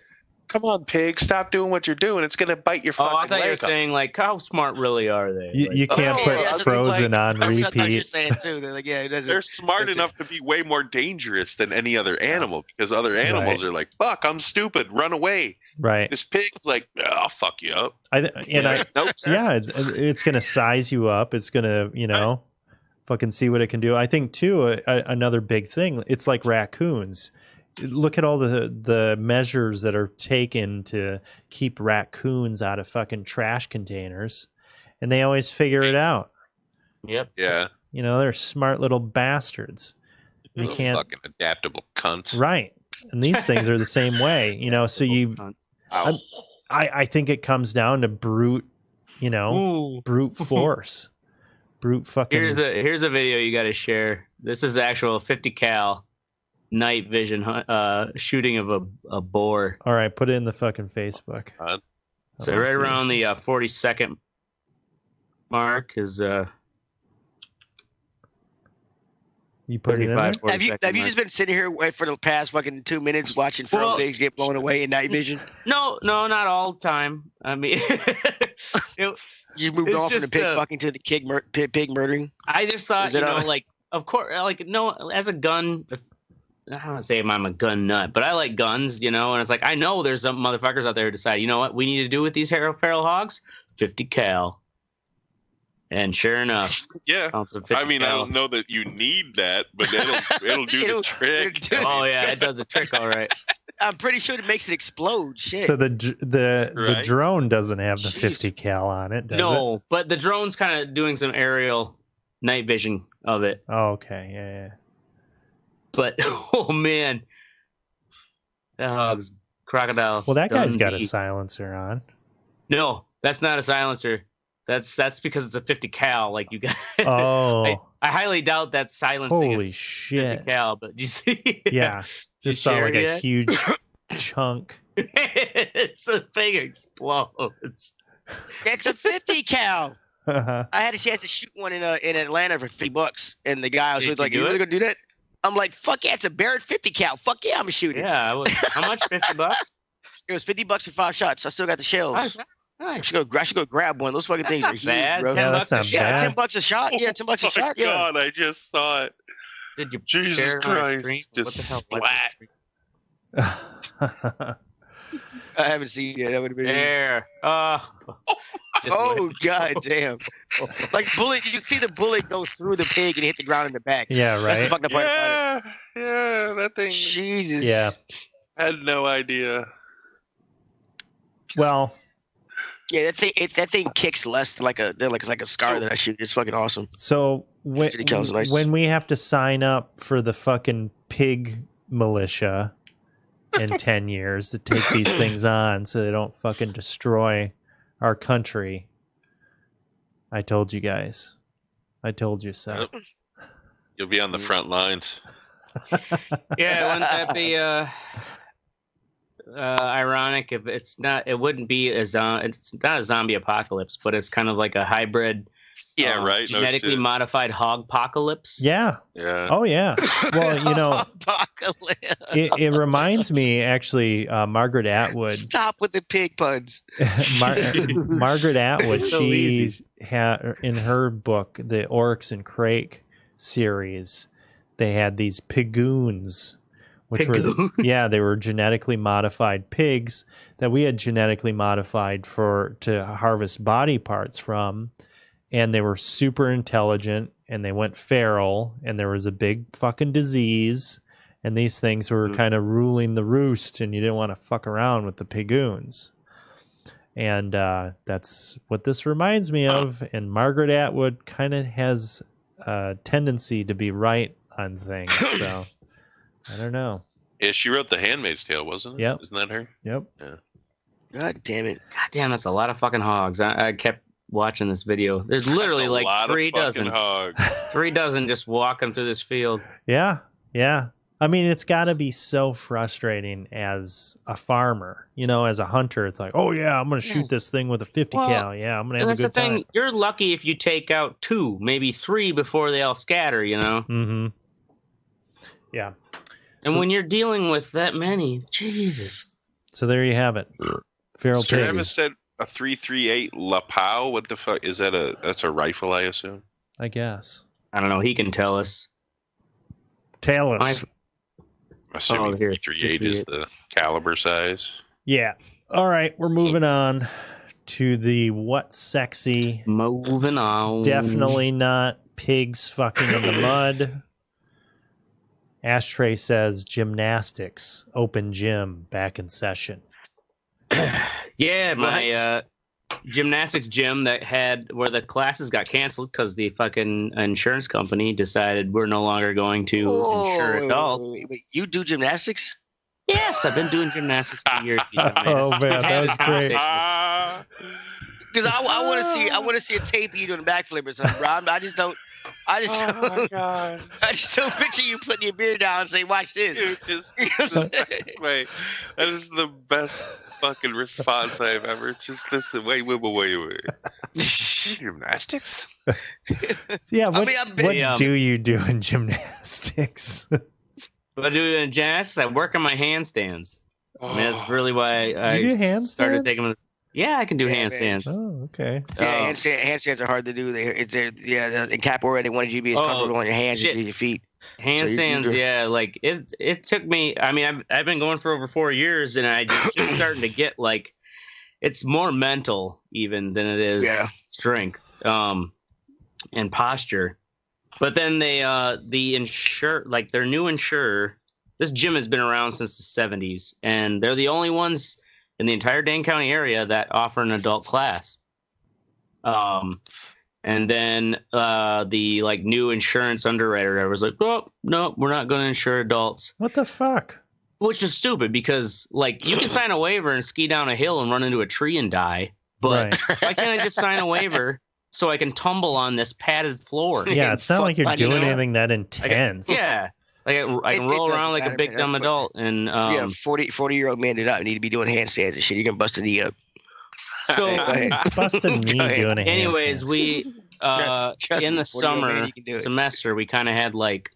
Come on, pig! Stop doing what you're doing. It's gonna bite your fucking leg. I thought you were saying like, how smart really are they? You can't put Frozen on repeat. That's what you're saying too. They're like, they're smart enough to be way more dangerous than any other animal because other animals are like, "Fuck, I'm stupid, run away." Right. This pig's like, "I'll fuck you up." It's gonna size you up. It's gonna, fucking see what it can do. I think too, another big thing. It's like raccoons. Look at all the measures that are taken to keep raccoons out of fucking trash containers, and they always figure it out. Yep. Yeah. They're smart little bastards. You can't fucking adaptable cunts. Right. And these things are the same way. So I think it comes down to brute force. Brute fucking. Here's a video you got to share. This is actual 50 cal. Night vision shooting of a boar. All right, put it in the fucking Facebook. So right around the 40-second mark is you put it in there? Have you just been sitting here for the past fucking 2 minutes watching feral pigs get blown away in night vision? No, not all the time. I mean, you moved on from the pig fucking to the pig murdering. I just thought, of course, as a gun. I don't want to say I'm a gun nut, but I like guns, and it's like I know there's some motherfuckers out there who decide, you know what we need to do with these feral hogs? 50 cal. And sure enough, yeah. I mean, I don't know that you need that, but it'll do the trick. Oh yeah, it does a trick, all right. I'm pretty sure it makes it explode. Shit. So the drone doesn't have the 50 cal on it, does it? No, but the drone's kind of doing some aerial night vision of it. Oh, okay, yeah. But oh man, that hog's crocodile. Well, that guy's got a silencer on. No, that's not a silencer. That's because it's a 50 cal. Like you got. Oh. I highly doubt that's silencing. Holy shit! 50 cal, but do you see? Yeah, just saw like a huge chunk. It's a thing explodes. It's a 50 cal. I had a chance to shoot one in Atlanta for $50, and the guy I was with like, "You really gonna do that?" I'm like, "Fuck yeah, it's a Barrett 50 cal. Fuck yeah, I'm gonna shoot it." Yeah, how much? $50? It was $50 for 5 shots. I still got the shells. Nice. I should go grab one. Those fucking things are huge, bad. bro. $10 a shot. Yeah, $10 a shot. Yeah, $10 a shot. Yeah. God, I just saw it. Did you Jesus Christ? Just splat. I haven't seen it yet. That would have been there. Oh god damn! Like bullet, you can see the bullet go through the pig and hit the ground in the back. Yeah, right. That's the fucking part about it. Yeah, that thing. Jesus. Yeah. I had no idea. Well. Yeah, that thing kicks less than like a scar that I shoot. It's fucking awesome. So when we have to sign up for the fucking pig militia in 10 years to take these things on so they don't fucking destroy our country. I told you guys. I told you so. You'll be on the front lines. Yeah, wouldn't that be ironic if it's not? It wouldn't be it's not a zombie apocalypse, but it's kind of like a hybrid. Yeah, right. Genetically modified hog apocalypse. Yeah. Yeah. Oh yeah. Well, you know, Apocalypse. it reminds me actually. Margaret Atwood. Stop with the pig puns. Margaret Atwood. So she easy. had in her book, the Oryx and Crake series. They had these pigoons, which were they were genetically modified pigs that we had genetically modified to harvest body parts from. And they were super intelligent, and they went feral, and there was a big fucking disease, and these things were kind of ruling the roost, and you didn't want to fuck around with the pigoons. And that's what this reminds me of. And Margaret Atwood kind of has a tendency to be right on things, so I don't know. Yeah, she wrote The Handmaid's Tale, wasn't it? Yep. Isn't that her? Yep. Yeah. God damn it. God damn, that's a lot of fucking hogs. I kept watching this video. There's literally like 3 dozen hogs. 3 dozen just walking through this field. Yeah. I mean, it's got to be so frustrating as a farmer, you know, as a hunter. It's like, oh yeah, I'm going to shoot this thing with a 50 cal. Yeah, I'm going to have a good time. That's the thing. You're lucky if you take out 2, maybe 3 before they all scatter, you know? Mm-hmm. Yeah. And when you're dealing with that many, Jesus. So there you have it. Feral pigs. Travis said a 338 Lapau. What the fuck is that? That's a rifle, I assume. I guess. I don't know. He can tell us. Tell us. Assuming 338 is the caliber size. Yeah. All right, we're moving on to the what's sexy. Moving on. Definitely not pigs fucking in the mud. Ashtray says gymnastics, open gym, back in session. Yeah, my gymnastics gym where the classes got canceled because the fucking insurance company decided we're no longer going to insure adults. Wait, you do gymnastics? Yes, I've been doing gymnastics for years. Oh man, that was great. Because I want to see a tape of you doing a backflip or something, Rob. I just don't picture you putting your beard down and say, "Watch this." Wait, that is the best fucking response I've ever. It's just this. Wait. Gymnastics? Yeah. What do you do in gymnastics? What I do in gymnastics? I work on my handstands. I mean, that's really why I started taking them. Yeah, I can do handstands. Oh, okay. Yeah, handstands are hard to do. In capoeira, they wanted you to be as comfortable on your hands as your feet. Handstands, so like it took me. I mean, I've been going for over 4 years, and I just starting to get like it's more mental even than it is strength, and posture. But then their new insurer. This gym has been around since the 70s, and they're the only ones in the entire Dane County area that offer an adult class. And then the new insurance underwriter was like, oh, no, we're not going to insure adults. What the fuck? Which is stupid because you can sign a waiver and ski down a hill and run into a tree and die. But why can't I just sign a waiver so I can tumble on this padded floor? Yeah, it's not like you're doing anything that intense. I can roll around like a big dumb adult. And 40-year-old man did not need to be doing handstands and shit. You can bust a knee up. So busted knee doing a anyways, we in the summer semester we kind of had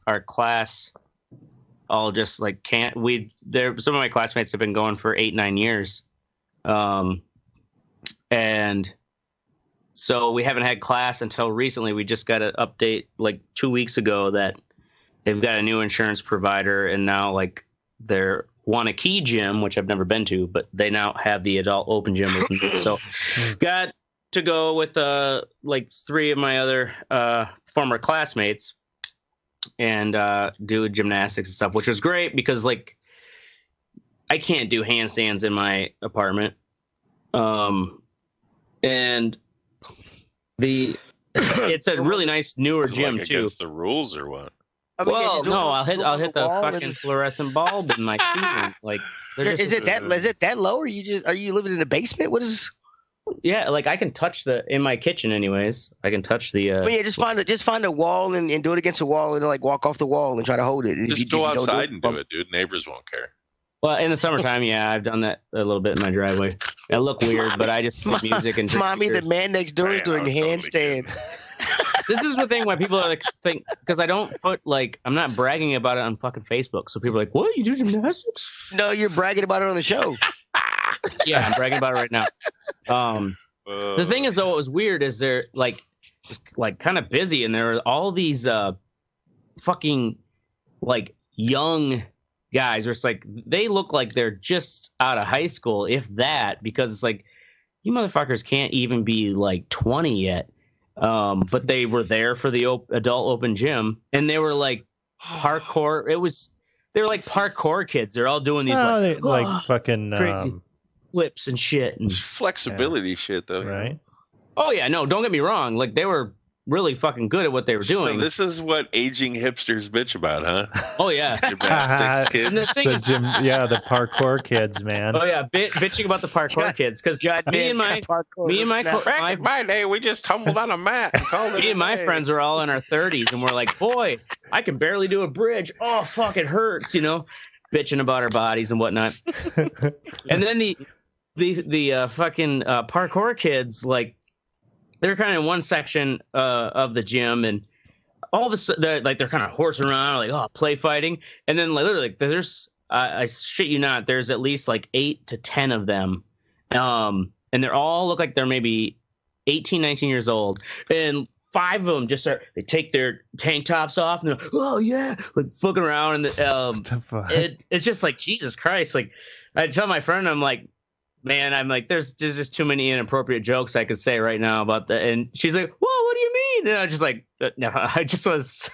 our class all just some of my classmates have been going for 8-9 years, and so we haven't had class until recently. We just got an update 2 weeks ago that they've got a new insurance provider, and now they're Wanakee gym, which I've never been to, but they now have the adult open gym. So got to go with 3 of my other former classmates and do gymnastics and stuff, which was great because I can't do handstands in my apartment. And it's a really nice newer gym too. Against the rules or what? Well, no, I'll hit the fucking fluorescent bulb in my ceiling. Is it that low? Or are you living in the basement? What is? Yeah, like I can touch in my kitchen, anyways. I can touch the. But yeah, just find a wall and do it against a wall and like walk off the wall and try to hold it. Just go outside and do it, dude. Neighbors won't care. Well, in the summertime, yeah, I've done that a little bit in my driveway. I look weird, but I just put music and. Mommy, the man next door is doing handstands. This is the thing why people are like think because I don't put like I'm not bragging about it on fucking Facebook. So people are like, "What? You do gymnastics?" No, you're bragging about it on the show. Yeah, I'm bragging about it right now. The thing is, though, what was weird is they're like kind of busy, and there are all these fucking like young guys. Where it's like they look like they're just out of high school, if that, because it's like you motherfuckers can't even be like 20 yet. But they were there for the adult open gym, and they were like parkour. They were like parkour kids. They're all doing these like fucking crazy flips and shit and flexibility shit though, right? Oh yeah, no, don't get me wrong. Like they were really fucking good at what they were doing. So this is what aging hipsters bitch about, huh? Oh yeah, gymnastics kids. And the thing is, the parkour kids, man. Oh yeah, bitching about the parkour kids because me and my day we just tumbled on a mat. Me and my friends are all in our 30s, and we're like, boy, I can barely do a bridge. Oh fuck, it hurts, bitching about our bodies and whatnot. And then the fucking parkour kids, like they're kind of in one section of the gym, and all of a sudden they're kind of horsing around, like play fighting, and then like, literally there's I shit you not, there's at least like 8 to 10 of them, and they're all look like they're maybe 18, 19 years old, and 5 of them just they take their tank tops off and they're like, oh yeah, like fucking around, and it's just like Jesus Christ. Like I tell my friend, I'm like, man, there's just too many inappropriate jokes I could say right now about that. And she's like, whoa, what do you mean? And I was just like, no, I just was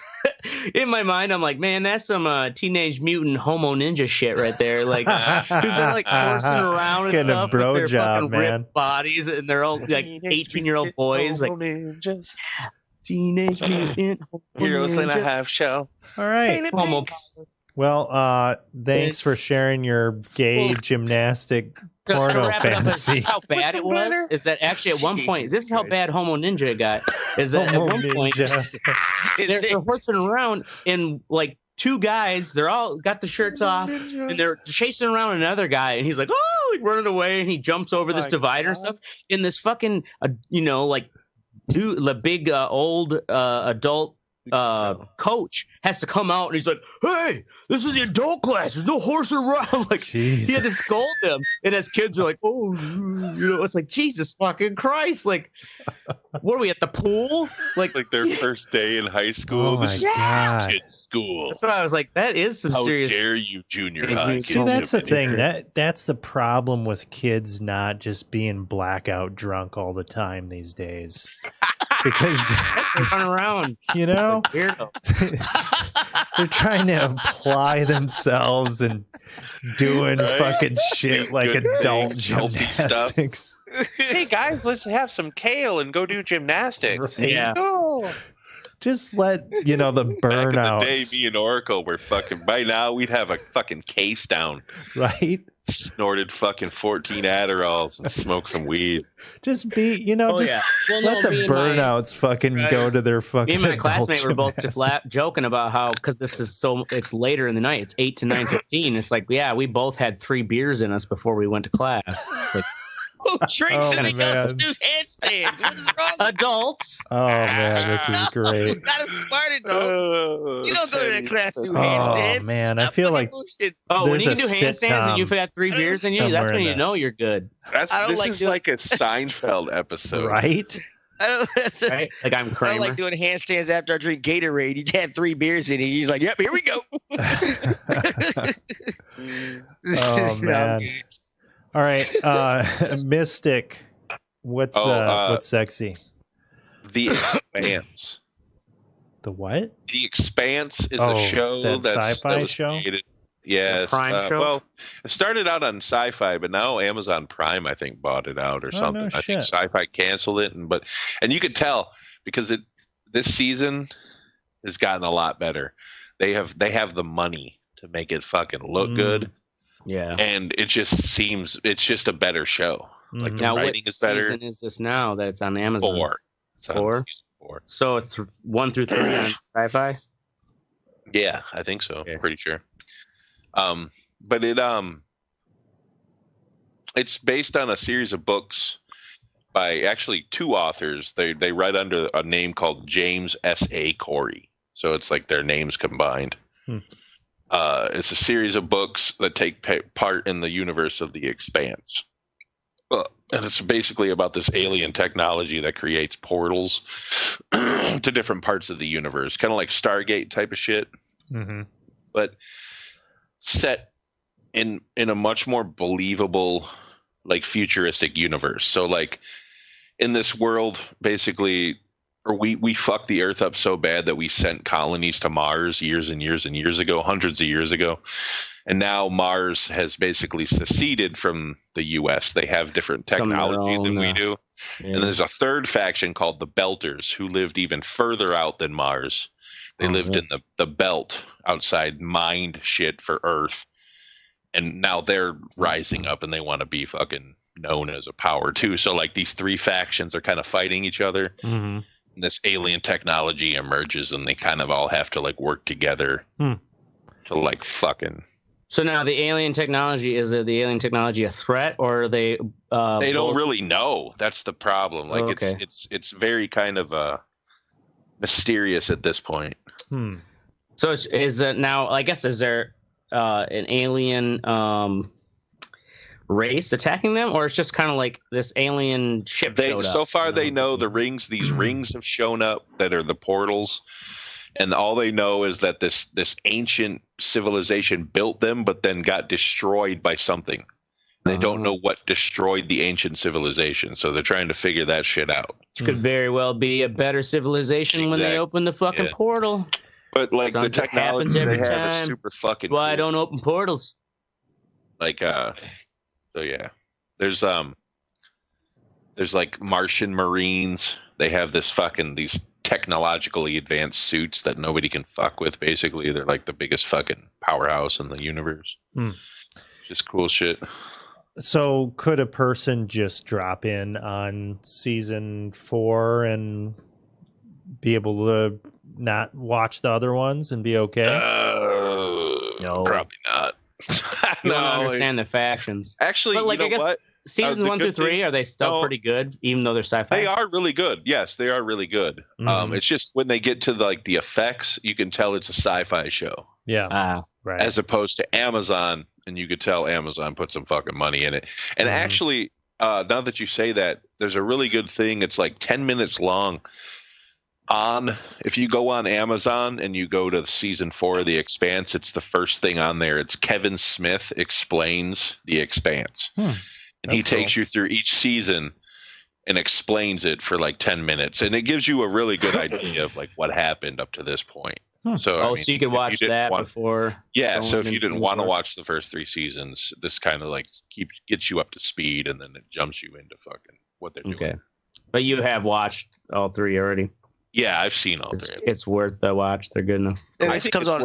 in my mind. I'm like, man, that's some Teenage Mutant Homo Ninja shit right there. Like, who's like horsing around and stuff with their fucking ripped bodies, and they're all like 18-year-old boys. Like, ninjas. Teenage Mutant Heroes in a Half Shell. All right. Homo. Well, thanks for sharing your gay gymnastic porno fantasy. This is how bad it was. Is that actually at one point? This is how bad Homo Ninja got. Is that at one point they're horsing around and like 2 guys, they're all got the shirts off, and they're chasing around another guy, and he's like, oh, like running away, and he jumps over this divider and stuff. In this fucking, like, dude, the big old adult coach has to come out, and he's like, hey, this is the adult class, there's no horse around. Like, he had to scold them, and as kids are like, oh, it's like, Jesus fucking Christ, like, what are we at the pool, like their first day in high school? Oh my God. Kid school. So I was like, that is some serious. How dare you, junior high? See, that's the thing. That's the problem with kids not just being blackout drunk all the time these days. Because they run around, they're trying to apply themselves and doing fucking shit like adult gymnastics. Hey guys, let's have some kale and go do gymnastics. Right. Yeah. Oh. Just let the burnouts. Back in the day, me and Oracle were fucking. By now, we'd have a fucking case down. Right. Snorted fucking 14 Adderalls and smoked some weed. Just let the burnouts fucking go to their fucking. Me and my classmate were both just joking about how, because this is it's later in the night. It's 8 to 9:15. It's like, yeah, we both had 3 beers in us before we went to class. It's like, who drinks and they go to do handstands? What is wrong? Adults. Oh man, this is great. Not a smart adult. You don't go to that class to do handstands. Oh man, I feel like when you can do handstands and you've had 3 beers in you, that's when you know you're good. This is like a Seinfeld episode, right? Right? Like I'm Kramer. I don't like doing handstands after I drink Gatorade. You had 3 beers in it. He's like, yep, here we go. Oh man. All right, Mystic. What's sexy? The Expanse. The what? The Expanse is a show that's sci-fi show. Created. Yes, Prime show. Well, it started out on Sci-Fi, but now Amazon Prime, I think, bought it out or something. No I think Sci-Fi canceled it, and you could tell because this season has gotten a lot better. They have the money to make it fucking look good. Yeah, and it just seems it's just a better show. Like the now, writing what is better. season is this now that it's on Amazon? 4. It's on 4? season 4. So it's 1 through 3 on Sci-Fi. Yeah, I think so. Okay. Pretty sure. But it's based on a series of books by actually 2 authors. They write under a name called James S.A. Corey. So it's like their names combined. It's a series of books that take part in the universe of The Expanse. And it's basically about this alien technology that creates portals to different parts of the universe. Kind of like Stargate type of shit. Mm-hmm. But set in a much more believable, like, futuristic universe. So, like, in this world, basically, or we fucked the Earth up so bad that we sent colonies to Mars years and years and years ago, hundreds of years ago. And now Mars has basically seceded from the U.S. They have different technology than we do. Yeah. And there's a third faction called the Belters who lived even further out than Mars. They lived in the belt outside mined shit for Earth. And now they're rising up and they want to be fucking known as a power too. So like these 3 factions are kind of fighting each other. Mm-hmm. And this alien technology emerges and they kind of all have to like work together to like fucking. So now the alien technology, is the alien technology a threat, or are they? They don't really know. That's the problem. Like it's very kind of mysterious at this point. So is it now? I guess is there an alien race attacking them, or it's just kind of like this alien ship showed up? So far, they know the rings. These rings have shown up that are the portals. And all they know is that this ancient civilization built them, but then got destroyed by something. They don't know what destroyed the ancient civilization, so they're trying to figure that shit out. Which could very well be a better civilization when they open the fucking portal. But like the technology they have is super fucking. That's why I don't open portals. Like so yeah, there's like Martian Marines. They have these technologically advanced suits that nobody can fuck with. Basically, they're like the biggest fucking powerhouse in the universe. Just cool shit. So could a person just drop in on season 4 and be able to not watch the other ones and be okay? No, probably not. You don't understand the factions. Actually, but like, you know I guess what? Seasons 1 through 3, are they still pretty good, even though they're sci-fi? They are really good. Yes, they are really good. It's just when they get to like the effects, you can tell it's a sci-fi show. Yeah, right. As opposed to Amazon, and you could tell Amazon put some fucking money in it. And actually, now that you say that, there's a really good thing. It's like 10 minutes long. If you go on Amazon and you go to season 4 of The Expanse, it's the first thing on there. It's Kevin Smith Explains The Expanse. And he takes you through each season and explains it for like 10 minutes. And it gives you a really good idea of like what happened up to this point. So, so you could watch that before. Yeah. So if you didn't want to watch the first 3 seasons, this kind of like gets you up to speed, and then it jumps you into fucking what they're doing. Okay. But you have watched all 3 already. Yeah, I've seen all 3. It's worth the watch. They're good enough. This comes on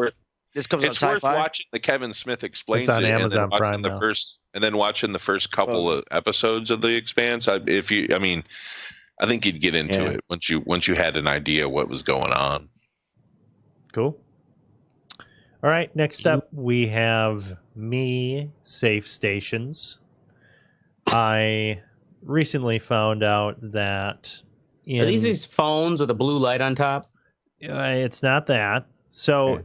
Sci-Fi. Worth watching the Kevin Smith Explains it's on it, Amazon and then Prime watching and then watching the first couple of episodes of The Expanse. I think you'd get into it once you had an idea what was going on. Cool. All right, next up we have Safe Stations. I recently found out that are these phones with a blue light on top? It's not that. So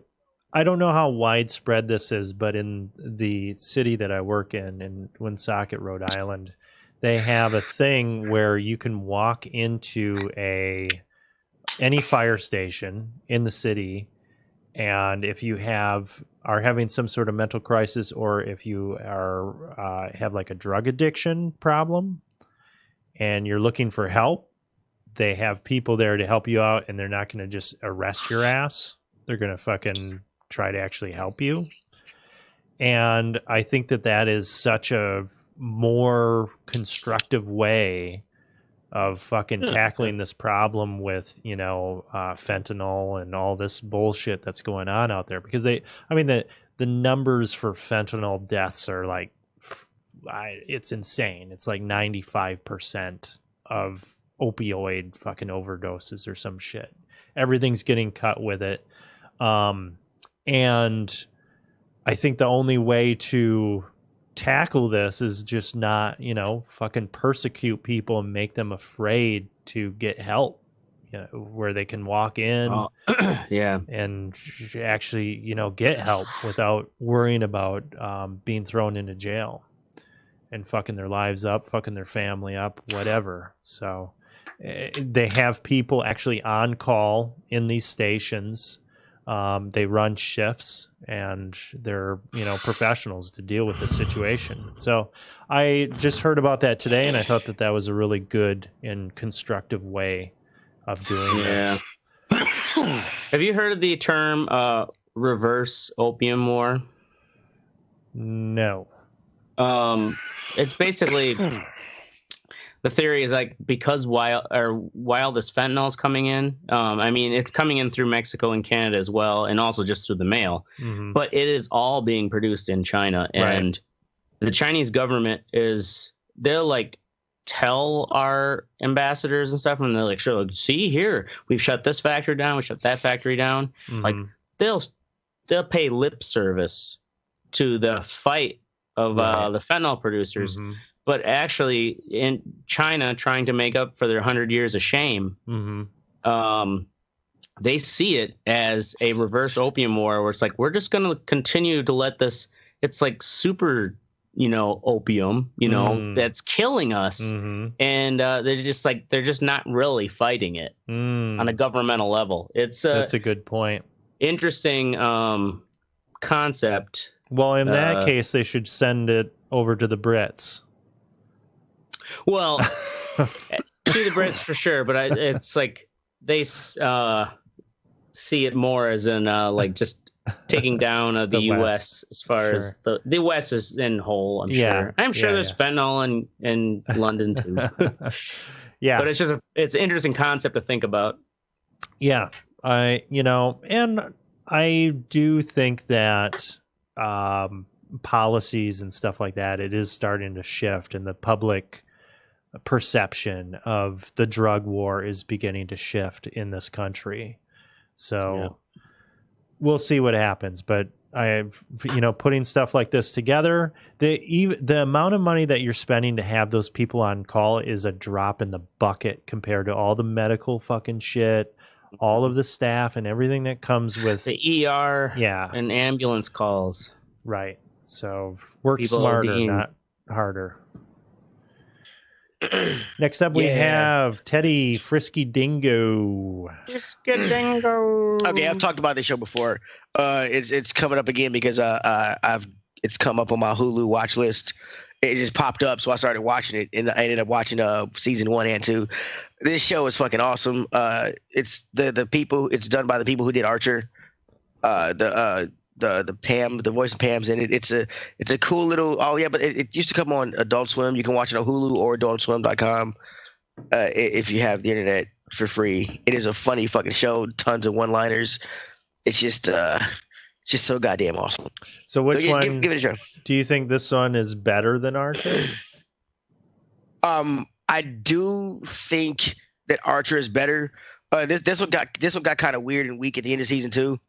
I don't know how widespread this is, but in the city that I work in Woonsocket, Rhode Island, they have a thing where you can walk into any fire station in the city, and if you are having some sort of mental crisis, or if you are have like a drug addiction problem and you're looking for help, they have people there to help you out, and they're not going to just arrest your ass. They're going to fucking try to actually help you. And I think that is such a more constructive way of fucking tackling this problem with, fentanyl and all this bullshit that's going on out there. Because the numbers for fentanyl deaths are like it's insane. It's like 95% of opioid fucking overdoses or some shit. Everything's getting cut with it. And I think the only way to tackle this is just not, fucking persecute people and make them afraid to get help, where they can walk in and actually, get help without worrying about being thrown into jail and fucking their lives up, fucking their family up, whatever. So they have people actually on call in these stations. They run shifts and they're, professionals to deal with the situation. So I just heard about that today and I thought that was a really good and constructive way of doing this. Have you heard of the term reverse opium war? No. It's basically the theory is like because while this fentanyl is coming in, it's coming in through Mexico and Canada as well, and also just through the mail. Mm-hmm. But it is all being produced in China, and the Chinese government they'll like tell our ambassadors and stuff, and they're like, "Sure, see here, we've shut this factory down, we shut that factory down." Mm-hmm. Like they'll pay lip service to the fight of the fentanyl producers. Mm-hmm. But actually, in China, trying to make up for their 100 years of shame, they see it as a reverse opium war, where it's like we're just going to continue to let this. It's like super, opium, that's killing us, and they're just not really fighting it on a governmental level. That's a good point. Interesting concept. Well, in that case, they should send it over to the Brits. Well, to the Brits for sure, but it's like they see it more as in like just taking down the U.S. West. As far as the West is in whole. I'm sure there's fentanyl in London too. Yeah, but it's an interesting concept to think about. Yeah, and I do think that policies and stuff like that, it is starting to shift, and the public perception of the drug war is beginning to shift in this country. So we'll see what happens. But putting stuff like this together, the amount of money that you're spending to have those people on call is a drop in the bucket compared to all the medical fucking shit, all of the staff and everything that comes with the ER and ambulance calls. Right. So work people smarter, not harder. Next up, we have Teddy Frisky Dingo. Frisky Dingo. Okay, I've talked about this show before. It's coming up again because it's come up on my Hulu watch list. It just popped up, so I started watching it, and I ended up watching season 1 and 2. This show is fucking awesome. It's the people. It's done by the people who did Archer. The Pam, the voice of Pam's in it. It's a cool little. But it used to come on Adult Swim. You can watch it on Hulu or AdultSwim.com if you have the internet for free. It is a funny fucking show. Tons of one-liners. It's just so goddamn awesome. So which one? Give it a try. Do you think this one is better than Archer? I do think that Archer is better. This one got kind of weird and weak at the end of season 2.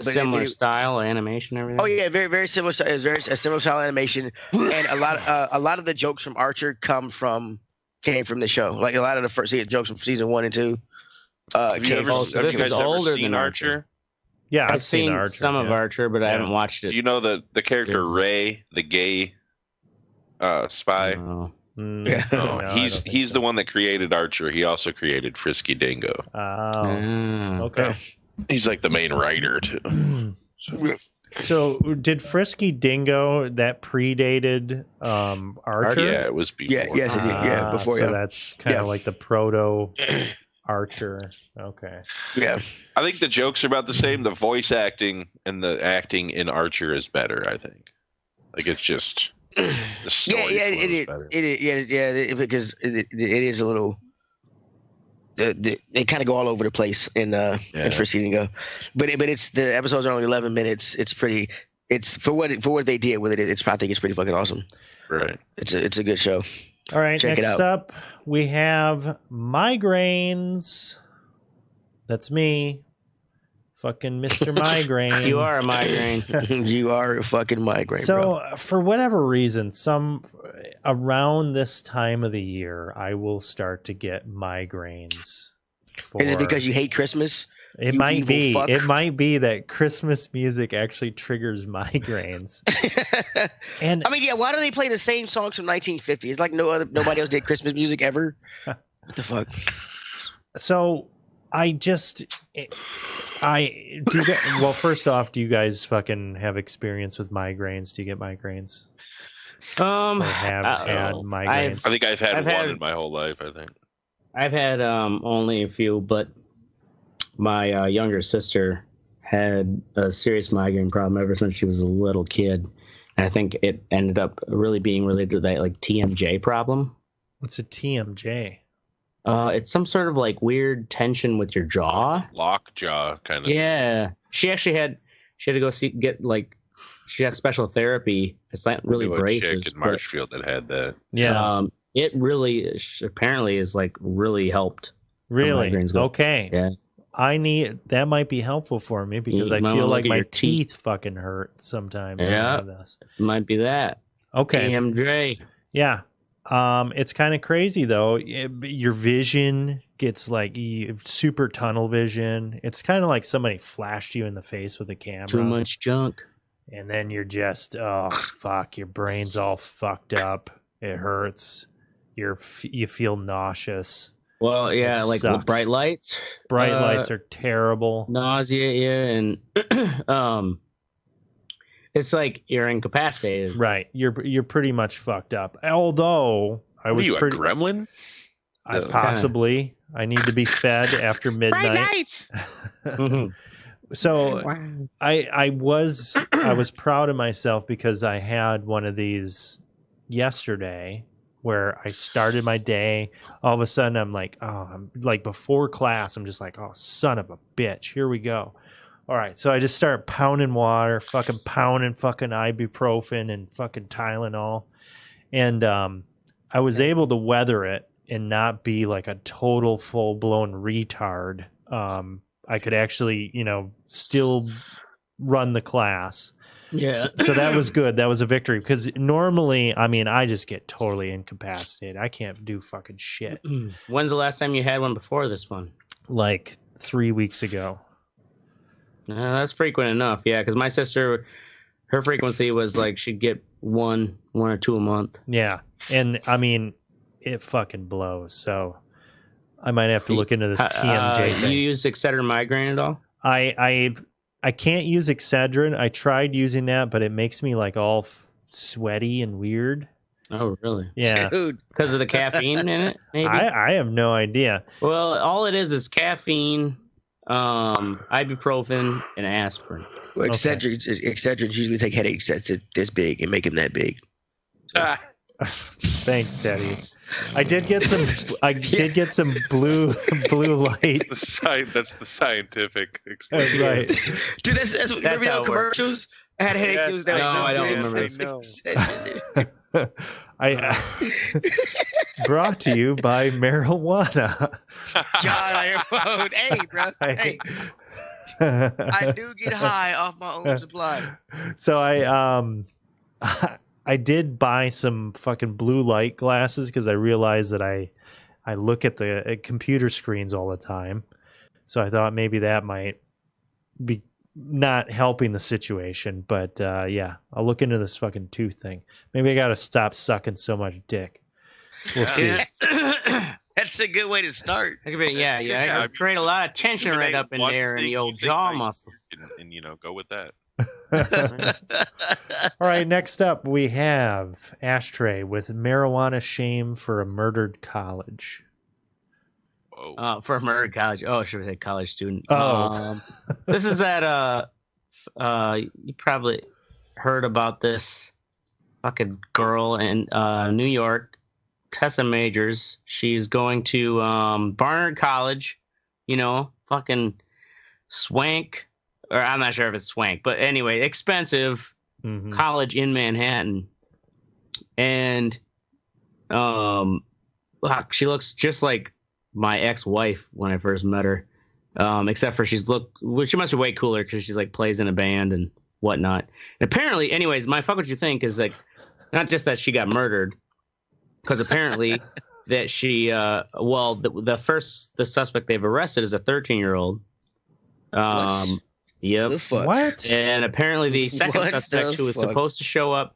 Similar style animation, everything. Oh yeah, very very similar. It's very a similar style animation, and a lot of the jokes from Archer came from the show. Like a lot of the first jokes from season 1 and 2. Have you guys ever seen Archer? Yeah, I've seen Archer, some of Archer, but I haven't watched it. Do you know the character Ray, the gay spy? No, he's the one that created Archer. He also created Frisky Dingo. Oh, okay. He's like the main writer too. So did Frisky Dingo that predated Archer? Yeah, it was before. Yes, it did. Yeah, before. So that's kind of like the proto Archer. Okay. Yeah. I think the jokes are about the same. The voice acting and the acting in Archer is better, I think. Like it's just the story. Yeah, it is. Because it is a little. They kind of go all over the place in Frisky Dingo, but it's the episodes are only 11 minutes. It's pretty. it's for what they did with it. I think it's pretty fucking awesome. Right. It's a good show. All right. Check it next out. up, we have migraines. That's me. Fucking Mr. Migraine. You are a migraine. You are a fucking migraine, so, bro. for whatever reason, around this time of the year, I will start to get migraines. Is it because you hate Christmas? It might be. Fuck. It might be that Christmas music actually triggers migraines. And I mean, yeah. Why do they play the same songs from 1950? It's like nobody else did Christmas music ever. What the fuck? So well, first off, do you guys fucking have experience with migraines? Do you get migraines? Or have had migraines? I think I've had one in my whole life. I think I've had only a few, but my younger sister had a serious migraine problem ever since she was a little kid, and I think it ended up really being related to that like TMJ problem. What's a TMJ? It's some sort of like weird tension with your jaw. Lock jaw kind of. Yeah. She actually had to go get she had special therapy. It's not really braces. Chick in Marshfield that had that. Yeah. It really apparently is like really helped. Really? Okay. Yeah. That might be helpful for me because I feel like my teeth fucking hurt sometimes. Yeah. It might be that. Okay. TMJ. Yeah. It's kind of crazy though. Your vision gets like super tunnel vision. It's kind of like somebody flashed you in the face with a camera. Too much junk. And then you're just, oh fuck, your brain's all fucked up. It hurts. You feel nauseous. Well, yeah, like with bright lights. Bright lights are terrible. Nausea, yeah, and it's like you're incapacitated. Right. You're pretty much fucked up. Although I was a gremlin? Possibly. I need to be fed after midnight. So I was proud of myself because I had one of these yesterday where I started my day. All of a sudden I'm like, I'm like before class, I'm just like, oh, son of a bitch, here we go. All right, so I just started pounding water, pounding ibuprofen and fucking Tylenol. And I was able to weather it and not be like a total full-blown retard. I could actually, still run the class. Yeah. So that was good. That was a victory because normally, I just get totally incapacitated. I can't do fucking shit. When's the last time you had one before this one? Like 3 weeks ago. That's frequent enough. Yeah, because my sister, her frequency was like she'd get one or two a month. Yeah, and it fucking blows. So I might have to look into this TMJ thing. You use Excedrin migraine at all? I can't use Excedrin. I tried using that, but it makes me like all sweaty and weird. Oh, really? Yeah. Dude. Because of the caffeine in it, maybe? I have no idea. Well, all it is caffeine, ibuprofen, and aspirin. Well, Excedrin usually take headaches that's this big and make them that big. So. Thanks, Daddy. I did get some blue light. That's the scientific experience. Right. Dude, that's remember the commercials? I had a headache. Yes. I don't remember. I brought to you by marijuana. God, I am. Hey, bro. Hey. I do get high off my own supply. So I did buy some fucking blue light glasses because I realized that I look at the computer screens all the time. So I thought maybe that might be not helping the situation. But yeah, I'll look into this fucking tooth thing. Maybe I got to stop sucking so much dick. We'll see. That's a good way to start. Yeah. Create a lot of tension right up in there in the old jaw muscles. And go with that. All right, next up we have Ashtray with marijuana shame for a murdered college. For a murdered college. Oh, should we say college student? Oh. This is that you probably heard about this fucking girl in New York, Tessa Majors. She's going to Barnard College, fucking swank. Or I'm not sure if it's swank, but anyway, expensive college in Manhattan, and she looks just like my ex-wife when I first met her, except for she must be way cooler because she's like plays in a band and whatnot. And apparently, anyways, my fuck what you think is like not just that she got murdered, because apparently that she the suspect they've arrested is a 13-year-old. Yep. What? And apparently the second suspect who was supposed to show up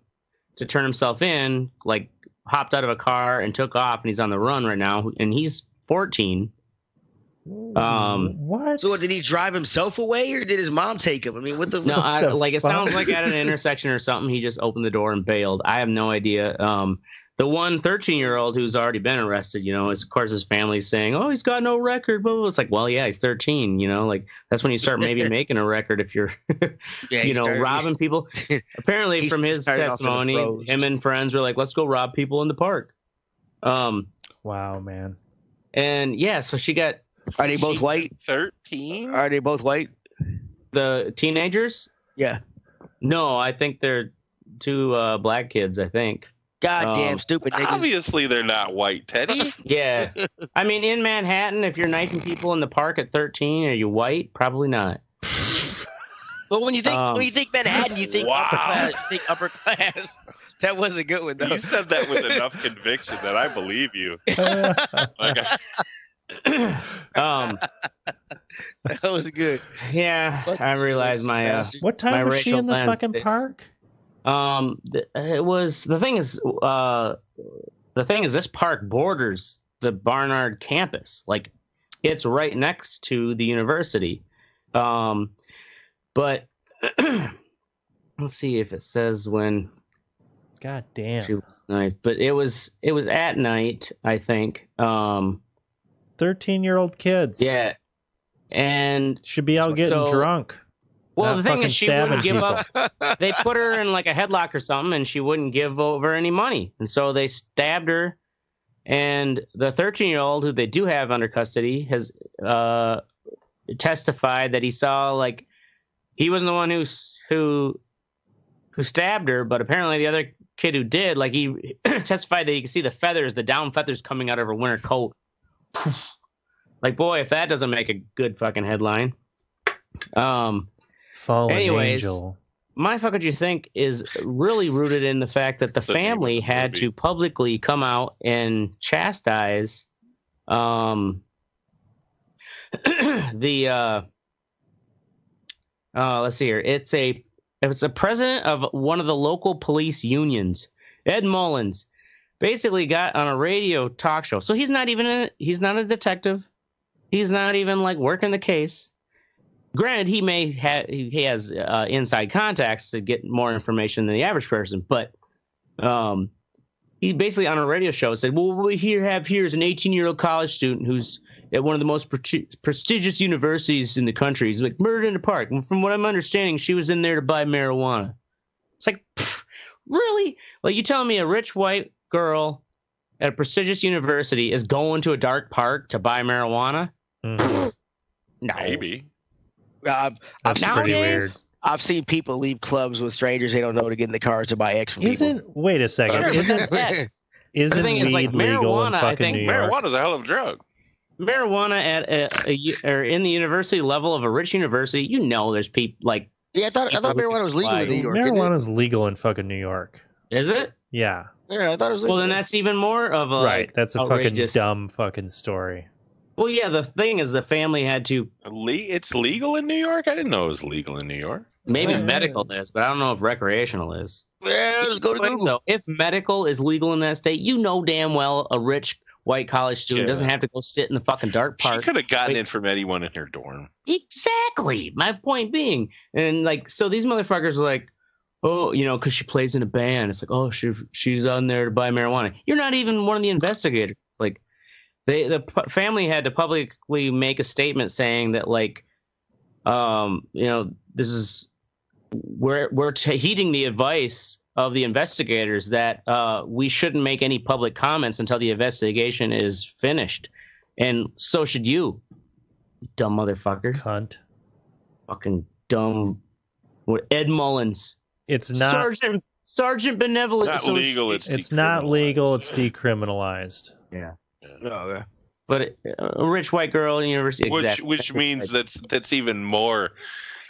to turn himself in, like, hopped out of a car and took off, and he's on the run right now, and he's 14. What? So did he drive himself away, or did his mom take him? I mean, what the? No, it sounds like at an intersection or something, he just opened the door and bailed. I have no idea. The one 13-year-old who's already been arrested, you know, of course his family's saying, "Oh, he's got no record." Blah, blah, blah. It's like, well, yeah, he's 13. You know, like that's when you start maybe making a record if you're, robbing people. Apparently, from his testimony, him and friends were like, "Let's go rob people in the park." Wow, man. And yeah, so she got. Are they both white? 13? Are they both white? The teenagers? Yeah. No, I think they're two black kids, I think. Goddamn stupid niggas. Obviously, they're not white, Teddy. Yeah. I mean, in Manhattan, if you're knifing people in the park at 13, are you white? Probably not. Well, when you think Manhattan, you think upper class. That was a good one, though. You said that with enough conviction that I believe you. That was good. Yeah, I realized my what time was she in the fucking park? It was the thing is this park borders the Barnard campus. Like, it's right next to the university. But let's see if it says when. God damn. She was nice, but it was at night, I think. 13-year-old kids. Yeah. And should be out getting drunk. Well, the thing is, she wouldn't give up. They put her in like a headlock or something, and she wouldn't give over any money. And so they stabbed her. And the 13-year-old, who they do have under custody, has testified that he saw, like, he wasn't the one who stabbed her, but apparently the other kid who did, like, he testified that he could see the feathers, the down feathers coming out of her winter coat. Like, boy, if that doesn't make a good fucking headline. Fallen angel. My fuck what you think is really rooted in the fact that the family had to publicly come out and chastise let's see here. It was a president of one of the local police unions, Ed Mullins, basically got on a radio talk show. So he's not a detective. He's not even like working the case. Granted, he has inside contacts to get more information than the average person, but he basically on a radio show said, "Well, what we have here is an 18-year-old college student who's at one of the most prestigious universities in the country. He's like murdered in the park. And from what I'm understanding, she was in there to buy marijuana." It's like, really? Like, you telling me a rich white girl at a prestigious university is going to a dark park to buy marijuana? Mm-hmm. No. Maybe. That's pretty weird. I've seen people leave clubs with strangers they don't know to get in the cars to buy X from people. Wait a second. Sure, isn't weed like, legal in fucking New York? Marijuana's a hell of a drug. Marijuana at or in the university level of a rich university, you know, there's people like. Yeah, I thought marijuana was legal in New York. Marijuana's legal in fucking New York. Is it? Yeah. Yeah, I thought it was legal. Well, then that's even more of a right. That's a outrageous... fucking dumb fucking story. Well, yeah, the thing is the family had to... It's legal in New York? I didn't know it was legal in New York. Maybe medical is, but I don't know if recreational is. Yeah, let's go to Google. Though, if medical is legal in that state, you know damn well a rich white college student doesn't have to go sit in the fucking dark park. She could have gotten it from anyone in her dorm. Exactly. My point being. And, like, so these motherfuckers are like, oh, you know, because she plays in a band. It's like, oh, she's on there to buy marijuana. You're not even one of the investigators. Like, the family had to publicly make a statement saying that, like, you know, this is we're heeding the advice of the investigators that we shouldn't make any public comments until the investigation is finished, and so should you, dumb motherfucker, cunt, fucking dumb. Ed Mullins, It's not Sergeant Benevolent. Not legal. It's not legal. It's decriminalized. Yeah. Okay. But a rich white girl in university, which means that's even more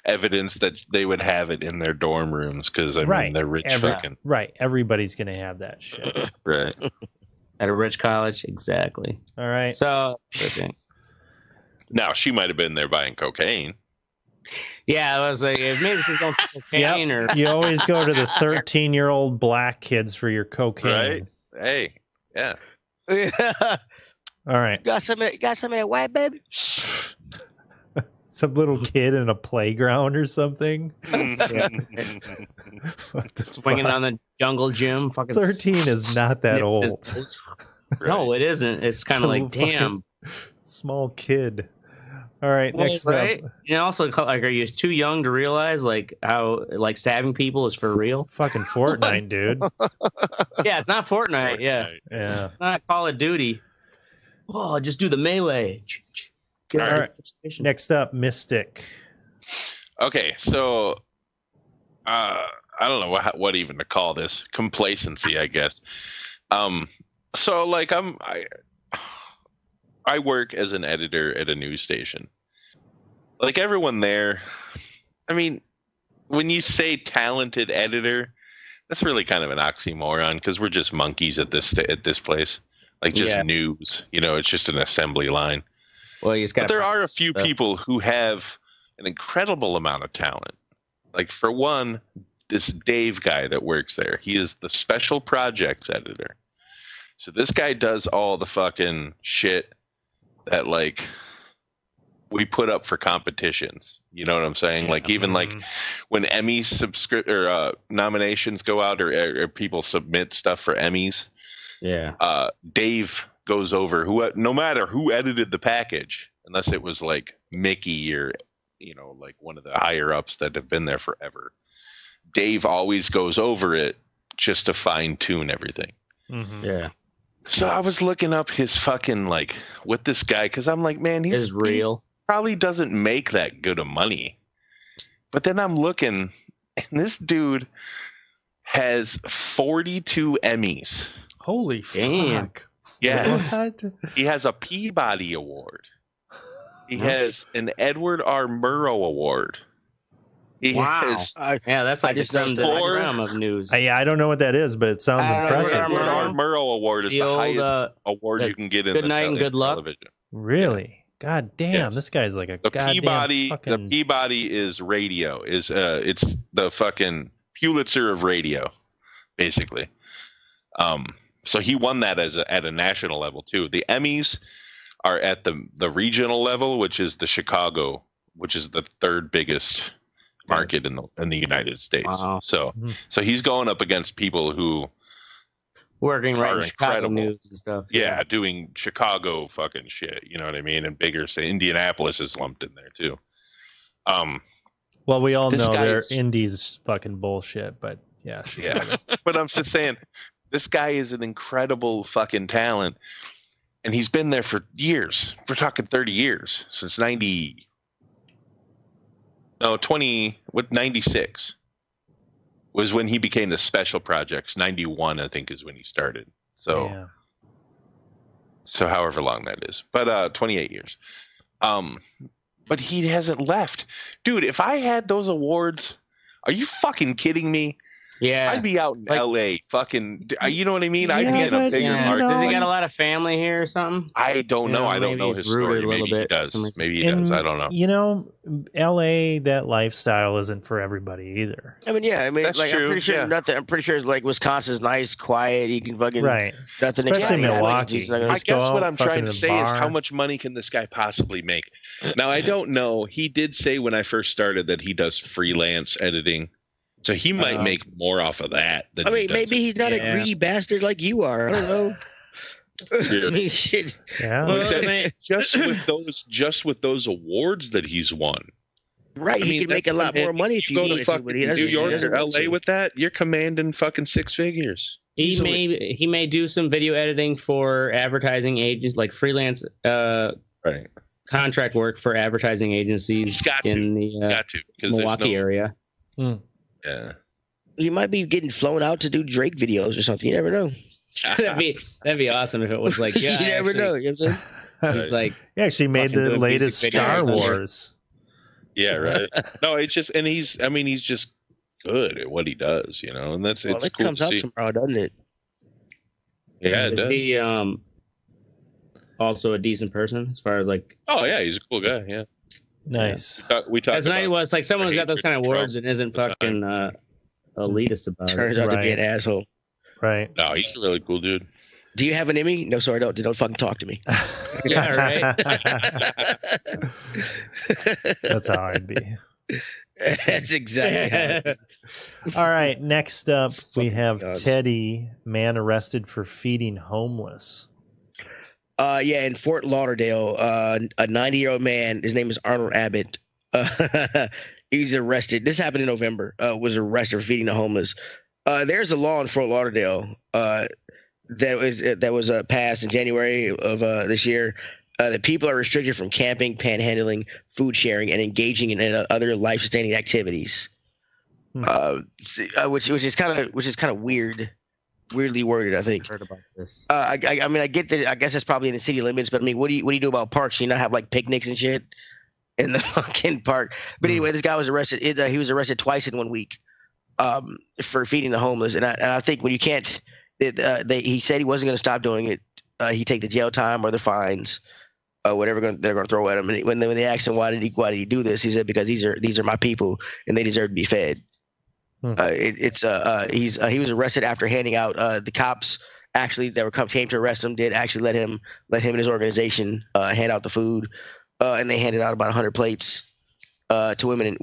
evidence that they would have it in their dorm rooms because I mean they're rich fucking right. Everybody's gonna have that shit. Right. At a rich college, exactly. All right. So okay. Now she might have been there buying cocaine. Yeah, I was like, maybe she's going for cocaine or you always go to the 13-year-old black kids for your cocaine. Right? Hey, yeah. All right. Got some of that white baby? Some little kid in a playground or something. Swinging on the jungle gym. Fucking 13 is not that old. No, it isn't. It's kind of like, damn. Small kid. All right, next up. And also, like, are you too young to realize like how like stabbing people is for real? Fucking Fortnite, dude. Yeah, it's not Fortnite. Yeah, it's not Call of Duty. Oh, just do the melee. All right. Next up, Mystic. Okay, so I don't know what even to call this. Complacency, I guess. So like I work as an editor at a news station. Like everyone there, I mean, when you say talented editor, that's really kind of an oxymoron because we're just monkeys at this place. Like just news, it's just an assembly line. Well, but there are a few people who have an incredible amount of talent. Like for one, this Dave guy that works there, he is the special projects editor. So this guy does all the fucking shit that like we put up for competitions. You know what I'm saying? Like even like when Emmy nominations go out or people submit stuff for Emmys. Yeah. Dave goes over no matter who edited the package, unless it was like Mickey or like one of the higher ups that have been there forever. Dave always goes over it just to fine tune everything. Mm-hmm. Yeah. So I was looking up his fucking like with this guy because I'm like, man, he's real. He probably doesn't make that good of money. But then I'm looking, and this dude has 42 Emmys. Holy damn! Fuck. Yeah, what? He has a Peabody Award. He has an Edward R. Murrow Award. He has, that's like just the realm of news. I don't know what that is, but it sounds impressive. Edward R. Murrow Award is the highest award you can get in Good night and good luck. Television. Really? God damn, this guy's like a Peabody. fucking... The Peabody is radio. It's the fucking Pulitzer of radio, basically. So he won that at a national level too. The Emmys are at the regional level, which is the Chicago, which is the third biggest market in the United States. Wow. So he's going up against people who working right in Chicago news and stuff. Yeah, doing Chicago fucking shit. You know what I mean? And bigger, say Indianapolis is lumped in there too. Well, we all know their Indies fucking bullshit, but yeah. But I'm just saying, this guy is an incredible fucking talent, and he's been there for years. We're talking 30 years since 96 was when he became the special projects. 91, I think, is when he started. So however long that is, but 28 years. But he hasn't left, dude. If I had those awards, are you fucking kidding me? Yeah, I'd be out in LA, fucking. You know what I mean? I'd be in a bigger. Does he got a lot of family here or something? I don't know. I don't know his story. Maybe he does. Maybe he does. I don't know. You know, LA, that lifestyle isn't for everybody either. I mean, that's like true. I'm pretty sure nothing. I'm pretty sure like Wisconsin's nice, quiet. You can fucking nothing. Especially Milwaukee. I guess what I'm trying to say is how much money can this guy possibly make? Now I don't know. He did say when I first started that he does freelance editing. So he might make more off of that. Than maybe he's not a greedy bastard like you are. I don't know. I mean, shit. Yeah. Well, just with those awards that he's won, right? He can make a lot more money if you go to fucking New York or LA with that. You're commanding fucking six figures. He may do some video editing for advertising agents, like freelance contract work for advertising agencies in the Milwaukee area. Yeah. He might be getting flown out to do Drake videos or something. You never know. that'd be awesome if it was like, yeah, you never know. You know what I'm saying? He's like, he actually made the latest Star Wars. Yeah, right. No, it's just, and he's just good at what he does, you know, and it's cool comes to out see. tomorrow, doesn't it? Yeah, it is does. he also a decent person as far as like? Oh yeah, he's a cool guy. Yeah. Nice. We talked. That's nice. Well, it's like someone who's got those kind of words and isn't fucking elitist about Turns it. out to be an asshole. Right. No, he's a really cool dude. Do you have an Emmy? No, sorry, don't fucking talk to me. Yeah, right. That's how I'd be. That's exactly how All right, next up we have Teddy, man arrested for feeding homeless. Yeah, in Fort Lauderdale, a 90-year-old man, his name is Arnold Abbott. He's arrested. This happened in November. Was arrested for feeding the homeless. There's a law in Fort Lauderdale that was passed in January of this year. That people are restricted from camping, panhandling, food sharing, and engaging in other life-sustaining activities. Which is kind of weirdly worded. I think. Heard about this. I mean, I get that. I guess that's probably in the city limits. But I mean, what do you do about parks? You not have like picnics and shit in the fucking park. But anyway, this guy was arrested. He was arrested twice in 1 week for feeding the homeless. And I think when you can't, he said he wasn't going to stop doing it. He take the jail time or the fines. Whatever they're going to throw at him. And when they asked him why did he do this, he said because these are my people and they deserve to be fed. He was arrested after handing out the cops actually that came to arrest him did actually let him and his organization hand out the food, and they handed out about 100 plates to women and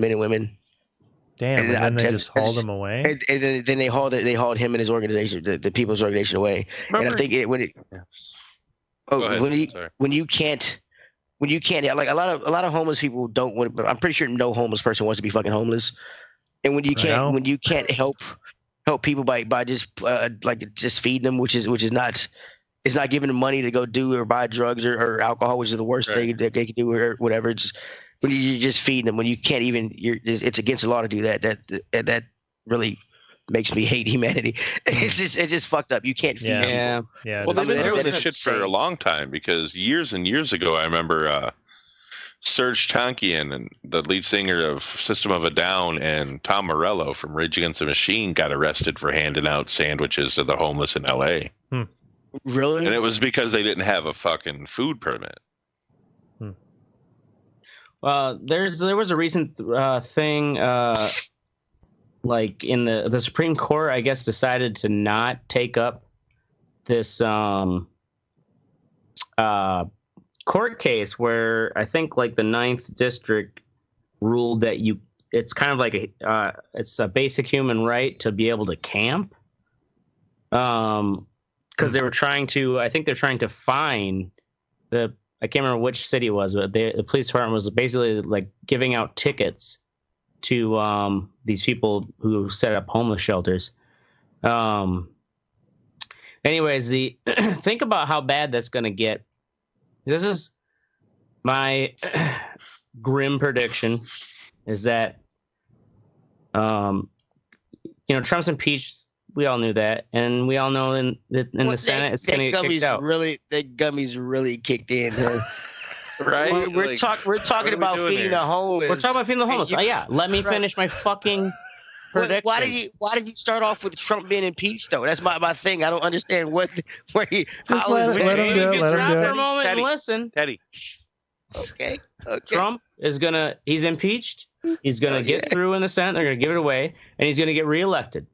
men and women. Damn, and then they just hauled him away. And then they hauled him and his organization, the people's organization, away. Remember? And I think when you can't like a lot of homeless people don't want. I'm pretty sure no homeless person wants to be fucking homeless. And when you can't help people by just just feeding them, which is not, it's not giving them money to go do or buy drugs or alcohol, which is the worst thing that they can do or whatever. It's when you just feed them, when you can't even, it's against the law to do that. That really makes me hate humanity. It's just fucked up. You can't feed people. Yeah. Well, they've been doing this shit for a long time because years and years ago, I remember Serge Tankian, and the lead singer of System of a Down, and Tom Morello from Rage Against the Machine got arrested for handing out sandwiches to the homeless in L.A. Really? And it was because they didn't have a fucking food permit. There was a recent thing, like in the Supreme Court, I guess, decided to not take up this court case where I think like the 9th district ruled that it's kind of like it's a basic human right to be able to camp. Because they were trying to, I think they're trying to fine I can't remember which city it was, but the police department was basically like giving out tickets to these people who set up homeless shelters. Anyways, think about how bad that's going to get. This is my grim prediction, is that, Trump's impeached. We all knew that, and we all know in the Senate it's going to get kicked out. That gummy's really kicked in. Right? We're talking about feeding the homeless. We're talking about feeding the homeless. Yeah, let me finish my fucking prediction. Why did you start off with Trump being impeached though? That's my thing. I don't understand let him do it. And listen, Teddy. Okay. Trump he's impeached. He's gonna get through in the Senate. They're gonna give it away, and he's gonna get reelected.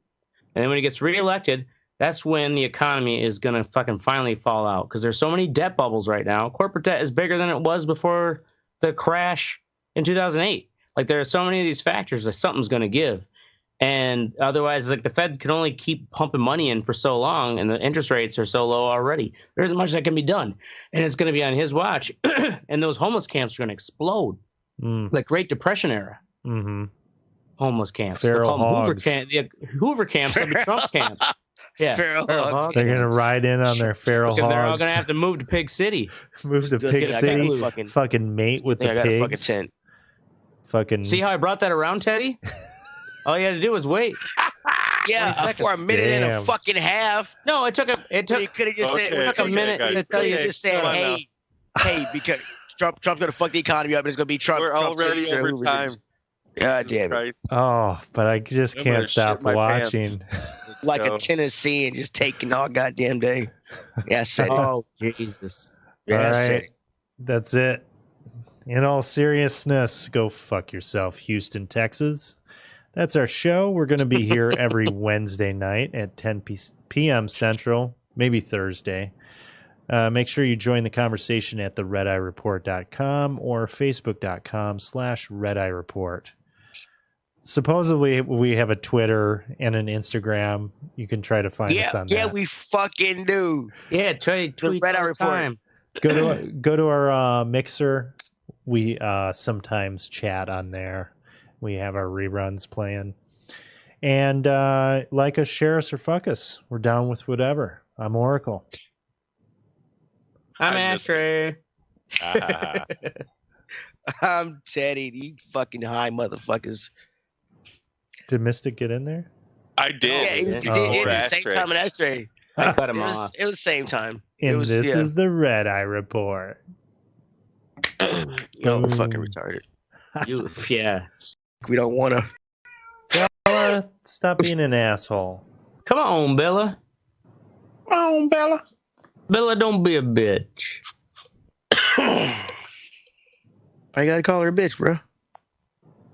And then when he gets reelected, that's when the economy is gonna fucking finally fall out, because there's so many debt bubbles right now. Corporate debt is bigger than it was before the crash in 2008. Like, there are so many of these factors that something's gonna give. And otherwise, like, the Fed can only keep pumping money in for so long, and the interest rates are so low already. There isn't much that can be done. And it's going to be on his watch. And those homeless camps are going to explode. Like Great Depression era. Mm-hmm. Homeless camps. Feral hogs. Hoover camps will be Trump camps. Yeah. Feral hogs. They're going to ride in on their feral hogs. They're all going to have to move to Pig City. Move to Pig City. Fucking mate with the pigs. I got a fucking tent. Fucking. See how I brought that around, Teddy? All you had to do was wait. Yeah, for a minute and a fucking half. No, it took. He could have just said, it took a minute to tell you. Just said, hey, because Trump's gonna fuck the economy up, and it's gonna be Trump. We're already over time. God damn it! Oh, but I just can't stop watching. Like a Tennessee and just taking all goddamn day. Yeah, I said it. Oh, Jesus. Yeah, all I said right, it. that's it. In all seriousness, go fuck yourself, Houston, Texas. That's our show. We're going to be here every Wednesday night at 10 p.m. Central, maybe Thursday. Make sure you join the conversation at theredeyereport.com or facebook.com/redeyereport. Supposedly, we have a Twitter and an Instagram. You can try to find us on that. Yeah, we fucking do. Yeah, tweet the Red Eye all the Report. time. Go to our Mixer. We sometimes chat on there. We have our reruns playing. And like us, share us, or fuck us. We're down with whatever. I'm Oracle. I'm Ashtray. I'm Teddy. You fucking high motherfuckers. Did Mystic get in there? I did. Yeah, he did the same time as Ashtray. I cut him off. It was the same time. And this is the Red Eye Report. No, fucking retarded. Yeah. We don't want to. Bella, stop being an asshole. Come on, Bella. Come on, Bella. Bella, don't be a bitch. I gotta call her a bitch, bro.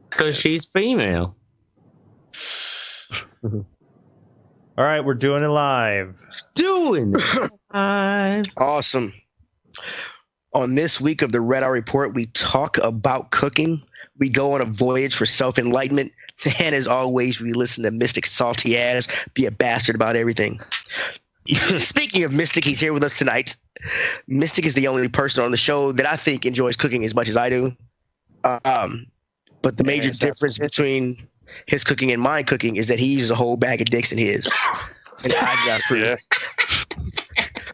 Because she's female. All right, we're doing it live. Doing it live. Awesome. On this week of the Red Eye Report, we talk about cooking. We go on a voyage for self-enlightenment. And as always, we listen to Mystic salty ass be a bastard about everything. Speaking of Mystic, he's here with us tonight. Mystic is the only person on the show that I think enjoys cooking as much as I do. But the major difference between his cooking and my cooking is that he uses a whole bag of dicks in his. And I got pretty.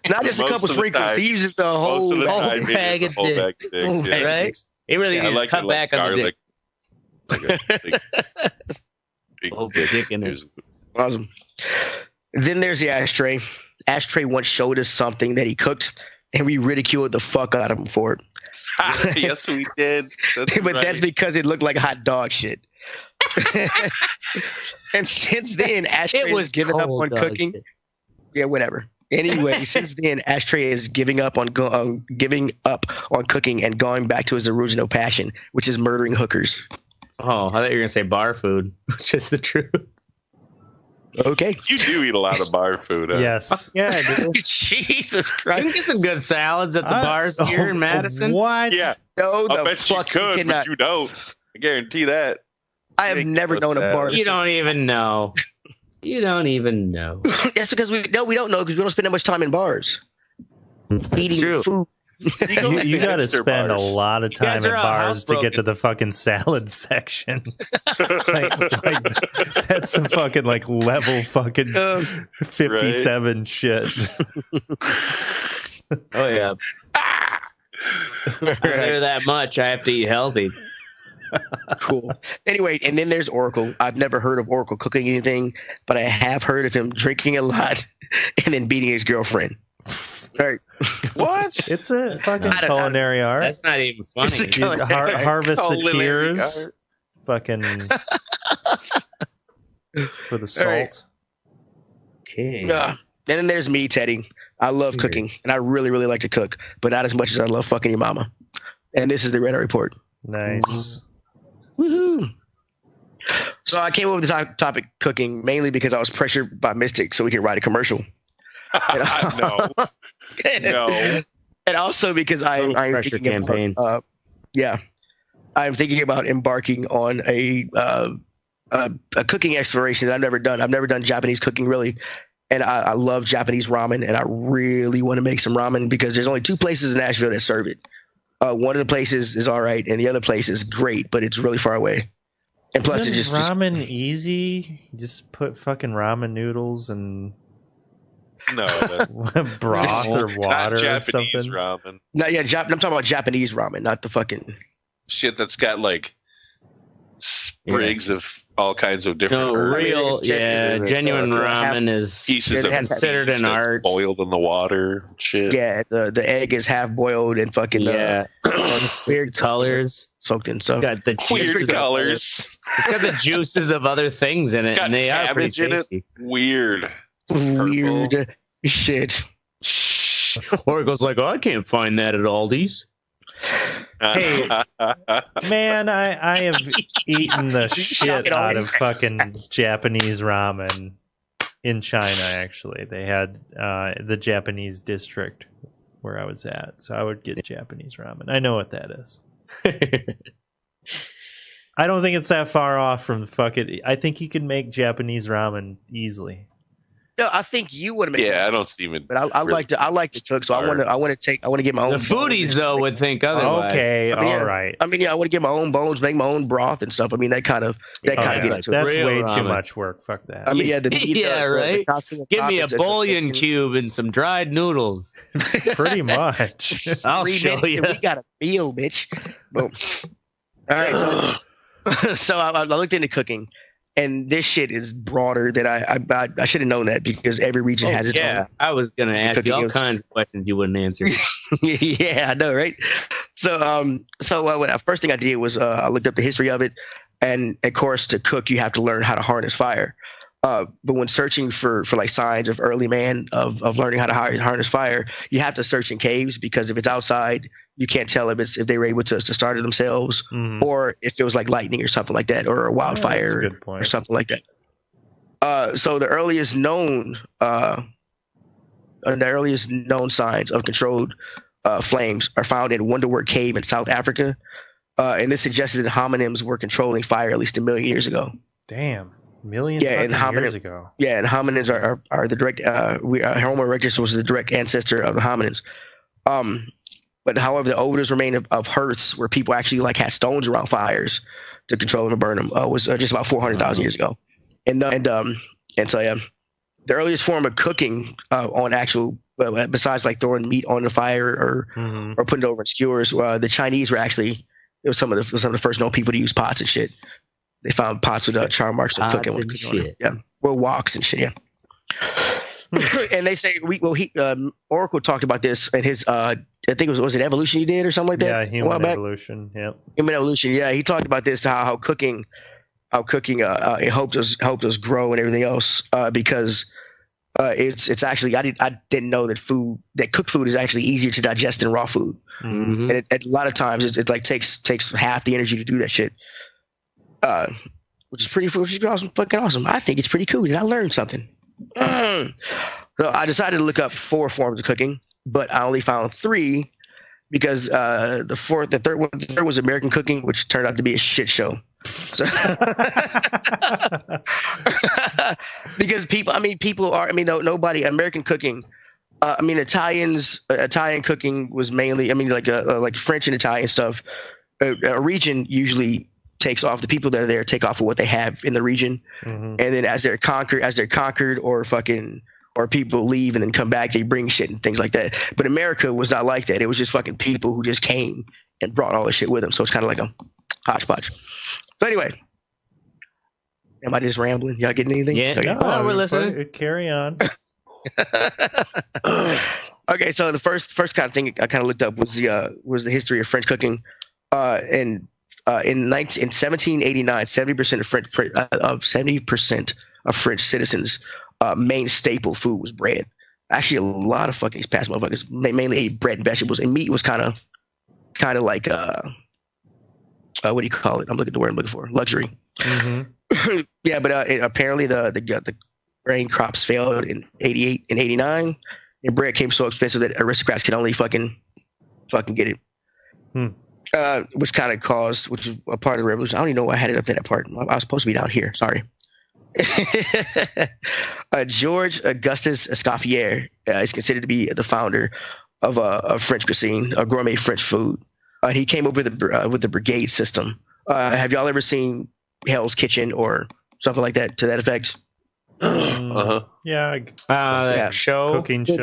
Not just a couple sprinkles. He uses the whole bag of dicks. Right? He really needs to cut back on the dick. Big dick in there. Awesome. Then there's the Ashtray. Ashtray once showed us something that he cooked, and we ridiculed the fuck out of him for it. Yes, we did. That's because it looked like hot dog shit. And since then, Ashtray has given up on cooking. Shit. Yeah, whatever. Anyway, since then, Ashtray is giving up on cooking and going back to his original passion, which is murdering hookers. Oh, I thought you were gonna say bar food, which is the truth. Okay. You do eat a lot of bar food. Yes. Yeah, I do. Jesus Christ. You can get some good salads at the bars here in Madison. What? Yeah. No, I bet you could, but you don't. I guarantee that. I have never known a bar. You don't even know. You don't even know. That's because we don't know because we don't spend that much time in bars. Eating food. You got to spend a lot of time at bars to get to the fucking salad section. like, that's some fucking level fucking 57 shit. Oh yeah. I hear that much. I have to eat healthy. Cool. Anyway, and then there's Oracle. I've never heard of Oracle cooking anything, but I have heard of him drinking a lot and then beating his girlfriend. Right. What? It's a fucking culinary art. That's not even funny. Harvest the tears. Fucking for the salt. Right. Okay. And then there's me, Teddy. I love cooking, and I really, really like to cook, but not as much as I love fucking your mama. And this is the Red Eye Report. Nice. Woohoo! So I came up with this topic, cooking, mainly because I was pressured by Mystic so we could write a commercial. No. No. And also because I'm thinking about, I'm thinking about embarking on a cooking exploration that I've never done. I've never done Japanese cooking really, and I love Japanese ramen, and I really want to make some ramen because there's only 2 places in Nashville that serve it. One of the places is all right, and the other place is great, but it's really far away. And plus, it's just ramen easy. You just put fucking ramen noodles and broth or water or something. Ramen. No, yeah, I'm talking about Japanese ramen, not the fucking shit that's got sprigs of all kinds of different herbs. Genuine ramen is pieces of considered an art. Boiled in the water, shit. Yeah, the egg is half boiled and fucking weird colors soaked in stuff. Got the weird colors. It's got the juices of other things in it, and they are pretty tasty. Weird shit. Or it goes like, I can't find that at Aldi's. Hey, man, I have eaten the shit out of fucking Japanese ramen in China, actually. They had the Japanese district where I was at, so I would get Japanese ramen. I know what that is. I don't think it's that far off from fucking... I think you can make Japanese ramen easily. No, I think you would have made. Yeah, I don't see it. But I like to cook, so I want to get my own. The foodies though would think otherwise. Okay, all right. I mean, I want to get my own bones, make my own broth and stuff. I mean, that kind of get into that's it. way too much work. Fuck that. I mean, right. Give me a bouillon cube and some dried noodles. Pretty much. I'll show you. We got a meal, bitch. Boom. All right, so I looked into cooking. And this shit is broader than I should have known that because every region has its own. I was going to ask you all kinds of questions you wouldn't answer. Yeah, I know, right? So, first thing I did was I looked up the history of it, and of course, to cook, you have to learn how to harness fire. But when searching for like signs of early man of learning how to harness fire, you have to search in caves because if it's outside, you can't tell if they were able to start it themselves or if it was like lightning or something like that or a wildfire or something like that. So the earliest known signs of controlled flames are found in Wonderwork Cave in South Africa, and this suggested that hominids were controlling fire at least 1 million years ago. Damn. Million years ago. Yeah, and hominids are the direct. Homo erectus was the direct ancestor of the hominids. But however, the oldest remain of hearths where people actually like had stones around fires to control them and burn them was just about 400,000 years ago. And so yeah, the earliest form of cooking on actual besides like throwing meat on the fire or putting it over in skewers, the Chinese were actually some of the first known people to use pots and shit. They found pots with char marks of cooking. Yeah, well, woks and shit. Yeah. And they say Oracle talked about this in his I think was it Evolution you did or something like that? Yeah, Human Evolution. Yeah, Human Evolution. Yeah, he talked about this how cooking it helped us grow and everything else because it's actually I didn't know that cooked food is actually easier to digest than raw food, and a lot of times it like takes half the energy to do that shit. Which is awesome, fucking awesome. I think it's pretty cool. I learned something. So I decided to look up 4 forms of cooking, but I only found 3 because the third was American cooking, which turned out to be a shit show. So because nobody American cooking. Italian cooking was mainly like French and Italian stuff. A region usually takes off the people that are there take off of what they have in the region, and then as they're conquered or people leave and then come back, they bring shit and things like that. But America was not like that. It was just fucking people who just came and brought all this shit with them. So it's kind of like a hodgepodge. So anyway, am I just rambling? Y'all getting anything? Yeah, no, we're listening. Carry on. Okay, so the first kind of thing I kind of looked up was the history of French cooking, and in 1789, 70% of French citizens' main staple food was bread. Actually, a lot of fucking past motherfuckers mainly ate bread and vegetables, and meat was kind of like what do you call it? I'm looking at the word I'm looking for. Luxury. Yeah, but apparently the grain crops failed in 88 and 89, and bread came so expensive that aristocrats could only fucking get it. Which kind of caused, which is a part of the revolution. I don't even know why I had it up to that part. I was supposed to be down here. Sorry. George Augustus Escoffier is considered to be the founder of French cuisine, a gourmet French food. He came up with the brigade system. Have y'all ever seen Hell's Kitchen or something like that to that effect? Yeah. Show cooking show.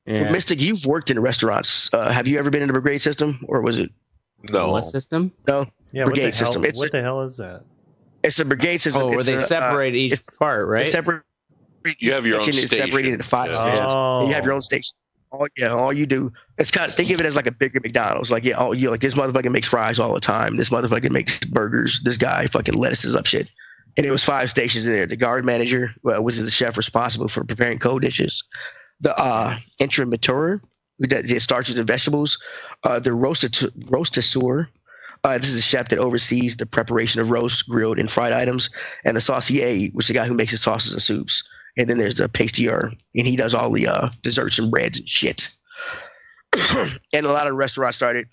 Mystic, you've worked in restaurants. Have you ever been in the brigade system, or was it? No. What system? No. Yeah, brigade system. What the hell is that? It's a brigade system. Oh, where they separate each part, right? Separate. You have your own station. Is separated into 5 stations. Oh. You have your own station. All you do. It's kind of, think of it as like a bigger McDonald's. Like, yeah, you like, this motherfucker makes fries all the time. This motherfucker makes burgers. This guy fucking lettuces up shit. And it was 5 stations in there. The guard manager was the chef responsible for preparing cold dishes. The entremeteur, who does starches and vegetables. The roastasseur. This is a chef that oversees the preparation of roast, grilled, and fried items. And the saucier, which is the guy who makes the sauces and soups. And then there's the pastier, and he does all the desserts and breads and shit. And a lot of restaurants started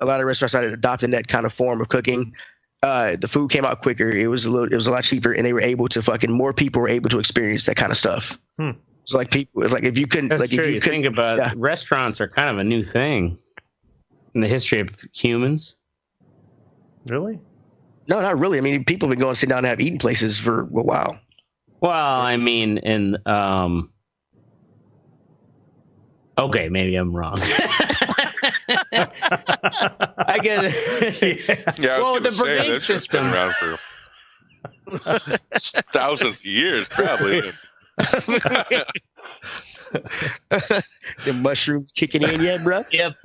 adopting that kind of form of cooking. The food came out quicker. It was a lot cheaper, and they were able to more people were able to experience that kind of stuff. So like people, it's like if you couldn't, That's like true. if you think about it, restaurants are kind of a new thing in the history of humans. Really? No, not really. I mean, people have been going to sit down and have eating places for a while. Well, I mean, okay, maybe I'm wrong. I get it. Yeah, well, the brigade system been around for thousands of years, probably. The mushrooms kicking in yet, bro? Yep.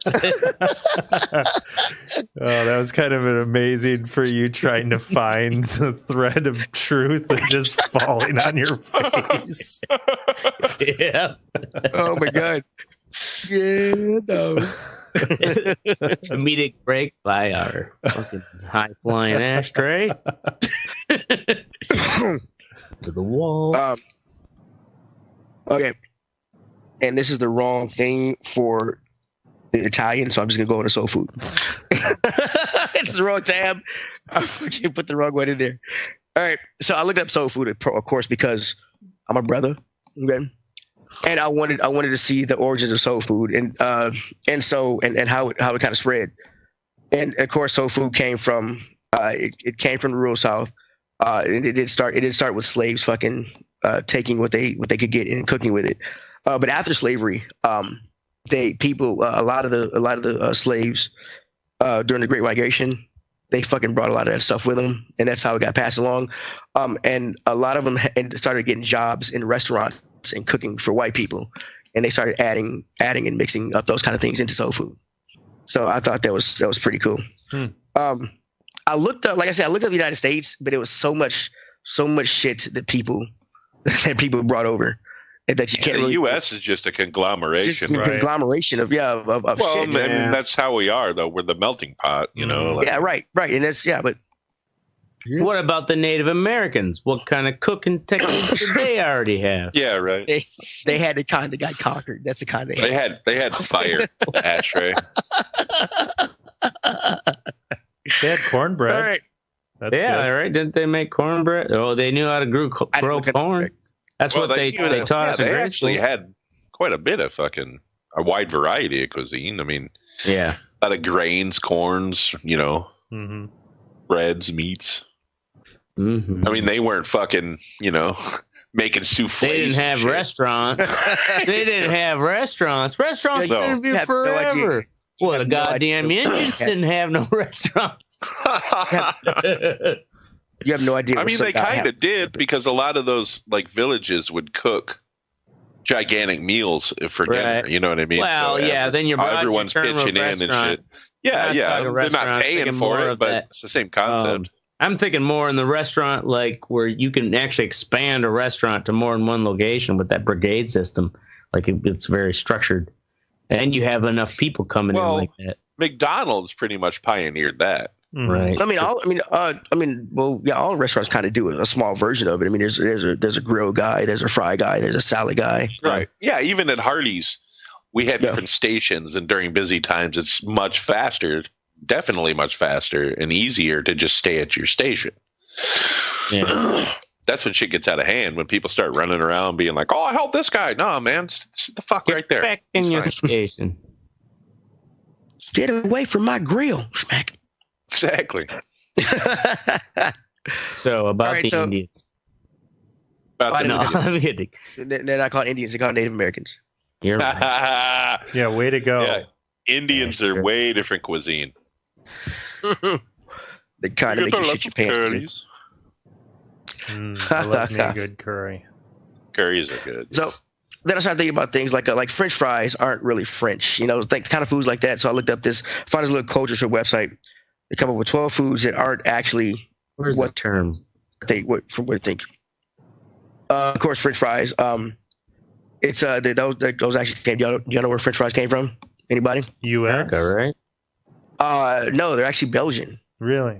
Oh, that was kind of an amazing for you trying to find the thread of truth and just falling on your face. Yeah. Oh my god. Yeah, no. Comedic break by our fucking high flying ashtray to the wall. Okay. And this is the wrong thing for the Italian, so I'm just gonna go into soul food. It's the wrong tab. I fucking put the wrong one in there. All right, so I looked up soul food, of course, because I'm a brother, okay? And I wanted to see the origins of soul food, and how it kind of spread. And of course, soul food came from it came from the rural South. And it did start with slaves fucking taking what they could get and cooking with it. But after slavery, a lot of the slaves during the Great Migration, they fucking brought a lot of that stuff with them, and that's how it got passed along. And a lot of them started getting jobs in restaurants and cooking for white people, and they started adding and mixing up those kind of things into soul food. So I thought that was pretty cool. I looked up the United States, but it was so much shit that people brought over. That you can't. The U.S. is just a conglomeration. Just a conglomeration of shit. And that's how we are, though. We're the melting pot, you know. Yeah, right. And that's but. What about the Native Americans? What kind of cooking techniques did they already have? Yeah, right. They had the kind that got conquered. That's the kind they had fire ashtray. They had cornbread. All right. That's good. Right. Didn't they make cornbread? Oh, they knew how to grow corn. That's what they taught us in grade school. They actually had quite a bit of a wide variety of cuisine. I mean, yeah, a lot of grains, corns, breads, meats. Mm-hmm. I mean, they weren't fucking, making souffles. They didn't have restaurants. Restaurants didn't be forever. What a goddamn Indians didn't have no restaurants. You have no idea. I mean, they kind of did, because a lot of those villages would cook gigantic meals for dinner. You know what I mean? Well, so then everyone's pitching in and shit. Yeah. They're not paying for it, but it's the same concept. I'm thinking more in the restaurant, where you can actually expand a restaurant to more than one location with that brigade system. It's very structured, and you have enough people coming in like that. McDonald's pretty much pioneered that. Right. All restaurants kind of do a small version of it. I mean, there's a grill guy, there's a fry guy, there's a salad guy. Right. Yeah. Even at Hardee's, we had different stations, and during busy times, it's much faster, definitely much faster and easier to just stay at your station. Yeah. That's when shit gets out of hand, when people start running around being like, "Oh, I help this guy." No, man, sit the fuck right there. Back in your station. Get away from my grill, smack. Exactly. So about the Indians. I'm kidding. They're not called Indians; they're called Native Americans. You're right. Yeah, way to go. Yeah, Indians are way different cuisine. The kind of make you shit your pants. I love me a good curry. Curries are good. So then I started thinking about things like French fries aren't really French, like kind of foods like that. So I looked up found this little culture show website. They come up with 12 foods that aren't actually what term? From what I think. Of course, French fries. It's those actually came. Do you know where French fries came from? Anybody? U.S. right? No, they're actually Belgian. Really?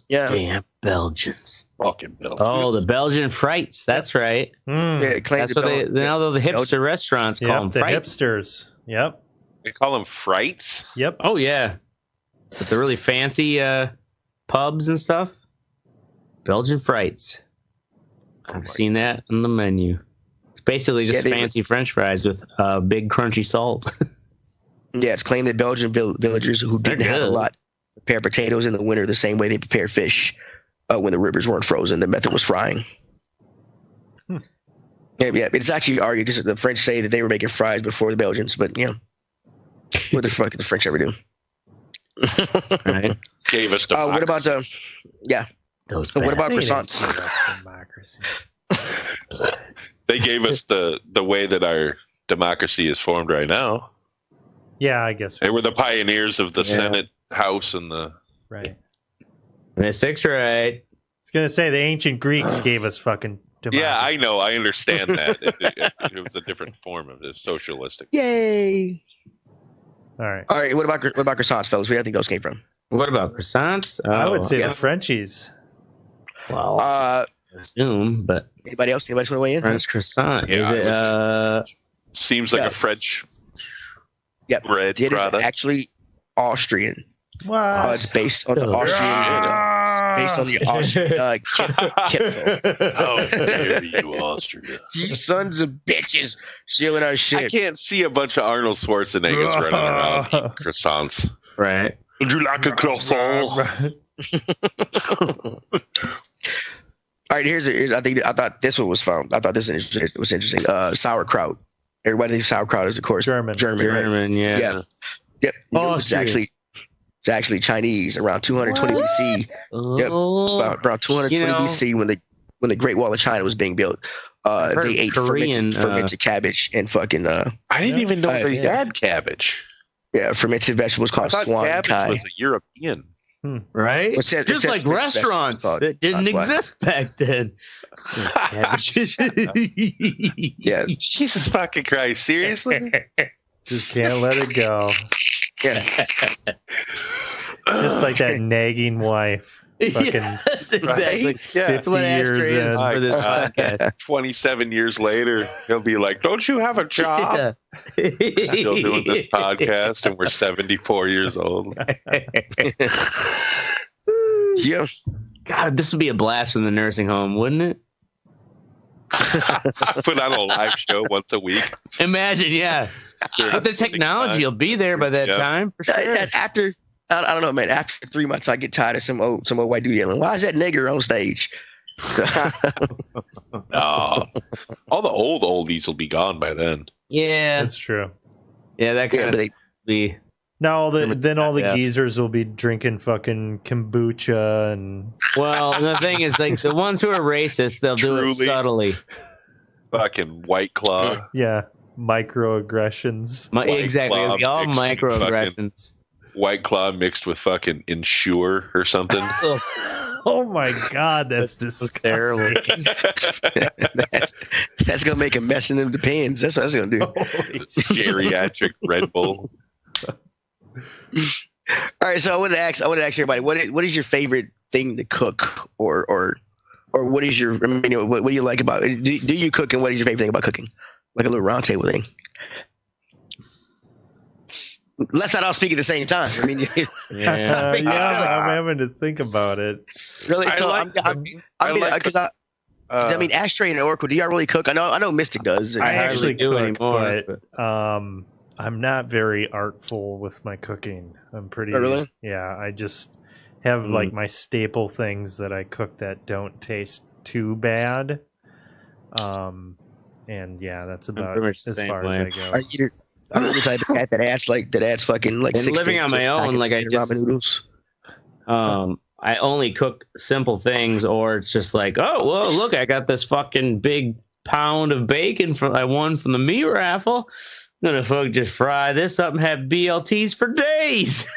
Yeah. Damn Belgians. Fucking Belgian. Oh, the Belgian frites. That's right. Yeah, that's what now the hipster restaurants call them the frites. Hipsters. Yep. They call them frites? Yep. Oh, yeah. With the really fancy pubs and stuff. Belgian frites. I've seen that on the menu. It's basically just fancy French fries with big crunchy salt. Yeah, it's claimed that Belgian villagers who didn't have a lot prepare potatoes in the winter the same way they prepare fish when the rivers weren't frozen. The method was frying. Yeah, it's actually argued because the French say that they were making fries before the Belgians, but what the fuck did the French ever do? Right. Gave us democracy. What about what about croissants? They gave us the way that our democracy is formed right now. Yeah, I guess they were the pioneers of the Senate, House, and the right. That's right. I was gonna say the ancient Greeks gave us fucking democracy. Yeah, I know. I understand that. It was a different form of it, socialistic. Yay! All right. What about croissants, fellas? Where do you think those came from? What about croissants? I would say the Frenchies. Well, assume, but anybody else? Anybody want to weigh in? French croissant. Yeah, Is it? Seems like a French. Yep. Bread it product. is actually Austrian. What? It's based on the Austrian. Based on the Austrian Kipfel. How dare you, Austria? You sons of bitches stealing our shit. I can't see a bunch of Arnold Schwarzeneggers running around eating croissants. Right. Would you like a croissant? All right, I thought this one was found. I thought this was interesting. Sauerkraut. Everybody thinks sauerkraut is, of course, German. German, yeah. Yeah. Yep. It's actually Chinese around 220 BC. Yep. Around 220 BC when the Great Wall of China was being built. They ate fermented cabbage and fucking. I didn't even know they had cabbage. Yeah, fermented vegetables called swan cabbage kai. Was a European. Right? Just like restaurants that didn't exist back then. Yeah. Jesus fucking Christ. Seriously? Just can't let it go. Yeah. Just like that nagging wife. Fucking yes, exactly. Right? Yeah. 50 years is in. for this podcast. 27 years later, he'll be like, don't you have a job? Yeah. Still doing this podcast, and we're 74 years old. Yeah. God, this would be a blast from the nursing home, wouldn't it? Put on a live show once a week. Imagine, yeah. But the technology will be there by that time. For sure. After, I don't know, man. After 3 months, I get tired of some old white dude yelling, "Why is that nigger on stage?" All the old oldies will be gone by then. Yeah, that's true. Yeah, that kind of be. No, then all the geezers will be drinking fucking kombucha and. Well, the thing is, like the ones who are racist, they'll do it subtly. Fucking White Claw. Yeah, microaggressions. Exactly, it'll be all microaggressions. White Claw mixed with fucking Ensure or something. Oh my God, that's terrible. That's gonna make a mess in them pans. That's what that's gonna do. Geriatric Red Bull. All right, so I wanted to ask everybody, what is your favorite thing to cook, or what is your, what do you like about it? Do you cook, and what is your favorite thing about cooking? Like a little round table thing. Let's not all speak at the same time. I mean, I'm having to think about it. Really? So I mean, Ashtray and Oracle, do y'all really cook? I know Mystic does. I actually cook, but I'm not very artful with my cooking. I'm pretty. Oh, really? Yeah, I just have like my staple things that I cook that don't taste too bad. And yeah, that's about as far as I go. Are you the type of cat that adds fucking like and living on my own, like I just ramen noodles? I only cook simple things, or it's just like, oh, well, look, I got this fucking big pound of bacon I won from the meat raffle. I'm gonna fuck just fry this up and have BLTs for days.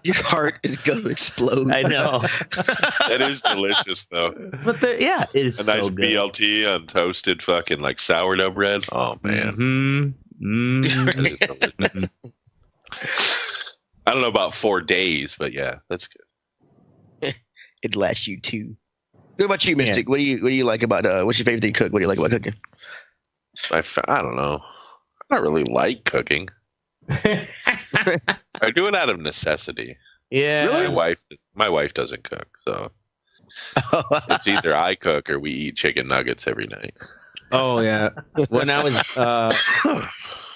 Your heart is gonna explode. I know. That is delicious, though. But it is a so nice good. BLT on toasted fucking like sourdough bread. Oh man. That is delicious. I don't know about 4 days, but yeah, that's good. It lasts you 2. What about you, Mystic? What do you like about what's your favorite thing to cook? What do you like about cooking? I don't know. I don't really like cooking. I do it out of necessity. Yeah. Really? My wife doesn't cook, so it's either I cook or we eat chicken nuggets every night. Oh yeah. When I was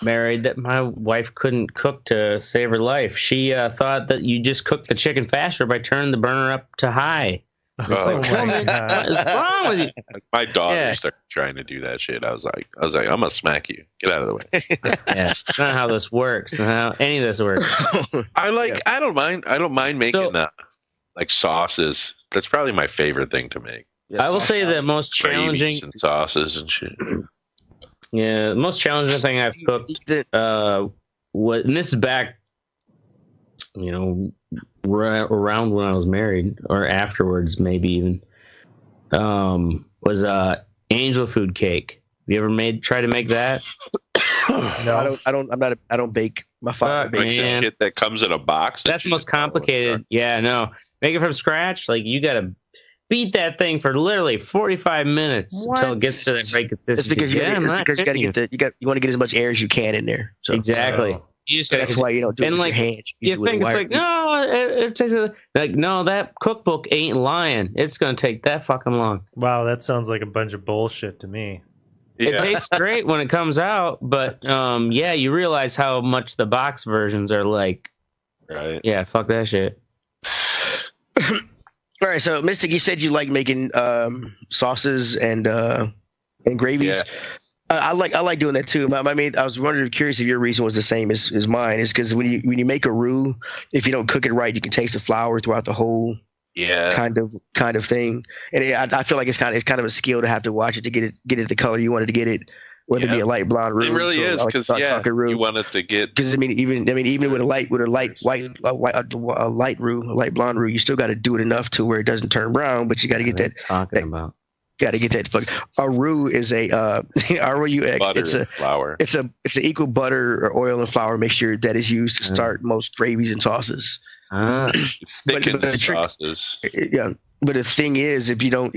married, that my wife couldn't cook to save her life. She thought that you just cook the chicken faster by turning the burner up to high. It's like, what is wrong with you? My daughter started trying to do that shit. I was like, I'm gonna smack you. Get out of the way. Yeah, it's not how this works. Not how any of this works. I don't mind making like sauces. That's probably my favorite thing to make. I will say the most challenging and sauces and shit. Yeah, the most challenging thing I've cooked and this is back, around when I was married or afterwards, maybe even, was angel food cake. Have you ever tried to make that? No, I don't bake. My father bakes shit that comes in a box. That's the most complicated. Yeah, no. Make it from scratch. Like, you gotta beat that thing for literally 45 minutes until it gets to that right consistency. You want to get as much air as you can in there. So. Exactly. You just that's why you don't do it with your hands. You think it's like, no, it takes no, that cookbook ain't lying. It's gonna take that fucking long. Wow, that sounds like a bunch of bullshit to me. Yeah. It tastes great when it comes out, but you realize how much the box versions are like. Right. Yeah, fuck that shit. All right, so Mystic, you said you like making sauces and gravies. Yeah. I like doing that too. I was curious if your reason was the same as mine. Is because when you make a roux, if you don't cook it right, you can taste the flour throughout the whole kind of thing. And I feel like it's kind of a skill to have to watch it to get it the color you wanted to get it, whether it be a light blonde roux. It really is because you want it to get. Because even with a light blonde roux, you still got to do it enough to where it doesn't turn brown, but you got to get that. Got to get that fuck. A roux is a ROUX. It's a flour. It's an equal butter or oil and flour mixture that is used to start most gravies and sauces. Thickened sauces. Yeah, but the thing is, if you don't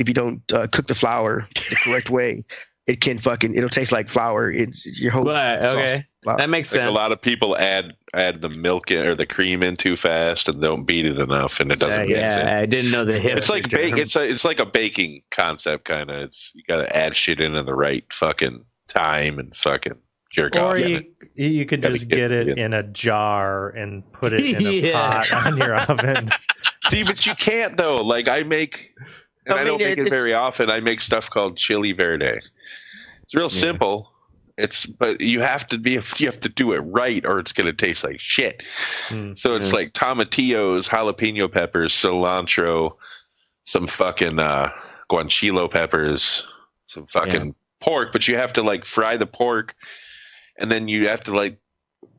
cook the flour the correct way, it'll taste like flour. It's your whole okay. That makes sense. A lot of people add the milk or the cream in too fast and don't beat it enough, and it doesn't mix in. I didn't know the hip. It's like it's like a baking concept kind of. You got to add shit in the right fucking time and fucking jerk off. Or you could just get it in a jar and put it in a pot on your oven. See, but you can't though. Like I make, and I don't make it very often. I make stuff called chili verde. It's real simple. But you have to do it right, or it's gonna taste like shit. So it's like tomatillos, jalapeno peppers, cilantro, some fucking guanciale peppers, some fucking pork. But you have to like fry the pork, and then you have to like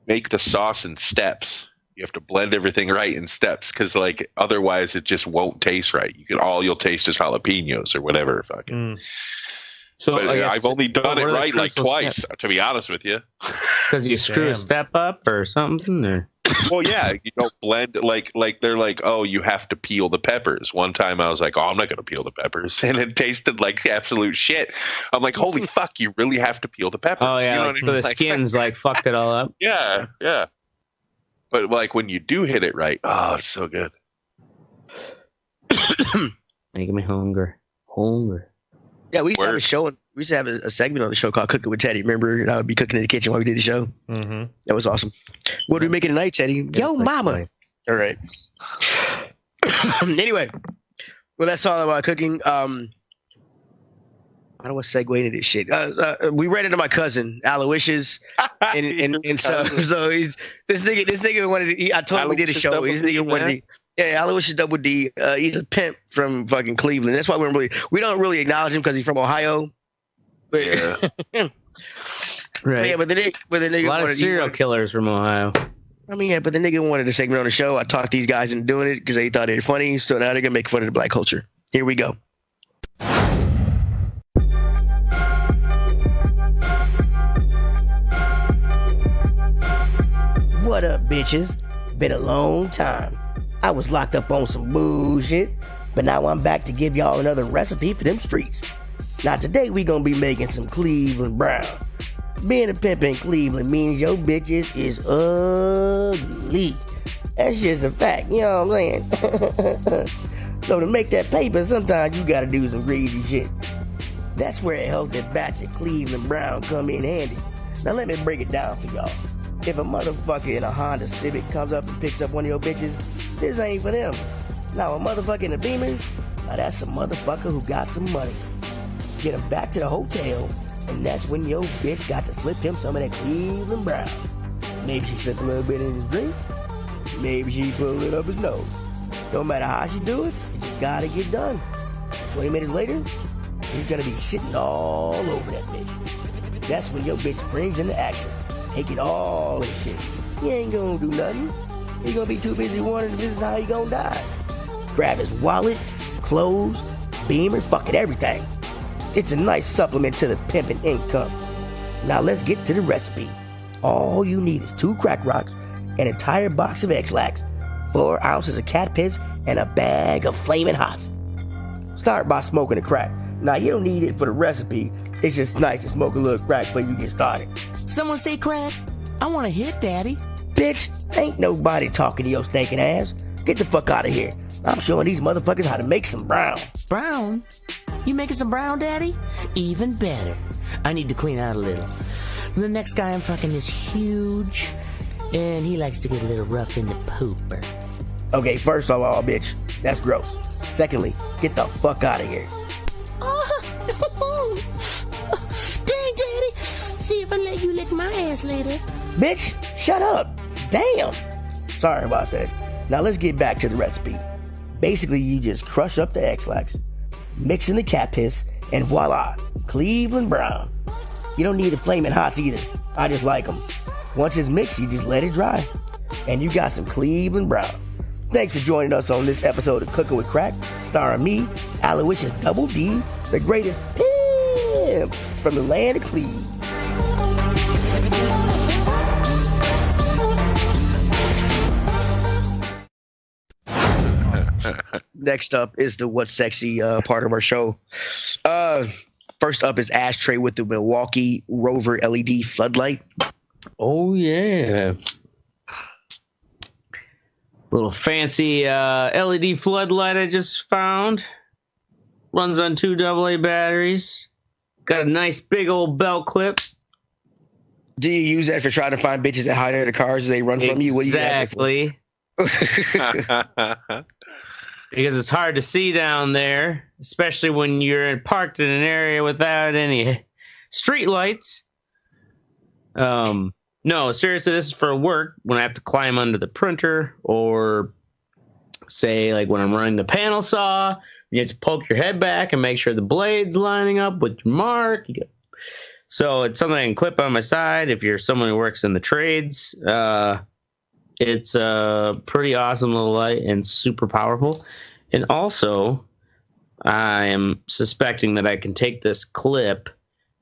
make the sauce in steps. You have to blend everything right in steps, because like otherwise it just won't taste right. You'll taste is jalapenos or whatever fucking. So I've only done it right like twice, to be honest with you. Because you screw a step up or something, or well, yeah, you don't blend like they're like, oh, you have to peel the peppers. One time I was like, oh, I'm not gonna peel the peppers, and it tasted like absolute shit. I'm like, holy fuck, you really have to peel the peppers. Oh yeah, you know so the skin's like fucked it all up. Yeah. But like when you do hit it right, oh, it's so good. Making me hungry. Yeah, we used to have a show. We used to have a segment on the show called Cooking with Teddy. Remember, and I would be cooking in the kitchen while we did the show. Mm-hmm. That was awesome. What are we making tonight, Teddy? Yo, mama. All right. Anyway, well, that's all about cooking. I don't want to segue into this shit. We read it to my cousin Aloysius, and so he's this nigga wanted. I told him we did a show. This nigga wanted. Yeah, Aloysius Double D. He's a pimp from fucking Cleveland. That's why we don't really acknowledge him because he's from Ohio. But, yeah. Right. Yeah, but then a lot of serial killers from Ohio. I mean, yeah, but the nigga wanted a segment on the show. I talked these guys into doing it because they thought they were funny. So now they're gonna make fun of the black culture. Here we go. What up, bitches? Been a long time. I was locked up on some bullshit, but now I'm back to give y'all another recipe for them streets. Now today we gonna be making some Cleveland brown. Being a pimp in Cleveland means your bitches is ugly. That's just a fact, you know what I'm saying? So to make that paper, sometimes you gotta do some greasy shit. That's where a healthy batch of Cleveland brown come in handy. Now let me break it down for y'all. If a motherfucker in a Honda Civic comes up and picks up one of your bitches, this ain't for them. Now a motherfucker in a Beamer, now that's a motherfucker who got some money. Get him back to the hotel, and that's when your bitch got to slip him some of that Cleveland brown. Maybe she slipped a little bit in his drink. Maybe she pulled it up his nose. Don't matter how she do it, it just gotta get done. 20 minutes later, he's gonna be shitting all over that bitch. That's when your bitch springs into action. Take it all and shit. He ain't gonna do nothing. He gonna be too busy wondering if this is how he gonna die. Grab his wallet, clothes, Beamer, fucking everything. It's a nice supplement to the pimping income. Now let's get to the recipe. All you need is 2 crack rocks, an entire box of X-Lax, 4 ounces of cat piss, and a bag of flaming hots. Start by smoking the crack. Now you don't need it for the recipe. It's just nice to smoke a little crack before you get started. Someone say crack? I want to hit, Daddy. Bitch, ain't nobody talking to your stinking ass. Get the fuck out of here. I'm showing these motherfuckers how to make some brown. Brown? You making some brown, Daddy? Even better. I need to clean out a little. The next guy I'm fucking is huge, and he likes to get a little rough in the pooper. Okay, first of all, bitch, that's gross. Secondly, get the fuck out of here. Dang, Daddy. See if I let you lick my ass later. Bitch, shut up. Damn. Sorry about that. Now let's get back to the recipe. Basically, you just crush up the X-Lax, mix in the cat piss, and voila, Cleveland brown. You don't need the flaming hots either. I just like them. Once it's mixed, you just let it dry. And you got some Cleveland brown. Thanks for joining us on this episode of Cooking with Crack, starring me, Aloysius Double D, the greatest pimp from the land of Cleve. Next up is the What's Sexy part of our show. First up is Ashtray with the Milwaukee Rover LED floodlight. Oh, yeah. Little fancy LED floodlight I just found. Runs on 2 AA batteries. Got a nice big old belt clip. Do you use that for trying to find bitches that hide under the cars as they run from you? What do you exactly. Because it's hard to see down there, especially when you're parked in an area without any street lights. No, seriously, this is for work when I have to climb under the printer, or say like when I'm running the panel saw, you have to poke your head back and make sure the blade's lining up with your mark. So it's something I can clip on my side if you're someone who works in the trades. It's a pretty awesome little light and super powerful. And also, I am suspecting that I can take this clip,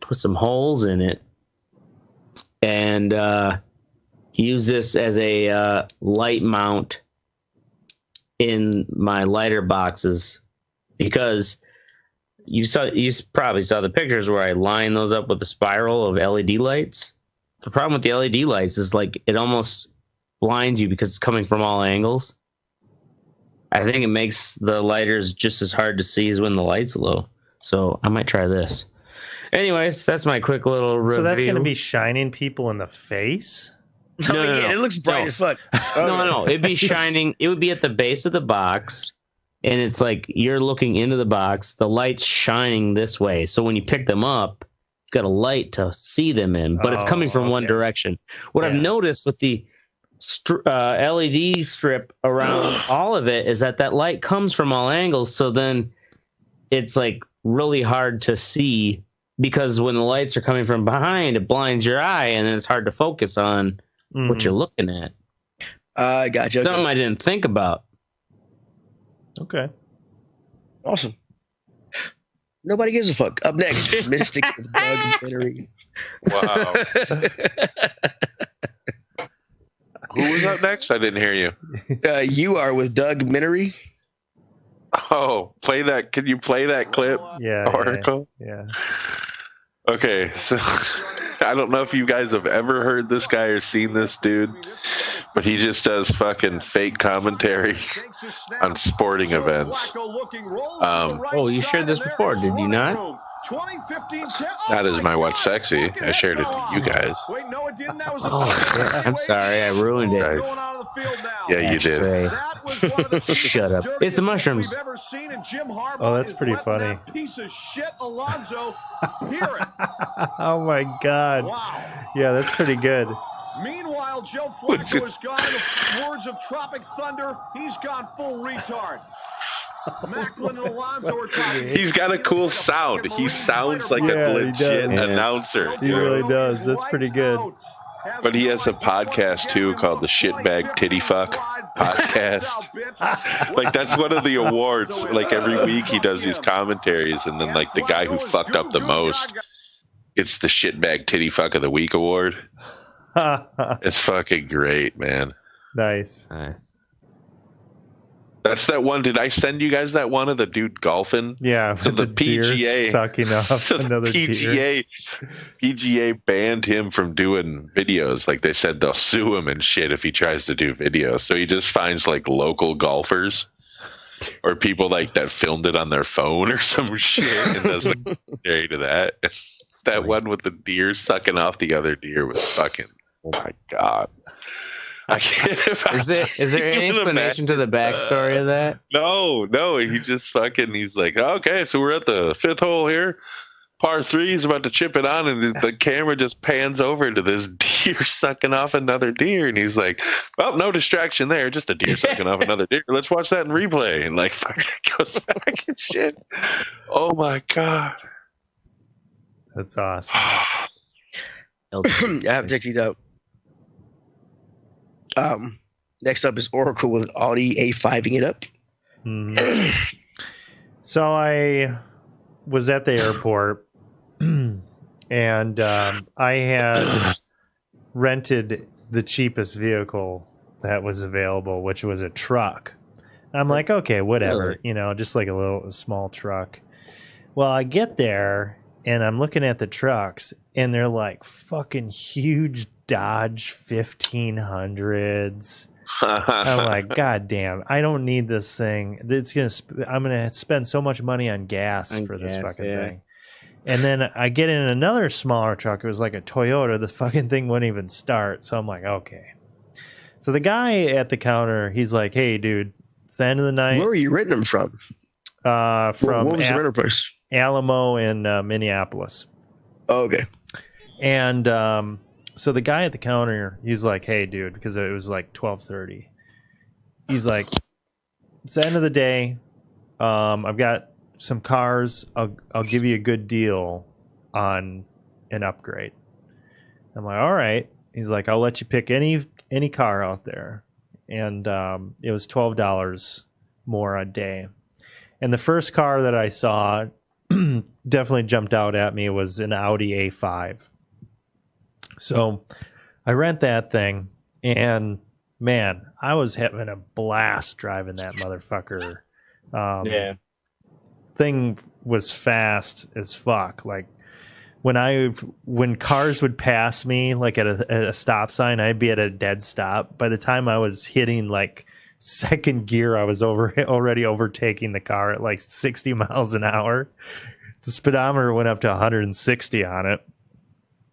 put some holes in it, and use this as a light mount in my lighter boxes, because you probably saw the pictures where I line those up with a spiral of LED lights. The problem with the LED lights is like it almost blinds you because it's coming from all angles. I think it makes the lighters just as hard to see as when the light's low. So I might try this. Anyways, that's my quick little review. So that's going to be shining people in the face? No. It looks bright as fuck. No. It'd be shining. It would be at the base of the box, and it's like you're looking into the box. The light's shining this way. So when you pick them up, you've got a light to see them in, but it's coming from one direction. What I've noticed with the LED strip around all of it is that light comes from all angles. So then it's like really hard to see because when the lights are coming from behind, it blinds your eye and then it's hard to focus on what you're looking at. I gotcha. Something I didn't think about. Okay. Awesome. Nobody gives a fuck. Up next, Mystic documentary. Wow. Who was up next? I didn't hear you. You are with Doug Minery. Oh, play that. Can you play that clip? Yeah. Article? Yeah. Okay, so I don't know if you guys have ever heard this guy or seen this dude, but he just does fucking fake commentary on sporting events. Oh, you shared this before, did you not? Not as my What's Sexy. I shared it to you guys. Oh, yeah. I'm sorry, I ruined it. Yeah, you did. Shut up. It's the mushrooms. Oh, that's pretty funny. Piece of shit, Alonzo. Hear it. Oh my God. Wow. Yeah, that's pretty good. Meanwhile, Joe Flacco has gone, in the words of Tropic Thunder, he's gone full retard. Macklin and Alonso are talking. He's got a cool sound. He sounds like a legit announcer. He really does. That's pretty good. But he has a podcast too called the Shitbag Titty Fuck Podcast. Like that's one of the awards. Like every week he does these commentaries, and then like the guy who fucked up the most gets the Shitbag Titty Fuck of the Week award. It's fucking great, man. Nice. That's that one. Did I send you guys that one of the dude golfing? Yeah. So the PGA sucking off another PGA banned him from doing videos. Like they said, they'll sue him and shit if he tries to do videos. So he just finds like local golfers or people like that filmed it on their phone or some shit and does like commentary to that. That one with the deer sucking off the other deer was fucking. Oh my God. I can't imagine. Is there any explanation to the backstory of that? No. He just fucking. He's like, okay, so we're at the fifth hole here, par 3. He's about to chip it on, and the camera just pans over to this deer sucking off another deer, and he's like, well, no distraction there, just a deer sucking off another deer. Let's watch that in replay, and like fucking goes back and shit. Oh my God, that's awesome. I have to take these out. Next up is Oracle with Audi A5ing it up. So I was at the airport and I had rented the cheapest vehicle that was available, which was a truck. I'm like, okay, whatever, just like a small truck. Well, I get there and I'm looking at the trucks and they're like fucking huge Dodge 1500s. I'm like, God damn, I don't need this thing. I'm gonna spend so much money on gas for this fucking thing. And then I get in another smaller truck. It was like a Toyota. The fucking thing wouldn't even start. So I'm like, okay. So the guy at the counter, he's like, hey, dude, it's the end of the night. Where were you renting them from? What was the rental price? Alamo in Minneapolis. Oh, okay. And so the guy at the counter, he's like, hey, dude, because it was like 12:30. He's like, it's the end of the day. I've got some cars. I'll give you a good deal on an upgrade. I'm like, all right. He's like, I'll let you pick any car out there. And it was $12 more a day. And the first car that I saw definitely jumped out at me was an Audi A5. So I rent that thing, and man, I was having a blast driving that motherfucker. Thing was fast as fuck. Like when cars would pass me, like at a stop sign, I'd be at a dead stop. By the time I was hitting like second gear, I was already overtaking the car at like 60 miles an hour. The speedometer went up to 160 on it.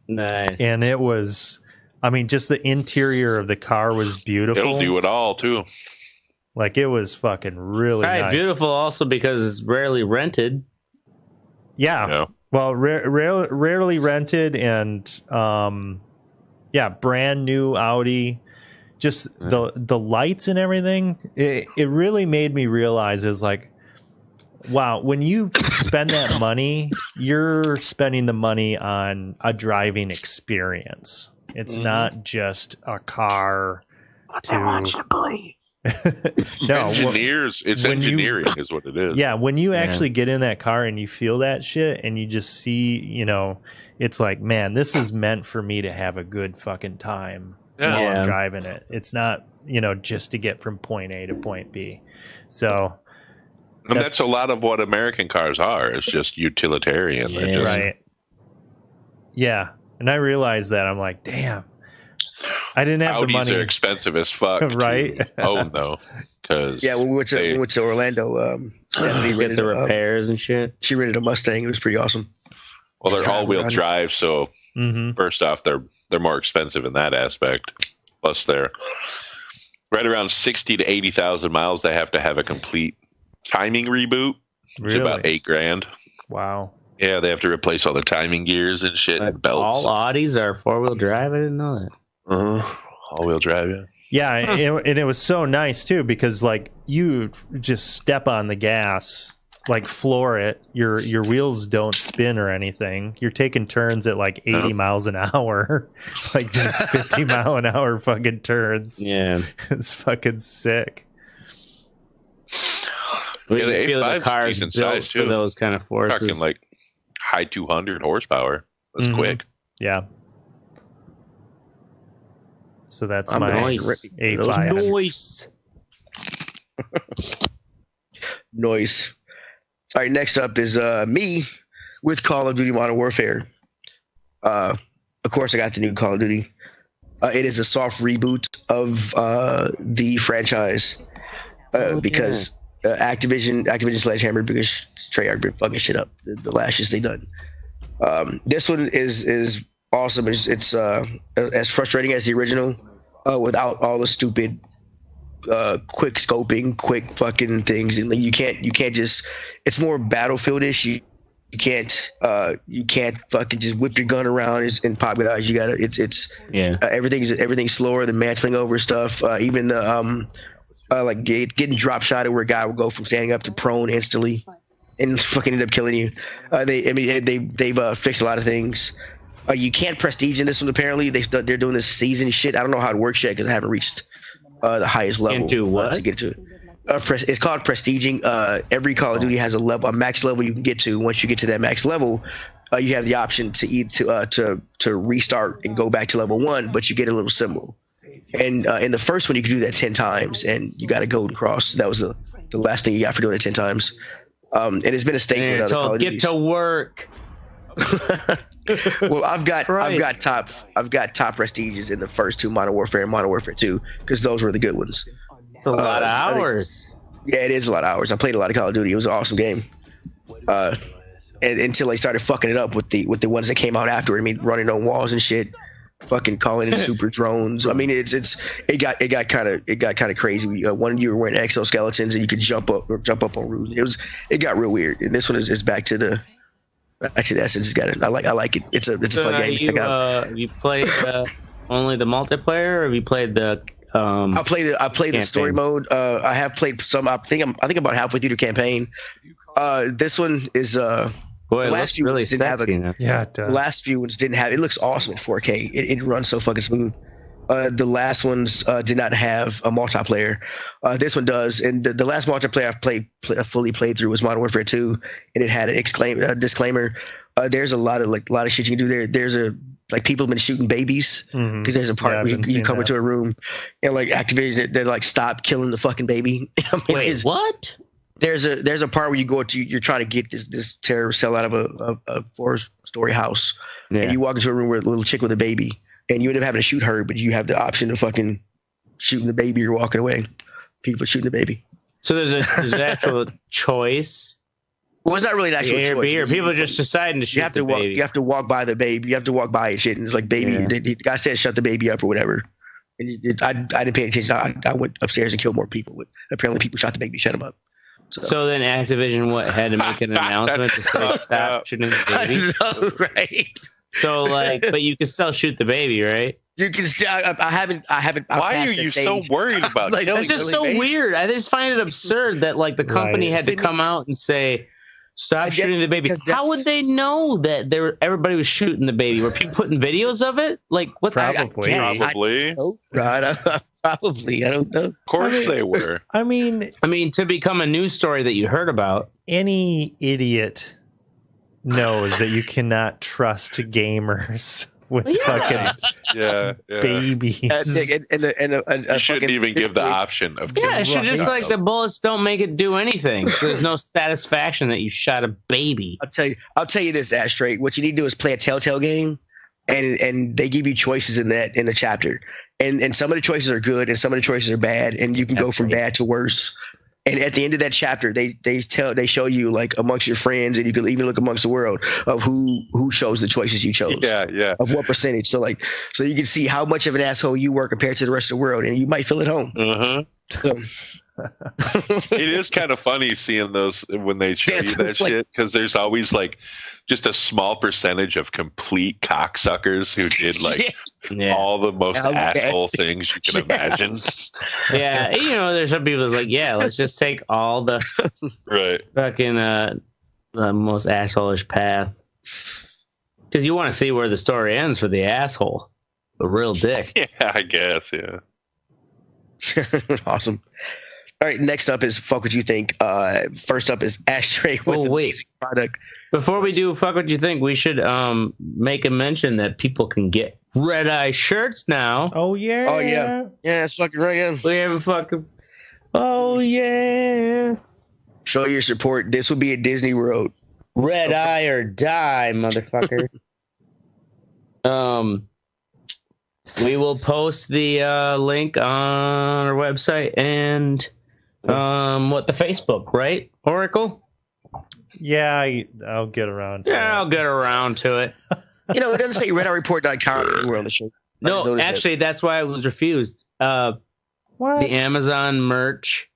Nice. And it was, I mean, just the interior of the car was beautiful. It'll do it all too. Like it was fucking really nice. Beautiful also because it's rarely rented. Yeah. Well, rarely rented, and brand new Audi, just the lights and everything, it really made me realize is like, wow, when you spend that money, you're spending the money on a driving experience. It's not just a car No, it's engineering is what it is. Yeah, when you actually get in that car and you feel that shit and you just see, you know, it's like, man, this is meant for me to have a good fucking time while I'm driving it. It's not, you know, just to get from point A to point B. So and that's a lot of what American cars are. It's just utilitarian. Yeah, right. Yeah. And I realized that. I'm like, damn. I didn't have Audis the money. Are expensive as fuck. Right? Oh no. Because when we went to Orlando, Stephanie get the repairs and shit. She rented a Mustang. It was pretty awesome. Well, they're all-wheel drive, so first off, they're more expensive in that aspect. Plus, they're right around 60 to 80,000 miles. They have to have a complete timing reboot. It's about $8,000. Wow. Yeah, they have to replace all the timing gears and shit. And belts. All Audis are 4-wheel drive. I didn't know that. All-wheel drive. Yeah. Yeah, and it was so nice too because like you just step on the gas, like floor it. Your wheels don't spin or anything. You're taking turns at like 80 miles an hour, like these 50-mile-an-hour fucking turns. Yeah, it's fucking sick. Yeah, the feel A5 the cars decent built size too. for those kind of forces. Talking like high 200 horsepower. That's quick. Yeah. So that's my A5. Noise. Noise. All right, next up is me with Call of Duty Modern Warfare. Of course, I got the new Call of Duty. It is a soft reboot of the franchise because Activision Sledgehammer, because Treyarch been fucking shit up the last shit they done. This one is awesome. It's as frustrating as the original, without all the stupid quick scoping, quick fucking things, and like you can't just. It's more Battlefield-ish. You can't fucking just whip your gun around and pop it out. You gotta. Everything's slower. The mantling over stuff. Even the like getting drop shotted where a guy will go from standing up to prone instantly, and fucking end up killing you. They've fixed a lot of things. You can't prestige in this one. Apparently, they're doing this season shit. I don't know how it works yet because I haven't reached the highest level. Can't do what? To get to it. It's called prestiging. Every Call of Duty has a max level you can get to. Once you get to that max level, you have the option to restart and go back to level 1, but you get a little symbol. And in the first one, you can do that 10 times, and you got a golden cross. That was the last thing you got for doing it 10 times. And it's been a staple in other Call of Duties. Get to work. Well, I've got top prestiges in the first 2, Modern Warfare and Modern Warfare 2, because those were the good ones. It's a lot of hours. Yeah, it is a lot of hours. I played a lot of Call of Duty. It was an awesome game. And until they started fucking it up with the ones that came out after. I mean, running on walls and shit, fucking calling in super drones. I mean, it got kind of crazy. One you were wearing exoskeletons and you could jump up on roofs. It got real weird. And this one is back to the essence. It's got it. I like it. It's a fun game to check out. You played only the multiplayer, or have you played the? I played the story mode. I have played some. I think about halfway through the campaign. This one is boy, it looks really sexy. Yeah, it does. The last few ones didn't have. It looks awesome in 4K. It runs so fucking smooth. The last ones did not have a multiplayer. This one does, and the last multiplayer I've fully played through was Modern Warfare 2, and it had a disclaimer. There's a lot of shit you can do there. There's people have been shooting babies because there's a part where you come into a room and like Activision, they're like, stop killing the fucking baby. I mean, wait, what? There's a part where you're trying to get this terrorist cell out of a 4-story house, and you walk into a room with a little chick with a baby, and you end up having to shoot her, but you have the option of fucking shooting the baby or walking away. People shooting the baby. So there's an actual choice. Well, it's not really an actual choice. Or people just deciding to shoot the baby. You have to walk by the baby. You have to walk by and shit. And it's like, baby, the guy said shut the baby up or whatever. And I didn't pay attention. I went upstairs and killed more people. But apparently people shot the baby, shut him up. So then Activision had to make an announcement to say stop shooting the baby? I know, right? So but you can still shoot the baby, right? You can still. I haven't. Why are you so worried about? Like, That's just so weird. I just find it absurd that like the company had to come out and say, "Stop shooting the baby." How would they know that everybody was shooting the baby? Were people putting videos of it? Like what? Probably. Right. Probably. I don't know. Of course they were. I mean, to become a news story that you heard about, any idiot knows that you cannot trust gamers with fucking babies. You shouldn't even give the option of. Yeah, it should just like the bullets don't make it do anything. There's no satisfaction that you shot a baby. I'll tell you this, Ashtray. What you need to do is play a Telltale game, and they give you choices in the chapter, and some of the choices are good, and some of the choices are bad, and you can go from bad to worse. And at the end of that chapter, they show you like amongst your friends, and you can even look amongst the world of who chose the choices you chose. Yeah. Of what percentage. So you can see how much of an asshole you were compared to the rest of the world, and you might feel at home. It is kind of funny seeing those when they show you that shit, because there's always like just a small percentage of complete cocksuckers who did like all the most asshole things you can imagine. Yeah, there's some people that's like, let's just take all the fucking the most assholeish path, because you want to see where the story ends for the asshole, the real dick. Yeah, I guess. Yeah. Awesome. All right, next up is Fuck What You Think. First up is Ashtray with amazing product. Before we do Fuck What You Think, we should make a mention that people can get Red Eye shirts now. Oh, yeah. Oh, yeah. Yeah, that's fucking right. Yeah. We have a fucking... Oh, yeah. Show your support. This will be at Disney World. Red Eye or die, motherfucker. We will post the link on our website and the Facebook, right, Oracle? Yeah, I'll get around to it. I'll get around to it. It doesn't say RedEyeReport.com anywhere on the show. No, actually, that's why it was refused. What? The Amazon merch,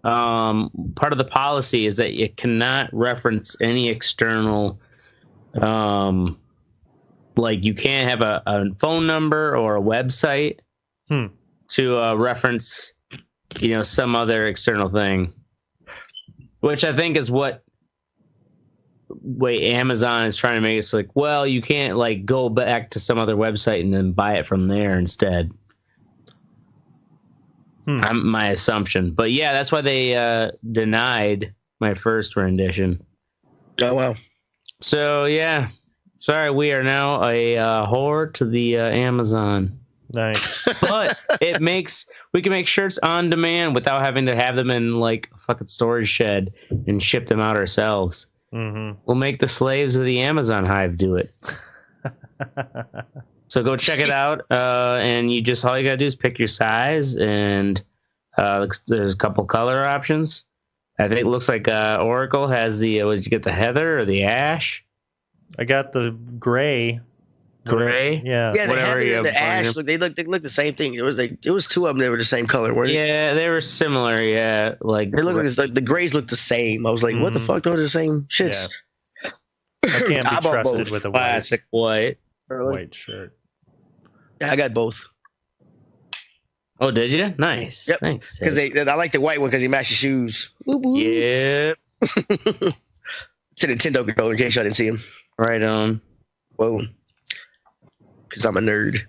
part of the policy is that you cannot reference any external, like you can't have a phone number or a website to reference, some other external thing, which I think is what Amazon is trying to make it like, well, you can't like go back to some other website and then buy it from there instead. My assumption, but yeah, that's why they denied my first rendition. Oh wow! So yeah, sorry, we are now a whore to the Amazon. Nice, but we can make shirts on demand without having to have them in like a fucking storage shed and ship them out ourselves. Mm-hmm. We'll make the slaves of the Amazon hive do it. So go check it out, and all you gotta do is pick your size, and there's a couple color options. I think it looks like Oracle has the. Did you get the heather or the ash? I got the gray. Gray, yeah. Yeah, the heather and the ash. They look the same thing. It was two of them that were the same color, weren't they? Yeah, they were similar. Yeah, like they look like the grays look the same. I was like, what the fuck? Those are the same shits. Yeah. I can't be trusted with a classic white shirt. Yeah, I got both. Oh, did you? Nice. Yep. Thanks. Because I like the white one because he matches shoes. Yeah. It's a Nintendo controller in case y'all didn't see him. Right on. Whoa. Because I'm a nerd.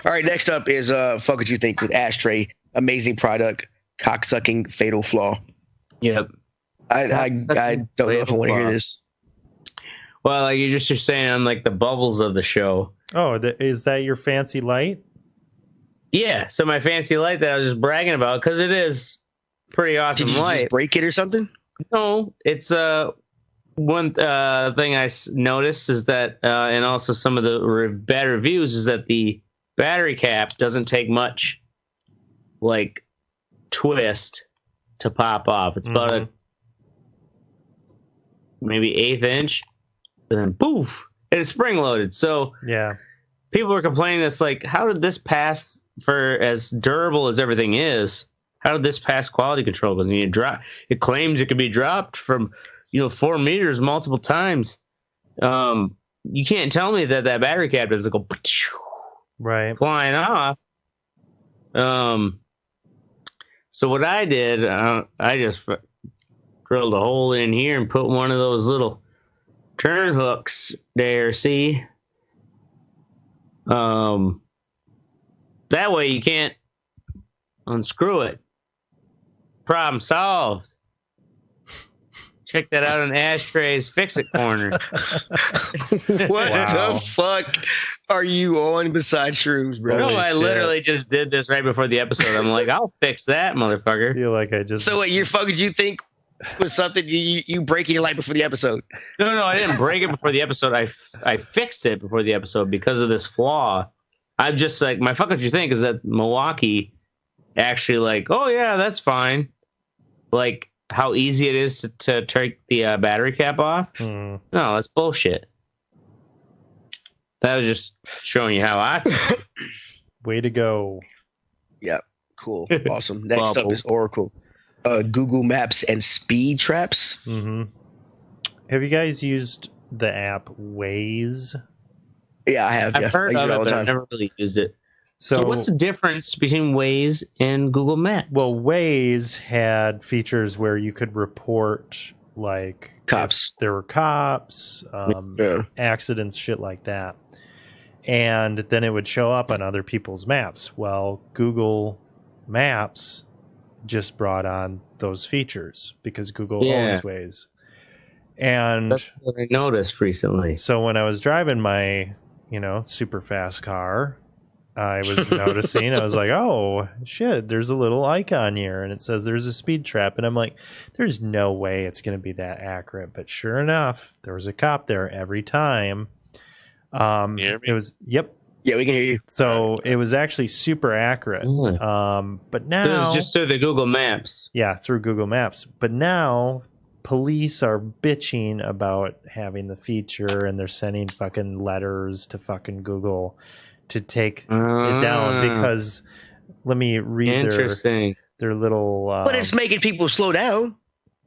All right, next up is Fuck What You Think with Ashtray. Amazing product. Cocksucking fatal flaw. Yep. I don't know if I want to hear this. Well, like you're saying on like the bubbles of the show. Oh, is that your fancy light? Yeah. So my fancy light that I was just bragging about, because it is pretty awesome. Did you light. Just break it or something? No, it's one thing I noticed is that, and also some of the bad reviews is that the battery cap doesn't take much, like twist to pop off. It's about a maybe 1/8 inch, and then poof, and it's spring loaded. So yeah, people were complaining that's like, how did this pass for as durable as everything is? How did this pass quality control? Because it claims it could be dropped from 4 meters multiple times. You can't tell me that battery cap doesn't go flying off. So what I did, I just drilled a hole in here and put one of those little turn hooks there. See, that way you can't unscrew it. Problem solved. Check that out on Ashtray's Fix It Corner. What the fuck are you on besides shrooms, bro? No, I literally just did this right before the episode. I'm like, I'll fix that, motherfucker. I feel like I just. So what you think was something you break in your life before the episode? No, I didn't break it before the episode. I fixed it before the episode because of this flaw. I'm just like, my fuck what you think is that Milwaukee actually like, oh yeah, that's fine. Like how easy it is to take the battery cap off. No, that's bullshit. That was just showing you how I feel. Way to go. Yep. Cool. Awesome. Next up is Oracle. Google Maps and speed traps. Mm-hmm. Have you guys used the app Waze? Yeah, I have. I've heard of it, but I've never really used it. So what's the difference between Waze and Google Maps? Well, Waze had features where you could report like cops. There were cops, accidents, shit like that. And then it would show up on other people's maps. Well, Google Maps just brought on those features because Google owns Waze. And that's what I noticed recently. So when I was driving my, super fast car, I was noticing, I was like, oh, shit, there's a little icon here, and it says there's a speed trap. And I'm like, there's no way it's going to be that accurate. But sure enough, there was a cop there every time. It was, yep. Yeah, we can hear you. So it was actually super accurate. But now... So it was just through the Google Maps. Yeah, through Google Maps. But now police are bitching about having the feature, and they're sending fucking letters to fucking Google to take it down because let me read their little but it's making people slow down,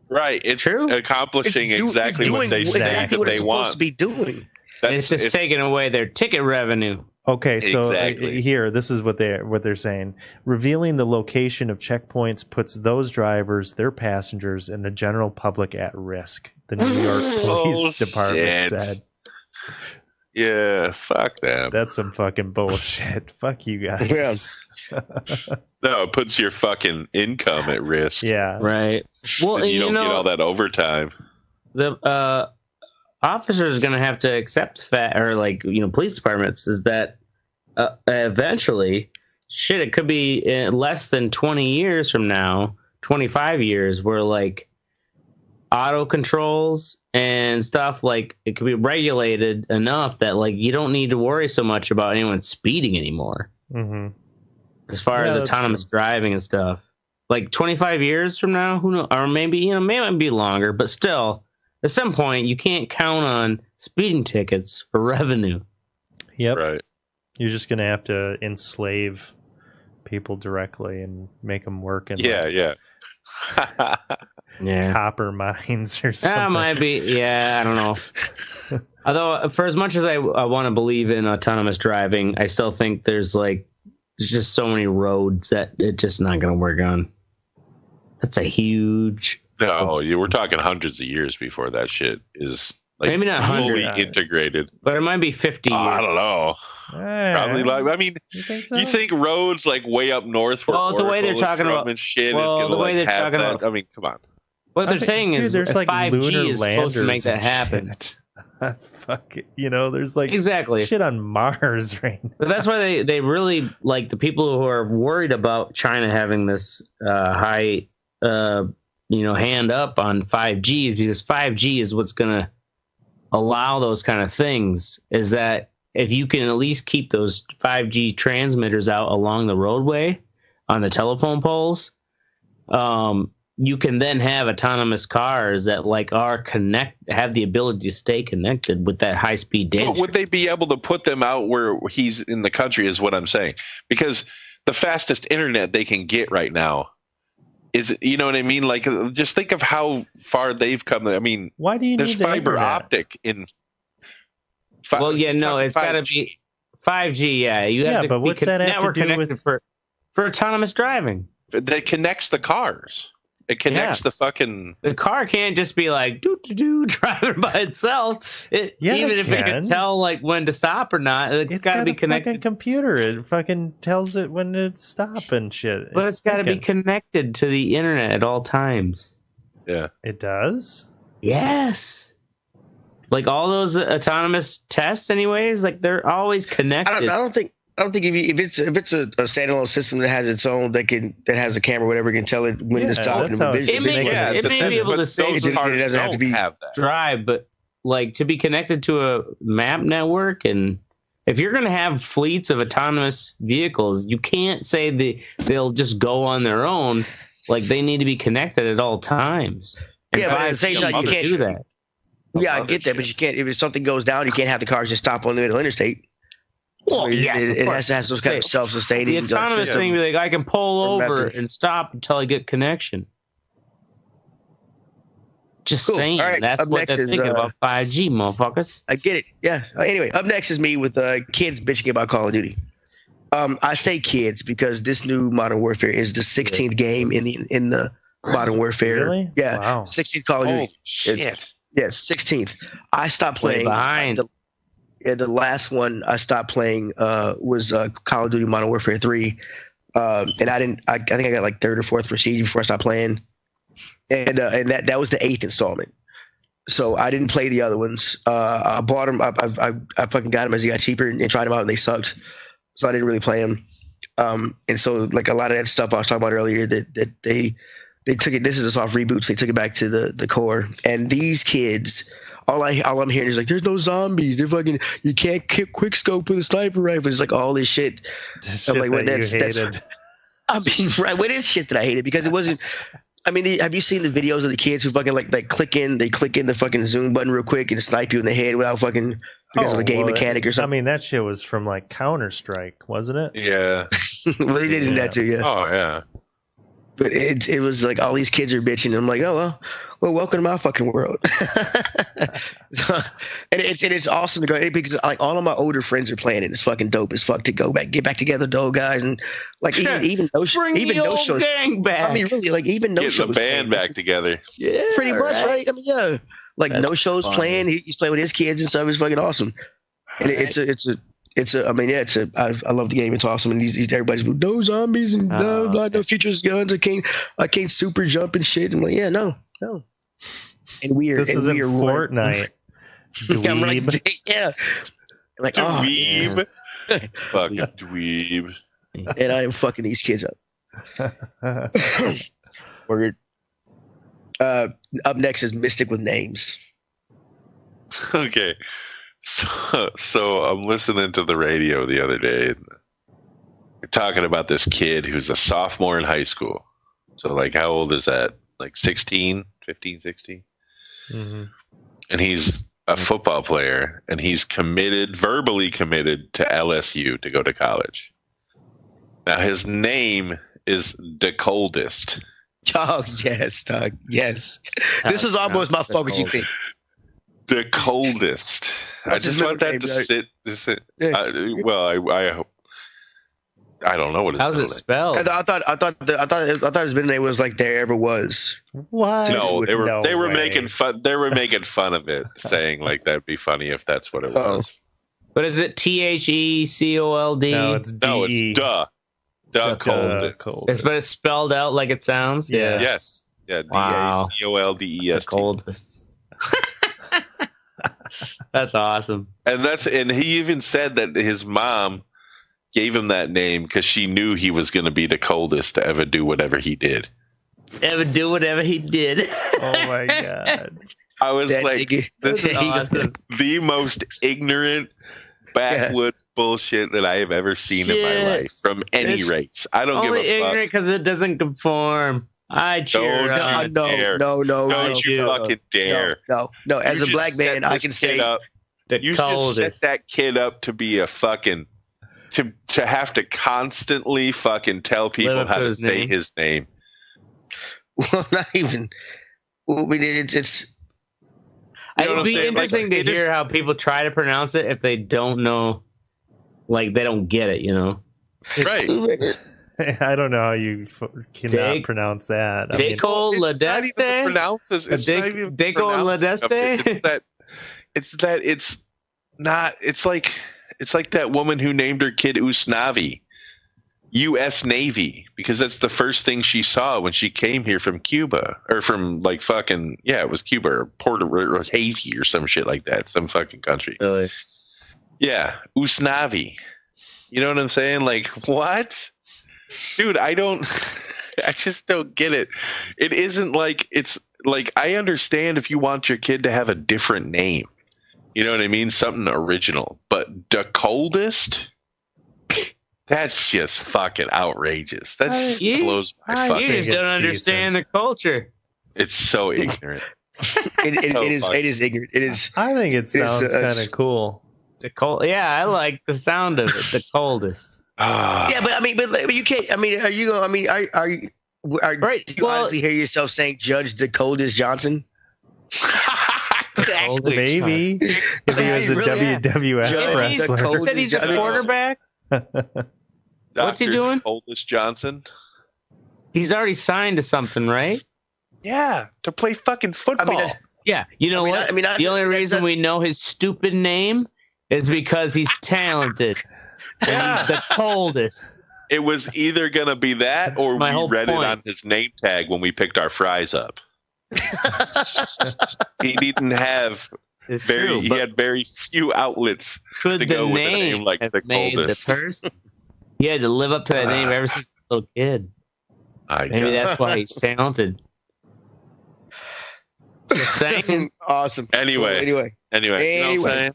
right? It's accomplishing exactly what they say that they want. Supposed to be doing. It's just taking away their ticket revenue. Okay, so here, this is what they're saying. Revealing the location of checkpoints puts those drivers, their passengers, and the general public at risk, the New York Police Department said. Yeah, fuck them. That's some fucking bullshit. Fuck you guys. Yeah. No, it puts your fucking income at risk. Yeah. Right. Well, and you don't get all that overtime. The officer is going to have to accept police departments is that eventually, shit, it could be less than 20 years from now, 25 years, where like auto controls and stuff, like it could be regulated enough that like you don't need to worry so much about anyone speeding anymore. Mm-hmm. As far as autonomous driving and stuff, like 25 years from now, who knows? Or maybe maybe be longer, but still, at some point, you can't count on speeding tickets for revenue. Yep. Right. You're just gonna have to enslave people directly and make them work in copper mines or something. That might be. Yeah, I don't know. Although, for as much as I want to believe in autonomous driving, I still think there's just so many roads that it's just not going to work on. That's a huge. No, we're talking hundreds of years before that shit is maybe not fully integrated. But it might be 50 years. I don't know. Probably you think roads like way up north where the way they're talking about and shit is gonna have that? I mean, come on. What they're saying is there's 5G is supposed to make that happen. Fuck it. There's exactly shit on Mars right now. But that's why they really like the people who are worried about China having this high hand up on 5G, because 5G is what's gonna allow those kind of things. Is that if you can at least keep those 5G transmitters out along the roadway on the telephone poles, you can then have autonomous cars that have the ability to stay connected with that high speed data. But would they be able to put them out where he's in the country is what I'm saying? Because the fastest internet they can get right now is, you know what I mean? Like, just think of how far they've come. I mean, why do you there's need fiber optic in. It's got to be 5G, yeah. You have to but be what's that have network to do connected with for autonomous driving. That connects the cars. It connects the fucking. The car can't just be like driving by itself. Even if it can tell like when to stop or not, it's got to be connected. Fucking computer. It fucking tells it when to stop and shit. But it's got to be connected to the internet at all times. Yeah, it does. Yes. Like all those autonomous tests, anyways. Like they're always connected. I don't think if it's a standalone system that has its own that has a camera, whatever, can tell it when to stop and revision. It may be able to say it doesn't have to be drive, but like to be connected to a map network, and if you're going to have fleets of autonomous vehicles, you can't say they'll just go on their own. Like they need to be connected at all times. And but at the same time, you can't do that. Yeah, I get that, but you can't. If something goes down, you can't have the cars just stop on the middle interstate. Well, So yes, it has to have some kind of self-sustaining. The autonomous thing, be like, I can pull over and stop until I get connection. Just saying, All right, that's up what next they're is, thinking about 5G, motherfuckers. I get it. Yeah. Anyway, up next is me with kids bitching about Call of Duty. I say kids because this new Modern Warfare is the 16th game in the Modern Warfare. Really? Yeah. Wow. 16th Call of Duty. Shit. Yes, 16th. I stopped Way playing. behind. The last one I stopped playing was Call of Duty Modern Warfare 3. And I think I got like third or fourth prestige before I stopped playing. And that was the 8th installment. So I didn't play the other ones. I bought them. I fucking got them as they got cheaper and tried them out and they sucked. So I didn't really play them. And so like a lot of that stuff I was talking about earlier that they took it. This is a soft reboot. So they took it back to the core. And these kids, all I'm hearing is like, there's no zombies. They're fucking, you can't quick scope with a sniper rifle. It's like all this shit. I'm like, well, that's I mean, right? What is shit that I hated? Because it wasn't. I mean, have you seen the videos of the kids who fucking like click in the fucking zoom button real quick and snipe you in the head without fucking because of a game mechanic or something? I mean, that shit was from like Counter-Strike, wasn't it? Yeah. Well, they did that too, yeah. Oh yeah. But it was like all these kids are bitching. And I'm like, oh well, welcome to my fucking world. So, and it's awesome to go because like all of my older friends are playing it. It's fucking dope as fuck to get back together, though, guys, and like even no shows. Gang back. I mean, really, like even no shows. Get the band back together. Yeah, pretty much, right? I mean, yeah, like That's no shows funny. playing. He's playing with his kids and stuff. It's fucking awesome. And I mean, yeah, I love the game. It's awesome. And everybody's no zombies and no features guns. I can't super jump and shit. I'm like, yeah, no. And This is in Fortnite. I'm like, yeah. Like, dweeb. Fucking dweeb. And I am fucking these kids up. Word. Up next is Mystic with Names. Okay. So I'm listening to the radio the other day. And we're talking about this kid who's a sophomore in high school. So, like, how old is that? Like 15, 16? Mm-hmm. And he's a football player, and he's verbally committed to LSU to go to college. Now, his name is The Coldest. Oh, yes, Doug. Yes. This is almost my focus, you think. The Coldest. I just want that to sit. I hope. I don't know what it's. How's it spelled? I thought his middle name was like there ever was. What? No, they were making fun. They were making fun of it, saying like that'd be funny if that's what it was. But is it THECOLD? No, it's DE. It's the Coldest. But it's spelled out like it sounds. Yeah. Yes. Yeah. Wow. DACOLDEST. The Coldest. That's awesome. And he even said that his mom gave him that name because she knew he was going to be the coldest to ever do whatever he did. Oh my god! I was like, this is awesome. The most ignorant backwoods bullshit that I have ever seen in my life from any race. I don't give a fuck. Only ignorant because it doesn't conform. I cheer. No. Don't you fucking dare. No. As a black man, I can say you should set that kid up to be a fucking to have to constantly fucking tell people how to say his name. Well, not even. I mean, it's. It'd be interesting to hear how people try to pronounce it if they don't know like they don't get it, you know? Right. I don't know how you cannot pronounce that. Deco Ladeste? Deco Ladeste? It's like that woman who named her kid Usnavi, U.S. Navy, because that's the first thing she saw when she came here from Cuba, or from like fucking, yeah, it was Cuba or Puerto Rico or Haiti or some shit like that, some fucking country. Really? Yeah, Usnavi. You know what I'm saying? Like, what? Dude, I just don't get it. It isn't like, it's like, I understand if you want your kid to have a different name. You know what I mean? Something original. But the coldest? That's just fucking outrageous. That blows my fucking. You just don't understand the culture. It's so ignorant. It is ignorant. It is. I think it sounds kind of cool. The cold. Yeah, I like the sound of it. The coldest. Yeah, but you can't. I mean, are you? I mean, are you? Right. Do you honestly hear yourself saying "Judge the coldest Johnson"? Maybe if he was a WWF wrestler. He said he's a quarterback. What's he doing? Coldest Johnson. He's already signed to something, right? Yeah, to play fucking football. Yeah, you know what? The only reason we know his stupid name is because he's talented. And he's the coldest. It was either gonna be that, or we read it on his name tag when we picked our fries up. He didn't have he had very few outlets to go with a name like the coldest. He had to live up to that name ever since he was a little kid. Maybe that's why he's talented. Just saying. Awesome. Anyway. You know what I'm saying?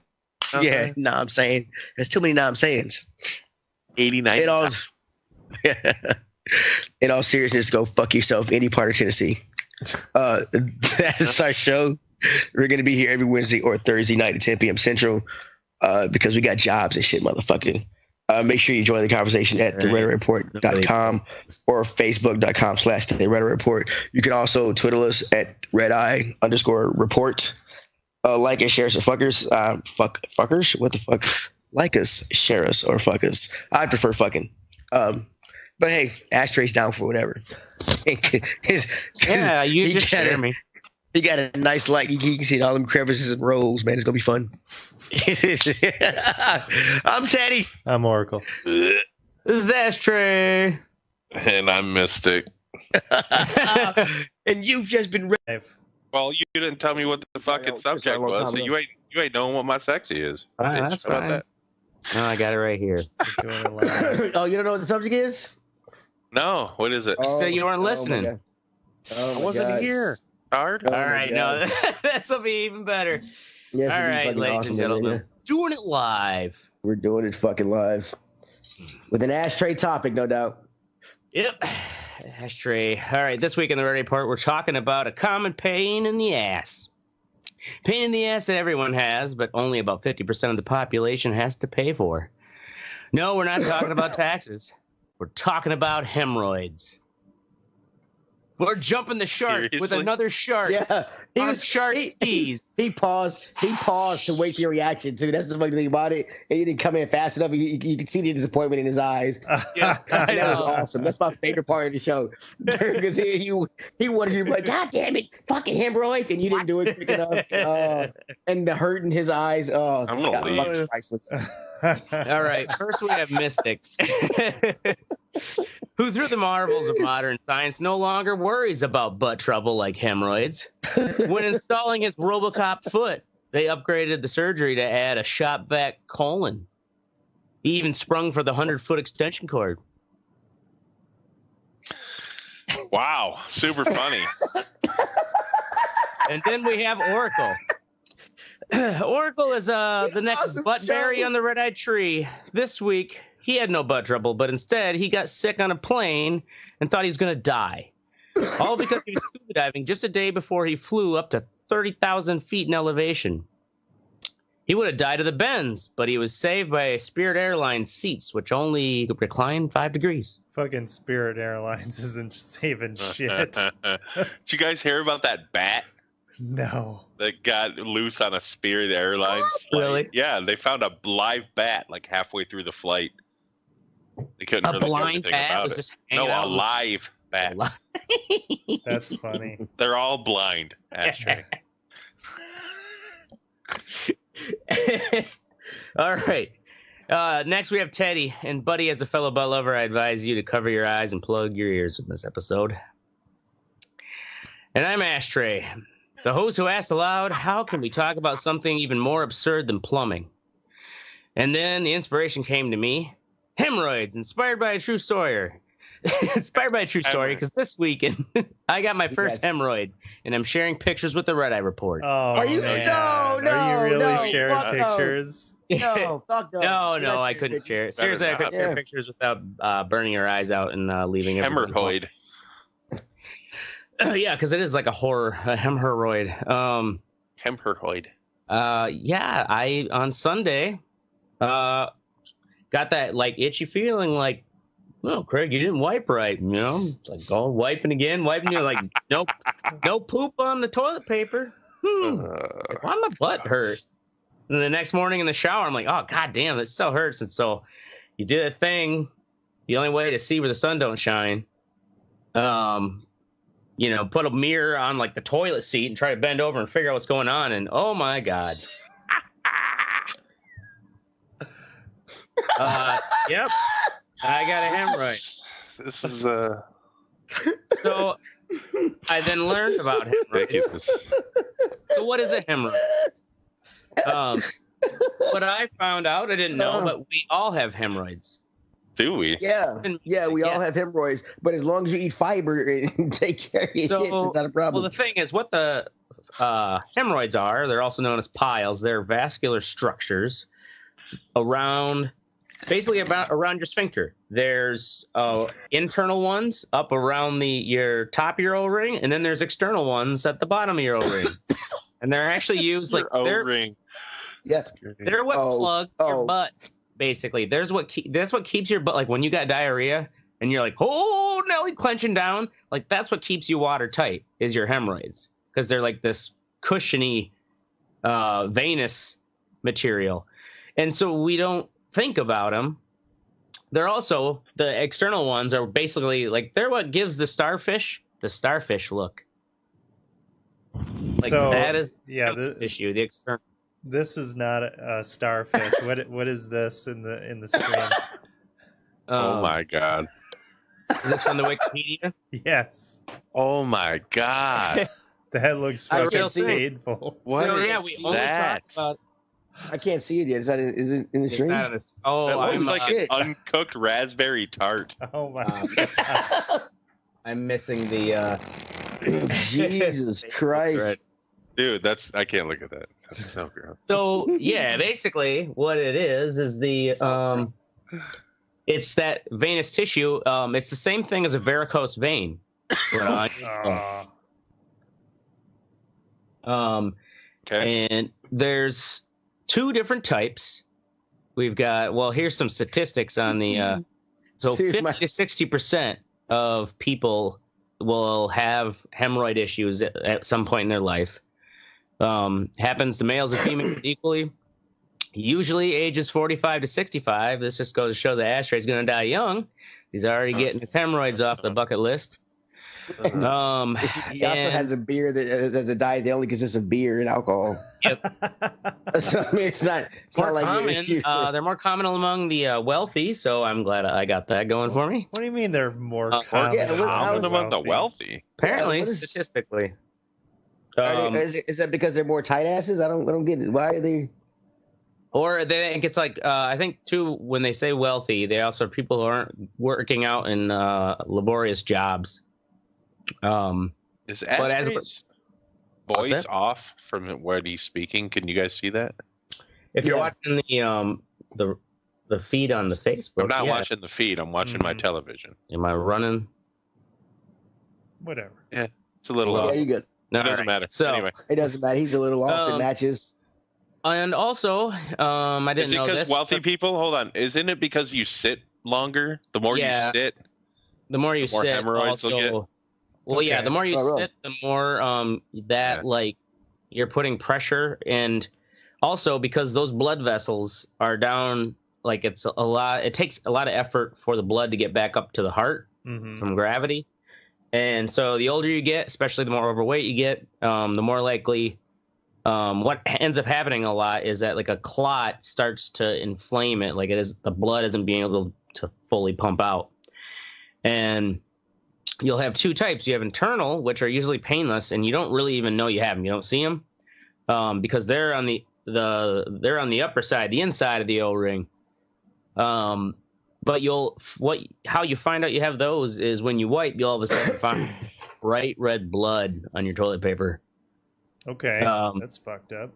Yeah, I'm saying. There's too many I'm sayings. 89. In all seriousness, go fuck yourself, any part of Tennessee. That's our show. We're going to be here every Wednesday or Thursday night at 10 p.m. Central because we got jobs and shit, motherfucker. Make sure you join the conversation at theredeyereport.com or facebook.com/theredeyereport. You can also Twitter us at redeye_report. Like and share us or fuckers. Fuckers? What the fuck? Like us, share us, or fuck us. I prefer fucking. But hey, Ashtray's down for whatever. You just share me. He got a nice light. You can see all them crevices and rolls, man. It's going to be fun. I'm Teddy. I'm Oracle. This is Ashtray. And I'm Mystic. And you've just been... Well, you didn't tell me what the fucking subject was, so you ain't knowing what my sexy is. That's fine. That? No, I got it right here. Oh, you don't know what the subject is? No, what is it? So you weren't listening. I wasn't here. Hard. All right, no, this will be even better. Yes, all right, ladies and gentlemen, doing it live. We're doing it fucking live with an ashtray topic, no doubt. Yep, ashtray. All right, this week in the Red Report, we're talking about a common pain in the ass. Pain in the ass that everyone has, but only about 50% of the population has to pay for. No, we're not talking about taxes. We're talking about hemorrhoids. We're jumping the shark with another shark. Yeah, he paused. He paused to wait for your reaction too. That's the funny thing about it. And you didn't come in fast enough. You could see the disappointment in his eyes. Yeah, and that was awesome. That's my favorite part of the show because he wanted you to be like, God damn it, fucking hemorrhoids, and you didn't do it quick enough. And the hurt in his eyes. I'm gonna leave. Priceless. All right, first we have Mystic, who through the marvels of modern science no longer worries about butt trouble like hemorrhoids. When installing his Robocop foot, they upgraded the surgery to add a shop-vac colon. He even sprung for the 100-foot extension cord. Wow, super funny. And then we have Oracle. Oracle is the next butt berry on the red-eyed tree. This week, he had no butt trouble, but instead he got sick on a plane and thought he was going to die. All because he was scuba diving just a day before he flew up to 30,000 feet in elevation. He would have died of the bends, but he was saved by Spirit Airlines seats, which only recline 5 degrees. Fucking Spirit Airlines isn't saving shit. Did you guys hear about that bat? No. That got loose on a Spirit Airlines flight. Really? Yeah, they found a live bat like halfway through the flight. They couldn't really do anything about it. No, a live bat. That's funny. They're all blind, Ashtray. All right. Next, we have Teddy. And, buddy, as a fellow butt lover, I advise you to cover your eyes and plug your ears in this episode. And I'm Ashtray, the host who asked aloud, how can we talk about something even more absurd than plumbing? And then the inspiration came to me. Hemorrhoids, inspired by a true story. Inspired by a true story, because this weekend I got my first hemorrhoid, and I'm sharing pictures with the Red Eye Report. Oh, are you? Man. No, are you really sharing pictures? No, fuck no. No, I couldn't share it. Seriously, I couldn't share pictures without burning your eyes out and leaving hemorrhoid. Yeah, because it is like a hemorrhoid. Hemorrhoid. Yeah, I on Sunday got that like itchy feeling like, oh, Craig, you didn't wipe right. You know, it's like wiping again, you're like, nope, no poop on the toilet paper. Like, why my butt hurt? And the next morning in the shower, I'm like, oh, god damn, it still hurts. And so you do a thing, the only way to see where the sun don't shine, you know, put a mirror on like the toilet seat and try to bend over and figure out what's going on. And oh my god. Yep. I got a hemorrhoid. This is So I then learned about hemorrhoids. So what is a hemorrhoid? What I found out, I didn't know, but we all have hemorrhoids. Do we? Yeah, we all have hemorrhoids, but as long as you eat fiber and take care of your shit, it's not a problem. Well, the thing is, what the hemorrhoids are, they're also known as piles. They're vascular structures around your sphincter. There's internal ones up around your top of your O-ring, and then there's external ones at the bottom of your O-ring. And they're actually used like O-ring. Yeah, they're what plug your butt. Basically, that's what keeps your butt, like when you got diarrhea and you're like, oh, Nelly, clenching down, like that's what keeps you watertight is your hemorrhoids, because they're like this cushiony venous material. And so we don't think about them. They're also, the external ones are basically like, they're what gives the starfish look. Like so, that is the issue, the external. This is not a starfish. What is this in the screen? Oh my god! Is this from the Wikipedia? Yes. Oh my god! That looks fucking painful. What so, is yeah, we only talk about. I can't see it yet. Is it in the stream? That looks like an uncooked raspberry tart. Oh my god! I'm missing the. Jesus Christ. Dude, I can't look at that. That's so gross. So yeah, basically what it is the it's that venous tissue. It's the same thing as a varicose vein. Okay. And there's two different types. We've got, well, here's some statistics on the so 50 to 60% of people will have hemorrhoid issues at some point in their life. Happens to males and females equally. Usually ages 45 to 65. This just goes to show that Ashtray going to die young. He's already getting his hemorrhoids off the bucket list. He also has a beer that diet that only consists of beer and alcohol. Yep. So I mean, it's not like common. They're more common among the wealthy, so I'm glad I got that going for me. What do you mean they're more common? Among the wealthy? Apparently, statistically. Is that because they're more tight asses? I don't get it. Why are they? Or they think it's like I think too when they say wealthy, they also are people who aren't working out in laborious jobs. Is Ashtay's voice off from what he's speaking? Can you guys see that? If you're watching the feed on the Facebook, I'm not watching the feed. I'm watching my television. Am I running? Whatever. Yeah, it's a little off. Yeah, you're good. No, it doesn't matter. So anyway, it doesn't matter. He's a little off. It matches. And also, I didn't know this. Is it because wealthy people? Hold on. Isn't it because you sit longer? The more you sit, the more sit. Hemorrhoids will get. Well, yeah. The more you sit, the more like you're putting pressure, and also because those blood vessels are down, like it takes a lot of effort for the blood to get back up to the heart from gravity. And so the older you get, especially the more overweight you get, the more likely what ends up happening a lot is that like a clot starts to inflame it, like the blood isn't being able to fully pump out. And you'll have two types. You have internal, which are usually painless, and you don't really even know you have them. You don't see them because they're on the upper side, the inside of the O-ring. But how you find out you have those is when you wipe, you'll all of a sudden find bright red blood on your toilet paper. Okay, that's fucked up.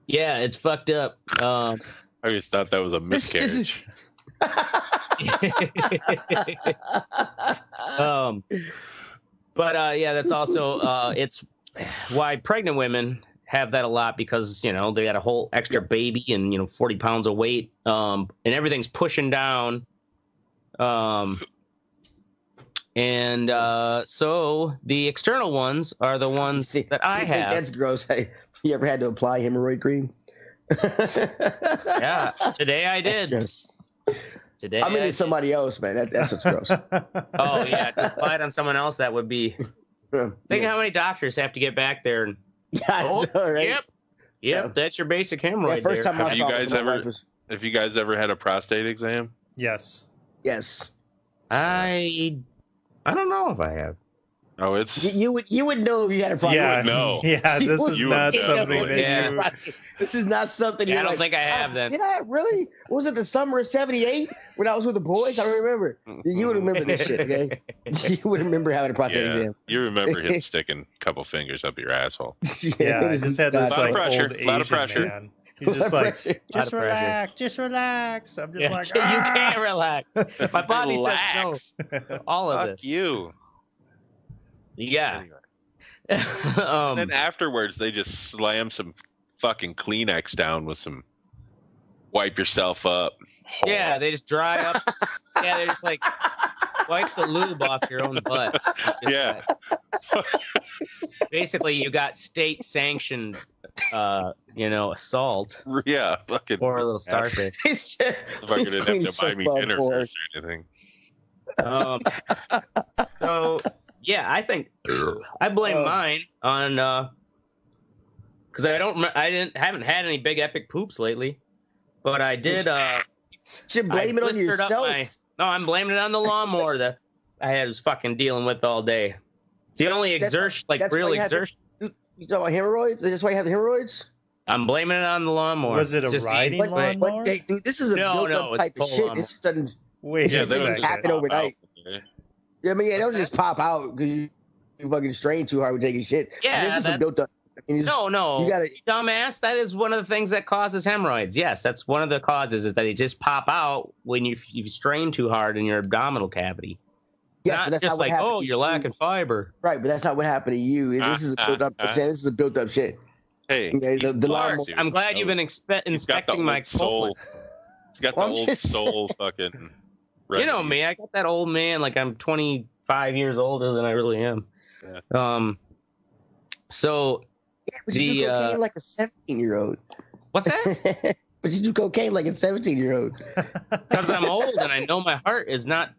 Yeah, it's fucked up. I just thought that was a miscarriage. Yeah, that's also it's why pregnant women have that a lot, because they got a whole extra baby and 40 pounds of weight, and everything's pushing down, so the external ones are the ones that I have. That's gross. Hey, you ever had to apply hemorrhoid cream? Yeah, today I did. Today I mean, it's somebody else, man. That's what's gross. Oh yeah, to apply it on someone else, that would be. Think of how many doctors have to get back there and. Yeah, right? Yep. Yeah. That's your basic hemorrhoid. Yeah, first time I saw have you guys ever had a prostate exam? Yes. Yes. I don't know if I have. Oh, it's you would know if you had a prostate. Yeah, no. Yeah, this is not something that you. This is not something. I don't think I have that. Did I really? Was it the summer of '78 when I was with the boys? I don't remember. You would remember this shit, okay? You would remember having a prostate exam. You remember him sticking a couple fingers up your asshole. Yeah, I just had this like old Asian lot of pressure. man. He's just like, just relax. I'm just like, you can't relax. My body says no. All of Fuck this. you. Yeah. And then afterwards, they just slam some fucking Kleenex down with some wipe yourself up. Yeah, they just dry up. Yeah, they're just like wipe the lube off your own butt. Yeah. Basically, you got state sanctioned, assault. Yeah, fucking poor little starfish. Fucking didn't have to buy me dinner first or anything. So. Yeah, I think I blame mine on because haven't had any big epic poops lately, but I did. Should blame it on yourself. No, I'm blaming it on the lawnmower that I was fucking dealing with all day. It's the only exertion, real exertion. You talking about hemorrhoids? That's why you have the hemorrhoids? I'm blaming it on the lawnmower. Was it a riding lawnmower? Dude, this is a built-up type of shit. This just doesn't. Wait, it doesn't happen overnight. I mean, it don't just pop out because you fucking strain too hard with taking shit. Yeah, this is built up. No, you gotta, dumbass. That is one of the things that causes hemorrhoids. Yes, that's one of the causes is that they just pop out when you strain too hard in your abdominal cavity. Yeah, not just like, oh, you're lacking fiber. Right, but that's not what happened to you. This is built up. This is a built up shit. Hey, I'm glad you've been inspecting my soul. He's got the old soul fucking. You know me, I got that old man, like I'm 25 years older than I really am. Yeah. So but you do cocaine like a 17-year-old. What's that? But you do cocaine like a 17-year-old. Because I'm old and I know my heart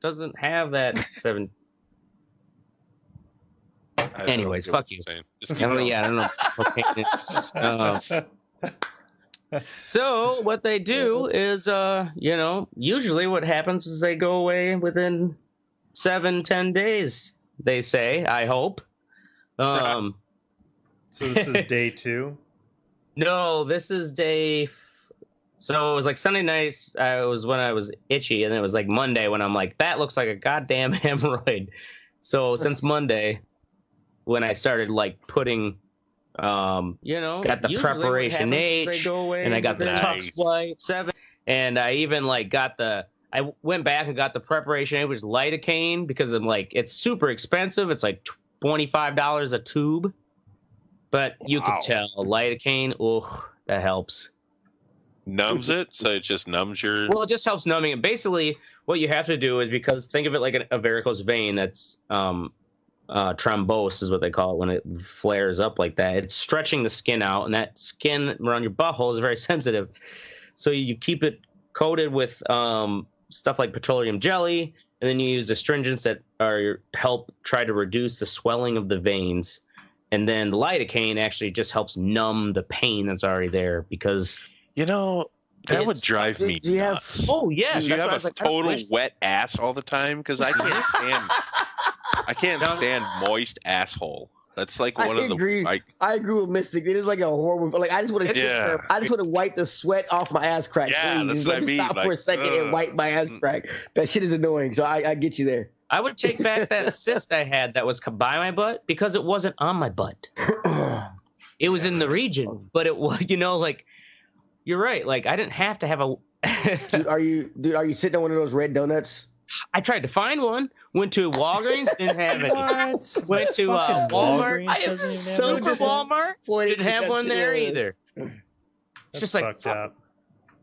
doesn't have that 7. Anyways, fuck you. I don't know. Cocaine is, So what they do is, usually what happens is they go away within 7-10 days. They say, I hope. So this is day 2? No, this is day. So it was like Sunday nights. Was when I was itchy, and it was like Monday when I'm like, that looks like a goddamn hemorrhoid. So since Monday, when I started like putting. Got the preparation H, and I got the Tux Flight 7, and I even like I went back and got the preparation H, which is lidocaine, because I'm like, it's super expensive. It's like $25 a tube, but you could tell lidocaine, that helps. Numbs it, so it just numbs your. Well, it just helps numbing it. Basically, what you have to do is, because think of it like a varicose vein that's thrombose is what they call it when it flares up like that. It's stretching the skin out, and that skin around your butthole is very sensitive. So you keep it coated with stuff like petroleum jelly, and then you use astringents that help try to reduce the swelling of the veins. And then the lidocaine actually just helps numb the pain that's already there because that would drive me nuts. Oh yes, do you have a total wet ass all the time? Because I can't stand moist asshole. That's like one of the. I agree with Mystic. It is like a horrible. Like I just want to sit there. I just want to wipe the sweat off my ass crack. Yeah, please. that's Just what let I me mean. stop for a second and wipe my ass crack. That shit is annoying. So I get you there. I would take back that cyst I had that was by my butt because it wasn't on my butt. It was in the region, but it was, like, you're right. Like I didn't have to have a. Dude, are you sitting on one of those red donuts? I tried to find one. Went to Walgreens, didn't have it. Went to Walmart. I am so Super Walmart. Didn't have one there either. It's just like 50%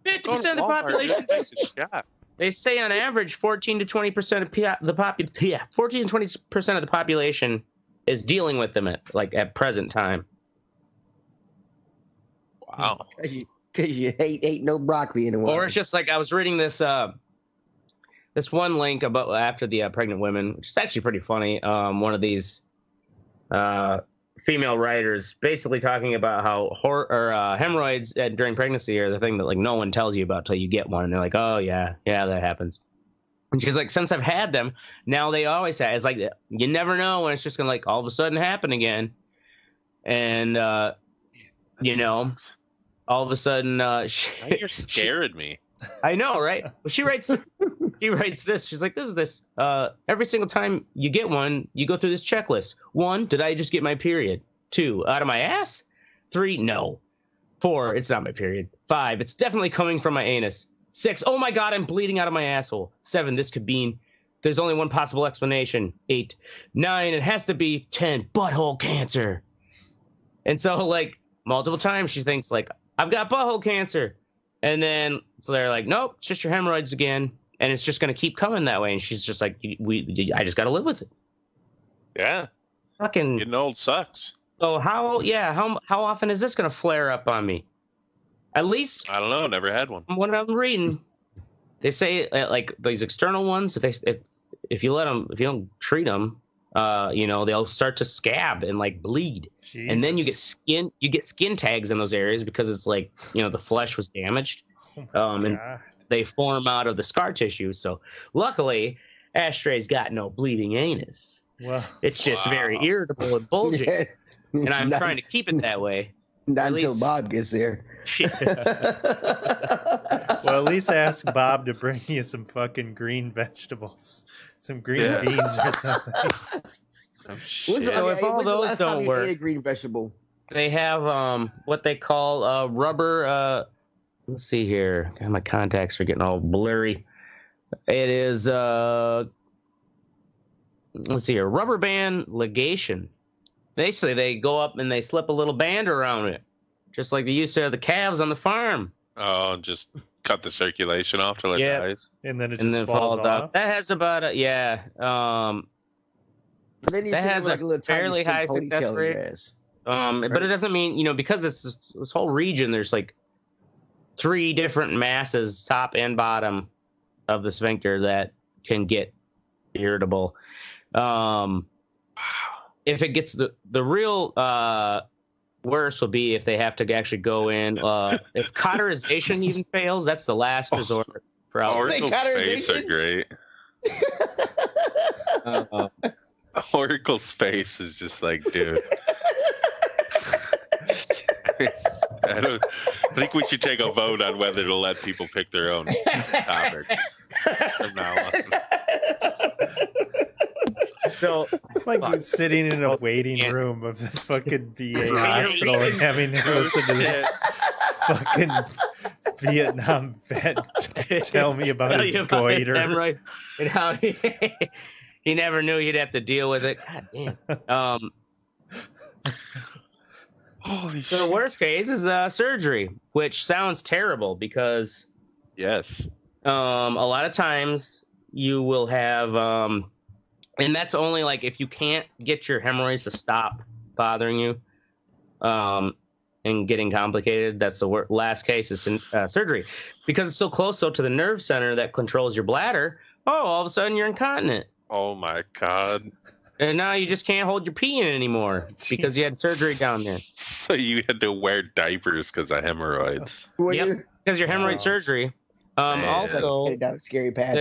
of the population. They say on average 14 to 20% of the 14 to 20% of the population is dealing with them at present time. Wow. Because you ate no broccoli in a while. Or it's just like I was reading this this one link about after the pregnant women, which is actually pretty funny. One of these female writers basically talking about how hemorrhoids during pregnancy are the thing that like no one tells you about till you get one. And they're like, oh yeah, that happens. And she's like, since I've had them, now they always have. It's like you never know when it's just gonna like all of a sudden happen again. And all of a sudden you're scaring me. I know, right? Well, she writes this. She's like, this. Every single time you get one, you go through this checklist. 1, did I just get my period? 2, out of my ass? 3, no. 4, it's not my period. 5, it's definitely coming from my anus. 6, oh my God, I'm bleeding out of my asshole. 7, this could mean there's only one possible explanation. 8, 9, it has to be 10, butthole cancer. And so like multiple times she thinks like, I've got butthole cancer. And then so they're like, nope, it's just your hemorrhoids again. And it's just going to keep coming that way. And she's just like, I just got to live with it. Yeah. Fucking getting old sucks. So how often is this going to flare up on me? At least. I don't know. Never had one. What I'm reading, they say like these external ones, if you don't treat them, they'll start to scab and like bleed. Jesus. And then you get skin tags in those areas because it's like, the flesh was damaged. And they form out of the scar tissue. So luckily Ashtray got no bleeding anus. Well, it's just very irritable and bulging. And I'm trying to keep it that way. Not until Bob gets there. Well, at least ask Bob to bring you some fucking green vegetables, some green beans or something. If all those don't work, a green vegetable. They have what they call rubber. Let's see here. God, my contacts are getting all blurry. It is let's see here, rubber band ligation. Basically, they go up and they slip a little band around it, just like they used to have the calves on the farm. Oh, just cut the circulation off till it dies. And then it just falls off. Out. That has about a that has a fairly high success rate. But it doesn't mean, because it's this whole region, there's like 3 different masses, top and bottom of the sphincter, that can get irritable. If it gets the real worst will be if they have to actually go in. If cauterization even fails, that's the last resort for Oracle's face are great. Oracle's face is just like, dude. I think we should take a vote on whether to let people pick their own topics from now on. So it's like sitting in a waiting room of the fucking VA hospital and having to listen to this fucking Vietnam vet tell me about his goiter and how he never knew he'd have to deal with it. God damn. Holy so the worst case is surgery, which sounds terrible because yes, a lot of times you will have And that's only like if you can't get your hemorrhoids to stop bothering you and getting complicated. That's the last case is surgery. Because it's so close, though, to the nerve center that controls your bladder, all of a sudden you're incontinent. Oh, my God. And now you just can't hold your pee in anymore because you had surgery down there. So you had to wear diapers because of hemorrhoids. Yep, because your hemorrhoid surgery. Also, got a scary path.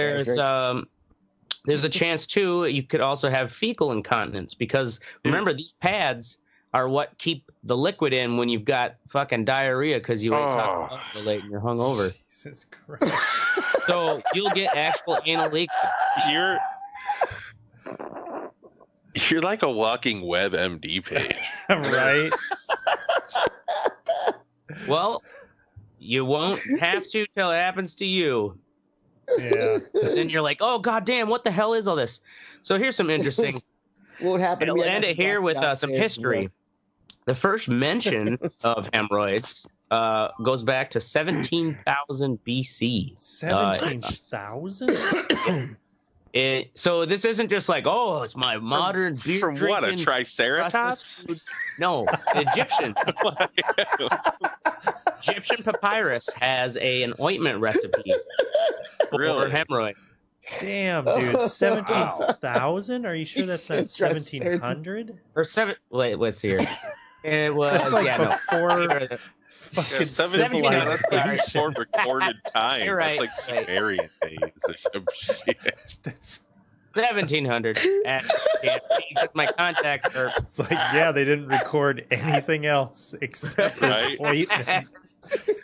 There's a chance too. You could also have fecal incontinence because remember these pads are what keep the liquid in when you've got fucking diarrhea because you ate Taco Bell late and you're hungover. Jesus Christ! So you'll get actual anal leak. You're like a walking WebMD page, right? Well, you won't have to till it happens to you. Yeah. Then you're like, oh, goddamn, what the hell is all this? So here's some interesting. What happened? We'll end it here with some history. The first mention of hemorrhoids goes back to 17,000 BC. 17,000? So this isn't just like, oh, it's my modern beer from drinking. What, a Triceratops? No, Egyptian. Egyptian papyrus has an ointment recipe for hemorrhoid. Damn, dude, 17,000? Are you sure that's not 1,700? Or wait, let's see here. It was that's like before fucking 1700 before recorded time. You're right. That's like Sumerian days or some shit. That's 1700. And my contacts are. It's like, yeah, they didn't record anything else except this ointment.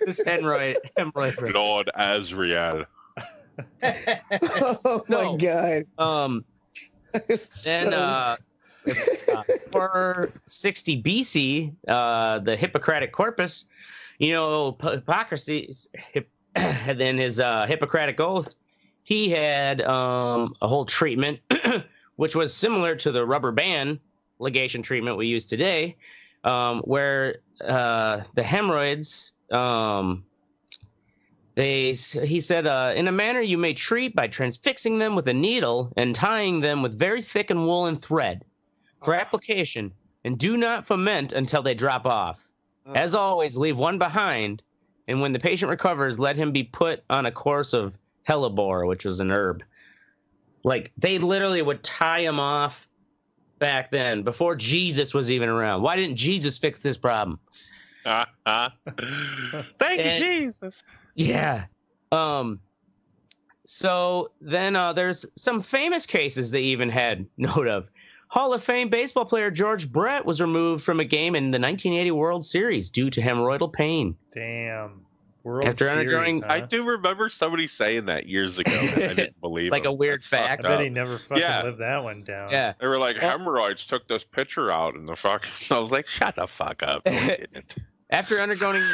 This hemorrhoid. Lord Azrael. Oh my God. Then 460 BC, the Hippocratic corpus, Hippocrates, and then his Hippocratic oath, he had a whole treatment which was similar to the rubber band ligation treatment we use today, where the hemorrhoids. He said, in a manner you may treat by transfixing them with a needle and tying them with very thick and woolen thread for application, and do not foment until they drop off. As always, leave one behind, and when the patient recovers, let him be put on a course of hellebore, which was an herb. Like, they literally would tie him off back then, before Jesus was even around. Why didn't Jesus fix this problem? Thank you, Jesus. Yeah. So then there's some famous cases they even had note of. Hall of Fame baseball player George Brett was removed from a game in the 1980 World Series due to hemorrhoidal pain. Damn. I do remember somebody saying that years ago. I didn't believe like him. a weird fact. I bet he never fucking lived that one down. Yeah. They were like, hemorrhoids took this pitcher out in the fuck. I was like, shut the fuck up. No, he didn't. After undergoing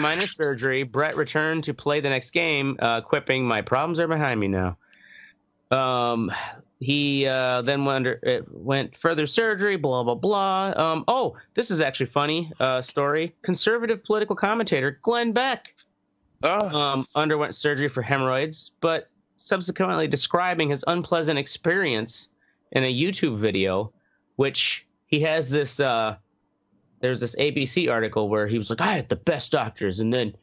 minor surgery, Brett returned to play the next game, quipping, "My problems are behind me now." He then went further surgery, blah, blah, blah. This is actually funny story. Conservative political commentator Glenn Beck underwent surgery for hemorrhoids, but subsequently describing his unpleasant experience in a YouTube video, which he has this... there's this ABC article where he was like, I had the best doctors, and then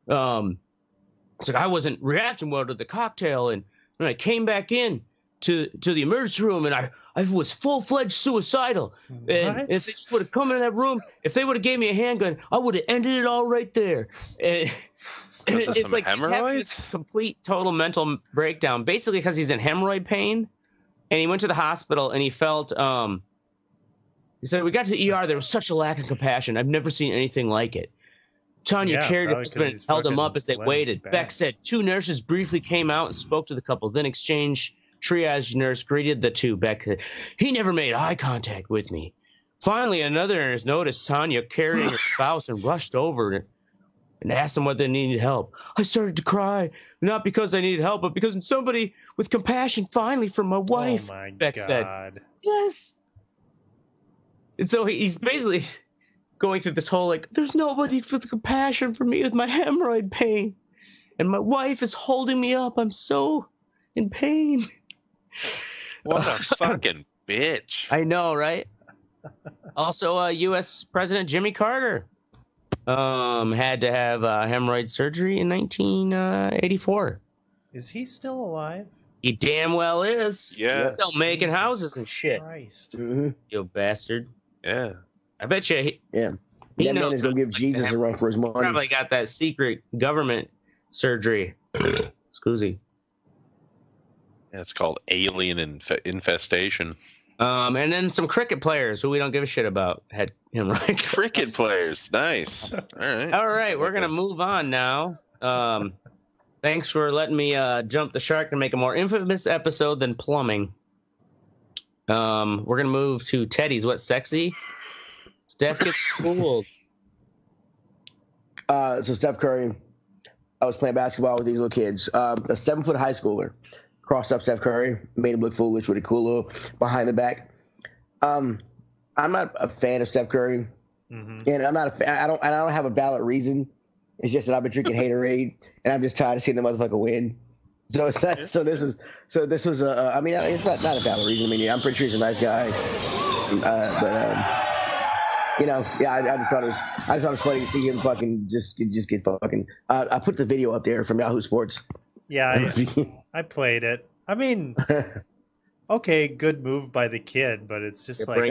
it's like I wasn't reacting well to the cocktail, and when I came back in to the emergency room, and I was full-fledged suicidal. And if they just would have come in that room, if they would have gave me a handgun, I would have ended it all right there. And it's like he's having this complete total mental breakdown, basically because he's in hemorrhoid pain, and he went to the hospital and he felt he said, we got to the ER, there was such a lack of compassion. I've never seen anything like it. Tanya carried his husband and held him up as they waited. Beck said 2 nurses briefly came out and spoke to the couple, then triage nurse greeted the two. Beck said, he never made eye contact with me. Finally, another nurse noticed Tanya carrying her spouse and rushed over and asked them whether they needed help. I started to cry, not because I needed help, but because somebody with compassion finally from my wife, Beck said. Yes. And so he's basically going through this whole, like, there's nobody with compassion for me with my hemorrhoid pain. And my wife is holding me up. I'm so in pain. What a fucking bitch. I know, right? Also, U.S. President Jimmy Carter had to have hemorrhoid surgery in 1984. Is he still alive? He damn well is. Yeah. Still making houses and shit. Christ. You bastard. Yeah. I bet you. Yeah. He That man knows is going to give Jesus a run for his money. Probably got that secret government surgery. Scoozy. Yeah, it's called alien infestation. And then some cricket players who we don't give a shit about had hemorrhoids. Cricket players. Nice. All right. All right. We're going to move on now. Thanks for letting me jump the shark to make a more infamous episode than plumbing. We're going to move to Teddy's What's Sexy? Steph gets cooled. So Steph Curry, I was playing basketball with these little kids. A 7-foot high schooler crossed up Steph Curry, made him look foolish with a cool little behind the back. I'm not a fan of Steph Curry, and I'm not a fan. I don't have a valid reason. It's just that I've been drinking haterade, and I'm just tired of seeing the motherfucker win. So it's not. So this was a. I mean, it's not a valid reason. I mean, I'm pretty sure he's a nice guy, but. You know, yeah, I just thought it was funny to see him fucking just get fucking. I put the video up there from Yahoo Sports. Yeah, I played it. I mean, okay, good move by the kid, but it's just like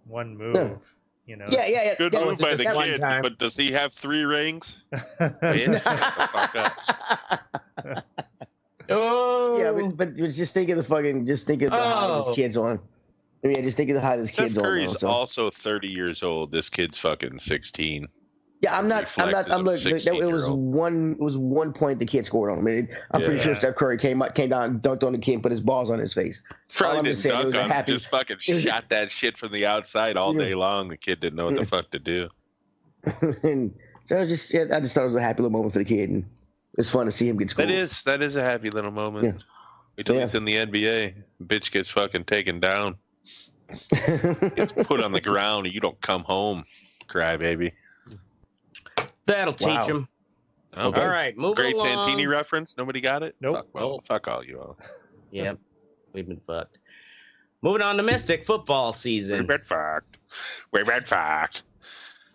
one move. Yeah. You know. Yeah. Good move by the kid, but does he have 3 rings? Oh. Yeah, but just think of the height of his kids on. I mean, just think of the height of his kids on. Curry's also 30 years old. This kid's fucking 16. Yeah, I'm look. It was one point the kid scored on him. I mean, I'm pretty sure Steph Curry came down, dunked on the kid, and put his balls on his face. Probably didn't dunk on him, just fucking shot that shit from the outside all day long. The kid didn't know what the fuck to do. And so I just thought it was a happy little moment for the kid, and it's fun to see him get scored. That is a happy little moment. Yeah. Wait till he's in the NBA. Bitch gets fucking taken down. Gets put on the ground, and you don't come home, crybaby. That'll teach him. Okay. All right, moving Great along. Santini reference. Nobody got it. Nope. Fuck all you all. Yeah, we've been fucked. Moving on to Mystic football season. We've been fucked.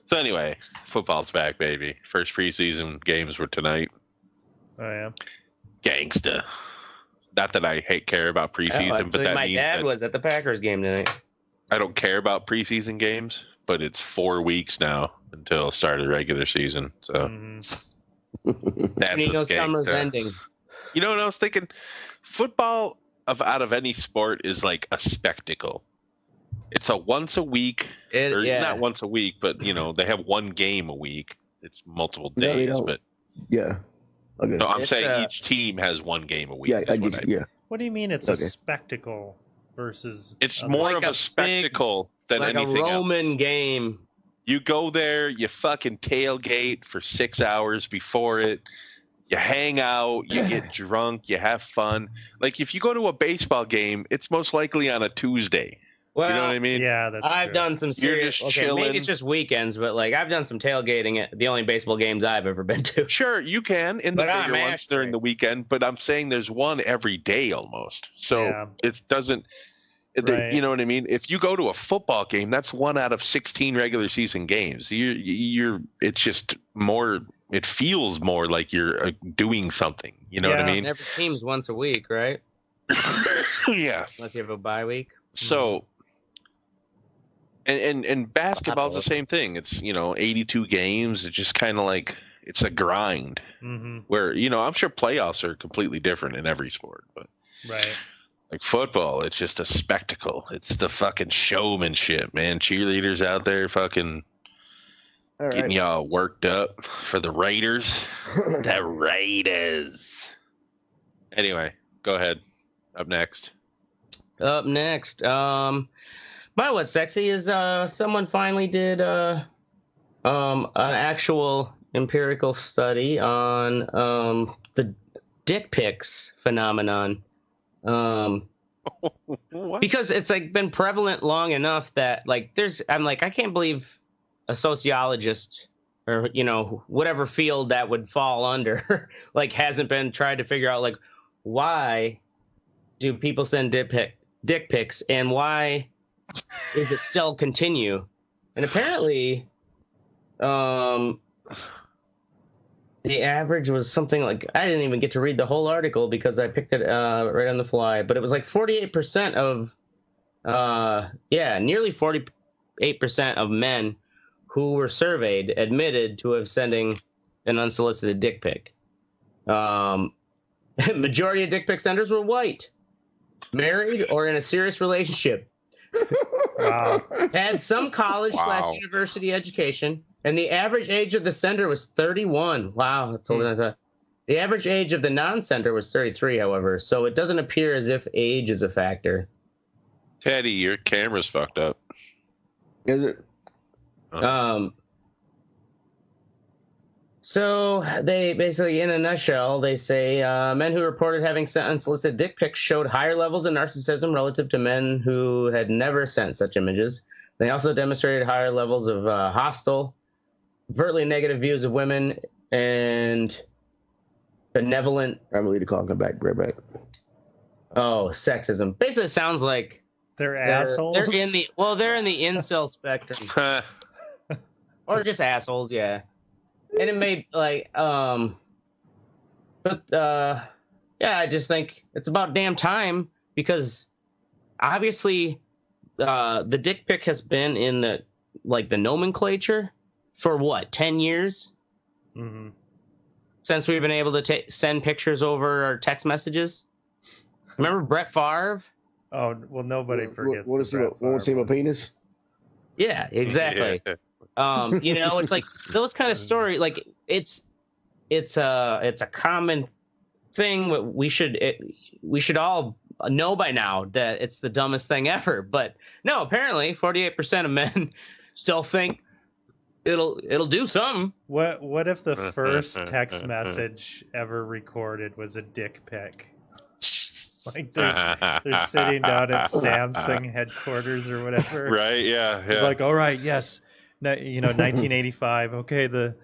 So anyway, football's back, baby. First preseason games were tonight. Oh yeah. Gangsta. Not that I care about preseason, but that my means dad was at the Packers game tonight. I don't care about preseason games, but it's 4 weeks now until start of the regular season. So that's summer's ending. You know what I was thinking? Football out of any sport is like a spectacle. It's a once a week, not once a week, but they have one game a week. It's multiple days, but yeah. Okay. No, I'm saying each team has one game a week. Yeah, What do you mean it's a spectacle versus? It's more of a spectacle than anything else. Like a Roman game. You go there, you fucking tailgate for 6 hours before it. You hang out, you get drunk, you have fun. Like if you go to a baseball game, it's most likely on a Tuesday. Well, you know what I mean? Yeah, that's I've done some serious. Maybe it's just weekends, but like I've done some tailgating at the only baseball games I've ever been to. Sure, you can in the bigger ones during the weekend, but I'm saying there's one every day almost. So it doesn't. Right. You know what I mean? If you go to a football game, that's 1 out of 16 regular season games. It's just more. It feels more like you're doing something. You know what I mean? Every team's once a week, right? Yeah. Unless you have a bye week. So. And basketball's the same thing. It's 82 games. It's just kind of like it's a grind. Where I'm sure playoffs are completely different in every sport, but like football, it's just a spectacle. It's the fucking showmanship, man. Cheerleaders out there fucking getting y'all worked up for the Raiders. The Raiders. Anyway, go ahead. Up next. My What's Sexy is someone finally did an actual empirical study on the dick pics phenomenon. Because it's like been prevalent long enough that like I can't believe a sociologist or whatever field that would fall under like hasn't been tried to figure out like why do people send dick pics, and why is it still continue? And apparently, the average was something like, I didn't even get to read the whole article because I picked it right on the fly, but it was like 48% of, nearly 48% of men who were surveyed admitted to have sending an unsolicited dick pic. Majority of dick pic senders were white, married, or in a serious relationship. Wow. Had some college/university education, and the average age of the sender was 31. Wow, that's older than I thought. The average age of the non-sender was 33, however, so it doesn't appear as if age is a factor. Teddy, your camera's fucked up. Is it? So they basically, in a nutshell, they say men who reported having sent unsolicited dick pics showed higher levels of narcissism relative to men who had never sent such images. They also demonstrated higher levels of hostile, overtly negative views of women and benevolent. I'm gonna leave the call and come back. Right back. Oh, sexism. Basically, it sounds like they're assholes. They're in the incel spectrum, or just assholes. Yeah. And it made I just think it's about damn time, because obviously the dick pic has been in the nomenclature for what, 10 years? Mm-hmm. Since we've been able to send pictures over our text messages. Remember Brett Favre? Oh, well, nobody forgets. Want to see my penis? Yeah, exactly. Yeah. It's like those kind of story. Like it's a common thing. We should all know by now that it's the dumbest thing ever. But no, apparently 48% of men still think it'll do something. What if the first text message ever recorded was a dick pic? Like they're sitting down at Samsung headquarters or whatever. Right? Yeah. It's like, all right, yes. 1985. Okay, the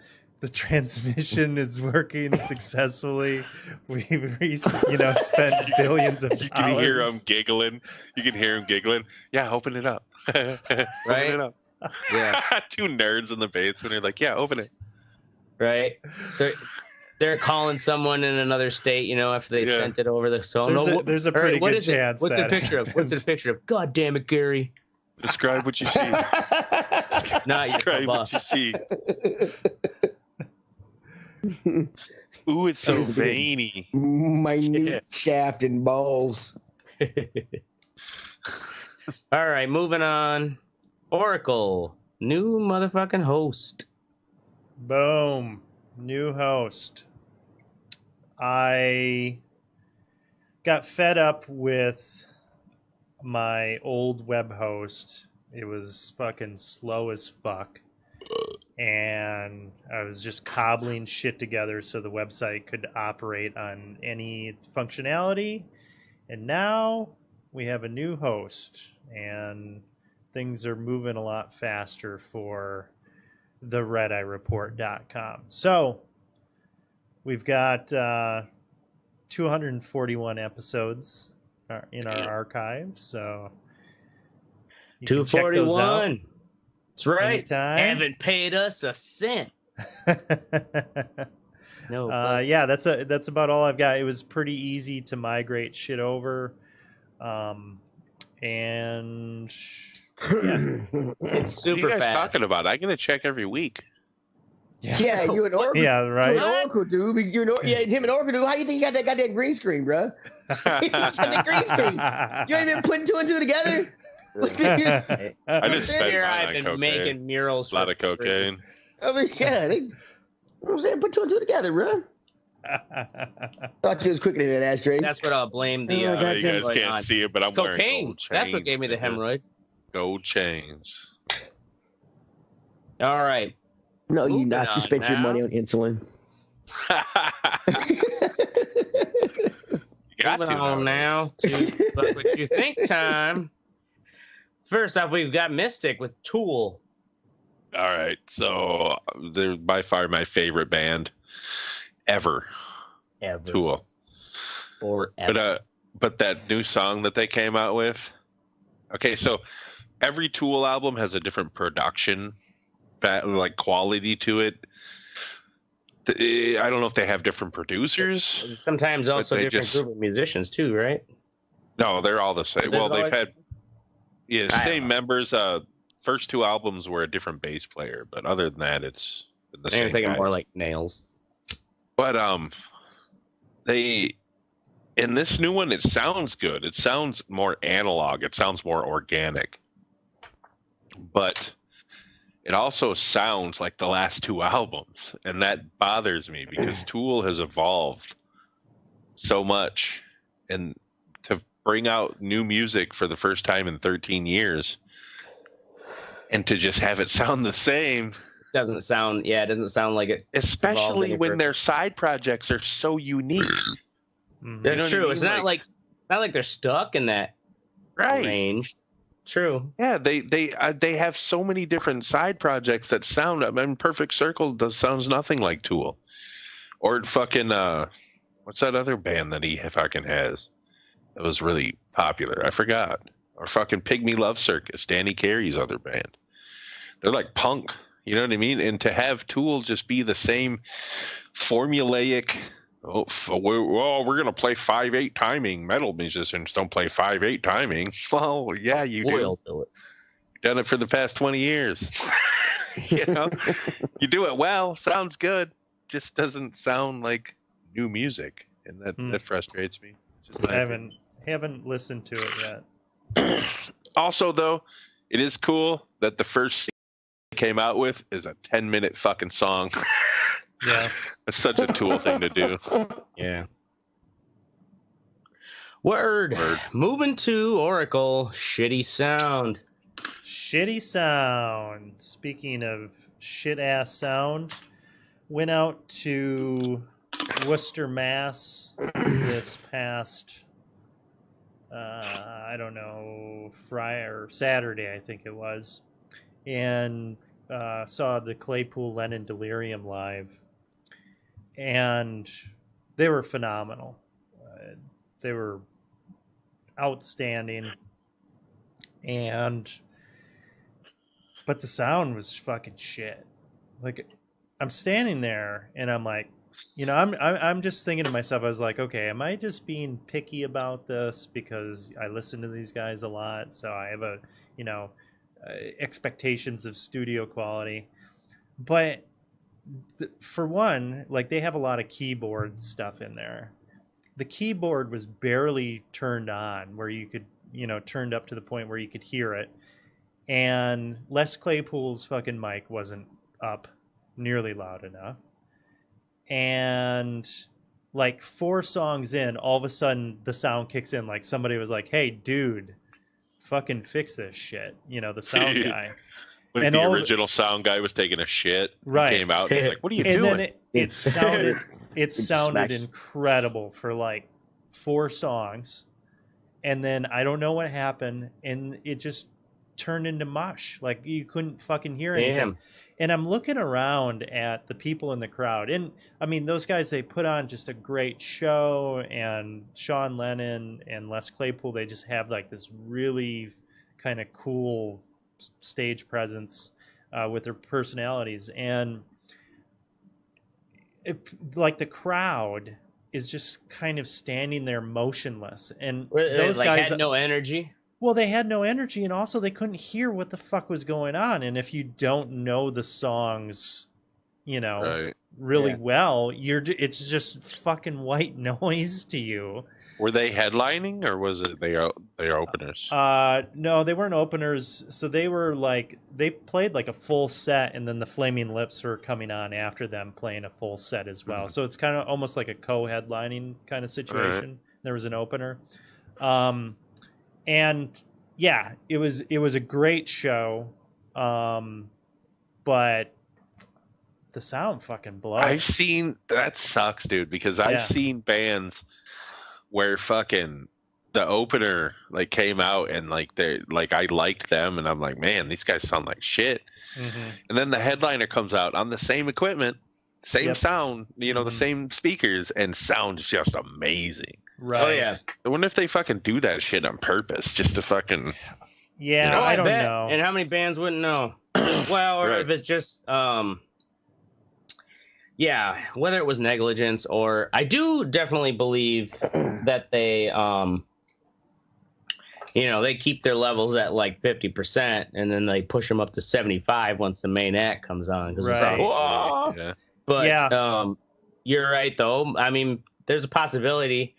transmission is working successfully. We've spent billions of dollars. You can hear him giggling. Yeah, open it up. Right? Open it up. Yeah. Two nerds in the basement are like, yeah, open it. Right. They're calling someone in another state, after they sent it over the phone. There's a pretty good chance. What's the picture of? What's the picture of? God damn it, Gary. Describe what you see. Describe what you see. Ooh, it's so veiny. Minute shaft and balls. All right, moving on. Oracle, new motherfucking host. Boom. New host. I got fed up with my old web host. It was fucking slow as fuck. And I was just cobbling shit together so the website could operate on any functionality. And now we have a new host, and things are moving a lot faster for the redeyereport.com. So we've got 241 episodes in our archive, so 241. That's right. Anytime. Haven't paid us a cent. No. Yeah, that's about all I've got. It was pretty easy to migrate shit over, and yeah, it's super what are you guys fast. talking about? I get to check every week. Yeah, you and Oracle. Yeah, right. You and Oracle, dude. Him and Oracle, dude. How you think you got that goddamn green screen, bro? You got the green screen. You ain't even putting two and two together. I just spent Here mine I've on been cocaine. making murals. A lot of cocaine. I mean, yeah, you know what I'm saying? Put two and two together, bro. Thought you was quicker than that ashtray. That's what I'll blame the. You guys can't see it, but I'm wearing cocaine. gold chains. That's what gave me the hemorrhoid. Gold chains. All right. No, you not. You spent your money on insulin. Moving on now to what you think time. First off, we've got Mystic with Tool. All right, so they're by far my favorite band ever. Ever. Tool. Forever. But But that new song that they came out with. Okay, so every Tool album has a different production, like quality to it. I don't know if they have different producers. Sometimes also different group of musicians too, right? No, they're all the same. Well, they've had same members. First two albums were a different bass player, but other than that, it's the same. I'm thinking more like Nails. But in this new one, it sounds good. It sounds more analog. It sounds more organic. But it also sounds like the last two albums, and that bothers me because Tool has evolved so much, and to bring out new music for the first time in 13 years and to just have it sound the same it doesn't sound like it, especially when their side projects are so unique. That's true. It's not like they're stuck in that range. True. Yeah, they have so many different side projects that sound. I mean, Perfect Circle sounds nothing like Tool, or fucking what's that other band that he fucking has that was really popular? I forgot. Or fucking Pygmy Love Circus, Danny Carey's other band. They're like punk, you know what I mean? And to have Tool just be the same formulaic. We're gonna play 5/8 timing. Metal musicians don't play 5/8 timing. Well, yeah, you do. Do it. You've done it for the past 20 years. You know, you do it well. Sounds good. Just doesn't sound like new music, and that frustrates me. I haven't listened to it yet. Also, though, it is cool that the first they came out with is a 10-minute fucking song. Yeah. It's such a Tool thing to do. Yeah. Word. Moving to Oracle. Shitty sound. Speaking of shit ass sound, went out to Worcester, Mass this past I don't know, Friday or Saturday, I think it was, and saw the Claypool Lennon Delirium live, and they were phenomenal. They were outstanding, but the sound was fucking shit. Like, I'm standing there and I'm like, you know, I'm just thinking to myself, I was like, okay, am I just being picky about this because I listen to these guys a lot, so I have expectations of studio quality. But for one, like, they have a lot of keyboard stuff in there. The keyboard was barely turned on where you could, turned up to the point where you could hear it. And Les Claypool's fucking mic wasn't up nearly loud enough. And like 4 songs in, all of a sudden the sound kicks in. Like somebody was like, "Hey, dude, fucking fix this shit." The sound guy. When the original sound guy was taking a shit, right? He came out and was like, "What are you doing?" And then it sounded incredible for like 4 songs, and then I don't know what happened, and it just turned into mush. Like you couldn't fucking hear anything. Damn. And I'm looking around at the people in the crowd, and I mean, those guys, they put on just a great show, and Sean Lennon and Les Claypool, they just have like this really kind of cool stage presence with their personalities, and like the crowd is just kind of standing there motionless, and those guys had no energy. Well, they had no energy, and also they couldn't hear what the fuck was going on. And if you don't know the songs, really well, it's just fucking white noise to you. Were they headlining, or was it they are openers? No, they weren't openers. So they were they played like a full set, and then the Flaming Lips were coming on after them, playing a full set as well. Mm-hmm. So it's kind of almost like a co-headlining kind of situation. Right. There was an opener. And yeah, it was a great show, but the sound fucking blows. That sucks, dude, because I've seen bands where fucking the opener came out and I liked them, and I'm like, man, these guys sound like shit. Mm-hmm. And then the headliner comes out on the same equipment, same sound, the same speakers, and sounds just amazing. Right. Oh yeah. I wonder if they fucking do that shit on purpose, just to fucking. Yeah, you know? I don't bet. know. And how many bands wouldn't know? Well, or Right. if it's just yeah, whether it was negligence or I do definitely believe that they they keep their levels at like 50% and then they push them up to 75 once the main act comes on. Right. It's like, whoa! Yeah. But you're right though. I mean, there's a possibility.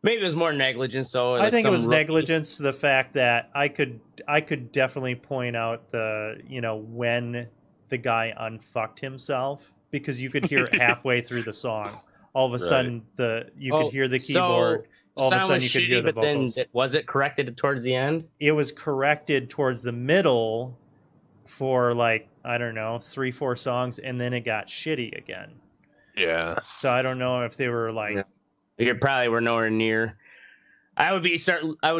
Maybe it was more negligence. So I think it was negligence. The fact that I could definitely point out the when the guy unfucked himself, because you could hear it halfway through the song. All of a sudden, you could hear the keyboard. All of a sudden, you could hear the vocals. Then was it corrected towards the end? It was corrected towards the middle for like, I don't know, 3-4 songs, and then it got shitty again. Yeah. So I don't know if they were like. Yeah. You probably were nowhere near. I would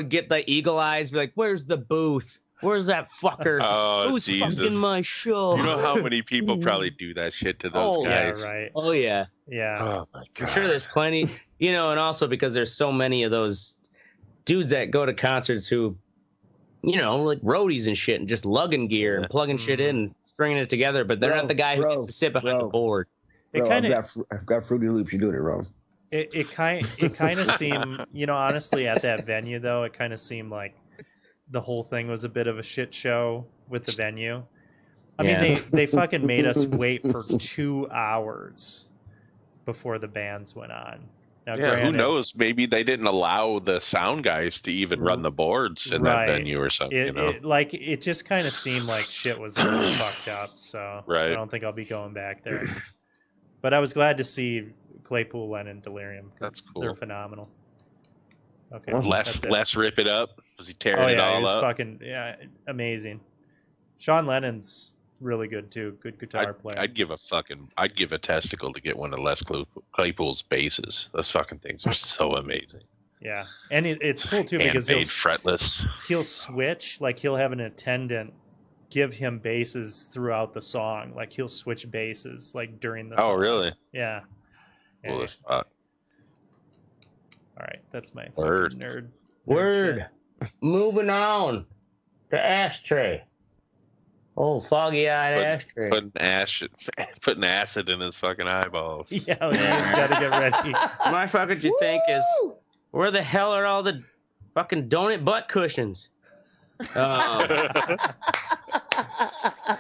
get the eagle eyes, be like, "Where's the booth? Where's that fucker? Oh, who's Jesus. fucking my show?" You know how many people probably do that shit to those guys? Yeah, right. Oh yeah. Yeah. Oh my God. I'm sure there's plenty, and also because there's so many of those dudes that go to concerts who, like roadies and shit, and just lugging gear and plugging shit in and stringing it together, but they're not the guy who gets to sit behind the board. I've got Fruity Loops. You're doing it wrong. It kind of seemed, honestly, at that venue though, it kind of seemed like the whole thing was a bit of a shit show with the venue. I mean, they fucking made us wait for 2 hours before the bands went on. Now, who knows? Maybe they didn't allow the sound guys to even run the boards in that venue or something. It just kind of seemed like shit was a little fucked up. So right. I don't think I'll be going back there. But I was glad to see Claypool, Lennon, Delirium. That's cool. They're phenomenal. Okay. Les rip it up. Was he tearing it all up? Fucking amazing. Sean Lennon's really good too. Good guitar player. I'd give a testicle to get one of Les Claypool's basses. Those fucking things are so amazing. Yeah, and it's cool too because he'll switch. Like he'll have an attendant give him basses throughout the song. Like he'll switch basses like during the. Oh, really? Yeah. Cool as fuck. All right, that's my Word. nerd. Moving on to Ashtray. Oh, foggy-eyed Ashtray. Putting acid in his fucking eyeballs. Yeah, you gotta get ready. My fucking you think is, where the hell are all the fucking donut butt cushions?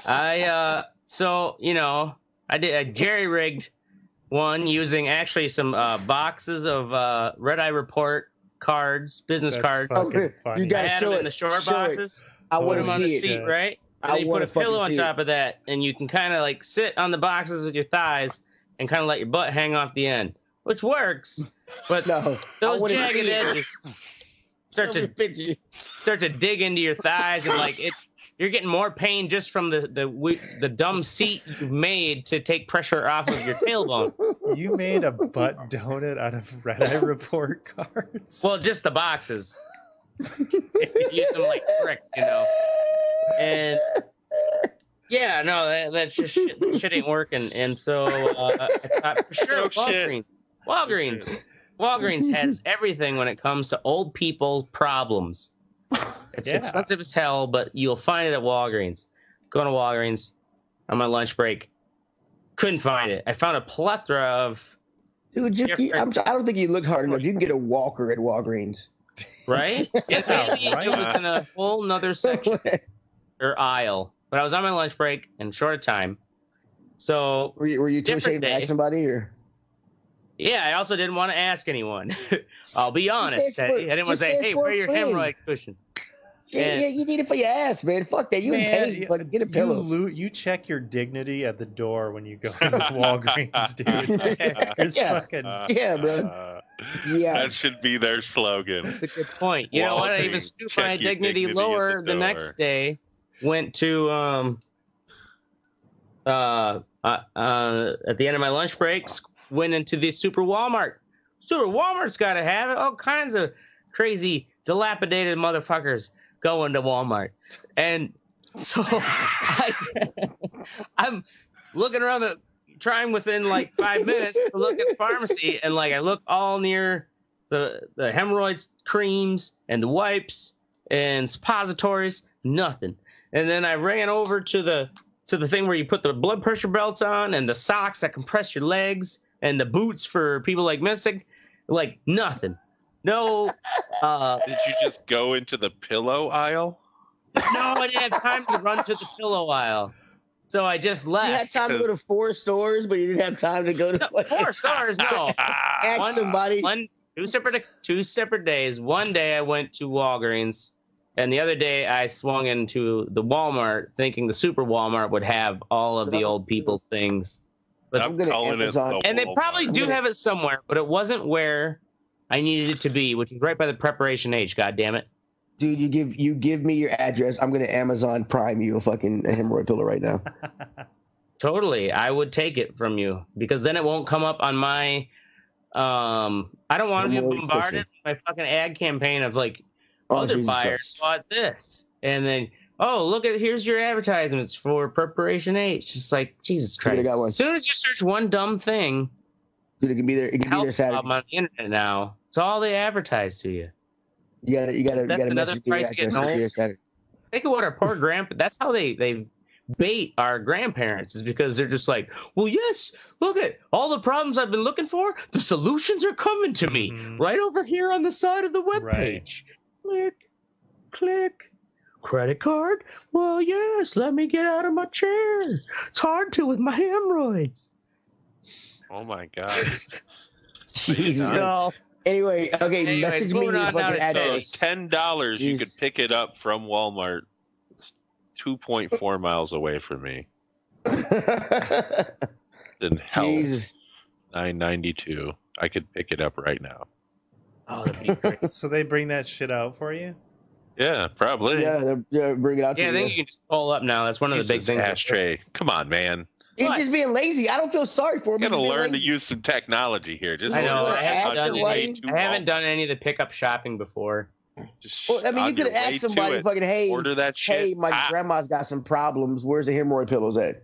I jerry-rigged one using actually some boxes of Red Eye Report cards, business cards. You gotta I had show them it in the short boxes. I Put want them to on the see seat, it. right? And then you put a pillow on top of that, and you can kind of like sit on the boxes with your thighs and kind of let your butt hang off the end, which works. But those jagged edges start to dig into your thighs, and like you're getting more pain just from the dumb seat you've made to take pressure off of your tailbone. You made a butt donut out of Red Eye Report cards? Well, just the boxes. You use them like bricks, And yeah, no, that's just shit ain't working. And so I thought for sure Walgreens has everything when it comes to old people problems. It's expensive as hell, but you'll find it at Walgreens. Going to Walgreens on my lunch break. Couldn't find it. I found a plethora of... Dude, I don't think you looked hard enough. You can get a walker at Walgreens. Right? It was in a whole nother section or aisle. But I was on my lunch break in short time. So... Were you too ashamed to ask somebody, or... Yeah, I also didn't want to ask anyone. I'll be honest. I didn't want to say, hey, where are your hemorrhoid cushions? Yeah, you need it for your ass, man. Fuck that. You pay, but get a pillow. You check your dignity at the door when you go into Walgreens, dude. Yeah, bro. Yeah. That should be their slogan. That's a good point. You know what? I even stooped my dignity lower the next day. Went to at the end of my lunch breaks, went into the Super Walmart. Super Walmart's got to have it. All kinds of crazy, dilapidated motherfuckers going to Walmart. And so I'm looking around trying within like 5 minutes to look at the pharmacy, and like I look all near the hemorrhoids creams and the wipes and suppositories, nothing. And then I ran over to the thing where you put the blood pressure belts on and the socks that compress your legs and the boots for people like Mystic, like nothing. No. Did you just go into the pillow aisle? No, I didn't have time to run to the pillow aisle. So I just left. You had time to go to 4 stores, but you didn't have time to go to 4 stores. No, ask somebody. Two separate days. One day I went to Walgreens, and the other day I swung into the Walmart, thinking the Super Walmart would have all of the old people things. But I'm calling it the and they Walmart. probably do have it somewhere, but it wasn't where I needed it to be, which is right by the Preparation H. God damn it. Dude, you give me your address. I'm gonna Amazon Prime you a fucking hemorrhoid pillow right now. Totally, I would take it from you because then it won't come up on my. I don't want to be bombarded with my fucking ad campaign of like other Jesus buyers Christ. bought this, and then here's your advertisements for Preparation H. Just like Jesus Could've Christ. got one. As soon as you search one dumb thing, Dude, it can be there. It can be there Saturday. on the internet now. It's all they advertise to you. You gotta That's another message your price to get address. home. Here Saturday. Think of what our poor that's how they bait our grandparents, is because they're just like, well, yes, look at all the problems I've been looking for. The solutions are coming to me right over here on the side of the webpage. Click, click. Credit card? Well, yes, let me get out of my chair. It's hard to with my hemorrhoids. Oh my god. Jesus. So, Anyway, message me your fucking address. $10, you could pick it up from Walmart. It's 2.4 miles away from me. Then Jesus. $9.92. I could pick it up right now. Oh, that'd be great. So they bring that shit out for you? Yeah, probably. Yeah, they'll bring it out to you. I think you can just pull up now. That's one of the big things. Ashtray. Come on, man. He's just being lazy. I don't feel sorry for him. You gotta He's being learn to lazy. use some technology here. Just I know. I haven't haven't done any of the pickup shopping before. Well, I mean, you could have asked somebody, fucking, hey, order that shit. Hey, my grandma's got some problems. Where's the hemorrhoid pillows at?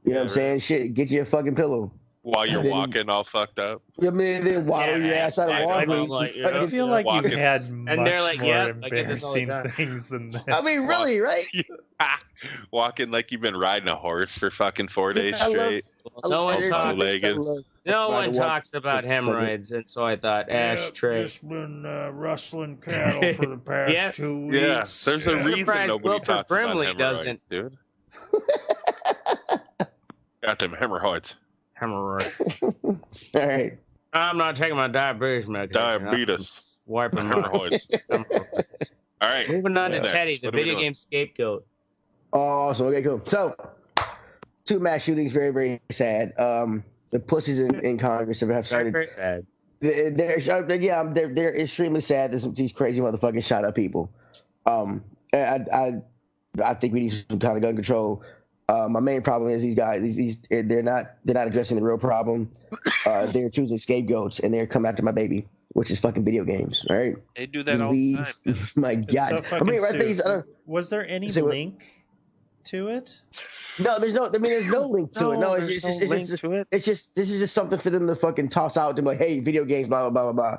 You know what I'm saying? Shit, get you a fucking pillow. While you're walking all fucked up. I mean, then waddle your ass out of Walgreens. I feel like you've had much and they're like, more yeah, I get this all the embarrassing time. things than this. I mean, really, right? Walking like you've been riding a horse for fucking 4 days straight. No one talks. Two-legged. No one talks about hemorrhoids, and so I thought ashtray. Just been rustling cattle for the past 2 weeks. Yeah, there's a reason surprised nobody Wilford talks Brimley about hemorrhoids, doesn't. dude. Got them hemorrhoids. Hemorrhoid. All right. I'm not taking my diabetes medication. Diabetes. Wiping my hemorrhoids. All right. Moving on to Next. Teddy, the What are we video doing? game scapegoat. Awesome. Okay, cool. So, 2 mass shootings, very, very sad. The pussies in Congress have started. Very sad. They're extremely sad that these crazy motherfucking shot up people. I think we need some kind of gun control. My main problem is these guys. They're not addressing the real problem. They're choosing scapegoats and they're coming after my baby, which is fucking video games. All right. They do that all the time. My God. So I mean, right these. Was there any link to it? No, there's no link to it. No, there's no link to it. This is just something for them to fucking toss out to be like, hey, video games, blah blah blah blah blah.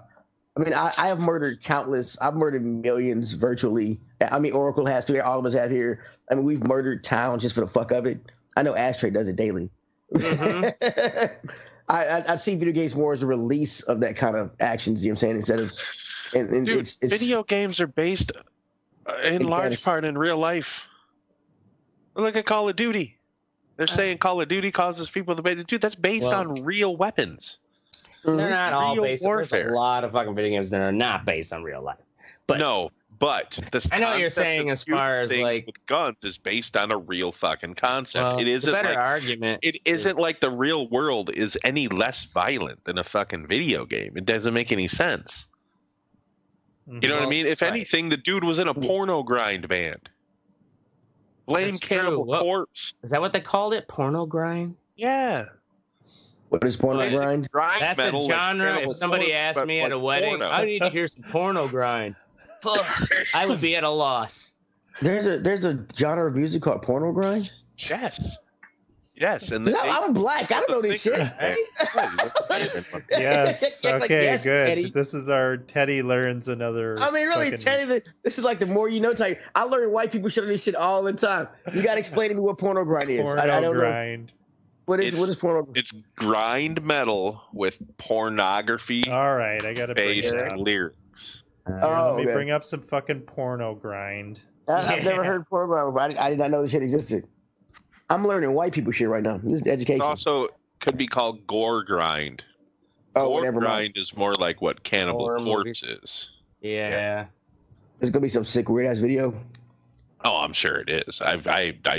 I mean, I have murdered countless. I've murdered millions virtually. I mean, Oracle has too. All of us have here. I mean, we've murdered towns just for the fuck of it. I know Ashtray does it daily. Mm-hmm. I see video games more as a release of that kind of actions. You know what I'm saying? Instead of, and Dude, it's video games are based in large part in real life. Look at Call of Duty. They're saying Call of Duty causes people to dude. That's based on real weapons. They're not all Real based. warfare. There's a lot of fucking video games that are not based on real life. But no, but this I know what you're concept saying of as far as shooting like things with guns is based on a real fucking concept. Well, it isn't the better like argument. It isn't like the real world is any less violent than a fucking video game. It doesn't make any sense. You know what I mean? If anything, the dude was in a porno grind band. Blame That's Cannibal true. Corpse. Is that what they called it? Porno grind? Yeah. What is porno grind? That's a genre. If somebody asked me at a wedding, I need to hear some porno grind. Fuck, I would be at a loss. There's a genre of music called porno grind. Yes. Yes, and I'm black. I don't know this shit. Yes. Okay. Yes, good. Teddy. This is our Teddy learns another. I mean, really, fucking- Teddy. This is like the more you know type. I learn white people shit on this shit all the time. You got to explain to me what porno grind is. I don't grind. know. What is porno? It's grind metal with pornography. All right, I gotta bring based it up. lyrics. Let me bring up some fucking porno grind. I've never heard porno grind before. I did not know this shit existed. I'm learning white people shit right now. This is education. It also could be called gore grind. Gore grind is more like what Cannibal Corpse is. Yeah. There's gonna be some sick weird ass video. Oh, I'm sure it is. I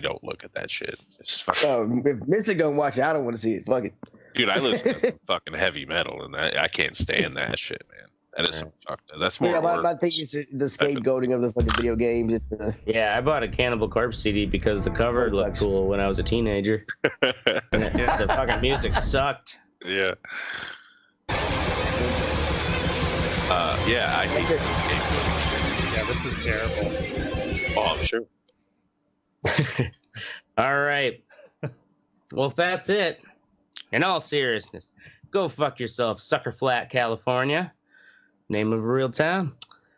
don't look at that shit. It's fucking... if Mystic don't watch it, I don't want to see it. Fuck it. Dude, I listen to fucking heavy metal, and I can't stand that shit, man. That is fucked up. That's more. Yeah, my thing is the scapegoating of the fucking video games. Yeah, I bought a Cannibal Corpse CD because the cover looked cool when I was a teenager. The fucking music sucked. Yeah. Yeah, I hate scapegoating. Yeah, this is terrible. Oh, I'm sure. All right. Well, if that's it, in all seriousness, go fuck yourself, Sucker Flat, California. Name of a real town.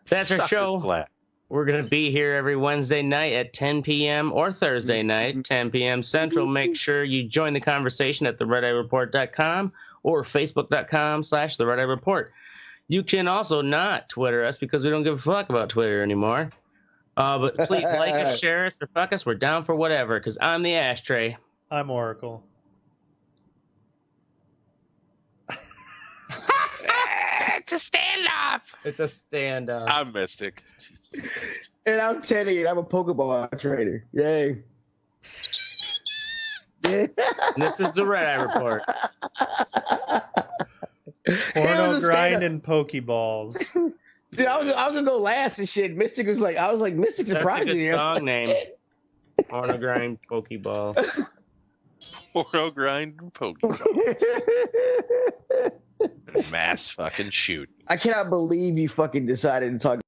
That's our show. Flat. We're going to be here every Wednesday night at 10 p.m. or Thursday night, 10 p.m. Central. Make sure you join the conversation at theredeyereport.com or facebook.com/theredeyereport. You can also not Twitter us because we don't give a fuck about Twitter anymore. But please like us, share us, or fuck us. We're down for whatever because I'm the Ashtray. I'm Oracle. It's a standoff. It's a standoff. I'm Mystic. And I'm Teddy, and I'm a Pokeball trader. Yay. And this is the Red Eye Report. Porno grind and Pokeballs. Dude, I was gonna go last and shit. Mystic was like, Mystic surprised me. That's a good song name. Porno grind Pokeball. Porno grind and Pokeball. Mass fucking shoot. I cannot believe you fucking decided to talk.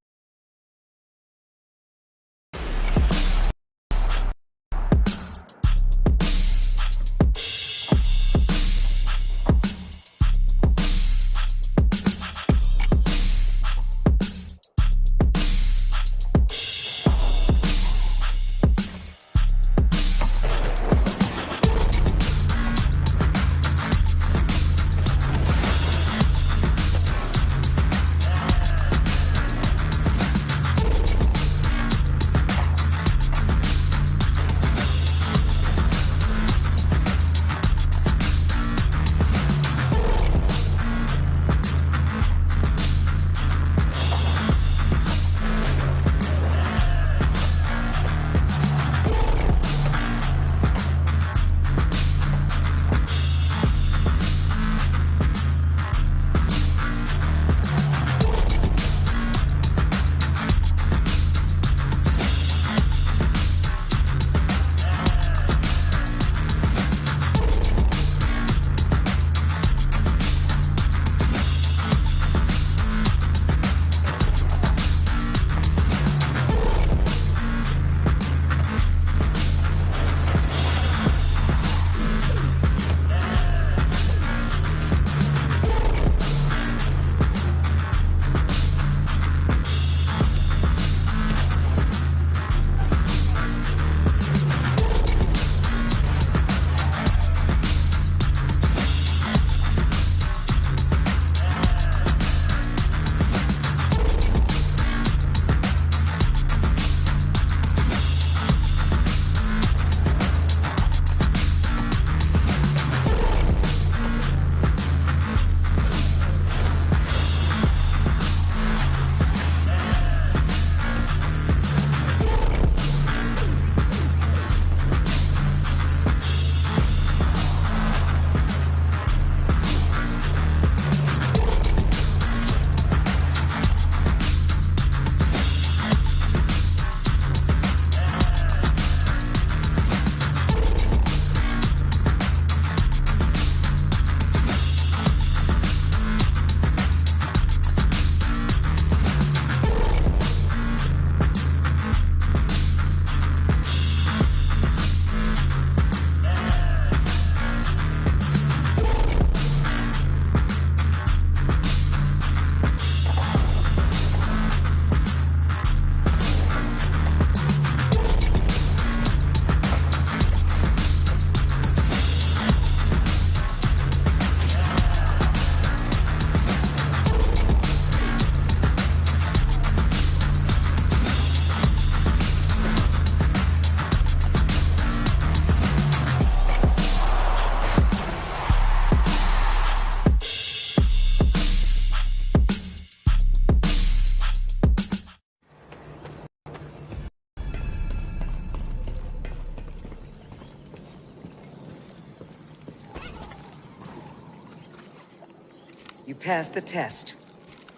passed the test.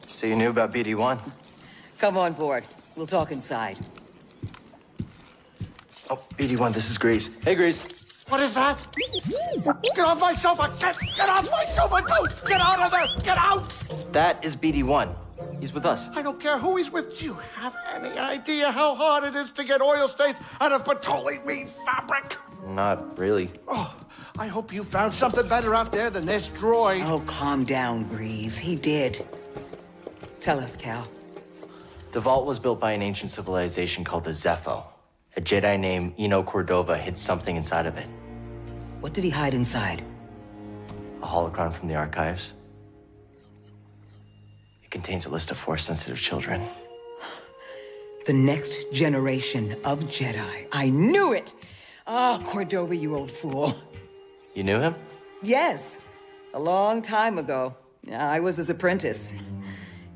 So you knew about BD-1? Come on board. We'll talk inside. Oh, BD-1, this is Grease. Hey, Grease. What is that? Get off my sofa! Get off my sofa! Don't! Get out of there! Get out! That is BD-1. He's with us. I don't care who he's with. Do you have any idea how hard it is to get oil stains out of petroleum fabric? Not really. Oh, I hope you found something better out there than this droid. Oh, calm down, Grease. He did. Tell us, Cal. The vault was built by an ancient civilization called the Zepho. A Jedi named Eno Cordova hid something inside of it. What did he hide inside? A holocron from the archives. It contains a list of Force-sensitive children. The next generation of Jedi. I knew it! Ah, Cordova, you old fool. You knew him? Yes. A long time ago. I was his apprentice.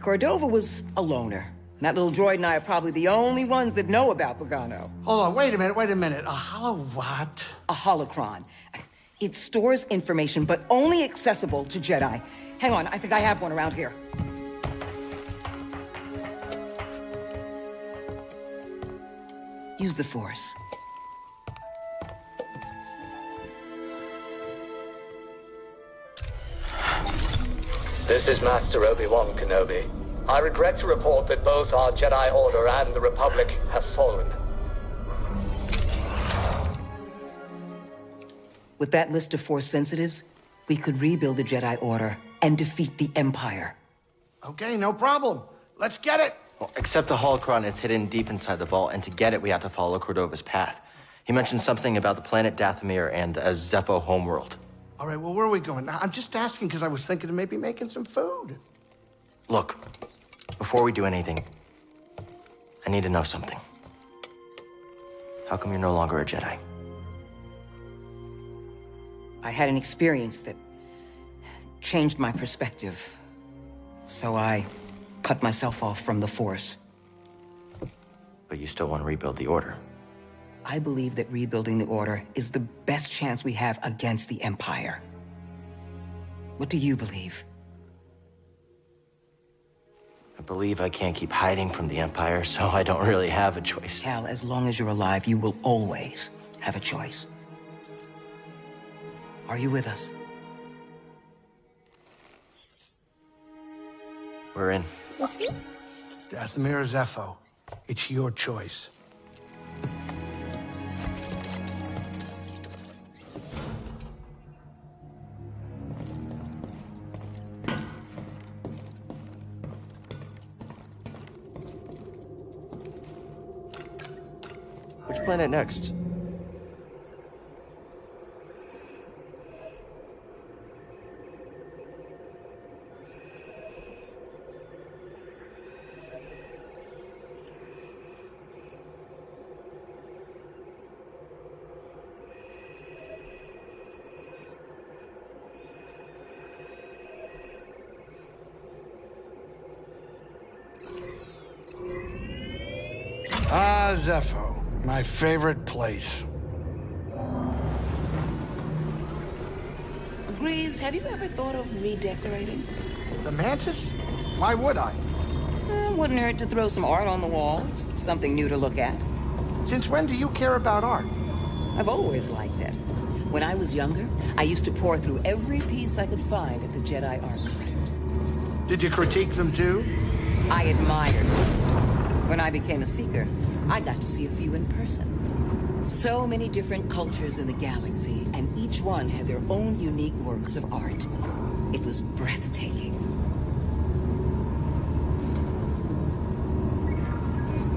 Cordova was a loner. That little droid and I are probably the only ones that know about Pagano. Hold on, wait a minute. A holo what? A holocron. It stores information, but only accessible to Jedi. Hang on, I think I have one around here. Use the Force. This is Master Obi-Wan Kenobi. I regret to report that both our Jedi Order and the Republic have fallen. With that list of Force sensitives, we could rebuild the Jedi Order and defeat the Empire. Okay, no problem. Let's get it. Well, except the holocron is hidden deep inside the vault, and to get it, we have to follow Cordova's path. He mentioned something about the planet Dathomir and a Zepho homeworld. All right, well, where are we going? I'm just asking because I was thinking of maybe making some food. Look, before we do anything, I need to know something. How come you're no longer a Jedi? I had an experience that changed my perspective. So I cut myself off from the Force. But you still want to rebuild the Order? I believe that rebuilding the Order is the best chance we have against the Empire. What do you believe? I believe I can't keep hiding from the Empire, so I don't really have a choice. Cal, as long as you're alive, you will always have a choice. Are you with us? We're in. Dathomir or Zepho, it's your choice. Which planet next? Ah, Zepho. My favorite place. Grease, have you ever thought of redecorating? The Mantis? Why would I? Wouldn't hurt to throw some art on the walls. Something new to look at. Since when do you care about art? I've always liked it. When I was younger, I used to pore through every piece I could find at the Jedi archives. Did you critique them too? I admired them. When I became a Seeker, I got to see a few in person. So many different cultures in the galaxy, and each one had their own unique works of art. It was breathtaking.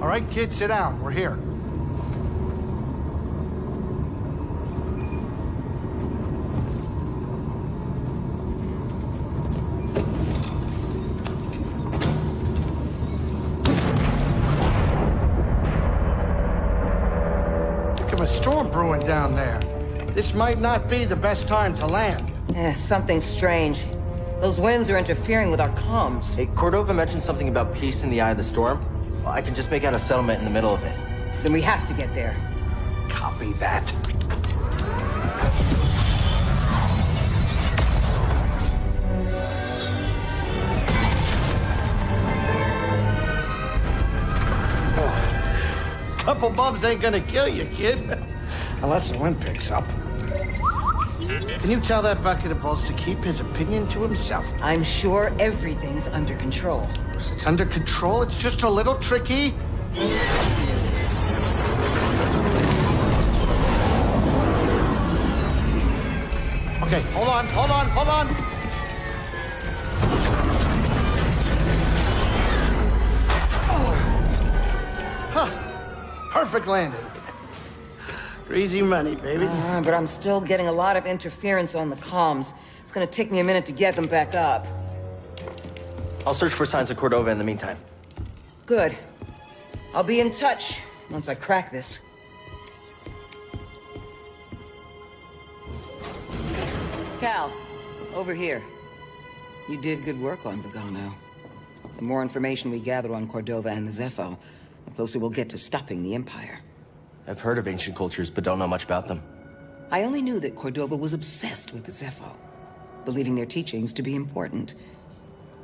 All right, kids, sit down. We're here. Storm brewing down there. This might not be the best time to land. Something strange. Those winds are interfering with our comms. Hey, Cordova mentioned something about peace in the eye of the storm. Well, I can just make out a settlement in the middle of it. Then we have to get there. Copy that. couple bumps ain't gonna kill you, kid. Unless the wind picks up. Can you tell that bucket of balls to keep his opinion to himself? I'm sure everything's under control. It's under control. It's just a little tricky. Okay, hold on. Huh. Perfect landing. Easy money, baby. But I'm still getting a lot of interference on the comms. It's gonna take me a minute to get them back up. I'll search for signs of Cordova in the meantime. Good. I'll be in touch once I crack this. Cal, over here. You did good work on Vagano. The more information we gather on Cordova and the Zepho, the closer we'll get to stopping the Empire. I've heard of ancient cultures, but don't know much about them. I only knew that Cordova was obsessed with the Zepho, believing their teachings to be important.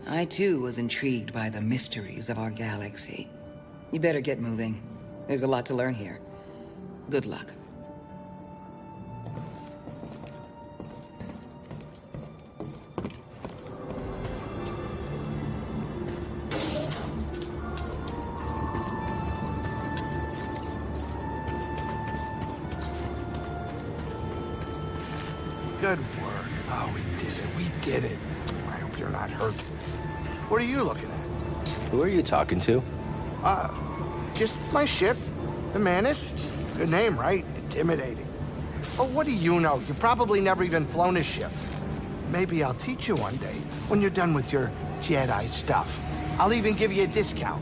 I, too, was intrigued by the mysteries of our galaxy. You better get moving. There's a lot to learn here. Good luck. Good work. Oh, we did it. I hope you're not hurt. What are you looking at? Who are you talking to? Just my ship, the Manus. Good name, right? Intimidating. Oh, what do you know? You probably never even flown a ship. Maybe I'll teach you one day, when you're done with your Jedi stuff. I'll even give you a discount.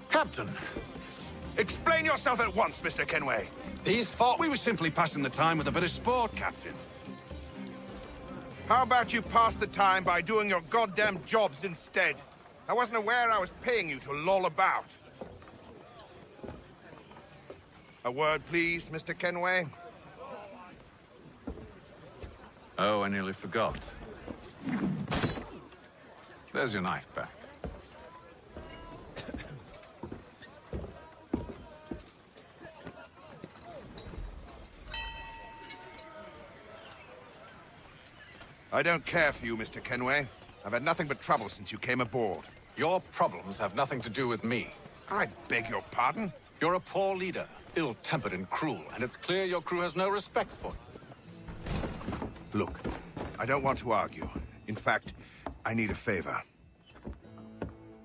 Captain, explain yourself at once, Mr. Kenway. His fault. We were simply passing the time with a bit of sport, Captain. How about you pass the time by doing your goddamn jobs instead? I wasn't aware I was paying you to loll about. A word, please, Mr. Kenway. Oh, I nearly forgot. There's your knife back. I don't care for you, Mr. Kenway. I've had nothing but trouble since you came aboard. Your problems have nothing to do with me. I beg your pardon? You're a poor leader, ill-tempered and cruel, and it's clear your crew has no respect for you. Look, I don't want to argue. In fact, I need a favor.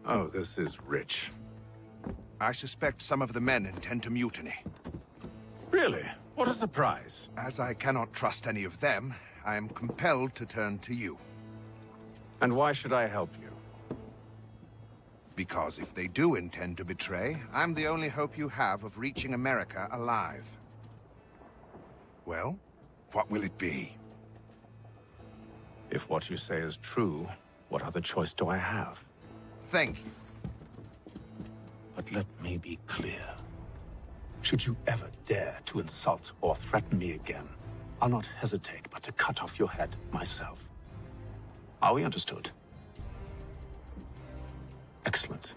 Oh, this is rich. I suspect some of the men intend to mutiny. Really? What a surprise. As I cannot trust any of them, I am compelled to turn to you. And why should I help you? Because if they do intend to betray, I'm the only hope you have of reaching America alive. Well, what will it be? If what you say is true, what other choice do I have? Thank you. But let me be clear. Should you ever dare to insult or threaten me again, I'll not hesitate but to cut off your head myself. Are we understood? Excellent.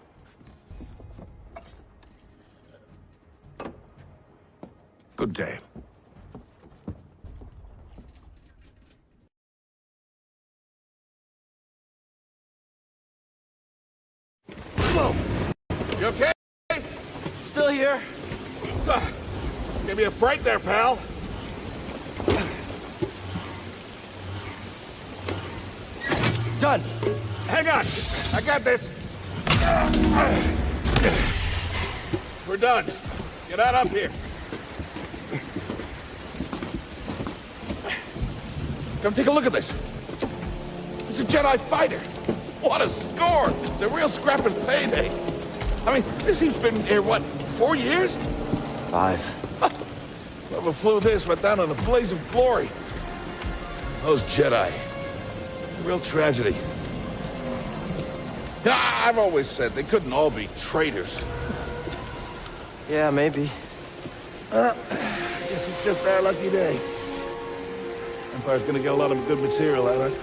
Good day. Whoa! You okay? Still here. Give me a fright there, pal. Done. Hang on. I got this. We're done. Get out up here. Come take a look at this. It's a Jedi fighter. What a score. It's a real scrapper's payday. I mean, this he's been here, what, 4 years? 5. Well, whoever flew this went down in a blaze of glory. Those Jedi. A real tragedy. Yeah, I've always said they couldn't all be traitors. Yeah, maybe. I guess it's just our lucky day. Empire's gonna get a lot of good material out of it.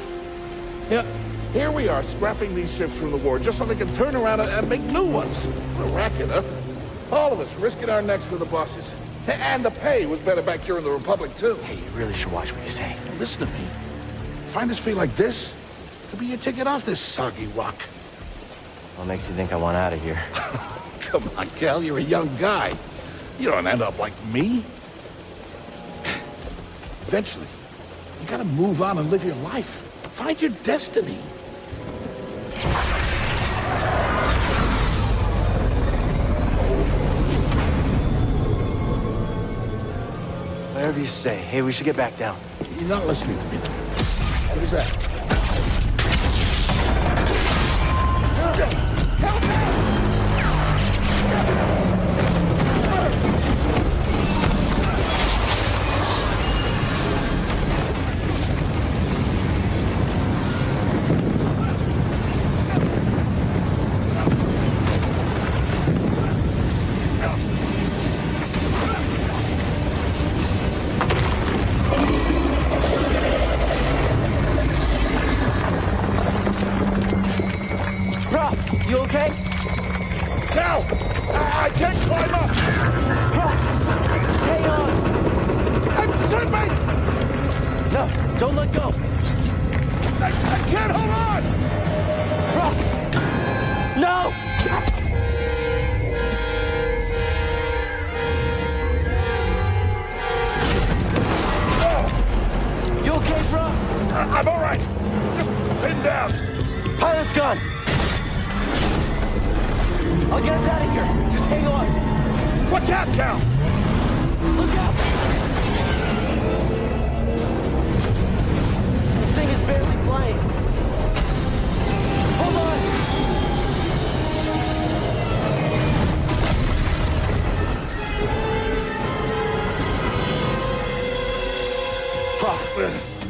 Yeah, here we are, scrapping these ships from the war just so they can turn around and make new ones. What a racket, huh? All of us risking our necks for the bosses. And the pay was better back during the Republic, too. Hey, you really should watch what you say. Listen to me. Find us free like this, could be your ticket off this soggy rock. What makes you think I want out of here? Come on, Cal, you're a young guy. You don't end up like me. Eventually, you gotta move on and live your life. Find your destiny. Whatever you say. Hey, we should get back down. You're not listening to me. What is that? You okay? No! I can't climb up! Just hang on! Send me! No, don't let go! I can't hold on! No! You okay, bro? I'm all right. Just pinned down. Pilot's gone. I'll get us out of here. Just hang on. Watch out, Cal. Look out. This thing is barely flying. Hold on. Prof,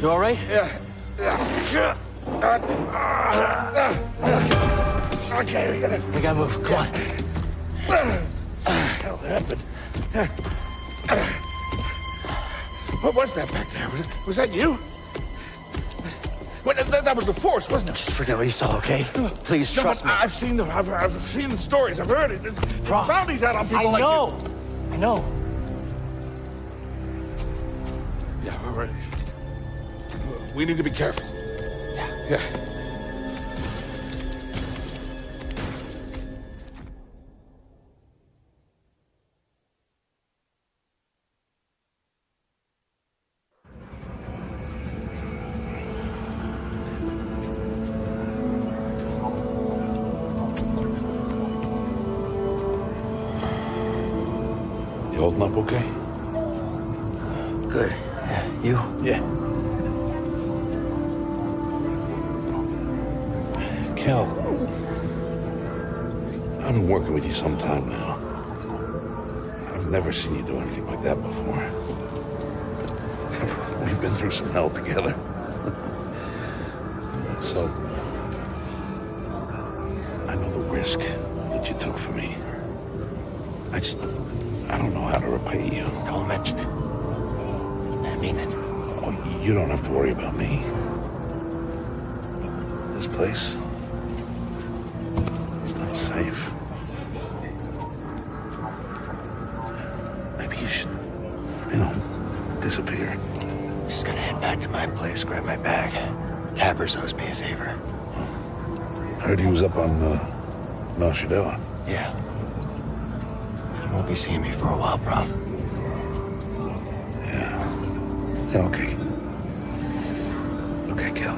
you all right? Yeah. Okay, we gotta move. Come on. Hell happened. What was that back there? Was that you? Well, that was the Force, wasn't it? Just forget what you saw, okay? Please trust me. I've seen the stories. I've heard it. There's bounties out on people like you. I know. Yeah, all right. We need to be careful. Yeah. You holding up okay? Good. Yeah. You? Yeah. Cal, I've been working with you some time now. I've never seen you do anything like that before. We've been through some hell together. So, I know the risk that you took for me. I don't know how to repay you. Don't mention it. I mean it. Oh, you don't have to worry about me. This place, it's not safe. Maybe you should, disappear. Just gotta head back to my place, grab my bag. Tappers owes me a favor. I heard he was up on Mount Shadowah. Yeah. You won't be seeing me for a while, bro. Yeah, okay. Okay, Cal.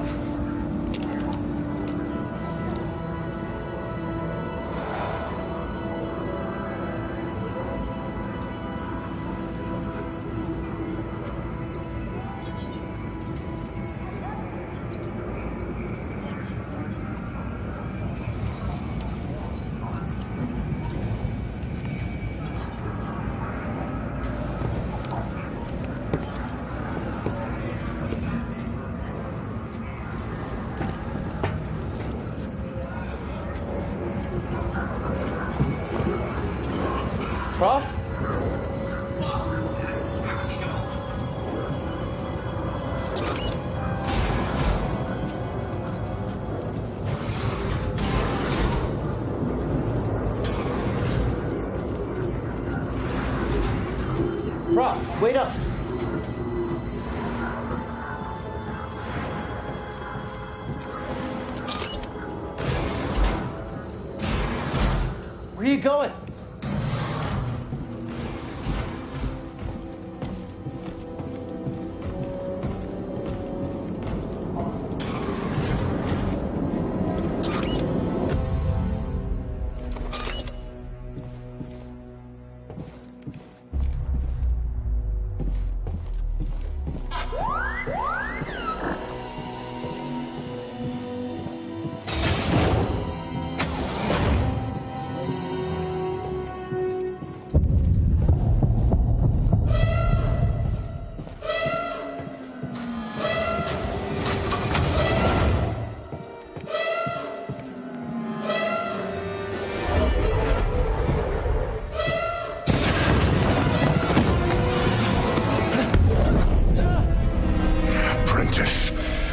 Prof? Prof, wait up. Where are you going?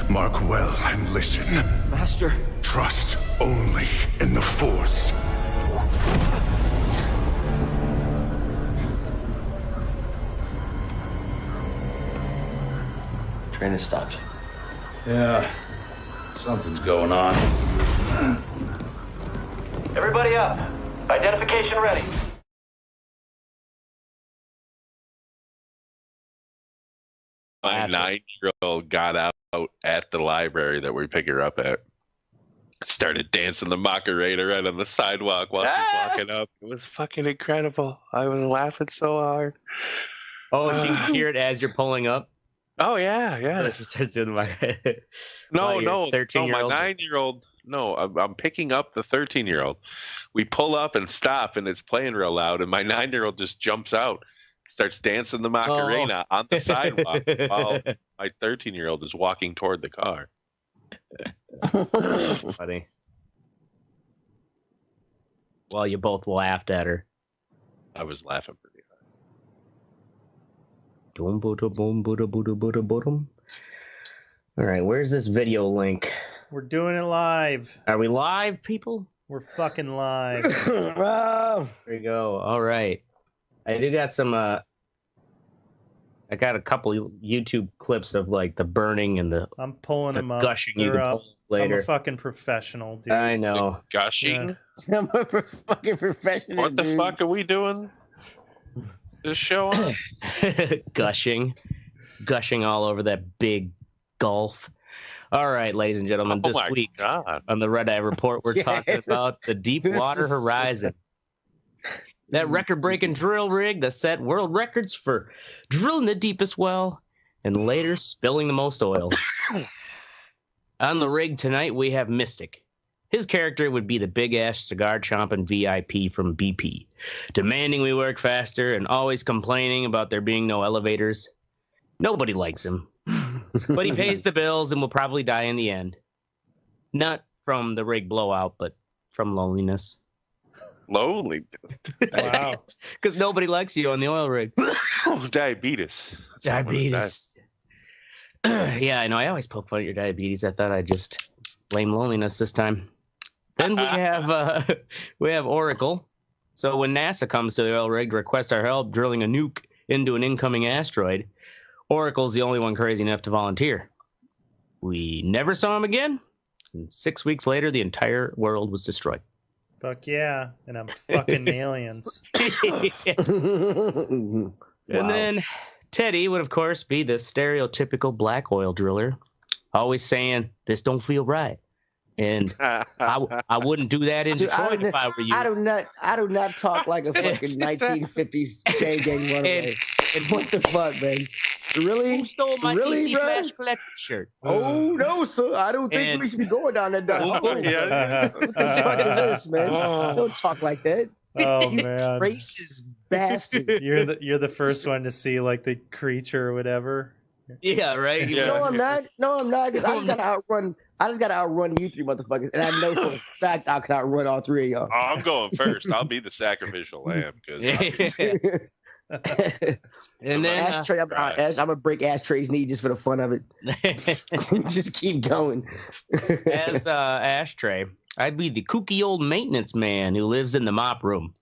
Mark well and listen. Master. Trust only in the Force. Train has stopped. Yeah, something's going on. Everybody up. Identification ready. My 9-year-old got out at the library that we pick her up at. Started dancing the Macarena right on the sidewalk while she's walking up. It was fucking incredible. I was laughing so hard. Oh, she can hear it as you're pulling up? Oh, yeah. She starts doing the Macarena. No, my 9-year-old. No, I'm picking up the 13-year-old. We pull up and stop, and it's playing real loud, and my 9-year-old just jumps out, starts dancing the Macarena on the sidewalk while my 13-year-old is walking toward the car. Funny. Well, you both laughed at her. I was laughing pretty hard. All right, where's this video link? We're doing it live. Are we live, people? We're fucking live. There you go. All right. I do got some I got a couple YouTube clips of like the burning and the I'm pulling them up. Gushing. You can pull later. I'm a fucking professional, dude. I know. The gushing? Yeah. I'm a fucking professional. What the fuck are we doing? This show on? Gushing all over that big gulf. All right, ladies and gentlemen, this week on the Red Eye Report, we're talking about the Deepwater Horizon. That record-breaking drill rig that set world records for drilling the deepest well and later spilling the most oil. On the rig tonight, we have Mystic. His character would be the big-ass cigar-chomping VIP from BP, demanding we work faster and always complaining about there being no elevators. Nobody likes him. But he pays the bills and will probably die in the end. Not from the rig blowout, but from loneliness. Loneliness? Wow. Because nobody likes you on the oil rig. Diabetes. Diabetes. Yeah, I know. I always poke fun at your diabetes. I thought I'd just blame loneliness this time. Then we have Oracle. So when NASA comes to the oil rig to request our help drilling a nuke into an incoming asteroid, Oracle's the only one crazy enough to volunteer. We never saw him again. And 6 weeks later, the entire world was destroyed. Fuck yeah. And I'm fucking aliens. And then Teddy would, of course, be the stereotypical black oil driller, always saying, "This don't feel right." And I wouldn't do that in Detroit if I were you. I do not talk like a fucking 1950s chain gang runaway. And what the fuck, man? Really? Who stole my really, DC Flash collector shirt? Oh no, sir! I don't think we should be going down that dark hole. What the fuck is this, man? Don't talk like that. Oh man, racist bastard! You're the first one to see like the creature or whatever. Yeah, right. Yeah. No, I'm not. No, I'm not. I just gotta I just gotta outrun you three motherfuckers, and I know for a fact I can outrun all three of y'all. Oh, I'm going first. I'll be the sacrificial lamb because. And then Ashtray, I'm gonna break Ashtray's knee just for the fun of it. Just keep going. As Ashtray, I'd be the kooky old maintenance man who lives in the mop room.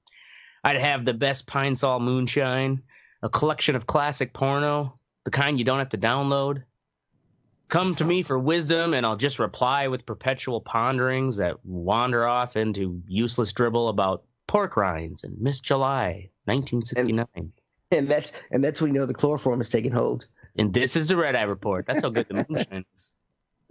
I'd have the best Pine Sol moonshine, a collection of classic porno, the kind you don't have to download. Come to me for wisdom, and I'll just reply with perpetual ponderings that wander off into useless dribble about pork rinds and Miss July, 1969. And that's when you know the chloroform is taking hold. And this is the Red Eye Report. That's how good the moonshine is.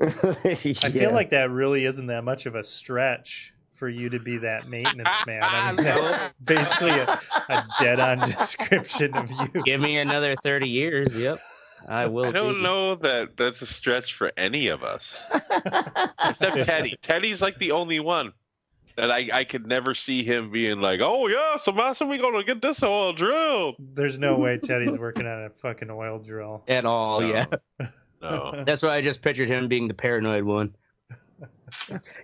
I feel like that really isn't that much of a stretch for you to be that maintenance man. I mean, that's basically a dead-on description of you. Give me another 30 years. Yep. I will. I don't know that that's a stretch for any of us. Except Teddy. Teddy's like the only one that I could never see him being like, oh, yeah, so Master, we going to get this oil drilled. There's no way Teddy's working on a fucking oil drill. At all, No. yeah. No. That's why I just pictured him being the paranoid one.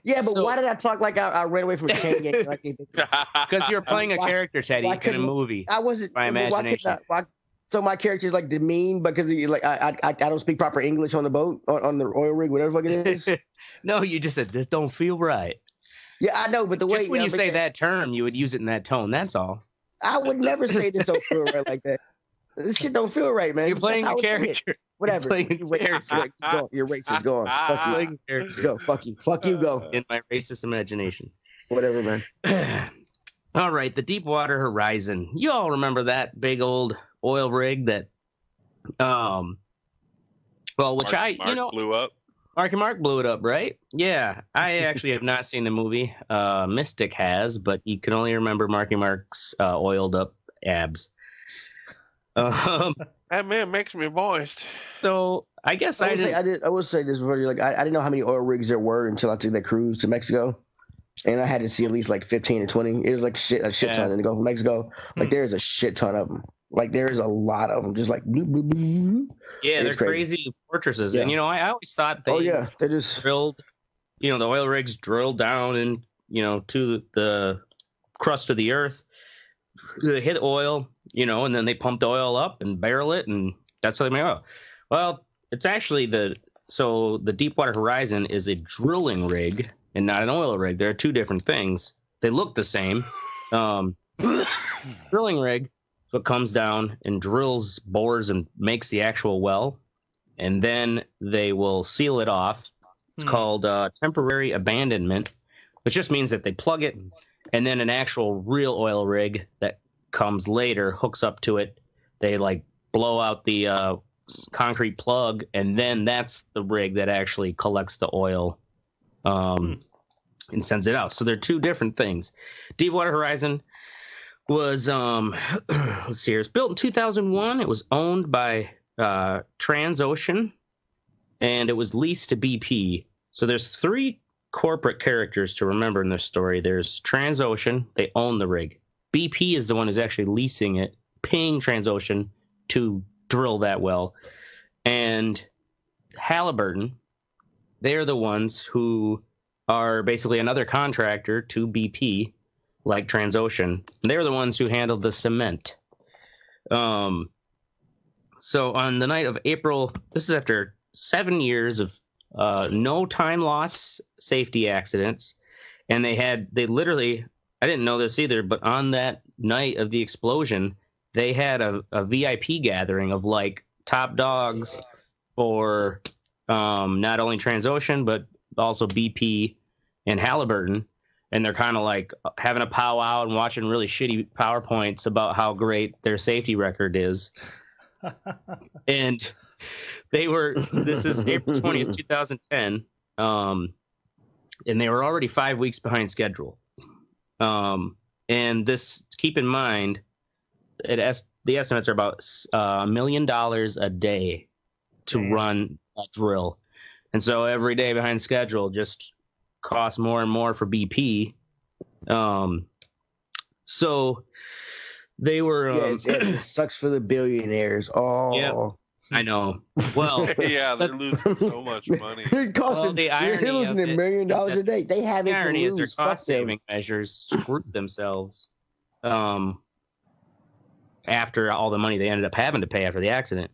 Yeah, but why did I talk like I ran away from a chain gang? Because you're playing a character, Teddy, in a movie. I wasn't. By imagination. So my character's like demeaned because I don't speak proper English on the boat, on the oil rig, whatever the fuck it is. No, you just said this don't feel right. Yeah, I know, but the way when you say that term, you would use it in that tone. That's all. I would never say this don't feel right like that. This shit don't feel right, man. You're playing a character. Whatever. You're racist. You're racist. Go on. Fuck you. Let's go. Fuck you. Fuck you. Go. In my racist imagination. Whatever, man. All right, the Deepwater Horizon. You all remember that big old oil rig that, Mark blew up. Mark blew it up, right? Yeah, I actually have not seen the movie. Mystic has, but you can only remember Marky Mark's oiled up abs. That man makes me moist. So I guess I will say this before you I didn't know how many oil rigs there were until I took that cruise to Mexico, and I had to see at least like 15 or 20. It was like a shit ton in the Gulf of Mexico. Like there's a shit ton of them. Like there's a lot of them. Just like bloop, bloop, bloop, bloop. Yeah, they're crazy fortresses, and I always thought they just drilled. The oil rigs drilled down and to the crust of the earth. They hit oil, and then they pump the oil up and barrel it, and that's how they make oil. Well, it's actually the Deepwater Horizon is a drilling rig and not an oil rig. There are two different things. They look the same. Drilling rig is what comes down and drills, bores, and makes the actual well, and then they will seal it off. It's called temporary abandonment, which just means that they plug it, and then an actual real oil rig that comes later hooks up to it. They blow out the concrete plug, and then that's the rig that actually collects the oil and sends it out. So they're two different things. Deepwater Horizon was let's see here. It's built in 2001. It was owned by Transocean, and it was leased to BP. So there's three corporate characters to remember in this story. There's Transocean. They own the rig. BP is the one who's actually leasing it, paying Transocean to drill that well. And Halliburton, they're the ones who are basically another contractor to BP, like Transocean. They're the ones who handled the cement. So on the night of April, this is after 7 years of no time loss safety accidents. And they literally, I didn't know this either, but on that night of the explosion, they had a VIP gathering of top dogs for not only Transocean, but also BP and Halliburton. And they're kind of having a powwow and watching really shitty PowerPoints about how great their safety record is. And this is April 20th, 2010. And they were already 5 weeks behind schedule. And this, keep in mind, the estimates are about $1 million a day to run a drill. And so every day behind schedule just costs more and more for BP. So they were... it sucks for the billionaires. Oh. Yeah. I know. Well, yeah, they're losing so much money. They're losing $1 million a day. They have it to irony is their lose. cost-saving measures screwed themselves. After all the money they ended up having to pay after the accident.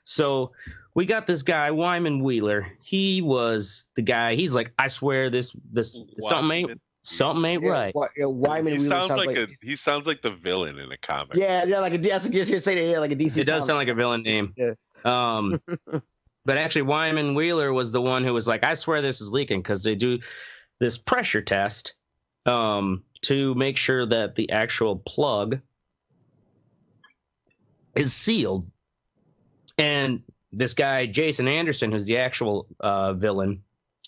So we got this guy, Wyman Wheeler. He was the guy. He's like, I swear this something ain't right. Wyman Wheeler he sounds like the villain in a comic. Yeah, like I was just say that, like a DC. It does sound like a villain name. Yeah. But actually, Wyman Wheeler was the one who was like, I swear this is leaking, because they do this pressure test to make sure that the actual plug is sealed. And this guy, Jason Anderson, who's the actual villain,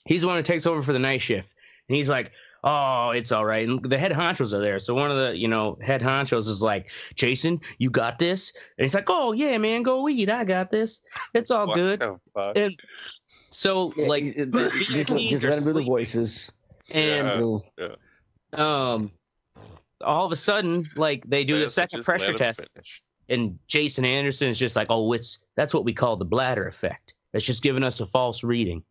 he's the one who takes over for the night shift. And he's like, oh, it's all right. And the head honchos are there. So one of the, head honchos is like, Jason, you got this? And he's like, oh, yeah, man, go eat. I got this. It's all good. And so, like, just let him do the voices. And all of a sudden, like, they do the second pressure test. And Jason Anderson is just like, oh, that's what we call the bladder effect. It's just giving us a false reading.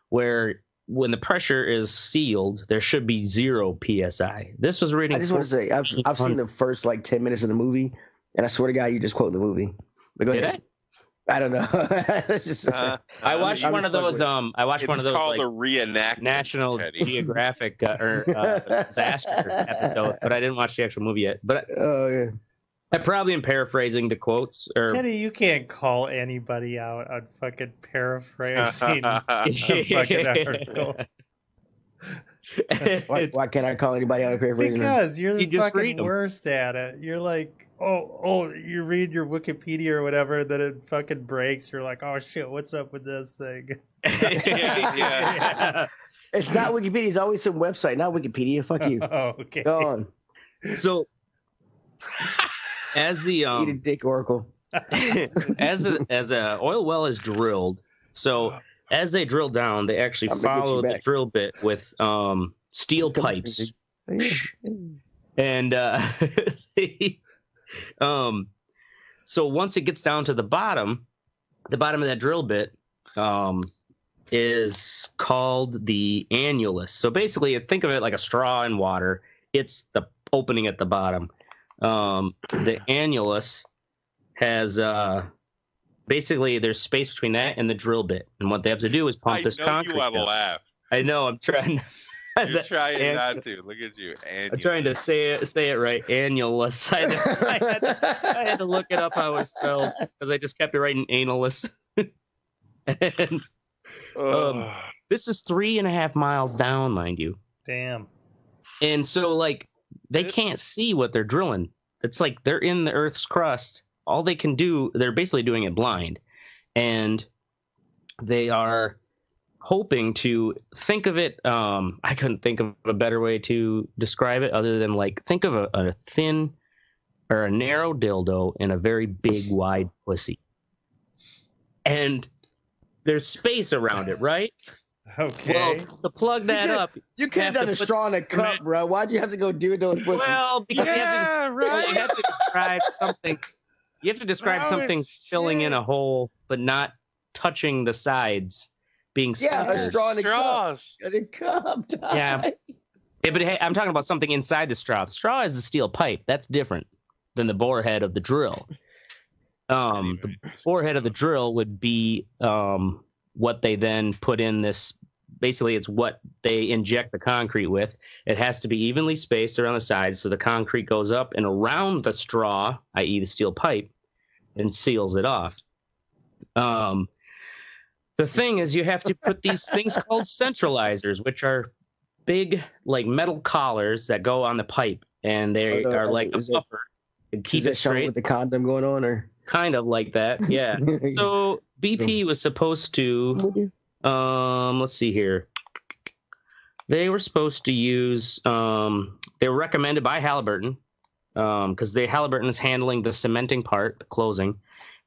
Where when the pressure is sealed, there should be 0 PSI. This was reading. I just want to say, I've seen the first like 10 minutes of the movie, and I swear to God, you just quote the movie. Did I don't know. It's just, I watched one of those. I watched one of those called like a reenactment National Geographic disaster episode, but I didn't watch the actual movie yet. But yeah. I probably am paraphrasing the quotes. Or Teddy, you can't call anybody out on fucking paraphrasing a fucking article. Why can't I call anybody out on paraphrasing? Because you're the fucking worst at it. You're like, oh, you read your Wikipedia or whatever, then it fucking breaks. You're like, oh shit, what's up with this thing? yeah. It's not Wikipedia. It's always some website, not Wikipedia. Fuck you. Oh, okay. Go on. So. As the eat a dick oracle, as a oil well is drilled, so as they drill down, they actually follow the drill bit with steel pipes, and so once it gets down to the bottom of that drill bit is called the annulus. So basically, think of it like a straw in water. It's the opening at the bottom. The annulus has basically there's space between that and the drill bit, and what they have to do is pump this concrete. You want to laugh. I know. I'm trying. You're trying not to. Look at you. Annulus. I'm trying to say it right. Annulus. I had to look it up how it's spelled because I just kept it writing analus. And, this is 3.5 miles down, mind you. Damn. And so, like, they can't see what they're drilling. It's like they're in the Earth's crust. All they can do, they're basically doing it blind. And they are hoping to think of it. I couldn't think of a better way to describe it other than, like, think of a thin or a narrow dildo in a very big, wide pussy. And there's space around it, right? Okay. Well, to plug that up, you could have done a straw in a cup, bro. Why'd you have to go do it to a pussy? Well, because you have to describe something. You have to describe something filling in a hole, but not touching the sides, being centered. A straw in a cup. In a cup. Yeah. But hey, I'm talking about something inside the straw. The straw is the steel pipe. That's different than the bore head of the drill. The bore head of the drill would be what they then put in this. Basically, it's what they inject the concrete with. It has to be evenly spaced around the sides so the concrete goes up and around the straw, i.e. the steel pipe, and seals it off. The thing is, you have to put these things called centralizers, which are big, like, metal collars that go on the pipe, and they are like a buffer to keep it straight. With the condom going on, or kind of like that, yeah. So BP was supposed to, let's see here. They were supposed to use, they were recommended by Halliburton, because Halliburton is handling the cementing part, the closing.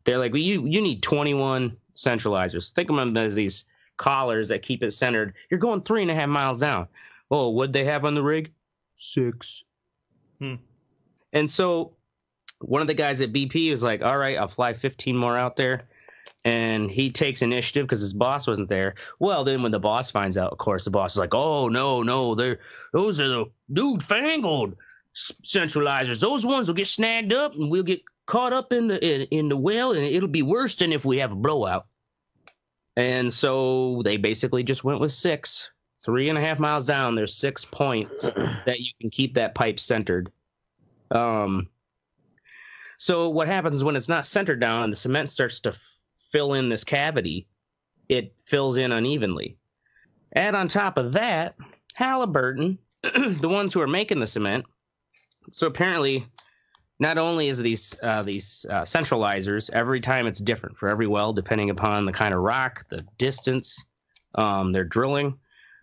They're like, well, you need 21 centralizers. Think of them as these collars that keep it centered. You're going 3.5 miles down. Oh, what'd they have on the rig? 6. And so one of the guys at BP was like, all right, I'll fly 15 more out there. and he takes initiative because his boss wasn't there. Well, then when the boss finds out, of course, the boss is like, "Oh no, those are the newfangled centralizers. Those ones will get snagged up, and we'll get caught up in the well, and it'll be worse than if we have a blowout." And so they basically just went with 6. 3.5 miles down, there's 6 points that you can keep that pipe centered. So what happens when it's not centered down and the cement starts to fill in this cavity, it fills in unevenly. Add on top of that, Halliburton, the ones who are making the cement. So apparently, not only is these centralizers, every time it's different for every well, depending upon the kind of rock, the distance, they're drilling.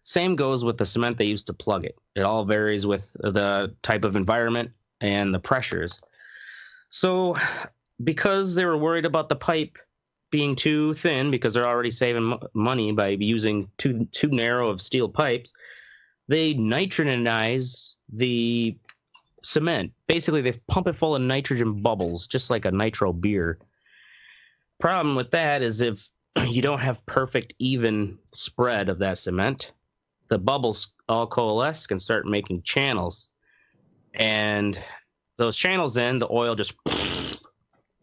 Same goes with the cement they use to plug it. It all varies with the type of environment and the pressures. So because they were worried about the pipe being too thin, because they're already saving money by using too narrow of steel pipes, they nitrogenize the cement. Basically, they pump it full of nitrogen bubbles, just like a nitro beer. Problem with that is if you don't have perfect, even spread of that cement, the bubbles all coalesce and start making channels. And those channels, then the oil just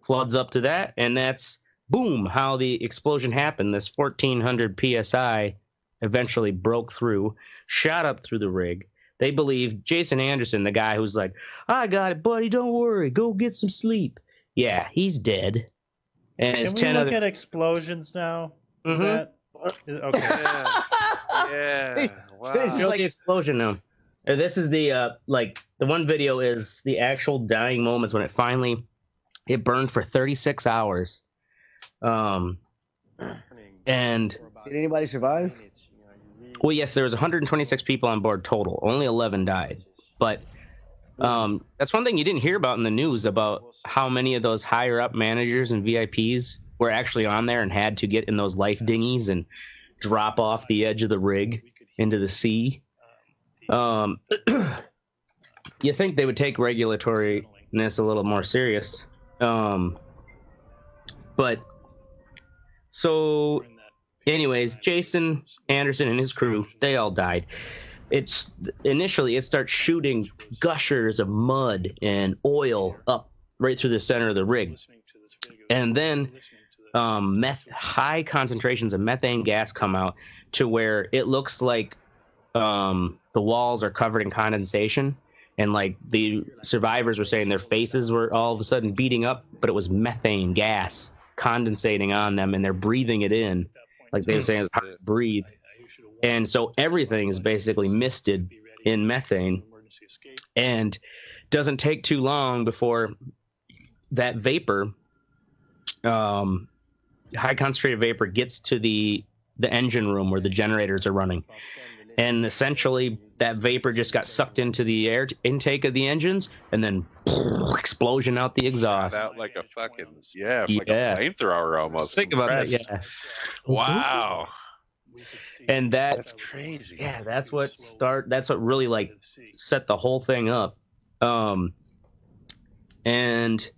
floods up to that, and that's boom, how the explosion happened. This 1400 psi eventually broke through, shot up through the rig. They believe Jason Anderson, the guy who's like, "I got it, buddy, don't worry, go get some sleep." Yeah, he's dead. And Can it's we 10 look other... at explosions now? Is Mhm. that okay? Yeah. Wow. This is like the explosion now. This is the the one video is the actual dying moments when it burned for 36 hours. And did anybody survive? Well, yes, there was 126 people on board total. Only 11 died. But that's one thing you didn't hear about in the news, about how many of those higher up managers and VIPs were actually on there and had to get in those life dinghies and drop off the edge of the rig into the sea. You think they would take regulatoriness a little more serious. But so anyways, Jason Anderson and his crew, they all died. Initially it starts shooting gushers of mud and oil up right through the center of the rig. And then high concentrations of methane gas come out to where it looks like the walls are covered in condensation, and like the survivors were saying their faces were all of a sudden beating up, but it was methane gas condensating on them, and they're breathing it in. Like they were saying, it's hard to breathe. And so everything is basically misted in methane, and doesn't take too long before that vapor, high concentrated vapor, gets to the engine room where the generators are running. And essentially that vapor just got sucked into the air intake of the engines, and then explosion out the exhaust. Out like a fucking, like a flamethrower almost. Think about that, yeah. Wow. And that's crazy. Yeah, that's what really like set the whole thing up. And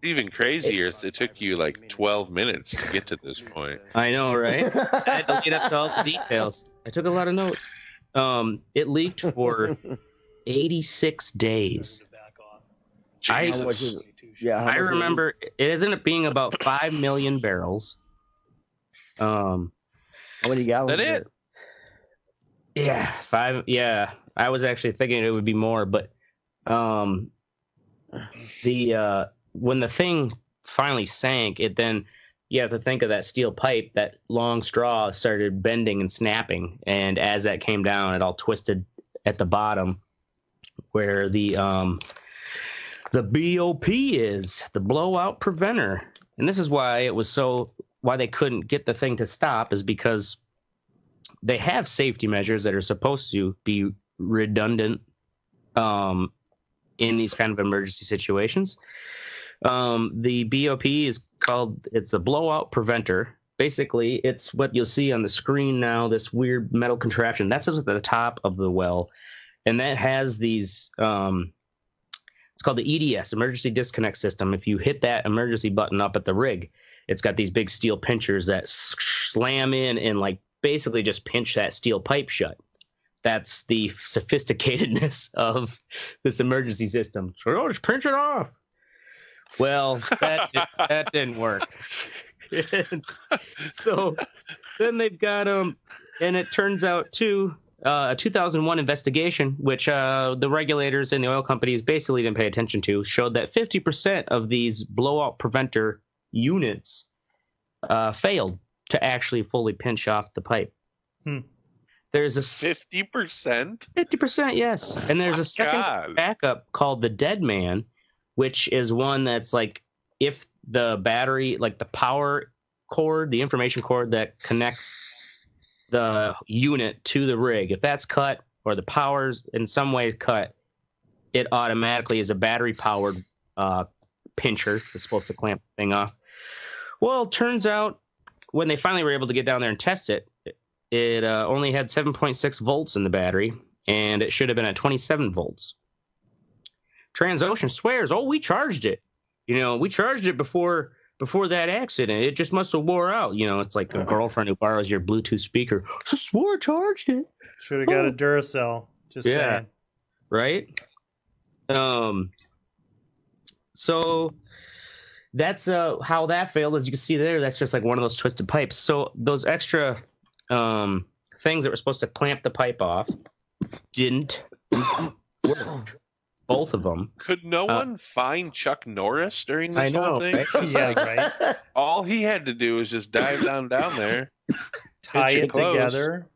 even crazier is it took you like 12 minutes to get to this point. I know, right? I had to get up to all the details. I took a lot of notes. It leaked for 86 days. I remember it ended up being about 5 million barrels. How many gallons? That it? Yeah, 5. Yeah, I was actually thinking it would be more, but when the thing finally sank, it then, you have to think of that steel pipe, that long straw started bending and snapping, and as that came down, it all twisted at the bottom where the BOP is, the blowout preventer. And this is why why they couldn't get the thing to stop, is because they have safety measures that are supposed to be redundant in these kind of emergency situations. The BOP is it's a blowout preventer. Basically, it's what you'll see on the screen now, this weird metal contraption. That's at the top of the well. And that has these It's called the EDS, Emergency Disconnect System. If you hit that emergency button up at the rig, it's got these big steel pinchers that slam in and like basically just pinch that steel pipe shut. That's the sophisticatedness of this emergency system. So just pinch it off. Well, that didn't work. So then they've got and it turns out too, a 2001 investigation, which the regulators and the oil companies basically didn't pay attention to, showed that 50% of these blowout preventer units failed to actually fully pinch off the pipe. There's a 50%? 50%, yes. And there's a second backup called the Dead Man, which is one that's like if the battery, like the power cord, the information cord that connects the unit to the rig, if that's cut or the power's in some way cut, it automatically is a battery powered pincher that's supposed to clamp the thing off. Well, it turns out when they finally were able to get down there and test it, it only had 7.6 volts in the battery, and it should have been at 27 volts. Transocean swears, we charged it. We charged it before that accident. It just must have wore out. It's like a girlfriend who borrows your Bluetooth speaker. I swore I charged it. Should have got a Duracell. Just saying. Right? So that's how that failed. As you can see there, that's just like one of those twisted pipes. So those extra things that were supposed to clamp the pipe off didn't work. Both of them. Could no one find Chuck Norris during this whole thing? Right? Yeah, right. All he had to do was just dive down there, tie it together,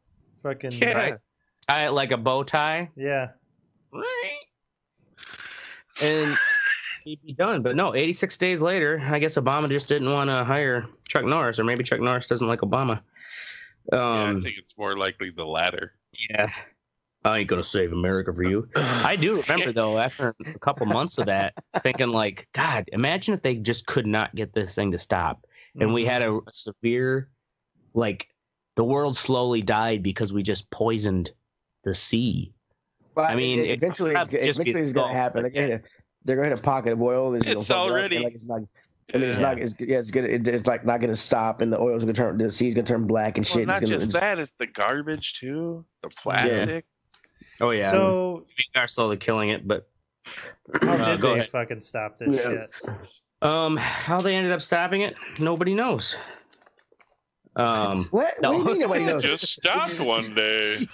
fucking right. Tie it like a bow tie. Yeah. Right. And he'd be done. But no, 86 days later, I guess Obama just didn't want to hire Chuck Norris, or maybe Chuck Norris doesn't like Obama. I think it's more likely the latter. Yeah. I ain't gonna save America for you. I do remember though, after a couple months of that, thinking like, God, imagine if they just could not get this thing to stop, and we had a severe, like, the world slowly died because we just poisoned the sea. But I mean, eventually it's gonna happen. They're gonna hit a pocket of oil. It's already. Like it's not. I mean, it's not. It's gonna. It's like not gonna stop, and the oil's gonna turn. The sea's gonna turn black and shit. Well, not just that. It's the garbage too. The plastic. Yeah. Oh yeah. So we are slowly killing it, but how did they fucking stop this shit? How they ended up stopping it, nobody knows. What do you mean nobody knows? Just stopped one day.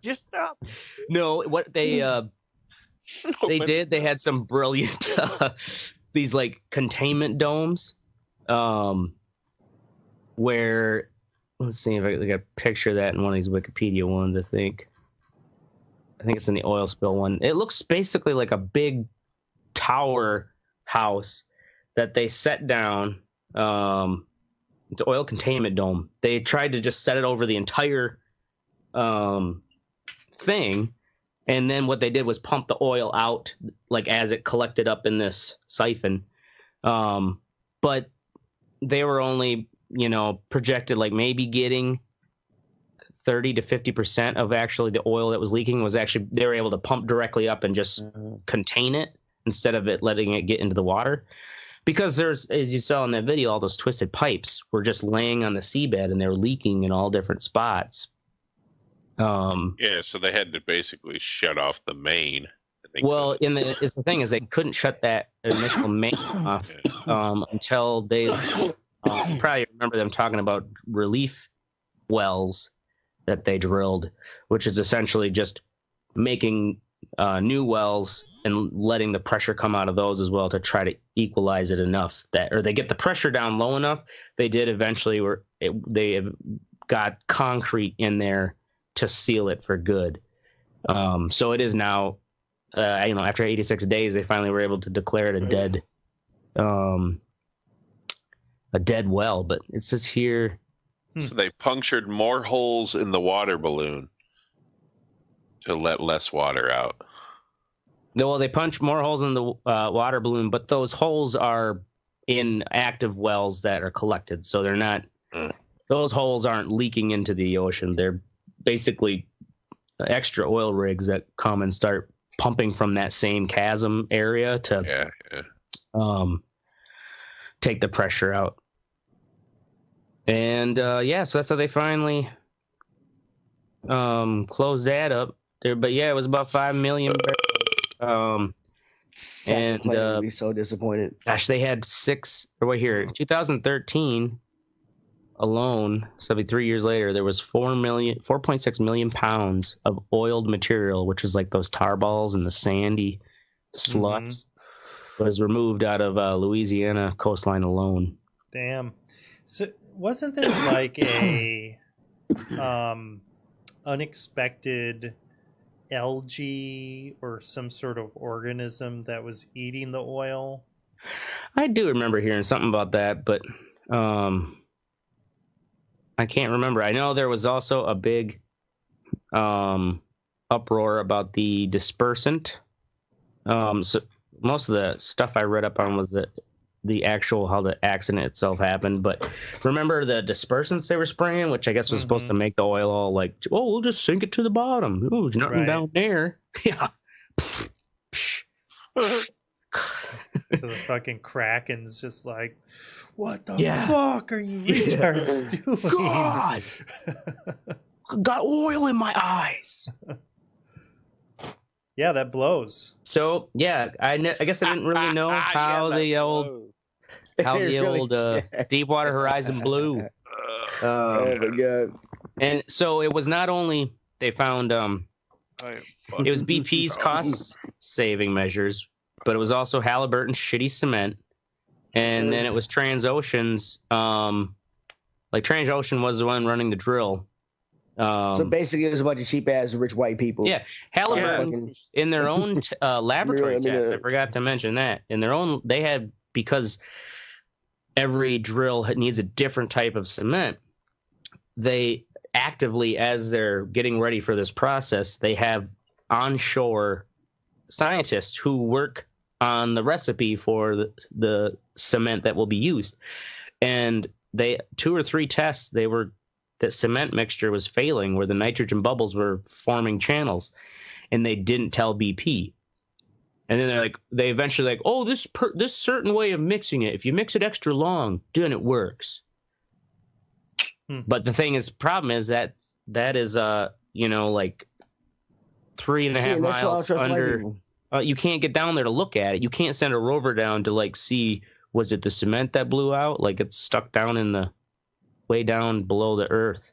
Just stopped. No, what they did, they had some brilliant these like containment domes, where let's see if I got a picture of that in one of these Wikipedia ones. I think it's in the oil spill one. It looks basically like a big tower house that they set down. It's an oil containment dome. They tried to just set it over the entire thing, and then what they did was pump the oil out like as it collected up in this siphon. But they were only, projected like maybe getting 30 to 50% of actually the oil that was leaking was actually, they were able to pump directly up and just contain it instead of it letting it get into the water. Because there's, as you saw in that video, all those twisted pipes were just laying on the seabed and they were leaking in all different spots. Yeah, so they had to basically shut off the main. Well, it's the thing is they couldn't shut that initial main off until they probably remember them talking about relief wells that they drilled, which is essentially just making new wells and letting the pressure come out of those as well to try to equalize it enough that, or they get the pressure down low enough. They did eventually they got concrete in there to seal it for good. So it is now, after 86 days, they finally were able to declare it a dead well, but it says here. So they punctured more holes in the water balloon to let less water out. Well, they punched more holes in the water balloon, but those holes are in active wells that are collected. So they're not, those holes aren't leaking into the ocean. They're basically extra oil rigs that come and start pumping from that same chasm area to take the pressure out. And so that's how they finally closed that up there. But yeah, it was about 5 million barrels. And would be so disappointed. Gosh, they had 2013 alone, 73 years later, there was 4.6 million pounds of oiled material, which is like those tar balls and the sandy sluts, was removed out of Louisiana coastline alone. Damn. So wasn't there like a unexpected algae or some sort of organism that was eating the oil? I do remember hearing something about that, but I can't remember. I know there was also a big uproar about the dispersant. So most of the stuff I read up on was the actual how the accident itself happened. But remember the dispersants they were spraying, which I guess was supposed to make the oil all like, oh, we'll just sink it to the bottom. Oh, there's nothing down there. Yeah. So the fucking Kraken's just like, what the fuck are you retards doing? God! Got oil in my eyes. Yeah, that blows. So yeah, I guess I didn't really know how the old Deepwater Horizon blew. Oh my god! And so it was not only they found it was BP's cost saving measures, but it was also Halliburton's shitty cement, and then it was Transocean's. Like Transocean was the one running the drill. So basically, it was a bunch of cheap ass rich white people. Yeah, Halliburton in their own laboratory tests. I forgot to mention that in their own they had, because every drill needs a different type of cement. They actively, as they're getting ready for this process, they have onshore scientists who work on the recipe for the cement that will be used. And they 2 or 3 tests, that cement mixture was failing where the nitrogen bubbles were forming channels, and they didn't tell BP. And then they eventually like, oh, this certain way of mixing it, if you mix it extra long, then it works. But the problem is that is like 3.5 miles under. You can't get down there to look at it. You can't send a rover down to like see, was it the cement that blew out? Like it's stuck down in the way down below the earth.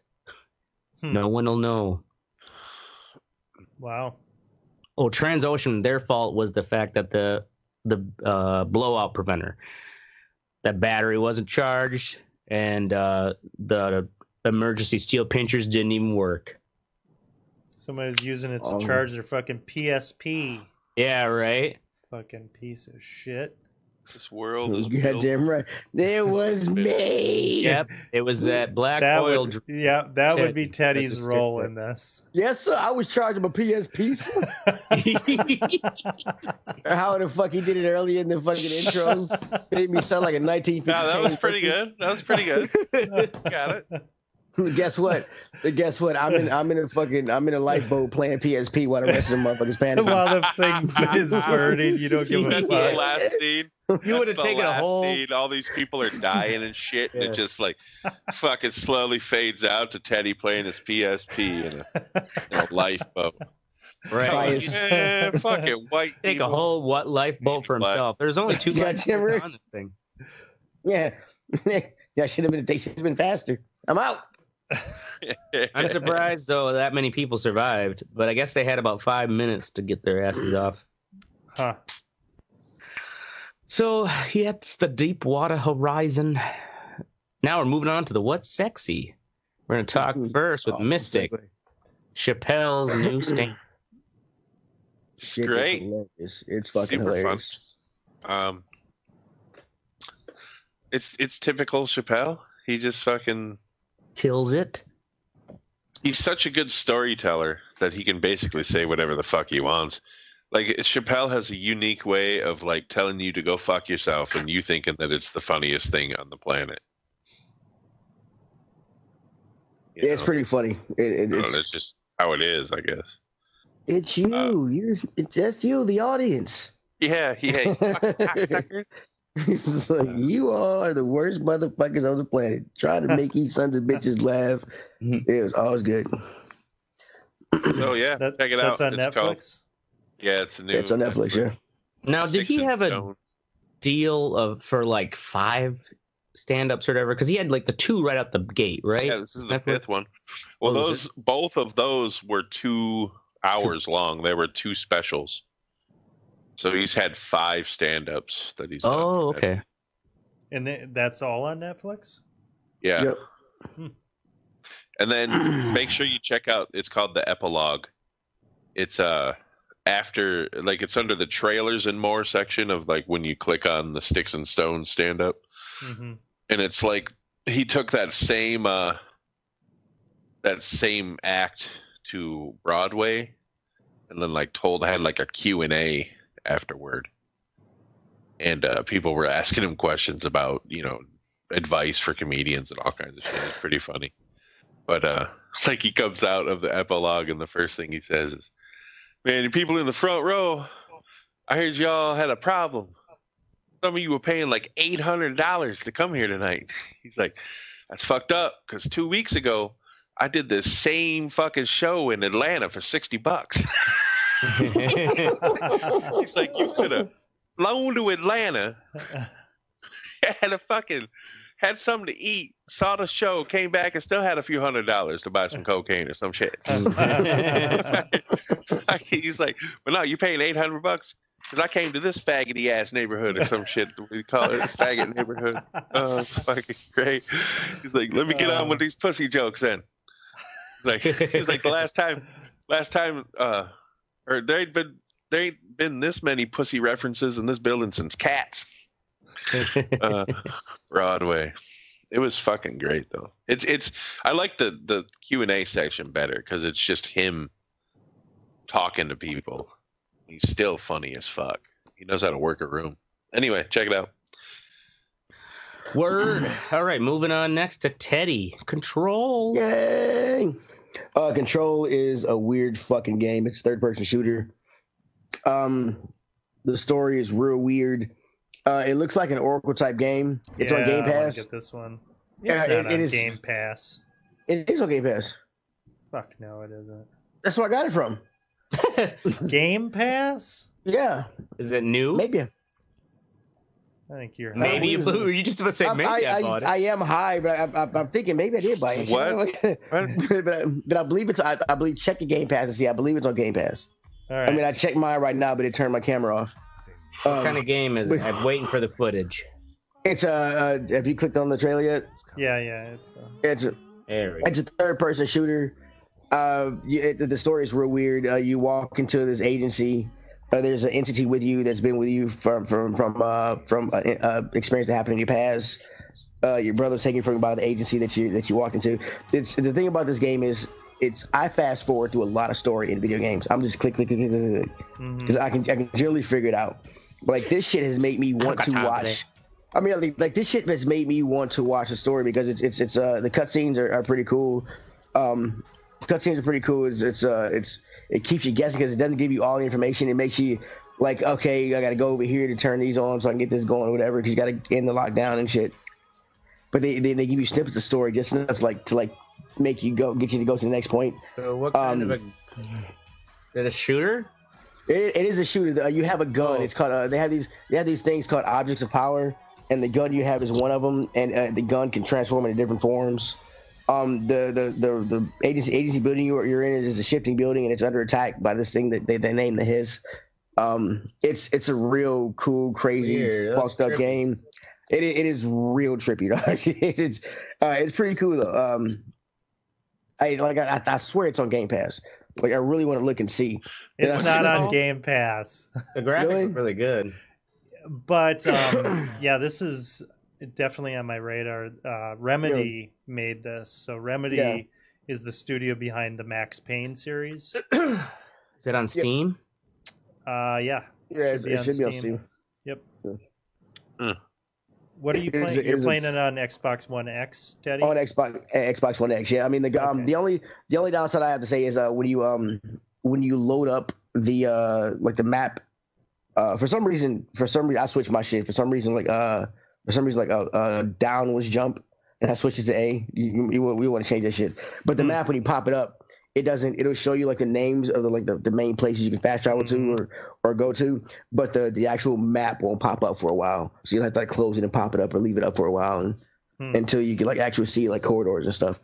No one will know. Wow. Oh, Transocean, their fault was the fact that the blowout preventer, that battery wasn't charged, and the emergency steel pinchers didn't even work. Somebody's using it to charge their fucking PSP. Yeah, right. Fucking piece of shit. This world is goddamn right. It was me. Yep, it was that black oil. That would be Teddy's role in this. Yes, sir. I was charging a PSP. How the fuck he did it earlier in the fucking intro made me sound like a 1950s. No, that was pretty good. That was pretty good. Got it. Guess what? I'm in a lifeboat playing PSP while the rest of the motherfuckers panicking. While the thing is burning, you don't give a fuck. The last scene. You would have taken a whole scene. All these people are dying and shit, and it just like fucking slowly fades out to Teddy playing his PSP in a lifeboat. Right. Yeah, fucking white. Take people. a whole lifeboat for himself. There's only 2 lifeboats on this thing. Yeah. Yeah, should have been faster. I'm out. I'm surprised though that many people survived, but I guess they had about 5 minutes to get their asses off. Huh. So yeah, it's the Deepwater Horizon. Now we're moving on to the What's Sexy. We're gonna talk first with Mystic, Chappelle's new stand. Shit, great. It's fucking super hilarious. Fun. It's typical Chappelle. He just fucking kills it. He's such a good storyteller that he can basically say whatever the fuck he wants. Like Chappelle has a unique way of like telling you to go fuck yourself and you thinking that it's the funniest thing on the planet. It's pretty funny. It's just how it is, I guess. It's you. It's just you, the audience. Yeah. You fucking cocksuckers. It's like, you all are the worst motherfuckers on the planet. Trying to make you sons of bitches laugh. It was always good. Oh yeah, check it out. That's on Netflix. Called, yeah, it's new. It's on Netflix. Yeah. Now, did he have a deal for like 5 stand-ups or whatever? Because he had like the 2 right out the gate, right? Yeah, this is the 5th one. Well, both of those were 2 hours long. They were 2 specials. So he's had 5 stand-ups that he's done. Oh, okay. And that's all on Netflix? Yeah. Yep. And then make sure you check out, it's called The Epilogue. It's after, like, it's under the trailers and more section of, like, when you click on the Sticks and Stones stand-up. Mm-hmm. And it's like he took that same act to Broadway and then like had like a Q&A afterward. And people were asking him questions about, advice for comedians and all kinds of shit. It's pretty funny. But like he comes out of the epilogue and the first thing he says is, "Man, you people in the front row, I heard y'all had a problem. Some of you were paying like $800 to come here tonight." He's like, "That's fucked up, because 2 weeks ago, I did this same fucking show in Atlanta for $60. He's like, "You could have flown to Atlanta, had something to eat, saw the show, came back, and still had a few $100s to buy some cocaine or some shit." He's like, "But no, you're paying $800 because I came to this faggoty ass neighborhood or some shit. We call it a faggot neighborhood." Oh, it's fucking great. He's like, "Let me get on with these pussy jokes then." He's like, the last time, or there ain't been this many pussy references in this building since Cats. Broadway. It was fucking great though. I like the Q&A section better because it's just him talking to people. He's still funny as fuck. He knows how to work a room. Anyway, check it out. Word. All right, moving on next to Teddy. Control. Yay! Control is a weird fucking game. It's a third-person shooter. The story is real weird. It looks like an Oracle type game. It's on Game I wanna Pass. get this one. It is Game Pass. It is on Game Pass. Fuck no, it isn't. That's where I got it from. Game Pass? Yeah. Is it new? Maybe. I think you're high. Maybe you blew. You just about to say maybe I bought it. I am high, but I'm thinking maybe I did buy it. What? but I believe it's. I believe check the Game Pass and see. I believe it's on Game Pass. All right. I mean, I checked mine right now, but it turned my camera off. What kind of game is it? I'm waiting for the footage. It's have you clicked on the trailer yet? Yeah, it's a third-person shooter. The story is real weird. You walk into this agency. There's an entity with you that's been with you from experience that happened in your past. Your brother's taken from you by the agency that you walked into. It's the thing about this game is I fast forward through a lot of story in video games. I'm just click because I can generally figure it out. But like this shit has made me want to watch. I mean, like this shit has made me want to watch the story because it's the cutscenes are pretty cool. Cutscenes are pretty cool. It keeps you guessing because it doesn't give you all the information. It makes you like, okay, I got to go over here to turn these on so I can get this going or whatever because you got to end the lockdown and shit. But they give you snippets of story just enough to make you get you to go to the next point. So what kind of a? Is it a shooter? It is a shooter. You have a gun. Oh. It's called. They have these things called objects of power, and the gun you have is one of them. And the gun can transform into different forms. The agency building you're in is a shifting building, and it's under attack by this thing that they name the Hiss. It's a real cool, crazy, fucked up game. It is real trippy, dog. It's pretty cool though. I swear it's on Game Pass. Like I really want to look and see. It's not on Game Pass. The graphics are really good. But yeah, this is definitely on my radar. Remedy made this. So Remedy is the studio behind the Max Payne series. Is it on Steam? Yeah, it should be on Steam. Yep. What are you playing? You're playing it on Xbox One X, Teddy? On Xbox One X, yeah. I mean, the only downside I have to say is when when you load up the like the map, for some reason I switched my shit. For some reason down was jump, and I switched it to A. We want to change that shit. But the map, when you pop it up, it'll show you like the names of the main places you can fast travel to or go to, but the actual map won't pop up for a while. So you'll have to like close it and pop it up or leave it up for a while until you can like actually see like corridors and stuff.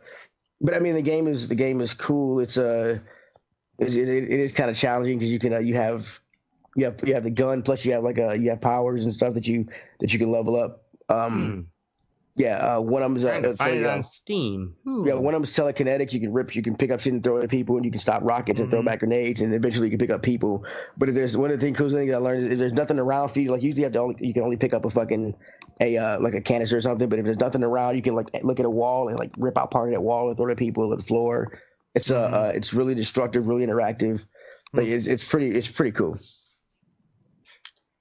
But I mean, the game is cool. It is kind of challenging because you have the gun, plus you have powers and stuff that you can level up. Yeah, one of them's find it on Steam. Yeah, one of them's telekinetic. You can pick up shit and throw it at people, and you can stop rockets and throw back grenades, and eventually you can pick up people. But if there's one of the cool things I learned is if there's nothing around for you, like usually you can only pick up like a canister or something. But if there's nothing around, you can like look at a wall and like rip out part of that wall and throw it at people at the floor. It's really destructive, really interactive. Like it's pretty cool.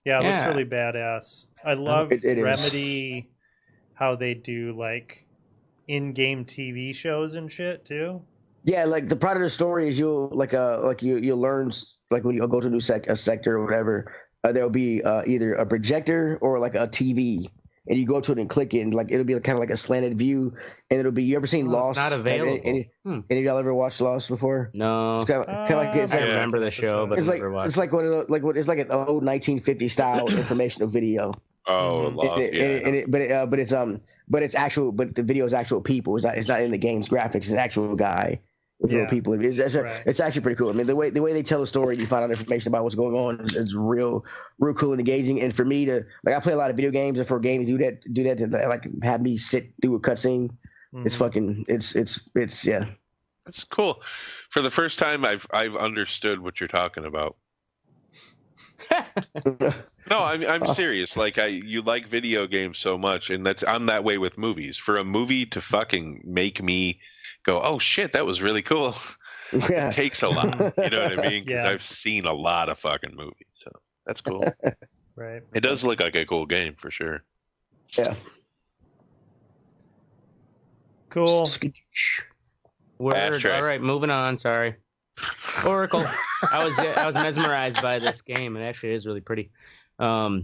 Yeah, it looks really badass. I love Remedy. How they do like in-game TV shows and shit too. Yeah, like the part of the story is you'll learn like when you go to a new sector or whatever, there'll be either a projector or like a TV, and you go to it and click it, and like it'll be kind of like a slanted view, and it'll be. You ever seen Lost? Not available. Any of y'all ever watched Lost before? No. It's kind of like I remember the show, but it's like it's like an old 1950 style informational video. Oh, but the video is actual people. It's not in the game's graphics. It's an actual guy with real people. It's actually pretty cool. I mean, the way they tell the story, you find out information about what's going on. It's real cool and engaging. And for me to I play a lot of video games, and for a game to do that to like have me sit through a cutscene, it's yeah. That's cool. For the first time, I've understood what you're talking about. No, I'm serious. Like you like video games so much, and I'm that way with movies. For a movie to fucking make me go, oh shit, that was really cool. It takes a lot. You know what I mean? Because I've seen a lot of fucking movies, so that's cool. Right. It does look like a cool game for sure. Yeah. Cool. Word. All right, moving on. Sorry. Oracle. I was mesmerized by this game. It actually is really pretty. We're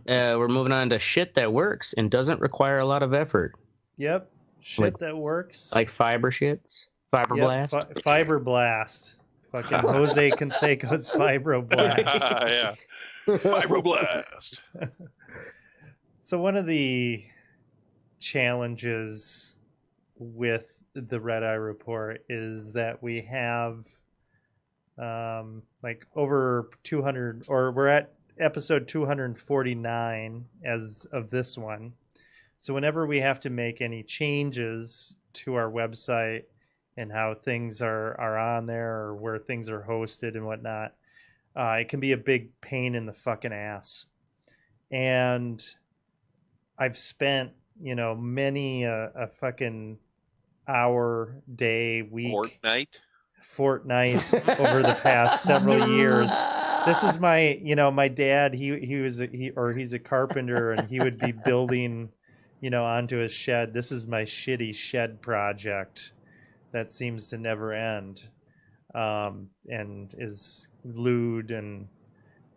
moving on to shit that works and doesn't require a lot of effort. Yep. Shit that works. Like fiber shits. Fiberblast. Yep. Fiberblast. Fucking Jose Canseco's Fibroblast. Yeah. Fibroblast. So one of the challenges with the Red Eye Report is that we have like over 200, or we're at episode 249 as of this one. So whenever we have to make any changes to our website and how things are on there or where things are hosted and whatnot, it can be a big pain in the fucking ass. And I've spent, many a fucking hour, day, week, fortnight over the past several years. This is my dad. He's a carpenter, and he would be building, onto his shed. This is my shitty shed project that seems to never end, and is lewd and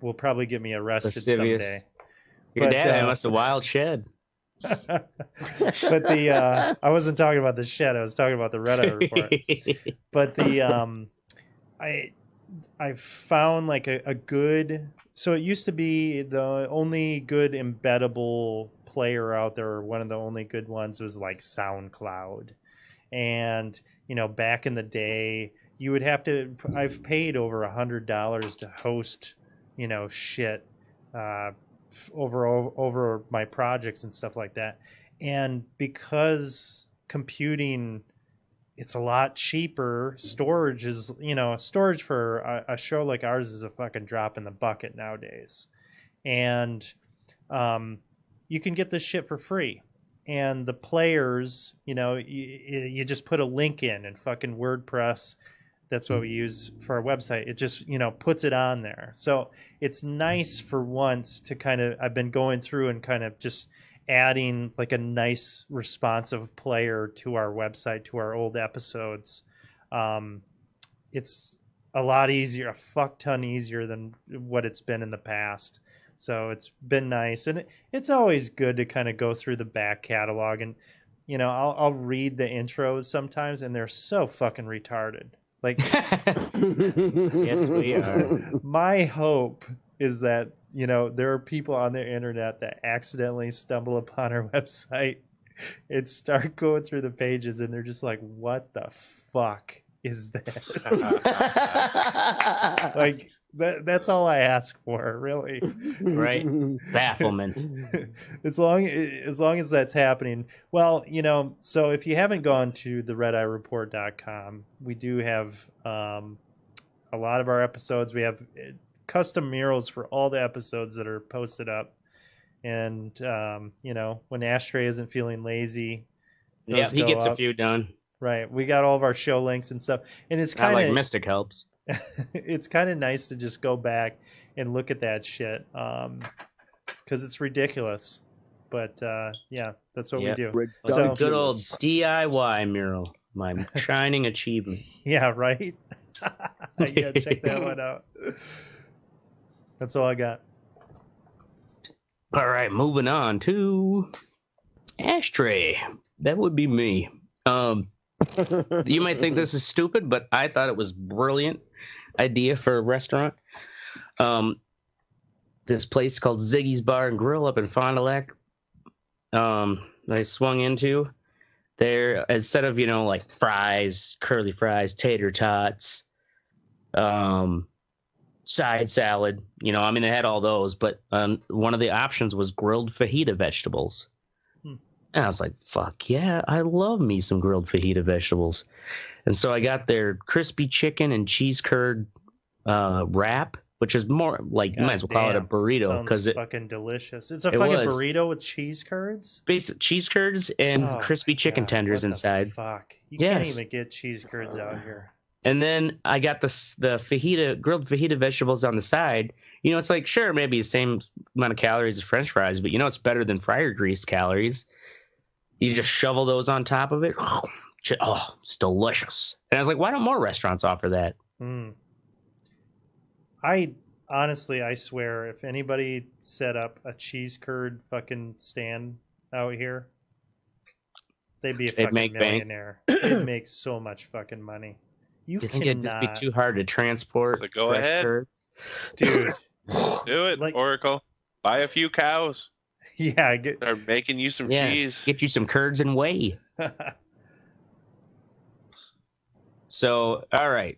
will probably get me arrested someday. Your dad must have wild shed. But I wasn't talking about the shed. I was talking about the Red Eye Report. But I found like a good. So it used to be the only good embeddable player out there, or one of the only good ones, was like SoundCloud. And back in the day, you would have to. I've paid over $100 to host, shit. Over my projects and stuff like that. And because computing, it's a lot cheaper. Storage is, storage for a show like ours is a fucking drop in the bucket nowadays. And you can get this shit for free. And the players, you just put a link in and fucking WordPress. That's what we use for our website. It just, puts it on there. So it's nice for once to I've been going through and kind of just adding like a nice responsive player to our website, to our old episodes. It's a lot easier, a fuck ton easier than what it's been in the past. So it's been nice, and it's always good to kind of go through the back catalog, and you know, I'll read the intros sometimes, and they're so fucking retarded. Like, yes, we are. My hope is that, you know, there are people on the internet that accidentally stumble upon our website and start going through the pages, and they're just like, "What the fuck is this?" Like that's all I ask for, really. Right? Bafflement. As long as that's happening. Well, you know, so if you haven't gone to the redeyereport.com, we do have a lot of our episodes. We have custom murals for all the episodes that are posted up. And you know, when Ashtray isn't feeling lazy, yeah, he gets up. A few done. Right. We got all of our show links and stuff. And it's kind of like Mystic helps. It's kind of nice to just go back and look at that shit. Because it's ridiculous. But yeah, that's what we do. So, good old DIY mural. My shining achievement. Yeah, right? Yeah, check that one out. That's all I got. All right, moving on to Ashtray. That would be me. You might think this is stupid, but I thought it was brilliant idea for a restaurant. This place called Ziggy's Bar and Grill up in Fond du Lac. I swung into there, instead of, you know, like fries, curly fries, tater tots, side salad, you know, I mean, they had all those, but one of the options was grilled fajita vegetables. And I was like, fuck yeah, I love me some grilled fajita vegetables. And so I got their crispy chicken and cheese curd wrap, which is more like, you might as well call it a burrito, because it's fucking delicious. It's a fucking burrito with cheese curds? Basic cheese curds and crispy chicken tenders inside. Fuck. You can't even get cheese curds out here. And then I got the fajita, grilled fajita vegetables on the side. You know, it's like, sure, maybe the same amount of calories as French fries, but you know, it's better than fryer grease calories. You just shovel those on top of it. Oh, it's delicious. And I was like, why don't more restaurants offer that? I honestly, I swear, if anybody set up a cheese curd fucking stand out here, they'd be a fucking millionaire. They'd make so much fucking money. Do you think it'd just be too hard to transport? So go ahead. Dude. Do it, Oracle. Buy a few cows. Yeah, start making you some cheese. Get you some curds and whey. So, all right.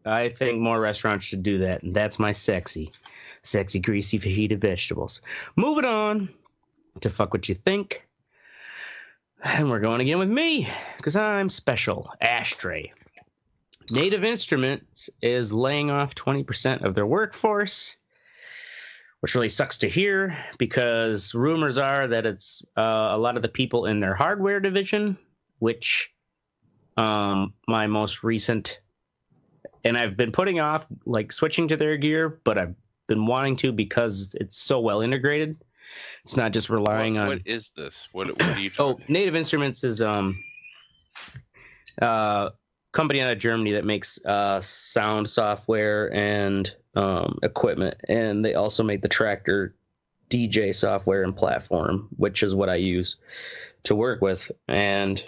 I think more restaurants should do that, and that's my sexy, greasy fajita vegetables. Moving on to Fuck What You Think. And we're going again with me, because I'm special. Ashtray. Native Instruments is laying off 20% of their workforce, which really sucks to hear, because rumors are that it's a lot of the people in their hardware division, which my most recent, and I've been putting off like switching to their gear, but I've been wanting to because it's so well integrated. It's not just relying on. What is this? What are you talking? Native Instruments is company out of Germany that makes sound software and equipment, and they also make the Tractor DJ software and platform, which is what I use to work with. And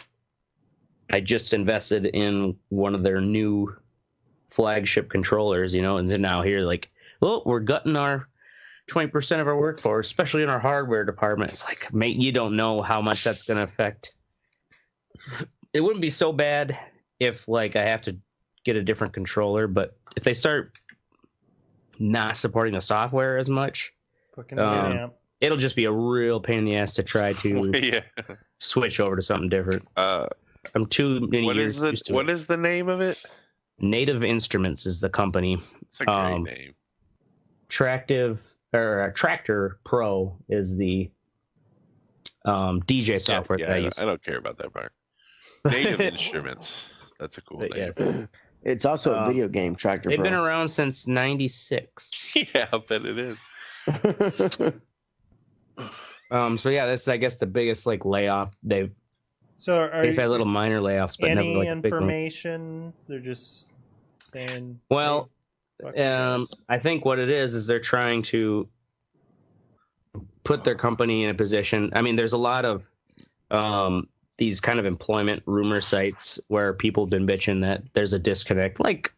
I just invested in one of their new flagship controllers, you know, and then now here, like, well, we're gutting our 20% of our workforce, especially in our hardware department. It's like, mate, you don't know how much that's going to affect. It wouldn't be so bad if, like, I have to get a different controller, but if they start not supporting the software as much, it'll just be a real pain in the ass to try to switch over to something different. I'm too many years used to it. What is the name of it? Native Instruments is the company. It's a great name. Tractor Pro is the DJ software that I use. I don't care about that part. Native Instruments. That's a cool name. Yes. It's also a video game, Tractor Pro. They've been around since '96. Yeah, I bet it is. So yeah, this is, I guess, the biggest like layoff they've. So they've had little minor layoffs, but any never like information? They're just saying, well, hey, I think what it is they're trying to put their company in a position. I mean, there's a lot of these kind of employment rumor sites where people have been bitching that there's a disconnect. Like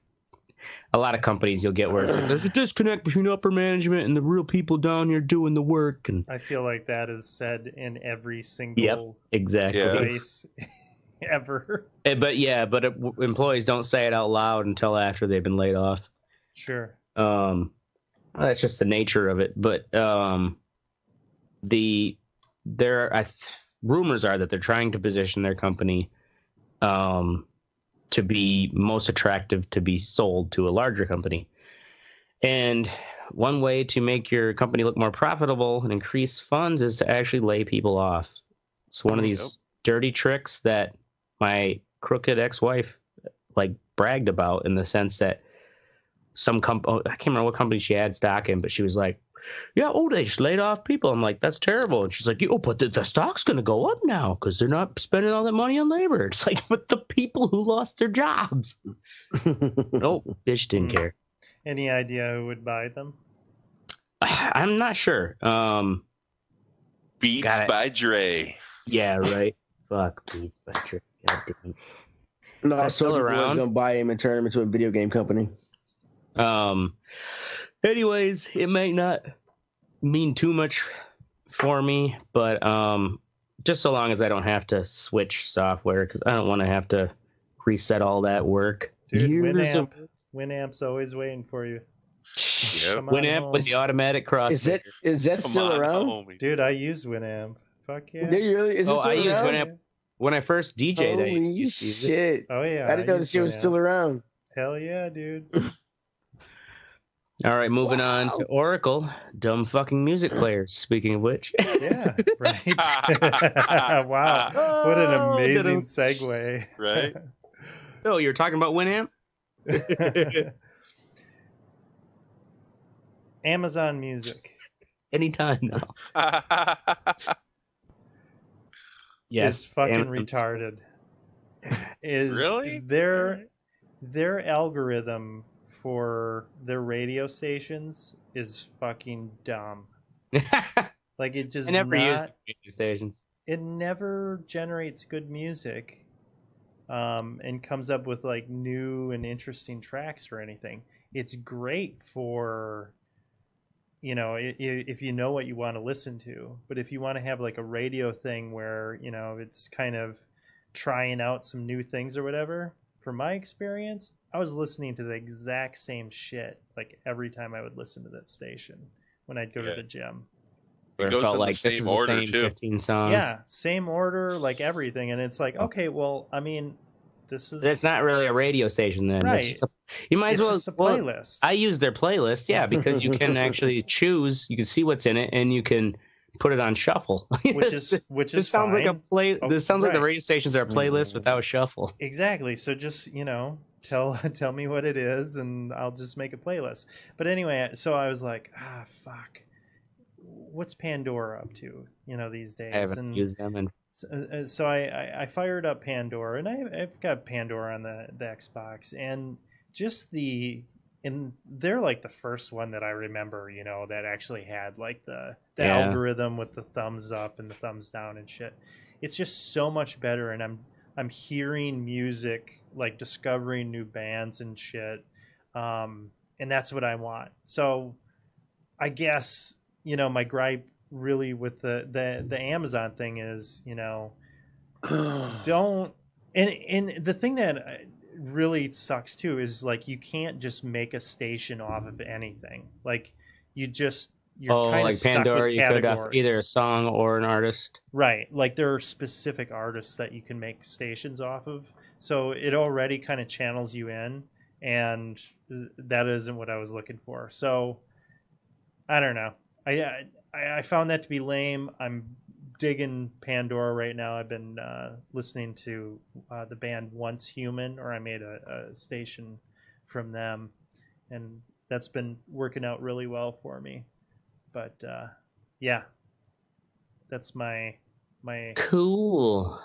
a lot of companies you'll get where it's like, there's a disconnect between upper management and the real people down here doing the work. And I feel like that is said in every single exactly place ever. But employees don't say it out loud until after they've been laid off. Sure. That's just the nature of it. But rumors are that they're trying to position their company to be most attractive to be sold to a larger company. And one way to make your company look more profitable and increase funds is to actually lay people off. It's one of these dirty tricks that my crooked ex-wife bragged about, in the sense that I can't remember what company she had stock in, but she was like, yeah, they just laid off people. I'm like, that's terrible. And she's like, but the stock's going to go up now because they're not spending all that money on labor. It's like, but the people who lost their jobs. Nope, bitch didn't care. Any idea who would buy them? I'm not sure. Beats by Dre. Yeah, right. Fuck Beats by Dre. God damn. No, Soulja Boy's gonna buy him and turn him into a video game company. Anyways, it might not mean too much for me, but just so long as I don't have to switch software, because I don't want to have to reset all that work. Dude, Winamp's always waiting for you. Yep. Winamp with the automatic cross. Is that still around? Dude, I use Winamp. Fuck yeah. Do you really? Is it still I around? used Winamp when I first DJ'd. Holy shit. Oh yeah. I didn't know the shit was still around. Hell yeah, dude. All right, moving on to Oracle. Dumb fucking music players, speaking of which. Yeah, right. Wow. What an amazing segue. Right? Oh, you're talking about Winamp? Amazon Music. Anytime now. Yes. Is fucking Amazon. Retarded. Is really? Their algorithm for their radio stations is fucking dumb. Like it just I never use radio stations. It never generates good music, and comes up with like new and interesting tracks or anything. It's great for, if you know what you want to listen to, but if you want to have like a radio thing where it's kind of trying out some new things or whatever. From my experience, I was listening to the exact same shit like every time I would listen to that station when I'd go to the gym. It felt like this is the same 15 songs. Yeah, same order, like everything. And it's like, okay, well, I mean, it's not really a radio station then. Right. You might as well. It's just a playlist. I use their playlist, yeah, because you can actually choose. You can see what's in it, and you can put it on shuffle. Which is this sounds fine. like a play. This sounds like the right. radio stations are a playlist without shuffle. Exactly. So just tell me what it is, and I'll just make a playlist. But anyway, so I was like, fuck, what's Pandora up to? These days. I haven't used them, and so I fired up Pandora, and I've got Pandora on the Xbox, and just and they're like the first one that I remember, that actually had like the algorithm with the thumbs up and the thumbs down and shit. It's just so much better, and I'm hearing music, like discovering new bands and shit, and that's what I want. So I guess my gripe really with the Amazon thing is don't and the thing that really sucks too is like you can't just make a station off of anything. Like you're kind of stuck Pandora, with you could have categories. either a song or an artist. Right. Like there are specific artists that you can make stations off of. So it already kind of channels you in, and that isn't what I was looking for. So I don't know. I found that to be lame. I'm digging Pandora right now. I've been listening to the band Once Human, or I made a station from them, and that's been working out really well for me. But yeah, that's my cool.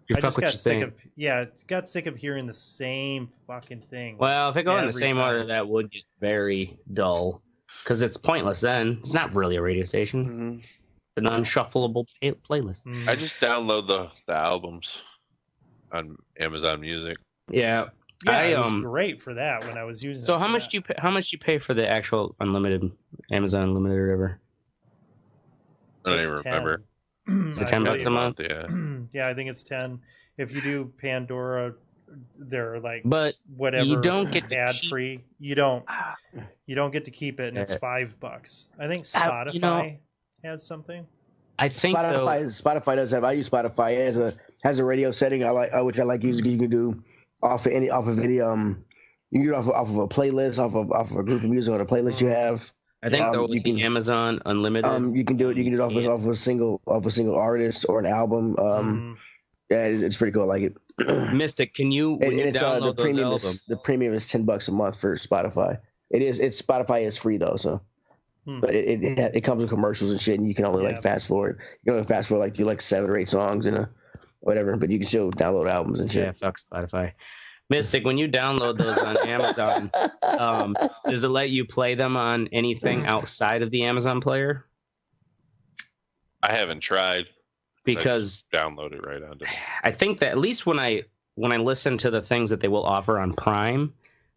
You I fuck just what got you sick think. of got sick of hearing the same fucking thing. Well, if it go in the every same time. order, that would get very dull because it's pointless. Then it's not really a radio station. An unshuffleable playlist. I just download the albums on Amazon Music. Yeah, Yeah, it was great for that when I was using. So it how for much that. do you pay, how much do you pay for the actual unlimited Amazon Unlimited or whatever? I don't It's even remember. 10. Is it $10 a month? Yeah. Yeah, I think it's 10. If you do Pandora, they're like But whatever you don't get to ad keep- free. You don't get to keep it, and it's $5. I think Spotify has something. I think Spotify does have. I use Spotify. It has a radio setting. I like, which I like using. You can do off of any. You can do it off of a playlist, off of a group of music on a playlist you have. I think though with the Amazon Unlimited, you can do it off of a single artist or an album. Yeah, it's pretty cool. I like it. Mystic, can you when you download the premium those albums? the premium is $10 a month for Spotify. Spotify is free though, so. But it comes with commercials and shit, and you can only like fast forward. You can only fast forward like through like 7 or 8 songs and whatever. But you can still download albums and shit. Yeah, fuck Spotify. Mystic, when you download those on Amazon, does it let you play them on anything outside of the Amazon player? I haven't tried because I just download it right onto. I think that at least when I listen to the things that they will offer on Prime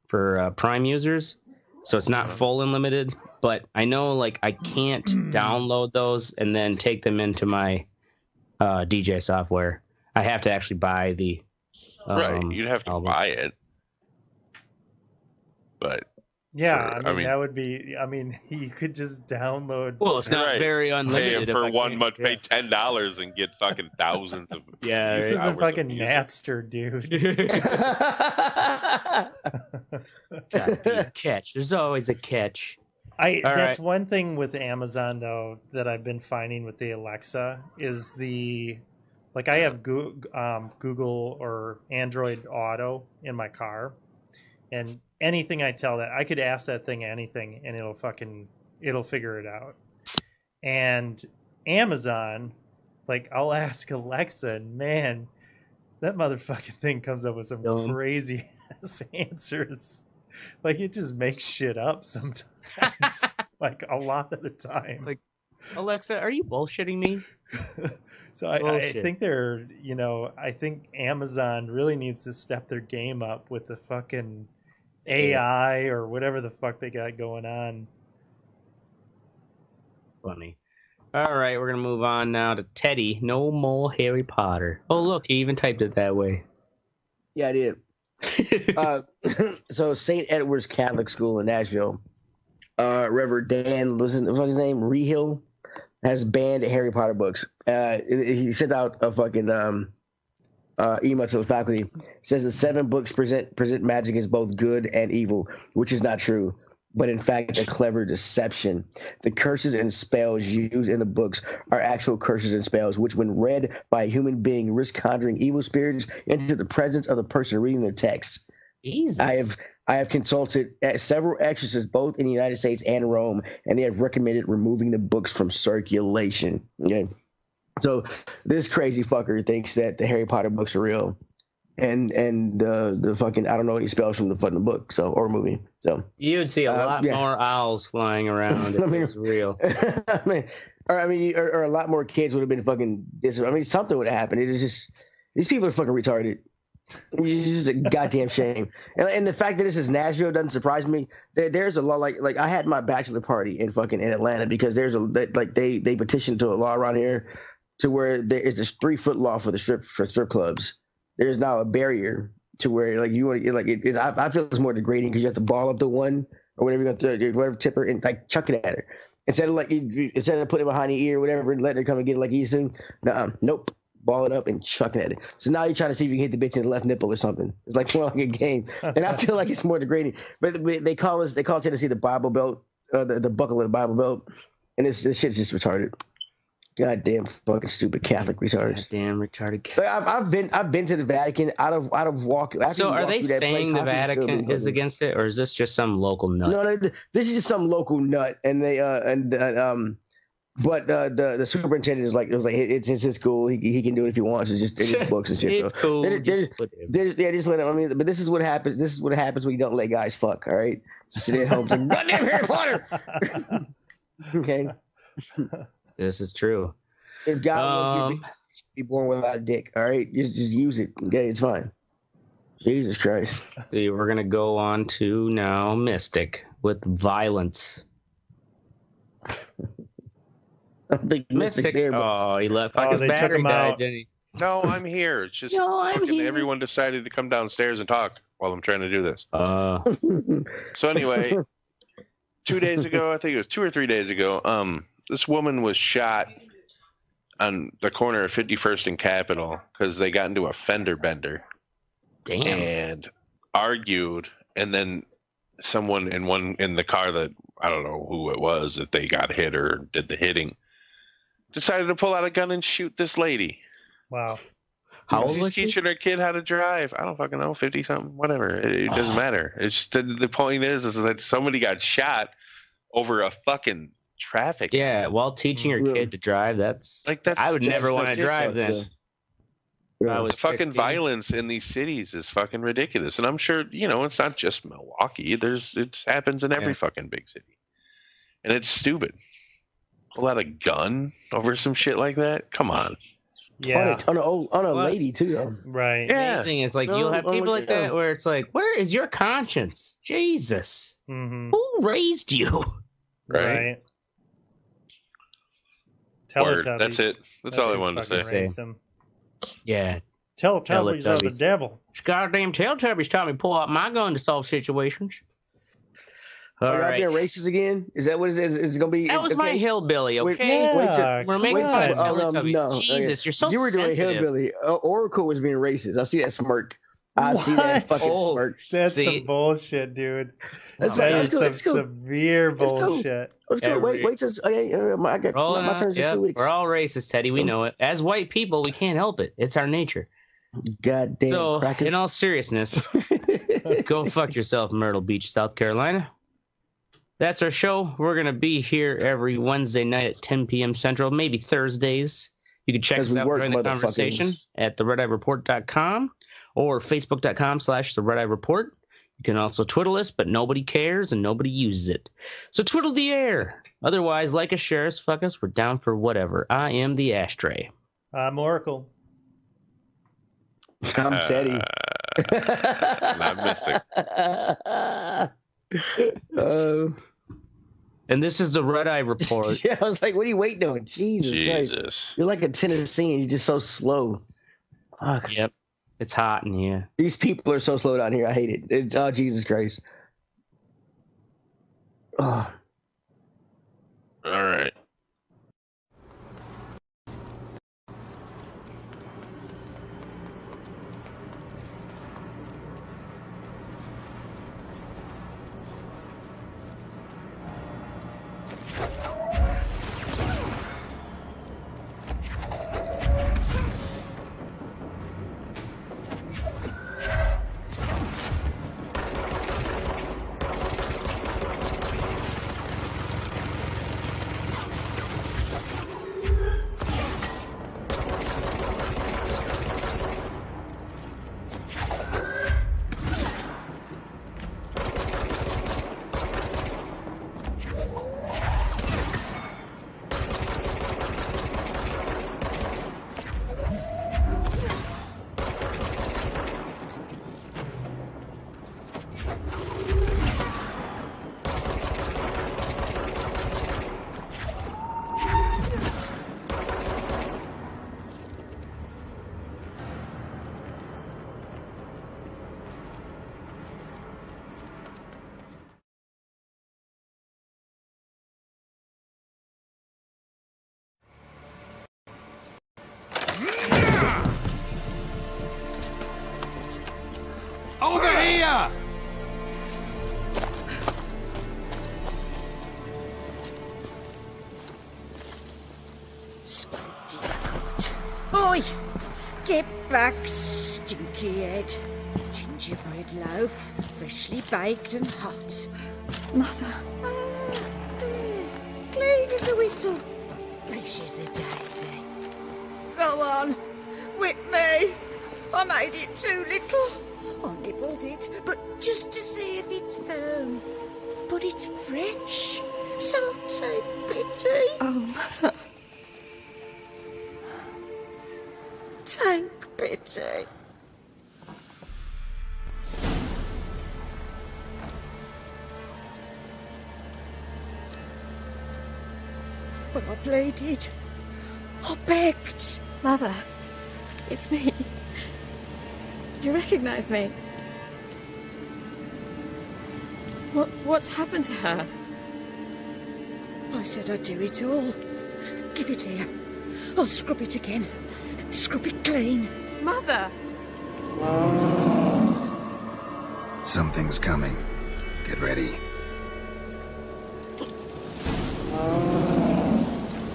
for Prime users. So it's not full unlimited, but I know like I can't download those and then take them into my DJ software. I have to actually buy the right. You'd have to buy it, but yeah, I mean that would be. I mean, you could just download. Well, it's not very unlimited. Pay for 1 month, pay $10 and get fucking thousands of. Yeah, this isn't fucking Napster, dude. Catch. There's always a catch. That's one thing with Amazon though that I've been finding with the Alexa is I have Google or Android Auto in my car, and anything I tell that, I could ask that thing anything and it'll figure it out. And Amazon, like I'll ask Alexa and man, that motherfucking thing comes up with some crazy ass answers. Like it just makes shit up sometimes. Like a lot of the time. Like, Alexa, are you bullshitting me? So I think I think Amazon really needs to step their game up with the fucking AI or whatever the fuck they got going on. Funny. All right, we're going to move on now to Teddy. No more Harry Potter. Oh, look, he even typed it that way. Yeah, I did. So St. Edward's Catholic School in Nashville, Reverend Dan, what's his name? Rehill, has banned Harry Potter books. He sent out a fucking email to the faculty. It says the 7 books present magic as both good and evil, which is not true, but in fact a clever deception. The curses and spells used in the books are actual curses and spells, which when read by a human being risk conjuring evil spirits into the presence of the person reading the text. Jesus. I have consulted several exorcists both in the United States and Rome, and they have recommended removing the books from circulation. Okay. So this crazy fucker thinks that the Harry Potter books are real, and the fucking I don't know any spells from the fucking book or movie. So you would see a lot more owls flying around if it was real. or a lot more kids would have been fucking. Something would have happened. It is just these people are fucking retarded. It's just a goddamn shame. And the fact that this is Nashville doesn't surprise me. There's a law like I had my bachelor party in Atlanta because they petitioned to a law around here to where there is this 3-foot law for strip clubs. There's now a barrier to where like you want to like it. I feel it's more degrading because you have to ball up the one or whatever you're gonna throw, whatever tipper and like chuck it at her instead of putting it behind the ear or whatever and letting her come and get it like you used to. Nope. Ball it up and chuck it at it. So now you're trying to see if you can hit the bitch in the left nipple or something. It's like more like a game, and I feel like it's more degrading. But they call Tennessee the Bible Belt, the buckle of the Bible Belt, and this shit's just retarded. Goddamn fucking stupid Catholic retards. Goddamn retarded. I've been to the Vatican out of walk. So are they saying the Vatican is against it, or is this just some local nut? No, this is just some local nut, and they But the superintendent is like, it was like, it's his school. He can do it if he wants. It's just books and shit. It's cool. Just let him. I mean, but this is what happens. This is what happens when you don't let guys fuck. All right, just sit at home and goddamn Harry Potter. Okay, this is true. If God wants you to be born without a dick, all right, just use it. Okay, it's fine. Jesus Christ. See, we're gonna go on to now Mystic with violence. I think Mystic there, but... he left. His battery died, didn't he? No, I'm here. It's just everyone decided to come downstairs and talk while I'm trying to do this. So anyway, 2 days ago, I think it was 2 or 3 days ago, this woman was shot on the corner of 51st and Capitol because they got into a fender bender. Damn. And argued, and then someone in the car that I don't know who it was that they got hit or did the hitting decided to pull out a gun and shoot this lady. Wow. How old was she? Teaching her kid how to drive. I don't fucking know, 50 something, whatever. It doesn't matter. It's the point is that somebody got shot over a fucking traffic. Yeah, while teaching your kid to drive, that's I would never want to drive then. The fucking violence in these cities is fucking ridiculous, and I'm sure it's not just Milwaukee. It happens in every fucking big city, and it's stupid. Pull out a gun over some shit like that? Come on. Yeah, on a lady too, though. Right. Yeah. Amazing. It's like you'll have people like that where it's like, where is your conscience? Jesus, who raised you? Right. Word. That's it. That's all I wanted to say. Yeah. Teletubbies are the devil. Goddamn Teletubbies taught me to pull out my gun to solve situations. Are y'all being racist again? Is that what it is? Is it gonna be? That was my hillbilly. Okay, we're making fun of Teletubbies. Jesus, you're so you were doing hillbilly. Oracle was being racist. I see that smirk. I see that fucking smirk. That's some bullshit, dude. That's some severe bullshit. Let's go. Wait till I get my turns in 2 weeks. We're all racist, Teddy. We know it. As white people, we can't help it. It's our nature. God damn. So, crackers. in all seriousness, go fuck yourself, Myrtle Beach, South Carolina. That's our show. We're going to be here every Wednesday night at 10 p.m. Central, maybe Thursdays. You can check us out during the conversation at theredeyereport.com or facebook.com/theredeyereport. You can also twiddle us, but nobody cares and nobody uses it. So twiddle the air. Otherwise, like us, share us, fuck us. We're down for whatever. I am the ashtray. I'm Oracle. I'm Teddy. I'm Mystic. And this is the Red Eye Report. Yeah, I was like, what are you waiting on? Jesus Christ. You're like a Tennessean. You're just so slow. Fuck. Yep. It's hot in here. These people are so slow down here. I hate it. It's Jesus Christ. Oh. All right. Over here! Oi! Get back, stinky head. Gingerbread loaf, freshly baked and hot. Mother. There. Clean as a whistle. fresh as a daisy. Go on, whip me. I made it too little. I nibbled it, but just to see if it's firm. But it's fresh, so take pity. Oh, Mother. Take pity. But I pleaded. I begged. Mother, it's me. You recognize me? What's happened to her? I said I'd do it all. Give it here. I'll scrub it again. Scrub it clean. Mother! Something's coming. Get ready.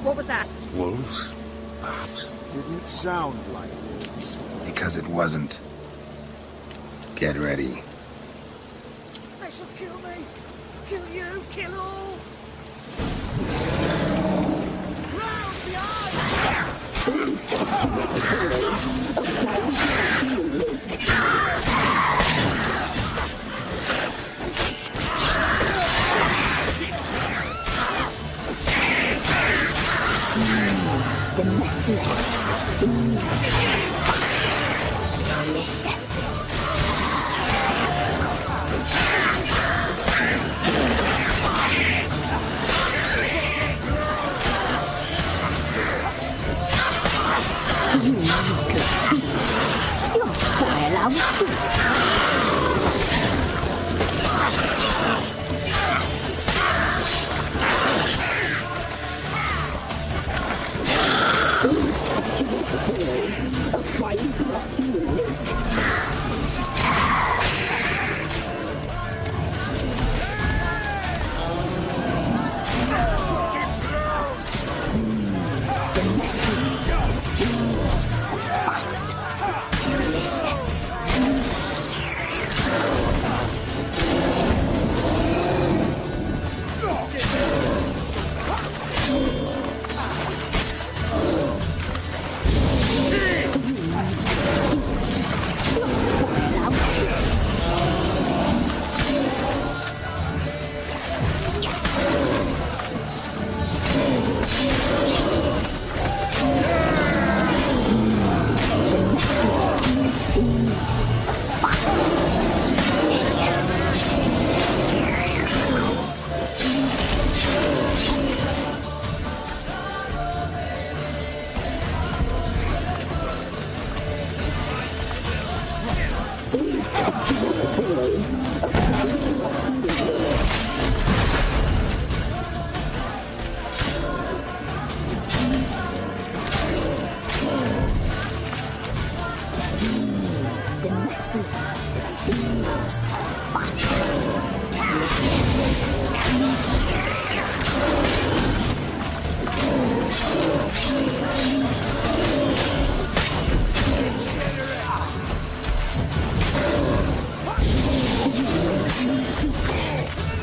What was that? Wolves? Perhaps. Didn't sound like wolves. Because it wasn't. Get ready. They shall kill me. Kill you. Kill all. Round the eye! The message delicious.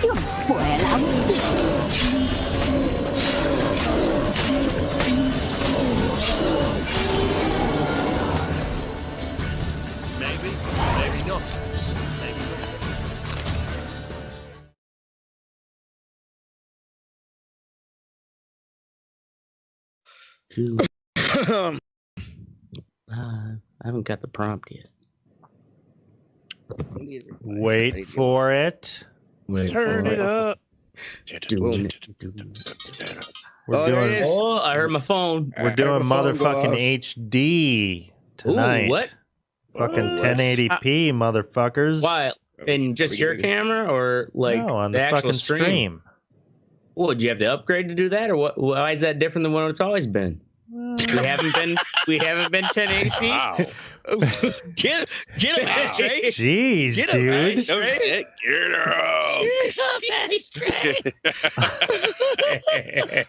You'll spoil our I haven't got the prompt yet. Wait for it. Turn it up. We're doing. Oh, I heard my phone. We're doing motherfucking HD tonight. Ooh, what? Fucking 1080p, motherfuckers. Why? In just your camera or like no, on the the actual fucking stream? Well, did you have to upgrade to do that, or what? Why is that different than what it's always been? We haven't been 1080p. Wow. Get him, AJ. Jeez, Get him, dude. AJ. Get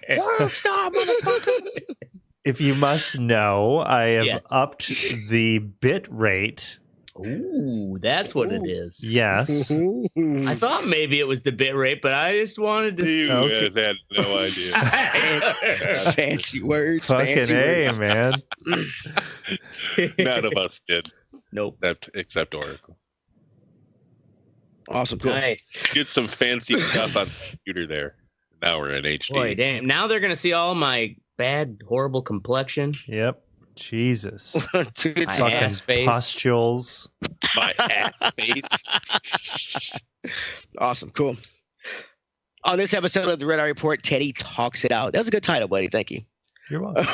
her World star, motherfucker. If you must know, I have Yes. upped the bit rate Ooh, that's what it is. Yes. I thought maybe it was the bit rate, but I just wanted to see. You had no idea. Fancy words. Fucking fancy A, words. man. None of us did. Nope. Except Oracle. Awesome. Cool. Nice. Get some fancy stuff on the computer there. Now we're in HD. Boy, damn. Now they're going to see all my bad, horrible complexion. Yep. Jesus. My ass face. Pustules. My ass face. Awesome. Cool. On this episode of the Red Eye Report, Teddy talks it out. That was a good title, buddy. Thank you. You're welcome.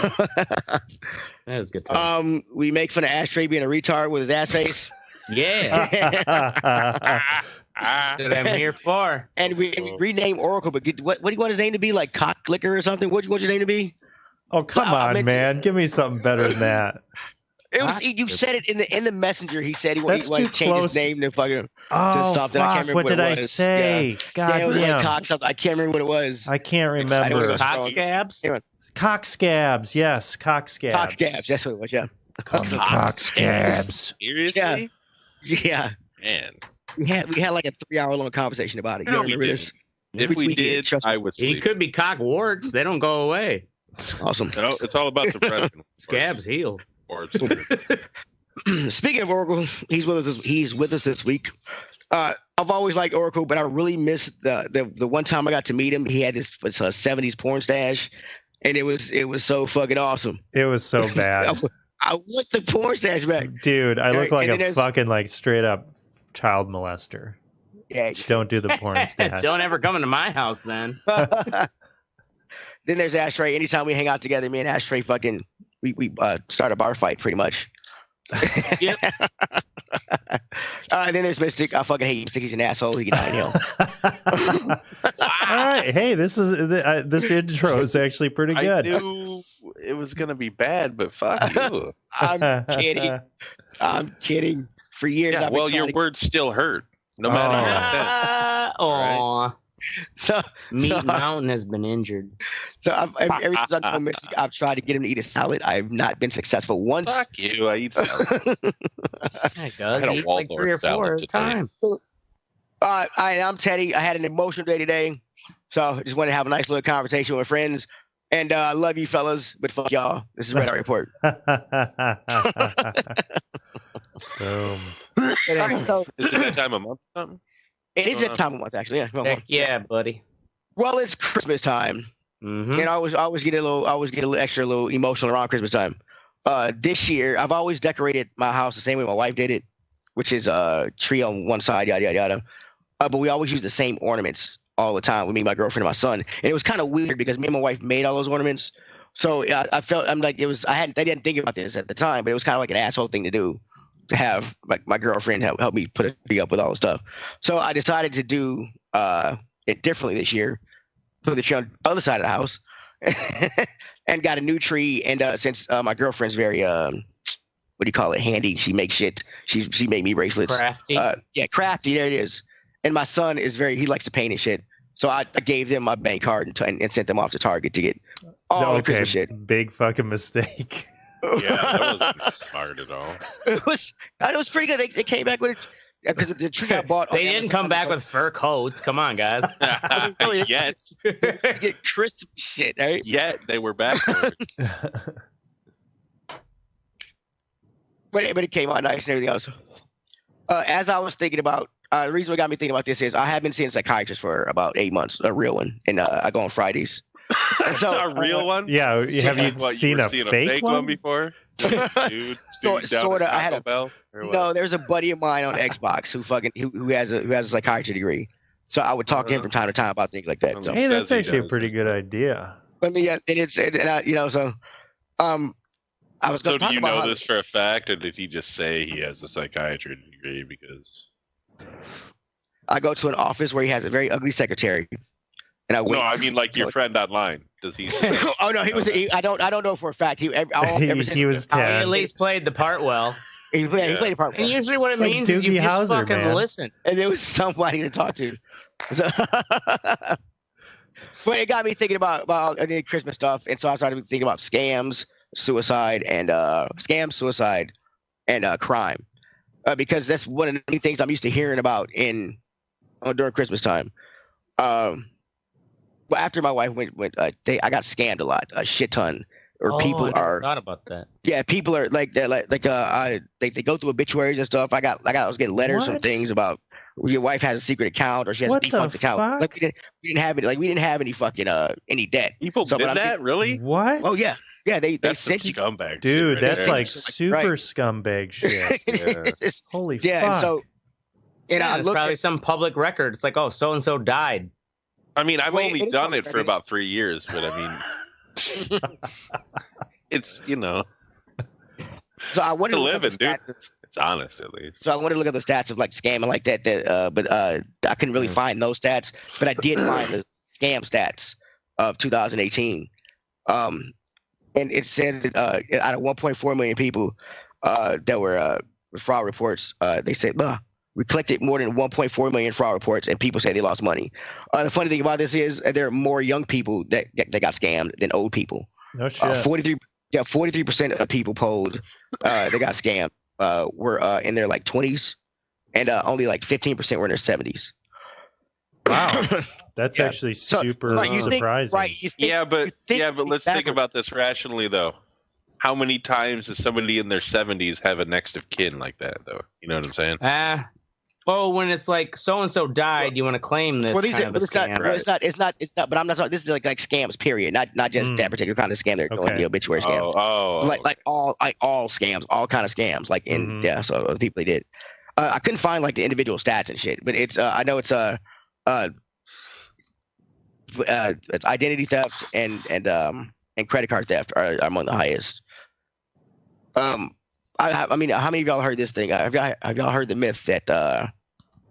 That was a good title. We make fun of Ashtray being a retard with his ass face. Yeah. That's what I'm here for. And we rename Oracle, but what do you want his name to be? Like Cock Licker or something? What do you want your name to be? Oh, come on, man. Give me something better than that. It was, you said it in the messenger. He said he wanted to change close. his name to fucking to Fuck. something. I can't remember What did it I was. say? Yeah. God it was damn. like cock something. I can't remember what it was. I can't remember. Cock scabs? Cock scabs. Yes, cock scabs. Cock scabs. That's what it was. Yeah. Cock scabs. Seriously? Yeah. Man. We had like a 3-hour-long conversation about it. You No, remember we this? If we did, I would sleep. He could be cock warts. They don't go away. Awesome. It's all about suppression. Scabs heal. Speaking of Oracle, he's with us this week. I've always liked Oracle, but I really missed the one time I got to meet him. He had this 70s porn stash, and it was so fucking awesome. It was so bad. I want the porn stash back. Dude, I look like and a fucking like straight up child molester. Yeah. Don't do the porn stash. Don't ever come into my house then. Then there's Ashtray. Anytime we hang out together, me and Ashtray fucking we start a bar fight pretty much. Yep. And then there's Mystic. I fucking hate Mystic. He's an asshole. He can die in hell. All right, hey, this intro is actually pretty good. I knew it was gonna be bad, but fuck you. I'm kidding. I'm kidding. For years, Yeah, well, your words still hurt, no matter what. Aw. So Meat Mountain has been injured. So every since I've known Mystic, I've tried to get him to eat a salad. I've not been successful once. Fuck you. I eat salad. He does. He eats like 3 or 4 at a time. I'm Teddy. I had an emotional day today, so I just wanted to have a nice little conversation with friends. And I love you fellas, but fuck y'all. This is Red Eye Report. Boom. Is it that time of month or something? It is that time of month, actually. Yeah. Heck yeah, buddy. Well, it's Christmas time, and I always get a little extra emotional around Christmas time. This year, I've always decorated my house the same way my wife did it, which is a tree on one side, yada yada yada. But we always use the same ornaments all the time with me, my girlfriend, and my son. And it was kind of weird because me and my wife made all those ornaments. So I felt I didn't think about this at the time, but it was kind of like an asshole thing to do, to have my girlfriend help me put a tree up with all the stuff. So I decided to do it differently this year, put the tree on the other side of the house, and got a new tree. And since my girlfriend's very handy, she makes shit. She made me bracelets. Crafty. Yeah, crafty. There it is. And my son is he likes to paint and shit. So I gave them my bank card and sent them off to Target to get all the Christmas shit. Big fucking mistake. Yeah, that wasn't smart at all. It was pretty good. They came back with it because the tree I bought. They didn't come back with fur coats. Come on, guys. Yet. Get crisp shit, right? Yet they were back for it. But it came out nice and everything else. As I was thinking about, the reason what got me thinking about this is I have been seeing a psychiatrist for about 8 months, a real one, and I go on Fridays. So a real one? Yeah, have you seen a fake one before? Sort of. I had there's a buddy of mine on Xbox who has a psychiatry degrry. So I would talk to him from time to time about things like that. So. Hey, that's actually a pretty good idea. I mean, yeah, I was going to talk about. Do you know this for a fact, or did he just say he has a psychiatry degree? Because I go to an office where he has a very ugly secretary. And I mean like your friend online. Does he? Oh no, he was. I don't know for a fact. He was 10. He at least played the part well. He played the part well. And usually what it means is you just fucking listen. And there was somebody to talk to. So, but it got me thinking about Christmas stuff, and so I started thinking about scams, suicide, and crime. because that's one of the many things I'm used to hearing about during Christmas time. Well, after my wife went, I got scammed a lot, a shit ton. Or people I thought about that. Yeah, people are they go through obituaries and stuff. I was getting letters from things about your wife has a secret account or she has a defunct account. Like we didn't have it. Like we didn't have any fucking any debt. People did that, really? What? Oh yeah. Yeah, they sent you scumbag. Dude, shit that's there. like super scumbag shit. Holy fuck. And so it's probably some public record. It's like, oh, so and so died. I mean, I've only done it for about 3 years, but I mean, it's So I wanted to to live in, dude. It's honest, at least. So I wanted to look at the stats of like scamming like that. But I couldn't really find those stats. But I did find the scam stats of 2018. And it says that out of 1.4 million people that were fraud reports, they said, we collected more than 1.4 million fraud reports, and people say they lost money. The funny thing about this is there are more young people that got scammed than old people. No shit. 43% of people polled that got scammed were in their like 20s, and only like 15% were in their 70s. Wow. That's actually super surprising. But let's think about this rationally, though. How many times does somebody in their 70s have a next of kin like that, though? You know what I'm saying? When it's like so and so died, you want to claim this? Well, it's not. But I'm not talking. This is like scams, period. Not just that particular kind of scam. They're doing the obituary scams. Like all scams, all kind of scams. Like so the people they did. I couldn't find like the individual stats and shit, but it's I know it's identity theft and credit card theft are among the highest. I mean, how many of y'all heard this thing? Have y'all heard the myth that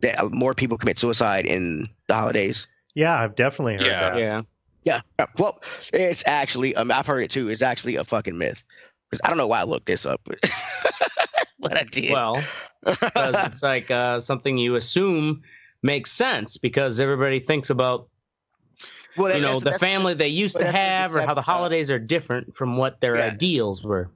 that more people commit suicide in the holidays? Yeah, I've definitely heard that. Yeah. Well, it's actually I've heard it too. It's actually a fucking myth because I don't know why I looked this up, but I did. Well, because it's like something you assume makes sense because everybody thinks about the family they used to have or how the holidays are different from what their ideals were.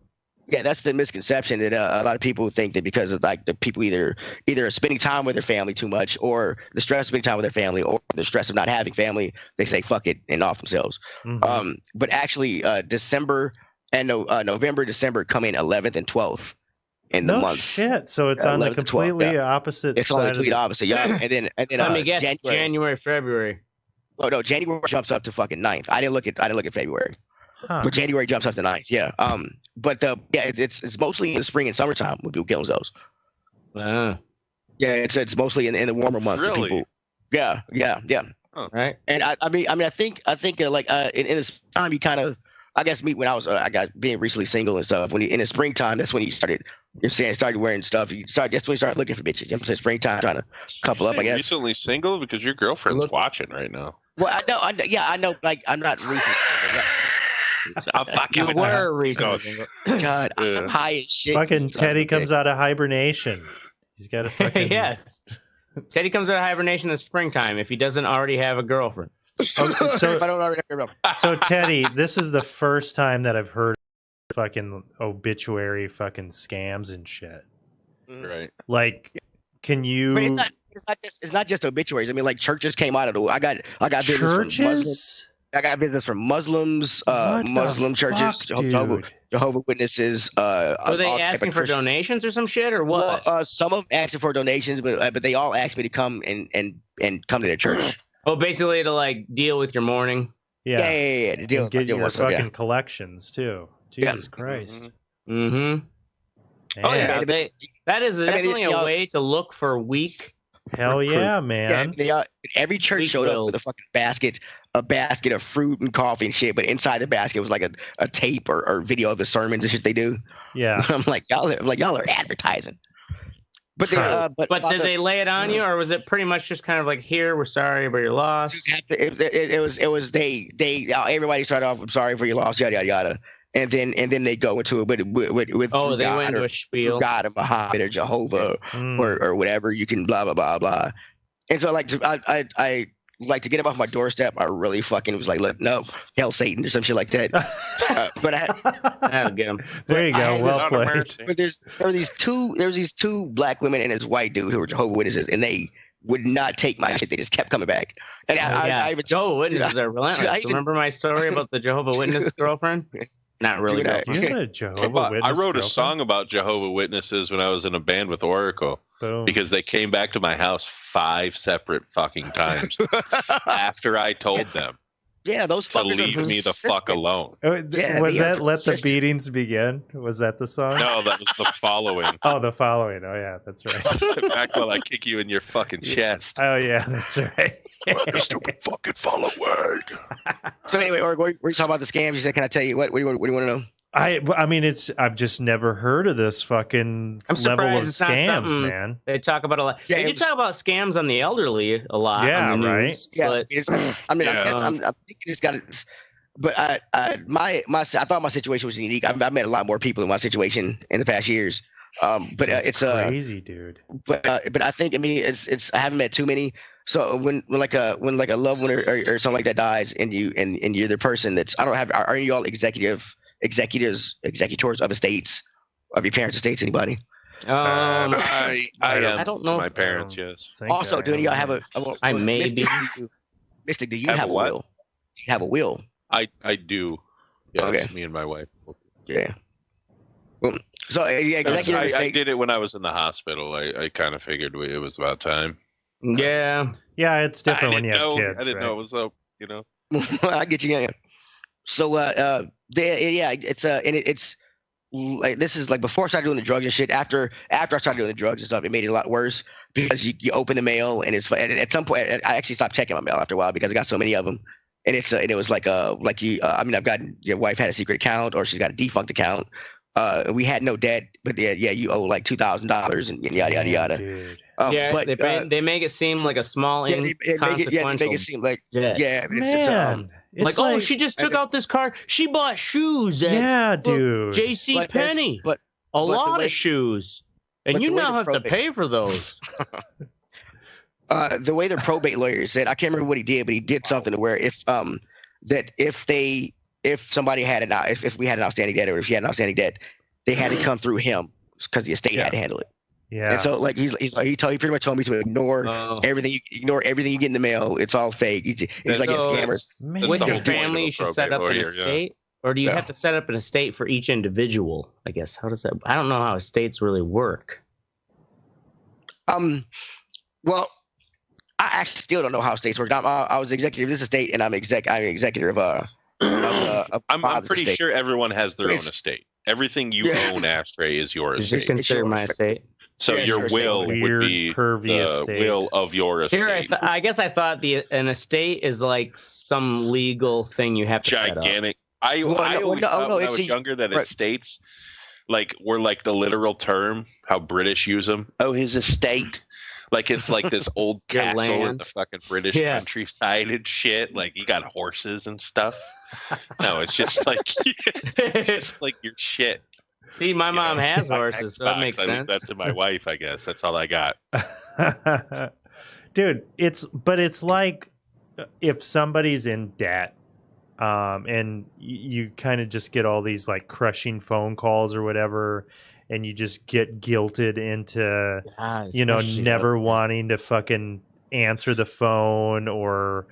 Yeah, that's the misconception that a lot of people think that because of like the people either are spending time with their family too much, or the stress of spending time with their family, or the stress of not having family, they say fuck it and off themselves. Mm-hmm. But actually, December and November, December come in 11th and 12th in the months. Shit. So it's on the completely opposite. It's on the complete opposite. Yeah, and then let me guess, January, February. Oh no, January jumps up to fucking 9th. I didn't look at February. Huh. But January jumps up to 9th, yeah. But it's mostly in the spring and summertime when people kill themselves. Yeah, it's mostly in the warmer months. Really? People. Yeah. Oh. Right. And I mean, I think like in this time you kind of, I guess me when I was I got being recently single and stuff. When in the springtime, that's when you started. You're saying started wearing stuff. That's when you started looking for bitches. You know what I'm saying? Springtime, trying to couple up. I guess. Recently single because your girlfriend's watching right now. Well, I know. Like I'm not recently. You were recently. God, I'm high as shit. Fucking Teddy comes out of hibernation. He's got a fucking yes. Teddy comes out of hibernation in the springtime if he doesn't already have a girlfriend. If I don't already have a girlfriend. So Teddy, this is the first time that I've heard fucking obituary fucking scams and shit. Right. Like, can you? But it's not just obituaries. I mean, like churches came out of the. I got business churches. From Muslims. I got business from Muslims, Muslim churches, Jehovah's Witnesses. Are they asking for donations or some shit or what? Well, some of them asking for donations, but they all asked me to come and come to their church. Oh, basically to like deal with your mourning. Yeah. To deal, get your myself, fucking collections too. Jesus Christ. Mm-hmm. Oh yeah, that is definitely a way to look for weak. Hell yeah, man! Yeah, every church showed up with a fucking basket of fruit and coffee and shit, but inside the basket was like a tape or video of the sermons and shit they do. Yeah, I'm like y'all are advertising. But did they lay it on you, or was it pretty much just kind of like, here, we're sorry about your loss? It was they everybody started off, I'm sorry for your loss, yada yada yada. And then they go into it with they went into a spiel. God or Muhammad or Jehovah or whatever. You can blah blah blah blah. And so like I like to get him off my doorstep, I really fucking was like, look, no, hell Satan or some shit like that. But I'll get him. There you go. Well played. But there were these two black women and this white dude who were Jehovah's Witnesses, and they would not take my shit. They just kept coming back. And Jehovah's Witnesses are relentless. Remember my story about the Jehovah's Witness girlfriend? Not really. You had a Jehovah's Witness I wrote a girlfriend? song about Jehovah's Witnesses when I was in a band with Oracle. Boom. Because they came back to my house 5 separate fucking times after I told them. Yeah, those to fuckers leave me the fuck alone. Was that "Let the Beatings Begin"? Was that the song? No, that was the following. Oh, the following. Oh, yeah, that's right. Back while I kick you in your fucking chest. Oh, yeah, that's right. The stupid fucking follow word. So anyway, or we're talking about the scams. You said, "Can I tell you what? What do you want to know?" I mean, I've just never heard of this fucking level of it's not scams, something man. They talk about a lot. Yeah, they do talk about scams on the elderly a lot. Yeah, on the right. news, Yeah, but I'm thinking it's got it. But I thought my situation was unique. I met a lot more people in my situation in the past years. But it's crazy, dude. But I think it's I haven't met too many. So when like a loved one or something like that dies, and you're the person that's are you all executors of estates, of your parents' estates? Anybody? I don't know. My parents, yes. Also, do any of y'all have a? I may be. Mystic, do you have a will? Do you have a will? I do. Yeah, okay. Me and my wife. Yeah. Well, so I did it when I was in the hospital. I kind of figured it was about time. Yeah. Yeah, it's different when you have kids. I didn't know it was up. You know. I get you. Yeah. So it's like this is like before I started doing the drugs and shit. After I started doing the drugs and stuff, it made it a lot worse because you open the mail and at some point I actually stopped checking my mail after a while because I got so many of them. And it was like I've gotten your wife had a secret account or she's got a defunct account. We had no debt, but you owe like $2,000 and yada yada yada. But they make it seem like a small inconsequential. They make it seem like It's like, she just took out this car. She bought shoes at J.C. Penney. But a lot of shoes, and you now have to pay for those. The way the probate lawyer said, I can't remember what he did, but he did something to where if somebody had if we had an outstanding debt or if she had an outstanding debt, they had to come through him because the estate had to handle it. Yeah. And so like he pretty much told me to ignore everything. Ignore everything you get in the mail. It's all fake. He's like a scammer. With your family, you should set up an estate, or do you have to set up an estate for each individual? I guess. How does that? I don't know how estates really work. Well, I actually still don't know how estates work. I was executive of this estate, and I'm executive of I'm pretty sure everyone has their own estate. Everything you own, Ashtray, is your estate. Just consider my estate. So your will would be the will of your estate. Here, I guess I thought an estate is like some legal thing you have to set up. I always thought when I was younger that estates were like the literal term, how British use them. Oh, his estate. Like it's like this old castle in the fucking British countryside and shit. Like you got horses and stuff. No, it's just like your shit. See, my mom has horses, so it makes sense. That's to my wife, I guess. That's all I got. Dude, it's like if somebody's in debt, and you kind of just get all these like crushing phone calls or whatever, and you just get guilted into never wanting to fucking answer the phone or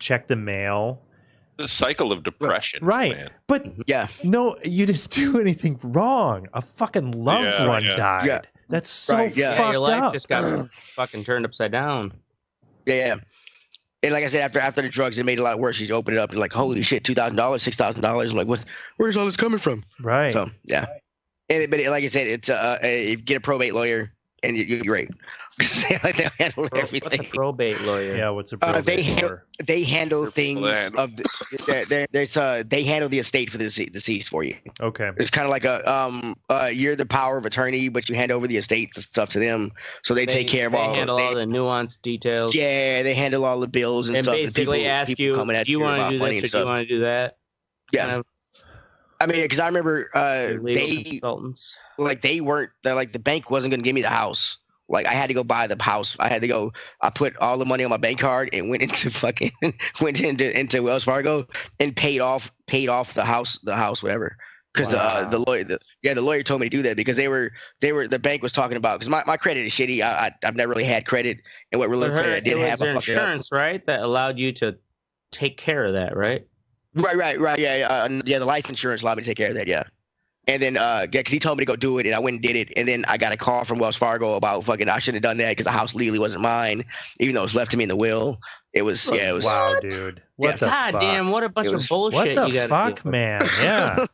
check the mail. The cycle of depression, right? Man. But no, you didn't do anything wrong. A fucking loved one died. Yeah. That's so fucked your life up. just got fucking turned upside down. Yeah. And like I said, after the drugs, it made it a lot worse. You open it up and like, holy shit, $2,000, $6,000. I'm like, where's all this coming from? Right. So yeah. But like I said, it's you get a probate lawyer and you're right. They handle everything. What's a probate lawyer? Yeah, what's a probate lawyer? They handle things of they handle the estate for the deceased for you. Okay. It's kind of like you're the power of attorney, but you hand over the estate stuff to them, so they take care of all. They handle all the nuanced details. Yeah, they handle all the bills and stuff. And basically ask you, do you want to do this or do you want to do that? Yeah. I mean, because I remember consultants. Like the bank wasn't going to give me the house Like I had to go buy the house. I put all the money on my bank card and went into Wells Fargo and paid off the house, whatever. Because the lawyer told me to do that because the bank was talking about, because my credit is shitty. I've never really had credit, and what really credit I did have. It was insurance, right? That allowed you to take care of that, right? Right. Yeah, the life insurance allowed me to take care of that. Yeah. And then, because he told me to go do it, and I went and did it. And then I got a call from Wells Fargo about fucking I shouldn't have done that because the house legally wasn't mine, even though it was left to me in the will. It was. Wow, dude. What the fuck? God damn! What a bunch of bullshit. What the fuck, man? Yeah.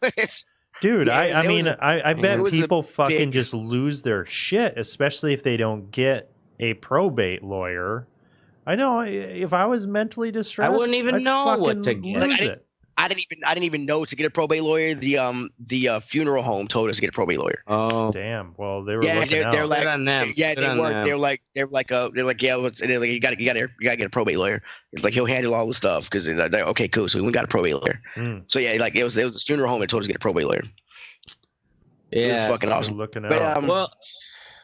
Dude, I bet people fucking just lose their shit, especially if they don't get a probate lawyer. I know if I was mentally distressed, I wouldn't even know what to get. I didn't even know to get a probate lawyer. The funeral home told us to get a probate lawyer. Oh damn! Well, they were they're like they're like you got to get a probate lawyer. It's like he'll handle all the stuff because okay, cool. So we got a probate lawyer. So yeah, like it was a funeral home that told us to get a probate lawyer. Yeah, it was fucking awesome. Looking out.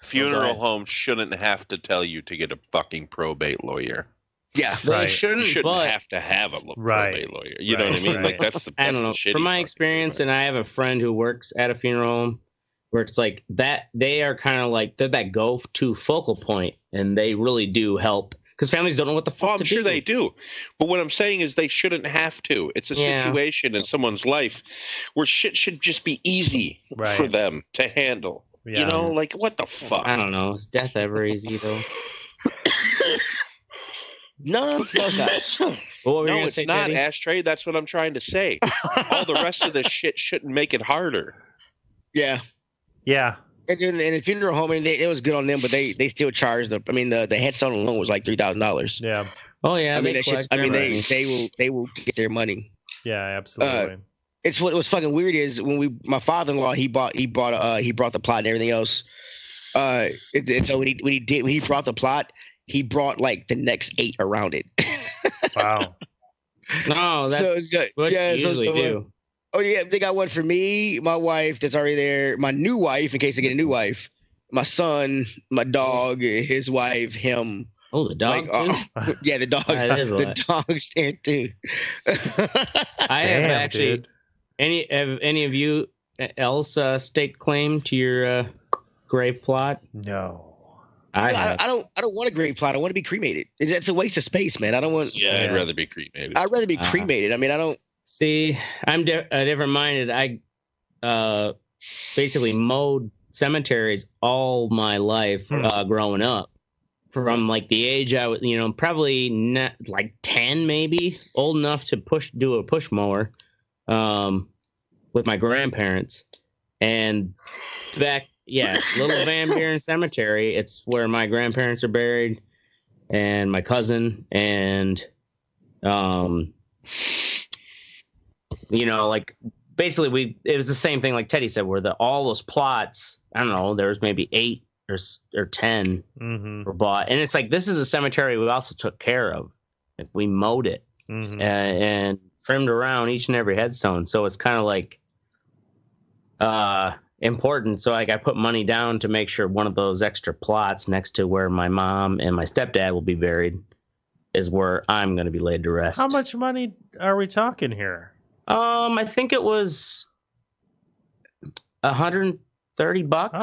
Funeral homes shouldn't have to tell you to get a fucking probate lawyer. Yeah, they shouldn't. You shouldn't but, have to have a probate lawyer. You know what I mean? Like that's the. I don't know. From my experience, and I have a friend who works at a funeral home, where it's like that. They are kind of like they're that go-to focal point, and they really do help because families don't know what the fuck. I'm sure they do, but what I'm saying is they shouldn't have to. It's a situation in someone's life where shit should just be easy for them to handle. Yeah. You know, like what the fuck? I don't know. Is death ever easy though? No, it's not. It's not, Ashtray. That's what I'm trying to say. All the rest of this shit shouldn't make it harder. Yeah. And the funeral home, and it was good on them, but they still charged the. I mean, the headstone alone was like $3,000. Yeah. Oh yeah. I mean, they will get their money. Yeah, absolutely. It's what was fucking weird is when my father-in-law he brought the plot and everything else. So when he brought the plot. He brought like the next 8 around it. Wow. No, that's what you usually do. Oh yeah, they got one for me, my wife that's already there, my new wife in case I get a new wife, my son, my dog, his wife, him. Oh, the dog too? Yeah, the dog. The dog's there too. I have actually. Dude. Any of you else staked claim to your grave plot? No. I don't want a grave plot. I want to be cremated. It's a waste of space, man. I don't want. Yeah, I'd rather be cremated. I'd rather be cremated. I mean, I don't. See, I'm different minded. I basically mowed cemeteries all my life growing up. From like the age I was, probably not like 10, maybe old enough to do a push mower with my grandparents, and back. Yeah, Little Van Buren Cemetery. It's where my grandparents are buried, and my cousin, and like basically it was the same thing like Teddy said, where all those plots. I don't know, there was maybe 8 or 10 were bought, and it's like this is a cemetery we also took care of. Like we mowed it and trimmed around each and every headstone, so it's kind of like important. So like I put money down to make sure one of those extra plots next to where my mom and my stepdad will be buried is where I'm going to be laid to rest. How much money are we talking here? I think it was $130. Oh.